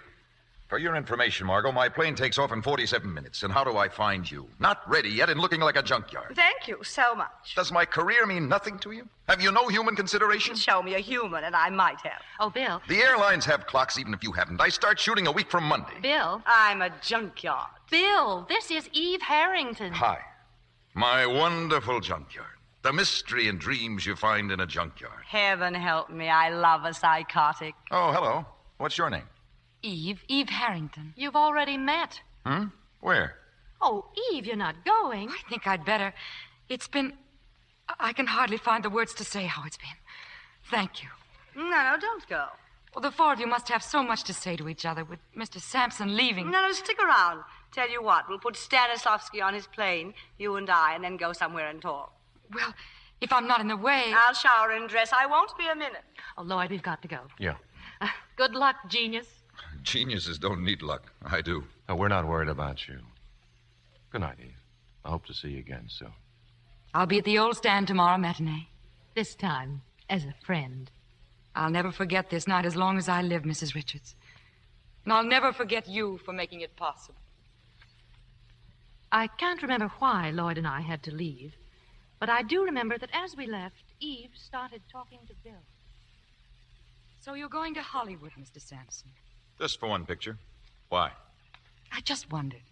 For your information, Margot, my plane takes off in 47 minutes. And how do I find you? Not ready yet and looking like a junkyard. Thank you so much. Does my career mean nothing to you? Have you no human consideration? Show me a human, and I might have. Oh, Bill. The airlines have clocks even if you haven't. I start shooting a week from Monday. Bill. I'm a junkyard. Bill, this is Eve Harrington. Hi. My wonderful junkyard. The mystery and dreams you find in a junkyard. Heaven help me, I love a psychotic. Oh, hello. What's your name? Eve Harrington. You've already met. Where? Oh, Eve, you're not going. I think I'd better. It's been... I can hardly find the words to say how it's been. Thank you. No, don't go. Well, the four of you must have so much to say to each other with Mr. Sampson leaving. No, stick around. Tell you what, we'll put Stanislavski on his plane, you and I, and then go somewhere and talk. Well, if I'm not in the way... I'll shower and dress. I won't be a minute. Oh, Lloyd, we've got to go. Yeah. Good luck, genius. Geniuses don't need luck. I do. No, we're not worried about you. Good night, Eve. I hope to see you again soon. I'll be at the old stand tomorrow matinee. This time, as a friend. I'll never forget this night as long as I live, Mrs. Richards. And I'll never forget you for making it possible. I can't remember why Lloyd and I had to leave, but I do remember that as we left, Eve started talking to Bill. So you're going to Hollywood, Mr. Sampson? Just for one picture. Why? I just wondered.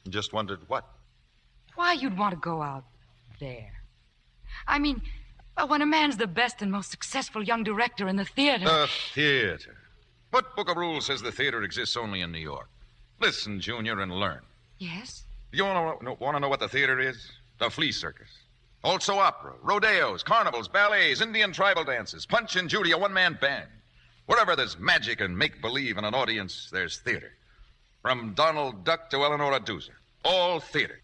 Just wondered what? Why you'd want to go out there. I mean, when a man's the best and most successful young director in the theater... The theater. What book of rules says the theater exists only in New York? Listen, Junior, and learn. Yes? You want to know what the theater is? The flea circus. Also opera, rodeos, carnivals, ballets, Indian tribal dances, Punch and Judy, a one-man band. Wherever there's magic and make-believe in an audience, there's theater. From Donald Duck to Eleanor Doozer. All theater.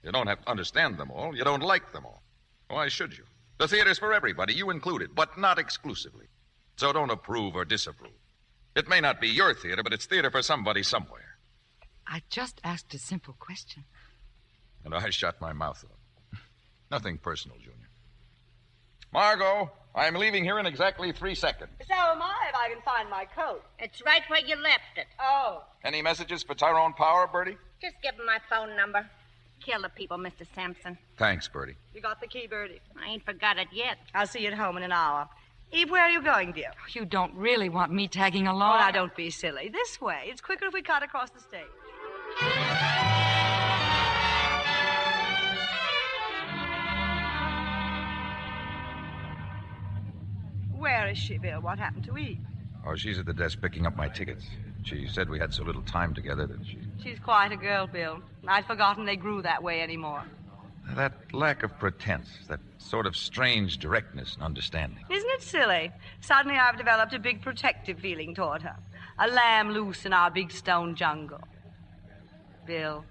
You don't have to understand them all. You don't like them all. Why should you? The theater's for everybody, you included, but not exclusively. So don't approve or disapprove. It may not be your theater, but it's theater for somebody somewhere. I just asked a simple question. And I shut my mouth up. Nothing personal, Junior. Margot, I'm leaving here in exactly 3 seconds. So am I, if I can find my coat. It's right where you left it. Oh. Any messages for Tyrone Power, Bertie? Just give him my phone number. Kill the people, Mr. Sampson. Thanks, Bertie. You got the key, Bertie? I ain't forgot it yet. I'll see you at home in an hour. Eve, where are you going, dear? You don't really want me tagging along? Oh, now, don't be silly. This way. It's quicker if we cut across the stage. Where is she, Bill? What happened to Eve? Oh, she's at the desk picking up my tickets. She said we had so little time together that She's quite a girl, Bill. I'd forgotten they grew that way anymore. That lack of pretense, that sort of strange directness and understanding. Isn't it silly? Suddenly I've developed a big protective feeling toward her. A lamb loose in our big stone jungle. Bill,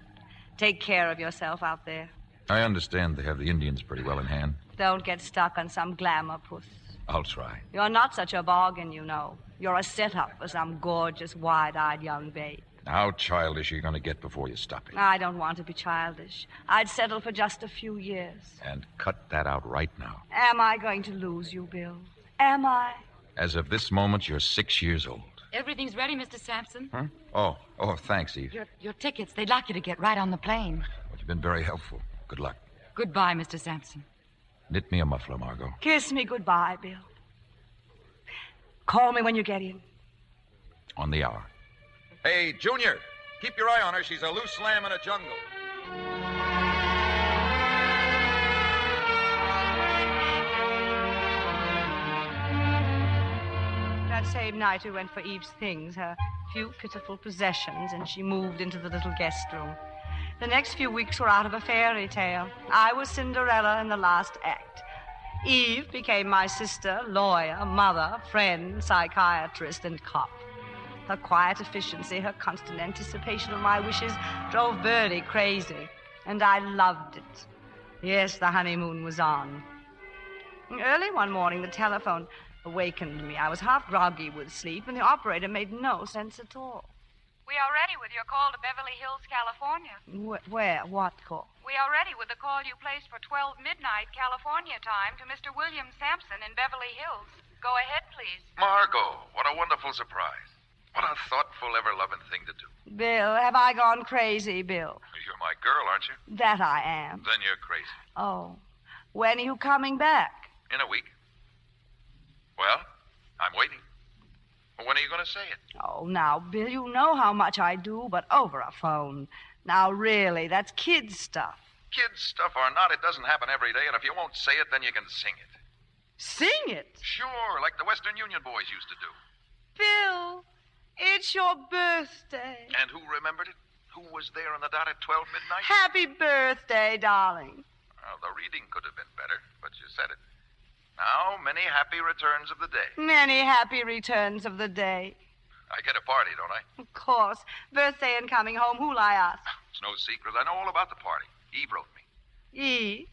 take care of yourself out there. I understand they have the Indians pretty well in hand. Don't get stuck on some glamour puss. I'll try. You're not such a bargain, you know. You're a setup for some gorgeous, wide-eyed young babe. How childish are you going to get before you stop it? I don't want to be childish. I'd settle for just a few years. And cut that out right now. Am I going to lose you, Bill? Am I? As of this moment, you're 6 years old. Everything's ready, Mr. Sampson. Huh? Oh, thanks, Eve. Your tickets, they'd like you to get right on the plane. Well, you've been very helpful. Good luck. Goodbye, Mr. Sampson. Knit me a muffler, Margot. Kiss me goodbye, Bill. Call me when you get in. On the hour. Hey, Junior, keep your eye on her. She's a loose lamb in a jungle. That same night we went for Eve's things, her few pitiful possessions, and she moved into the little guest room. The next few weeks were out of a fairy tale. I was Cinderella in the last act. Eve became my sister, lawyer, mother, friend, psychiatrist, and cop. Her quiet efficiency, her constant anticipation of my wishes drove Bertie crazy, and I loved it. Yes, the honeymoon was on. Early one morning, the telephone awakened me. I was half groggy with sleep, and the operator made no sense at all. We are ready with your call to Beverly Hills, California. Where? What call? We are ready with the call you placed for 12 midnight California time to Mr. William Sampson in Beverly Hills. Go ahead, please. Margot, what a wonderful surprise. What a thoughtful, ever-loving thing to do. Bill, have I gone crazy, Bill? You're my girl, aren't you? That I am. Then you're crazy. Oh. When are you coming back? In a week. Well, I'm waiting. When are you going to say it? Oh, now, Bill, you know how much I do, but over a phone. Now, really, that's kid stuff. Kids stuff or not, it doesn't happen every day, and if you won't say it, then you can sing it. Sing it? Sure, like the Western Union boys used to do. Bill, it's your birthday. And who remembered it? Who was there on the dot at 12 midnight? Happy birthday, darling. Well, the reading could have been better, but you said it. Now, many happy returns of the day. Many happy returns of the day. I get a party, don't I? Of course. Birthday and coming home, who'll I ask? It's no secret. I know all about the party. Eve wrote me. Eve?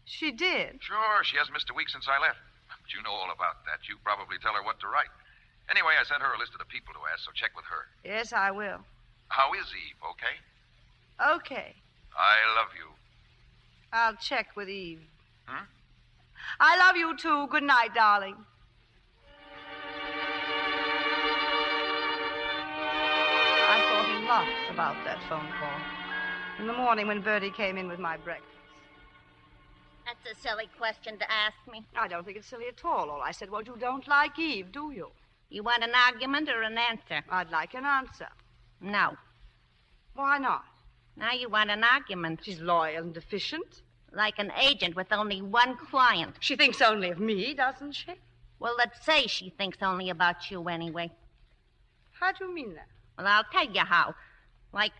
She did? Sure, she hasn't missed a week since I left. But you know all about that. You probably tell her what to write. Anyway, I sent her a list of the people to ask, so check with her. Yes, I will. How is Eve, okay? Okay. I love you. I'll check with Eve. Hmm? I love you, too. Good night, darling. I thought a lot about that phone call. In the morning when Bertie came in with my breakfast. That's a silly question to ask me. I don't think it's silly at all. All I said was you don't like Eve, do you? You want an argument or an answer? I'd like an answer. No. Why not? Now you want an argument. She's loyal and efficient. Like an agent with only one client. She thinks only of me, doesn't she? Well, let's say she thinks only about you anyway. How do you mean that? Well, I'll tell you how. Like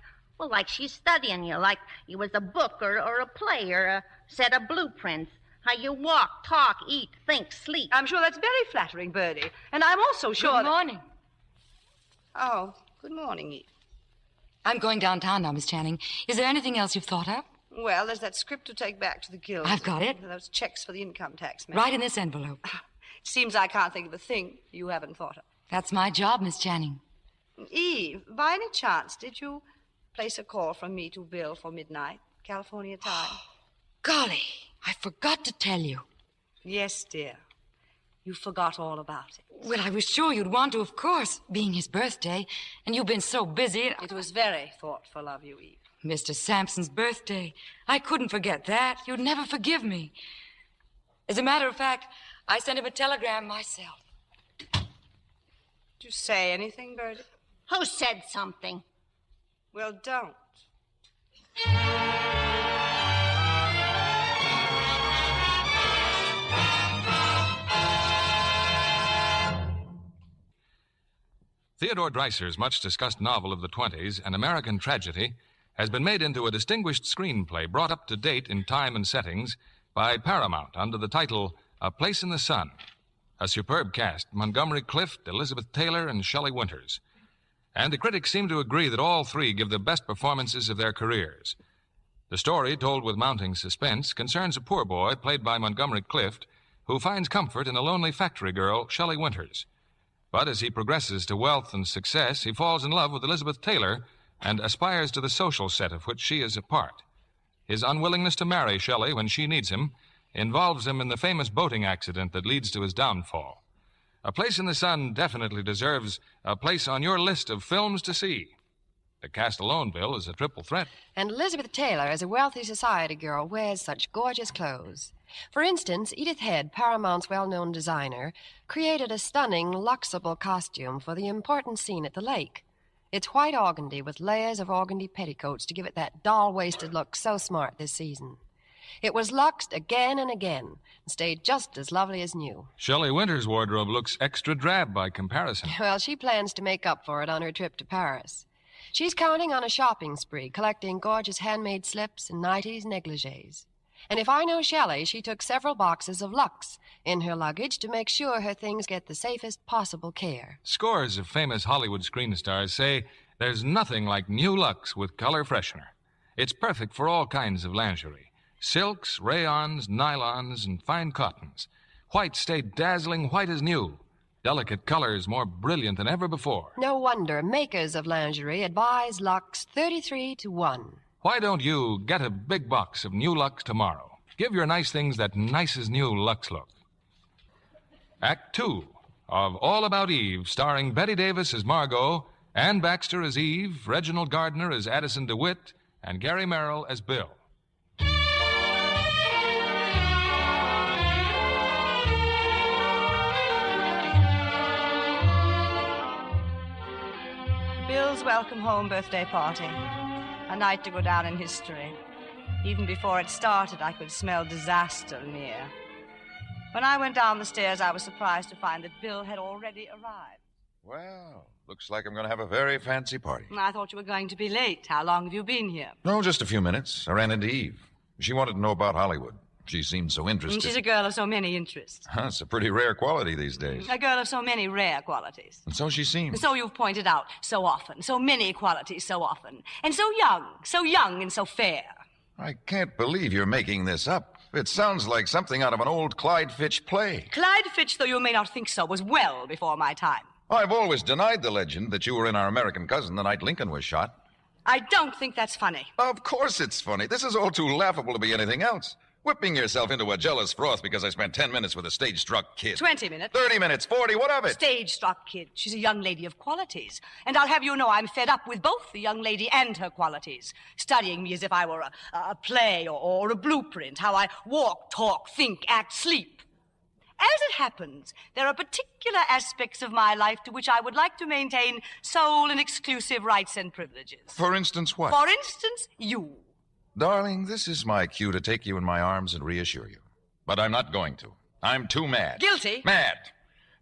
she's studying you, like you was a book or a play or a set of blueprints. How you walk, talk, eat, think, sleep. I'm sure that's very flattering, Bertie. And I'm also sure Good morning. Oh, good morning, Eve. I'm going downtown now, Miss Channing. Is there anything else you've thought of? Well, there's that script to take back to the guild. I've got it. Those checks for the income tax man. Right in this envelope. Seems I can't think of a thing you haven't thought of. That's my job, Miss Channing. Eve, by any chance, did you place a call from me to Bill for midnight, California time? Golly, I forgot to tell you. Yes, dear. You forgot all about it. Well, I was sure you'd want to, of course, being his birthday, and you've been so busy. It was very thoughtful of you, Eve. Mr. Sampson's birthday. I couldn't forget that. You'd never forgive me. As a matter of fact, I sent him a telegram myself. Did you say anything, Bertie? Who said something? Well, don't. Theodore Dreiser's much-discussed novel of the 20s, An American Tragedy, has been made into a distinguished screenplay brought up to date in time and settings by Paramount under the title A Place in the Sun. A superb cast, Montgomery Clift, Elizabeth Taylor, and Shelley Winters. And the critics seem to agree that all three give the best performances of their careers. The story, told with mounting suspense, concerns a poor boy, played by Montgomery Clift, who finds comfort in a lonely factory girl, Shelley Winters. But as he progresses to wealth and success, he falls in love with Elizabeth Taylor and aspires to the social set of which she is a part. His unwillingness to marry Shelley when she needs him involves him in the famous boating accident that leads to his downfall. A Place in the Sun definitely deserves a place on your list of films to see. The cast alone, Bill, is a triple threat. And Elizabeth Taylor, as a wealthy society girl, wears such gorgeous clothes. For instance, Edith Head, Paramount's well-known designer, created a stunning, luxable costume for the important scene at the lake. It's white organdy with layers of organdy petticoats to give it that doll-waisted look so smart this season. It was luxed again and again and stayed just as lovely as new. Shelley Winters' wardrobe looks extra drab by comparison. Well, she plans to make up for it on her trip to Paris. She's counting on a shopping spree, collecting gorgeous handmade slips and nighties and negligées. And if I know Shelley, she took several boxes of Lux in her luggage to make sure her things get the safest possible care. Scores of famous Hollywood screen stars say there's nothing like new Lux with color freshener. It's perfect for all kinds of lingerie. Silks, rayons, nylons, and fine cottons. Whites stay dazzling white as new. Delicate colors more brilliant than ever before. No wonder makers of lingerie advise Lux 33 to 1. Why don't you get a big box of new Lux tomorrow? Give your nice things that nice as new Lux look. Act 2 of All About Eve, starring Bette Davis as Margot, Ann Baxter as Eve, Reginald Gardner as Addison DeWitt, and Gary Merrill as Bill. Bill's welcome home birthday party. A night to go down in history. Even before it started, I could smell disaster near. When I went down the stairs, I was surprised to find that Bill had already arrived. Well, looks like I'm going to have a very fancy party. I thought you were going to be late. How long have you been here? No, just a few minutes. I ran into Eve. She wanted to know about Hollywood. She seemed so interested. She's a girl of so many interests. It's a pretty rare quality these days. A girl of so many rare qualities. And so she seems. So you've pointed out so often. So many qualities so often. And so young and so fair. I can't believe you're making this up. It sounds like something out of an old Clyde Fitch play. Clyde Fitch, though you may not think so, was well before my time. I've always denied the legend that you were in Our American Cousin the night Lincoln was shot. I don't think that's funny. Of course it's funny. This is all too laughable to be anything else. Whipping yourself into a jealous froth because I spent 10 minutes with a stage-struck kid. 20 minutes. 30 minutes, 40, what of it? Stage-struck kid. She's a young lady of qualities. And I'll have you know I'm fed up with both the young lady and her qualities. Studying me as if I were a play or a blueprint. How I walk, talk, think, act, sleep. As it happens, there are particular aspects of my life to which I would like to maintain sole and exclusive rights and privileges. For instance, what? For instance, you. Darling, this is my cue to take you in my arms and reassure you. But I'm not going to. I'm too mad. Guilty? Mad.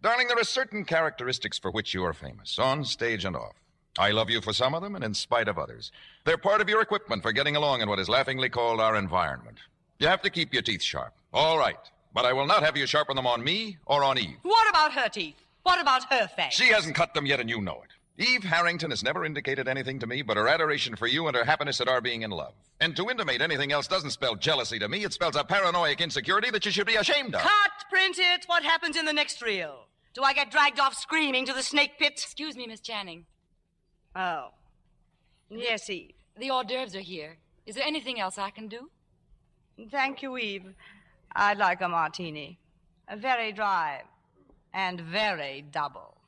Darling, there are certain characteristics for which you are famous, on stage and off. I love you for some of them and in spite of others. They're part of your equipment for getting along in what is laughingly called our environment. You have to keep your teeth sharp. All right. But I will not have you sharpen them on me or on Eve. What about her teeth? What about her face? She hasn't cut them yet, and you know it. Eve Harrington has never indicated anything to me but her adoration for you and her happiness at our being in love. And to intimate anything else doesn't spell jealousy to me. It spells a paranoid insecurity that you should be ashamed of. Cut, print it. What happens in the next reel? Do I get dragged off screaming to the snake pit? Excuse me, Miss Channing. Oh. Yes, Eve. The hors d'oeuvres are here. Is there anything else I can do? Thank you, Eve. I'd like a martini. A very dry and very double.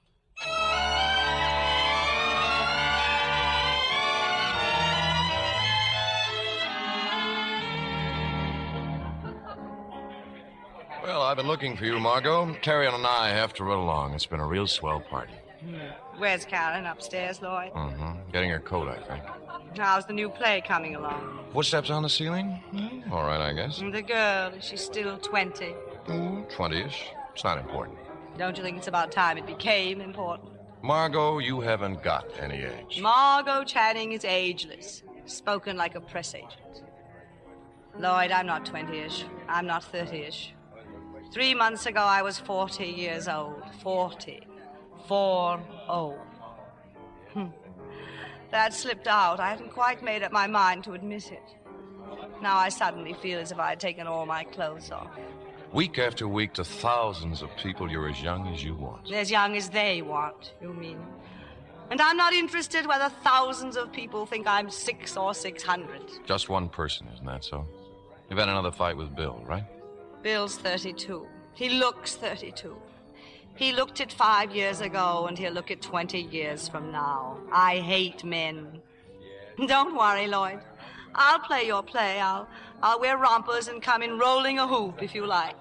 Well, I've been looking for you, Margot. Carrie and I have to run along. It's been a real swell party. Where's Karen? Upstairs, Lloyd? Getting her coat, I think. How's the new play coming along? Footsteps on the ceiling? All right, I guess. The girl, is she still 20? 20-ish. It's not important. Don't you think it's about time it became important? Margot, you haven't got any age. Margot Channing is ageless. Spoken like a press agent. Lloyd, I'm not 20-ish. I'm not 30-ish. 3 months ago, I was 40 years old. 40. 4-0. That slipped out. I hadn't quite made up my mind to admit it. Now I suddenly feel as if I had taken all my clothes off. Week after week, to thousands of people, you're as young as you want. As young as they want, you mean. And I'm not interested whether thousands of people think I'm 600 or 600. Just one person, isn't that so? You've had another fight with Bill, right? Bill's 32. He looks 32. He looked it 5 years ago, and he'll look it 20 years from now. I hate men. Don't worry, Lloyd. I'll play your play. I'll wear rompers and come in rolling a hoop if you like.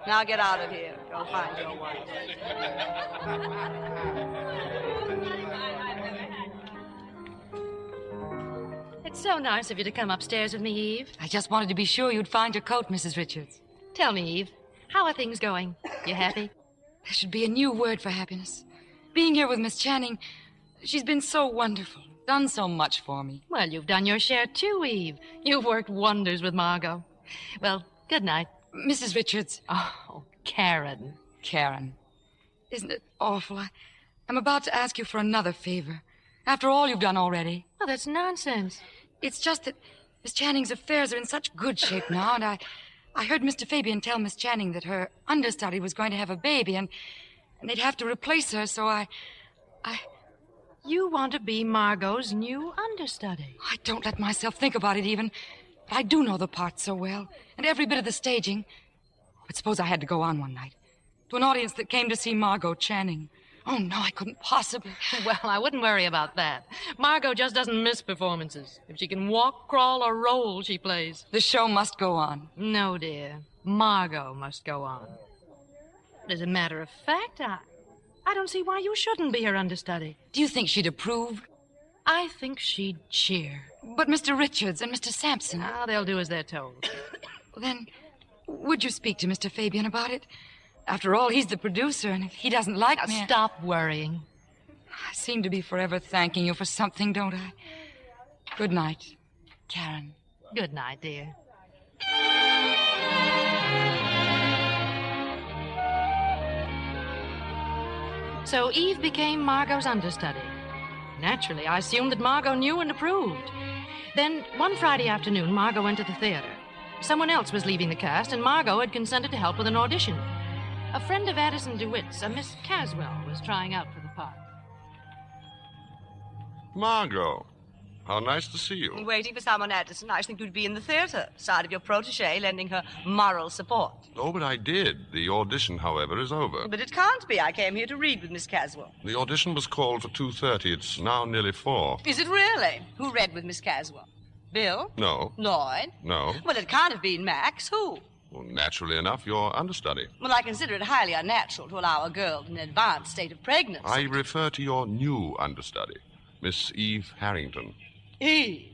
Now get out of here. Go find your wife. It's so nice of you to come upstairs with me, Eve. I just wanted to be sure you'd find your coat, Mrs. Richards. Tell me, Eve, how are things going? You happy? There should be a new word for happiness. Being here with Miss Channing, she's been so wonderful, done so much for me. Well, you've done your share too, Eve. You've worked wonders with Margot. Well, good night. Mrs. Richards. Oh, Karen. Karen. Isn't it awful? I'm about to ask you for another favor. After all you've done already. Oh, that's nonsense. It's just that Miss Channing's affairs are in such good shape now, and I heard Mr. Fabian tell Miss Channing that her understudy was going to have a baby, and they'd have to replace her, so I... You want to be Margot's new understudy? I don't let myself think about it even. But I do know the part so well, and every bit of the staging. But suppose I had to go on one night to an audience that came to see Margot Channing. Oh, no, I couldn't possibly. Well, I wouldn't worry about that. Margot just doesn't miss performances. If she can walk, crawl, or roll, she plays. The show must go on. No, dear. Margot must go on. As a matter of fact, I don't see why you shouldn't be her understudy. Do you think she'd approve? I think she'd cheer. But Mr. Richards and Mr. Sampson... Ah, they'll do as they're told. Then, would you speak to Mr. Fabian about it? After all, he's the producer, and if he doesn't like me... Now, stop worrying. I seem to be forever thanking you for something, don't I? Good night, Karen. Good night, dear. So Eve became Margot's understudy. Naturally, I assumed that Margot knew and approved. Then, one Friday afternoon, Margot went to the theater. Someone else was leaving the cast, and Margot had consented to help with an audition. A friend of Addison DeWitt's, a Miss Caswell, was trying out for the part. Margot, how nice to see you. Waiting for someone, Addison. I think you'd be in the theater, side of your protege, lending her moral support. Oh, but I did. The audition, however, is over. But it can't be. I came here to read with Miss Caswell. The audition was called for 2:30. It's now nearly 4. Is it really? Who read with Miss Caswell? Bill? No. Lloyd? No. Well, it can't have been Max. Who? Well, naturally enough, your understudy. Well, I consider it highly unnatural to allow a girl in an advanced state of pregnancy. I refer to your new understudy, Miss Eve Harrington. Eve?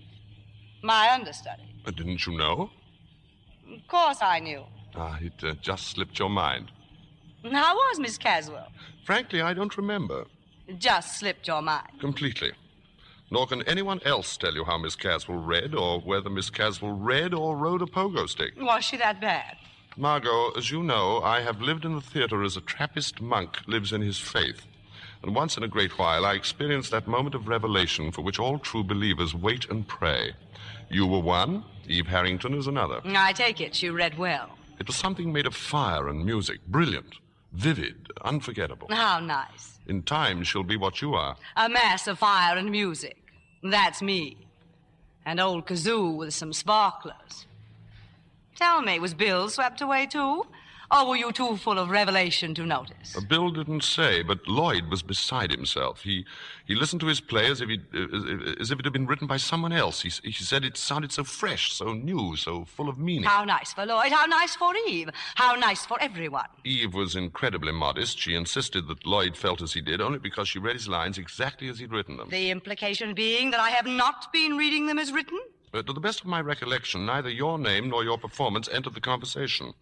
My understudy? Didn't you know? Of course I knew. It just slipped your mind. How was Miss Caswell? Frankly, I don't remember. It just slipped your mind. Completely. Nor can anyone else tell you how Miss Caswell read, or whether Miss Caswell read or rode a pogo stick. Was she that bad? Margot, as you know, I have lived in the theater as a Trappist monk lives in his faith. And once in a great while, I experienced that moment of revelation for which all true believers wait and pray. You were one, Eve Harrington is another. I take it you read well. It was something made of fire and music, brilliant, vivid, unforgettable. How nice. In time, she'll be what you are. A mass of fire and music. That's me. An old kazoo with some sparklers. Tell me, was Bill swept away too? Or were you too full of revelation to notice? Bill didn't say, but Lloyd was beside himself. He listened to his play as if it had been written by someone else. He said it sounded so fresh, so new, so full of meaning. How nice for Lloyd, how nice for Eve, how nice for everyone. Eve was incredibly modest. She insisted that Lloyd felt as he did only because she read his lines exactly as he'd written them. The implication being that I have not been reading them as written? To the best of my recollection, neither your name nor your performance entered the conversation.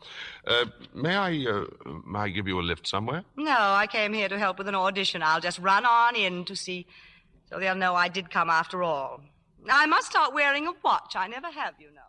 May I give you a lift somewhere? No, I came here to help with an audition. I'll just run on in to see, so they'll know I did come after all. I must start wearing a watch. I never have, you know.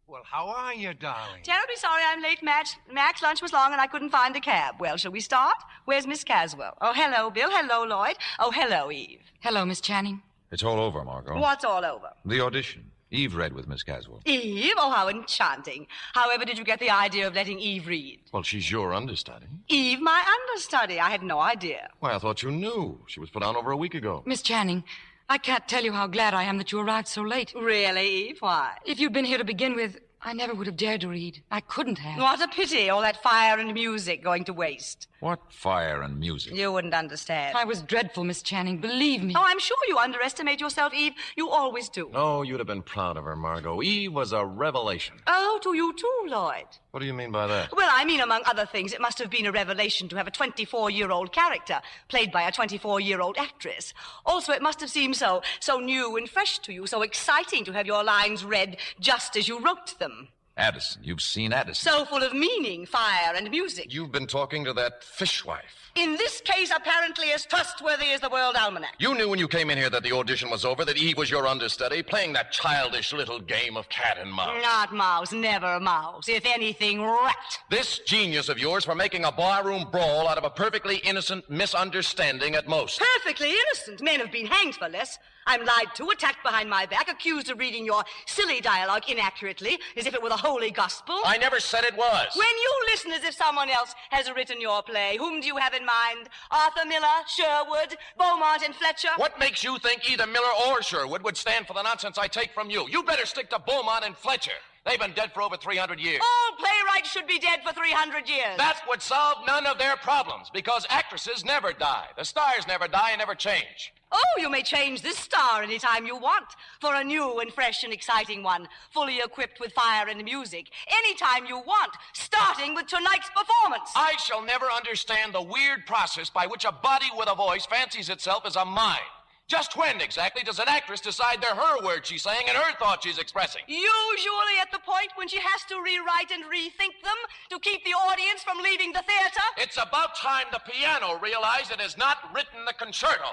Well, how are you, darling? Terribly sorry I'm late, Max. Mac's lunch was long and I couldn't find a cab. Well, shall we start? Where's Miss Caswell? Oh, hello, Bill. Hello, Lloyd. Oh, hello, Eve. Hello, Miss Channing. It's all over, Margot. What's all over? The audition. Eve read with Miss Caswell. Eve? Oh, how enchanting. However did you get the idea of letting Eve read? Well, she's your understudy. Eve, my understudy. I had no idea. Why, I thought you knew. She was put on over a week ago. Miss Channing, I can't tell you how glad I am that you arrived so late. Really, Eve? Why? If you'd been here to begin with, I never would have dared to read. I couldn't have. What a pity, all that fire and music going to waste. What fire and music? You wouldn't understand. I was dreadful, Miss Channing, believe me. Oh, I'm sure you underestimate yourself, Eve. You always do. Oh, you'd have been proud of her, Margot. Eve was a revelation. Oh, to you too, Lloyd. What do you mean by that? Well, I mean, among other things, it must have been a revelation to have a 24-year-old character played by a 24-year-old actress. Also, it must have seemed so new and fresh to you, so exciting to have your lines read just as you wrote them. Addison. You've seen Addison. So full of meaning, fire, and music. You've been talking to that fishwife. In this case, apparently as trustworthy as the World Almanac. You knew when you came in here that the audition was over, that Eve was your understudy, playing that childish little game of cat and mouse. Not mouse, never mouse. If anything, rat. This genius of yours for making a barroom brawl out of a perfectly innocent misunderstanding at most. Perfectly innocent. Men have been hanged for less. I'm lied to, attacked behind my back, accused of reading your silly dialogue inaccurately, as if it were the holy gospel. I never said it was. When you listen as if someone else has written your play, whom do you have in mind? Arthur Miller, Sherwood, Beaumont, and Fletcher? What makes you think either Miller or Sherwood would stand for the nonsense I take from you? You better stick to Beaumont and Fletcher. They've been dead for over 300 years. All playwrights should be dead for 300 years. That would solve none of their problems, because actresses never die. The stars never die and never change. Oh, you may change this star any time you want for a new and fresh and exciting one, fully equipped with fire and music, any time you want, starting with tonight's performance. I shall never understand the weird process by which a body with a voice fancies itself as a mind. Just when exactly does an actress decide they're her words she's saying and her thoughts she's expressing? Usually at the point when she has to rewrite and rethink them to keep the audience from leaving the theater. It's about time the piano realized it has not written the concerto.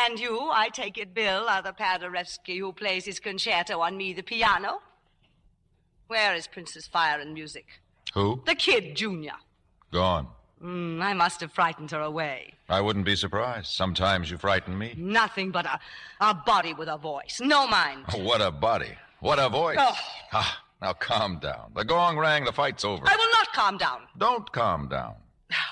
And you, I take it, Bill, are the Paderewski who plays his concerto on me, the piano? Where is Princess Fire and Music? Who? The kid, Junior. Gone. I must have frightened her away. I wouldn't be surprised. Sometimes you frighten me. Nothing but a body with a voice. No mind. What a body. What a voice. Oh. Now calm down. The gong rang, the fight's over. I will not calm down. Don't calm down.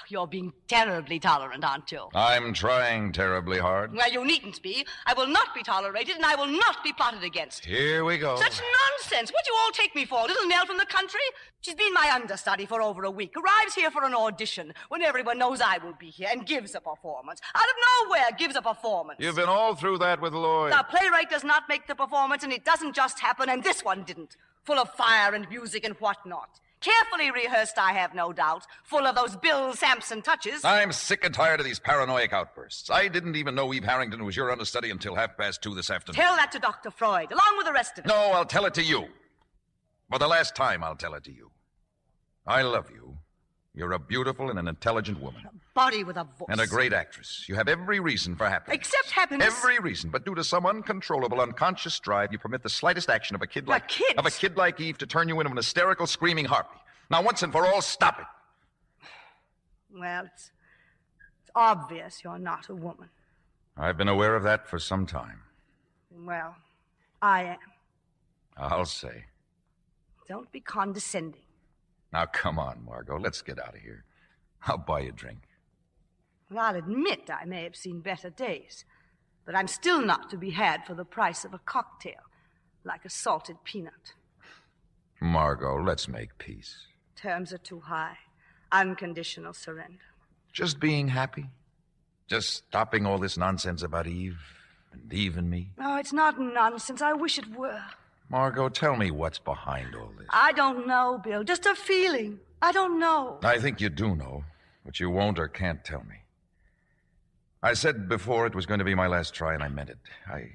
You're being terribly tolerant, aren't you? I'm trying terribly hard. Well, you needn't be. I will not be tolerated, and I will not be plotted against. Here we go. Such nonsense. What do you all take me for? Little Nell from the country? She's been my understudy for over a week. Arrives here for an audition when everyone knows I will be here and gives a performance. Out of nowhere, gives a performance. You've been all through that with Lloyd. The playwright does not make the performance, and it doesn't just happen, and this one didn't. Full of fire and music and whatnot. Carefully rehearsed, I have no doubt. Full of those Bill Sampson touches. I'm sick and tired of these paranoid outbursts. I didn't even know Eve Harrington was your understudy until 2:30 this afternoon. Tell that to Dr. Freud, along with the rest of it. No, I'll tell it to you. For the last time, I'll tell it to you. I love you. You're a beautiful and an intelligent woman. Body with a voice. And a great actress. You have every reason for happiness. Except happiness. Every reason. But due to some uncontrollable, unconscious drive, you permit the slightest action of a kid like Eve to turn you into an hysterical, screaming harpy. Now, once and for all, stop it. Well, it's obvious you're not a woman. I've been aware of that for some time. Well, I am. I'll say. Don't be condescending. Now, come on, Margot. Let's get out of here. I'll buy you a drink. Well, I'll admit I may have seen better days, but I'm still not to be had for the price of a cocktail, like a salted peanut. Margot, let's make peace. Terms are too high. Unconditional surrender. Just being happy? Just stopping all this nonsense about Eve and Eve and me? Oh, it's not nonsense. I wish it were. Margot, tell me what's behind all this. I don't know, Bill. Just a feeling. I don't know. I think you do know, but you won't or can't tell me. I said before it was going to be my last try, and I meant it. I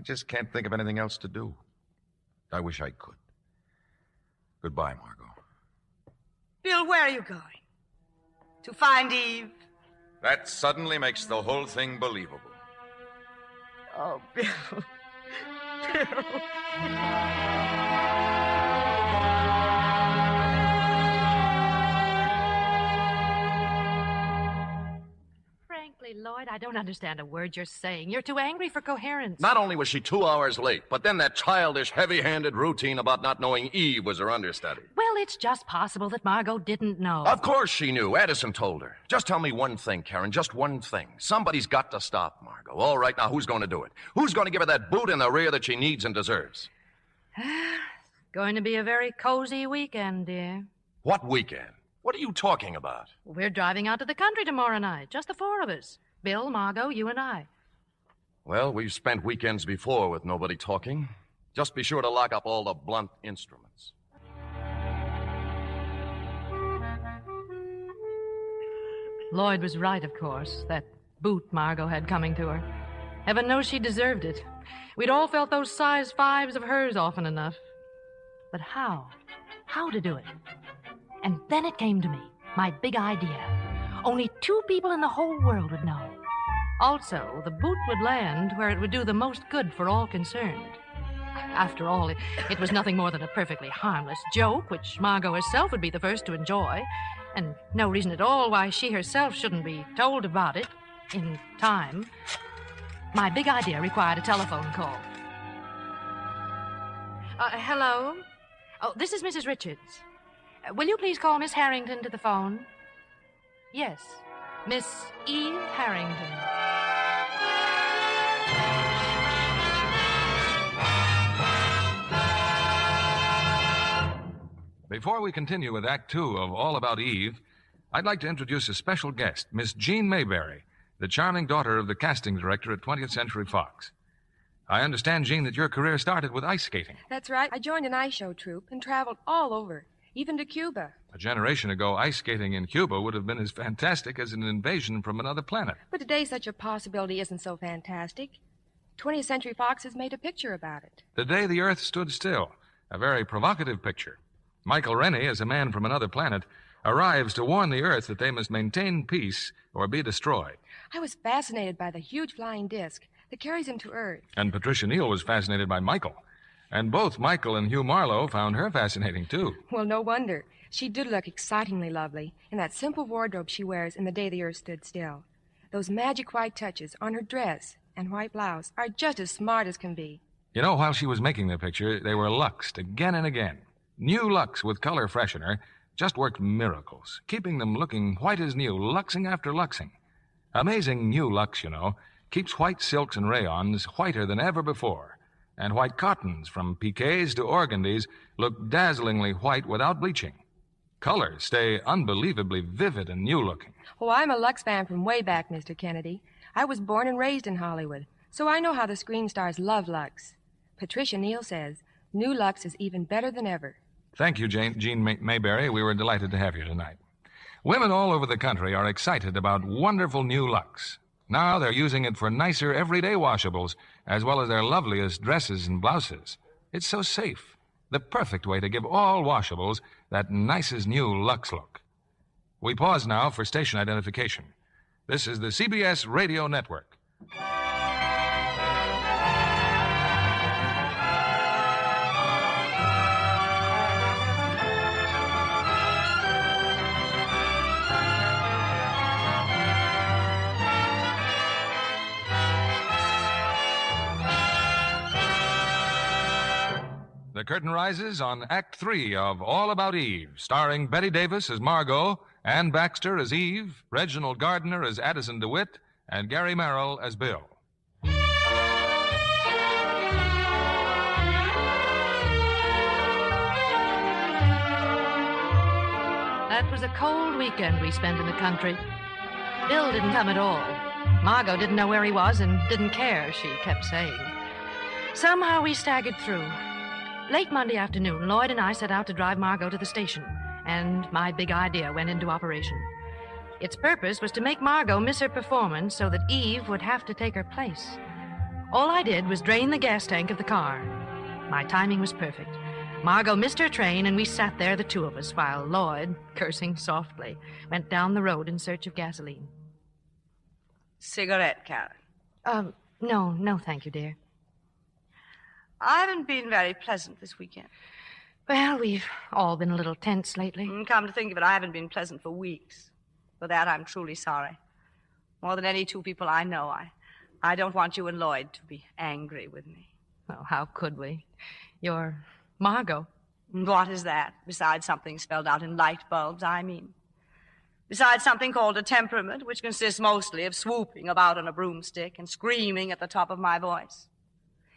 just can't think of anything else to do. I wish I could. Goodbye, Margot. Bill, where are you going? To find Eve? That suddenly makes the whole thing believable. Oh, Bill. Bill. Frankly, Lloyd, I don't understand a word you're saying. You're too angry for coherence. Not only was she 2 hours late, but then that childish, heavy-handed routine about not knowing Eve was her understudy. Well, it's just possible that Margot didn't know. Of course she knew. Addison told her. Just tell me one thing, Karen, just one thing. Somebody's got to stop Margot. All right, now who's going to do it? Who's going to give her that boot in the rear that she needs and deserves? Going to be a very cozy weekend, dear. What weekend? What are you talking about? We're driving out to the country tomorrow night, just the 4 of us. Bill, Margot, you and I. Well, we've spent weekends before with nobody talking. Just be sure to lock up all the blunt instruments. Lloyd was right, of course. That boot Margot had coming to her. Heaven knows she deserved it. We'd all felt those size 5s of hers often enough. But how? How to do it? And then it came to me, my big idea. Only 2 people in the whole world would know. Also, the boot would land where it would do the most good for all concerned. After all, it was nothing more than a perfectly harmless joke, which Margot herself would be the first to enjoy, and no reason at all why she herself shouldn't be told about it in time. My big idea required a telephone call. Hello? Oh, this is Mrs. Richards. Will you please call Miss Harrington to the phone? Yes, Miss Eve Harrington. Before we continue with Act 2 of All About Eve, I'd like to introduce a special guest, Miss Jean Mayberry, the charming daughter of the casting director at 20th Century Fox. I understand, Jean, that your career started with ice skating. That's right. I joined an ice show troupe and traveled all over, even to Cuba. A generation ago, ice skating in Cuba would have been as fantastic as an invasion from another planet. But today, such a possibility isn't so fantastic. 20th Century Fox has made a picture about it. The Day the Earth Stood Still, a very provocative picture. Michael Rennie, as a man from another planet, arrives to warn the Earth that they must maintain peace or be destroyed. I was fascinated by the huge flying disc that carries him to Earth. And Patricia Neal was fascinated by Michael. And both Michael and Hugh Marlowe found her fascinating, too. Well, no wonder. She did look excitingly lovely in that simple wardrobe she wears in The Day the Earth Stood Still. Those magic white touches on her dress and white blouse are just as smart as can be. You know, while she was making the picture, they were luxed again and again. New Lux with color freshener just worked miracles, keeping them looking white as new, luxing after luxing. Amazing New Lux, you know, keeps white silks and rayons whiter than ever before. And white cottons, from piquets to organdies, look dazzlingly white without bleaching. Colors stay unbelievably vivid and new-looking. Oh, I'm a Lux fan from way back, Mr. Kennedy. I was born and raised in Hollywood, so I know how the screen stars love Lux. Patricia Neal says New Lux is even better than ever. Thank you, Jean Mayberry. We were delighted to have you tonight. Women all over the country are excited about wonderful New Lux. Now they're using it for nicer everyday washables, as well as their loveliest dresses and blouses. It's so safe. The perfect way to give all washables that nicest new Lux look. We pause now for station identification. This is the CBS Radio Network. curtain rises on Act 3 of All About Eve, starring Bette Davis as Margot, Ann Baxter as Eve, Reginald Gardner as Addison DeWitt, and Gary Merrill as Bill. That was a cold weekend we spent in the country. Bill didn't come at all. Margot didn't know where he was and didn't care, she kept saying. Somehow we staggered through. Late Monday afternoon, Lloyd and I set out to drive Margot to the station, and my big idea went into operation. Its purpose was to make Margot miss her performance so that Eve would have to take her place. All I did was drain the gas tank of the car. My timing was perfect. Margot missed her train, and we sat there, the two of us, while Lloyd, cursing softly, went down the road in search of gasoline. Cigarette, Karen? No, thank you, dear. I haven't been very pleasant this weekend. Well, we've all been a little tense lately. Come to think of it, I haven't been pleasant for weeks. For that, I'm truly sorry. More than any two people I know, I don't want you and Lloyd to be angry with me. Oh, how could we? You're Margot. What is that, besides something spelled out in light bulbs, I mean? Besides something called a temperament, which consists mostly of swooping about on a broomstick and screaming at the top of my voice.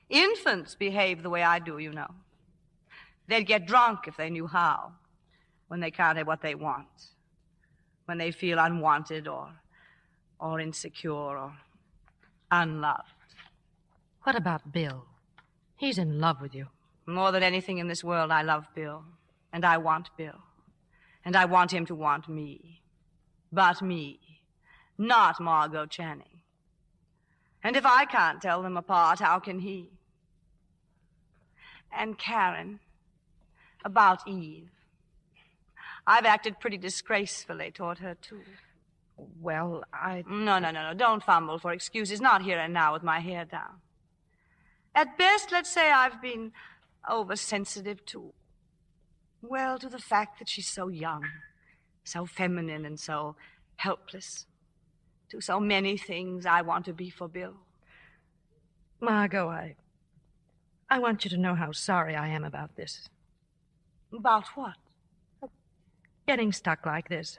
Infants behave the way I do, you know. They'd get drunk if they knew how, when they can't have what they want, when they feel unwanted or insecure or unloved. What about Bill? He's in love with you. More than anything in this world, I love Bill, and I want Bill, and I want him to want me. But me, not Margot Channing. And if I can't tell them apart, how can he? And Karen, about Eve. I've acted pretty disgracefully toward her, too. Well, No. Don't fumble for excuses. Not here and now with my hair down. At best, let's say I've been oversensitive to the fact that she's so young, so feminine and so helpless. To so many things I want to be for Bill. Margot, I want you to know how sorry I am about this. About what? Getting stuck like this.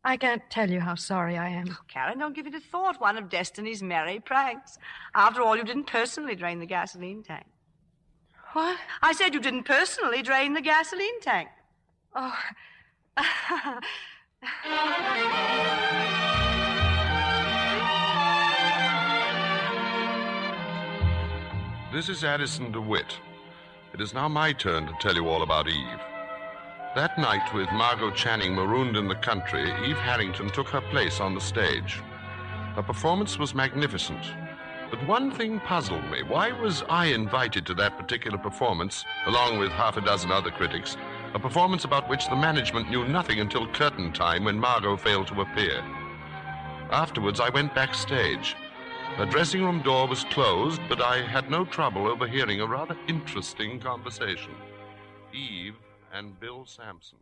I can't tell you how sorry I am. Oh, Karen, don't give it a thought. One of Destiny's merry pranks. After all, you didn't personally drain the gasoline tank. What? I said you didn't personally drain the gasoline tank. Oh. This is Addison DeWitt. It is now my turn to tell you all about Eve. That night, with Margot Channing marooned in the country, Eve Harrington took her place on the stage. Her performance was magnificent. But one thing puzzled me. Why was I invited to that particular performance, along with half a dozen other critics, a performance about which the management knew nothing until curtain time when Margot failed to appear? Afterwards, I went backstage. Her dressing room door was closed, but I had no trouble overhearing a rather interesting conversation. Eve and Bill Sampson.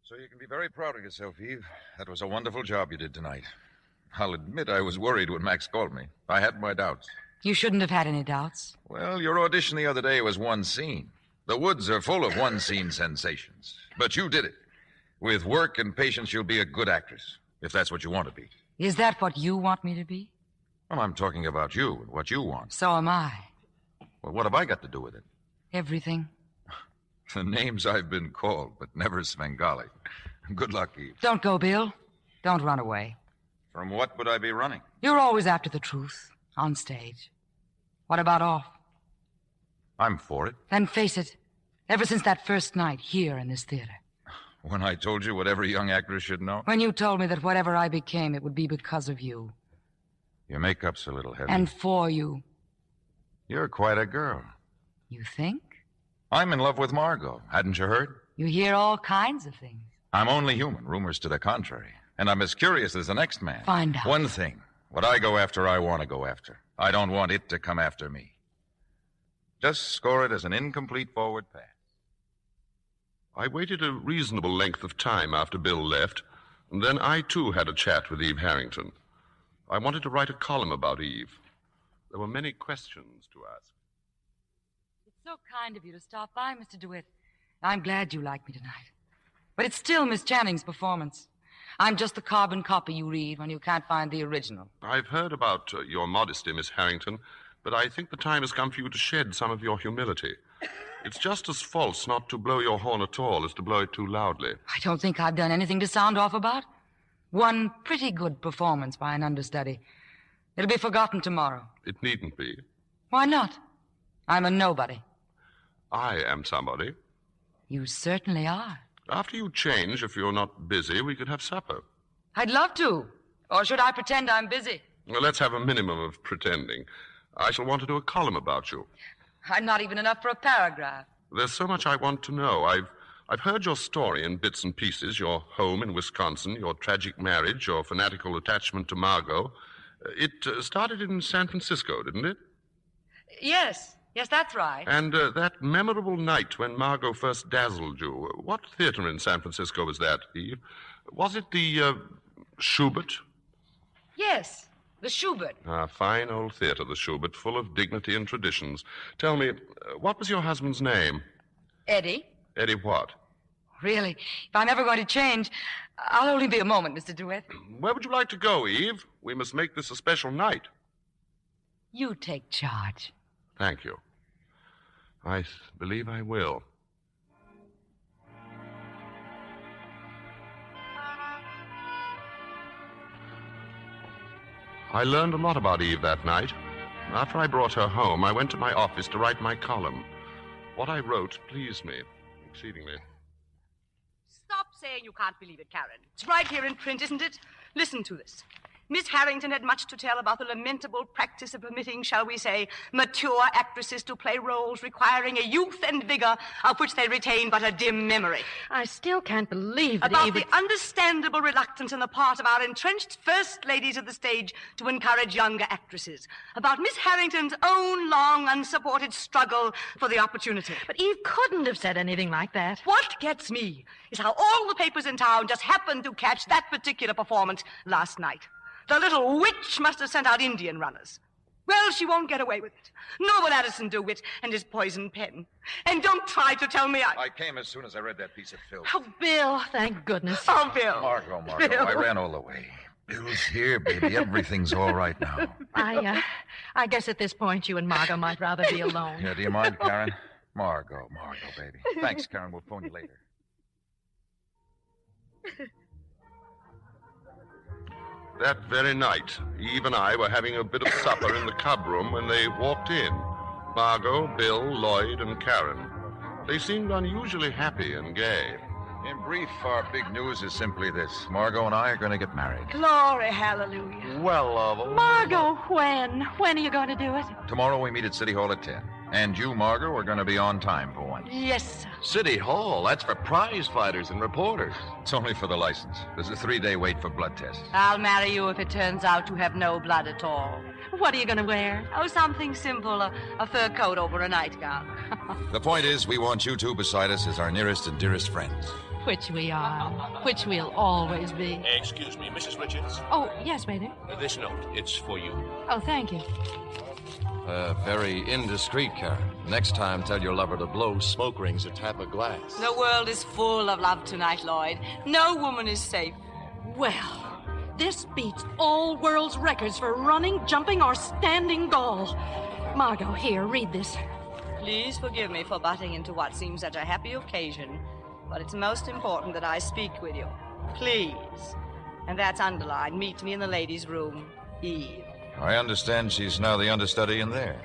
So you can be very proud of yourself, Eve. That was a wonderful job you did tonight. I'll admit I was worried when Max called me. I had my doubts. You shouldn't have had any doubts. Well, your audition the other day was one scene. The woods are full of one-scene sensations. But you did it. With work and patience, you'll be a good actress, if that's what you want to be. Is that what you want me to be? Well, I'm talking about you and what you want. So am I. Well, what have I got to do with it? Everything. The names I've been called, but never Svengali. Good luck, Eve. Don't go, Bill. Don't run away. From what would I be running? You're always after the truth, on stage. What about off? I'm for it. Then face it. Ever since that first night here in this theater. When I told you what every young actress should know? When you told me that whatever I became, it would be because of you. Your makeup's a little heavy. And for you. You're quite a girl. You think? I'm in love with Margot. Hadn't you heard? You hear all kinds of things. I'm only human. Rumors to the contrary. And I'm as curious as the next man. Find out. One thing. What I go after, I want to go after. I don't want it to come after me. Just score it as an incomplete forward pass. I waited a reasonable length of time after Bill left, and then I, too, had a chat with Eve Harrington. I wanted to write a column about Eve. There were many questions to ask. It's So kind of you to stop by, Mr. DeWitt. I'm glad you like me tonight. But it's still Miss Channing's performance. I'm just the carbon copy you read when you can't find the original. I've heard about your modesty, Miss Harrington, but I think the time has come for you to shed some of your humility. It's just as false not to blow your horn at all as to blow it too loudly. I don't think I've done anything to sound off about. One pretty good performance by an understudy. It'll be forgotten tomorrow. It needn't be. Why not? I'm a nobody. I am somebody. You certainly are. After you change, if you're not busy, we could have supper. I'd love to. Or should I pretend I'm busy? Well, let's have a minimum of pretending. I shall want to do a column about you. I'm not even enough for a paragraph. There's so much I want to know. I've heard your story in bits and pieces, your home in Wisconsin, your tragic marriage, your fanatical attachment to Margot. It started in San Francisco, didn't it? Yes, that's right. And that memorable night when Margot first dazzled you, what theater in San Francisco was that, Eve? Was it the Schubert? Yes, the Schubert. A fine old theater, the Schubert, full of dignity and traditions. Tell me, what was your husband's name? Eddie. Eddie what? Really, if I'm ever going to change, I'll only be a moment, Mr. DeWitt. Where would you like to go, Eve? We must make this a special night. You take charge. Thank you. I believe I will. I learned a lot about Eve that night. After I brought her home, I went to my office to write my column. What I wrote pleased me exceedingly. Stop saying you can't believe it, Karen. It's right here in print, isn't it? Listen to this. Miss Harrington had much to tell about the lamentable practice of permitting, shall we say, mature actresses to play roles requiring a youth and vigor of which they retain but a dim memory. I still can't believe that About the understandable reluctance on the part of our entrenched first ladies of the stage to encourage younger actresses. About Miss Harrington's own long, unsupported struggle for the opportunity. But Eve couldn't have said anything like that. What gets me is how all the papers in town just happened to catch that particular performance last night. The little witch must have sent out Indian runners. Well, she won't get away with it. Nor will Addison DeWitt and his poison pen. And don't try to tell me I came as soon as I read that piece of filth. Oh, Bill, thank goodness. Oh, Bill. Margot, Bill. I ran all the way. Bill's here, baby. Everything's all right now. I guess at this point you and Margot might rather be alone. Yeah, do you mind, Karen? Margot, baby. Thanks, Karen. We'll phone you later. That very night, Eve and I were having a bit of supper in the cub room when they walked in. Margot, Bill, Lloyd, and Karen. They seemed unusually happy and gay. In brief, our big news is simply this. Margot and I are going to get married. Glory, hallelujah. Well, love. Margot, when? When are you going to do it? Tomorrow we meet at City Hall at 10. And you, Margot, are going to be on time for once. Yes, sir. City Hall, that's for prize fighters and reporters. It's only for the license. There's a 3-day wait for blood tests. I'll marry you if it turns out to have no blood at all. What are you going to wear? Oh, something simple, a fur coat over a nightgown. The point is, we want you two beside us as our nearest and dearest friends. Which we are. Which we'll always be. Excuse me, Mrs. Richards. Oh, yes, waiter. This note, it's for you. Oh, thank you. Very indiscreet, Karen. Next time, tell your lover to blow smoke rings or tap a glass. The world is full of love tonight, Lloyd. No woman is safe. Well, this beats all world's records for running, jumping, or standing gall. Margot, here, read this. Please forgive me for butting into what seems such a happy occasion, but it's most important that I speak with you. Please. And that's underlined. Meet me in the ladies' room, Eve. I understand she's now the understudy in there.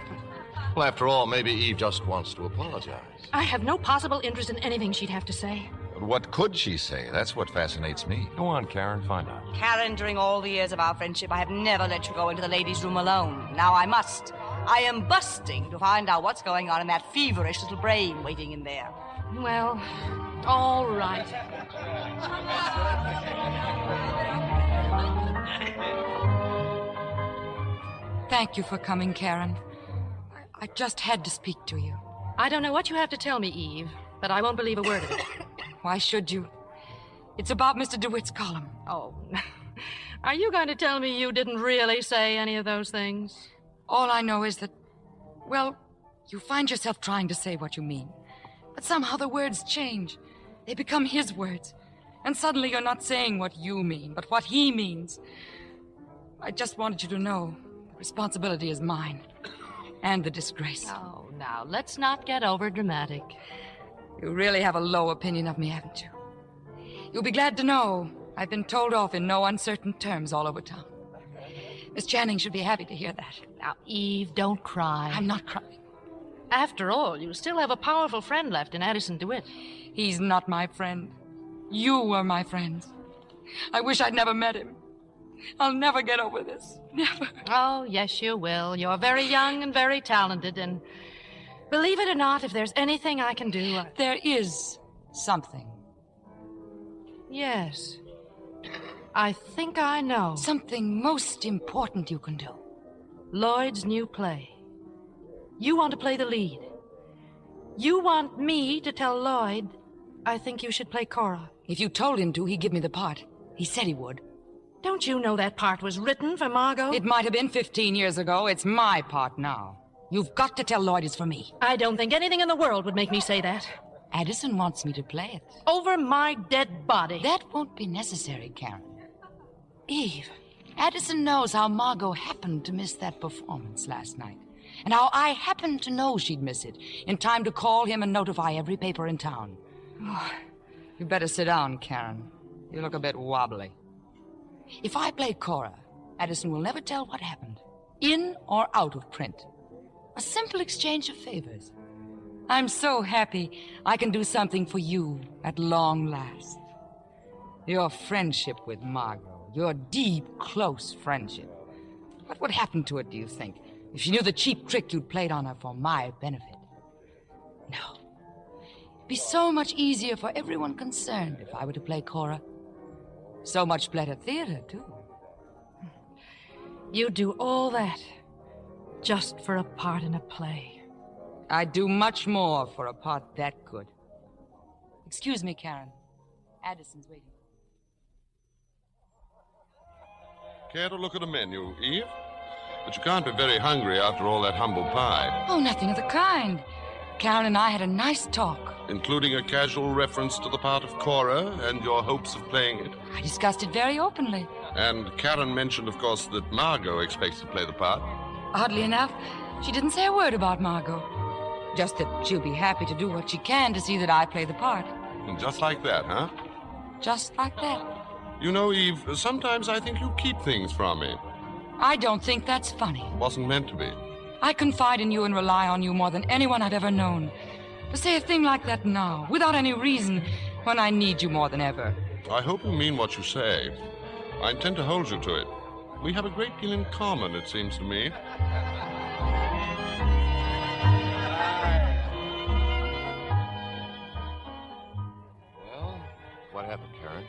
Well, after all, maybe Eve just wants to apologize. I have no possible interest in anything she'd have to say. But what could she say? That's what fascinates me. Go on, Karen, find out. Karen, during all the years of our friendship, I have never let you go into the ladies' room alone. Now I must. I am busting to find out what's going on in that feverish little brain waiting in there. Well, all right. Thank you for coming, Karen. I just had to speak to you. I don't know what you have to tell me, Eve, but I won't believe a word of it. Why should you? It's about Mr. DeWitt's column. Oh, are you going to tell me you didn't really say any of those things? All I know is that, well, You find yourself trying to say what you mean. But somehow the words change. They become his words. And suddenly you're not saying what you mean, but what he means. I just wanted you to know the responsibility is mine. And the disgrace. Oh, now, let's not get over-dramatic. You really have a low opinion of me, haven't you? You'll be glad to know I've been told off in no uncertain terms all over town. Miss Channing should be happy to hear that. Now, Eve, don't cry. I'm not crying. After all, you still have a powerful friend left in Addison DeWitt. He's not my friend. You were my friends. I wish I'd never met him. I'll never get over this. Never. Oh, yes, you will. You're very young and very talented, and believe it or not, if there's anything I can do... There is something. Yes. I think I know. Something most important you can do. Lloyd's new play. You want to play the lead. You want me to tell Lloyd I think you should play Cora. If you told him to, he'd give me the part. He said he would. Don't you know that part was written for Margot? It might have been 15 years ago. It's my part now. You've got to tell Lloyd it's for me. I don't think anything in the world would make me say that. Addison wants me to play it. Over my dead body. That won't be necessary, Karen. Eve, Addison knows how Margot happened to miss that performance last night. And how I happened to know she'd miss it in time to call him and notify every paper in town. Oh, you better sit down, Karen. You look a bit wobbly. If I play Cora, Addison will never tell what happened, in or out of print. A simple exchange of favors. I'm so happy I can do something for you at long last. Your friendship with Margot, your deep, close friendship. What would happen to it, do you think, if she knew the cheap trick you'd played on her for my benefit? No. It'd be so much easier for everyone concerned if I were to play Cora. So much better theater, too. You'd do all that just for a part in a play. I'd do much more for a part that good. Excuse me, Karen. Addison's waiting. Care to look at a menu, Eve? But you can't be very hungry after all that humble pie. Oh, nothing of the kind. Karen and I had a nice talk. Including a casual reference to the part of Cora and your hopes of playing it. I discussed it very openly. And Karen mentioned, of course, that Margot expects to play the part. Oddly enough, she didn't say a word about Margot. Just that she'll be happy to do what she can to see that I play the part. And just like that, huh? Just like that. You know, Eve, sometimes I think you keep things from me. I don't think that's funny. Wasn't meant to be. I confide in you and rely on you more than anyone I've ever known. To say a thing like that now, without any reason, when I need you more than ever. I hope you mean what you say. I intend to hold you to it. We have a great deal in common, it seems to me. Well, what happened, Karen?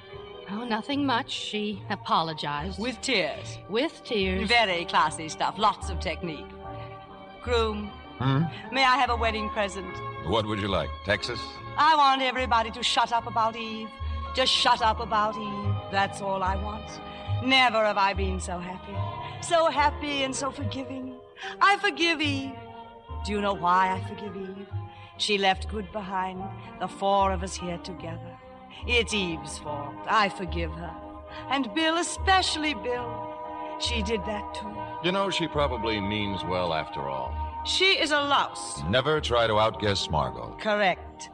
Oh, nothing much. She apologized. With tears. With tears. Very classy stuff. Lots of technique. Groom, may I have a wedding present? What would you like? Texas? I want everybody to shut up about Eve. Just shut up about Eve. That's all I want. Never have I been so happy. So happy and so forgiving. I forgive Eve. Do you know why I forgive Eve? She left good behind, the four of us here together. It's Eve's fault. I forgive her. And Bill, especially Bill. She did that too. You know, she probably means well after all. She is a louse. Never try to outguess Margot. Correct.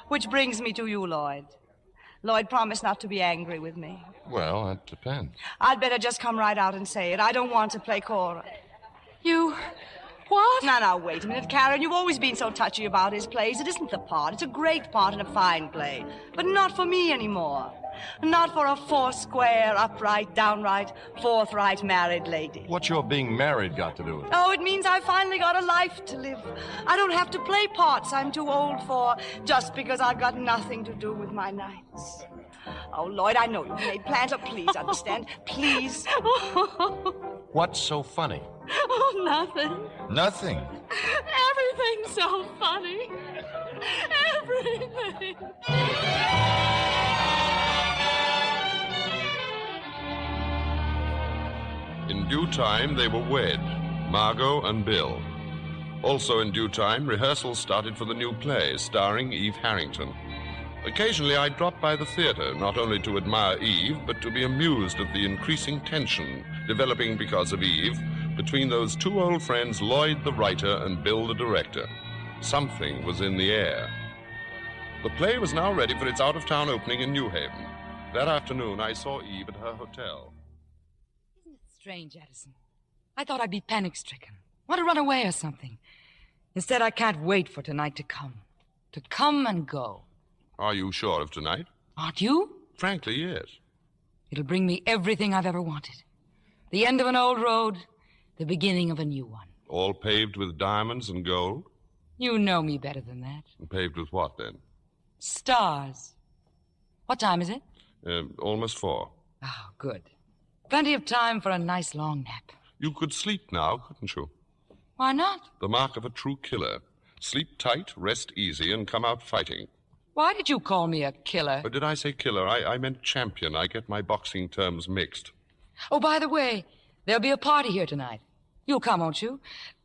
Which brings me to you, Lloyd. Lloyd, promise not to be angry with me. Well, that depends. I'd better just come right out and say it. I don't want to play Cora. You... what? Now, wait a minute, Karen. You've always been so touchy about his plays. It isn't the part. It's a great part and a fine play. But not for me anymore. Not for a four-square, upright, downright, forthright married lady. What's your being married got to do with it? Oh, it means I finally got a life to live. I don't have to play parts I'm too old for just because I've got nothing to do with my nights. Oh, Lloyd, I know you've made plans, so please understand. Please. What's so funny? Oh, nothing. Nothing. Everything's so funny. Everything. In due time, they were wed, Margot and Bill. Also, in due time, rehearsals started for the new play, starring Eve Harrington. Occasionally, I dropped by the theater, not only to admire Eve, but to be amused at the increasing tension developing because of Eve between those two old friends, Lloyd the writer and Bill the director. Something was in the air. The play was now ready for its out-of-town opening in New Haven. That afternoon, I saw Eve at her hotel. Isn't it strange, Addison? I thought I'd be panic-stricken. Want to run away or something. Instead, I can't wait for tonight to come. To come and go. Are you sure of tonight? Aren't you? Frankly, yes. It'll bring me everything I've ever wanted. The end of an old road, the beginning of a new one. All paved with diamonds and gold? You know me better than that. And paved with what, then? Stars. What time is it? Almost 4. Oh, good. Plenty of time for a nice long nap. You could sleep now, couldn't you? Why not? The mark of a true killer. Sleep tight, rest easy, and come out fighting. Why did you call me a killer? Or did I say killer? I meant champion. I get my boxing terms mixed. Oh, by the way, there'll be a party here tonight. You'll come, won't you?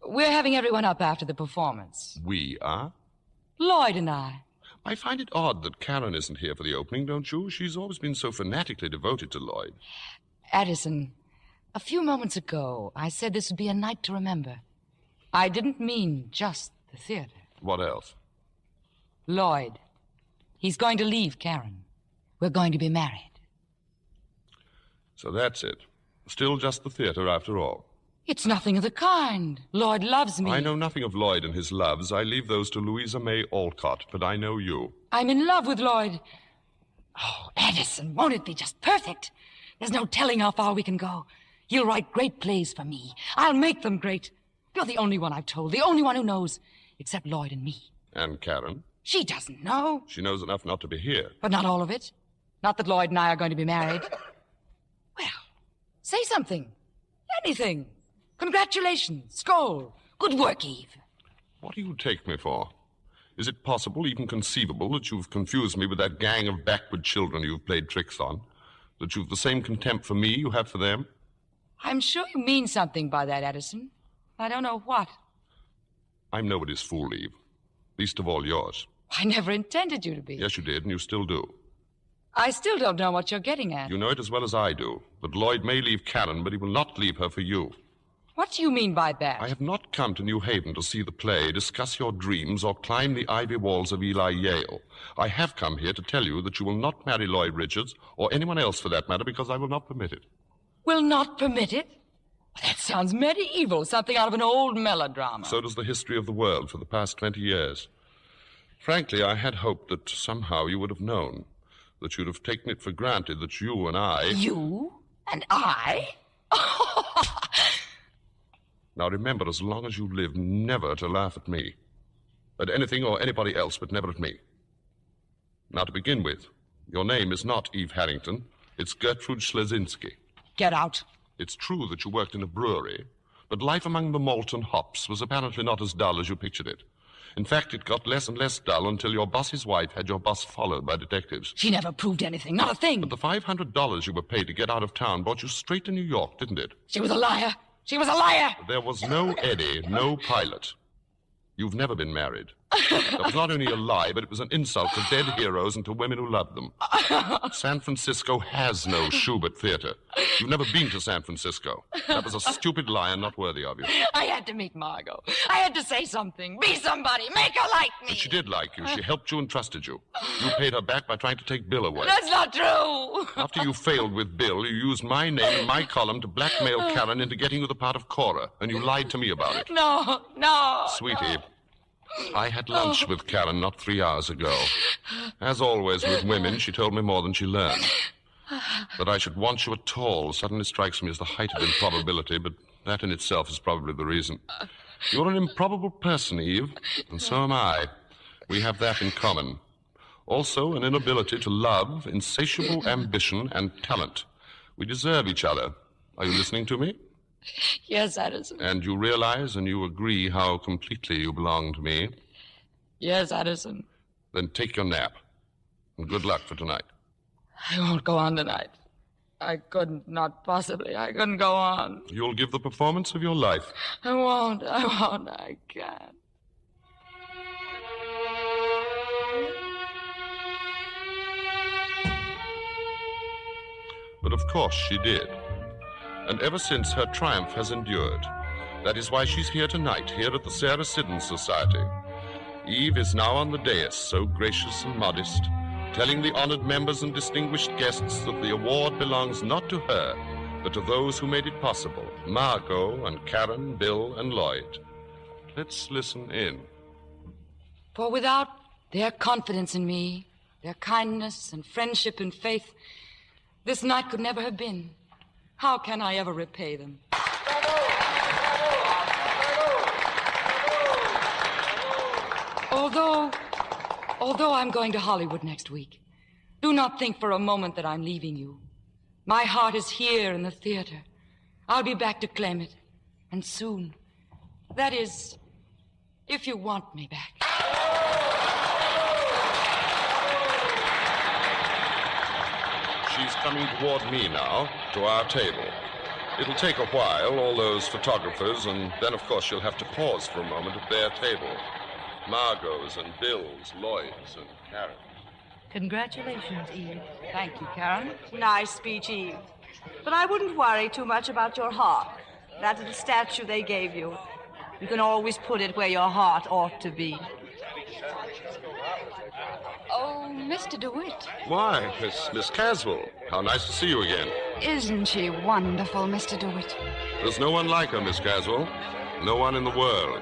We're having everyone up after the performance. We are? Lloyd and I. I find it odd that Karen isn't here for the opening, don't you? She's always been so fanatically devoted to Lloyd. Addison, a few moments ago, I said this would be a night to remember. I didn't mean just the theater. What else? Lloyd. He's going to leave Karen. We're going to be married. So that's it. Still just the theater, after all. It's nothing of the kind. Lloyd loves me. I know nothing of Lloyd and his loves. I leave those to Louisa May Alcott, but I know you. I'm in love with Lloyd. Oh, Addison, won't it be just perfect? There's no telling how far we can go. He'll write great plays for me. I'll make them great. You're the only one I've told, the only one who knows, except Lloyd and me. And Karen? She doesn't know. She knows enough not to be here. But not all of it. Not that Lloyd and I are going to be married. Well, say something. Anything. Congratulations. Skål. Good work, Eve. What do you take me for? Is it possible, even conceivable, that you've confused me with that gang of backward children you've played tricks on? That you've the same contempt for me you have for them? I'm sure you mean something by that, Addison. I don't know what. I'm nobody's fool, Eve. Least of all yours. I never intended you to be. Yes, you did, and you still do. I still don't know what you're getting at. You know it as well as I do. That Lloyd may leave Karen, but he will not leave her for you. What do you mean by that? I have not come to New Haven to see the play, discuss your dreams, or climb the ivy walls of Eli Yale. I have come here to tell you that you will not marry Lloyd Richards, or anyone else for that matter, because I will not permit it. Will not permit it? That sounds medieval, something out of an old melodrama. So does the history of the world for the past 20 years. Frankly, I had hoped that somehow you would have known, that you'd have taken it for granted that you and I... You? And I? Now remember, as long as you live, never to laugh at me. At anything or anybody else, but never at me. Now, to begin with, your name is not Eve Harrington. It's Gertrude Schlesinski. Get out. It's true that you worked in a brewery, but life among the malt and hops was apparently not as dull as you pictured it. In fact, it got less and less dull until your boss's wife had your boss followed by detectives. She never proved anything, not a thing. But the $500 you were paid to get out of town brought you straight to New York, didn't it? She was a liar. She was a liar. There was no Eddie, no pilot. You've never been married. That was not only a lie, but it was an insult to dead heroes and to women who loved them. San Francisco has no Schubert Theater. You've never been to San Francisco. That was a stupid lie and not worthy of you. I had to meet Margot. I had to say something, be somebody, make her like me. But she did like you. She helped you and trusted you. You paid her back by trying to take Bill away. That's not true. After you failed with Bill, you used my name and my column to blackmail Karen into getting you the part of Cora, and you lied to me about it. No. Sweetie, I had lunch with Karen not 3 hours ago. As always with women, she told me more than she learned. That I should want you at all suddenly strikes me as the height of improbability, but that in itself is probably the reason. You're an improbable person, Eve, and so am I. We have that in common. Also, an inability to love, insatiable ambition, and talent. We deserve each other. Are you listening to me? Yes, Addison. And you realize and you agree how completely you belong to me? Yes, Addison. Then take your nap. And good luck for tonight. I won't go on tonight. I couldn't, not possibly. I couldn't go on. You'll give the performance of your life. I won't. I can't. But of course she did. And ever since, her triumph has endured. That is why she's here tonight, here at the Sarah Siddons Society. Eve is now on the dais, so gracious and modest, telling the honored members and distinguished guests that the award belongs not to her, but to those who made it possible, Margot and Karen, Bill and Lloyd. Let's listen in. For without their confidence in me, their kindness and friendship and faith, this night could never have been. How can I ever repay them? Although I'm going to Hollywood next week, do not think for a moment that I'm leaving you. My heart is here in the theater. I'll be back to claim it, and soon. That is, if you want me back. She's coming toward me now, to our table. It'll take a while, all those photographers, and then, of course, she'll have to pause for a moment at their table. Margot's and Bill's, Lloyd's and Karen. Congratulations, Eve. Thank you, Karen. Nice speech, Eve. But I wouldn't worry too much about your heart. That little statue they gave you. You can always put it where your heart ought to be. Oh, Mr. DeWitt. Why, Miss Caswell. How nice to see you again. Isn't she wonderful, Mr. DeWitt? There's no one like her, Miss Caswell. No one in the world.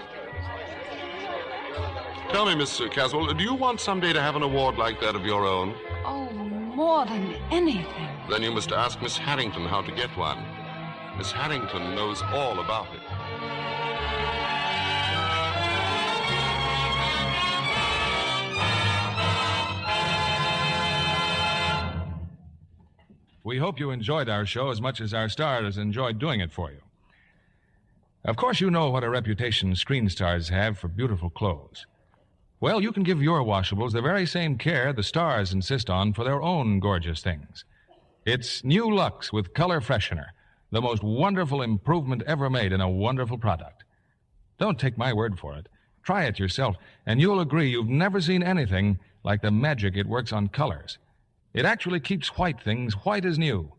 Tell me, Miss Caswell, do you want someday to have an award like that of your own? Oh, more than anything. Then you must ask Miss Harrington how to get one. Miss Harrington knows all about it. We hope you enjoyed our show as much as our stars enjoyed doing it for you. Of course, you know what a reputation screen stars have for beautiful clothes. Well, you can give your washables the very same care the stars insist on for their own gorgeous things. It's new Lux with color freshener, the most wonderful improvement ever made in a wonderful product. Don't take my word for it. Try it yourself, and you'll agree you've never seen anything like the magic it works on colors. It actually keeps white things white as new,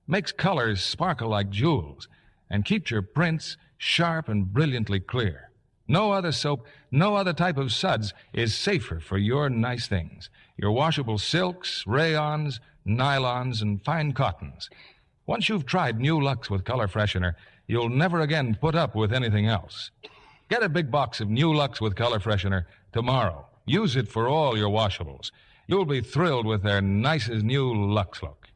makes colors sparkle like jewels, and keeps your prints sharp and brilliantly clear. No other soap, no other type of suds is safer for your nice things. Your washable silks, rayons, nylons, and fine cottons. Once you've tried new Lux with color freshener, you'll never again put up with anything else. Get a big box of new Lux with color freshener tomorrow. Use it for all your washables. You'll be thrilled with their nicest new Lux look.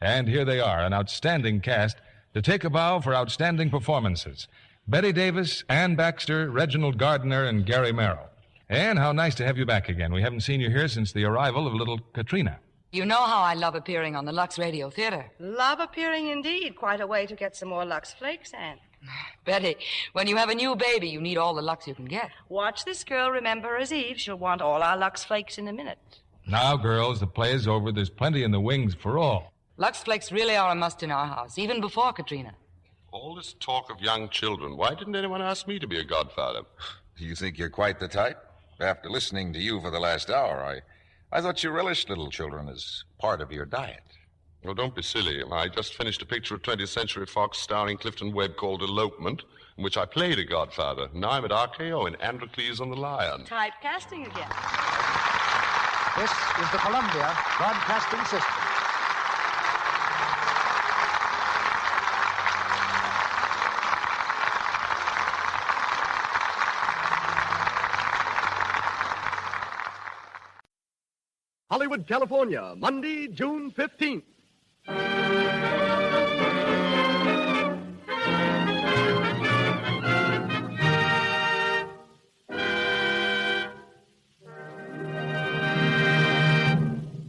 And here they are, an outstanding cast to take a bow for outstanding performances. Bette Davis, Ann Baxter, Reginald Gardner, and Gary Merrill. Ann, how nice to have you back again. We haven't seen you here since the arrival of little Katrina. You know how I love appearing on the Lux Radio Theater. Love appearing indeed. Quite a way to get some more Lux Flakes, Anne. Betty, when you have a new baby, you need all the Lux you can get. Watch this girl remember her as Eve. She'll want all our Lux Flakes in a minute. Now, girls, the play is over. There's plenty in the wings for all. Lux Flakes really are a must in our house, even before Katrina. All this talk of young children. Why didn't anyone ask me to be a godfather? Do you think you're quite the type? After listening to you for the last hour, I thought you relished little children as part of your diet. Oh, don't be silly. I just finished a picture of 20th Century Fox starring Clifton Webb called Elopement, in which I played a godfather. Now I'm at RKO in Androcles and the Lion. Typecasting again. This is the Columbia Broadcasting System. Hollywood, California, Monday, June 15th.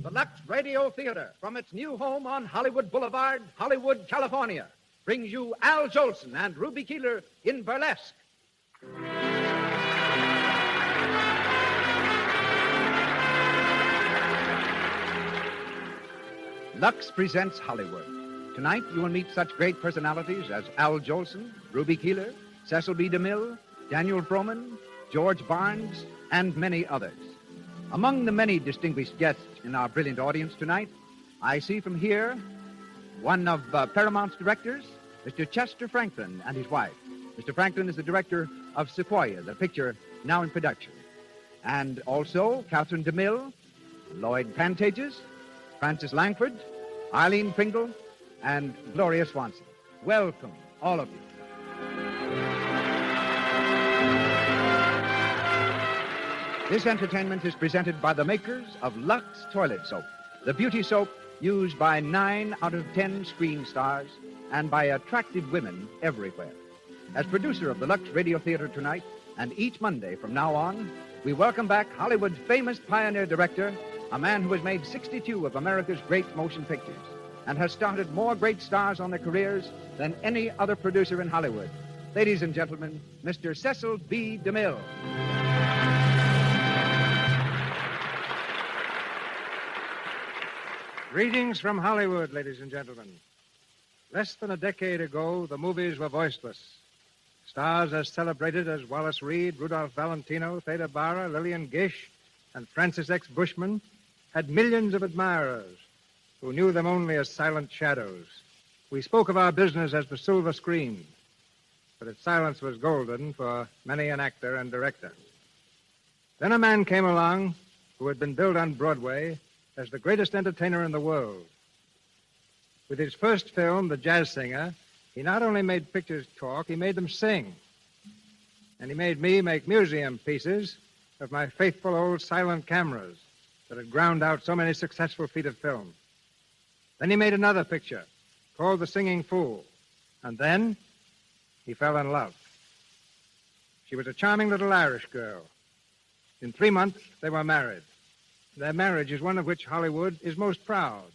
The Lux Radio Theater, from its new home on Hollywood Boulevard, Hollywood, California, brings you Al Jolson and Ruby Keeler in Burlesque. Lux presents Hollywood. Tonight, you will meet such great personalities as Al Jolson, Ruby Keeler, Cecil B. DeMille, Daniel Frohman, George Barnes, and many others. Among the many distinguished guests in our brilliant audience tonight, I see from here one of Paramount's directors, Mr. Chester Franklin, and his wife. Mr. Franklin is the director of Sequoia, the picture now in production. And also Catherine DeMille, Lloyd Pantages, Francis Langford, Eileen Pringle, and Gloria Swanson. Welcome, all of you. This entertainment is presented by the makers of Lux Toilet Soap, the beauty soap used by 9 out of 10 screen stars and by attractive women everywhere. As producer of the Lux Radio Theater tonight, and each Monday from now on, we welcome back Hollywood's famous pioneer director, a man who has made 62 of America's great motion pictures and has started more great stars on their careers than any other producer in Hollywood. Ladies and gentlemen, Mr. Cecil B. DeMille. Greetings from Hollywood, ladies and gentlemen. Less than a decade ago, the movies were voiceless. Stars as celebrated as Wallace Reed, Rudolph Valentino, Theda Bara, Lillian Gish, and Francis X. Bushman had millions of admirers who knew them only as silent shadows. We spoke of our business as the silver screen, but its silence was golden for many an actor and director. Then a man came along who had been billed on Broadway as the greatest entertainer in the world. With his first film, The Jazz Singer, he not only made pictures talk, he made them sing. And he made me make museum pieces of my faithful old silent cameras that had ground out so many successful feet of film. Then he made another picture called The Singing Fool. And then he fell in love. She was a charming little Irish girl. In 3 months, they were married. Their marriage is one of which Hollywood is most proud.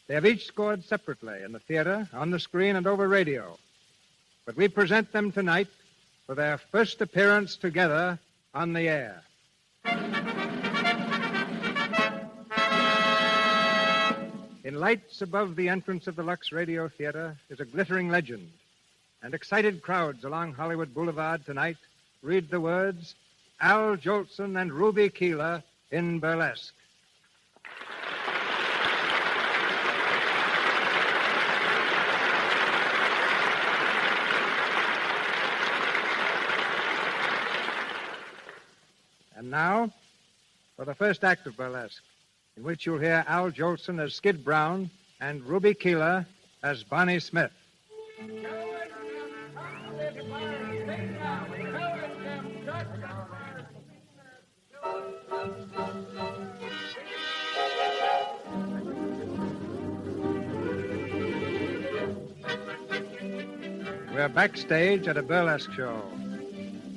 They have each scored separately in the theater, on the screen, and over radio. But we present them tonight for their first appearance together on the air. In lights above the entrance of the Lux Radio Theater is a glittering legend, and excited crowds along Hollywood Boulevard tonight read the words, Al Jolson and Ruby Keeler in Burlesque. And now, for the first act of Burlesque, in which you'll hear Al Jolson as Skid Brown and Ruby Keeler as Bonnie Smith. We're backstage at a burlesque show,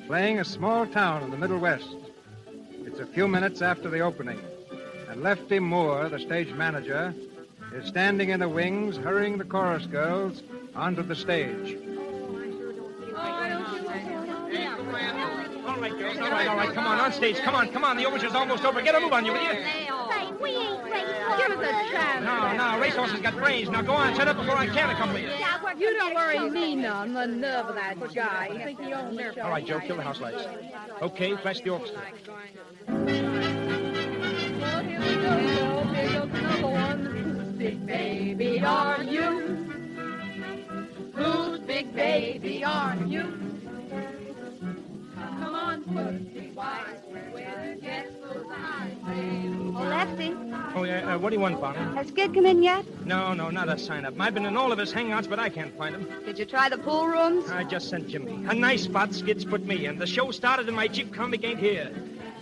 playing a small town in the Middle West. It's a few minutes after the opening, and Lefty Moore, the stage manager, is standing in the wings, hurrying the chorus girls onto the stage. All right, come on stage. Come on, the overture's almost over. Get a move on you, will you? Say, we ain't racehorses. Give us a chance. No, racehorses got brains. Now go on, shut up before I can accompany you. You don't worry me none. The nerve of that guy. I think he owns the show. All right, Joe, kill the house lights. Okay, flash the orchestra. Well, here we go. Here goes another one. Whose big baby are you? Whose big baby are you? Come on, pussy, wise, where the gets those eyes. Oh, Lefty. Oh, yeah, what do you want, Bonnie? Has Skid come in yet? No, not a sign-up. I've been in all of his hangouts, but I can't find him. Did you try the pool rooms? I just sent Jimmy. A nice spot Skid's put me in. The show started and my Jeep comic ain't here.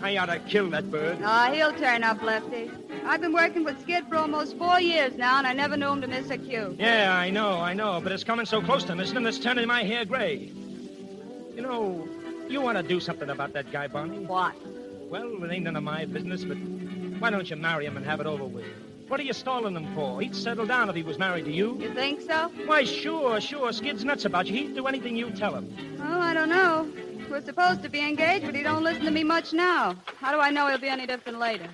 I ought to kill that bird. Oh, he'll turn up, Lefty. I've been working with Skid for almost 4 years now, and I never knew him to miss a cue. Yeah, I know, but it's coming so close to missing him, it's turning my hair gray. You know, you want to do something about that guy, Bonnie? What? Well, it ain't none of my business, but why don't you marry him and have it over with? What are you stalling him for? He'd settle down if he was married to you. You think so? Why, sure. Skid's nuts about you. He'd do anything you tell him. Oh, I don't know. We're supposed to be engaged, but he don't listen to me much now. How do I know he'll be any different later?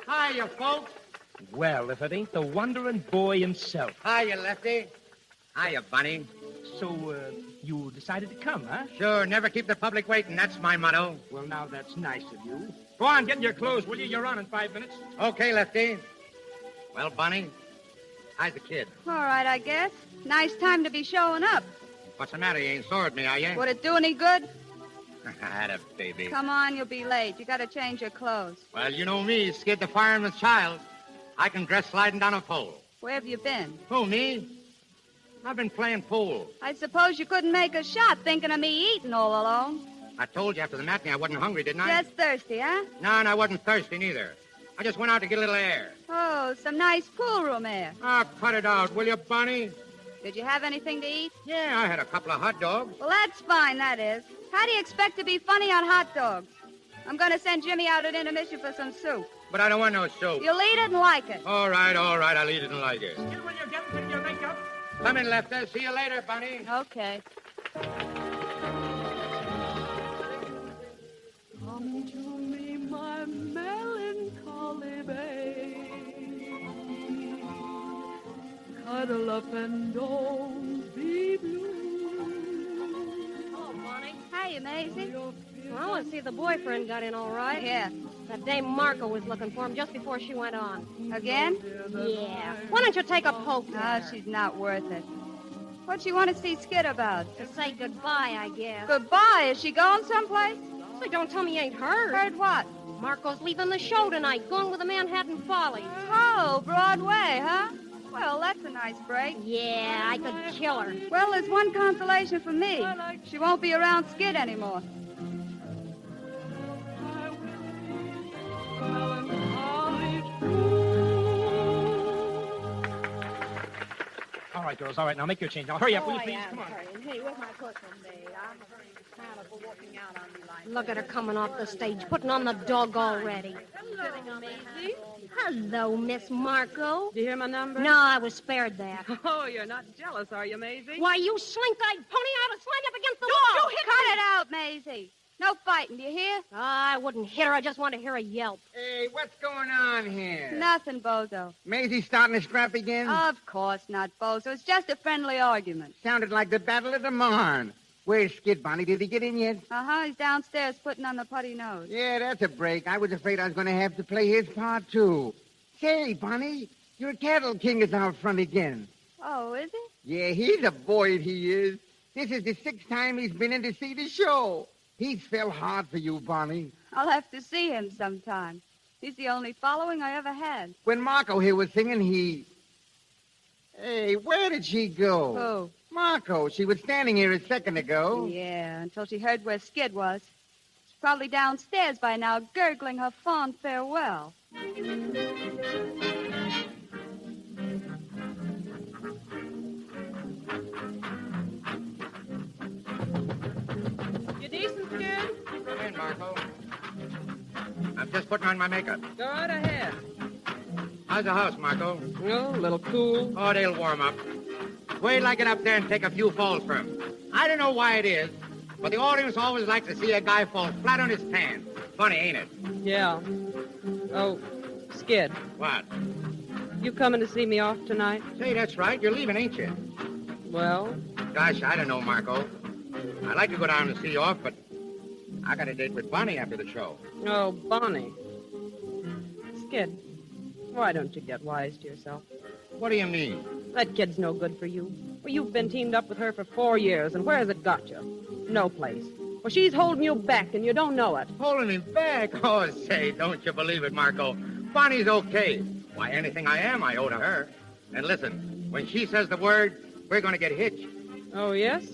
Hiya, folks. Well, if it ain't the wandering boy himself. Hiya, Lefty. Hiya, Bunny. So, you decided to come, huh? Sure, never keep the public waiting. That's my motto. Well, now, that's nice of you. Go on, get in your clothes, will you? You're on in 5 minutes. Okay, Lefty. Well, Bunny, how's the kid? All right, I guess. Nice time to be showing up. What's the matter? You ain't sore at me, are you? Would it do any good? Had a baby. Come on, you'll be late. You got to change your clothes. Well, you know me, Skid the fireman's child. I can dress sliding down a pole. Where have you been? Who, me? I've been playing pool. I suppose you couldn't make a shot thinking of me eating all alone. I told you after the matinee I wasn't hungry, didn't I? Just thirsty, huh? No, and I wasn't thirsty neither. I just went out to get a little air. Oh, some nice pool room air. Oh, cut it out, will you, Bunny? Did you have anything to eat? Yeah, I had a couple of hot dogs. Well, that's fine, that is. How do you expect to be funny on hot dogs? I'm going to send Jimmy out at intermission for some soup. But I don't want no soup. You'll eat it and like it. All right, I'll eat it and like it. Will you get into your makeup? Come in, Lefty. See you later, Bunny. Okay. Come to me, my melancholy babe. Cuddle up and don't be blue. Oh, Bonnie. Hey, Maisie. Well, I want to see if the boyfriend got in all right. Yeah. That dame Marco was looking for him just before she went on. Again? Yeah. Why don't you take a poke? Oh, she's not worth it. What you want to see Skid about? To say goodbye, I guess. Goodbye? Is she going someplace? So don't tell me you ain't heard. Heard what? Marco's leaving the show tonight, going with the Manhattan Follies. Oh, Broadway, huh? Well, that's a nice break. Yeah, I could kill her. Well, there's one consolation for me. She won't be around Skid anymore. All right, girls, all right. Now make your change. Now hurry up, will you, please? Come on. Hey, where's my cushion, babe? I'm very tired of walking out on you like Look at her coming off the stage, putting on the dog already. Hello, Maisie. Hello, Miss Marco. Did you hear my number? No, I was spared that. Oh, you're not jealous, are you, Maisie? Why, you slink-eyed pony, I ought to slam you up against the Don't wall. you cut it out, Maisie. No fighting, do you hear? I wouldn't hit her. I just want to hear a yelp. Hey, what's going on here? Nothing, Bozo. Maisie starting to scrap again? Of course not, Bozo. It's just a friendly argument. Sounded like the Battle of the Marne. Where's Skid, Bonnie? Did he get in yet? Uh-huh. He's downstairs putting on the putty nose. Yeah, that's a break. I was afraid I was going to have to play his part, too. Say, Bonnie, your cattle king is out front again. Oh, is he? Yeah, he's a boy, he is. This is the 6th time he's been in to see the show. He's fell hard for you, Bonnie. I'll have to see him sometime. He's the only following I ever had. When Marco here was singing, he... Hey, where did she go? Who? Marco. She was standing here a second ago. Yeah, until she heard where Skid was. She's probably downstairs by now, gurgling her fond farewell. You decent, Skid? Come in, Marco. I'm just putting on my makeup. Go right ahead. How's the house, Marco? Oh, a little cool. Oh, they'll warm up. Wait till I get up there and take a few falls for him. I don't know why it is, but the audience always likes to see a guy fall flat on his pants. Funny, ain't it? Yeah. Oh, Skid. What? You coming to see me off tonight? Say, that's right. You're leaving, ain't you? Well? Gosh, I don't know, Marco. I'd like to go down and see you off, but I got a date with Bonnie after the show. Oh, Bonnie. Skid, why don't you get wise to yourself? What do you mean? That kid's no good for you. Well, you've been teamed up with her for 4 years, and where has it got you? No place. Well, she's holding you back, and you don't know it. Holding me back? Oh, say, don't you believe it, Marco. Bonnie's okay. Why, anything I am, I owe to her. And listen, when she says the word, we're going to get hitched. Oh, yes?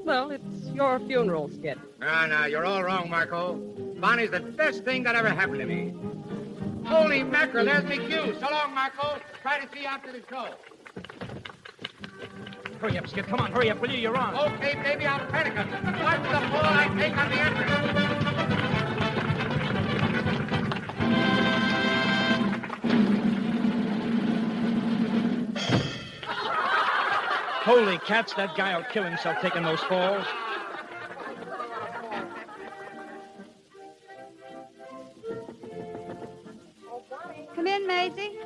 Well, it's your funeral, Skid. No, you're all wrong, Marco. Bonnie's the best thing that ever happened to me. Holy mackerel, there's me cue. So long, Marco. Try to see you after the show. Hurry up, Skid. Come on, hurry up, will you? You're on. Okay, baby, I'll try to come. Watch the fall I take on the entrance. Holy cats, that guy'll kill himself taking those falls. Come here, in, Maisie.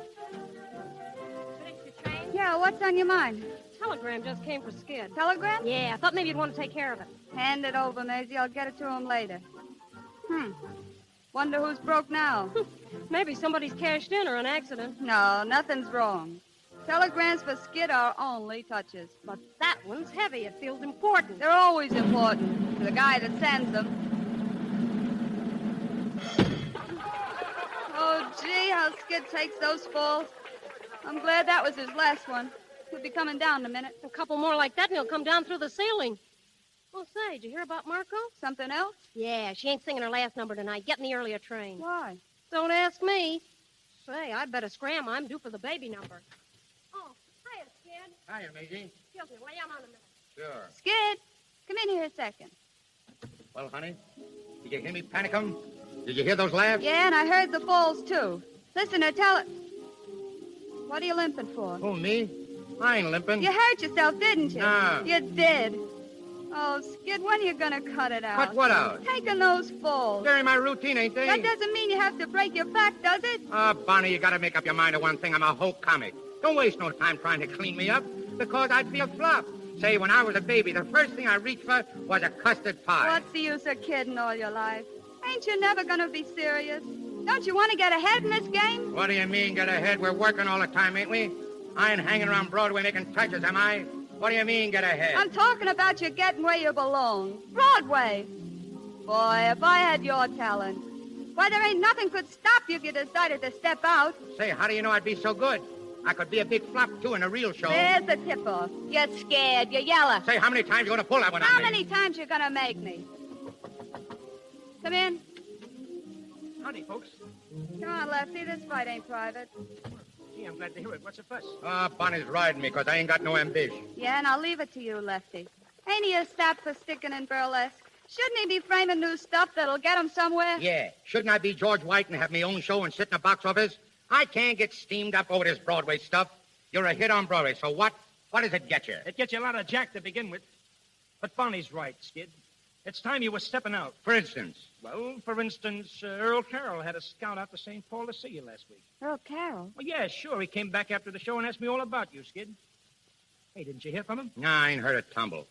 Yeah, what's on your mind? Telegram just came for Skid. Telegram? Yeah, I thought maybe you'd want to take care of it. Hand it over, Maisie. I'll get it to him later. Wonder who's broke now. Maybe somebody's cashed in or an accident. No, nothing's wrong. Telegrams for Skid are only touches. But that one's heavy. It feels important. They're always important to the guy that sends them. Oh, gee, how Skid takes those falls. I'm glad that was his last one. He'll be coming down in a minute. A couple more like that and he'll come down through the ceiling. Well, say, did you hear about Marco? Something else? Yeah, she ain't singing her last number tonight. Getting the earlier train. Why? Don't ask me. Say, I'd better scram. I'm due for the baby number. Oh, hiya, Skid. Hiya, Maisie. Excuse me, lay on a minute. Sure. Skid, come in here a second. Well, honey, did you hear me panic 'em? Did you hear those laughs? Yeah, and I heard the falls, too. Listen, tell it. What are you limping for? Who, me? I ain't limping. You hurt yourself, didn't you? No. You did. Oh, Skid, when are you going to cut it out? Cut what out? Taking those falls. They're in my routine, ain't they? That doesn't mean you have to break your back, does it? Bonnie, you got to make up your mind to one thing. I'm a whole comic. Don't waste no time trying to clean me up, because I'd be a flop. Say, when I was a baby, the first thing I reached for was a custard pie. What's the use of kidding all your life? Ain't you never going to be serious? Don't you want to get ahead in this game? What do you mean, get ahead? We're working all the time, ain't we? I ain't hanging around Broadway making touches, am I? What do you mean, get ahead? I'm talking about you getting where you belong. Broadway. Boy, if I had your talent. Why, there ain't nothing could stop you if you decided to step out. Say, how do you know I'd be so good? I could be a big flop, too, in a real show. There's the tip-off. You're scared. You're yellow. Say, how many times you going to pull that one on me? How many times you going to make me? Come in. Howdy, folks. Come on, Lefty. This fight ain't private. Gee, I'm glad to hear it. What's the fuss? Bonnie's riding me because I ain't got no ambition. Yeah, and I'll leave it to you, Lefty. Ain't he a sap for sticking in burlesque? Shouldn't he be framing new stuff that'll get him somewhere? Yeah. Shouldn't I be George White and have my own show and sit in a box office? I can't get steamed up over this Broadway stuff. You're a hit on Broadway, so what? What does it get you? It gets you a lot of jack to begin with. But Bonnie's right, Skid. It's time you were stepping out. For instance? Well, for instance, Earl Carroll had a scout out to St. Paul to see you last week. Earl Carroll? Well, yeah, sure. He came back after the show and asked me all about you, Skid. Hey, didn't you hear from him? No, I ain't heard a tumble.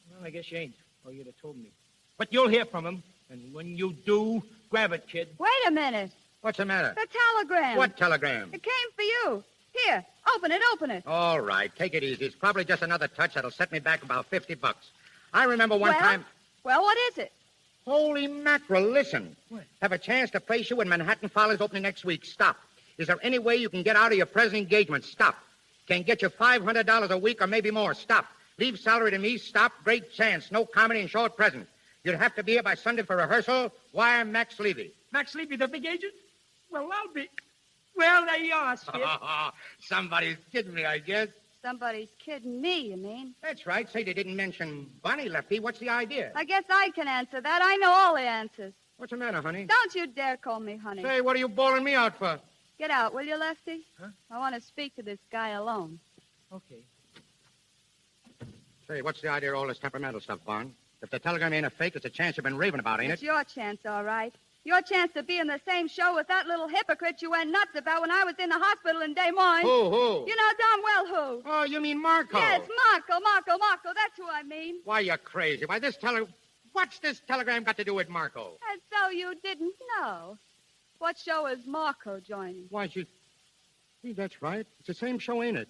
Well, I guess you ain't, or you'd have told me. But you'll hear from him, and when you do, grab it, kid. Wait a minute. What's the matter? The telegram. What telegram? It came for you. Here, open it. All right, take it easy. It's probably just another touch that'll set me back about $50. I remember one time... Well, what is it? Holy mackerel, listen. What? Have a chance to place you in Manhattan Follies opening next week. Stop. Is there any way you can get out of your present engagement? Stop. Can get you $500 a week or maybe more. Stop. Leave salary to me. Stop. Great chance. No comedy and show at present. You'd have to be here by Sunday for rehearsal. Wire Max Levy. Max Levy, the big agent? Well, I'll be... Well, there you are, Skid. Somebody's kidding me, I guess. Somebody's kidding me, you mean? That's right. Say they didn't mention Bonnie, Lefty. What's the idea? I guess I can answer that. I know all the answers. What's the matter, honey? Don't you dare call me honey. Say, what are you bawling me out for? Get out, will you, Lefty? Huh? I want to speak to this guy alone. Okay. Say, what's the idea of all this temperamental stuff, Bon? If the telegram ain't a fake, it's a chance you've been raving about, ain't It's it? your chance, all right. Your chance to be in the same show with that little hypocrite you went nuts about when I was in the hospital in Des Moines. Who? You know darn well who. Oh, you mean Marco? Yes, Marco. That's who I mean. Why, you're crazy. Why, what's this telegram got to do with Marco? As though you didn't know. What show is Marco joining? Why, See, that's right. It's the same show, ain't it?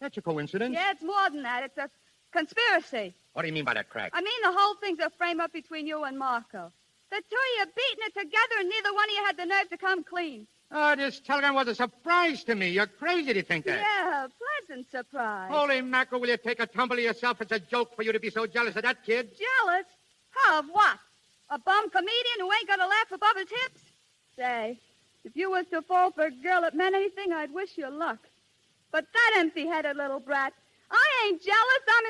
That's a coincidence. Yeah, it's more than that. It's a conspiracy. What do you mean by that crack? I mean the whole thing's a frame-up between you and Marco. The two of you beating it together, and neither one of you had the nerve to come clean. Oh, this telegram was a surprise to me. You're crazy to think that. Yeah, pleasant surprise. Holy mackerel, will you take a tumble of yourself? It's a joke for you to be so jealous of that kid. Jealous? Of what? A bum comedian who ain't gonna laugh above his hips? Say, if you was to fall for a girl that meant anything, I'd wish you luck. But that empty-headed little brat, I ain't jealous, I'm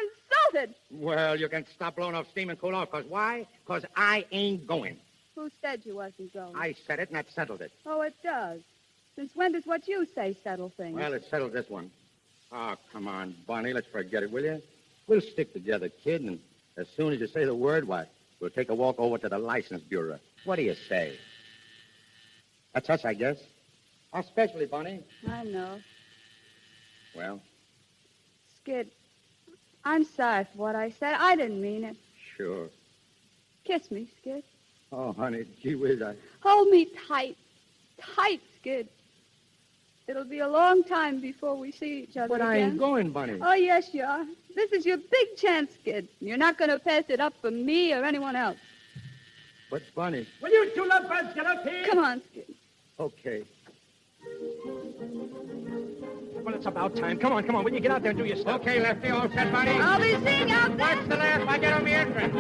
insulted. Well, you can stop blowing off steam and cool off, because why? Because I ain't going. Who said you wasn't going? I said it, and that settled it. Oh, it does. Since when does what you say settle things? Well, it settled this one. Oh, come on, Bonnie, let's forget it, will you? We'll stick together, kid, and as soon as you say the word, why, we'll take a walk over to the License Bureau. What do you say? That's us, I guess. Especially, Bunny. I know. Well, Skid, I'm sorry for what I said. I didn't mean it. sure. Kiss me, Skid. Oh, honey, gee whiz, Hold me tight. Tight, Skid. It'll be a long time before we see each other But again. I ain't going, Bunny. Oh, yes, you are. This is your big chance, Skid. You're not going to pass it up for me or anyone else. But, Bunny. Will you two lovebirds get up here? Come on, Skid. Okay. Well, it's about time. Come on. Will you get out there and do your stuff? Okay, Lefty, all set, Bunny. I'll be seeing you out there. Watch the last I get on the entrance.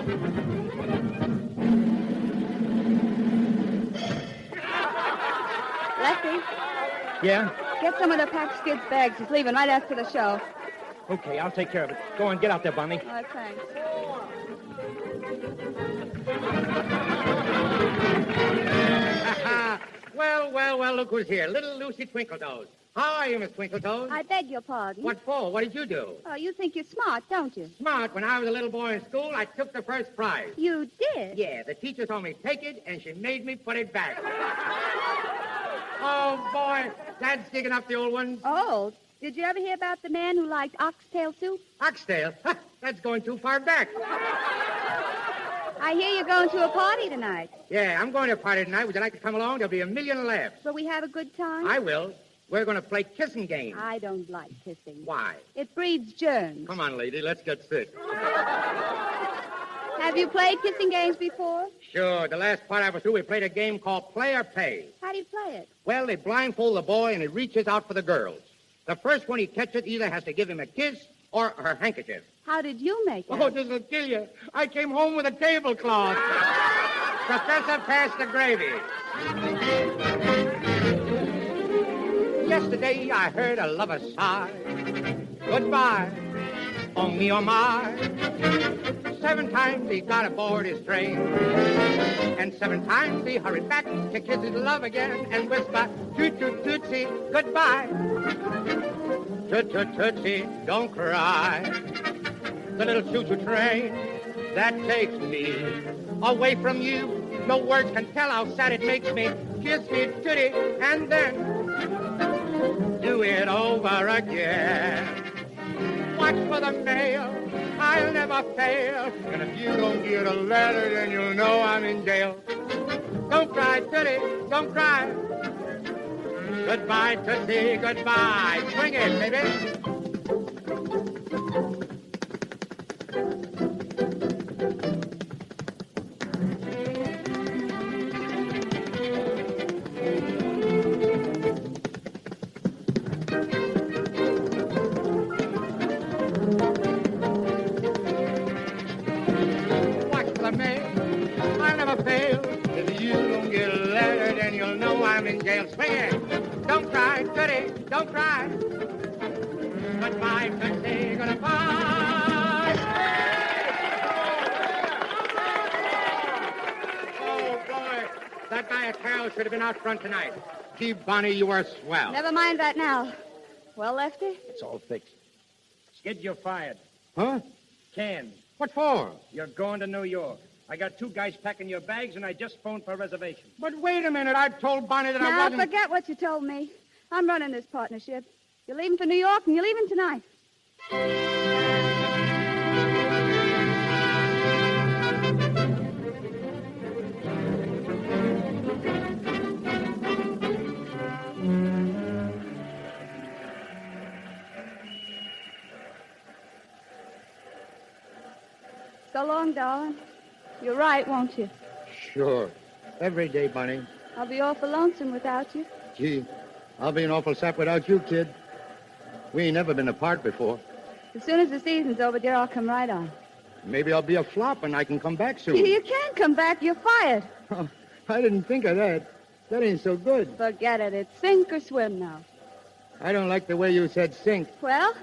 Lefty, Yeah? get some of the packed Skid's bags. He's leaving right after the show. Okay, I'll take care of it. Go on, get out there, Bunny. All right, thanks. Well, look who's here. Little Lucy Twinkletoes. How are you, Miss Twinkletoes? I beg your pardon. What for? What did you do? Oh, you think you're smart, don't you? Smart. When I was a little boy in school, I took the first prize. You did? Yeah, the teacher told me take it, and she made me put it back. Oh, boy. Dad's digging up the old ones. Oh, did you ever hear about the man who liked oxtail soup? Oxtail? That's going too far back. I hear you're going to a party tonight. Yeah, I'm going to a party tonight. Would you like to come along? There'll be a million laughs. Will we have a good time? I will. We're going to play kissing games. I don't like kissing. Why? It breeds germs. Come on, lady. Let's get sick. Have you played kissing games before? Sure. The last part I was through, we played a game called Play or Pay. How do you play it? Well, they blindfold the boy, and he reaches out for the girls. The first one he catches either has to give him a kiss or her handkerchief. How did you make it? Oh, this'll kill you. I came home with a tablecloth. Professor, pass the gravy. Yesterday I heard a lover sigh. Goodbye, oh me, oh my. 7 times he got aboard his train. And 7 times he hurried back to kiss his love again and whisper, toot-toot-tootsie, goodbye. Toot-toot-tootsie, don't cry. The little choo-choo train that takes me away from you. No words can tell how sad it makes me. Kiss me, tootie, and then do it over again. Watch for the mail, I'll never fail. And if you don't get a letter, then you'll know I'm in jail. Don't cry, tootie, don't cry. Goodbye, Tootsie, goodbye. Swing it, baby. Watch for the mail, I'll never fail. If you don't get a letter, then you'll know I'm in jail. Swing it. Don't cry, Tootie, don't cry. Goodbye, Tootsie, goodbye. Oh, boy. That guy at Carol should have been out front tonight. Gee, Bonnie, you are swell. Never mind that now. Well, Lefty? It's all fixed. Skid, you're fired. Huh? Can. What for? You're going to New York. I got 2 guys packing your bags, and I just phoned for a reservation. But wait a minute. I told Bonnie that I Now, wasn't... forget what you told me. I'm running this partnership. You're leaving for New York, and you're leaving tonight. So long, darling. You're right, won't you? Sure. Every day, Bonnie. I'll be awful lonesome without you. Gee, I'll be an awful sap without you, kid. We ain't never been apart before. As soon as the season's over, dear, I'll come right on. Maybe I'll be a flop and I can come back soon. You can't come back. You're fired. Oh, I didn't think of that. That ain't so good. Forget it. It's sink or swim now. I don't like the way you said sink. Well,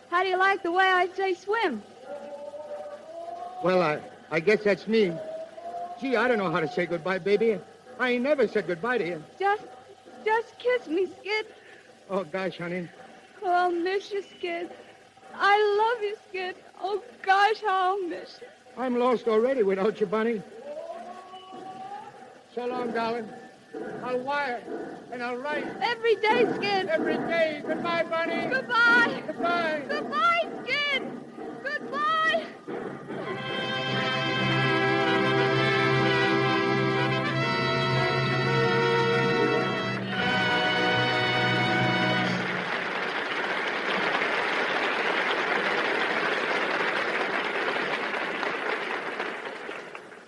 how do you like the way I say swim? Well, I guess that's me. Gee, I don't know how to say goodbye, baby. I ain't never said goodbye to you. Just kiss me, Skid. Oh, gosh, honey. Oh, I'll miss you, Skid. I love you, Skid. Oh, gosh, how I'll miss you. I'm lost already without you, Bonnie. So long, darling. I'll wire and I'll write. Every day, Skid. Every day. Goodbye, Bunny. Goodbye. Goodbye. Goodbye, Skid. Goodbye.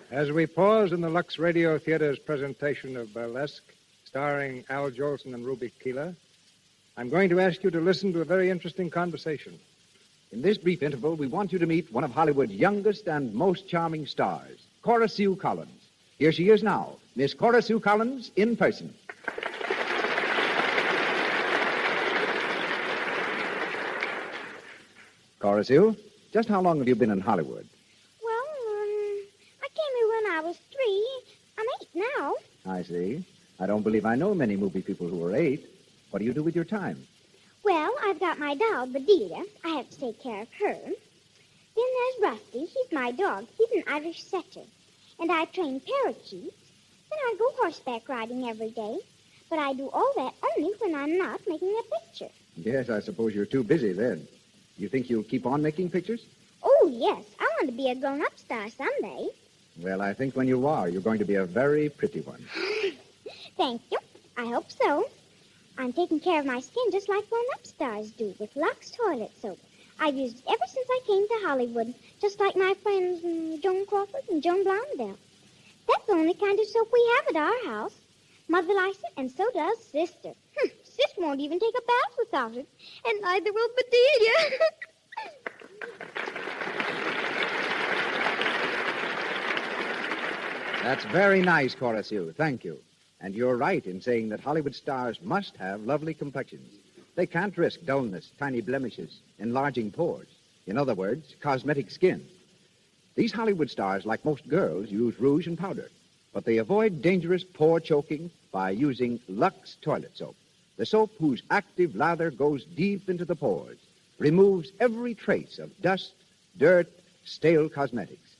As we pause in the Lux Radio Theater's presentation of Burlesque, starring Al Jolson and Ruby Keeler, I'm going to ask you to listen to a very interesting conversation. In this brief interval, we want you to meet one of Hollywood's youngest and most charming stars, Cora Sue Collins. Here she is now, Miss Cora Sue Collins in person. Cora Sue, just how long have you been in Hollywood? I came here when I was 3. I'm 8 now. I see. I don't believe I know many movie people who are 8. What do you do with your time? Well, I've got my doll, Bedelia. I have to take care of her. Then there's Rusty. He's my dog. He's an Irish setter. And I train parakeets. Then I go horseback riding every day. But I do all that only when I'm not making a picture. Yes, I suppose you're too busy then. You think you'll keep on making pictures? Oh, yes. I want to be a grown-up star someday. Well, I think when you are, you're going to be a very pretty one. Thank you. I hope so. I'm taking care of my skin just like grown-up stars do with Lux toilet soap. I've used it ever since I came to Hollywood, just like my friends Joan Crawford and Joan Blondell. That's the only kind of soap we have at our house. Mother likes it, and so does Sister. Sis won't even take a bath without it, and neither will Bedelia. That's very nice, Cora Sue. Thank you. And you're right in saying that Hollywood stars must have lovely complexions. They can't risk dullness, tiny blemishes, enlarging pores. In other words, cosmetic skin. These Hollywood stars, like most girls, use rouge and powder. But they avoid dangerous pore choking by using Lux toilet soap. The soap whose active lather goes deep into the pores, removes every trace of dust, dirt, stale cosmetics.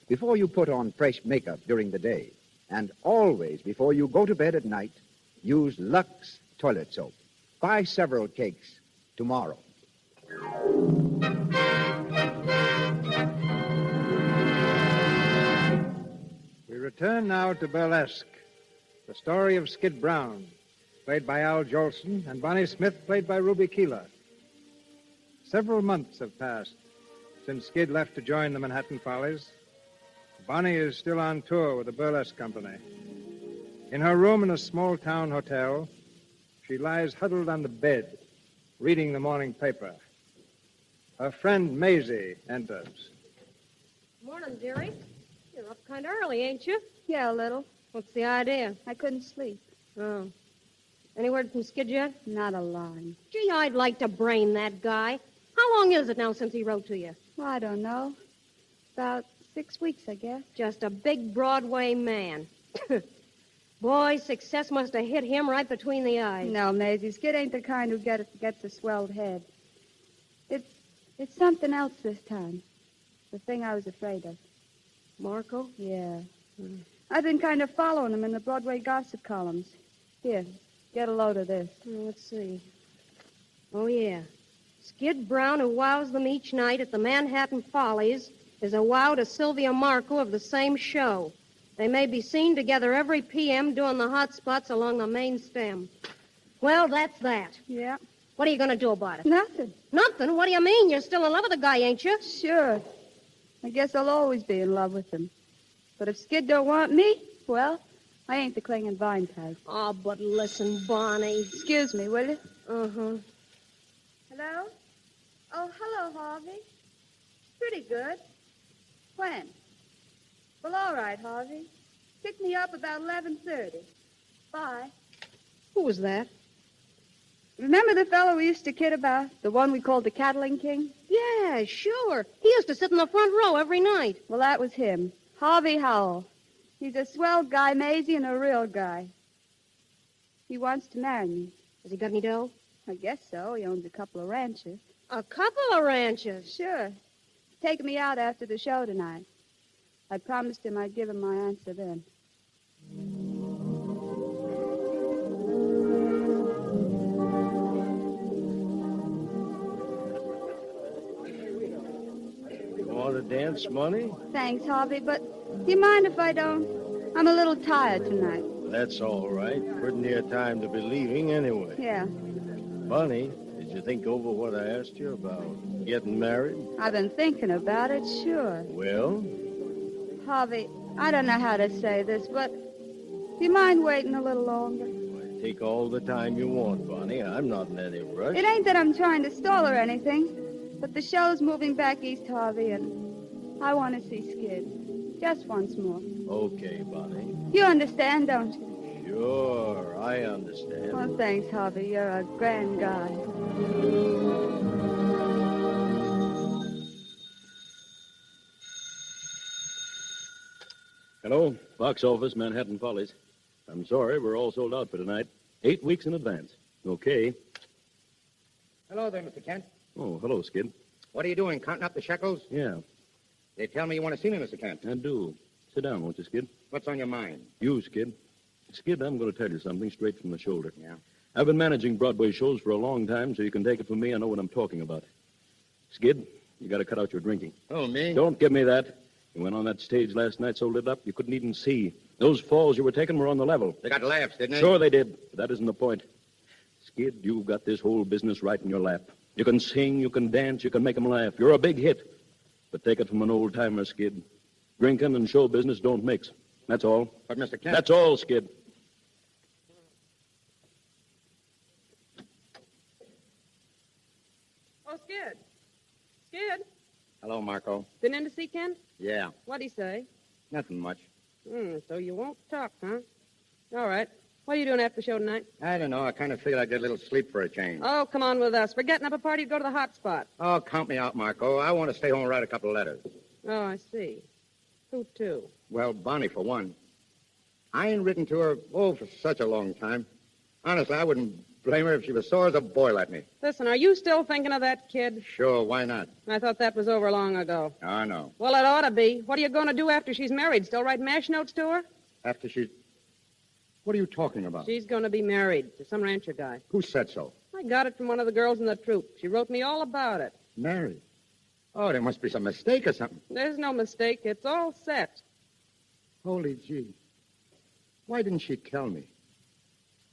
Before you put on fresh makeup during the day, and always before you go to bed at night, use Lux toilet soap. Buy several cakes tomorrow. We return now to Burlesque, the story of Skid Brown, played by Al Jolson, and Bonnie Smith, played by Ruby Keeler. Several months have passed since Skid left to join the Manhattan Follies. Bonnie is still on tour with the Burlesque Company. In her room in a small-town hotel, she lies huddled on the bed, reading the morning paper. Her friend Maisie enters. Morning, dearie. You're up kind of early, ain't you? Yeah, a little. What's the idea? I couldn't sleep. Oh. Any word from Skid yet? Not a line. Gee, I'd like to brain that guy. How long is it now since he wrote to you? Well, I don't know. About 6 weeks, I guess. Just a big Broadway man. Boy, success must have hit him right between the eyes. No, Maisie, Skid ain't the kind who gets a swelled head. It's something else this time. The thing I was afraid of. Marco? Yeah. I've been kind of following him in the Broadway gossip columns. Here, get a load of this. Let's see. Oh, yeah. Skid Brown, who wows them each night at the Manhattan Follies, is a wow to Sylvia Marco of the same show. They may be seen together every p.m. doing the hot spots along the main stem. Well, that's that. Yeah. What are you going to do about it? Nothing. Nothing? What do you mean? You're still in love with the guy, ain't you? Sure. I guess I'll always be in love with him. But if Skid don't want me, well, I ain't the clinging vine type. Oh, but listen, Bonnie. Excuse me, will you? Uh-huh. Hello? Oh, hello, Harvey. Pretty good. When? Well, all right, Harvey. Pick me up about 11:30. Bye. Who was that? Remember the fellow we used to kid about? The one we called the Cattling King? Yeah, sure. He used to sit in the front row every night. Well, that was him. Harvey Howell. He's a swell guy, Maisie, and a real guy. He wants to marry me. Has he got any dough? I guess so. He owns a couple of ranches. A couple of ranches? Sure. He's taking me out after the show tonight. I promised him I'd give him my answer then. dance money? Thanks, Harvey, but do you mind if I don't? I'm a little tired tonight. That's all right. Pretty near time to be leaving anyway. Yeah. Bunny, did you think over what I asked you about getting married? I've been thinking about it, sure. Well? Harvey, I don't know how to say this, but do you mind waiting a little longer? Take all the time you want, Bunny. I'm not in any rush. It ain't that I'm trying to stall or anything, but the show's moving back east, Harvey, and I want to see Skid. Just once more. Okay, Bunny. You understand, don't you? Sure, I understand. Oh, thanks, Harvey. You're a grand guy. Hello, box office, Manhattan Follies. I'm sorry, we're all sold out for tonight. 8 weeks in advance. Okay. Hello there, Mr. Kent. Oh, hello, Skid. What are you doing, counting up the shekels? Yeah, They tell me you want to see me, Mr. Kent. I do. Sit down, won't you, Skid? What's on your mind? You, Skid. Skid, I'm going to tell you something straight from the shoulder. Yeah? I've been managing Broadway shows for a long time, so you can take it from me. I know what I'm talking about. Skid, you got to cut out your drinking. Oh, me? Don't give me that. You went on that stage last night so lit up you couldn't even see. Those falls you were taking were on the level. They got laughs, didn't they? Sure they did, but that isn't the point. Skid, you've got this whole business right in your lap. You can sing, you can dance, you can make them laugh. You're a big hit. But take it from an old-timer, Skid. Drinking and show business don't mix. That's all. But, Mr. Kent... That's all, Skid. Oh, Skid. Skid. Hello, Marco. Been in to see Kent? Yeah. What'd he say? Nothing much. So you won't talk, huh? All right. What are you doing after the show tonight? I don't know. I kind of figured I'd get a little sleep for a change. Oh, come on with us. We're getting up a party to go to the hot spot. Oh, count me out, Marco. I want to stay home and write a couple of letters. Oh, I see. Who to? Well, Bonnie, for one. I ain't written to her, for such a long time. Honestly, I wouldn't blame her if she was sore as a boil at me. Listen, are you still thinking of that kid? Sure, why not? I thought that was over long ago. I know. Well, it ought to be. What are you going to do after she's married? Still write mash notes to her? After she... What are you talking about? She's going to be married to some rancher guy. Who said so? I got it from one of the girls in the troupe. She wrote me all about it. Married? Oh, there must be some mistake or something. There's no mistake. It's all set. Holy gee. Why didn't she tell me?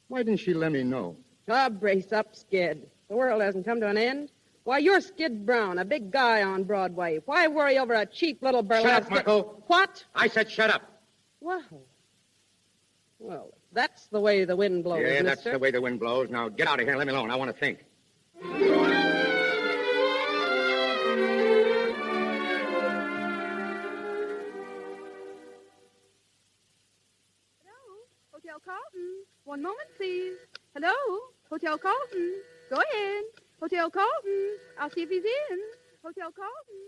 Why didn't she let me know? Ah, brace up, Skid. The world hasn't come to an end. Why, you're Skid Brown, a big guy on Broadway. Why worry over a cheap little burlesque... Shut up, Marco. What? I said shut up. Well, that's the way the wind blows, Yeah, that's mister. the way the wind blows. Now, get out of here and let me alone. I want to think. Hotel Carlton. One moment, please. Hello? Hotel Carlton. Go ahead. Hotel Carlton. I'll see if he's in. Hotel Carlton.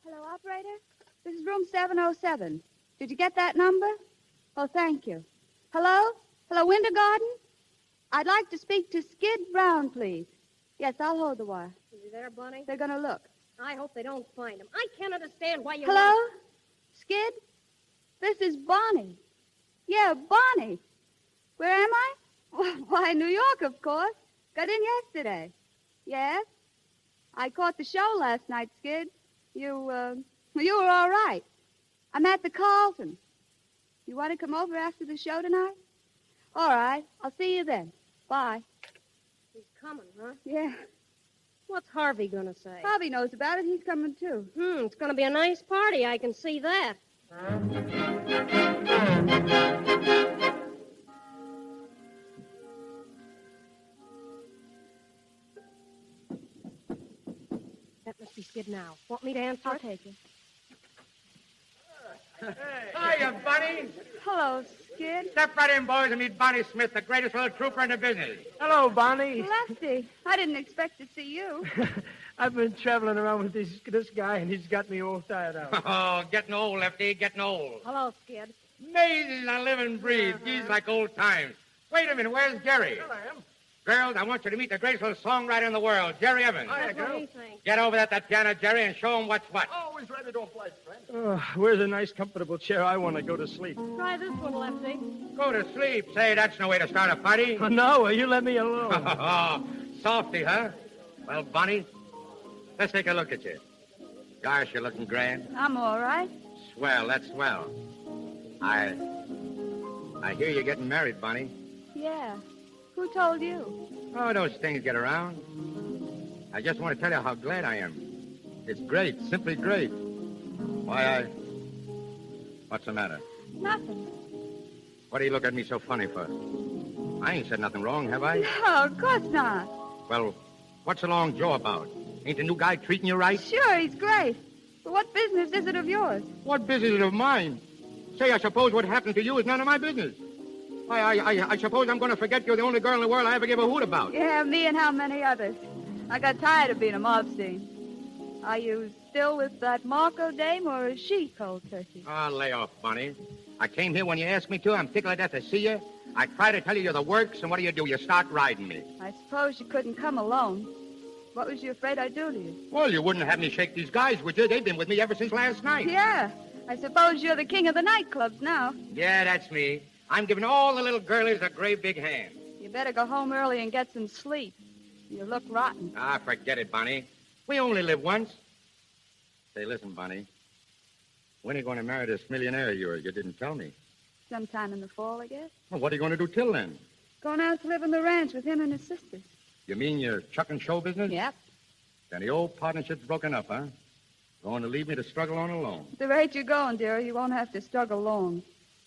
Hello, operator? This is room 707. Did you get that number? Oh, thank you. Hello? Hello, Winter Garden? I'd like to speak to Skid Brown, please. Yes, I'll hold the wire. Is he there, Bunny? They're going to look. I hope they don't find him. I can't understand why you... Hello? Skid? This is Bonnie. Yeah, Bonnie. Where am I? Why, New York, of course. Got in yesterday. Yes? I caught the show last night, Skid. You were all right. I'm at the Carlton. You want to come over after the show tonight? All right. I'll see you then. Bye. He's coming, huh? Yeah. What's Harvey going to say? Harvey knows about it. He's coming, too. It's going to be a nice party. I can see that. That must be Skid now. Want me to answer I'll it? take it. Hiya, Bunny. Hello, Skid. Step right in, boys, and meet Bonnie Smith, the greatest little trooper in the business. Hello, Bonnie. Lefty, I didn't expect to see you. I've been traveling around with this guy, and he's got me all tired out. Oh, getting old, Lefty, getting old. Hello, Skid. Amazing I live and breathe. Geez, like old times. Wait a minute, where's Jerry? Hello, I am. Girls, I want you to meet the greatest little songwriter in the world, Jerry Evans. That's what he thinks. Get over at that piano, Jerry, and show him what's what. Always ready to oblige, friend. Oh, where's a nice, comfortable chair? I want to go to sleep. Try this one, Lefty. Go to sleep. Say, that's no way to start a party. Oh, no, you let me alone. Softy, huh? Well, Bonnie, Let's take a look at you. Gosh, you're looking grand. I'm all right. Swell, that's swell. I hear you're getting married, Bunny. Yeah. Who told you? Oh, those things get around. I just want to tell you how glad I am. It's great, simply great. What's the matter? Nothing. What do you look at me so funny for? I ain't said nothing wrong, have I? No, of course not. Well, what's the long jaw about? Ain't the new guy treating you right? Sure, he's great. But what business is it of yours? What business is it of mine? Say, I suppose what happened to you is none of my business. I suppose I'm going to forget you're the only girl in the world I ever gave a hoot about. Yeah, me and how many others. I got tired of being a mob scene. Are you still with that Marco dame, or is she cold turkey? Oh, lay off, Bunny. I came here when you asked me to. I'm tickled to death to see you. I try to tell you you're the works, and what do? You start riding me. I suppose you couldn't come alone. What was you afraid I'd do to you? Well, you wouldn't have me shake these guys, would you? They've been with me ever since last night. Yeah. I suppose you're the king of the nightclubs now. Yeah, that's me. I'm giving all the little girlies a great big hand. You better go home early and get some sleep. You look rotten. Ah, forget it, Bunny. We only live once. Say, listen, Bunny. When are you going to marry this millionaire of yours? You didn't tell me. Sometime in the fall, I guess. Well, what are you going to do till then? Going out to live on the ranch with him and his sisters. You mean you're chucking show business? Yep. Then the old partnership's broken up, huh? Going to leave me to struggle on alone. At the rate you're going, dear, you won't have to struggle long.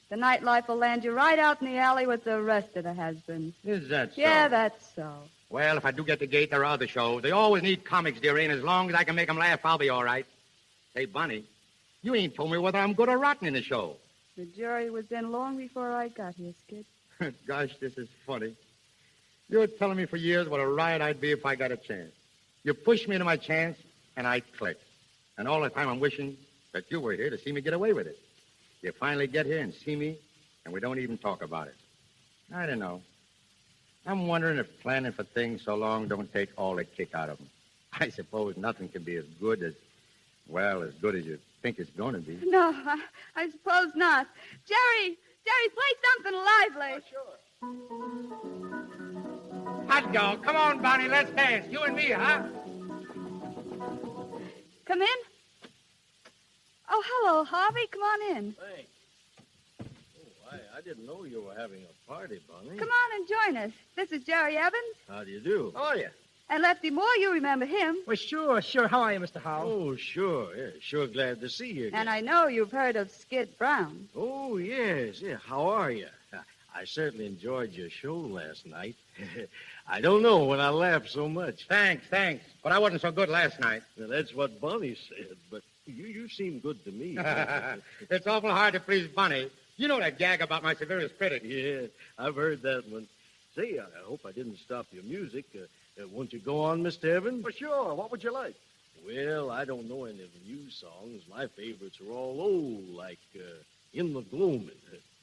The nightlife will land you right out in the alley with the rest of the has-beens. Is that so? Yeah, that's so. Well, if I do get the gate, there are other shows. They always need comics, dearie, and as long as I can make them laugh, I'll be all right. Say, Bunny, you ain't told me whether I'm good or rotten in the show. The jury was in long before I got here, Skid. Gosh, this is funny. You were telling me for years what a riot I'd be if I got a chance. You pushed me into my chance, and I clicked. And all the time I'm wishing that you were here to see me get away with it. You finally get here and see me, and we don't even talk about it. I don't know. I'm wondering if planning for things so long don't take all the kick out of them. I suppose nothing can be as good as you think it's going to be. No, I suppose not. Jerry, play something lively. Oh, sure. Hot dog, come on, Bonnie, let's dance. You and me, huh? Come in. Oh, hello, Harvey. Come on in. Thanks. Oh, I didn't know you were having a party, Bunny. Come on and join us. This is Jerry Evans. How do you do? Oh, yeah. And Lefty Moore, you remember him. Well, sure. How are you, Mr. Howell? Oh, sure. Yeah, sure glad to see you again. And I know you've heard of Skid Brown. Oh, yes. Yeah, how are you? I certainly enjoyed your show last night. I don't know when I laughed so much. Thanks. But I wasn't so good last night. Well, that's what Bunny said, but you seem good to me. It's awful hard to please Bunny. You know that gag about my severest critic. Yeah, I've heard that one. Say, I hope I didn't stop your music. Won't you go on, Mr. Evans? Well, sure. What would you like? Well, I don't know any of the new songs. My favorites are all old, like In the Gloaming.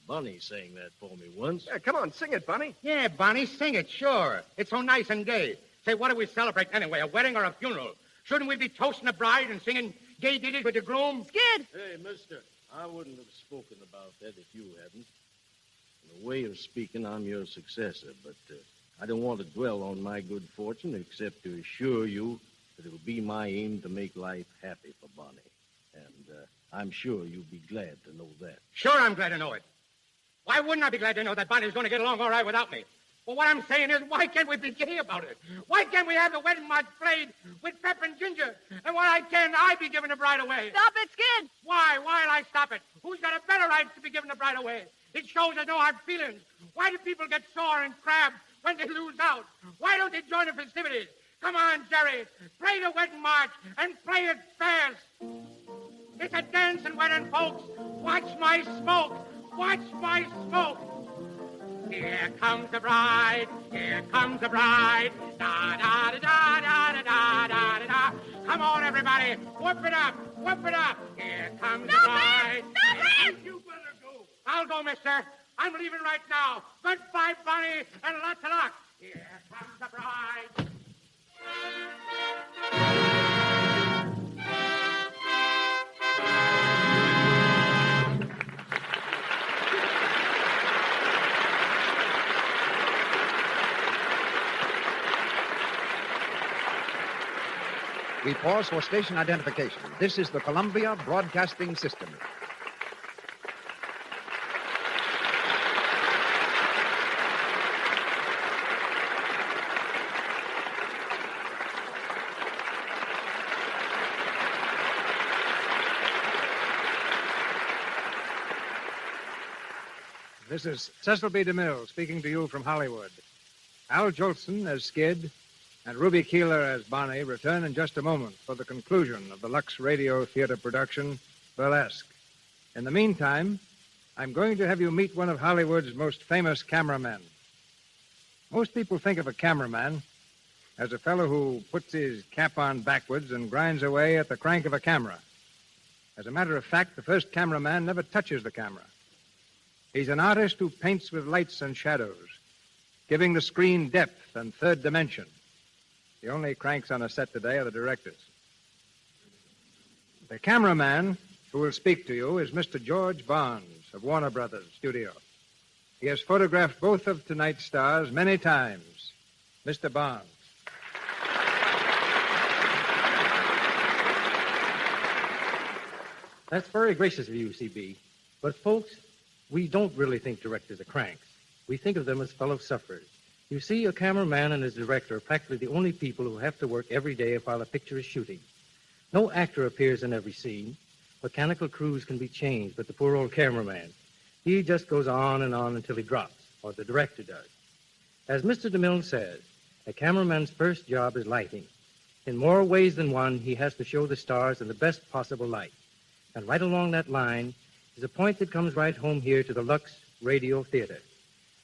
Bunny sang that for me once. Yeah, come on, sing it, Bunny. Yeah, Bunny, sing it, sure. It's so nice and gay. Say, what do we celebrate anyway, a wedding or a funeral? Shouldn't we be toasting the bride and singing gay ditties with the groom? Skid! Hey, mister, I wouldn't have spoken about that if you hadn't. In a way of speaking, I'm your successor, but I don't want to dwell on my good fortune except to assure you that it'll be my aim to make life happy for Bunny. And I'm sure you'll be glad to know that. Sure, I'm glad to know it. Why wouldn't I be glad to know that Bonnie's going to get along all right without me? Well, what I'm saying is, why can't we be gay about it? Why can't we have the wedding march played with pep and ginger? And why can't I be giving the bride away? Stop it, Skid! Why'll I stop it? Who's got a better right to be giving the bride away? It shows there's no hard feelings. Why do people get sore and crabbed when they lose out? Why don't they join the festivities? Come on, Jerry. Play the wedding march and play it fast. It's a dancing wedding, folks. Watch my smoke. Watch my smoke. Here comes the bride. Here comes the bride. Da da da da da da da da da. Come on, everybody. Whoop it up. Whoop it up. Here comes the bride. Stop it! You better go. I'll go, mister. I'm leaving right now. Goodbye, Bunny, and lots of luck. Here comes the bride. We pause for station identification. This is the Columbia Broadcasting System. This is Cecil B. DeMille speaking to you from Hollywood. Al Jolson as Skid and Ruby Keeler as Bonnie return in just a moment for the conclusion of the Lux Radio Theater production, Burlesque. In the meantime, I'm going to have you meet one of Hollywood's most famous cameramen. Most people think of a cameraman as a fellow who puts his cap on backwards and grinds away at the crank of a camera. As a matter of fact, the first cameraman never touches the camera. He's an artist who paints with lights and shadows, giving the screen depth and third dimension. The only cranks on a set today are the directors. The cameraman who will speak to you is Mr. George Barnes of Warner Brothers Studio. He has photographed both of tonight's stars many times. Mr. Barnes. That's very gracious of you, C.B. But, folks, we don't really think directors are cranks. We think of them as fellow sufferers. You see, a cameraman and his director are practically the only people who have to work every day while a picture is shooting. No actor appears in every scene. Mechanical crews can be changed, but the poor old cameraman, he just goes on and on until he drops, or the director does. As Mr. DeMille says, a cameraman's first job is lighting. In more ways than one, he has to show the stars in the best possible light. And right along that line is a point that comes right home here to the Lux Radio Theater.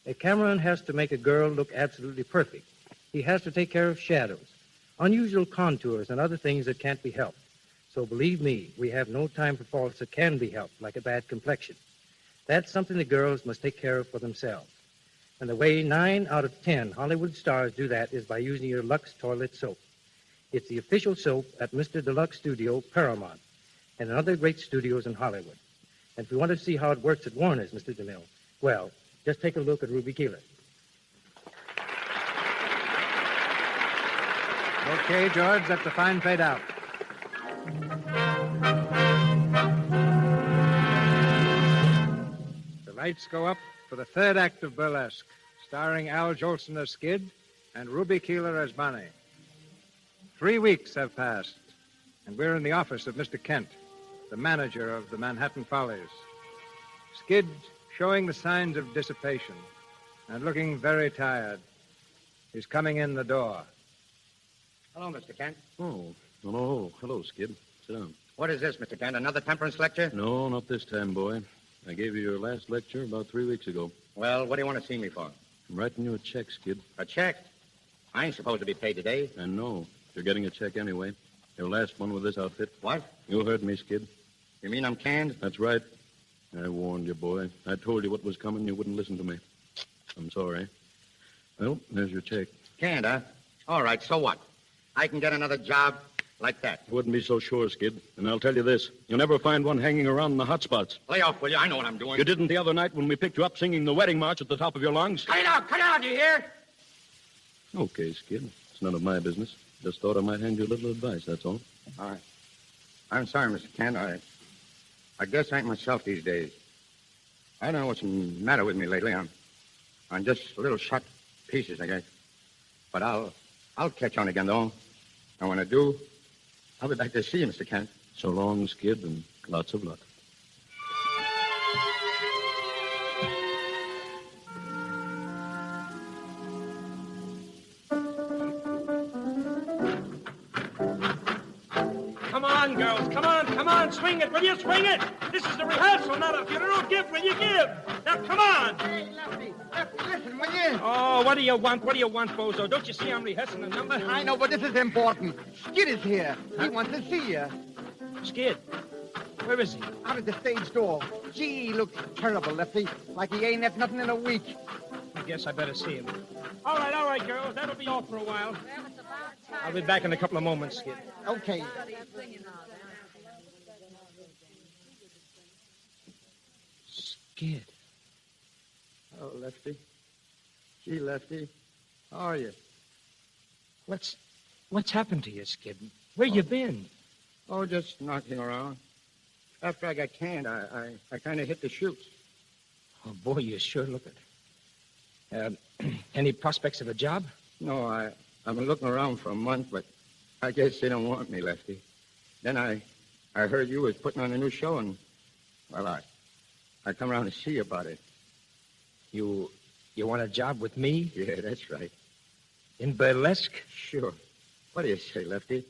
A cameraman has to make a girl look absolutely perfect. He has to take care of shadows, unusual contours, and other things that can't be helped. So believe me, we have no time for faults that can be helped, like a bad complexion. That's something the girls must take care of for themselves. And the way 9 out of 10 Hollywood stars do that is by using your Lux toilet soap. It's the official soap at Mr. Deluxe Studio, Paramount, and in other great studios in Hollywood. And if you want to see how it works at Warner's, Mr. DeMille, well, just take a look at Ruby Keeler. Okay, George, that's a fine fade out. The lights go up for the third act of Burlesque, starring Al Jolson as Skid and Ruby Keeler as Bonnie. 3 weeks have passed, and we're in the office of Mr. Kent, the manager of the Manhattan Follies. Skid showing the signs of dissipation and looking very tired. He's coming in the door. Hello, Mr. Kent. Oh, hello, Skid. Sit down. What is this, Mr. Kent? Another temperance lecture? No, not this time, boy. I gave you your last lecture about 3 weeks ago. Well, what do you want to see me for? I'm writing you a check, Skid. A check? I ain't supposed to be paid today. I know. You're getting a check anyway. Your last one with this outfit. What? You heard me, Skid. You mean I'm canned? That's right. I warned you, boy. I told you what was coming. You wouldn't listen to me. I'm sorry. Well, there's your check. Canned, huh? All right, so what? I can get another job like that. You wouldn't be so sure, Skid. And I'll tell you this. You'll never find one hanging around in the hot spots. Lay off, will you? I know what I'm doing. You didn't the other night when we picked you up singing the wedding march at the top of your lungs? Cut it out, you hear? Okay, Skid. It's none of my business. Just thought I might hand you a little advice, that's all. All right. I'm sorry, Mr. Kent. I guess I ain't myself these days. I don't know what's the matter with me lately. I'm just little shot pieces, I guess. But I'll catch on again, though. And when I do, I'll be back to see you, Mr. Kent. So long, Skid, and lots of luck. Come on, girls. Come on. Swing it. Will you swing it? This is a rehearsal, not a funeral. Give, will you give? Now, come on. Hey, Lefty, listen, will you? Oh, what do you want? What do you want, Bozo? Don't you see I'm rehearsing a number? I know, but this is important. Skid is here. He wants to see you. Skid? Where is he? Out at the stage door. Gee, he looks terrible, Lefty. Like he ain't had nothing in a week. I guess I better see him. All right, girls. That'll be all for a while. I'll be back in a couple of moments, Skid. Okay. Skid. Oh, Lefty. Gee, Lefty. How are you? What's happened to you, Skid? Where you been? Oh, just knocking around. After I got canned, I kind of hit the chutes. Oh, boy, you sure look it. Any prospects of a job? No, I've been looking around for a month, but I guess they don't want me, Lefty. Then I heard you was putting on a new show, and, well, I come around to see you about it. You want a job with me? Yeah, that's right. In burlesque? Sure. What do you say, Lefty?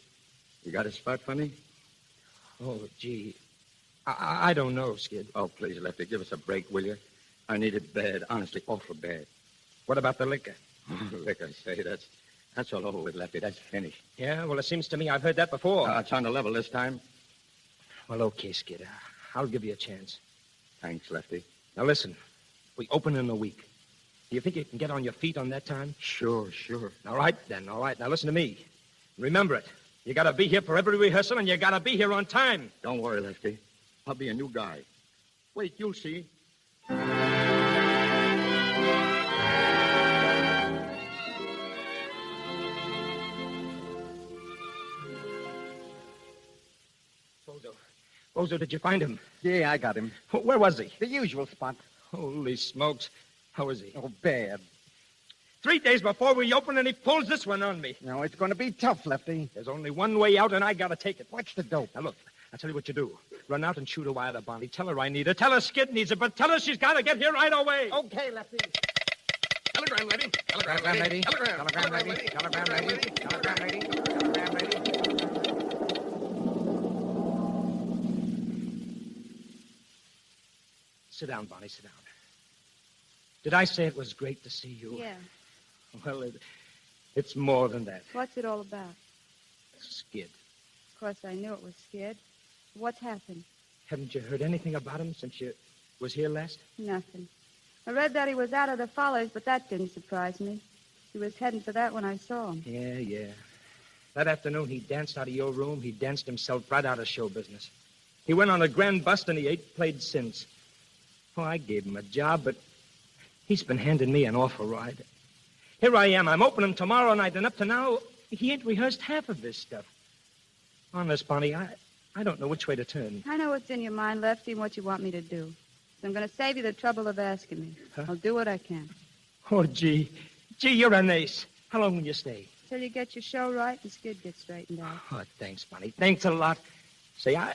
You got a spot for me? Oh, gee. I don't know, Skid. Oh, please, Lefty, give us a break, will you? I need it bad, honestly, awful bad. What about the liquor? Liquor, say, that's all over with, Lefty. That's finished. Yeah, well, it seems to me I've heard that before. It's on the level this time. Well, okay, Skid. I'll give you a chance. Thanks, Lefty. Now, listen. We open in a week. Do you think you can get on your feet on that time? Sure. All right, then. All right. Now, listen to me. Remember it. You got to be here for every rehearsal, and you got to be here on time. Don't worry, Lefty. I'll be a new guy. Wait, you'll see. Bozo, did you find him? Yeah, I got him. Where was he? The usual spot. Holy smokes. How is he? Oh, bad. 3 days before we open, and he pulls this one on me. No, it's going to be tough, Lefty. There's only one way out, and I got to take it. What's the dope? Now, look, I'll tell you what you do. Run out and shoot a wire to Bonnie. Tell her I need her. Tell her Skid needs her, but tell her she's got to get here right away. Okay, Lefty. Telegram lady. Telegram lady. Telegram lady. Telegram lady. Telegram lady. Telegram lady. Sit down, Bonnie, sit down. Did I say it was great to see you? Yeah. Well, it's more than that. What's it all about? Skid. Of course, I knew it was Skid. What's happened? Haven't you heard anything about him since you was here last? Nothing. I read that he was out of the Follies, but that didn't surprise me. He was heading for that when I saw him. Yeah. That afternoon, he danced out of your room. He danced himself right out of show business. He went on a grand bust, and he ain't played since. Oh, I gave him a job, but he's been handing me an awful ride. Here I am. I'm opening tomorrow night, and up to now, he ain't rehearsed half of this stuff. Honest, Bonnie, I don't know which way to turn. I know what's in your mind, Lefty, and what you want me to do. So I'm going to save you the trouble of asking me. Huh? I'll do what I can. Oh, gee, you're an ace. How long will you stay? Till you get your show right and Skid gets straightened out. Oh, thanks, Bonnie. Thanks a lot. Say, I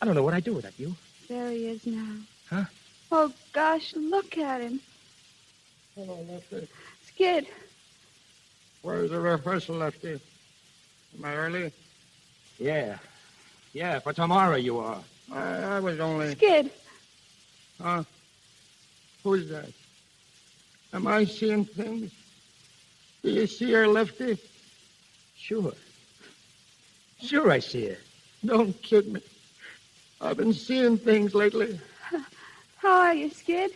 don't know what I'd do without you. There he is now. Huh? Oh, gosh, look at him. Hello, Lefty. Skid. Where's the rehearsal, Lefty? Am I early? Yeah, for tomorrow you are. I was only... Skid. Huh? Who's that? Am I seeing things? Do you see her, Lefty? Sure I see her. Don't kid me. I've been seeing things lately. How are you, Skid?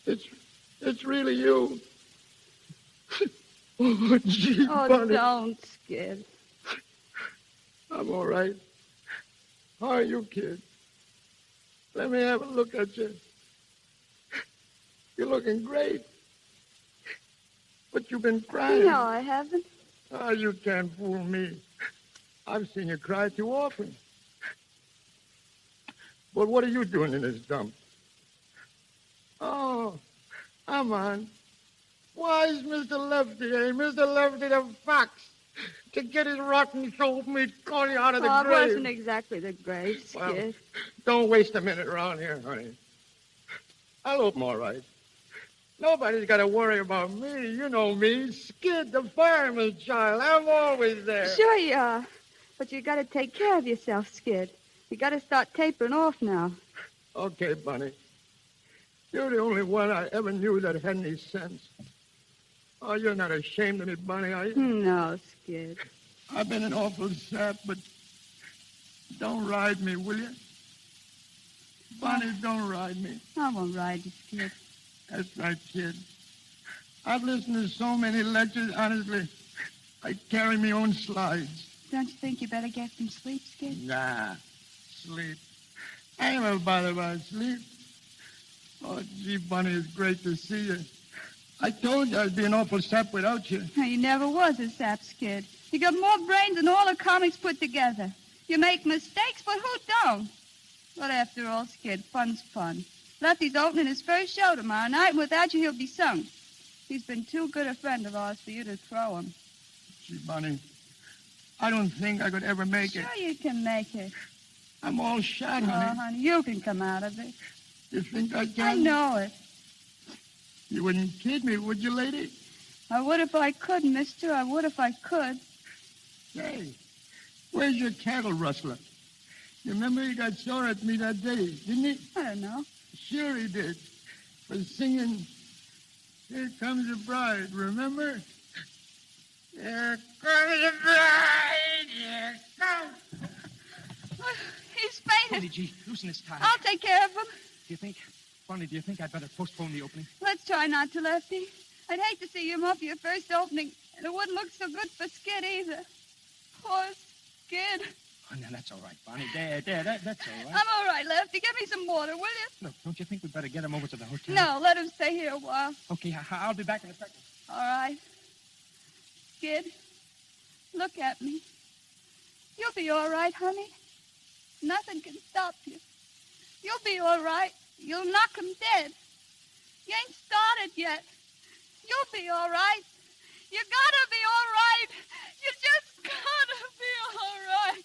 It's really you. Oh, gee, Oh, Bonnie. don't, Skid. I'm all right. How are you, kid? Let me have a look at you. You're looking great. But you've been crying. No, I haven't. Oh, you can't fool me. I've seen you cry too often. But what are you doing in this dump? Oh, come on. Why is Mr. Lefty, Mr. Lefty the fox, to get his rotten soul meat calling out of the It grave? wasn't exactly the grave, Skid. Well, don't waste a minute around here, honey. I'll open all right. Nobody's got to worry about me. You know me, Skid, the fireman's child. I'm always there. Sure you are. But you got to take care of yourself, Skid. You got to start tapering off now. Okay, Bunny. You're the only one I ever knew that had any sense. Oh, you're not ashamed of me, Bunny, are you? No, Skid. I've been an awful sap, but don't ride me, will you? Bunny, don't ride me. I won't ride you, Skid. That's right, kid. I've listened to so many lectures, honestly. I carry my own slides. Don't you think you better get some sleep, Skid? Nah, sleep. I ain't ever bothered about sleep. Oh, gee, Bunny, it's great to see you. I told you I'd be an awful sap without you. You never was a sap, Skid. You got more brains than all the comics put together. You make mistakes, but who don't? But after all, Skid, fun's fun. Lefty's opening his first show tomorrow night, and without you, he'll be sunk. He's been too good a friend of ours for you to throw him. Gee, Bonnie, I don't think I could ever make it. Sure you can make it. I'm all shot, Oh, honey. honey, you can come out of it. You think I can? I know it. You wouldn't kid me, would you, lady? I would if I could, mister. I would if I could. Hey, where's your cattle rustler? You remember he got sore at me that day, didn't he? I don't know. Sure he did. For singing, Here Comes the Bride, remember? Here comes the bride, here comes. He's fainted. Bonnie, gee, loosen his tie. I'll take care of him. Bonnie, do you think I'd better postpone the opening? Let's try not to, Lefty. I'd hate to see you muff your first opening, and it wouldn't look so good for Skid either. Poor Skid. Oh, no, that's all right, Bonnie. There, that's all right. I'm all right, Lefty. Get me some water, will you? Look, don't you think we'd better get him over to the hotel? No, let him stay here a while. Okay, I'll be back in a second. All right. Skid, look at me. You'll be all right, honey. Nothing can stop you. You'll be all right. You'll knock him dead. You ain't started yet. You'll be all right. You gotta be all right. You just gotta be all right.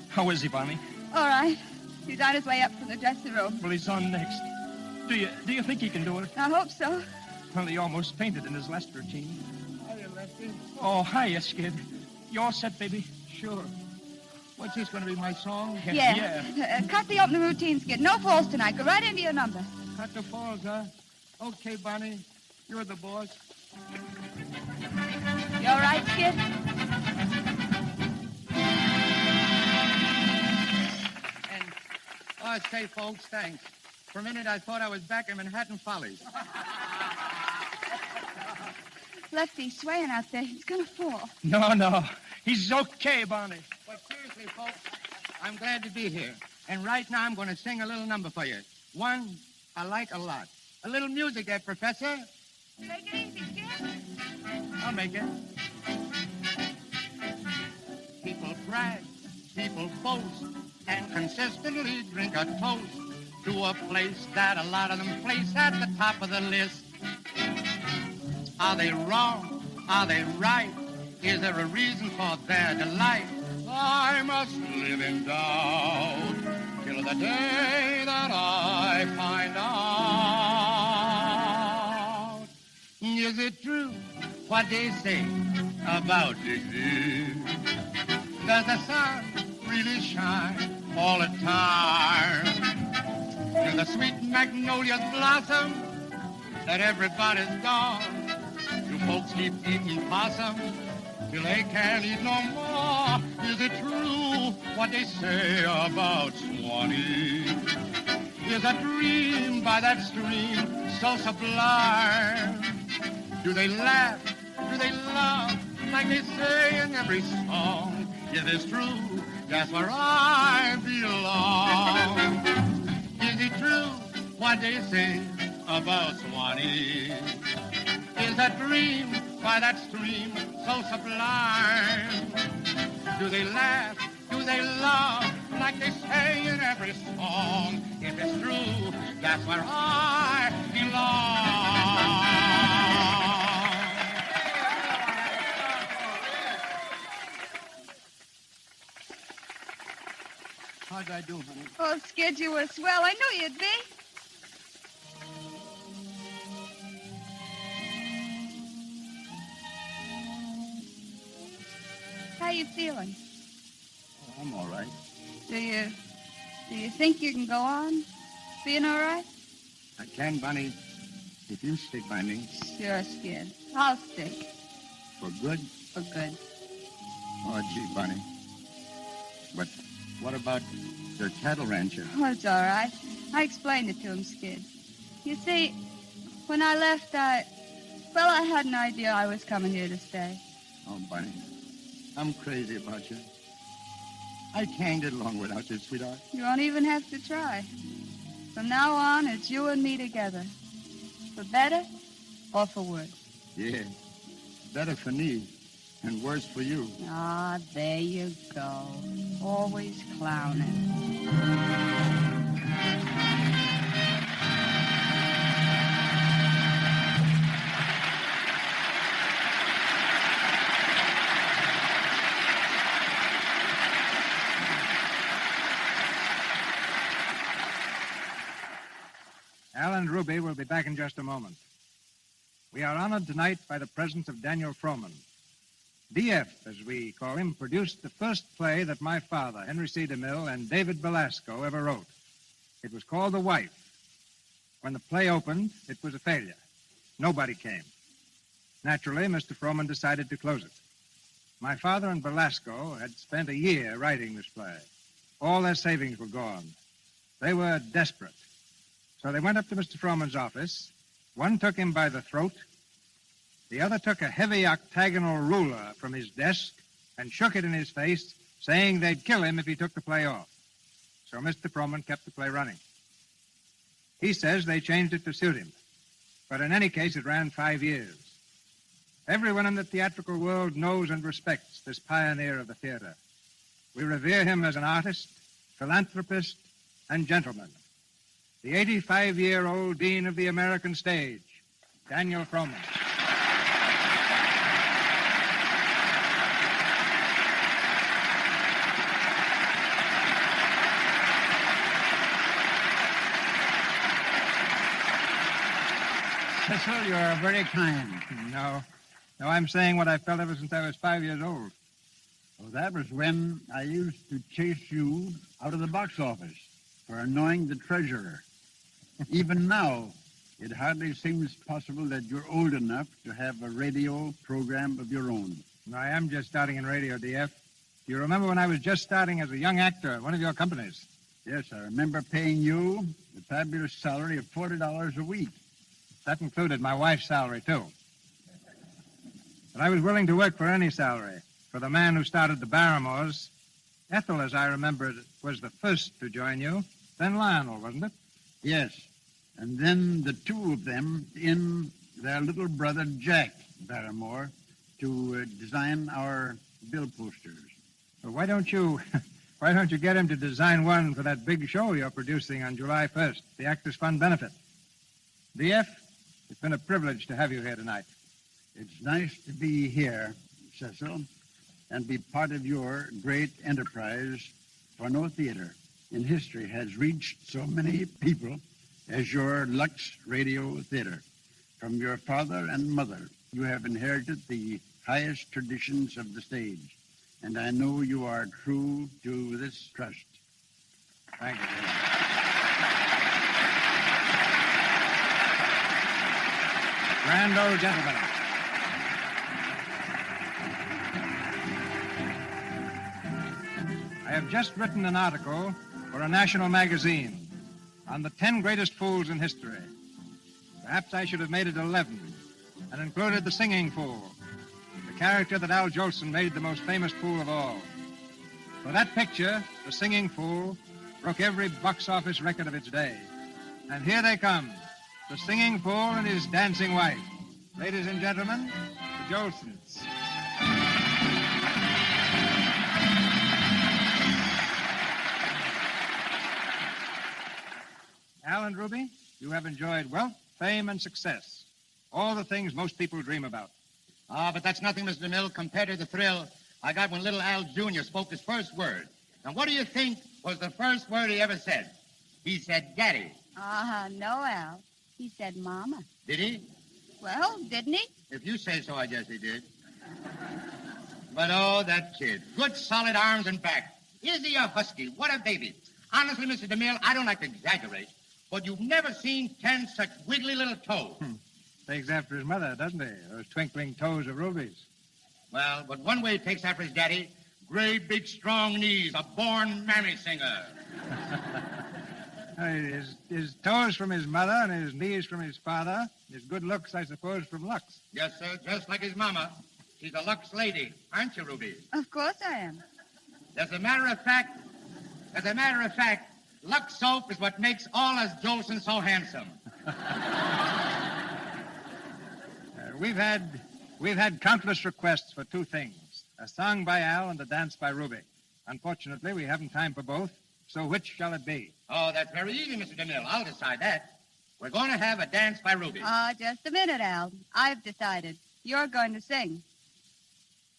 How is he, Bonnie? All right. He's on his way up from the dressing room. Well, he's on next. Do you think he can do it? I hope so. Well, he almost fainted in his last routine. Hiya, Lefty. Oh, hiya, Skid. You all set, baby? Sure. What's this going to be, my song? Yeah. Cut the opening routine, Skid. No falls tonight. Go right into your number. Cut the falls, huh? Okay, Bonnie. You're the boss. You all right, Skid? Oh, say, folks, thanks. For a minute, I thought I was back in Manhattan Follies. Lefty's swaying out there. He's gonna fall. No. He's okay, Bonnie. But seriously, folks, I'm glad to be here. And right now, I'm going to sing a little number for you. One I like a lot. A little music there, Professor. Take it easy, Skid. I'll make it. People brag, people boast, and consistently drink a toast to a place that a lot of them place at the top of the list. Are they wrong? Are they right? Is there a reason for their delight? I must live in doubt till the day that I find out. Is it true what they say about disease? Does the sun really shine all the time? Do the sweet magnolias blossom that everybody's gone? Do folks keep eating possum till they can't eat no more? Is it true what they say about Swanee? Is a dream by that stream so sublime? Do they laugh? Do they love like they say in every song? Is this true? That's where I belong. Is it true what they say about Swanee? Is a dream by that stream so sublime? Do they laugh? Do they love like they say in every song? If it's true, that's where I belong. How'd I do, honey? Oh, Skid, you were swell. I knew you'd be. How you feeling? Oh, I'm all right. Do you think you can go on being all right? I can, Bonnie, if you stick by me. Sure, Skid. I'll stick. For good? For good. Oh, gee, Bonnie. But what about your cattle rancher? Oh, it's all right. I explained it to him, Skid. You see, when I left, I had an idea I was coming here to stay. Oh, Bonnie, I'm crazy about you. I can't get along without you, sweetheart. You won't even have to try. From now on, it's you and me together. For better or for worse. Yeah. Better for me and worse for you. Ah, there you go. Always clowning. Al and Ruby will be back in just a moment. We are honored tonight by the presence of Daniel Frohman. D.F., as we call him, produced the first play that my father, Henry C. DeMille, and David Belasco ever wrote. It was called The Wife. When the play opened, it was a failure. Nobody came. Naturally, Mr. Frohman decided to close it. My father and Belasco had spent a year writing this play. All their savings were gone. They were desperate. So they went up to Mr. Frohman's office. One took him by the throat. The other took a heavy octagonal ruler from his desk and shook it in his face, saying they'd kill him if he took the play off. So Mr. Frohman kept the play running. He says they changed it to suit him. But in any case, it ran 5 years. Everyone in the theatrical world knows and respects this pioneer of the theater. We revere him as an artist, philanthropist, and gentleman. The 85-year-old dean of the American stage, Daniel Frohman. Cecil, you're very kind. No, I'm saying what I felt ever since I was 5 years old. Well, that was when I used to chase you out of the box office for annoying the treasurer. Even now, it hardly seems possible that you're old enough to have a radio program of your own. I am just starting in radio, D.F. Do you remember when I was just starting as a young actor at one of your companies? Yes, I remember paying you the fabulous salary of $40 a week. That included my wife's salary, too. But I was willing to work for any salary. For the man who started the Barrymores, Ethel, as I remember it, was the first to join you. Then Lionel, wasn't it? Yes. And then the two of them in their little brother, Jack Barrymore, to design our bill posters. Well, why don't you get him to design one for that big show you're producing on July 1st, the Actors Fund benefit? D.F., it's been a privilege to have you here tonight. It's nice to be here, Cecil, and be part of your great enterprise, for no theater in history has reached so many people as your Lux Radio Theater. From your father and mother, you have inherited the highest traditions of the stage, and I know you are true to this trust. Thank you. Grand old gentleman. I have just written an article for a national magazine on the 10 greatest fools in history. Perhaps I should have made it 11 and included the singing fool, the character that Al Jolson made the most famous fool of all. For that picture, the singing fool broke every box office record of its day. And here they come, the singing fool and his dancing wife. Ladies and gentlemen, the Jolsons. Al and Ruby, you have enjoyed wealth, fame, and success. All the things most people dream about. Ah, but that's nothing, Mr. DeMille, compared to the thrill I got when little Al Jr. spoke his first word. And what do you think was the first word he ever said? He said, Daddy. No, Al. He said Mama. Did he? Well, didn't he? If you say so, I guess he did. But, oh, that kid. Good, solid arms and back. Is he a husky? What a baby. Honestly, Mr. DeMille, I don't like to exaggerate, but you've never seen 10 such wiggly little toes. Takes after his mother, doesn't he? Those twinkling toes of Ruby's. Well, but one way he takes after his daddy, great, big, strong knees, a born mammy singer. His toes from his mother and his knees from his father. His good looks, I suppose, from Lux. Yes, sir, just like his mama. She's a Lux lady, aren't you, Ruby? Of course I am. As a matter of fact, Lux soap is what makes all us Jolson so handsome. We've had countless requests for two things, a song by Al and a dance by Ruby. Unfortunately, we haven't time for both, so which shall it be? Oh, that's very easy, Mr. DeMille. I'll decide that. We're going to have a dance by Ruby. Just a minute, Al. I've decided. You're going to sing.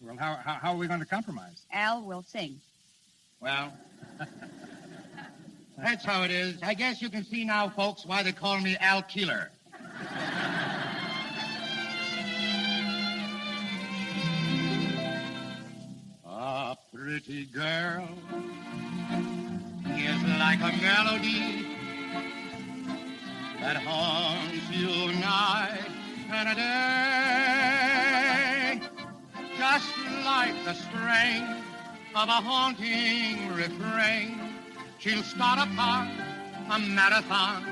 Well, how are we going to compromise? Al will sing. Well, that's how it is. I guess you can see now, folks, why they call me Al Keeler. A pretty girl is like a melody that haunts you night and a day, just like the strain of a haunting refrain. She'll start apart a marathon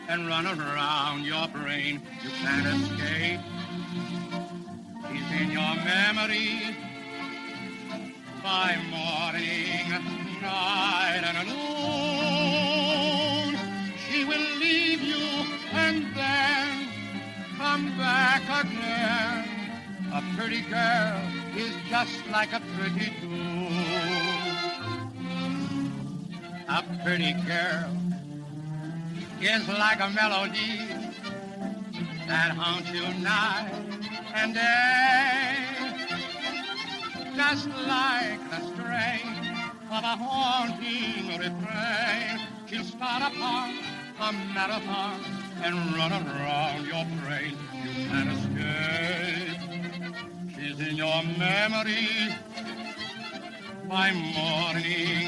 and run around your brain. You can't escape. She's in your memory by morning, night, and noon. She will leave you and then come back again. A pretty girl is just like a pretty tune. A pretty girl is like a melody that haunts you night and day, just like the strain of a haunting refrain. She'll start upon a marathon and run around your brain. You can't escape. She's in your memory by morning,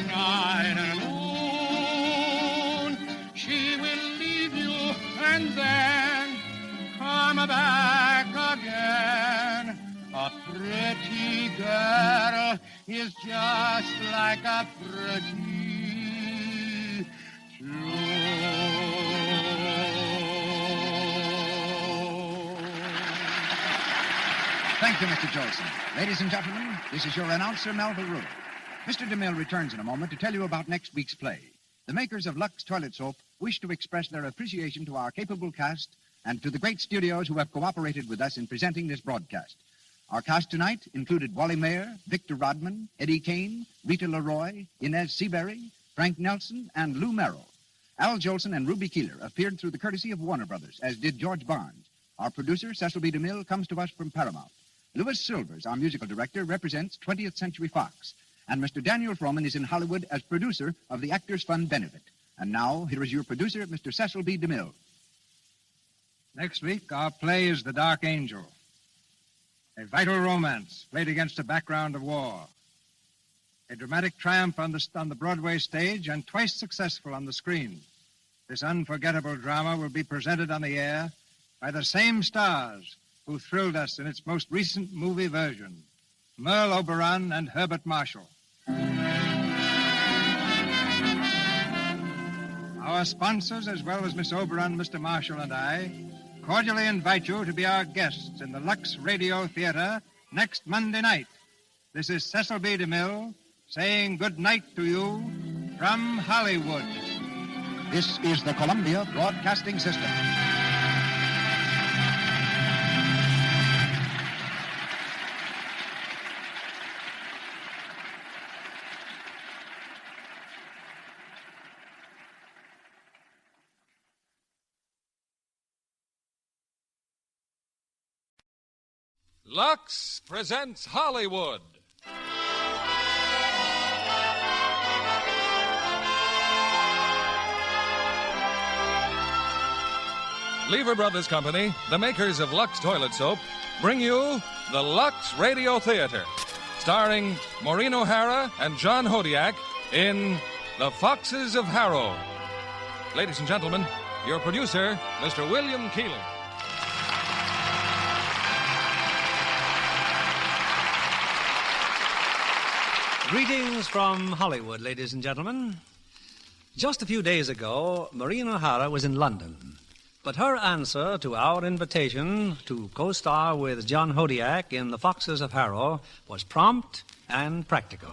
night, and noon. She will leave you and then come back again. A pretty girl is just like a pretty tune. Thank you, Mr. Jolson. Ladies and gentlemen, this is your announcer, Melville Rule. Mr. DeMille returns in a moment to tell you about next week's play. The makers of Lux Toilet Soap wish to express their appreciation to our capable cast and to the great studios who have cooperated with us in presenting this broadcast. Our cast tonight included Wally Mayer, Victor Rodman, Eddie Kane, Rita Leroy, Inez Seabury, Frank Nelson, and Lou Merrill. Al Jolson and Ruby Keeler appeared through the courtesy of Warner Brothers, as did George Barnes. Our producer, Cecil B. DeMille, comes to us from Paramount. Louis Silvers, our musical director, represents 20th Century Fox. And Mr. Daniel Frohman is in Hollywood as producer of the Actors Fund Benefit. And now, here is your producer, Mr. Cecil B. DeMille. Next week, our play is The Dark Angel. A vital romance played against a background of war. A dramatic triumph on the Broadway stage and twice successful on the screen. This unforgettable drama will be presented on the air by the same stars who thrilled us in its most recent movie version, Merle Oberon and Herbert Marshall. Our sponsors, as well as Miss Oberon, Mr. Marshall, and I, cordially invite you to be our guests in the Lux Radio Theater next Monday night. This is Cecil B. DeMille saying good night to you from Hollywood. This is the Columbia Broadcasting System. Lux presents Hollywood. Lever Brothers Company, the makers of Lux Toilet Soap, bring you the Lux Radio Theater, starring Maureen O'Hara and John Hodiak in The Foxes of Harrow. Ladies and gentlemen, your producer, Mr. William Keeling. Greetings from Hollywood, ladies and gentlemen. Just a few days ago, Maureen O'Hara was in London. But her answer to our invitation to co-star with John Hodiak in The Foxes of Harrow was prompt and practical.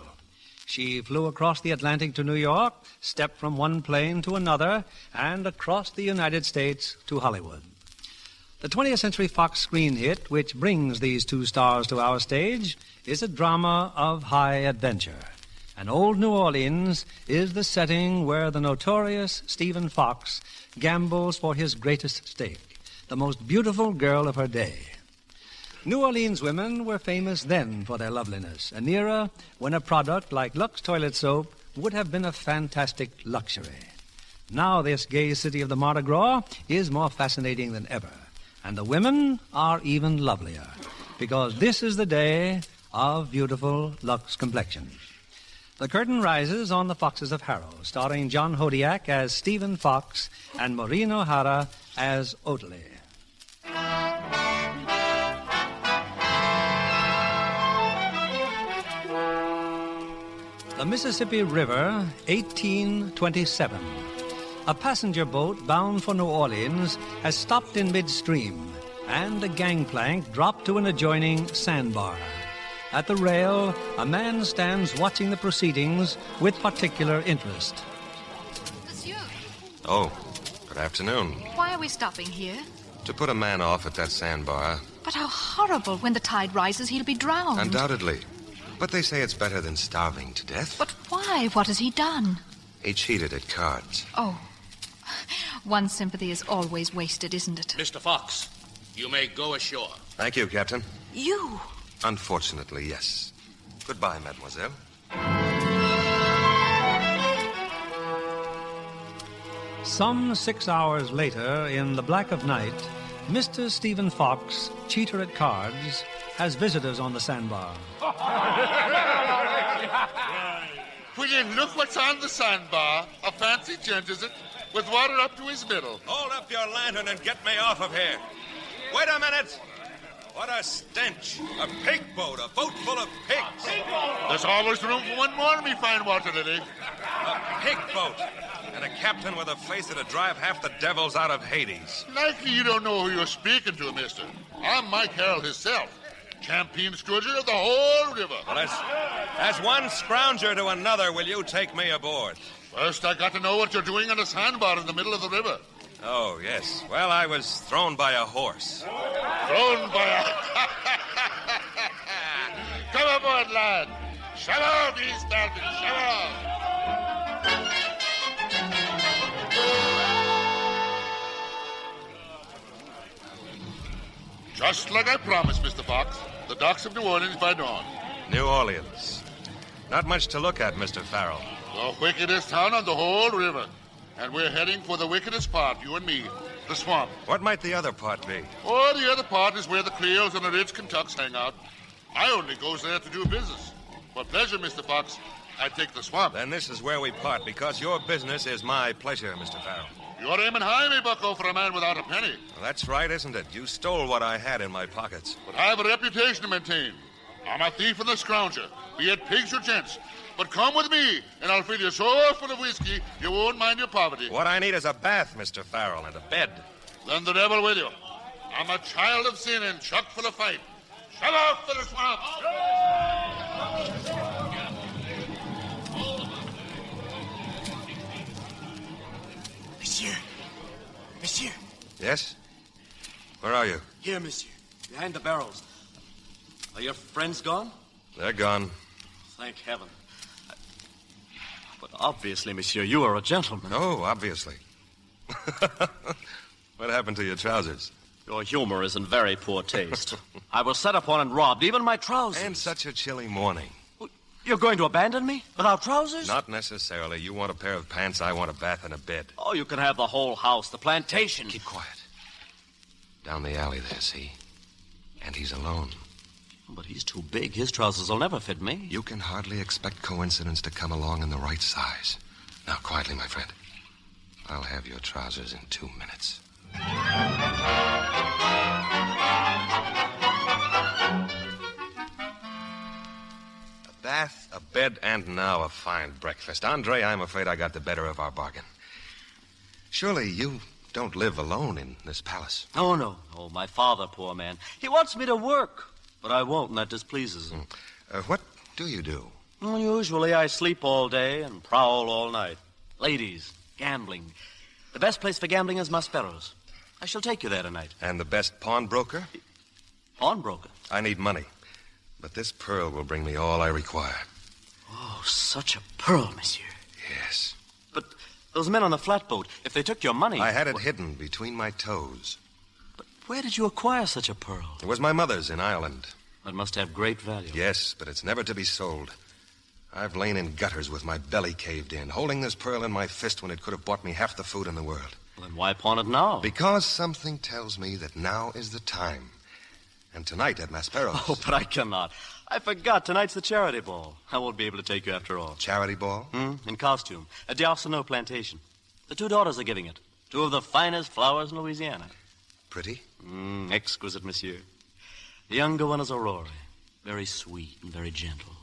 She flew across the Atlantic to New York, stepped from one plane to another, and across the United States to Hollywood. The 20th Century Fox screen hit, which brings these two stars to our stage, is a drama of high adventure. And Old New Orleans is the setting where the notorious Stephen Fox gambles for his greatest stake, the most beautiful girl of her day. New Orleans women were famous then for their loveliness, an era when a product like Lux toilet soap would have been a fantastic luxury. Now this gay city of the Mardi Gras is more fascinating than ever, and the women are even lovelier, because this is the day of beautiful Lux complexion. The curtain rises on The Foxes of Harrow, starring John Hodiak as Stephen Fox and Maureen O'Hara as Otley. The Mississippi River, 1827. A passenger boat bound for New Orleans has stopped in midstream, and a gangplank dropped to an adjoining sandbar. At the rail, a man stands watching the proceedings with particular interest. Monsieur, Oh, good afternoon. why are we stopping here? To put a man off at that sandbar. But how horrible. When the tide rises, he'll be drowned. Undoubtedly. But they say it's better than starving to death. But why? What has he done? He cheated at cards. Oh. One's sympathy is always wasted, isn't it? Mr. Fox, you may go ashore. Thank you, Captain. You? Unfortunately, yes. Goodbye, mademoiselle. Some 6 hours later, in the black of night, Mr. Stephen Fox, cheater at cards, has visitors on the sandbar. Will you look what's on the sandbar? A fancy gent, is it? With water up to his middle. Hold up your lantern and get me off of here. Wait a minute. What a stench. A pig boat, a boat full of pigs. There's always room for one more, me fine water lily. A pig boat. And a captain with a face that'd drive half the devils out of Hades. Likely you don't know who you're speaking to, mister. I'm Mike Harrell himself. Champion scourger of the whole river. Well, as one scrounger to another, will you take me aboard? First, I got to know what you're doing on a sandbar in the middle of the river. Oh, yes. Well, I was thrown by a horse. Thrown by a... Come aboard, lad. Shove off, these dolphins. Shove off. Just like I promised, Mr. Fox. The docks of New Orleans by dawn. New Orleans. Not much to look at, Mr. Farrell. The wickedest town on the whole river. And we're heading for the wickedest part, you and me, the swamp. What might the other part be? Oh, the other part is where the Creoles and the Ridge Kentucks hang out. I only goes there to do business. For pleasure, Mr. Fox, I take the swamp. Then this is where we part, because your business is my pleasure, Mr. Farrell. You're aiming high, me bucko, for a man without a penny. Well, that's right, isn't it? You stole what I had in my pockets. But I have a reputation to maintain. I'm a thief and a scrounger, be it pigs or gents. But come with me, and I'll fill you so full of whiskey, you won't mind your poverty. What I need is a bath, Mr. Farrell, and a bed. Then the devil with you. I'm a child of sin and chock full of fight. Shove off for the swamp! Monsieur. Monsieur. Yes? Where are you? Here, monsieur. Behind the barrels. Are your friends gone? They're gone. Thank heaven. But obviously, monsieur, you are a gentleman. Oh, obviously. What happened to your trousers? Your humor is in very poor taste. I was set upon and robbed, even my trousers. And such a chilly morning. You're going to abandon me? Without trousers? Not necessarily. You want a pair of pants, I want a bath and a bed. Oh, you can have the whole house, the plantation. Keep quiet. Down the alley there, see? And he's alone. But he's too big. His trousers will never fit me. You can hardly expect coincidence to come along in the right size. Now, quietly, my friend. I'll have your trousers in 2 minutes. A bath, a bed, and now a fine breakfast. Andre, I'm afraid I got the better of our bargain. Surely you don't live alone in this palace. Oh, no. Oh, my father, poor man. He wants me to work. But I won't, and that displeases him. What do you do? Usually I sleep all day and prowl all night. Ladies, gambling. The best place for gambling is Maspero's. I shall take you there tonight. And the best pawnbroker? Pawnbroker? I need money. But this pearl will bring me all I require. Oh, such a pearl, monsieur. Yes. But those men on the flatboat, if they took your money... I had it hidden between my toes. But where did you acquire such a pearl? It was my mother's in Ireland. It must have great value. Yes, but it's never to be sold. I've lain in gutters with my belly caved in, holding this pearl in my fist when it could have bought me half the food in the world. Well, then why pawn it now? Because something tells me that now is the time. And tonight at Maspero's... Oh, but I cannot. I forgot. Tonight's the charity ball. I won't be able to take you after all. Charity ball? In costume. At the Arsenault plantation. The 2 daughters are giving it. 2 of the finest flowers in Louisiana. Pretty? Exquisite, monsieur. The younger one is Aurora. Very sweet and very gentle.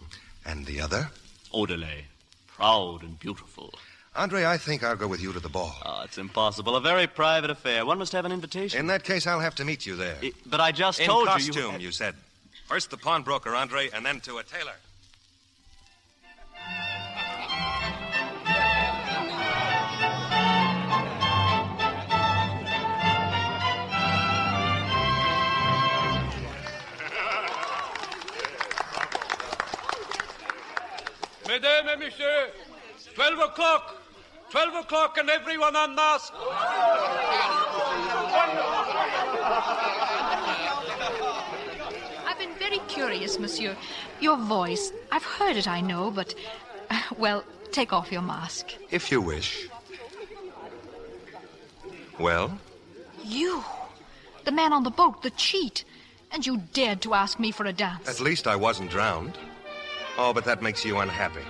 And the other? Odelay. Proud and beautiful. Andre, I think I'll go with you to the ball. Oh, it's impossible. A very private affair. One must have an invitation. In that case, I'll have to meet you there. But I just told you... In costume, you said. First the pawnbroker, Andre, and then to a tailor. Mesdames et messieurs, 12 o'clock. 12 o'clock and everyone unmasked. I've been very curious, monsieur. Your voice, I've heard it, I know, but... well, take off your mask. If you wish. Well? You, the man on the boat, the cheat. And you dared to ask me for a dance. At least I wasn't drowned. Oh, but that makes you unhappy.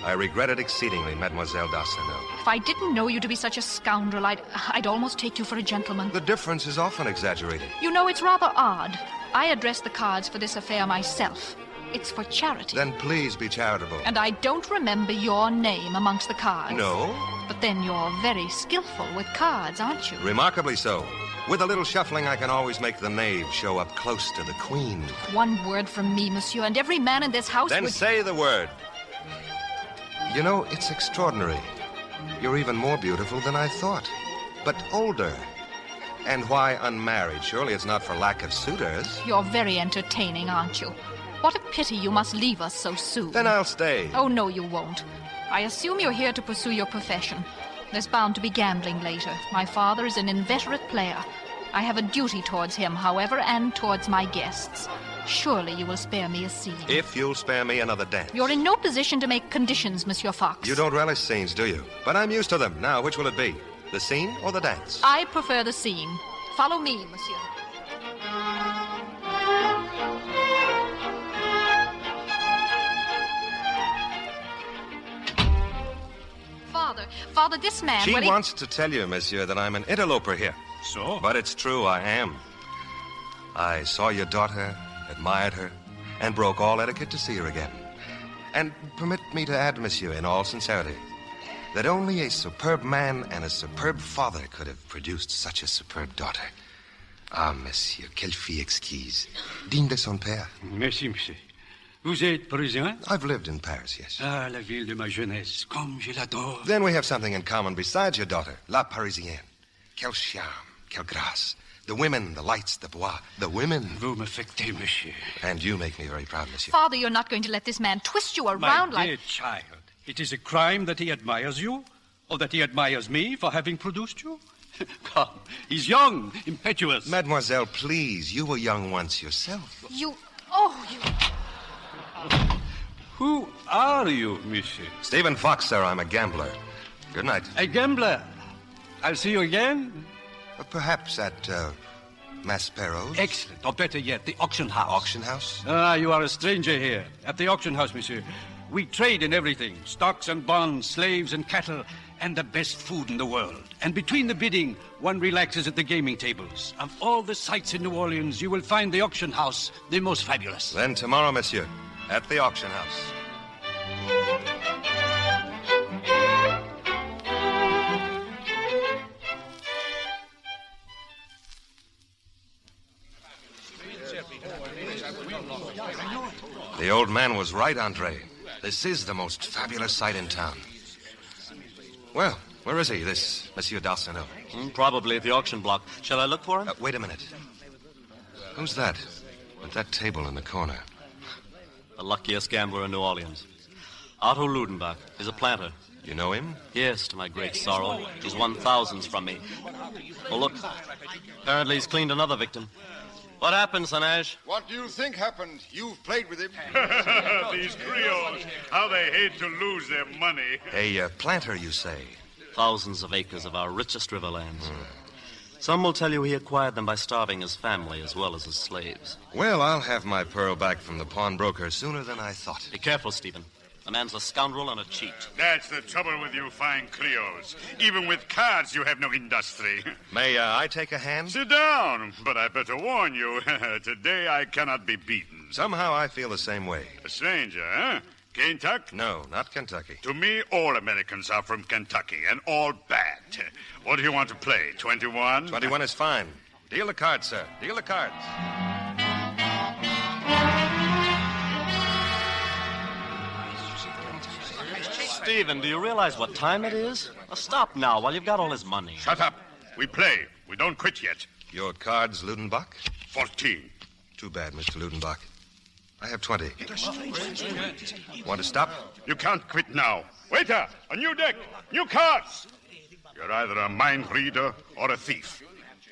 I regret it exceedingly, Mademoiselle d'Arsenault. If I didn't know you to be such a scoundrel, I'd almost take you for a gentleman. The difference is often exaggerated. You know, it's rather odd. I addressed the cards for this affair myself. It's for charity. Then please be charitable. And I don't remember your name amongst the cards. No? But then you're very skillful with cards, aren't you? Remarkably so. With a little shuffling, I can always make the knave show up close to the queen. One word from me, monsieur, and every man in this house Then say the word. You know, it's extraordinary. You're even more beautiful than I thought. But older. And why unmarried? Surely it's not for lack of suitors. You're very entertaining, aren't you? What a pity you must leave us so soon. Then I'll stay. Oh, no, you won't. I assume you're here to pursue your profession. There's bound to be gambling later. My father is an inveterate player. I have a duty towards him, however, and towards my guests. Surely you will spare me a scene. If you'll spare me another dance. You're in no position to make conditions, Monsieur Fox. You don't relish scenes, do you? But I'm used to them. Now, which will it be? The scene or the dance? I prefer the scene. Follow me, monsieur. Father, this man... She wants to tell you, monsieur, that I'm an interloper here. So? But it's true, I am. I saw your daughter, admired her, and broke all etiquette to see her again. And permit me to add, monsieur, in all sincerity, that only a superb man and a superb father could have produced such a superb daughter. Ah, monsieur, quelle fille exquise. Digne de son père. Merci, monsieur. Vous êtes parisien? I've lived in Paris, yes. Ah, la ville de ma jeunesse. Comme je l'adore. Then we have something in common besides your daughter, la Parisienne. Quel charme, quelle grâce. The women, the lights, the bois, the women. Vous m'affectez, monsieur. And you make me very proud, monsieur. Father, you're not going to let this man twist you around My dear child, it is a crime that he admires you, or that he admires me for having produced you? Come, he's young, impetuous. Mademoiselle, please, you were young once yourself. You... Who are you, monsieur? Stephen Fox, sir. I'm a gambler. Good night. A gambler? I'll see you again? Perhaps at, Maspero's? Excellent. Or better yet, the auction house. Auction house? Ah, you are a stranger here. At the auction house, monsieur. We trade in everything. Stocks and bonds, slaves and cattle, and the best food in the world. And between the bidding, one relaxes at the gaming tables. Of all the sights in New Orleans, you will find the auction house the most fabulous. Then tomorrow, monsieur, at the auction house. The old man was right, Andre. This is the most fabulous sight in town. Well, where is he, this Monsieur d'Arsenault? Probably at the auction block. Shall I look for him? Wait a minute. Who's that? At that table in the corner. The luckiest gambler in New Orleans. Otto Ludenbach. He's a planter. You know him? Yes, to my great sorrow. He's won thousands from me. Oh, look. Apparently he's cleaned another victim. What happened, Sanage? What do you think happened? You've played with him. These Creoles, how they hate to lose their money. A planter, you say? Thousands of acres of our richest riverlands. Some will tell you he acquired them by starving his family as well as his slaves. Well, I'll have my pearl back from the pawnbroker sooner than I thought. Be careful, Stephen. The man's a scoundrel and a cheat. That's the trouble with you fine Creoles. Even with cards, you have no industry. May I take a hand? Sit down, but I better warn you, today I cannot be beaten. Somehow I feel the same way. A stranger, huh? Kentucky? No, not Kentucky. To me, all Americans are from Kentucky, and all bad. What do you want to play, 21? 21 is fine. Deal the cards, sir. Deal the cards. Stephen, do you realize what time it is? Stop now while you've got all his money. Shut up. We play. We don't quit yet. Your cards, Ludenbach? 14. Too bad, Mr. Ludenbach. I have 20. Want to stop? You can't quit now. Waiter, a new deck, new cards. You're either a mind reader or a thief.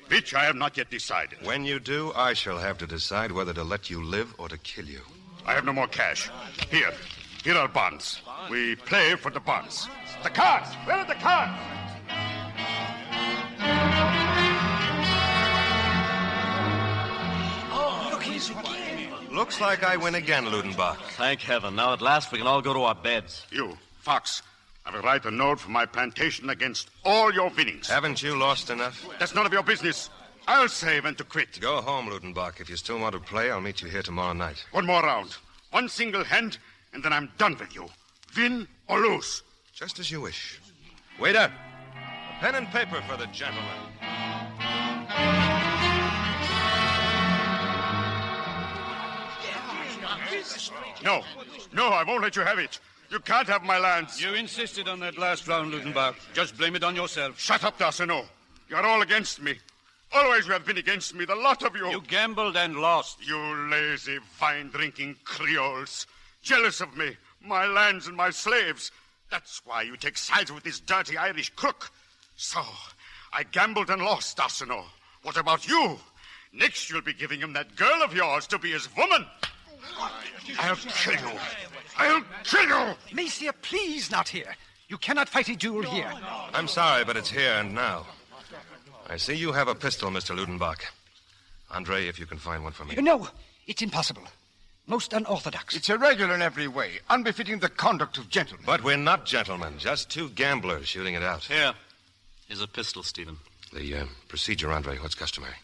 Which I have not yet decided. When you do, I shall have to decide whether to let you live or to kill you. I have no more cash. Here are bonds. We play for the bonds. The cards! Where are the cards? Oh, look, he's again. Looks like I win again, Ludenbach. Thank heaven. Now at last we can all go to our beds. You, Fox, I will write a note for my plantation against all your winnings. Haven't you lost enough? That's none of your business. I'll say when to quit. Go home, Ludenbach. If you still want to play, I'll meet you here tomorrow night. One more round. One single hand, and then I'm done with you. Win or lose. Just as you wish. Waiter, a pen and paper for the gentleman. No, I won't let you have it. You can't have my lands. You insisted on that last round, Ludenbach. Just blame it on yourself. Shut up, d'Arsenault. You're all against me. Always you have been against me, the lot of you. You gambled and lost. You lazy, wine-drinking Creoles. Jealous of me, my lands and my slaves. That's why you take sides with this dirty Irish crook. So, I gambled and lost, d'Arsenault. What about you? Next you'll be giving him that girl of yours to be his woman. I'll kill you. I'll kill you! Monsieur, please not here. You cannot fight a duel here. I'm sorry, but it's here and now. I see you have a pistol, Mr. Ludenbach. Andre, if you can find one for me. No, it's impossible. Most unorthodox. It's irregular in every way, unbefitting the conduct of gentlemen. But we're not gentlemen, just two gamblers shooting it out. Here's a pistol, Stephen. The procedure, Andre, what's customary?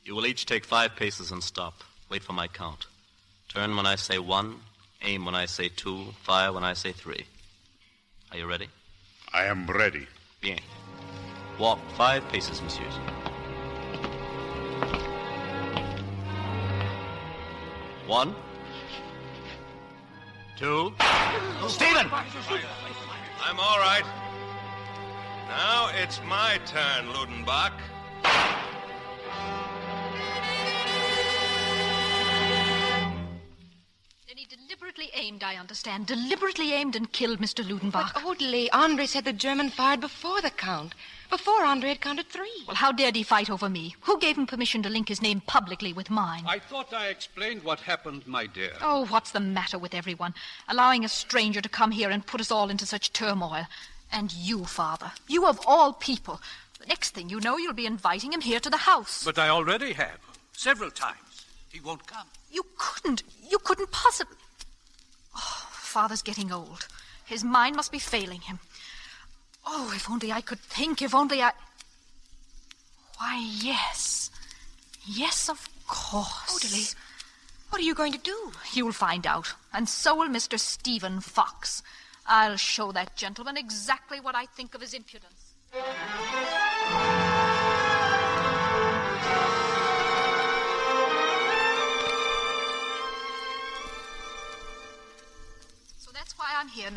You will each take 5 paces and stop. Wait for my count. Turn when I say 1, aim when I say 2, fire when I say 3. Are you ready? I am ready. Bien. Walk 5 paces, messieurs. One. 2. Stephen! I'm all right. Now it's my turn, Ludenbach. Then he deliberately aimed, I understand. Deliberately aimed and killed Mr. Ludenbach. But oddly, Andre said the German fired before the count. Before Andre had counted 3. Well, how dared he fight over me? Who gave him permission to link his name publicly with mine? I thought I explained what happened, my dear. Oh, what's the matter with everyone? Allowing a stranger to come here and put us all into such turmoil. And you, Father. You of all people. The next thing you know, you'll be inviting him here to the house. But I already have. Several times. He won't come. You couldn't possibly. Oh, Father's getting old. His mind must be failing him. Oh, if only I could think, if only I... Why, yes. Yes, of course. Orderly, what are you going to do? You'll find out. And so will Mr. Stephen Fox. I'll show that gentleman exactly what I think of his impudence.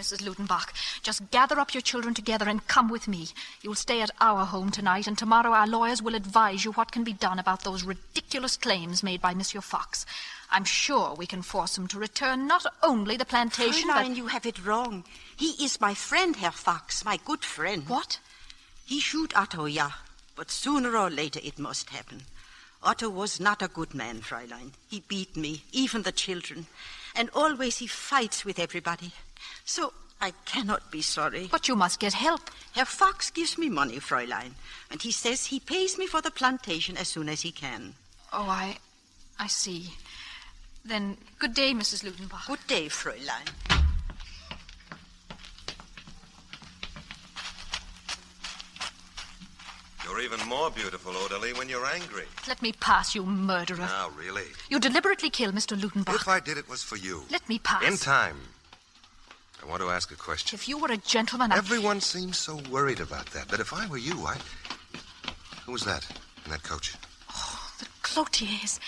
Mrs. Ludenbach. Just gather up your children together and come with me. You'll stay at our home tonight, and tomorrow our lawyers will advise you what can be done about those ridiculous claims made by Monsieur Fox. I'm sure we can force him to return not only the plantation, Fräulein, you have it wrong. He is my friend, Herr Fox, my good friend. What? He shoot Otto, yeah, but sooner or later it must happen. Otto was not a good man, Fräulein. He beat me, even the children, and always he fights with everybody. So I cannot be sorry. But you must get help. Herr Fox gives me money, Fräulein, and he says he pays me for the plantation as soon as he can. Oh, I see. Then, good day, Mrs. Ludenbach. Good day, Fräulein. You're even more beautiful, Orderly, when you're angry. Let me pass, you murderer. Now, really? You deliberately killed Mr. Ludenbach. If I did, it was for you. Let me pass. In time. I want to ask a question. If you were a gentleman, Everyone seems so worried about that. But if I were you, Who was that in that coach? Oh, the Cloutiers.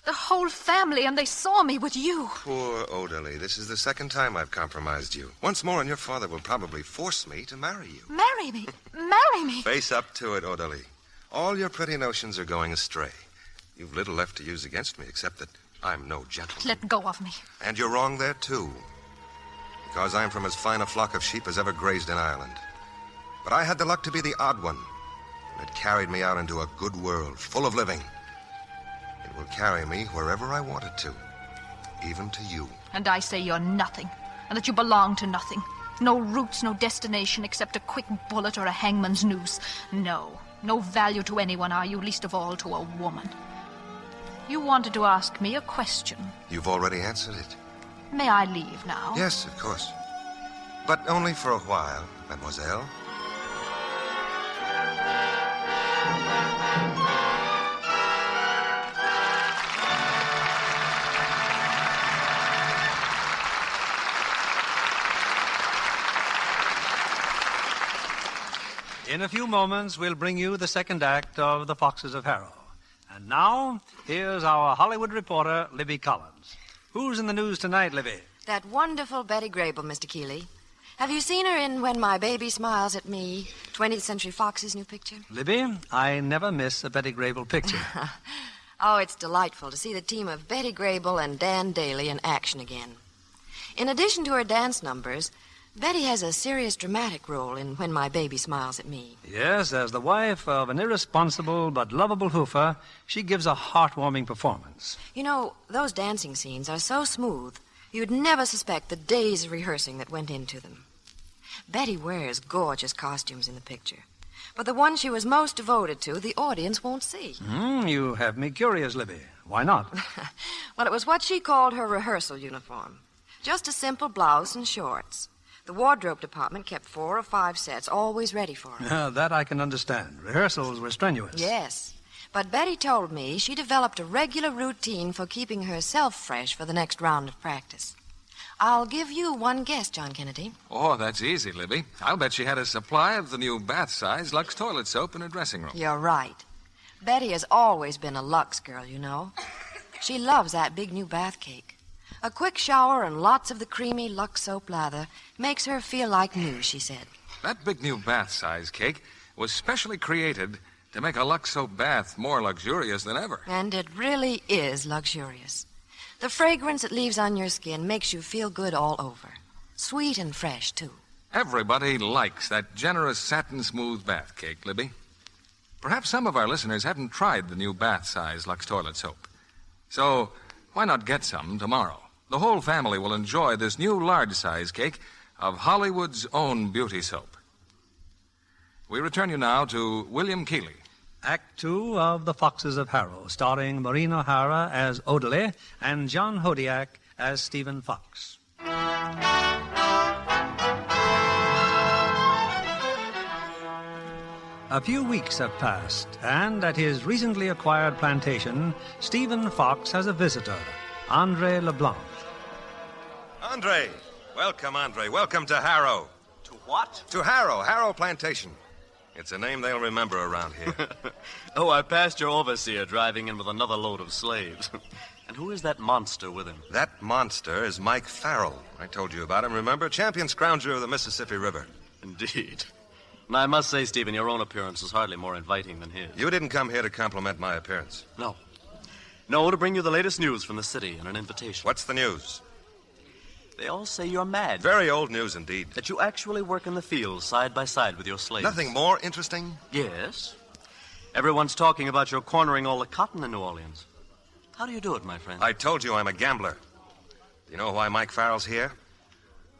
The whole family, and they saw me with you. Poor Orderly. This is the second time I've compromised you. Once more, and your father will probably force me to marry you. Marry me? Marry me? Face up to it, Orderly. All your pretty notions are going astray. You've little left to use against me, except that I'm no gentleman. Let go of me. And you're wrong there, too. Because I'm from as fine a flock of sheep as ever grazed in Ireland. But I had the luck to be the odd one. And it carried me out into a good world, full of living. It will carry me wherever I want it to. Even to you. And I say you're nothing. And that you belong to nothing. No roots, no destination, except a quick bullet or a hangman's noose. No value to anyone, are you? Least of all to a woman. You wanted to ask me a question. You've already answered it. May I leave now? Yes, of course. But only for a while, mademoiselle. In a few moments, we'll bring you the second act of The Foxes of Harrow. And now, here's our Hollywood reporter, Libby Collins. Who's in the news tonight, Libby? That wonderful Betty Grable, Mr. Keeley. Have you seen her in When My Baby Smiles at Me, 20th Century Fox's new picture? Libby, I never miss a Betty Grable picture. Oh, it's delightful to see the team of Betty Grable and Dan Daly in action again. In addition to her dance numbers, Betty has a serious dramatic role in When My Baby Smiles at Me. Yes, as the wife of an irresponsible but lovable hoofer, she gives a heartwarming performance. You know, those dancing scenes are so smooth, you'd never suspect the days of rehearsing that went into them. Betty wears gorgeous costumes in the picture, but the one she was most devoted to, the audience won't see. You have me curious, Libby. Why not? Well, it was what she called her rehearsal uniform. Just a simple blouse and shorts. The wardrobe department kept 4 or 5 sets always ready for her. That I can understand. Rehearsals were strenuous. Yes. But Betty told me she developed a regular routine for keeping herself fresh for the next round of practice. I'll give you one guess, John Kennedy. Oh, that's easy, Libby. I'll bet she had a supply of the new bath-size Lux toilet soap in her dressing room. You're right. Betty has always been a Lux girl, you know. She loves that big new bath cake. A quick shower and lots of the creamy Lux soap lather makes her feel like new, she said. That big new bath-size cake was specially created to make a Lux soap bath more luxurious than ever. And it really is luxurious. The fragrance it leaves on your skin makes you feel good all over. Sweet and fresh, too. Everybody likes that generous satin-smooth bath cake, Libby. Perhaps some of our listeners haven't tried the new bath-size Lux toilet soap. So why not get some tomorrow? The whole family will enjoy this new large-size cake of Hollywood's own beauty soap. We return you now to William Keeley. Act 2 of The Foxes of Harrow, starring Maureen O'Hara as Odeley and John Hodiak as Stephen Fox. A few weeks have passed, and at his recently acquired plantation, Stephen Fox has a visitor, Andre LeBlanc. Andre! Welcome, Andre. Welcome to Harrow. To what? To Harrow Plantation. It's a name they'll remember around here. Oh, I passed your overseer driving in with another load of slaves. And who is that monster with him? That monster is Mike Farrell. I told you about him, remember? Champion scrounger of the Mississippi River. Indeed. And I must say, Stephen, your own appearance is hardly more inviting than his. You didn't come here to compliment my appearance. No. No, to bring you the latest news from the city and an invitation. What's the news? They all say you're mad. Very old news indeed. That you actually work in the fields side by side with your slaves. Nothing more interesting? Yes. Everyone's talking about your cornering all the cotton in New Orleans. How do you do it, my friend? I told you I'm a gambler. Do you know why Mike Farrell's here?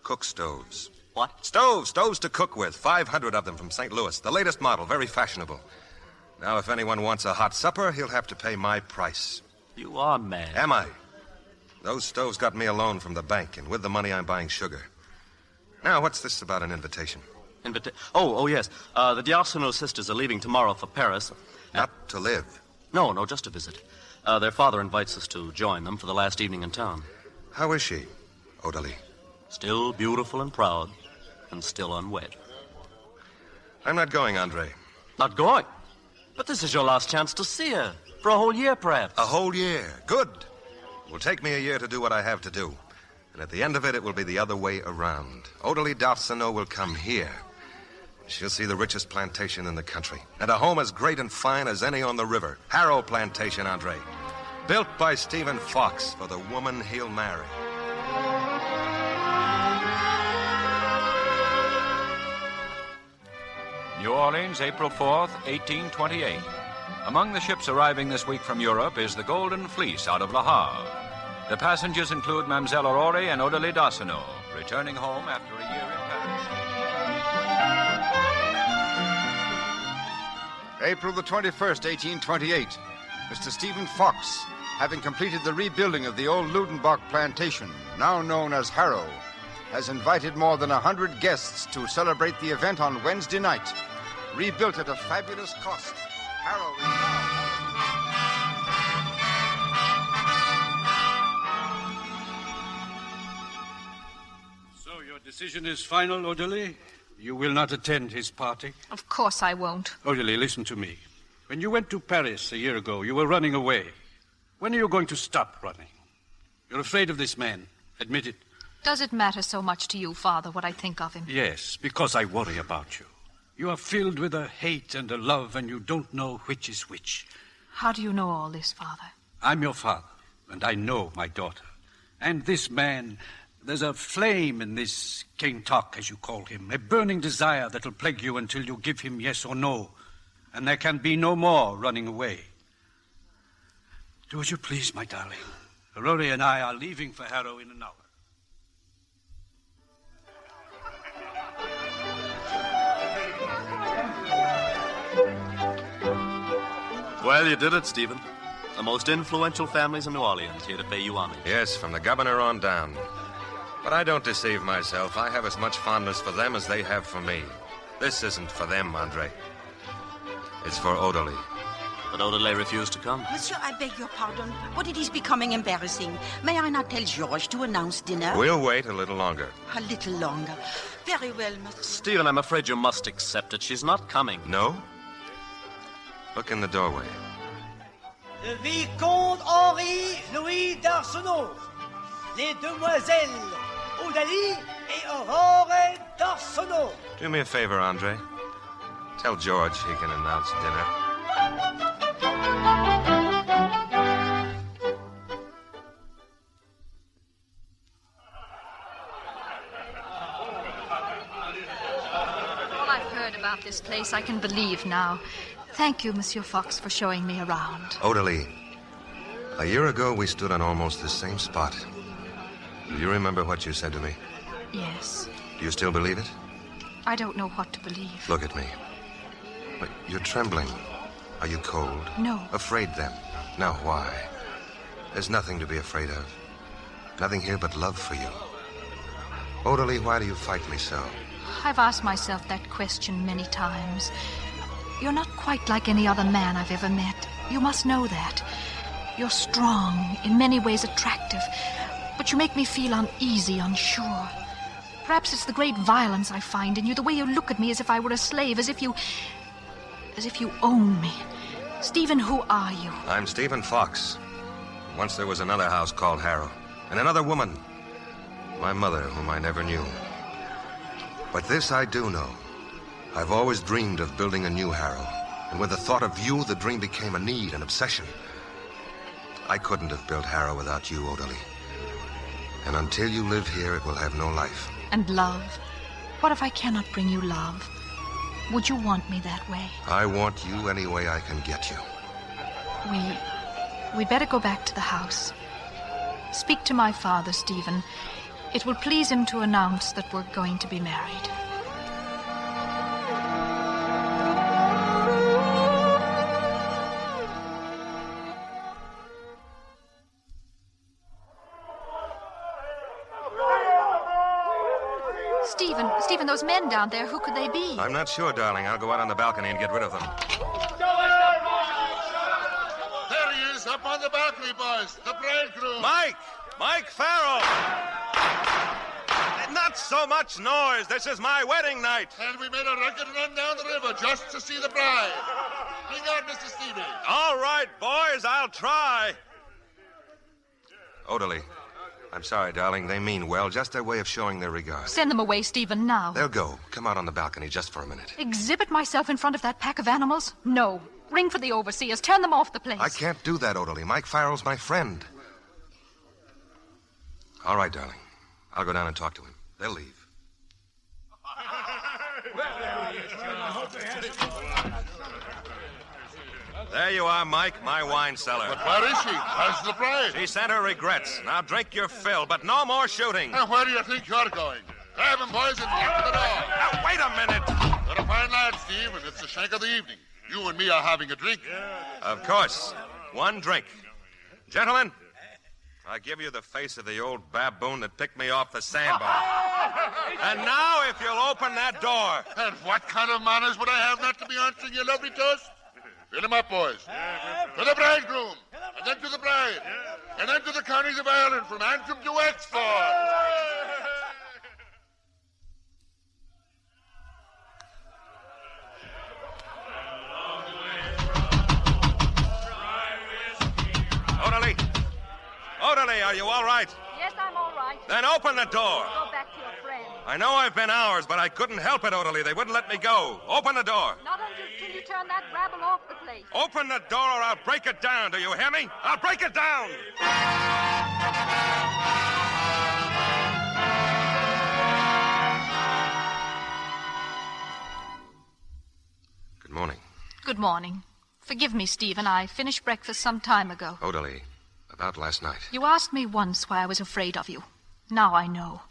Cook stoves. What? Stoves to cook with. 500 of them from St. Louis. The latest model, very fashionable. Now, if anyone wants a hot supper, he'll have to pay my price. You are mad. Am I? Those stoves got me a loan from the bank, and with the money I'm buying sugar. Now, what's this about an invitation? Oh, yes. The D'Arsenault sisters are leaving tomorrow for Paris. Not to live. No, just to visit. Their father invites us to join them for the last evening in town. How is she, Odalie? Still beautiful and proud, and still unwed. I'm not going, Andre. Not going? But this is your last chance to see her. For a whole year, perhaps. A whole year. Good. It will take me a year to do what I have to do. And at the end of it, it will be the other way around. Odalie D'Arsenault will come here. She'll see the richest plantation in the country. And a home as great and fine as any on the river. Harrow Plantation, Andre. Built by Stephen Fox for the woman he'll marry. New Orleans, April 4th, 1828. Among the ships arriving this week from Europe is the Golden Fleece out of Le Havre. The passengers include Mademoiselle Aurore and Odalie D'Arsenault, returning home after a year in Paris. April the 21st, 1828. Mr. Stephen Fox, having completed the rebuilding of the old Ludenbach plantation, now known as Harrow, has invited more than 100 guests to celebrate the event on Wednesday night. Rebuilt at a fabulous cost, Harrow is now... So your decision is final, Odalie? You will not attend his party? Of course I won't. Odalie, listen to me. When you went to Paris a year ago, you were running away. When are you going to stop running? You're afraid of this man. Admit it. Does it matter so much to you, Father, what I think of him? Yes, because I worry about you. You are filled with a hate and a love, and you don't know which is which. How do you know all this, Father? I'm your father, and I know my daughter. And this man, there's a flame in this King Talk, as you call him, a burning desire that'll plague you until you give him yes or no, and there can be no more running away. Do as you please, my darling. Aurore and I are leaving for Harrow in an hour. Well, you did it, Stephen. The most influential families in New Orleans here to pay you homage. Yes, from the governor on down. But I don't deceive myself. I have as much fondness for them as they have for me. This isn't for them, Andre. It's for Odalie. But Odalie refused to come. Monsieur, I beg your pardon, but it is becoming embarrassing. May I not tell Georges to announce dinner? We'll wait a little longer. A little longer. Very well, monsieur. Stephen, I'm afraid you must accept it. She's not coming. No? Look in the doorway. Le Vicomte Henri Louis d'Arsenault. Les demoiselles Odalie et Aurore d'Arsenault. Do me a favor, Andre. Tell George he can announce dinner. All I've heard about this place I can believe now. Thank you, Monsieur Fox, for showing me around. Odalie, a year ago we stood on almost the same spot. Do you remember what you said to me? Yes. Do you still believe it? I don't know what to believe. Look at me. But you're trembling. Are you cold? No. Afraid then? Now why? There's nothing to be afraid of. Nothing here but love for you. Odalie, why do you fight me so? I've asked myself that question many times. You're not quite like any other man I've ever met. You must know that. You're strong, in many ways attractive, but you make me feel uneasy, unsure. Perhaps it's the great violence I find in you, the way you look at me as if I were a slave, as if you As if you own me. Stephen, who are you? I'm Stephen Fox. Once there was another house called Harrow, and another woman. My mother, whom I never knew. But this I do know. I've always dreamed of building a new Harrow. And with the thought of you, the dream became a need, an obsession. I couldn't have built Harrow without you, Odalie. And until you live here, it will have no life. And love? What if I cannot bring you love? Would you want me that way? I want you any way I can get you. We better go back to the house. Speak to my father, Stephen. It will please him to announce that we're going to be married. Stephen, those men down there, who could they be? I'm not sure, darling. I'll go out on the balcony and get rid of them. There he is, up on the balcony, boys. The bridegroom. Mike Farrell! Not so much noise. This is my wedding night. And we made a record run down the river just to see the bride. Bring out Mr. Stevie. All right, boys, I'll try. Odalie, I'm sorry, darling. They mean well. Just their way of showing their regard. Send them away, Stephen, now. They'll go. Come out on the balcony just for a minute. Exhibit myself in front of that pack of animals? No. Ring for the overseers. Turn them off the place. I can't do that, Odalie. Mike Farrell's my friend. All right, darling. I'll go down and talk to him. They'll leave. There you are, Mike, my wine cellar. But where is she? Where's the bride? She sent her regrets. Now drink your fill, but no more shooting. Now, where do you think you're going? Grab him, boys, and get to the door. Now, wait a minute. You're a fine lad, Steve, and it's the shank of the evening. You and me are having a drink. Of course. One drink. Gentlemen, I give you the face of the old baboon that picked me off the sandbar. And now, if you'll open that door. And what kind of manners would I have not to be answering your lovely toast? Fill him up, boys. To the bridegroom, and then to the bride, and then to the counties of Ireland, from Antrim to Wexford. Odalie, are you all right? Yes, I'm all right. Then open the door. Go back to your friend. I know I've been hours, but I couldn't help it, Odalie. They wouldn't let me go. Open the door. Not until you turn that rabble off the place. Open the door or I'll break it down. Do you hear me? I'll break it down. Good morning. Good morning. Forgive me, Stephen. I finished breakfast some time ago. Odalie, about last night. You asked me once why I was afraid of you. Now I know.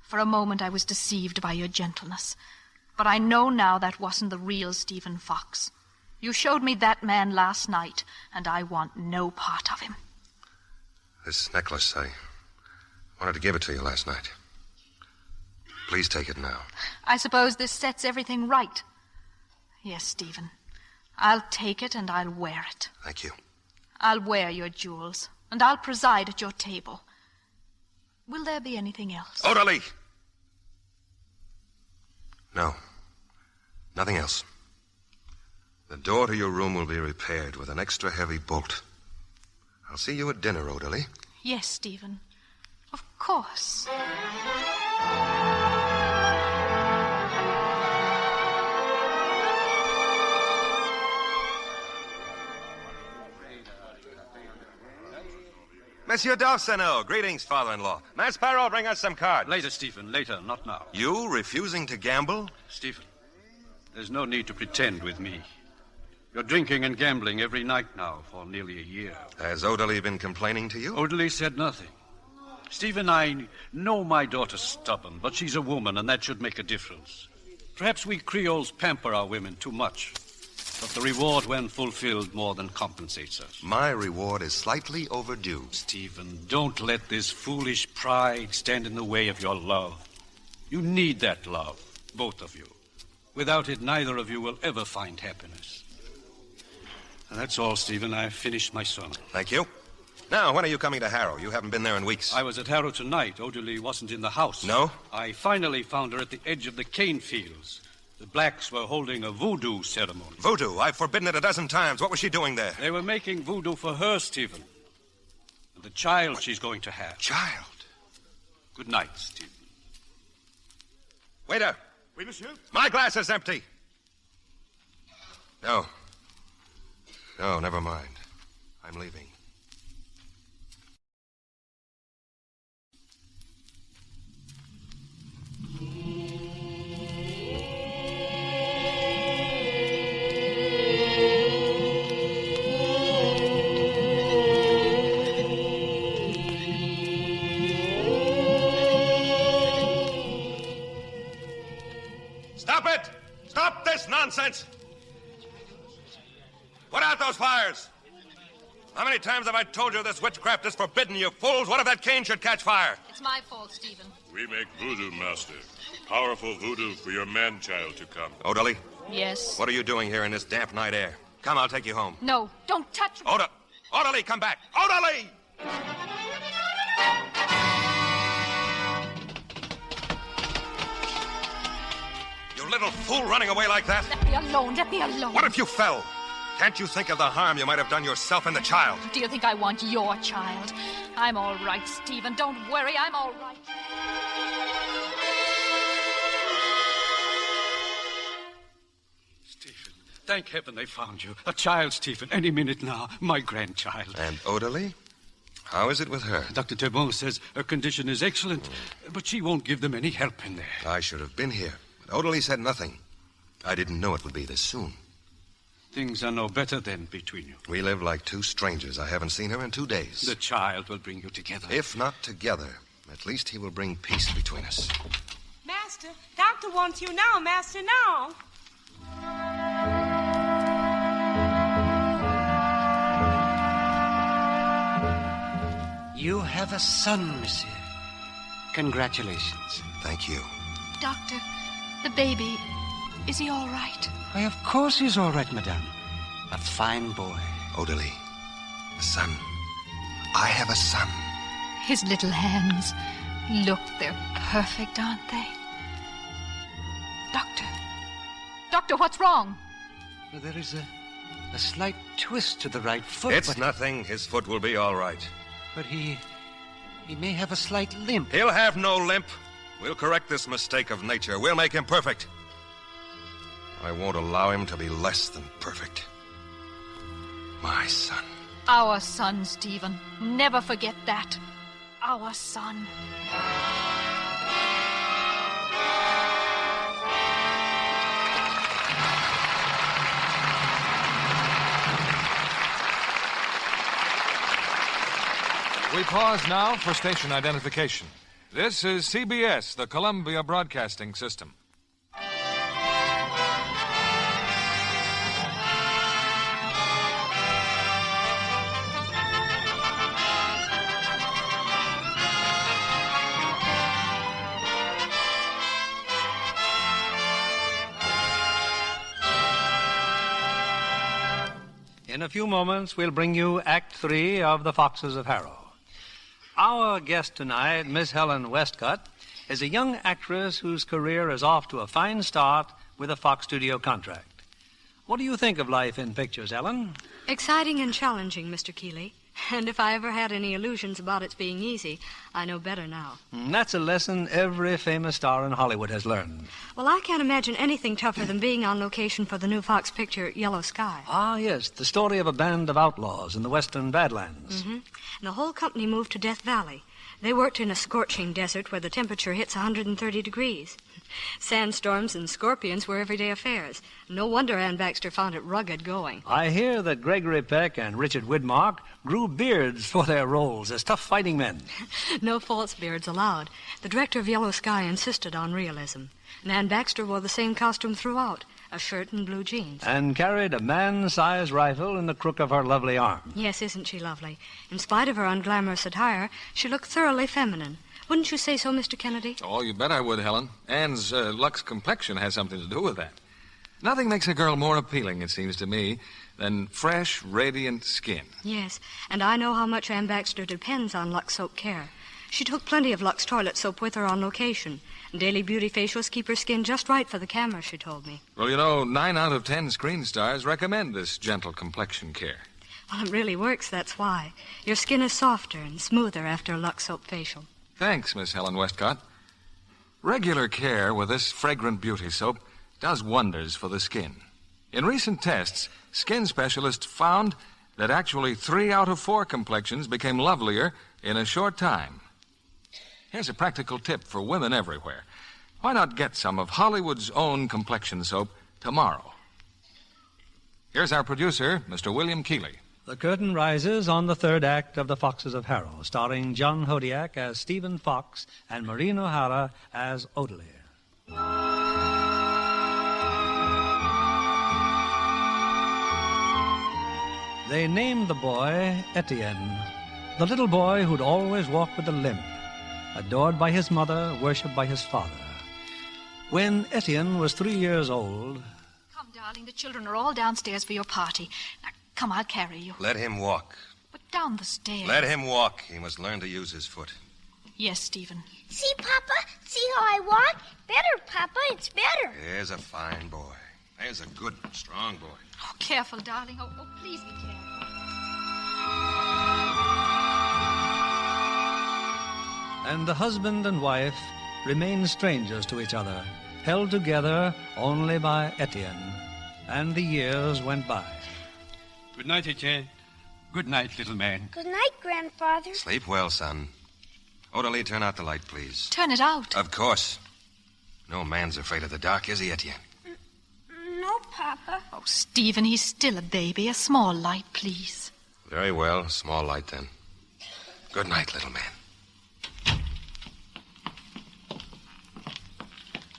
For a moment I was deceived by your gentleness. But I know now that wasn't the real Stephen Fox. You showed me that man last night, and I want no part of him. This necklace, I wanted to give it to you last night. Please take it now. I suppose this sets everything right. Yes, Stephen. I'll take it and I'll wear it. Thank you. I'll wear your jewels, and I'll preside at your table. Will there be anything else? Odalie! No. Nothing else. The door to your room will be repaired with an extra heavy bolt. I'll see you at dinner, Odalie. Yes, Stephen. Of course. Monsieur d'Arsenault, greetings, father-in-law. Mass Sparrow, bring us some cards. Later, Stephen, later, not now. You refusing to gamble? Stephen, there's no need to pretend with me. You're drinking and gambling every night now for nearly a year. Has Odalie been complaining to you? Odalie said nothing. Stephen, I know my daughter's stubborn, but she's a woman, and that should make a difference. Perhaps we Creoles pamper our women too much. But the reward, when fulfilled, more than compensates us. My reward is slightly overdue. Stephen, don't let this foolish pride stand in the way of your love. You need that love, both of you. Without it, neither of you will ever find happiness. And that's all, Stephen. I've finished my sermon. Thank you. Now, when are you coming to Harrow? You haven't been there in weeks. I was at Harrow tonight. Odalie wasn't in the house. No? I finally found her at the edge of the cane fields. The blacks were holding a voodoo ceremony. Voodoo? I've forbidden it a dozen times. What was she doing there? They were making voodoo for her, Stephen. And the child she's going to have. Child? Good night, Stephen. Waiter. Oui, monsieur? My glass is empty. No. No, never mind. I'm leaving. Stop it! Stop this nonsense! Put out those fires! How many times have I told you this witchcraft is forbidden, you fools? What if that cane should catch fire? It's my fault, Stephen. We make voodoo, master. Powerful voodoo for your man-child to come. Orderly? Yes? What are you doing here in this damp night air? Come, I'll take you home. No, don't touch me. Orderly, come back! Orderly! You little fool running away like that. Let me alone, let me alone. What if you fell? Can't you think of the harm you might have done yourself and the child? Do you think I want your child? I'm all right, Stephen. Don't worry, I'm all right. Stephen, thank heaven they found you. A child, Stephen, any minute now. My grandchild. And Orderly? How is it with her? Dr. Tyrone says her condition is excellent, but she won't give them any help in there. I should have been here, but Orderly said nothing. I didn't know it would be this soon. Things are no better then between you. We live like two strangers. I haven't seen her in 2 days. The child will bring you together. If not together, at least he will bring peace between us. Master, Doctor wants you now, Master, now. You have a son, monsieur. Congratulations. Thank you. Doctor, the baby, is he all right? Why, of course he's all right, madame. A fine boy. Orderly, a son. I have a son. His little hands. Look, they're perfect, aren't they? Doctor, what's wrong? Well, there is a slight twist to the right foot. It's nothing. His foot will be all right. But he may have a slight limp. He'll have no limp. We'll correct this mistake of nature. We'll make him perfect. I won't allow him to be less than perfect. My son. Our son, Stephen. Never forget that. Our son. We pause now for station identification. This is CBS, the Columbia Broadcasting System. In a few moments, we'll bring you Act 3 of The Foxes of Harrow. Our guest tonight, Miss Helen Westcott, is a young actress whose career is off to a fine start with a Fox studio contract. What do you think of life in pictures, Ellen? Exciting and challenging, Mr. Keeley. And if I ever had any illusions about its being easy, I know better now. That's a lesson every famous star in Hollywood has learned. Well, I can't imagine anything tougher than being on location for the new Fox picture, Yellow Sky. Ah, yes, the story of a band of outlaws in the western Badlands. Mm-hmm. And the whole company moved to Death Valley. They worked in a scorching desert where the temperature hits 130 degrees. Sandstorms and scorpions were everyday affairs. No wonder Ann Baxter found it rugged going. I hear that Gregory Peck and Richard Widmark grew beards for their roles as tough fighting men. No false beards allowed. The director of Yellow Sky insisted on realism. And Ann Baxter wore the same costume throughout, a shirt and blue jeans. And carried a man-sized rifle in the crook of her lovely arm. Yes, isn't she lovely? In spite of her unglamorous attire, she looked thoroughly feminine. Wouldn't you say so, Mr. Kennedy? Oh, you bet I would, Helen. Ann's Lux complexion has something to do with that. Nothing makes a girl more appealing, it seems to me, than fresh, radiant skin. Yes, and I know how much Ann Baxter depends on Lux soap care. She took plenty of Lux toilet soap with her on location. Daily beauty facials keep her skin just right for the camera, she told me. Well, you know, 9 out of 10 screen stars recommend this gentle complexion care. Well, it really works, that's why. Your skin is softer and smoother after a Lux soap facial. Thanks, Miss Helen Westcott. Regular care with this fragrant beauty soap does wonders for the skin. In recent tests, skin specialists found that actually 3 out of 4 complexions became lovelier in a short time. Here's a practical tip for women everywhere. Why not get some of Hollywood's own complexion soap tomorrow? Here's our producer, Mr. William Keeley. The curtain rises on the third act of The Foxes of Harrow, starring John Hodiak as Stephen Fox and Maureen O'Hara as Odalie. They named the boy Etienne, the little boy who'd always walk with a limp, adored by his mother, worshipped by his father. When Etienne was 3 years old... Come, darling, the children are all downstairs for your party. Now, come, I'll carry you. Let him walk. But down the stairs. Let him walk. He must learn to use his foot. Yes, Stephen. See, Papa? See how I walk? Better, Papa. It's better. There's a fine boy. There's a good, strong boy. Oh, careful, darling. Oh, please be careful. And the husband and wife remained strangers to each other, held together only by Etienne. And the years went by. Good night, Etienne. Good night, little man. Good night, Grandfather. Sleep well, son. Odalie, turn out the light, please. Turn it out. Of course. No man's afraid of the dark, is he, Etienne? No, Papa. Oh, Stephen, he's still a baby. A small light, please. Very well. Small light, then. Good night, little man.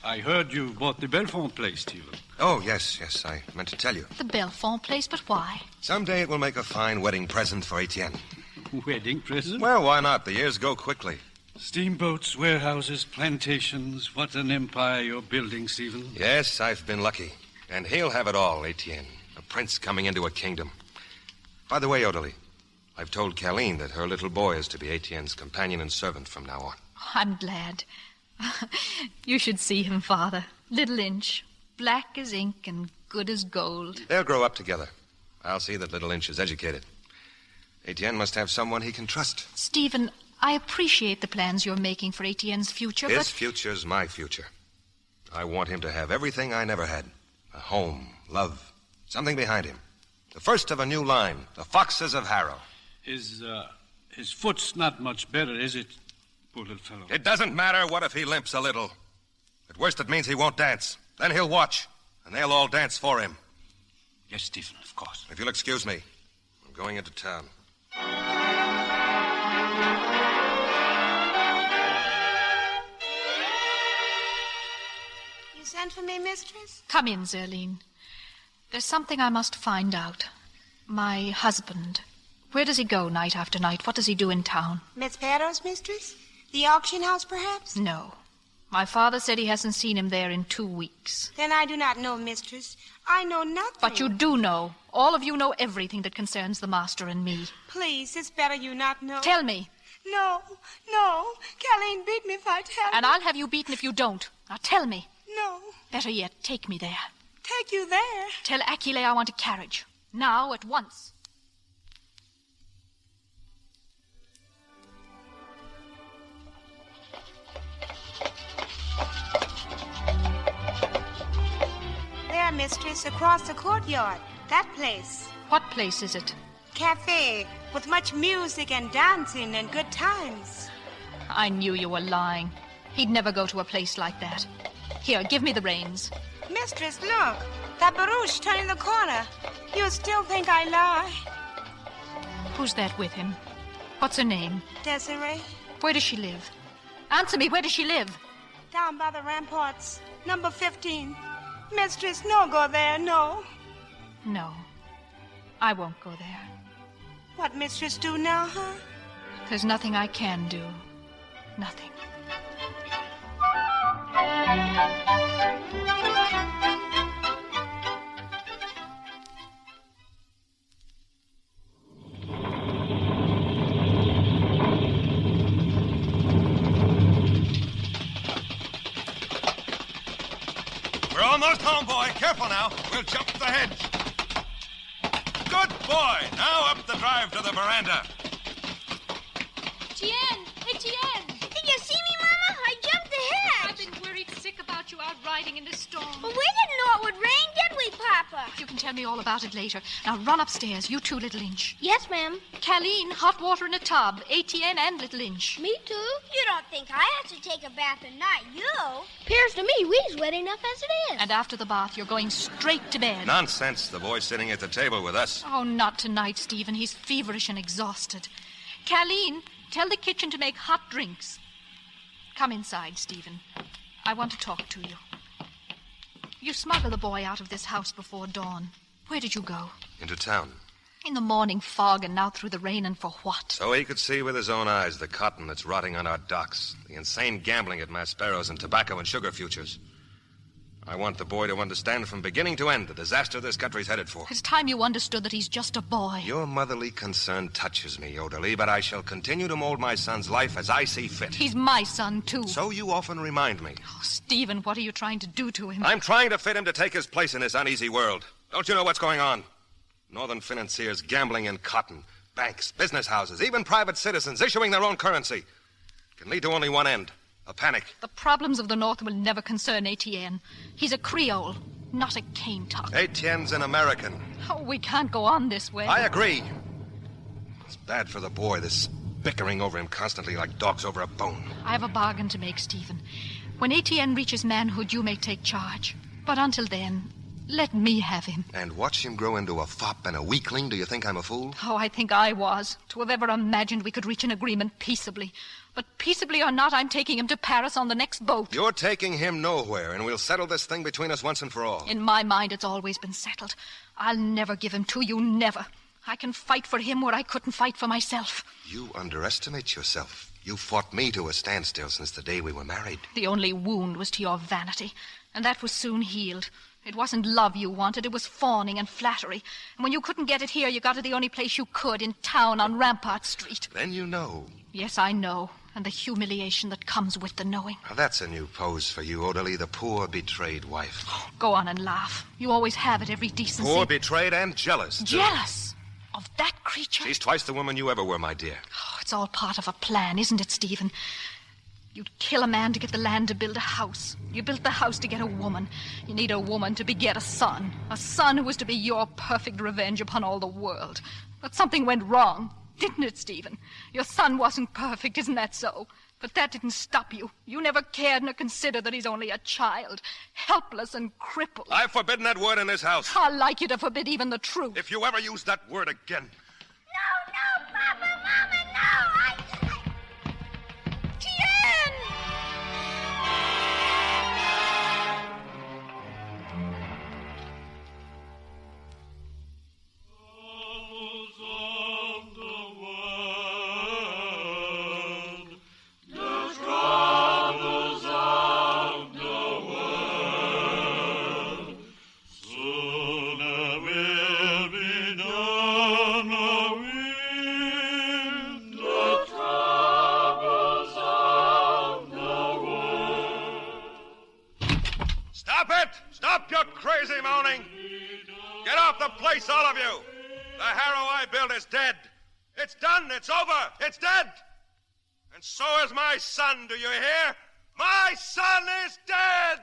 I heard you bought the Belfont place, Tyrone. Oh, yes. I meant to tell you. The Belfont place, but why? Someday it will make a fine wedding present for Etienne. Wedding present? Well, why not? The years go quickly. Steamboats, warehouses, plantations. What an empire you're building, Stephen. Yes, I've been lucky. And he'll have it all, Etienne. A prince coming into a kingdom. By the way, Odalie, I've told Colleen that her little boy is to be Etienne's companion and servant from now on. I'm glad. You should see him, Father. Little Inch. Black as ink and good as gold. They'll grow up together. I'll see that little Inch is educated. Etienne must have someone he can trust. Stephen, I appreciate the plans you're making for Etienne's future, His future's my future. I want him to have everything I never had. A home, love, something behind him. The first of a new line, the Foxes of Harrow. His foot's not much better, is it, poor little fellow? It doesn't matter what if he limps a little. At worst, it means he won't dance. Then he'll watch, and they'll all dance for him. Yes, Stephen, of course. If you'll excuse me, I'm going into town. You sent for me, mistress? Come in, Zerline. There's something I must find out. My husband. Where does he go night after night? What does he do in town? Miss Perro's mistress? The auction house, perhaps? No. My father said he hasn't seen him there in 2 weeks. Then I do not know, mistress. I know nothing. But you do know. All of you know everything that concerns the master and me. Please, it's better you not know. Tell me. No. Colleen beat me if I tell And I'll have you beaten if you don't. Now tell me. No. Better yet, take me there. Take you there? Tell Achille I want a carriage. Now, at once. There, mistress, across the courtyard. That place. What place is it? Cafe, with much music and dancing and good times. I knew you were lying. He'd never go to a place like that. Here, give me the reins. Mistress, look. That barouche turning the corner. You still think I lie. Who's that with him? What's her name? Desiree. Where does she live? Answer me, where does she live? Down by the ramparts. Number 15. Mistress, no go there, no. No. I won't go there. What mistress do now, huh? There's nothing I can do. Nothing. now. We'll jump the hedge. Good boy. Now up the drive to the veranda. Etienne! Etienne! Did you see me, Mama? I jumped the hedge. I've been worried sick about you out riding in this storm. Well, we didn't know it would rain, did we, Papa? You can tell me all about it later. Now run upstairs, you two, Little Inch. Yes, ma'am. Colleen, hot water in a tub. Etienne and Little Inch. Me too. You don't think I have to take a bath at night, you? Appears to me we's wet enough as it is. And after the bath, you're going straight to bed. Nonsense. The boy's sitting at the table with us. Oh, not tonight, Stephen. He's feverish and exhausted. Colleen, tell the kitchen to make hot drinks. Come inside, Stephen. I want to talk to you. You smuggled the boy out of this house before dawn. Where did you go? Into town. In the morning fog and now through the rain, and for what? So he could see with his own eyes the cotton that's rotting on our docks, the insane gambling at Maspero's and tobacco and sugar futures. I want the boy to understand from beginning to end the disaster this country's headed for. It's time you understood that he's just a boy. Your motherly concern touches me, Odalie, but I shall continue to mold my son's life as I see fit. He's my son, too. So you often remind me. Oh, Stephen, what are you trying to do to him? I'm trying to fit him to take his place in this uneasy world. Don't you know what's going on? Northern financiers gambling in cotton, banks, business houses, even private citizens issuing their own currency. Can lead to only one end. A panic. The problems of the North will never concern Etienne. He's a Creole, not a cane tuck. Etienne's an American. Oh, we can't go on this way. I agree. It's bad for the boy, this bickering over him constantly like dogs over a bone. I have a bargain to make, Stephen. When Etienne reaches manhood, you may take charge. But until then, let me have him. And watch him grow into a fop and a weakling? Do you think I'm a fool? Oh, I think I was, to have ever imagined we could reach an agreement peaceably. But peaceably or not, I'm taking him to Paris on the next boat. You're taking him nowhere, and we'll settle this thing between us once and for all. In my mind, it's always been settled. I'll never give him to you, never. I can fight for him where I couldn't fight for myself. You underestimate yourself. You fought me to a standstill since the day we were married. The only wound was to your vanity, and that was soon healed. It wasn't love you wanted, it was fawning and flattery. And when you couldn't get it here, you got it the only place you could, in town on Rampart Street. Then you know. Yes, I know. And the humiliation that comes with the knowing. Now, that's a new pose for you, Odalie, the poor, betrayed wife. Go on and laugh. You always have it, every decency. Poor, betrayed, and jealous, too. Jealous? Of that creature? She's twice the woman you ever were, my dear. Oh, it's all part of a plan, isn't it, Stephen? You'd kill a man to get the land to build a house. You built the house to get a woman. You need a woman to beget a son who was to be your perfect revenge upon all the world. But something went wrong, didn't it, Stephen? Your son wasn't perfect, isn't that so? But that didn't stop you. You never cared nor considered that he's only a child, helpless and crippled. I've forbidden that word in this house. I'd like you to forbid even the truth. If you ever use that word again. No, Papa, Mama, no! Tien! Crazy moaning. Get off the place, all of you. The harrow I built is dead. It's done. It's over. It's dead. And so is my son, do you hear? My son is dead.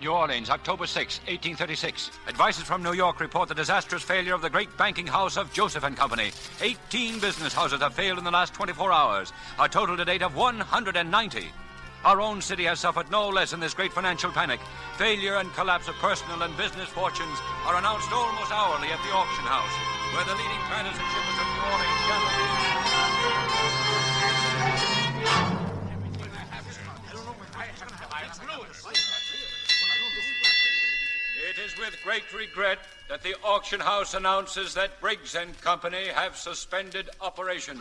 New Orleans, October 6, 1836. Advices from New York report the disastrous failure of the great banking house of Joseph & Company. 18 business houses have failed in the last 24 hours, a total to date of 190. Our own city has suffered no less in this great financial panic. Failure and collapse of personal and business fortunes are announced almost hourly at the auction house, where the leading planners and shippers of New Orleans gather. It is with great regret that the auction house announces that Briggs & Company have suspended operations.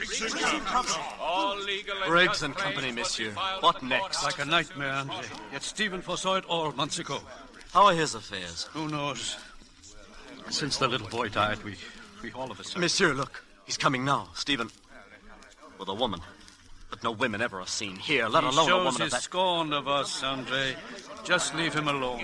All legal and Briggs just & Company, claims must be monsieur. filed What before next? Like a nightmare, Andre. Yet Stephen foresaw it all months ago. How are his affairs? Who knows? Since the little boy died, we all of a sudden... Monsieur, look. He's coming now. Stephen. With a woman. But no women ever are seen here, let alone a He shows woman of his that... scorn of us, Andre. Just leave him alone.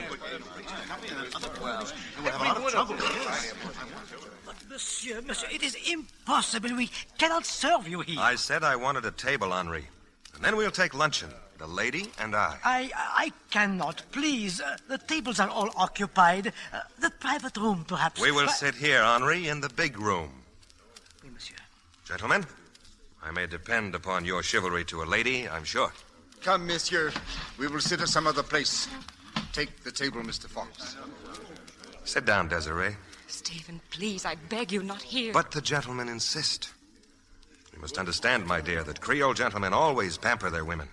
Monsieur, it is impossible. We cannot serve you here. I said I wanted a table, Henri. And then we'll take luncheon, the lady and I. I cannot, please. The tables are all occupied. The private room, perhaps. We will sit here, Henri, in the big room. Oui, monsieur. Gentlemen, I may depend upon your chivalry to a lady, I'm sure. Come, monsieur. We will sit at some other place. Take the table, Mr. Fox. Sit down, Desiree. Stephen, please, I beg you, not here. But the gentlemen insist. You must understand, my dear, that Creole gentlemen always pamper their women.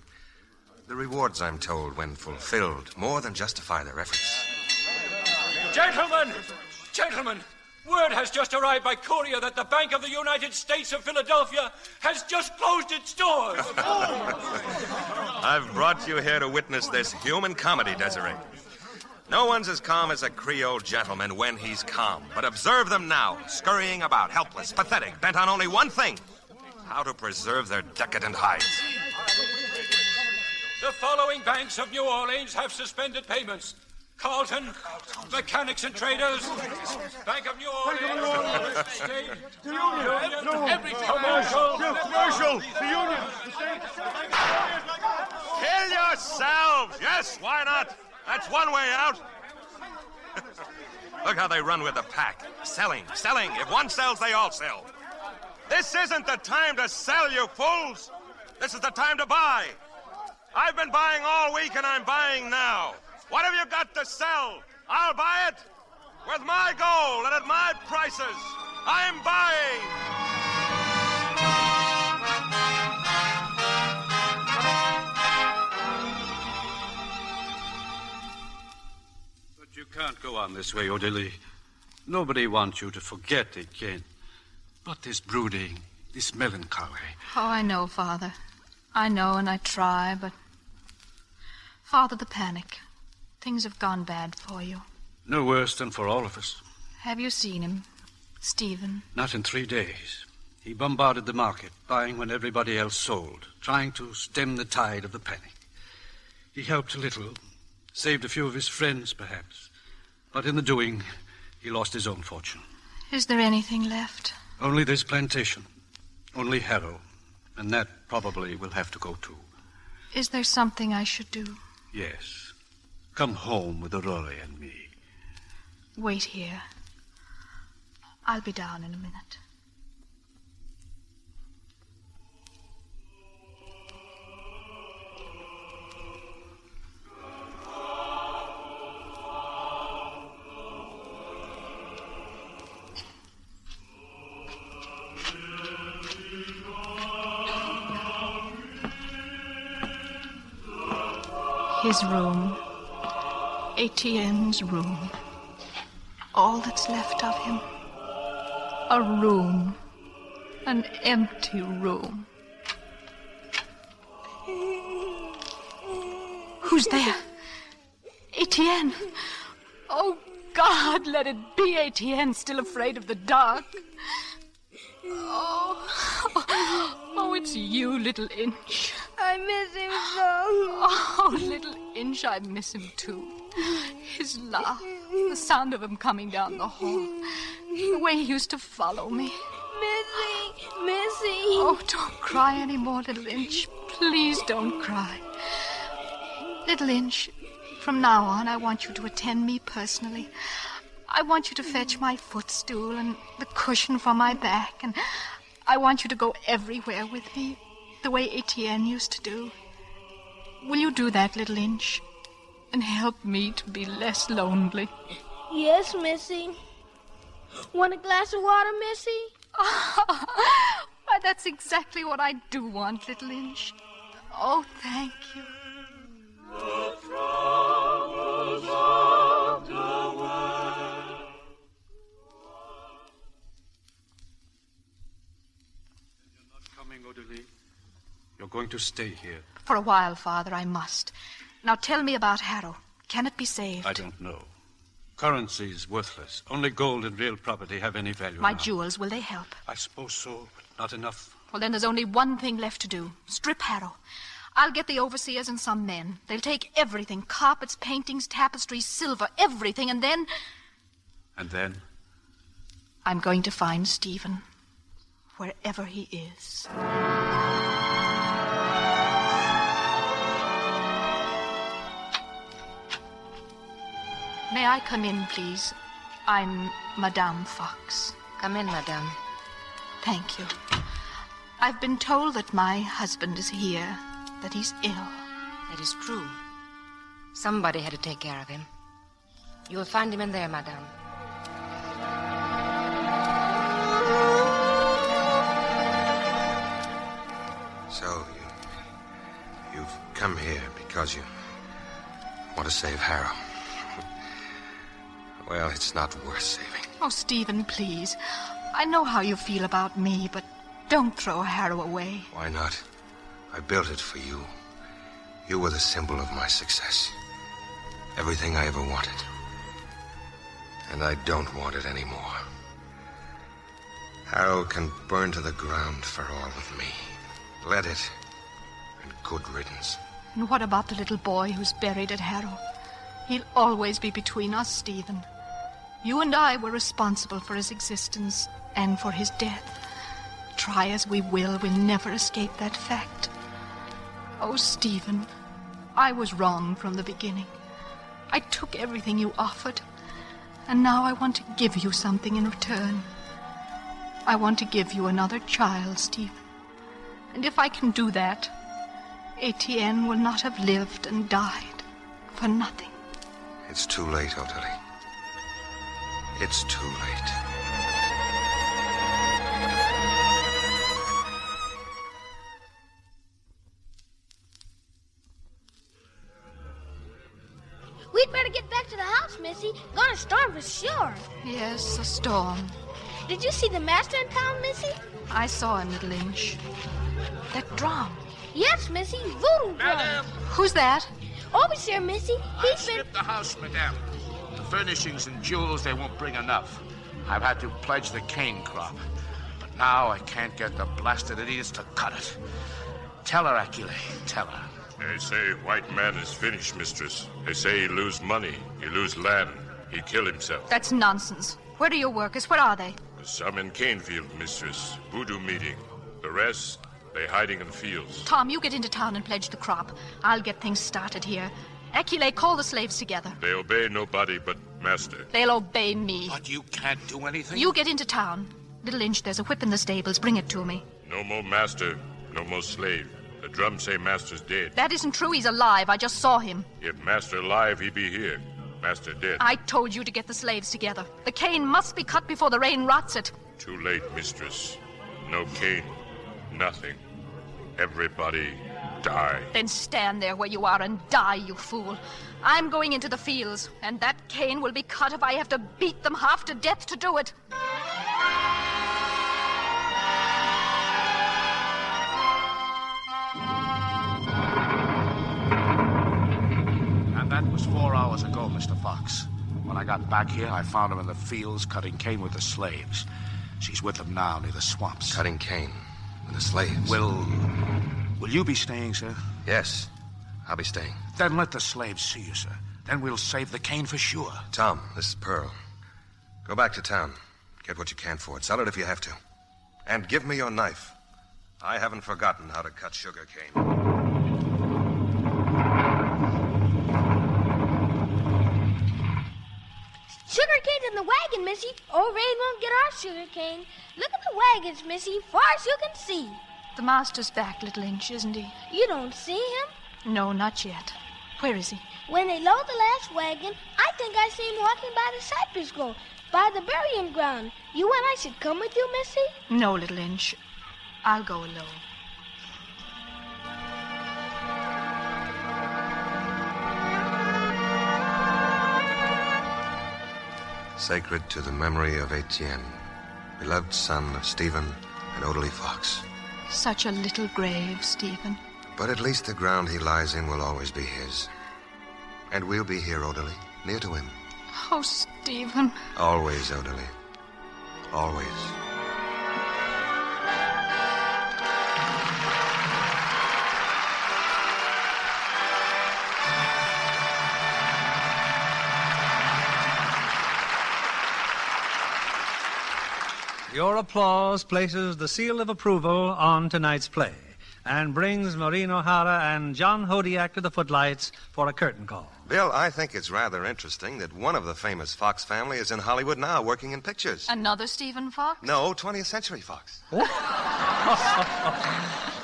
The rewards, I'm told, when fulfilled, more than justify their efforts. Gentlemen, word has just arrived by courier that the Bank of the United States of Philadelphia has just closed its doors. I've brought you here to witness this human comedy, Desiree. No one's as calm as a Creole gentleman when he's calm. But observe them now, scurrying about, helpless, pathetic, bent on only one thing: how to preserve their decadent hides. The following banks of New Orleans have suspended payments: Carlton, Mechanics and Traders, Bank of New Orleans, State, Union, every commercial, the Union, Kill yourselves! Yes, why not? That's one way out. Look how they run with the pack. Selling. If one sells, they all sell. This isn't the time to sell, you fools. This is the time to buy. I've been buying all week, and I'm buying now. What have you got to sell? I'll buy it with my gold and at my prices. I'm buying. But you can't go on this way, Odile. Nobody wants you to forget Etienne. But this brooding, this melancholy. Oh, I know, Father. I know, and I try, but... Father, the panic. Things have gone bad for you. No worse than for all of us. Have you seen him, Stephen? Not in 3 days. He bombarded the market, buying when everybody else sold, trying to stem the tide of the panic. He helped a little, saved a few of his friends, perhaps. But in the doing, he lost his own fortune. Is there anything left? Only this plantation. Only Harrow. And that probably will have to go too. Is there something I should do? Yes. Come home with Aurora and me. Wait here. I'll be down in a minute. His room. Etienne's room. All that's left of him. A room. An empty room. Who's there? Etienne. Oh, God, let it be Etienne, still afraid of the dark. Oh, it's you, little Inch. I miss him so. Oh, little Inch, I miss him too. His laugh, the sound of him coming down the hall, the way he used to follow me. Missy. Oh, don't cry any more, little Inch. Please don't cry. Little Inch, from now on, I want you to attend me personally. I want you to fetch my footstool and the cushion for my back, and I want you to go everywhere with me, the way Etienne used to do. Will you do that, little Inch? And help me to be less lonely? Yes, Missy. Want a glass of water, Missy? Why, that's exactly what I do want, little Inch. Oh, thank you. The troubles of the world. You're not coming, Odile. You're going to stay here. For a while, Father, I must. Now tell me about Harrow. Can it be saved? I don't know. Currency is worthless. Only gold and real property have any value My now. jewels, will they help? I suppose so, but not enough. Well, then there's only one thing left to do. Strip Harrow. I'll get the overseers and some men. They'll take everything. Carpets, paintings, tapestries, silver, everything, and then... And then? I'm going to find Stephen, wherever he is. May I come in, please? I'm Madame Fox. Come in, Madame. Thank you. I've been told that my husband is here, that he's ill. That is true. Somebody had to take care of him. You will find him in there, Madame. So, you've come here because you want to save Harrow. Well, it's not worth saving. Oh, Stephen, please. I know how you feel about me, but don't throw Harrow away. Why not? I built it for you. You were the symbol of my success. Everything I ever wanted. And I don't want it anymore. Harrow can burn to the ground for all of me. Let it. And good riddance. And what about the little boy who's buried at Harrow? He'll always be between us, Stephen. You and I were responsible for his existence and for his death. Try as we will, we'll never escape that fact. Oh, Stephen, I was wrong from the beginning. I took everything you offered, and now I want to give you something in return. I want to give you another child, Stephen. And if I can do that, Etienne will not have lived and died for nothing. It's too late, Ottilie. It's too late. We'd better get back to the house, Missy. Gonna storm for sure. Yes, a storm. Did you see the master in town, Missy? I saw him, little inch. That drum. Yes, Missy, voodoo drum. Madame! Who's that? Overseer, Missy. I stripped the house, Madame. The furnishings and jewels, they won't bring enough. I've had to pledge the cane crop. But now I can't get the blasted idiots to cut it. Tell her, Achille, tell her. They say white man is finished, mistress. They say he lose money, he lose land, he kill himself. That's nonsense. Where are your workers? Where are they? Some in Canefield, mistress. Voodoo meeting. The rest, they hiding in fields. Tom, you get into town and pledge the crop. I'll get things started here. Achille, call the slaves together. They obey nobody but master. They'll obey me. But you can't do anything? You get into town. Little Inch, there's a whip in the stables. Bring it to me. No more master, no more slave. The drums say master's dead. That isn't true. He's alive. I just saw him. If master alive, he be here. Master dead. I told you to get the slaves together. The cane must be cut before the rain rots it. Too late, mistress. No cane. Nothing. Everybody die. Then stand there where you are and die, you fool. I'm going into the fields, and that cane will be cut if I have to beat them half to death to do it. And that was 4 hours ago, Mr. Fox. When I got back here, I found her in the fields cutting cane with the slaves. She's with them now near the swamps. Cutting cane with the slaves? Will you be staying, sir? Yes, I'll be staying. Then let the slaves see you, sir. Then we'll save the cane for sure. Tom, this is Pearl. Go back to town. Get what you can for it. Sell it if you have to. And give me your knife. I haven't forgotten how to cut sugar cane. Sugar cane's in the wagon, Missy. Old Rain won't get our sugar cane. Look at the wagons, Missy, far as you can see. The master's back, Little Inch, isn't he? You don't see him? No, not yet. Where is he? When they load the last wagon, I think I see him walking by the cypress grove, by the burying ground. You and I should come with you, Missy? No, Little Inch. I'll go alone. Sacred to the memory of Etienne, beloved son of Stephen and Ottilie Fox. Such a little grave, Stephen. But at least the ground he lies in will always be his. And we'll be here, Ottilie, near to him. Oh, Stephen. Always, Ottilie. Always. Your applause places the seal of approval on tonight's play and brings Maureen O'Hara and John Hodiak to the footlights for a curtain call. Bill, I think it's rather interesting that one of the famous Fox family is in Hollywood now working in pictures. Another Stephen Fox? No, 20th Century Fox.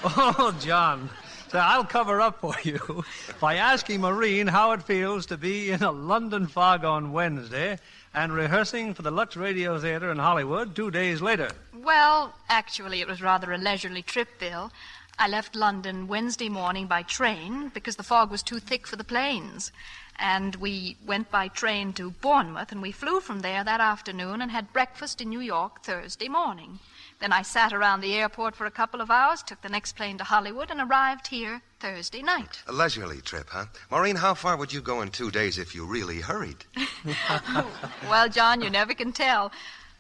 Oh, John. So I'll cover up for you by asking Maureen how it feels to be in a London fog on Wednesday and rehearsing for the Lux Radio Theater in Hollywood 2 days later. Well, actually, it was rather a leisurely trip, Bill. I left London Wednesday morning by train because the fog was too thick for the planes. And we went by train to Bournemouth, and we flew from there that afternoon and had breakfast in New York Thursday morning. Then I sat around the airport for a couple of hours, took the next plane to Hollywood, and arrived here Thursday night. A leisurely trip, huh? Maureen, how far would you go in 2 days if you really hurried? Well, John, you never can tell.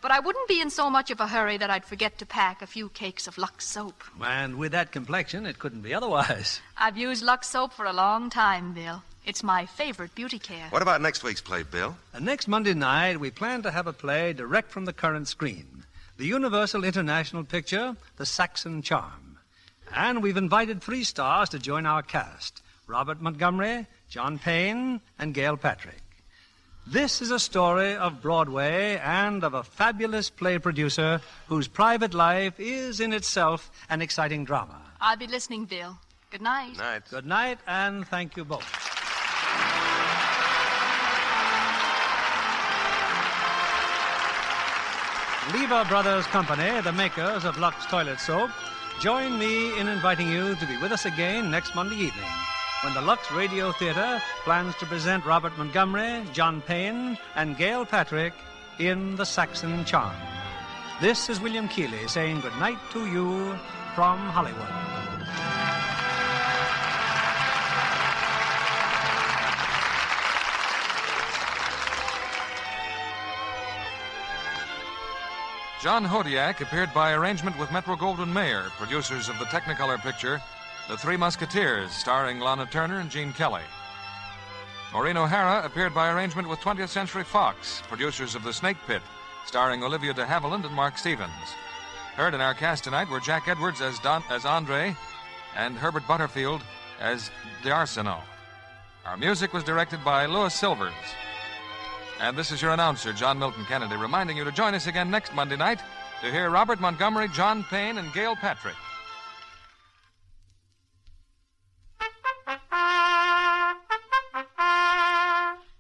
But I wouldn't be in so much of a hurry that I'd forget to pack a few cakes of Lux soap. And with that complexion, it couldn't be otherwise. I've used Lux soap for a long time, Bill. It's my favorite beauty care. What about next week's play, Bill? Next Monday night, we plan to have a play direct from the current screen. The Universal International picture, The Saxon Charm. And we've invited 3 stars to join our cast. Robert Montgomery, John Payne, and Gail Patrick. This is a story of Broadway and of a fabulous play producer whose private life is in itself an exciting drama. I'll be listening, Bill. Good night. Night. Good night, and thank you both. Lever Brothers Company, the makers of Lux Toilet Soap, join me in inviting you to be with us again next Monday evening, when the Lux Radio Theater plans to present Robert Montgomery, John Payne, and Gail Patrick in The Saxon Charm. This is William Keeley saying good night to you from Hollywood. John Hodiak appeared by arrangement with Metro-Goldwyn-Mayer, producers of the Technicolor picture The Three Musketeers, starring Lana Turner and Gene Kelly. Maureen O'Hara appeared by arrangement with 20th Century Fox, producers of The Snake Pit, starring Olivia de Havilland and Mark Stevens. Heard in our cast tonight were Jack Edwards as Andre and Herbert Butterfield as D'Arsenault. Our music was directed by Louis Silvers. And this is your announcer, John Milton Kennedy, reminding you to join us again next Monday night to hear Robert Montgomery, John Payne, and Gail Patrick.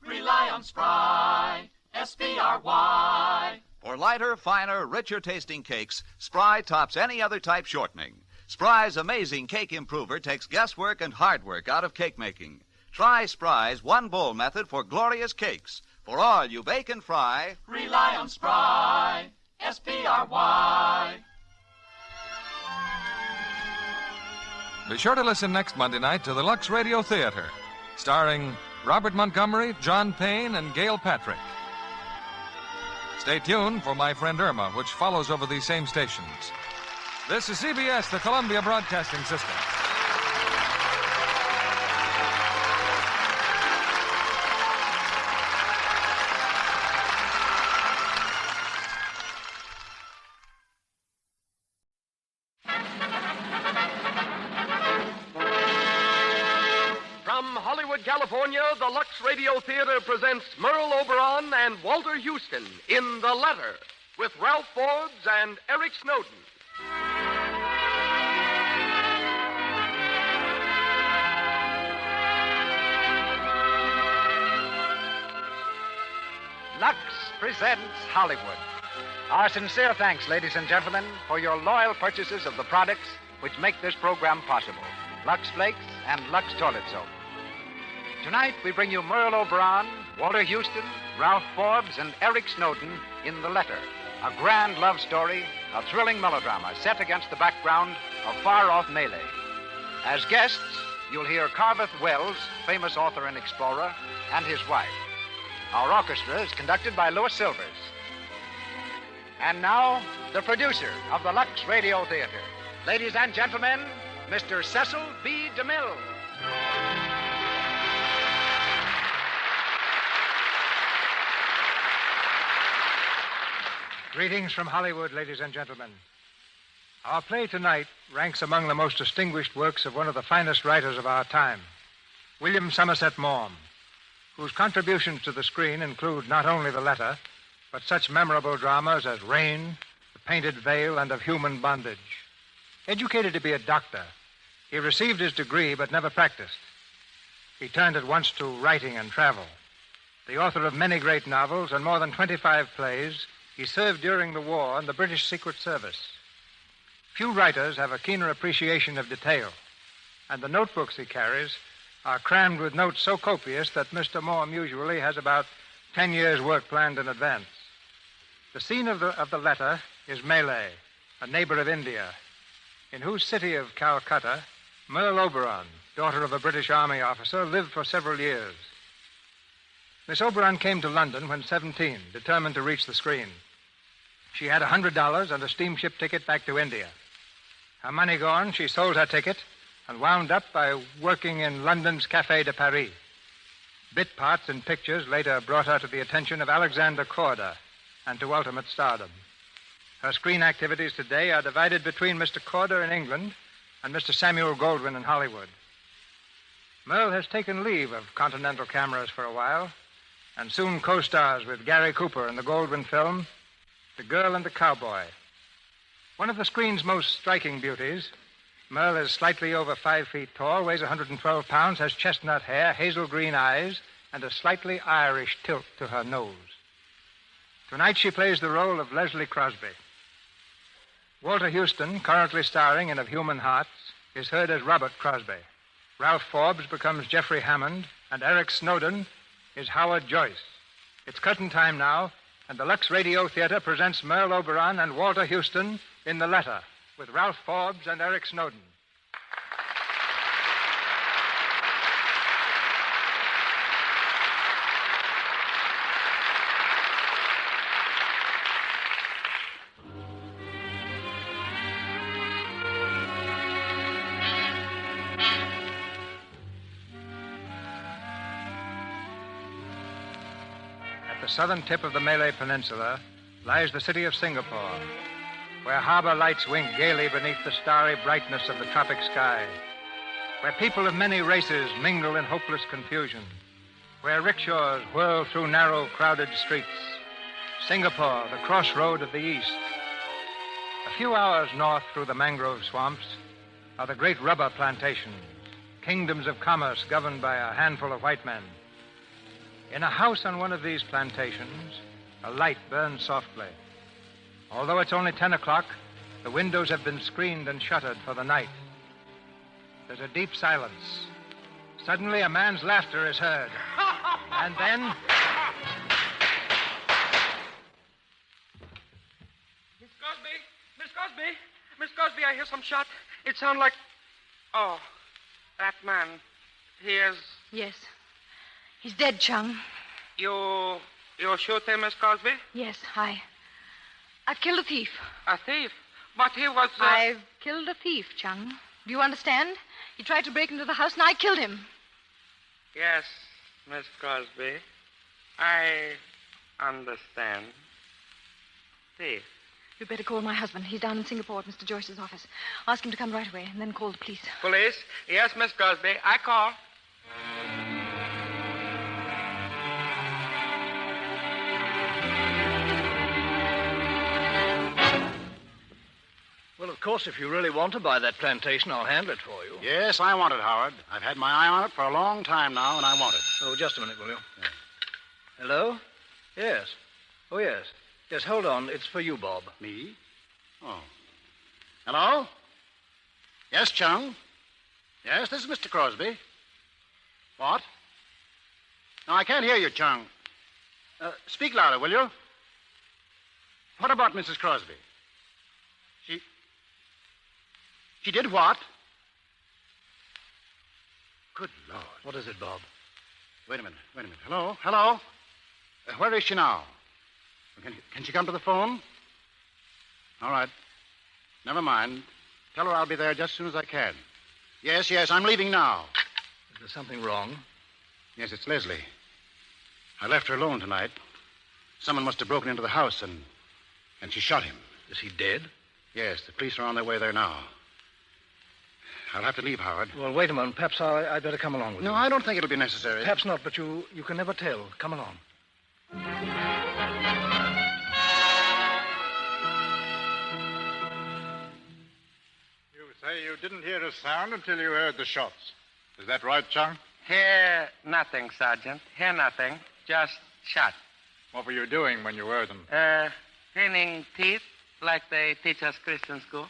Rely on Spry, S-P-R-Y. For lighter, finer, richer tasting cakes, Spry tops any other type shortening. Spry's amazing cake improver takes guesswork and hard work out of cake making. Try Spry's one bowl method for glorious cakes. For all you bake and fry, rely on Spry, S-P-R-Y. Be sure to listen next Monday night to the Lux Radio Theater, starring Robert Montgomery, John Payne, and Gail Patrick. Stay tuned for My Friend Irma, which follows over these same stations. This is CBS, the Columbia Broadcasting System. California, the Lux Radio Theater presents Merrill Oberon and Walter Houston in The Letter with Ralph Forbes and Eric Snowden. Lux presents Hollywood. Our sincere thanks, ladies and gentlemen, for your loyal purchases of the products which make this program possible. Lux Flakes and Lux Toilet Soap. Tonight, we bring you Merrill Oberon, Walter Houston, Ralph Forbes, and Eric Snowden in The Letter, a grand love story, a thrilling melodrama set against the background of far-off Malay. As guests, you'll hear Carveth Wells, famous author and explorer, and his wife. Our orchestra is conducted by Louis Silvers. And now, the producer of the Lux Radio Theater. Ladies and gentlemen, Mr. Cecil B. DeMille. Greetings from Hollywood, ladies and gentlemen. Our play tonight ranks among the most distinguished works of one of the finest writers of our time, William Somerset Maugham, whose contributions to the screen include not only The Letter, but such memorable dramas as Rain, The Painted Veil, and Of Human Bondage. Educated to be a doctor, he received his degree but never practiced. He turned at once to writing and travel. The author of many great novels and more than 25 plays, he served during the war in the British Secret Service. Few writers have a keener appreciation of detail, and the notebooks he carries are crammed with notes so copious that Mr. Maugham usually has about 10 years' work planned in advance. The scene of the letter is Malay, a neighbor of India, in whose city of Calcutta, Merle Oberon, daughter of a British Army officer, lived for several years. Miss Oberon came to London when 17, determined to reach the screen. She had $100 and a steamship ticket back to India. Her money gone, she sold her ticket and wound up by working in London's Café de Paris. Bit parts in pictures later brought her to the attention of Alexander Korda and to ultimate stardom. Her screen activities today are divided between Mr. Korda in England and Mr. Samuel Goldwyn in Hollywood. Merle has taken leave of Continental cameras for a while and soon co-stars with Gary Cooper in the Goldwyn film, The Girl and the Cowboy. One of the screen's most striking beauties, Merle is slightly over 5 feet tall, weighs 112 pounds, has chestnut hair, hazel green eyes, and a slightly Irish tilt to her nose. Tonight she plays the role of Leslie Crosby. Walter Huston, currently starring in Of Human Hearts, is heard as Robert Crosby. Ralph Forbes becomes Jeffrey Hammond, and Eric Snowden is Howard Joyce. It's curtain time now, and the Lux Radio Theater presents Merle Oberon and Walter Huston in The Letter, with Ralph Forbes and Eric Snowden. At the southern tip of the Malay Peninsula lies the city of Singapore, where harbor lights wink gaily beneath the starry brightness of the tropic sky, where people of many races mingle in hopeless confusion, where rickshaws whirl through narrow, crowded streets. Singapore, the crossroad of the East. A few hours north through the mangrove swamps are the great rubber plantations, kingdoms of commerce governed by a handful of white men. In a house on one of these plantations, a light burns softly. Although it's only 10 o'clock, the windows have been screened and shuttered for the night. There's a deep silence. Suddenly, a man's laughter is heard. And then... Miss Cosby, I hear some shot. It sounds like... Oh, that man. He is... Yes. He's dead, Chung. You shoot him, Miss Cosby? Yes, I've killed a thief. A thief? But he was... I've killed a thief, Chung. Do you understand? He tried to break into the house, and I killed him. Yes, Miss Cosby. I understand. Thief. You'd better call my husband. He's down in Singapore at Mr. Joyce's office. Ask him to come right away, and then call the police. Police? Yes, Miss Cosby. I call. Well, of course, if you really want to buy that plantation, I'll handle it for you. Yes, I want it, Howard. I've had my eye on it for a long time now, and I want it. Oh, just a minute, will you? Yeah. Hello? Yes. Oh, yes. Yes, hold on. It's for you, Bob. Me? Oh. Hello? Yes, Chung? Yes, this is Mr. Crosby. What? No, I can't hear you, Chung. Speak louder, will you? What about Mrs. Crosby? She did what? Good Lord. What is it, Bob? Wait a minute. Hello? Where is she now? Can she come to the phone? All right. Never mind. Tell her I'll be there just as soon as I can. Yes, I'm leaving now. Is there something wrong? Yes, it's Leslie. I left her alone tonight. Someone must have broken into the house and And she shot him. Is he dead? Yes, the police are on their way there now. I'll have to leave, Howard. Well, wait a moment. Perhaps I'd better come along with you. No, I don't think it'll be necessary. Perhaps not, but you can never tell. Come along. You say you didn't hear a sound until you heard the shots. Is that right, Chung? Hear nothing, Sergeant. Hear nothing. Just shot. What were you doing when you heard them? Cleaning teeth like they teach us Christian school.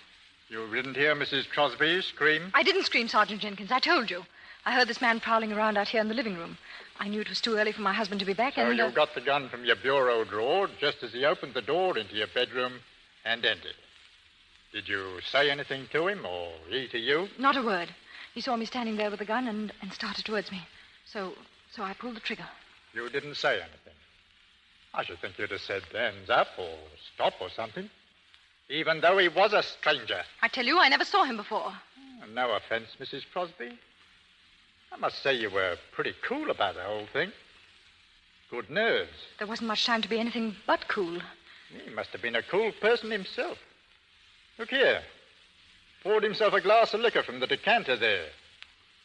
You didn't hear Mrs. Crosby scream? I didn't scream, Sergeant Jenkins. I told you. I heard this man prowling around out here in the living room. I knew it was too early for my husband to be back, So and... you got the gun from your bureau drawer just as he opened the door into your bedroom and entered. Did you say anything to him, or he to you? Not a word. He saw me standing there with the gun and started towards me. So I pulled the trigger. You didn't say anything. I should think you'd have said hands up or stop or something. Even though he was a stranger. I tell you, I never saw him before. No offense, Mrs. Crosby. I must say you were pretty cool about the whole thing. Good nerves. There wasn't much time to be anything but cool. He must have been a cool person himself. Look here. Poured himself a glass of liquor from the decanter there.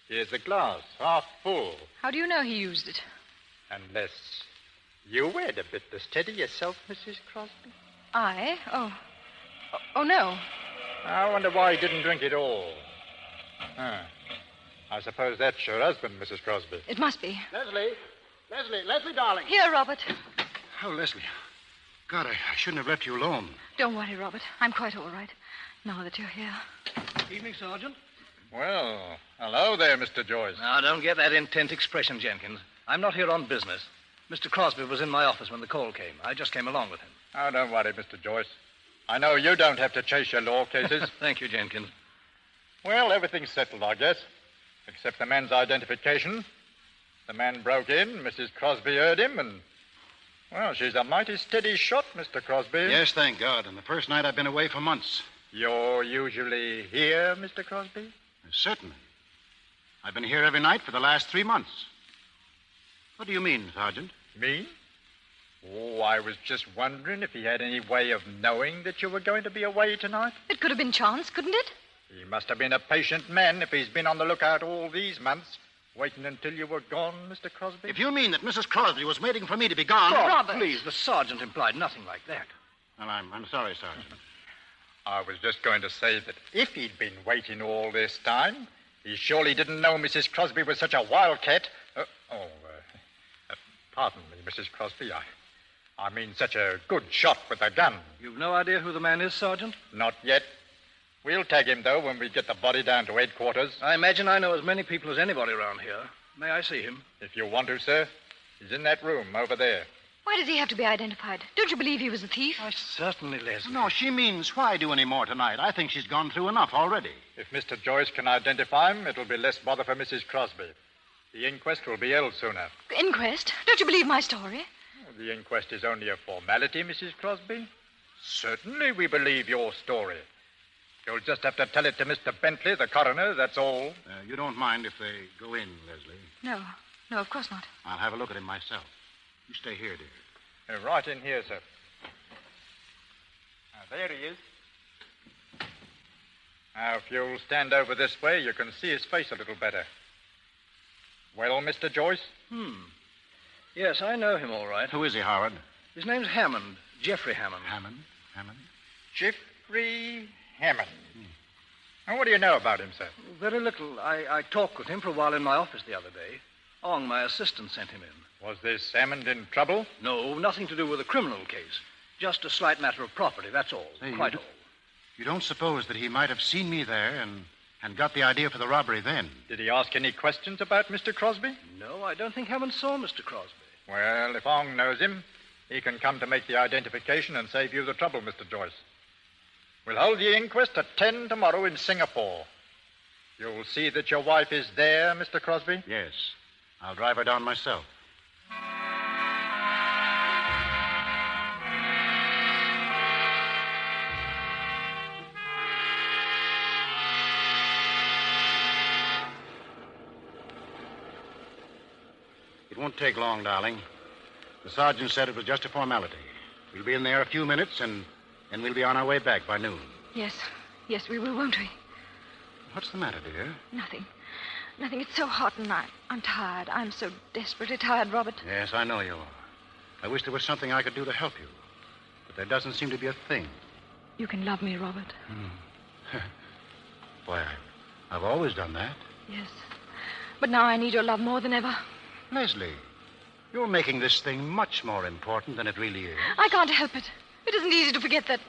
Here's the glass, half full. How do you know he used it? Unless you were a bit to steady yourself, Mrs. Crosby. I? Oh, no. I wonder why he didn't drink it all. I suppose that's your husband, Mrs. Crosby. It must be. Leslie, darling. Here, Robert. Oh, Leslie. God, I shouldn't have left you alone. Don't worry, Robert. I'm quite all right, now that you're here. Evening, Sergeant. Well, hello there, Mr. Joyce. Now, don't get that intent expression, Jenkins. I'm not here on business. Mr. Crosby was in my office when the call came. I just came along with him. Oh, don't worry, Mr. Joyce. I know you don't have to chase your law cases. Thank you, Jenkins. Well, everything's settled, I guess. Except the man's identification. The man broke in, Mrs. Crosby heard him, and... Well, she's a mighty steady shot, Mr. Crosby. Yes, thank God. And the first night I've been away for months. You're usually here, Mr. Crosby? Certainly. I've been here every night for the last 3 months. What do you mean, Sergeant? Me? Oh, I was just wondering if he had any way of knowing that you were going to be away tonight. It could have been chance, couldn't it? He must have been a patient man if he's been on the lookout all these months, waiting until you were gone, Mr. Crosby. If you mean that Mrs. Crosby was waiting for me to be gone... Oh, Robert. Please, the sergeant implied nothing like that. Well, I'm sorry, Sergeant. I was just going to say that if he'd been waiting all this time, he surely didn't know Mrs. Crosby was such a wildcat. Pardon me, Mrs. Crosby. I mean such a good shot with a gun. You've no idea who the man is, Sergeant? Not yet. We'll tag him, though, when we get the body down to headquarters. I imagine I know as many people as anybody around here. May I see him? If you want to, sir. He's in that room over there. Why does he have to be identified? Don't you believe he was a thief? Why, certainly, Leslie. No, she means why do any more tonight? I think she's gone through enough already. If Mr. Joyce can identify him, it'll be less bother for Mrs. Crosby. The inquest will be held sooner. The inquest? Don't you believe my story? The inquest is only a formality, Mrs. Crosby. Certainly we believe your story. You'll just have to tell it to Mr. Bentley, the coroner, that's all. You don't mind if they go in, Leslie? No, of course not. I'll have a look at him myself. You stay here, dear. Right in here, sir. There he is. Now, if you'll stand over this way, you can see his face a little better. Well, Mr. Joyce? Yes, I know him all right. Who is he, Howard? His name's Hammond. Jeffrey Hammond. Hammond? Jeffrey Hammond. And what do you know about him, sir? Very little. I talked with him for a while in my office the other day. Ong, my assistant, sent him in. Was this Hammond in trouble? No, nothing to do with a criminal case. Just a slight matter of property, that's all. Quite all. You don't suppose that he might have seen me there and got the idea for the robbery then? Did he ask any questions about Mr. Crosby? No, I don't think Hammond saw Mr. Crosby. Well, if Ong knows him, he can come to make the identification and save you the trouble, Mr. Joyce. We'll hold the inquest at 10 tomorrow in Singapore. You'll see that your wife is there, Mr. Crosby? Yes. I'll drive her down myself. It won't take long, darling. The sergeant said it was just a formality. We'll be in there a few minutes, and Then we'll be on our way back by noon. Yes. Yes, we will, won't we? What's the matter, dear? Nothing. Nothing. It's so hot and I'm tired. I'm so desperately tired, Robert. Yes, I know you are. I wish there was something I could do to help you. But there doesn't seem to be a thing. You can love me, Robert. Why, I've always done that. Yes. But now I need your love more than ever. Leslie, you're making this thing much more important than it really is. I can't help it. It isn't easy to forget that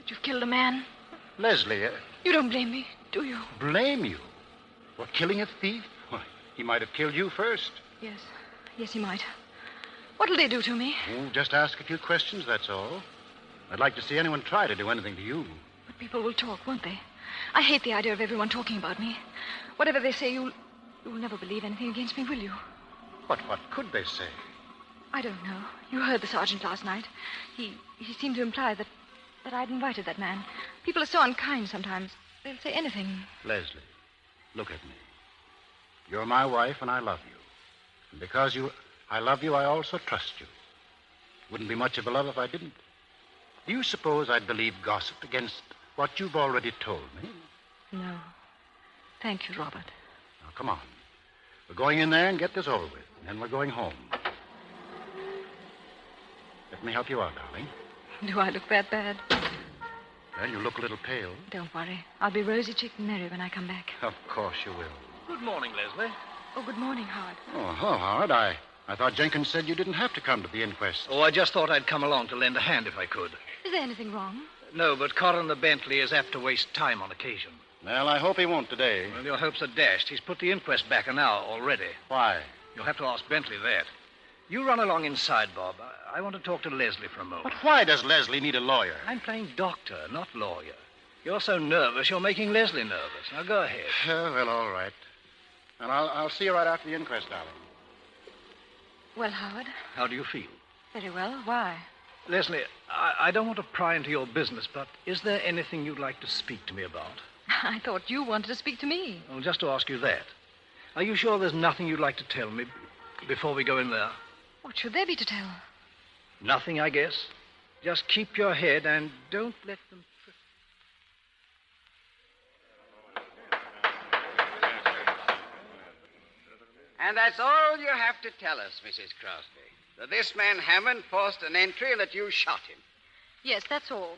you've killed a man. Leslie, You don't blame me, do you? blame you? For killing a thief? Why, he might have killed you first. Yes. Yes, he might. What'll they do to me? Oh, just ask a few questions, that's all. I'd like to see anyone try to do anything to you. But people will talk, won't they? I hate the idea of everyone talking about me. Whatever they say, you'll never believe anything against me, will you? What could they say? I don't know. You heard the sergeant last night. He seemed to imply that I'd invited that man. People are so unkind sometimes. They'll say anything. Leslie, look at me. You're my wife, and I love you. And because I love you, I also trust you. Wouldn't be much of a love if I didn't. Do you suppose I'd believe gossip against what you've already told me? No. Thank you, Robert. Now, come on. We're going in there and get this over with, and then we're going home. Let me help you out, darling. Do I look that bad? Well, you look a little pale. Don't worry. I'll be rosy-cheeked and merry when I come back. Of course you will. Good morning, Leslie. Oh, good morning, Howard. Oh, hello, Howard. I thought Jenkins said you didn't have to come to the inquest. Oh, I just thought I'd come along to lend a hand if I could. Is there anything wrong? No, but Coroner Bentley is apt to waste time on occasion. Well, I hope he won't today. Well, your hopes are dashed. He's put the inquest back an hour already. Why? You'll have to ask Bentley that. You run along inside, Bob. I want to talk to Leslie for a moment. But why does Leslie need a lawyer? I'm playing doctor, not lawyer. You're so nervous, you're making Leslie nervous. Now, go ahead. Well, all right. And I'll see you right after the inquest, darling. Well, Howard. How do you feel? Very well. Why? Leslie, I don't want to pry into your business, but is there anything you'd like to speak to me about? I thought you wanted to speak to me. Well, just to ask you that. Are you sure there's nothing you'd like to tell me before we go in there? What should there be to tell? Nothing, I guess. Just keep your head and don't let them... And that's all you have to tell us, Mrs. Crosby. That this man Hammond forced an entry and that you shot him. Yes, that's all.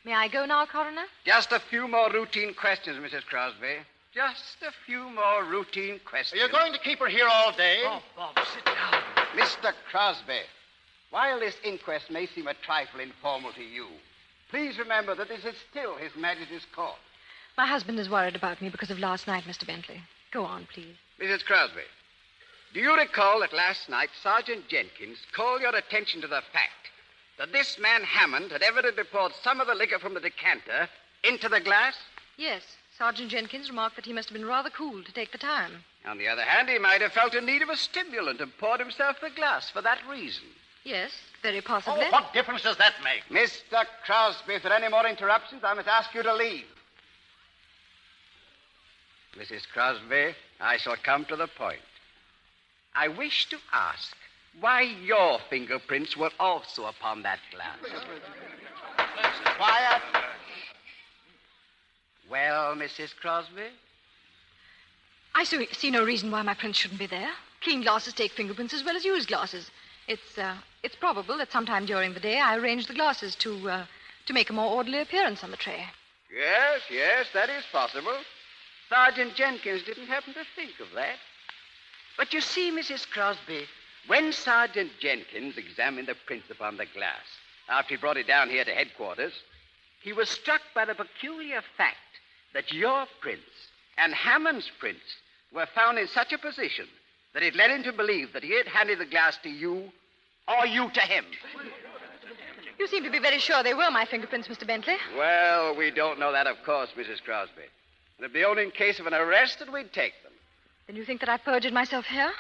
May I go now, Coroner? Just a few more routine questions, Mrs. Crosby. Just a few more routine questions. Are you going to keep her here all day? Oh, Bob, sit down. Mr. Crosby, while this inquest may seem a trifle informal to you, please remember that this is still His Majesty's court. My husband is worried about me because of last night, Mr. Bentley. Go on, please. Mrs. Crosby, do you recall that last night Sergeant Jenkins called your attention to the fact that this man Hammond had evidently poured some of the liquor from the decanter into the glass? Yes. Sergeant Jenkins remarked that he must have been rather cool to take the time. On the other hand, he might have felt in need of a stimulant and poured himself the glass for that reason. Yes, very possibly. Oh, what difference does that make? Mr. Crosby, if there are any more interruptions, I must ask you to leave. Mrs. Crosby, I shall come to the point. I wish to ask why your fingerprints were also upon that glass. Quiet. Well, Mrs. Crosby? I see no reason why my prints shouldn't be there. Clean glasses take fingerprints as well as used glasses. It's probable that sometime during the day I arranged the glasses to make a more orderly appearance on the tray. Yes, that is possible. Sergeant Jenkins didn't happen to think of that. But you see, Mrs. Crosby, when Sergeant Jenkins examined the prints upon the glass, after he brought it down here to headquarters, he was struck by the peculiar fact that your prints and Hammond's prints were found in such a position that it led him to believe that he had handed the glass to you or you to him. You seem to be very sure they were my fingerprints, Mr. Bentley. Well, we don't know that, of course, Mrs. Crosby. It'd be only in case of an arrest that we'd take them. Then you think that I perjured myself here?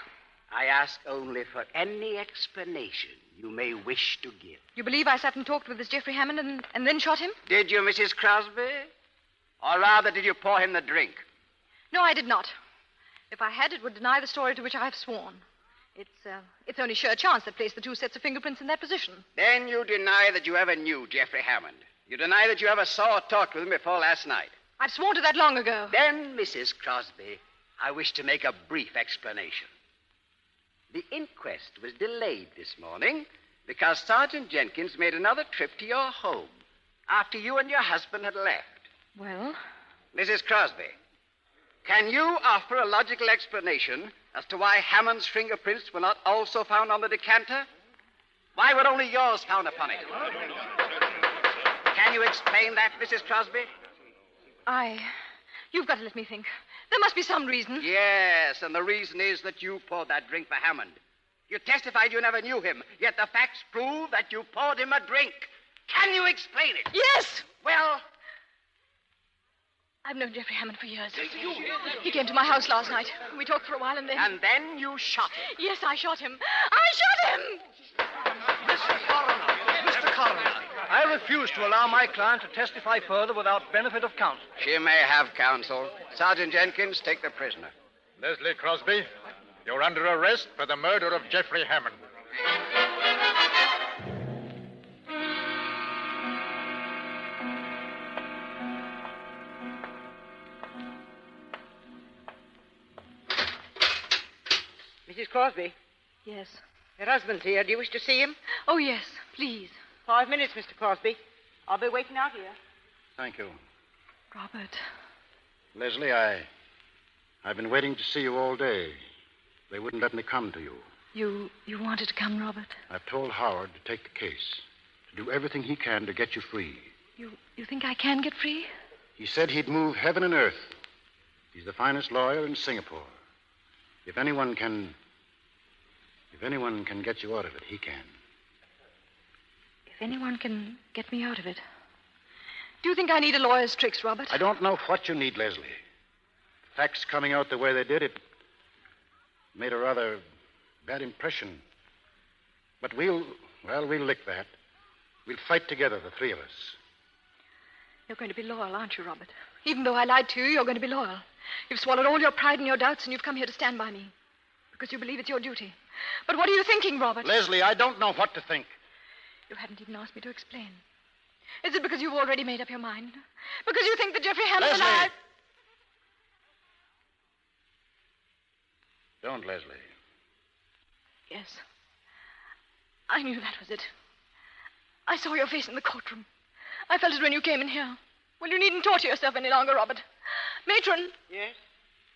I ask only for any explanation you may wish to give. You believe I sat and talked with this Geoffrey Hammond and then shot him? Did you, Mrs. Crosby? Or rather, did you pour him the drink? No, I did not. If I had, it would deny the story to which I have sworn. It's only sheer chance that placed the two sets of fingerprints in that position. Then you deny that you ever knew Geoffrey Hammond. You deny that you ever saw or talked with him before last night. I've sworn to that long ago. Then, Mrs. Crosby, I wish to make a brief explanation. The inquest was delayed this morning because Sergeant Jenkins made another trip to your home after you and your husband had left. Well? Mrs. Crosby, can you offer a logical explanation as to why Hammond's fingerprints were not also found on the decanter? Why were only yours found upon it? Can you explain that, Mrs. Crosby? You've got to let me think. There must be some reason. Yes, and the reason is that you poured that drink for Hammond. You testified you never knew him, yet the facts prove that you poured him a drink. Can you explain it? Yes! Well... I've known Geoffrey Hammond for years. He came to my house last night. We talked for a while and then... And then you shot him? Yes, I shot him. I shot him! Mr. Coroner, I refuse to allow my client to testify further without benefit of counsel. She may have counsel. Sergeant Jenkins, take the prisoner. Leslie Crosby, you're under arrest for the murder of Geoffrey Hammond. Mrs. Crosby? Yes. Your husband's here. Do you wish to see him? Oh, yes, please. 5 minutes, Mr. Crosby. I'll be waiting out here. Thank you. Robert. Leslie, I've been waiting to see you all day. They wouldn't let me come to you. You wanted to come, Robert? I've told Howard to take the case, to do everything he can to get you free. You think I can get free? He said he'd move heaven and earth. He's the finest lawyer in Singapore. If anyone can get you out of it, he can. If anyone can get me out of it. Do you think I need a lawyer's tricks, Robert? I don't know what you need, Leslie. The facts coming out the way they did, it made a rather bad impression. But we'll lick that. We'll fight together, the three of us. You're going to be loyal, aren't you, Robert? Even though I lied to you, you're going to be loyal. You've swallowed all your pride and your doubts, and you've come here to stand by me. Because you believe it's your duty. But what are you thinking, Robert? Leslie, I don't know what to think. You haven't even asked me to explain. Is it because you've already made up your mind? Because you think that Geoffrey Hammond and I... Don't, Leslie. Yes. I knew that was it. I saw your face in the courtroom. I felt it when you came in here. Well, you needn't torture yourself any longer, Robert. Matron. Yes?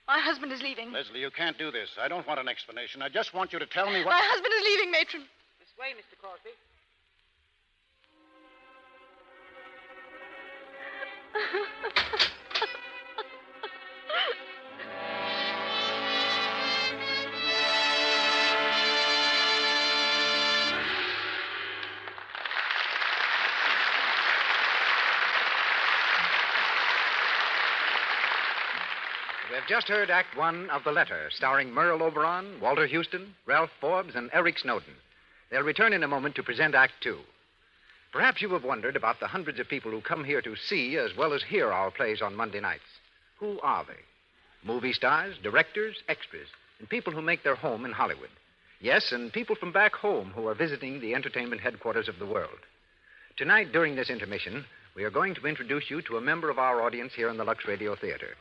My husband is leaving. Leslie, you can't do this. I don't want an explanation. I just want you to tell me what... My husband is leaving, Matron. This way, Mr. Crosby. We have just heard Act One of The Letter, starring Merrill Oberon, Walter Houston, Ralph Forbes, and Eric Snowden. They'll return in a moment to present Act Two. Perhaps you have wondered about the hundreds of people who come here to see as well as hear our plays on Monday nights. Who are they? Movie stars, directors, extras, and people who make their home in Hollywood. Yes, and people from back home who are visiting the entertainment headquarters of the world. Tonight, during this intermission, we are going to introduce you to a member of our audience here in the Lux Radio Theater.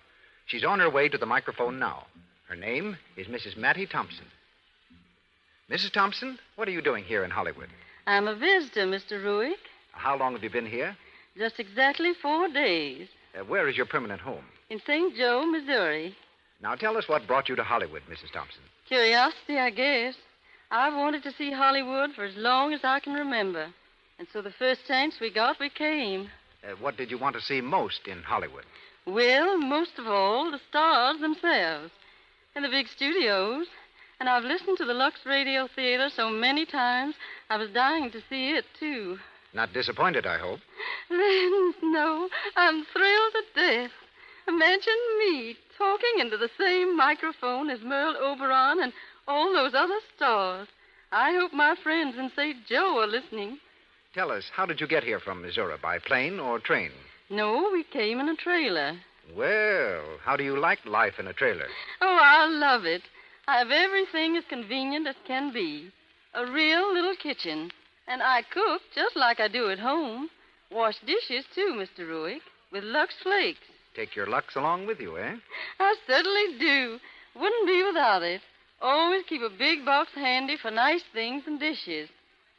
She's on her way to the microphone now. Her name is Mrs. Mattie Thompson. Mrs. Thompson, what are you doing here in Hollywood? I'm a visitor, Mr. Ruick. How long have you been here? Just exactly 4 days. Where is your permanent home? In St. Joe, Missouri. Now tell us what brought you to Hollywood, Mrs. Thompson. Curiosity, I guess. I've wanted to see Hollywood for as long as I can remember. And so the first chance we got, we came. What did you want to see most in Hollywood? Well, most of all, the stars themselves. And the big studios. And I've listened to the Lux Radio Theater so many times, I was dying to see it, too. Not disappointed, I hope. No, I'm thrilled to death. Imagine me talking into the same microphone as Merrill Oberon and all those other stars. I hope my friends in St. Joe are listening. Tell us, how did you get here from Missouri, by plane or train? No, we came in a trailer. Well, how do you like life in a trailer? Oh, I love it. I have everything as convenient as can be. A real little kitchen. And I cook just like I do at home. Wash dishes, too, Mr. Ruick, with Lux Flakes. Take your Lux along with you, eh? I certainly do. Wouldn't be without it. Always keep a big box handy for nice things and dishes.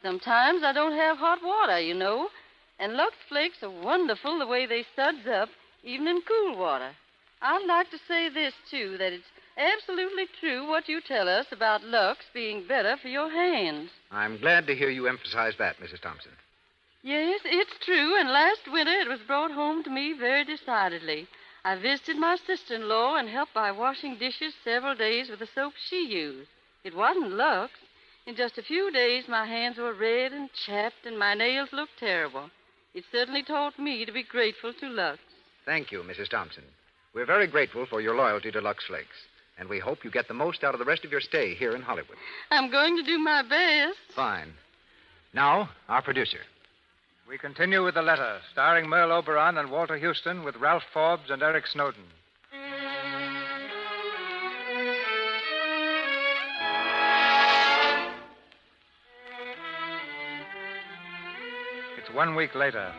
Sometimes I don't have hot water, you know. And Lux Flakes are wonderful the way they suds up, even in cool water. I'd like to say this, too, that it's absolutely true what you tell us about Lux being better for your hands. I'm glad to hear you emphasize that, Mrs. Thompson. Yes, it's true, and last winter it was brought home to me very decidedly. I visited my sister-in-law and helped by washing dishes several days with the soap she used. It wasn't Lux. In just a few days, my hands were red and chapped, and my nails looked terrible. It certainly taught me to be grateful to Lux. Thank you, Mrs. Thompson. We're very grateful for your loyalty to Lux Flakes, and we hope you get the most out of the rest of your stay here in Hollywood. I'm going to do my best. Fine. Now, our producer. We continue with The Letter, starring Merle Oberon and Walter Houston with Ralph Forbes and Eric Snowden. It's 1 week later,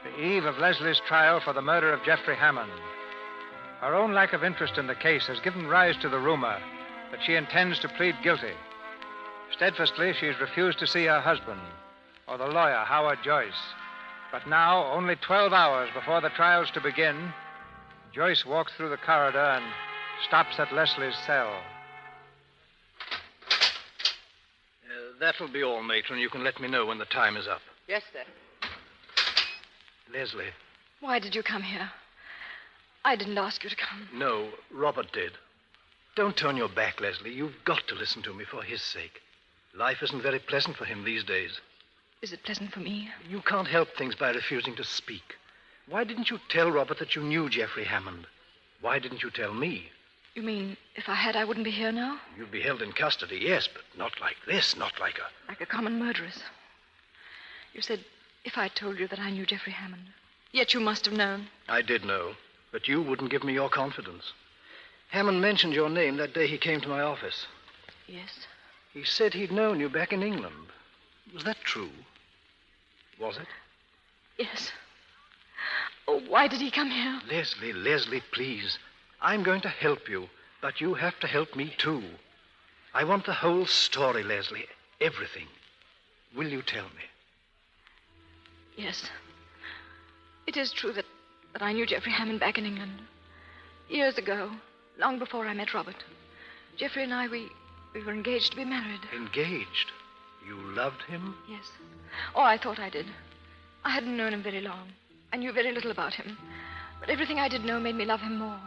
the eve of Leslie's trial for the murder of Jeffrey Hammond. Her own lack of interest in the case has given rise to the rumor that she intends to plead guilty. Steadfastly, she's refused to see her husband, or the lawyer, Howard Joyce. But now, only 12 hours before the trial's to begin, Joyce walks through the corridor and stops at Leslie's cell. That'll be all, matron. You can let me know when the time is up. Yes, sir. Leslie. Why did you come here? I didn't ask you to come. No, Robert did. Don't turn your back, Leslie. You've got to listen to me for his sake. Life isn't very pleasant for him these days. Is it pleasant for me? You can't help things by refusing to speak. Why didn't you tell Robert that you knew Jeffrey Hammond? Why didn't you tell me? You mean if I had, I wouldn't be here now? You'd be held in custody, yes, but not like this, not like a... Like a common murderess. You said if I told you that I knew Jeffrey Hammond. Yet you must have known. I did know, but you wouldn't give me your confidence. Hammond mentioned your name that day he came to my office. Yes? He said he'd known you back in England. Was that true? Was it? Yes. Oh, why did he come here? Leslie, please. I'm going to help you, but you have to help me, too. I want the whole story, Leslie. Everything. Will you tell me? Yes. It is true that I knew Jeffrey Hammond back in England. Years ago, long before I met Robert. Jeffrey and I, we were engaged to be married. Engaged? You loved him? Yes. Oh, I thought I did. I hadn't known him very long. I knew very little about him. But everything I did know made me love him more.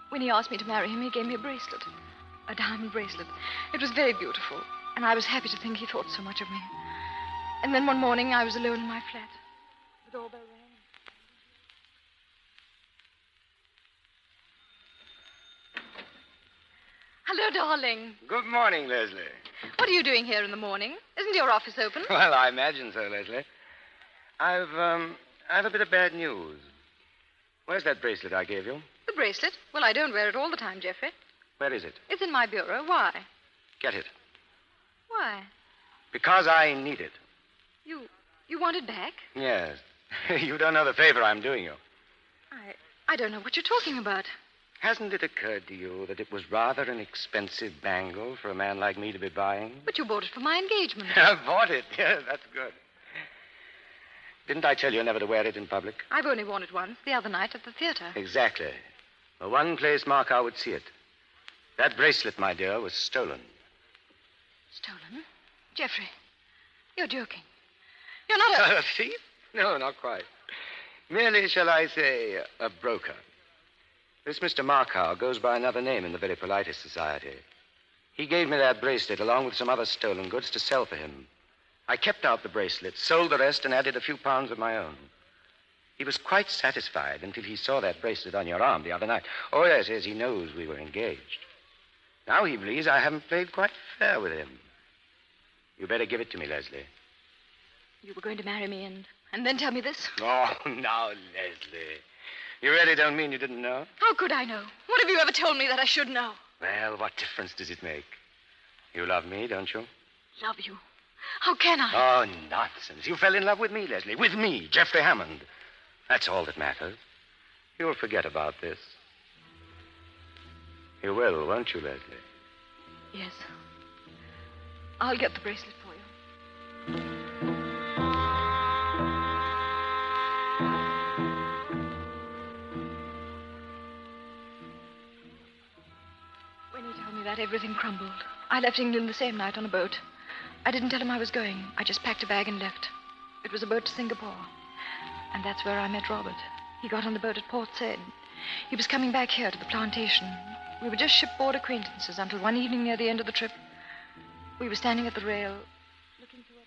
When he asked me to marry him, he gave me a bracelet. A diamond bracelet. It was very beautiful, and I was happy to think he thought so much of me. And then one morning, I was alone in my flat. The doorbell rang. Hello, darling. Good morning, Leslie. What are you doing here in the morning? Isn't your office open? Well, I imagine so, Leslie. I've a bit of bad news. Where's that bracelet I gave you? The bracelet? Well, I don't wear it all the time, Jeffrey. Where is it? It's in my bureau. Why? Get it. Why? Because I need it. You want it back? Yes. You don't know the favor I'm doing you. I don't know what you're talking about. Hasn't it occurred to you that it was rather an expensive bangle for a man like me to be buying? But you bought it for my engagement. I bought it. Yes, that's good. Didn't I tell you never to wear it in public? I've only worn it once, the other night at the theater. Exactly. The one place Markau would see it. That bracelet, my dear, was stolen. Stolen? Jeffrey, you're joking. You're not a thief? No, not quite. Merely, shall I say, a broker. This Mr. Markau goes by another name in the very politest society. He gave me that bracelet along with some other stolen goods to sell for him. I kept out the bracelet, sold the rest, and added a few pounds of my own. He was quite satisfied until he saw that bracelet on your arm the other night. Oh, yes, he knows we were engaged. Now he believes I haven't played quite fair with him. You better give it to me, Leslie. You were going to marry me and then tell me this? Oh, now, Leslie. You really don't mean you didn't know? How could I know? What have you ever told me that I should know? Well, what difference does it make? You love me, don't you? Love you? How can I? Oh, nonsense. You fell in love with me, Leslie. With me, Geoffrey Hammond. That's all that matters. You'll forget about this. You will, won't you, Leslie? Yes. I'll get the bracelet for you. When he told me that, everything crumbled. I left England the same night on a boat. I didn't tell him I was going. I just packed a bag and left. It was a boat to Singapore. And that's where I met Robert. He got on the boat at Port Said. He was coming back here to the plantation. We were just shipboard acquaintances until one evening near the end of the trip, we were standing at the rail, looking toward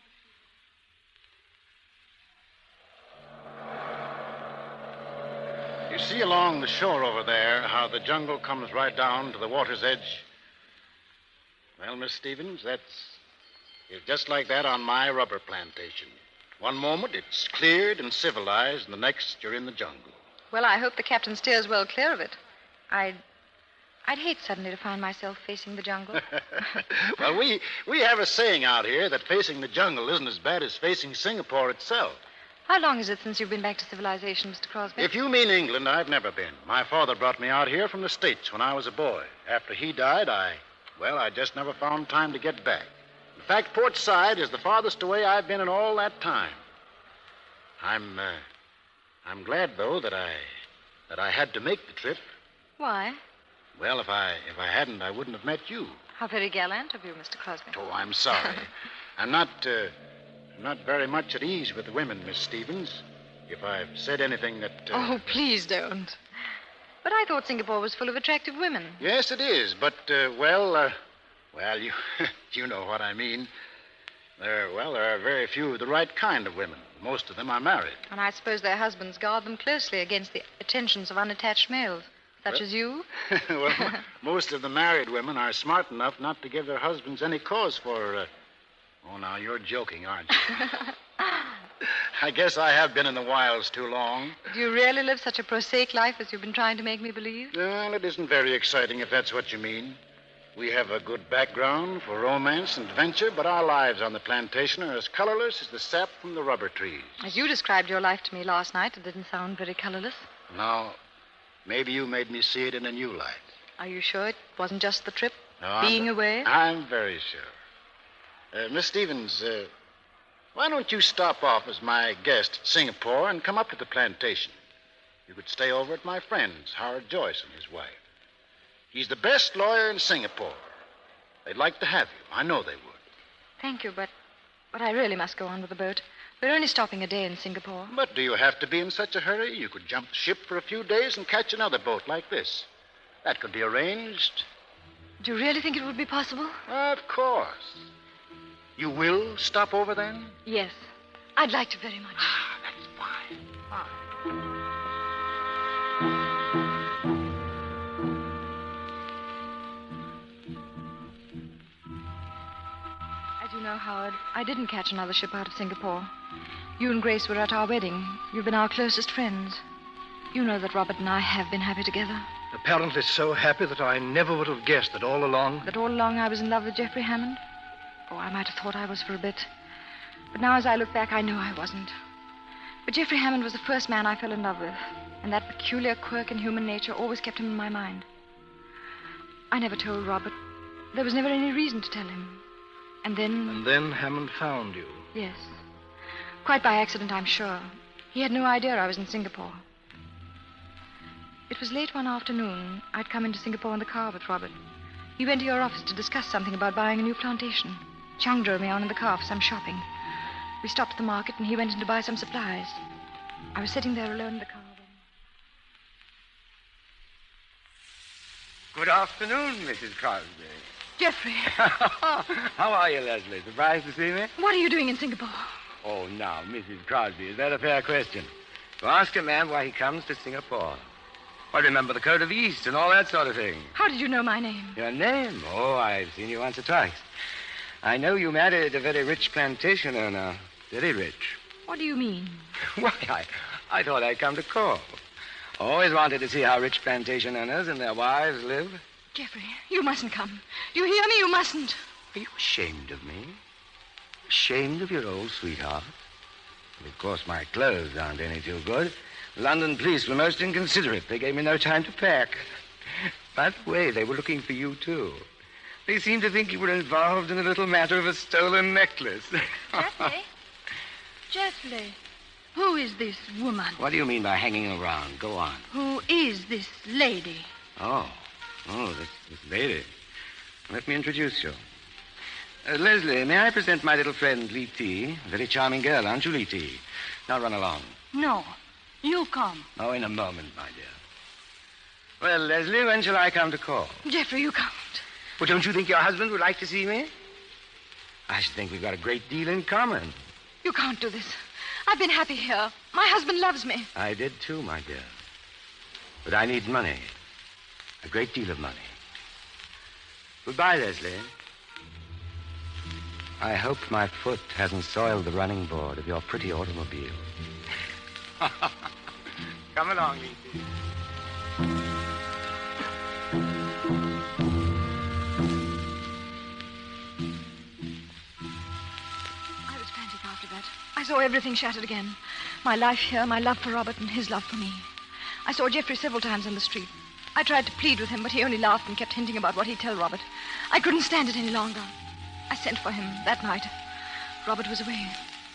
the sea. You see along the shore over there how the jungle comes right down to the water's edge? Well, Miss Stevens, it's just like that on my rubber plantation. One moment it's cleared and civilized, and the next you're in the jungle. Well, I hope the captain steers well clear of it. I'd hate suddenly to find myself facing the jungle. Well, we have a saying out here that facing the jungle isn't as bad as facing Singapore itself. How long is it since you've been back to civilization, Mr. Crosby? If you mean England, I've never been. My father brought me out here from the States when I was a boy. After he died, I just never found time to get back. In fact, Port Said is the farthest away I've been in all that time. I'm glad, though, that I had to make the trip. Why? Well, if I hadn't, I wouldn't have met you. How very gallant of you, Mr. Crosby. Oh, I'm sorry. I'm not very much at ease with the women, Miss Stevens. If I've said anything that... Oh, please don't. But I thought Singapore was full of attractive women. Yes, it is, but, you know what I mean. There are very few of the right kind of women. Most of them are married. And I suppose their husbands guard them closely against the attentions of unattached males, such as you. Well, most of the married women are smart enough not to give their husbands any cause for... Oh, now, you're joking, aren't you? I guess I have been in the wilds too long. Do you really live such a prosaic life as you've been trying to make me believe? Well, it isn't very exciting, if that's what you mean. We have a good background for romance and adventure, but our lives on the plantation are as colorless as the sap from the rubber trees. As you described your life to me last night, it didn't sound very colorless. Now, maybe you made me see it in a new light. Are you sure it wasn't just the trip? No, being away? I'm very sure. Miss Stevens, why don't you stop off as my guest at Singapore and come up to the plantation? You could stay over at my friend's, Howard Joyce and his wife. He's the best lawyer in Singapore. They'd like to have you. I know they would. Thank you, but I really must go on with the boat. We're only stopping a day in Singapore. But do you have to be in such a hurry? You could jump ship for a few days and catch another boat like this. That could be arranged. Do you really think it would be possible? Of course. You will stop over then? Yes. I'd like to very much. That's fine. As you know, Howard, I didn't catch another ship out of Singapore. You and Grace were at our wedding. You've been our closest friends. You know that Robert and I have been happy together. Apparently so happy that I never would have guessed that all along... That all along I was in love with Geoffrey Hammond? Oh, I might have thought I was for a bit. But now as I look back, I know I wasn't. But Geoffrey Hammond was the first man I fell in love with. And that peculiar quirk in human nature always kept him in my mind. I never told Robert. There was never any reason to tell him. And then... And then Hammond found you. Yes. Quite by accident, I'm sure. He had no idea I was in Singapore. It was late one afternoon. I'd come into Singapore in the car with Robert. He went to your office to discuss something about buying a new plantation. Chung drove me on in the car for some shopping. We stopped at the market, and he went in to buy some supplies. I was sitting there alone in the car when... Good afternoon, Mrs. Crosby. Geoffrey. How are you, Leslie? Surprised to see me? What are you doing in Singapore? Oh, now, Mrs. Crosby, is that a fair question? To ask a man why he comes to Singapore. I remember the Code of the East and all that sort of thing. How did you know my name? Your name? Oh, I've seen you once or twice. I know you married a very rich plantation owner. Very rich. What do you mean? Why, I thought I'd come to call. Always wanted to see how rich plantation owners and their wives live. Geoffrey, you mustn't come. Do you hear me? You mustn't. Are you ashamed of me? Ashamed of your old sweetheart? Well, of course, my clothes aren't any too good. London police were most inconsiderate. They gave me no time to pack. By the way, they were looking for you, too. They seemed to think you were involved in a little matter of a stolen necklace. Geoffrey? Geoffrey, who is this woman? What do you mean by hanging around? Go on. Who is this lady? Oh, this lady. Let me introduce you. Leslie, may I present my little friend, Lee T. A very charming girl, aren't you, Lee T? Now run along. No, you come. Oh, in a moment, my dear. Well, Leslie, when shall I come to call? Geoffrey, you can't. Well, don't you think your husband would like to see me? I should think we've got a great deal in common. You can't do this. I've been happy here. My husband loves me. I did too, my dear. But I need money. A great deal of money. Goodbye, Leslie. I hope my foot hasn't soiled the running board of your pretty automobile. Come along, Lizzie. I was frantic after that. I saw everything shattered again. My life here, my love for Robert, and his love for me. I saw Geoffrey several times on the street. I tried to plead with him, but he only laughed and kept hinting about what he'd tell Robert. I couldn't stand it any longer. I sent for him that night. Robert was away.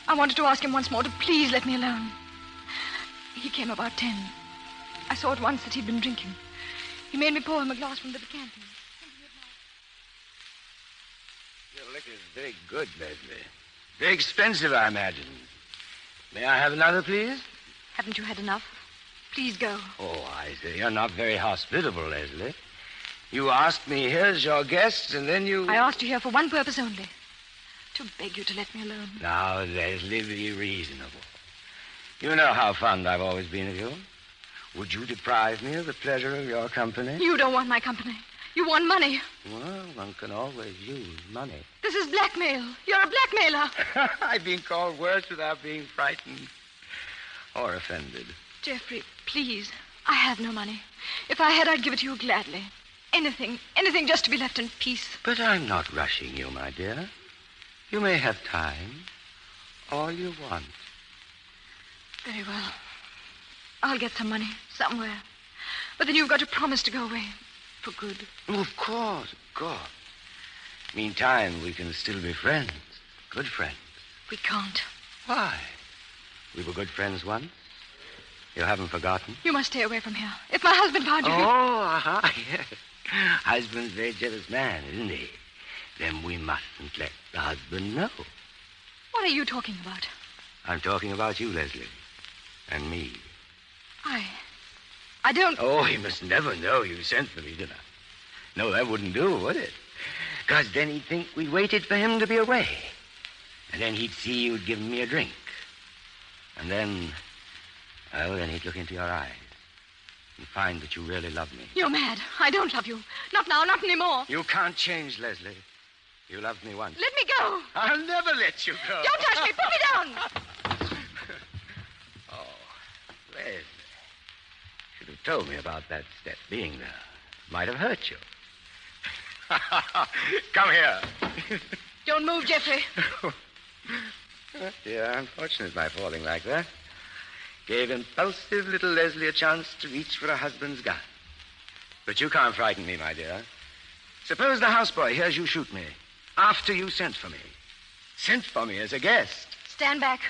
I wanted to ask him once more to please let me alone. He came about 10. I saw at once that he'd been drinking. He made me pour him a glass from the decanter. Your liquor's very good, Leslie. Very expensive, I imagine. May I have another, please? Haven't you had enough? Please go. Oh, I see. You're not very hospitable, Leslie. You asked me here as your guest, and then you... I asked you here for one purpose only. To beg you to let me alone. Now, Leslie, be reasonable. You know how fond I've always been of you. Would you deprive me of the pleasure of your company? You don't want my company. You want money. Well, one can always use money. This is blackmail. You're a blackmailer. I've been called worse without being frightened or offended. Geoffrey, please. I have no money. If I had, I'd give it to you gladly. Anything just to be left in peace. But I'm not rushing you, my dear. You may have time. All you want. Very well. I'll get some money somewhere. But then you've got to promise to go away. For good. Oh, of course. Meantime, we can still be friends. Good friends. We can't. Why? We were good friends once. You haven't forgotten? You must stay away from here. If my husband found you... Yes. Husband's a very jealous man, isn't he? Then we mustn't let the husband know. What are you talking about? I'm talking about you, Leslie. And me. I don't... Oh, he must never know you sent for me, did I? No, that wouldn't do, would it? Because then he'd think we waited for him to be away. And then he'd see you'd given me a drink. And then... Well, then he'd look into your eyes and find that you really love me. You're mad. I don't love you. Not now, not anymore. You can't change, Leslie. You loved me once. Let me go. I'll never let you go. Don't touch me. Put me down. Leslie. Should have told me about that step being there. Might have hurt you. Come here. Don't move, Geoffrey. Oh, dear, unfortunate my falling like that. Gave impulsive little Leslie a chance to reach for a husband's gun. But you can't frighten me, my dear. Suppose the houseboy hears you shoot me after you sent for me. Sent for me as a guest. Stand back.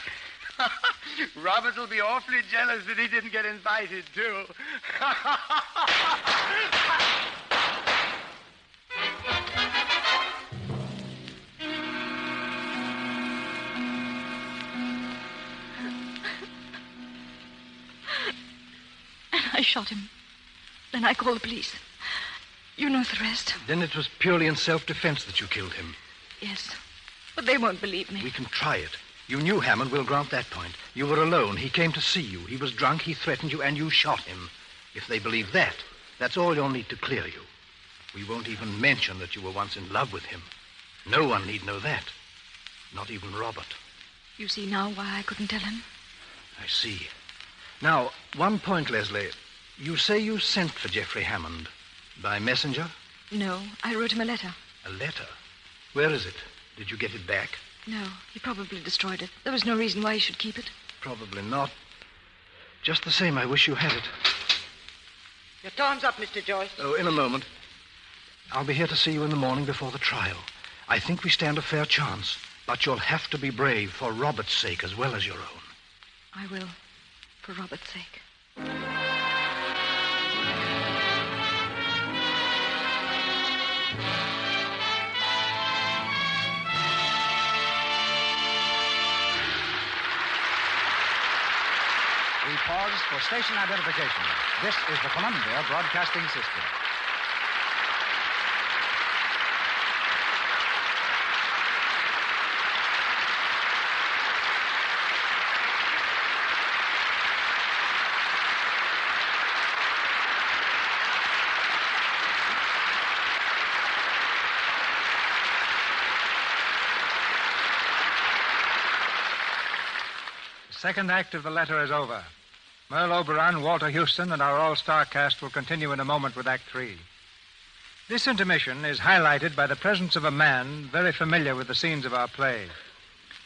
Robert will be awfully jealous that he didn't get invited, too. I shot him. Then I called the police. You know the rest. Then it was purely in self-defense that you killed him. Yes. But they won't believe me. We can try it. You knew Hammond. We'll grant that point. You were alone. He came to see you. He was drunk. He threatened you, and you shot him. If they believe that, that's all you'll need to clear you. We won't even mention that you were once in love with him. No one need know that. Not even Robert. You see now why I couldn't tell him? I see. Now, one point, Leslie. You say you sent for Geoffrey Hammond. By messenger? No, I wrote him a letter. A letter? Where is it? Did you get it back? No, he probably destroyed it. There was no reason why he should keep it. Probably not. Just the same, I wish you had it. Your time's up, Mr. Joyce. Oh, in a moment. I'll be here to see you in the morning before the trial. I think we stand a fair chance, but you'll have to be brave for Robert's sake as well as your own. I will, for Robert's sake. We pause for station identification. This is the Columbia Broadcasting System. The second act of the letter is over. Merle Oberon, Walter Houston, and our all-star cast will continue in a moment with Act 3. This intermission is highlighted by the presence of a man very familiar with the scenes of our play.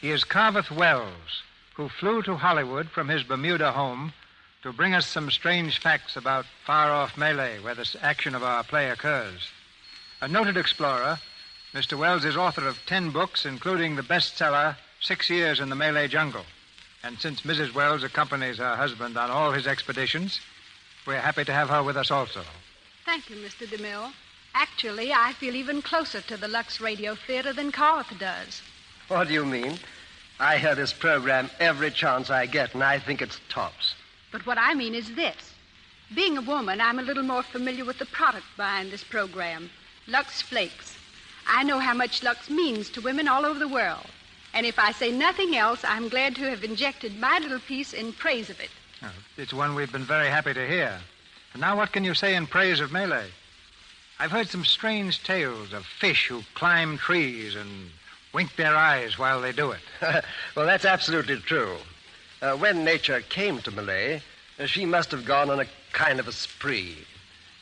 He is Carveth Wells, who flew to Hollywood from his Bermuda home to bring us some strange facts about far-off Malay, where the action of our play occurs. A noted explorer, Mr. Wells is author of 10 books, including the bestseller 6 Years in the Malay Jungle. And since Mrs. Wells accompanies her husband on all his expeditions, we're happy to have her with us also. Thank you, Mr. DeMille. Actually, I feel even closer to the Lux Radio Theater than Carveth does. What do you mean? I hear this program every chance I get, and I think it's tops. But what I mean is this. Being a woman, I'm a little more familiar with the product behind this program, Lux Flakes. I know how much Lux means to women all over the world. And if I say nothing else, I'm glad to have injected my little piece in praise of it. Oh, it's one we've been very happy to hear. And now what can you say in praise of Malay? I've heard some strange tales of fish who climb trees and wink their eyes while they do it. Well, that's absolutely true. When nature came to Malay, she must have gone on a kind of a spree.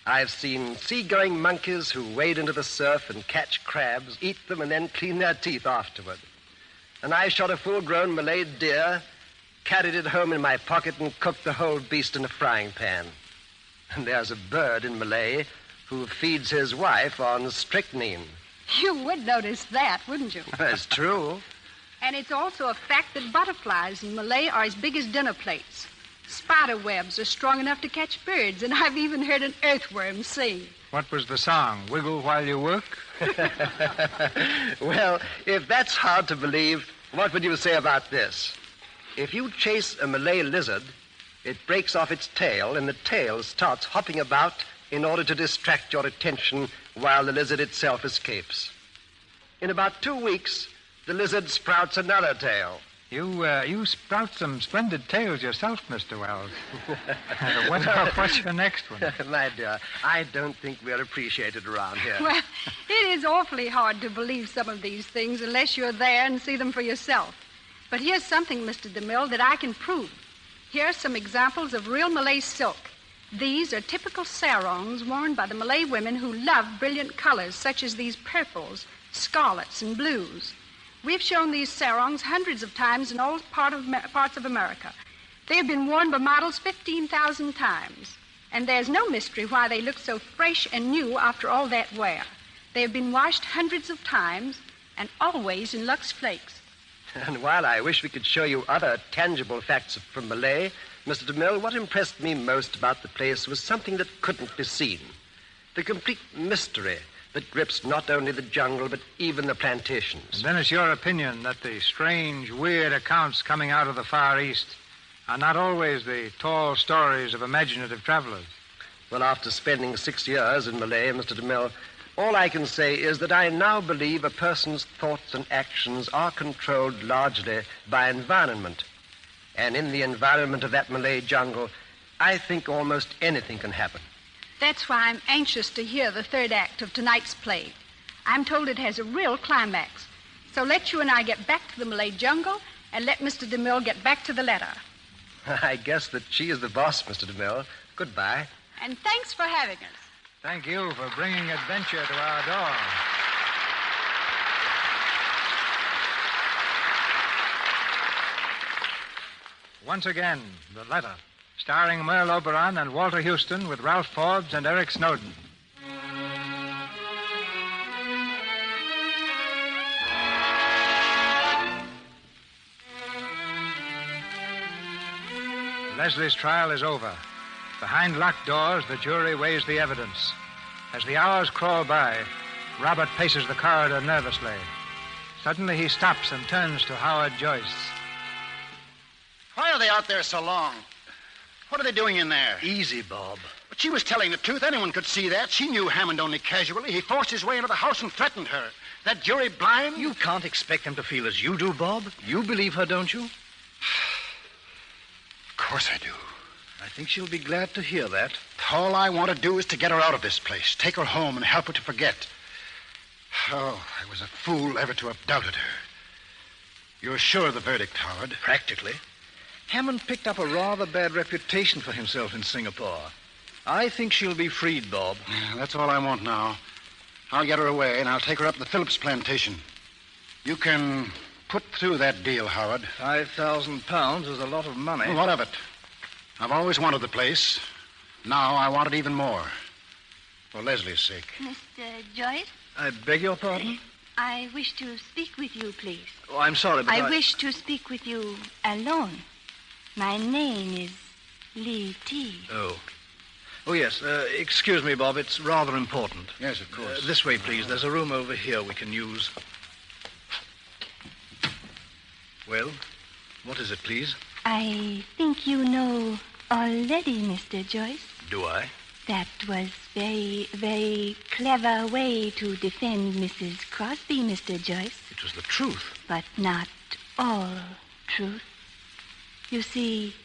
I've seen seagoing monkeys who wade into the surf and catch crabs, eat them, and then clean their teeth afterward. And I shot a full-grown Malay deer, carried it home in my pocket, and cooked the whole beast in a frying pan. And there's a bird in Malay who feeds his wife on strychnine. You would notice that, wouldn't you? That's true. And it's also a fact that butterflies in Malay are as big as dinner plates. Spider webs are strong enough to catch birds, and I've even heard an earthworm sing. What was the song? Wiggle while you work? Well, if that's hard to believe, what would you say about this? If you chase a Malay lizard, it breaks off its tail, and the tail starts hopping about in order to distract your attention while the lizard itself escapes. In about 2 weeks, the lizard sprouts another tail. You sprout some splendid tales yourself, Mr. Wells. What's your next one? My dear, I don't think we're appreciated around here. Well, it is awfully hard to believe some of these things unless you're there and see them for yourself. But here's something, Mr. DeMille, that I can prove. Here are some examples of real Malay silk. These are typical sarongs worn by the Malay women who love brilliant colors, such as these purples, scarlets, and blues. We've shown these sarongs hundreds of times in all parts of America. They have been worn by models 15,000 times. And there's no mystery why they look so fresh and new after all that wear. They have been washed hundreds of times and always in Lux Flakes. And while I wish we could show you other tangible facts from Malay, Mr. DeMille, what impressed me most about the place was something that couldn't be seen. The complete mystery that grips not only the jungle, but even the plantations. And then it's your opinion that the strange, weird accounts coming out of the Far East are not always the tall stories of imaginative travelers. Well, after spending 6 years in Malay, Mr. DeMille, all I can say is that I now believe a person's thoughts and actions are controlled largely by environment. And in the environment of that Malay jungle, I think almost anything can happen. That's why I'm anxious to hear the third act of tonight's play. I'm told it has a real climax. So let you and I get back to the Malay jungle and let Mr. DeMille get back to the letter. I guess that she is the boss, Mr. DeMille. Goodbye. And thanks for having us. Thank you for bringing adventure to our door. Once again, The Letter, starring Merle Oberon and Walter Houston with Ralph Forbes and Eric Snowden. Leslie's trial is over. Behind locked doors, the jury weighs the evidence. As the hours crawl by, Robert paces the corridor nervously. Suddenly he stops and turns to Howard Joyce. Why are they out there so long? What are they doing in there? Easy, Bob. But she was telling the truth. Anyone could see that. She knew Hammond only casually. He forced his way into the house and threatened her. That jury blind? You can't expect them to feel as you do, Bob. You believe her, don't you? Of course I do. I think she'll be glad to hear that. All I want to do is to get her out of this place, take her home and help her to forget. Oh, I was a fool ever to have doubted her. You're sure of the verdict, Howard? Practically. Hammond picked up a rather bad reputation for himself in Singapore. I think she'll be freed, Bob. Yeah, that's all I want now. I'll get her away, and I'll take her up to the Phillips plantation. You can put through that deal, Howard. £5,000 is a lot of money. Well, what of it? I've always wanted the place. Now I want it even more. For Leslie's sake. Mr. Joyce? I beg your pardon? I wish to speak with you, please. Oh, I'm sorry, but I wish to speak with you alone. My name is Lee T. Oh. Oh, yes. Excuse me, Bob. It's rather important. Yes, of course. This way, please. There's a room over here we can use. Well, what is it, please? I think you know already, Mr. Joyce. Do I? That was very clever way to defend Mrs. Crosby, Mr. Joyce. It was the truth. But not all truth. You see,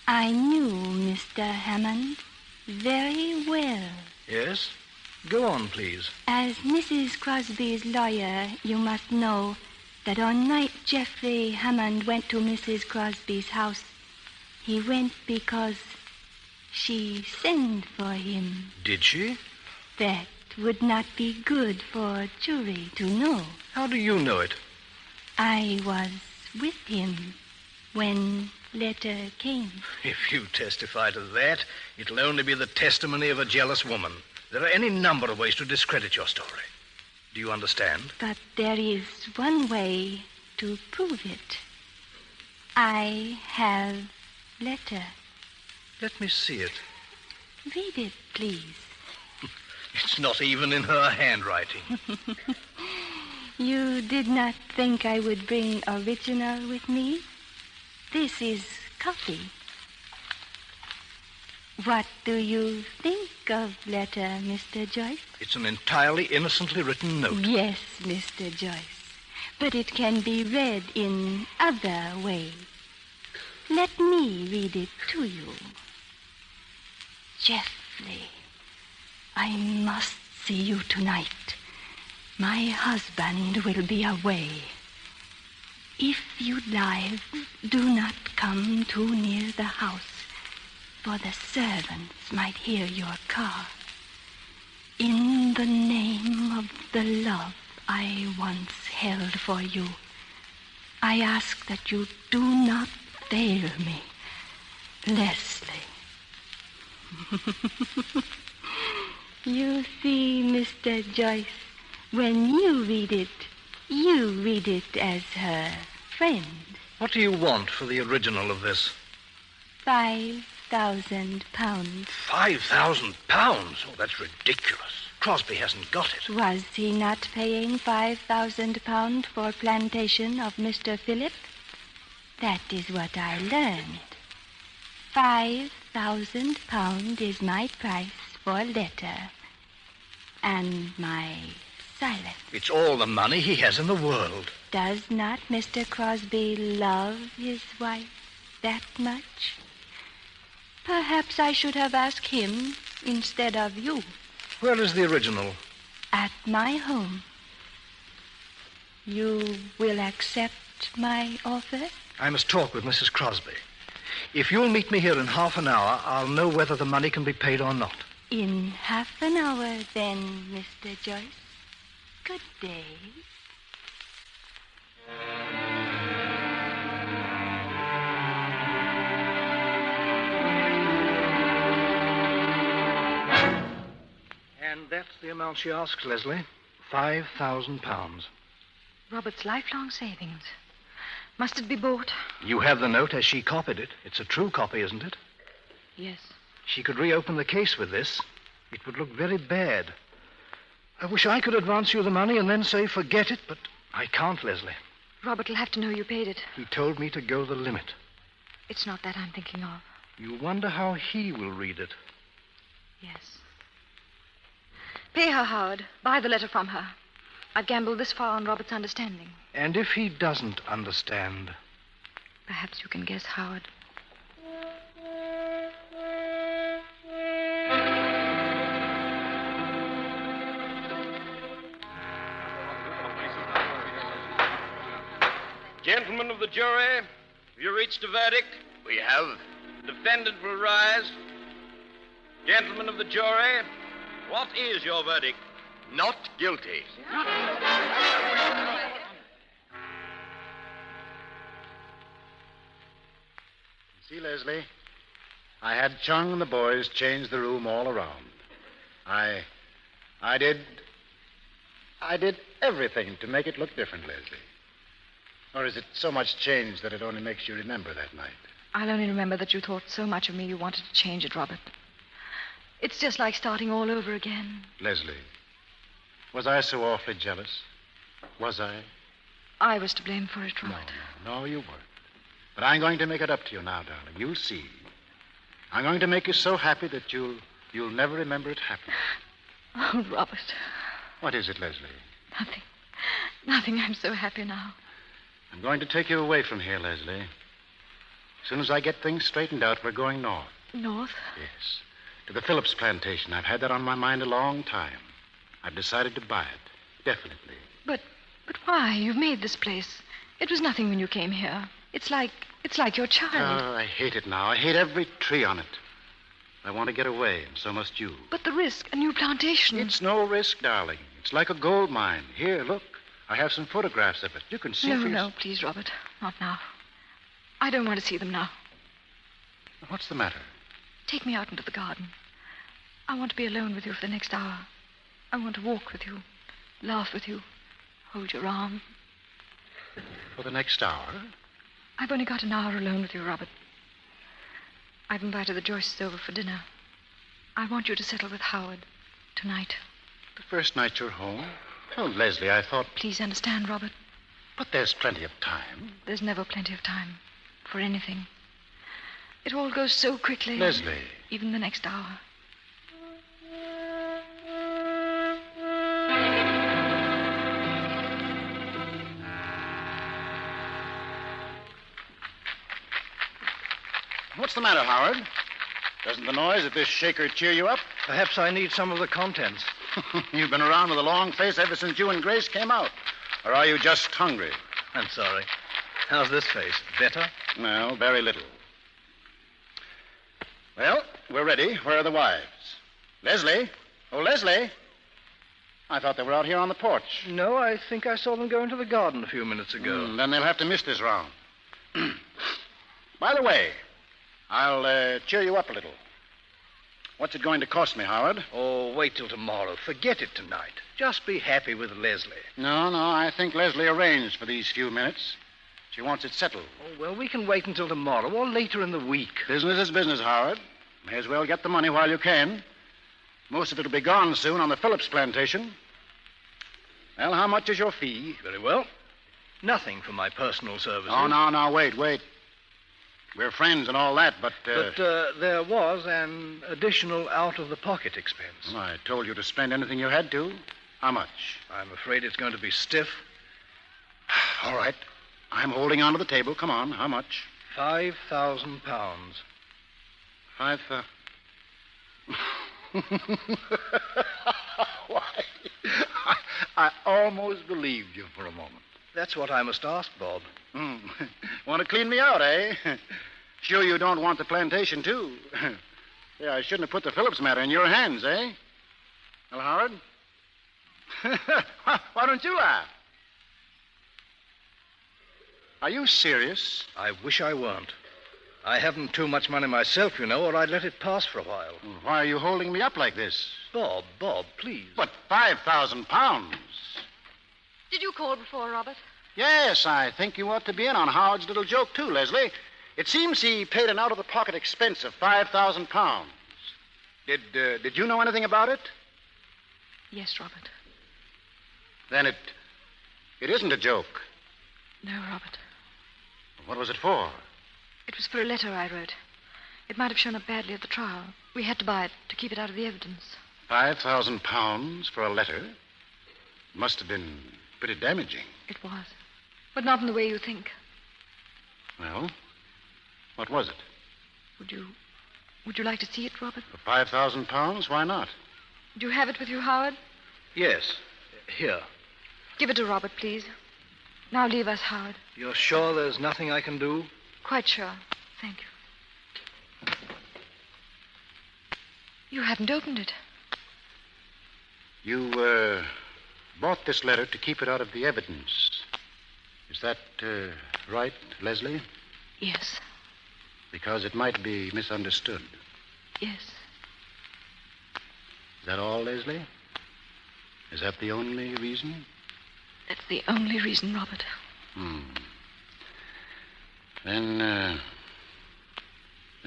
I knew Mr. Hammond very well. Yes? Go on, please. As Mrs. Crosby's lawyer, you must know that on night Geoffrey Hammond went to Mrs. Crosby's house, he went because she sent for him. Did she? That would not be good for a jury to know. How do you know it? I was with him when letter came. If you testify to that, it'll only be the testimony of a jealous woman. There are any number of ways to discredit your story. Do you understand? But there is one way to prove it. I have letter. Let me see it. Read it, please. It's not even in her handwriting. You did not think I would bring original with me? This is copy. What do you think of letter, Mr. Joyce? It's an entirely innocently written note. Yes, Mr. Joyce. But it can be read in other ways. Let me read it to you. Geoffrey, I must see you tonight. My husband will be away. If you live, do not come too near the house, for the servants might hear your car. In the name of the love I once held for you, I ask that you do not fail me, Leslie. You see, Mr. Joyce, when you read it as her friend. What do you want for the original of this? £5,000. £5,000? Oh, that's ridiculous. Crosby hasn't got it. Was he not paying £5,000 for plantation of Mr. Phillip? That is what I learned. £5,000 is my price for letter and my silence. It's all the money he has in the world. Does not Mr. Crosby love his wife that much? Perhaps I should have asked him instead of you. Where is the original? At my home. You will accept my offer? I must talk with Mrs. Crosby. If you'll meet me here in half an hour, I'll know whether the money can be paid or not. In half an hour, then, Mr. Joyce. Good day. And that's the amount she asks, Leslie. £5,000. Robert's lifelong savings. Must it be bought? You have the note as she copied it. It's a true copy, isn't it? Yes. She could reopen the case with this. It would look very bad. I wish I could advance you the money and then say forget it, but I can't, Leslie. Robert will have to know you paid it. He told me to go the limit. It's not that I'm thinking of. You wonder how he will read it. Yes. Pay her, Howard. Buy the letter from her. I've gambled this far on Robert's understanding. And if he doesn't understand? Perhaps you can guess, Howard. Gentlemen of the jury, have you reached a verdict? We have. The defendant will rise. Gentlemen of the jury, what is your verdict? Not guilty. See, Leslie, I had Chung and the boys change the room all around. I did everything to make it look different, Leslie. Or is it so much change that it only makes you remember that night? I'll only remember that you thought so much of me you wanted to change it, Robert. It's just like starting all over again. Leslie, was I so awfully jealous? Was I? I was to blame for it, Robert. No, you weren't. But I'm going to make it up to you now, darling. You'll see. I'm going to make you so happy that you'll never remember it happened. Oh, Robert. What is it, Leslie? Nothing. Nothing. I'm so happy now. I'm going to take you away from here, Leslie. As soon as I get things straightened out, we're going north. North? Yes. To the Phillips plantation. I've had that on my mind a long time. I've decided to buy it. Definitely. But why? You've made this place. It was nothing when you came here. It's like your child. Oh, I hate it now. I hate every tree on it. I want to get away, and so must you. But the risk, a new plantation. It's no risk, darling. It's like a gold mine. Here, look. I have some photographs of it. You can see for yourself. No, please, Robert. Not now. I don't want to see them now. What's the matter? Take me out into the garden. I want to be alone with you for the next hour. I want to walk with you, laugh with you, hold your arm. For the next hour? I've only got an hour alone with you, Robert. I've invited the Joyces over for dinner. I want you to settle with Howard tonight. The first night you're home? Oh, Leslie, I thought... Please understand, Robert. But there's plenty of time. There's never plenty of time for anything. It all goes so quickly. Leslie. Even the next hour. What's the matter, Howard? Doesn't the noise of this shaker cheer you up? Perhaps I need some of the contents. You've been around with a long face ever since you and Grace came out. Or are you just hungry? I'm sorry. How's this face? Better? No, very little. Well, we're ready. Where are the wives? Leslie? Oh, Leslie? I thought they were out here on the porch. No, I think I saw them go into the garden a few minutes ago. Then they'll have to miss this round. By the way, I'll cheer you up a little. What's it going to cost me, Howard? Oh, wait till tomorrow. Forget it tonight. Just be happy with Leslie. No, I think Leslie arranged for these few minutes. She wants it settled. Oh, well, we can wait until tomorrow or later in the week. Business is business, Howard. May as well get the money while you can. Most of it'll be gone soon on the Phillips plantation. Well, how much is your fee? Very well. Nothing for my personal services. Oh, no, wait. We're friends and all that, but... But there was an additional out-of-the-pocket expense. I told you to spend anything you had to. How much? I'm afraid it's going to be stiff. All right. I'm holding on to the table. Come on. How much? £5,000. 5,000... Why? I almost believed you for a moment. That's what I must ask, Bob. Want to clean me out, eh? Sure you don't want the plantation, too. Yeah, I shouldn't have put the Phillips matter in your hands, eh? Well, Howard? Why don't you laugh? Are you serious? I wish I weren't. I haven't too much money myself, you know, or I'd let it pass for a while. Well, why are you holding me up like this? Bob, please. But 5,000 pounds. Did you call before, Robert? Yes, I think you ought to be in on Howard's little joke, too, Leslie. It seems he paid an out-of-the-pocket expense of 5,000 pounds. Did you know anything about it? Yes, Robert. Then it isn't a joke. No, Robert. What was it for? It was for a letter I wrote. It might have shown up badly at the trial. We had to buy it to keep it out of the evidence. 5,000 pounds for a letter? Must have been pretty damaging. It was. But not in the way you think. Well, what was it? Would you like to see it, Robert? For 5,000 pounds? Why not? Do you have it with you, Howard? Yes. Here. Give it to Robert, please. Now leave us, Howard. You're sure there's nothing I can do? Quite sure. Thank you. You haven't opened it. You, bought this letter to keep it out of the evidence. Is that, right, Leslie? Yes. Because it might be misunderstood. Yes. Is that all, Leslie? Is that the only reason? That's the only reason, Robert. Then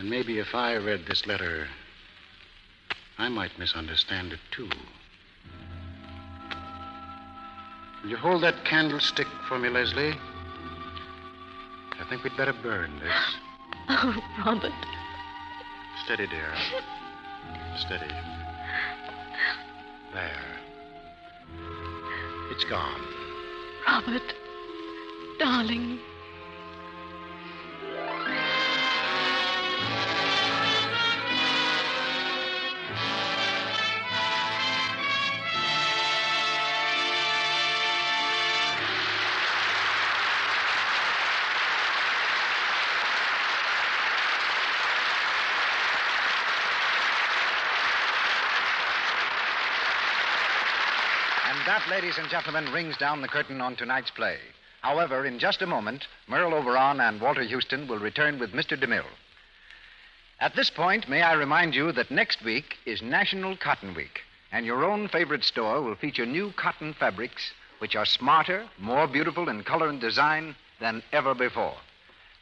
maybe if I read this letter, I might misunderstand it, too. Will you hold that candlestick for me, Leslie? I think we'd better burn this. Oh, Robert. Steady, dear. Steady. There. It's gone. Robert, darling. That, ladies and gentlemen, rings down the curtain on tonight's play. However, in just a moment, Merrill Oberon and Walter Houston will return with Mr. DeMille. At this point, may I remind you that next week is National Cotton Week, and your own favorite store will feature new cotton fabrics which are smarter, more beautiful in color and design than ever before.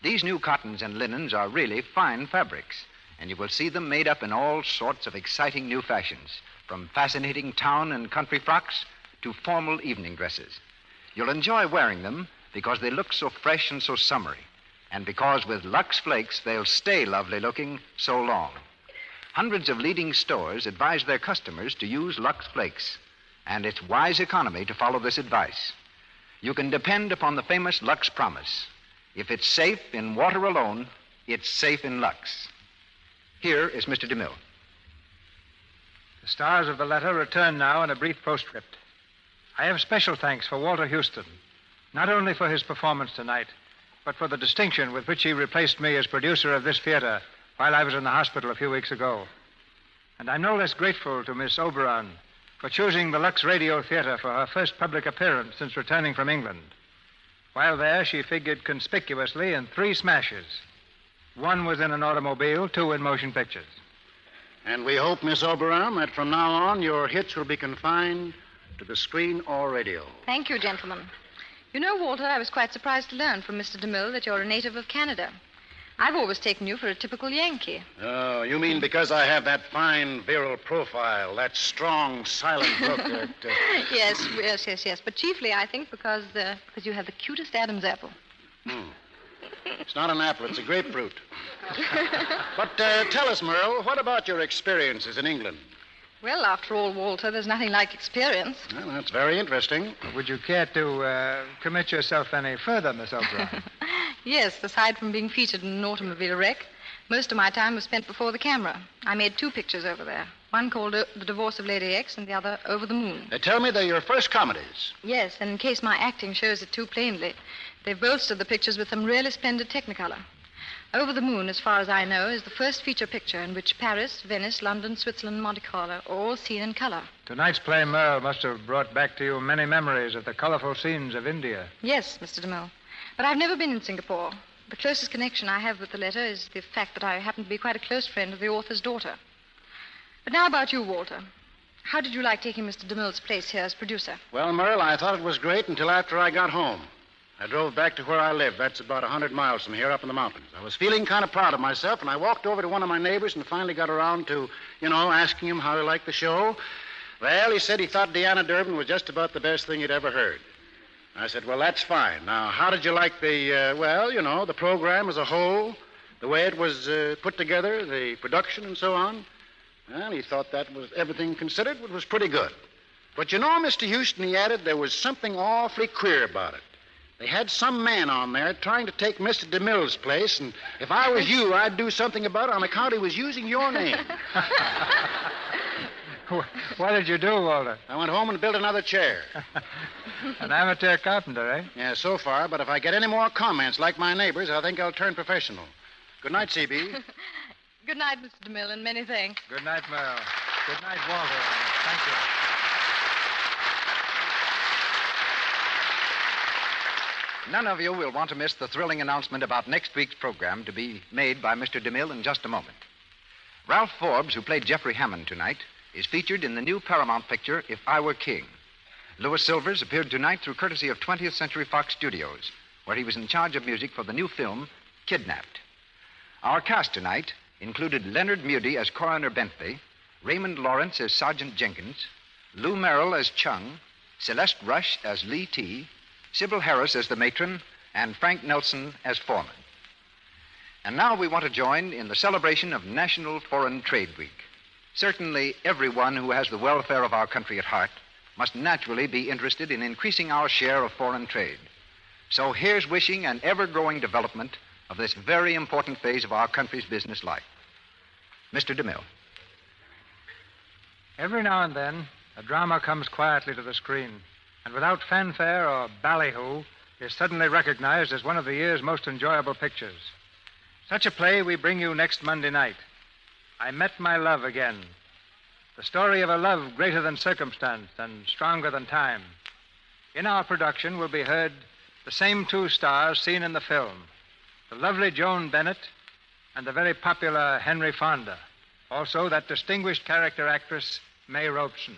These new cottons and linens are really fine fabrics, and you will see them made up in all sorts of exciting new fashions, from fascinating town and country frocks to formal evening dresses. You'll enjoy wearing them because they look so fresh and so summery, and because with Lux Flakes they'll stay lovely looking so long. Hundreds of leading stores advise their customers to use Lux Flakes, and it's wise economy to follow this advice. You can depend upon the famous Lux promise. If it's safe in water alone, it's safe in Lux. Here is Mr. DeMille. The stars of the letter return now in a brief postscript. I have special thanks for Walter Houston, not only for his performance tonight, but for the distinction with which he replaced me as producer of this theater while I was in the hospital a few weeks ago. And I'm no less grateful to Miss Oberon for choosing the Lux Radio Theater for her first public appearance since returning from England. While there, she figured conspicuously in 3 smashes. 1 was in an automobile, 2 in motion pictures. And we hope, Miss Oberon, that from now on your hits will be confined to the screen or radio. Thank you, gentlemen. You know, Walter, I was quite surprised to learn from Mr. DeMille that you're a native of Canada. I've always taken you for a typical Yankee. Oh, you mean because I have that fine, virile profile, that strong, silent look that... Yes. But chiefly, I think, because you have the cutest Adam's apple. It's not an apple, it's a grapefruit. But tell us, Merrill, what about your experiences in England? Well, after all, Walter, there's nothing like experience. Well, that's very interesting. Would you care to commit yourself any further, Miss Oberon? Yes, aside from being featured in an automobile wreck, most of my time was spent before the camera. I made 2 pictures over there. One called The Divorce of Lady X and the other Over the Moon. They tell me they're your first comedies. Yes, and in case my acting shows it too plainly, they've bolstered the pictures with some really splendid Technicolor. Over the Moon, as far as I know, is the first feature picture in which Paris, Venice, London, Switzerland, and Monte Carlo are all seen in color. Tonight's play, Merrill, must have brought back to you many memories of the colorful scenes of India. Yes, Mr. DeMille. But I've never been in Singapore. The closest connection I have with the letter is the fact that I happen to be quite a close friend of the author's daughter. But now about you, Walter. How did you like taking Mr. DeMille's place here as producer? Well, Merrill, I thought it was great until after I got home. I drove back to where I live. That's about 100 miles from here up in the mountains. I was feeling kind of proud of myself, and I walked over to one of my neighbors and finally got around to, asking him how he liked the show. Well, he said he thought Deanna Durbin was just about the best thing he'd ever heard. I said, well, that's fine. Now, how did you like the program as a whole, the way it was put together, the production and so on? Well, he thought that was, everything considered, it was pretty good. But Mr. Houston, he added, there was something awfully queer about it. They had some man on there trying to take Mr. DeMille's place, and if I was you, I'd do something about it on account he was using your name. What did you do, Walter? I went home and built another chair. An amateur carpenter, eh? Yeah, so far, but if I get any more comments like my neighbors, I think I'll turn professional. Good night, CB. Good night, Mr. DeMille, and many thanks. Good night, Merrill. Good night, Walter. Thank you. None of you will want to miss the thrilling announcement about next week's program to be made by Mr. DeMille in just a moment. Ralph Forbes, who played Jeffrey Hammond tonight, is featured in the new Paramount picture, If I Were King. Louis Silvers appeared tonight through courtesy of 20th Century Fox Studios, where he was in charge of music for the new film, Kidnapped. Our cast tonight included Leonard Mudie as Coroner Bentley, Raymond Lawrence as Sergeant Jenkins, Lou Merrill as Chung, Celeste Rush as Lee T., Sybil Harris as the matron, and Frank Nelson as foreman. And now we want to join in the celebration of National Foreign Trade Week. Certainly, everyone who has the welfare of our country at heart must naturally be interested in increasing our share of foreign trade. So here's wishing an ever-growing development of this very important phase of our country's business life. Mr. DeMille. Every now and then, a drama comes quietly to the screen, and without fanfare or ballyhoo, is suddenly recognized as one of the year's most enjoyable pictures. Such a play we bring you next Monday night. I Met My Love Again. The story of a love greater than circumstance and stronger than time. In our production will be heard the same two stars seen in the film, the lovely Joan Bennett and the very popular Henry Fonda. Also, that distinguished character actress, May Robeson.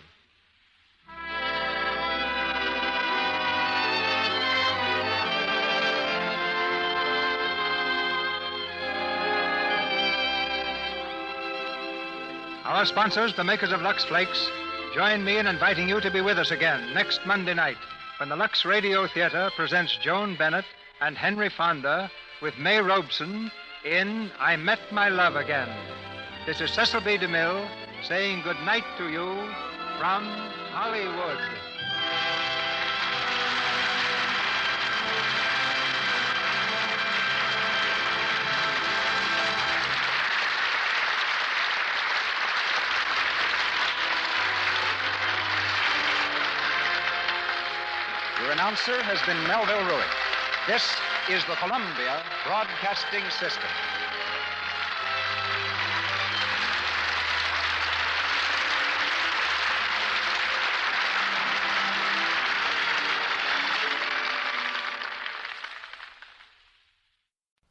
Our sponsors, the makers of Lux Flakes, join me in inviting you to be with us again next Monday night when the Lux Radio Theater presents Joan Bennett and Henry Fonda with May Robeson in I Met My Love Again. This is Cecil B. DeMille saying good night to you from Hollywood. Your announcer has been Melville Ruick. This is the Columbia Broadcasting System.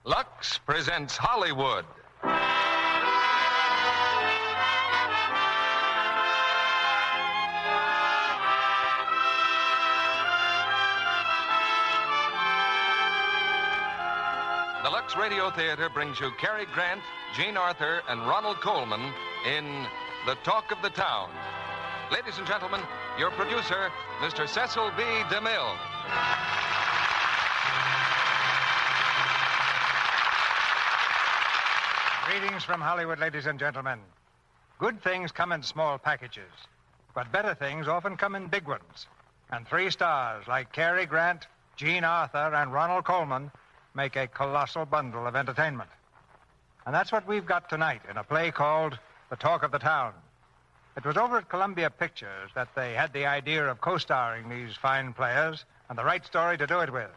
Lux presents Hollywood. The Lux Radio Theater brings you Cary Grant, Jean Arthur, and Ronald Colman in The Talk of the Town. Ladies and gentlemen, your producer, Mr. Cecil B. DeMille. Greetings from Hollywood, ladies and gentlemen. Good things come in small packages, but better things often come in big ones. And 3 stars like Cary Grant, Jean Arthur, and Ronald Colman make a colossal bundle of entertainment. And that's what we've got tonight in a play called The Talk of the Town. It was over at Columbia Pictures that they had the idea of co-starring these fine players and the right story to do it with.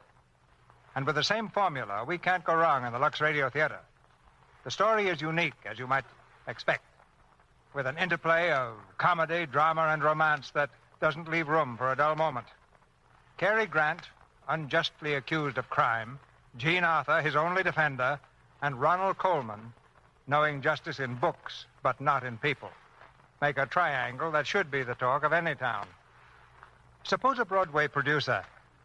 And with the same formula, we can't go wrong in the Lux Radio Theater. The story is unique, as you might expect, with an interplay of comedy, drama, and romance that doesn't leave room for a dull moment. Cary Grant, unjustly accused of crime, Jean Arthur, his only defender, and Ronald Colman, knowing justice in books but not in people, make a triangle that should be the talk of any town. Suppose a Broadway producer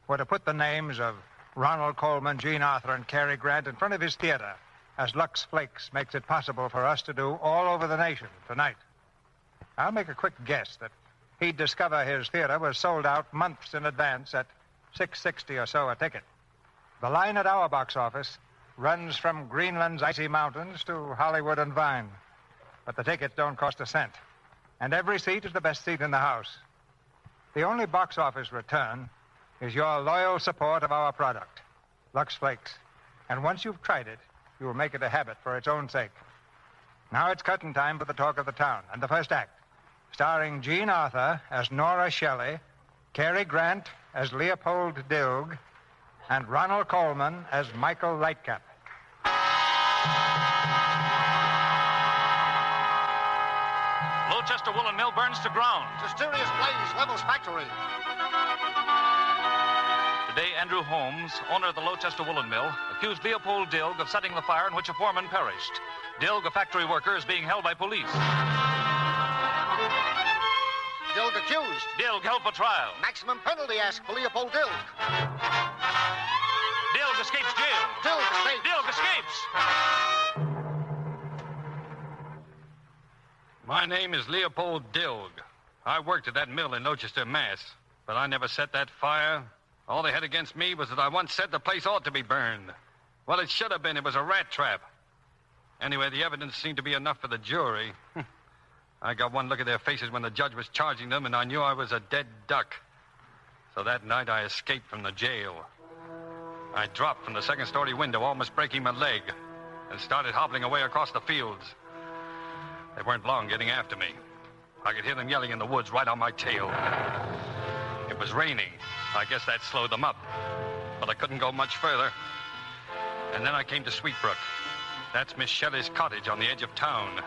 were to put the names of Ronald Colman, Jean Arthur, and Cary Grant in front of his theater, as Lux Flakes makes it possible for us to do all over the nation tonight. I'll make a quick guess that he'd discover his theater was sold out months in advance at $6.60 or so a ticket. The line at our box office runs from Greenland's icy mountains to Hollywood and Vine. But the tickets don't cost a cent. And every seat is the best seat in the house. The only box office return is your loyal support of our product, Lux Flakes. And once you've tried it, you will make it a habit for its own sake. Now it's curtain time for the talk of the town and the first act, starring Jean Arthur as Nora Shelley, Cary Grant as Leopold Dilg, and Ronald Colman as Michael Lightcap. Lowchester Woolen Mill burns to ground. Mysterious blaze levels factory. Today, Andrew Holmes, owner of the Lowchester Woolen Mill, accused Leopold Dilg of setting the fire in which a foreman perished. Dilg, a factory worker, is being held by police. Dilg accused. Dilg held for trial. Maximum penalty asked for Leopold Dilg. Dilg escapes jail. Dilg escapes. Dilg escapes. My name is Leopold Dilg. I worked at that mill in Lowchester, Mass., but I never set that fire. All they had against me was that I once said the place ought to be burned. Well, it should have been. It was a rat trap. Anyway, the evidence seemed to be enough for the jury. I got one look at their faces when the judge was charging them, and I knew I was a dead duck. So that night, I escaped from the jail. I dropped from the second-story window, almost breaking my leg, and started hobbling away across the fields. They weren't long getting after me. I could hear them yelling in the woods right on my tail. It was raining. I guess that slowed them up. But I couldn't go much further. And then I came to Sweetbrook. That's Miss Shelley's cottage on the edge of town.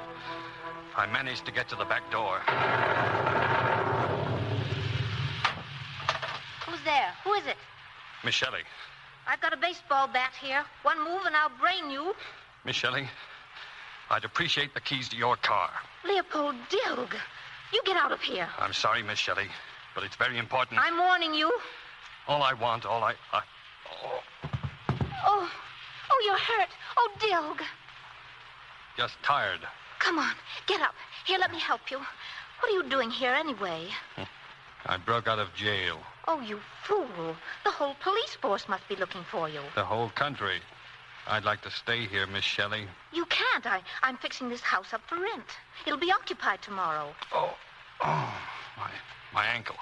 I managed to get to the back door. Who's there? Who is it? Miss Shelley. I've got a baseball bat here. One move and I'll brain you. Miss Shelley, I'd appreciate the keys to your car. Leopold Dilg. You get out of here. I'm sorry, Miss Shelley, but it's very important. I'm warning you. All I want, Oh, you're hurt. Oh, Dilg. Just tired. Come on, get up. Here, let me help you. What are you doing here anyway? I broke out of jail. Oh, you fool. The whole police force must be looking for you. The whole country. I'd like to stay here, Miss Shelley. You can't. I'm fixing this house up for rent. It'll be occupied tomorrow. My ankle.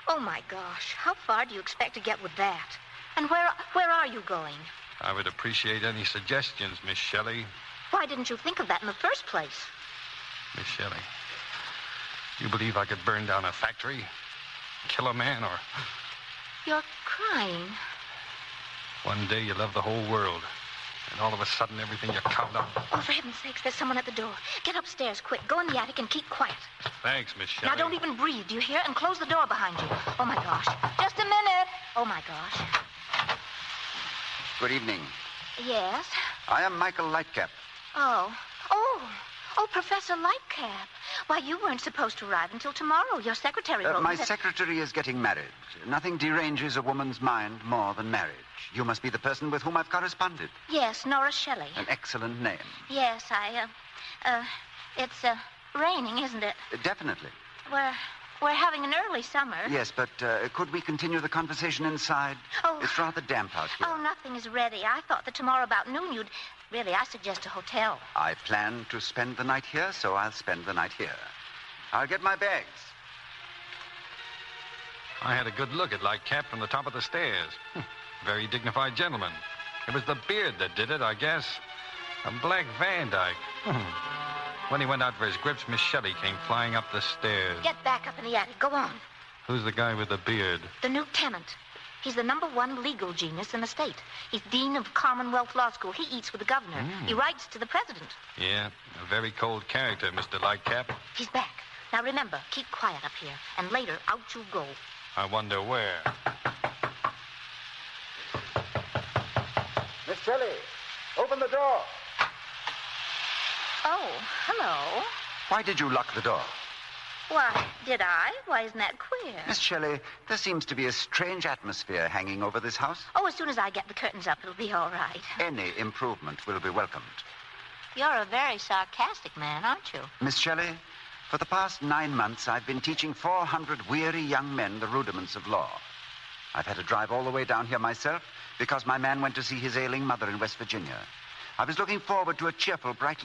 Oh, my gosh. How far do you expect to get with that? And where are you going? I would appreciate any suggestions, Miss Shelley. Why didn't you think of that in the first place? Miss Shelley, you believe I could burn down a factory, kill a man, or... You're crying. One day you love the whole world, and all of a sudden everything you count on... Oh, for heaven's sakes, there's someone at the door. Get upstairs, quick. Go in the attic and keep quiet. Thanks, Miss Shelley. Now, don't even breathe, do you hear? And close the door behind you. Oh, my gosh. Just a minute. Oh, my gosh. Good evening. Yes? I am Michael Lightcap. Oh, Professor Lightcap. Why, you weren't supposed to arrive until tomorrow. Your secretary wrote My me that... secretary is getting married. Nothing deranges a woman's mind more than marriage. You must be the person with whom I've corresponded. Yes, Nora Shelley. An excellent name. Yes, it's raining, isn't it? Definitely. We're having an early summer. Yes, but could we continue the conversation inside? Oh. It's rather damp out here. Oh, nothing is ready. I thought that tomorrow about noon you'd... Really, I suggest a hotel. I plan to spend the night here, so I'll spend the night here. I'll get my bags. I had a good look at Lightcap from the top of the stairs. Very dignified gentleman. It was the beard that did it, I guess. A black Van Dyke. When he went out for his grips, Miss Shelley came flying up the stairs. Get back up in the attic. Go on. Who's the guy with the beard? The new tenant. He's the #1 legal genius in the state. He's dean of Commonwealth Law School. He eats with the governor. He writes to the president. Yeah, a very cold character, Mr. Lightcap. He's back. Now remember, keep quiet up here. And later, out you go. I wonder where. Miss Shelley, open the door. Oh, hello. Why did you lock the door? Why, did I? Why, isn't that queer? Miss Shelley, there seems to be a strange atmosphere hanging over this house. Oh, as soon as I get the curtains up, it'll be all right. Any improvement will be welcomed. You're a very sarcastic man, aren't you? Miss Shelley, for the past 9 months, I've been teaching 400 weary young men the rudiments of law. I've had to drive all the way down here myself because my man went to see his ailing mother in West Virginia. I was looking forward to a cheerful, brightly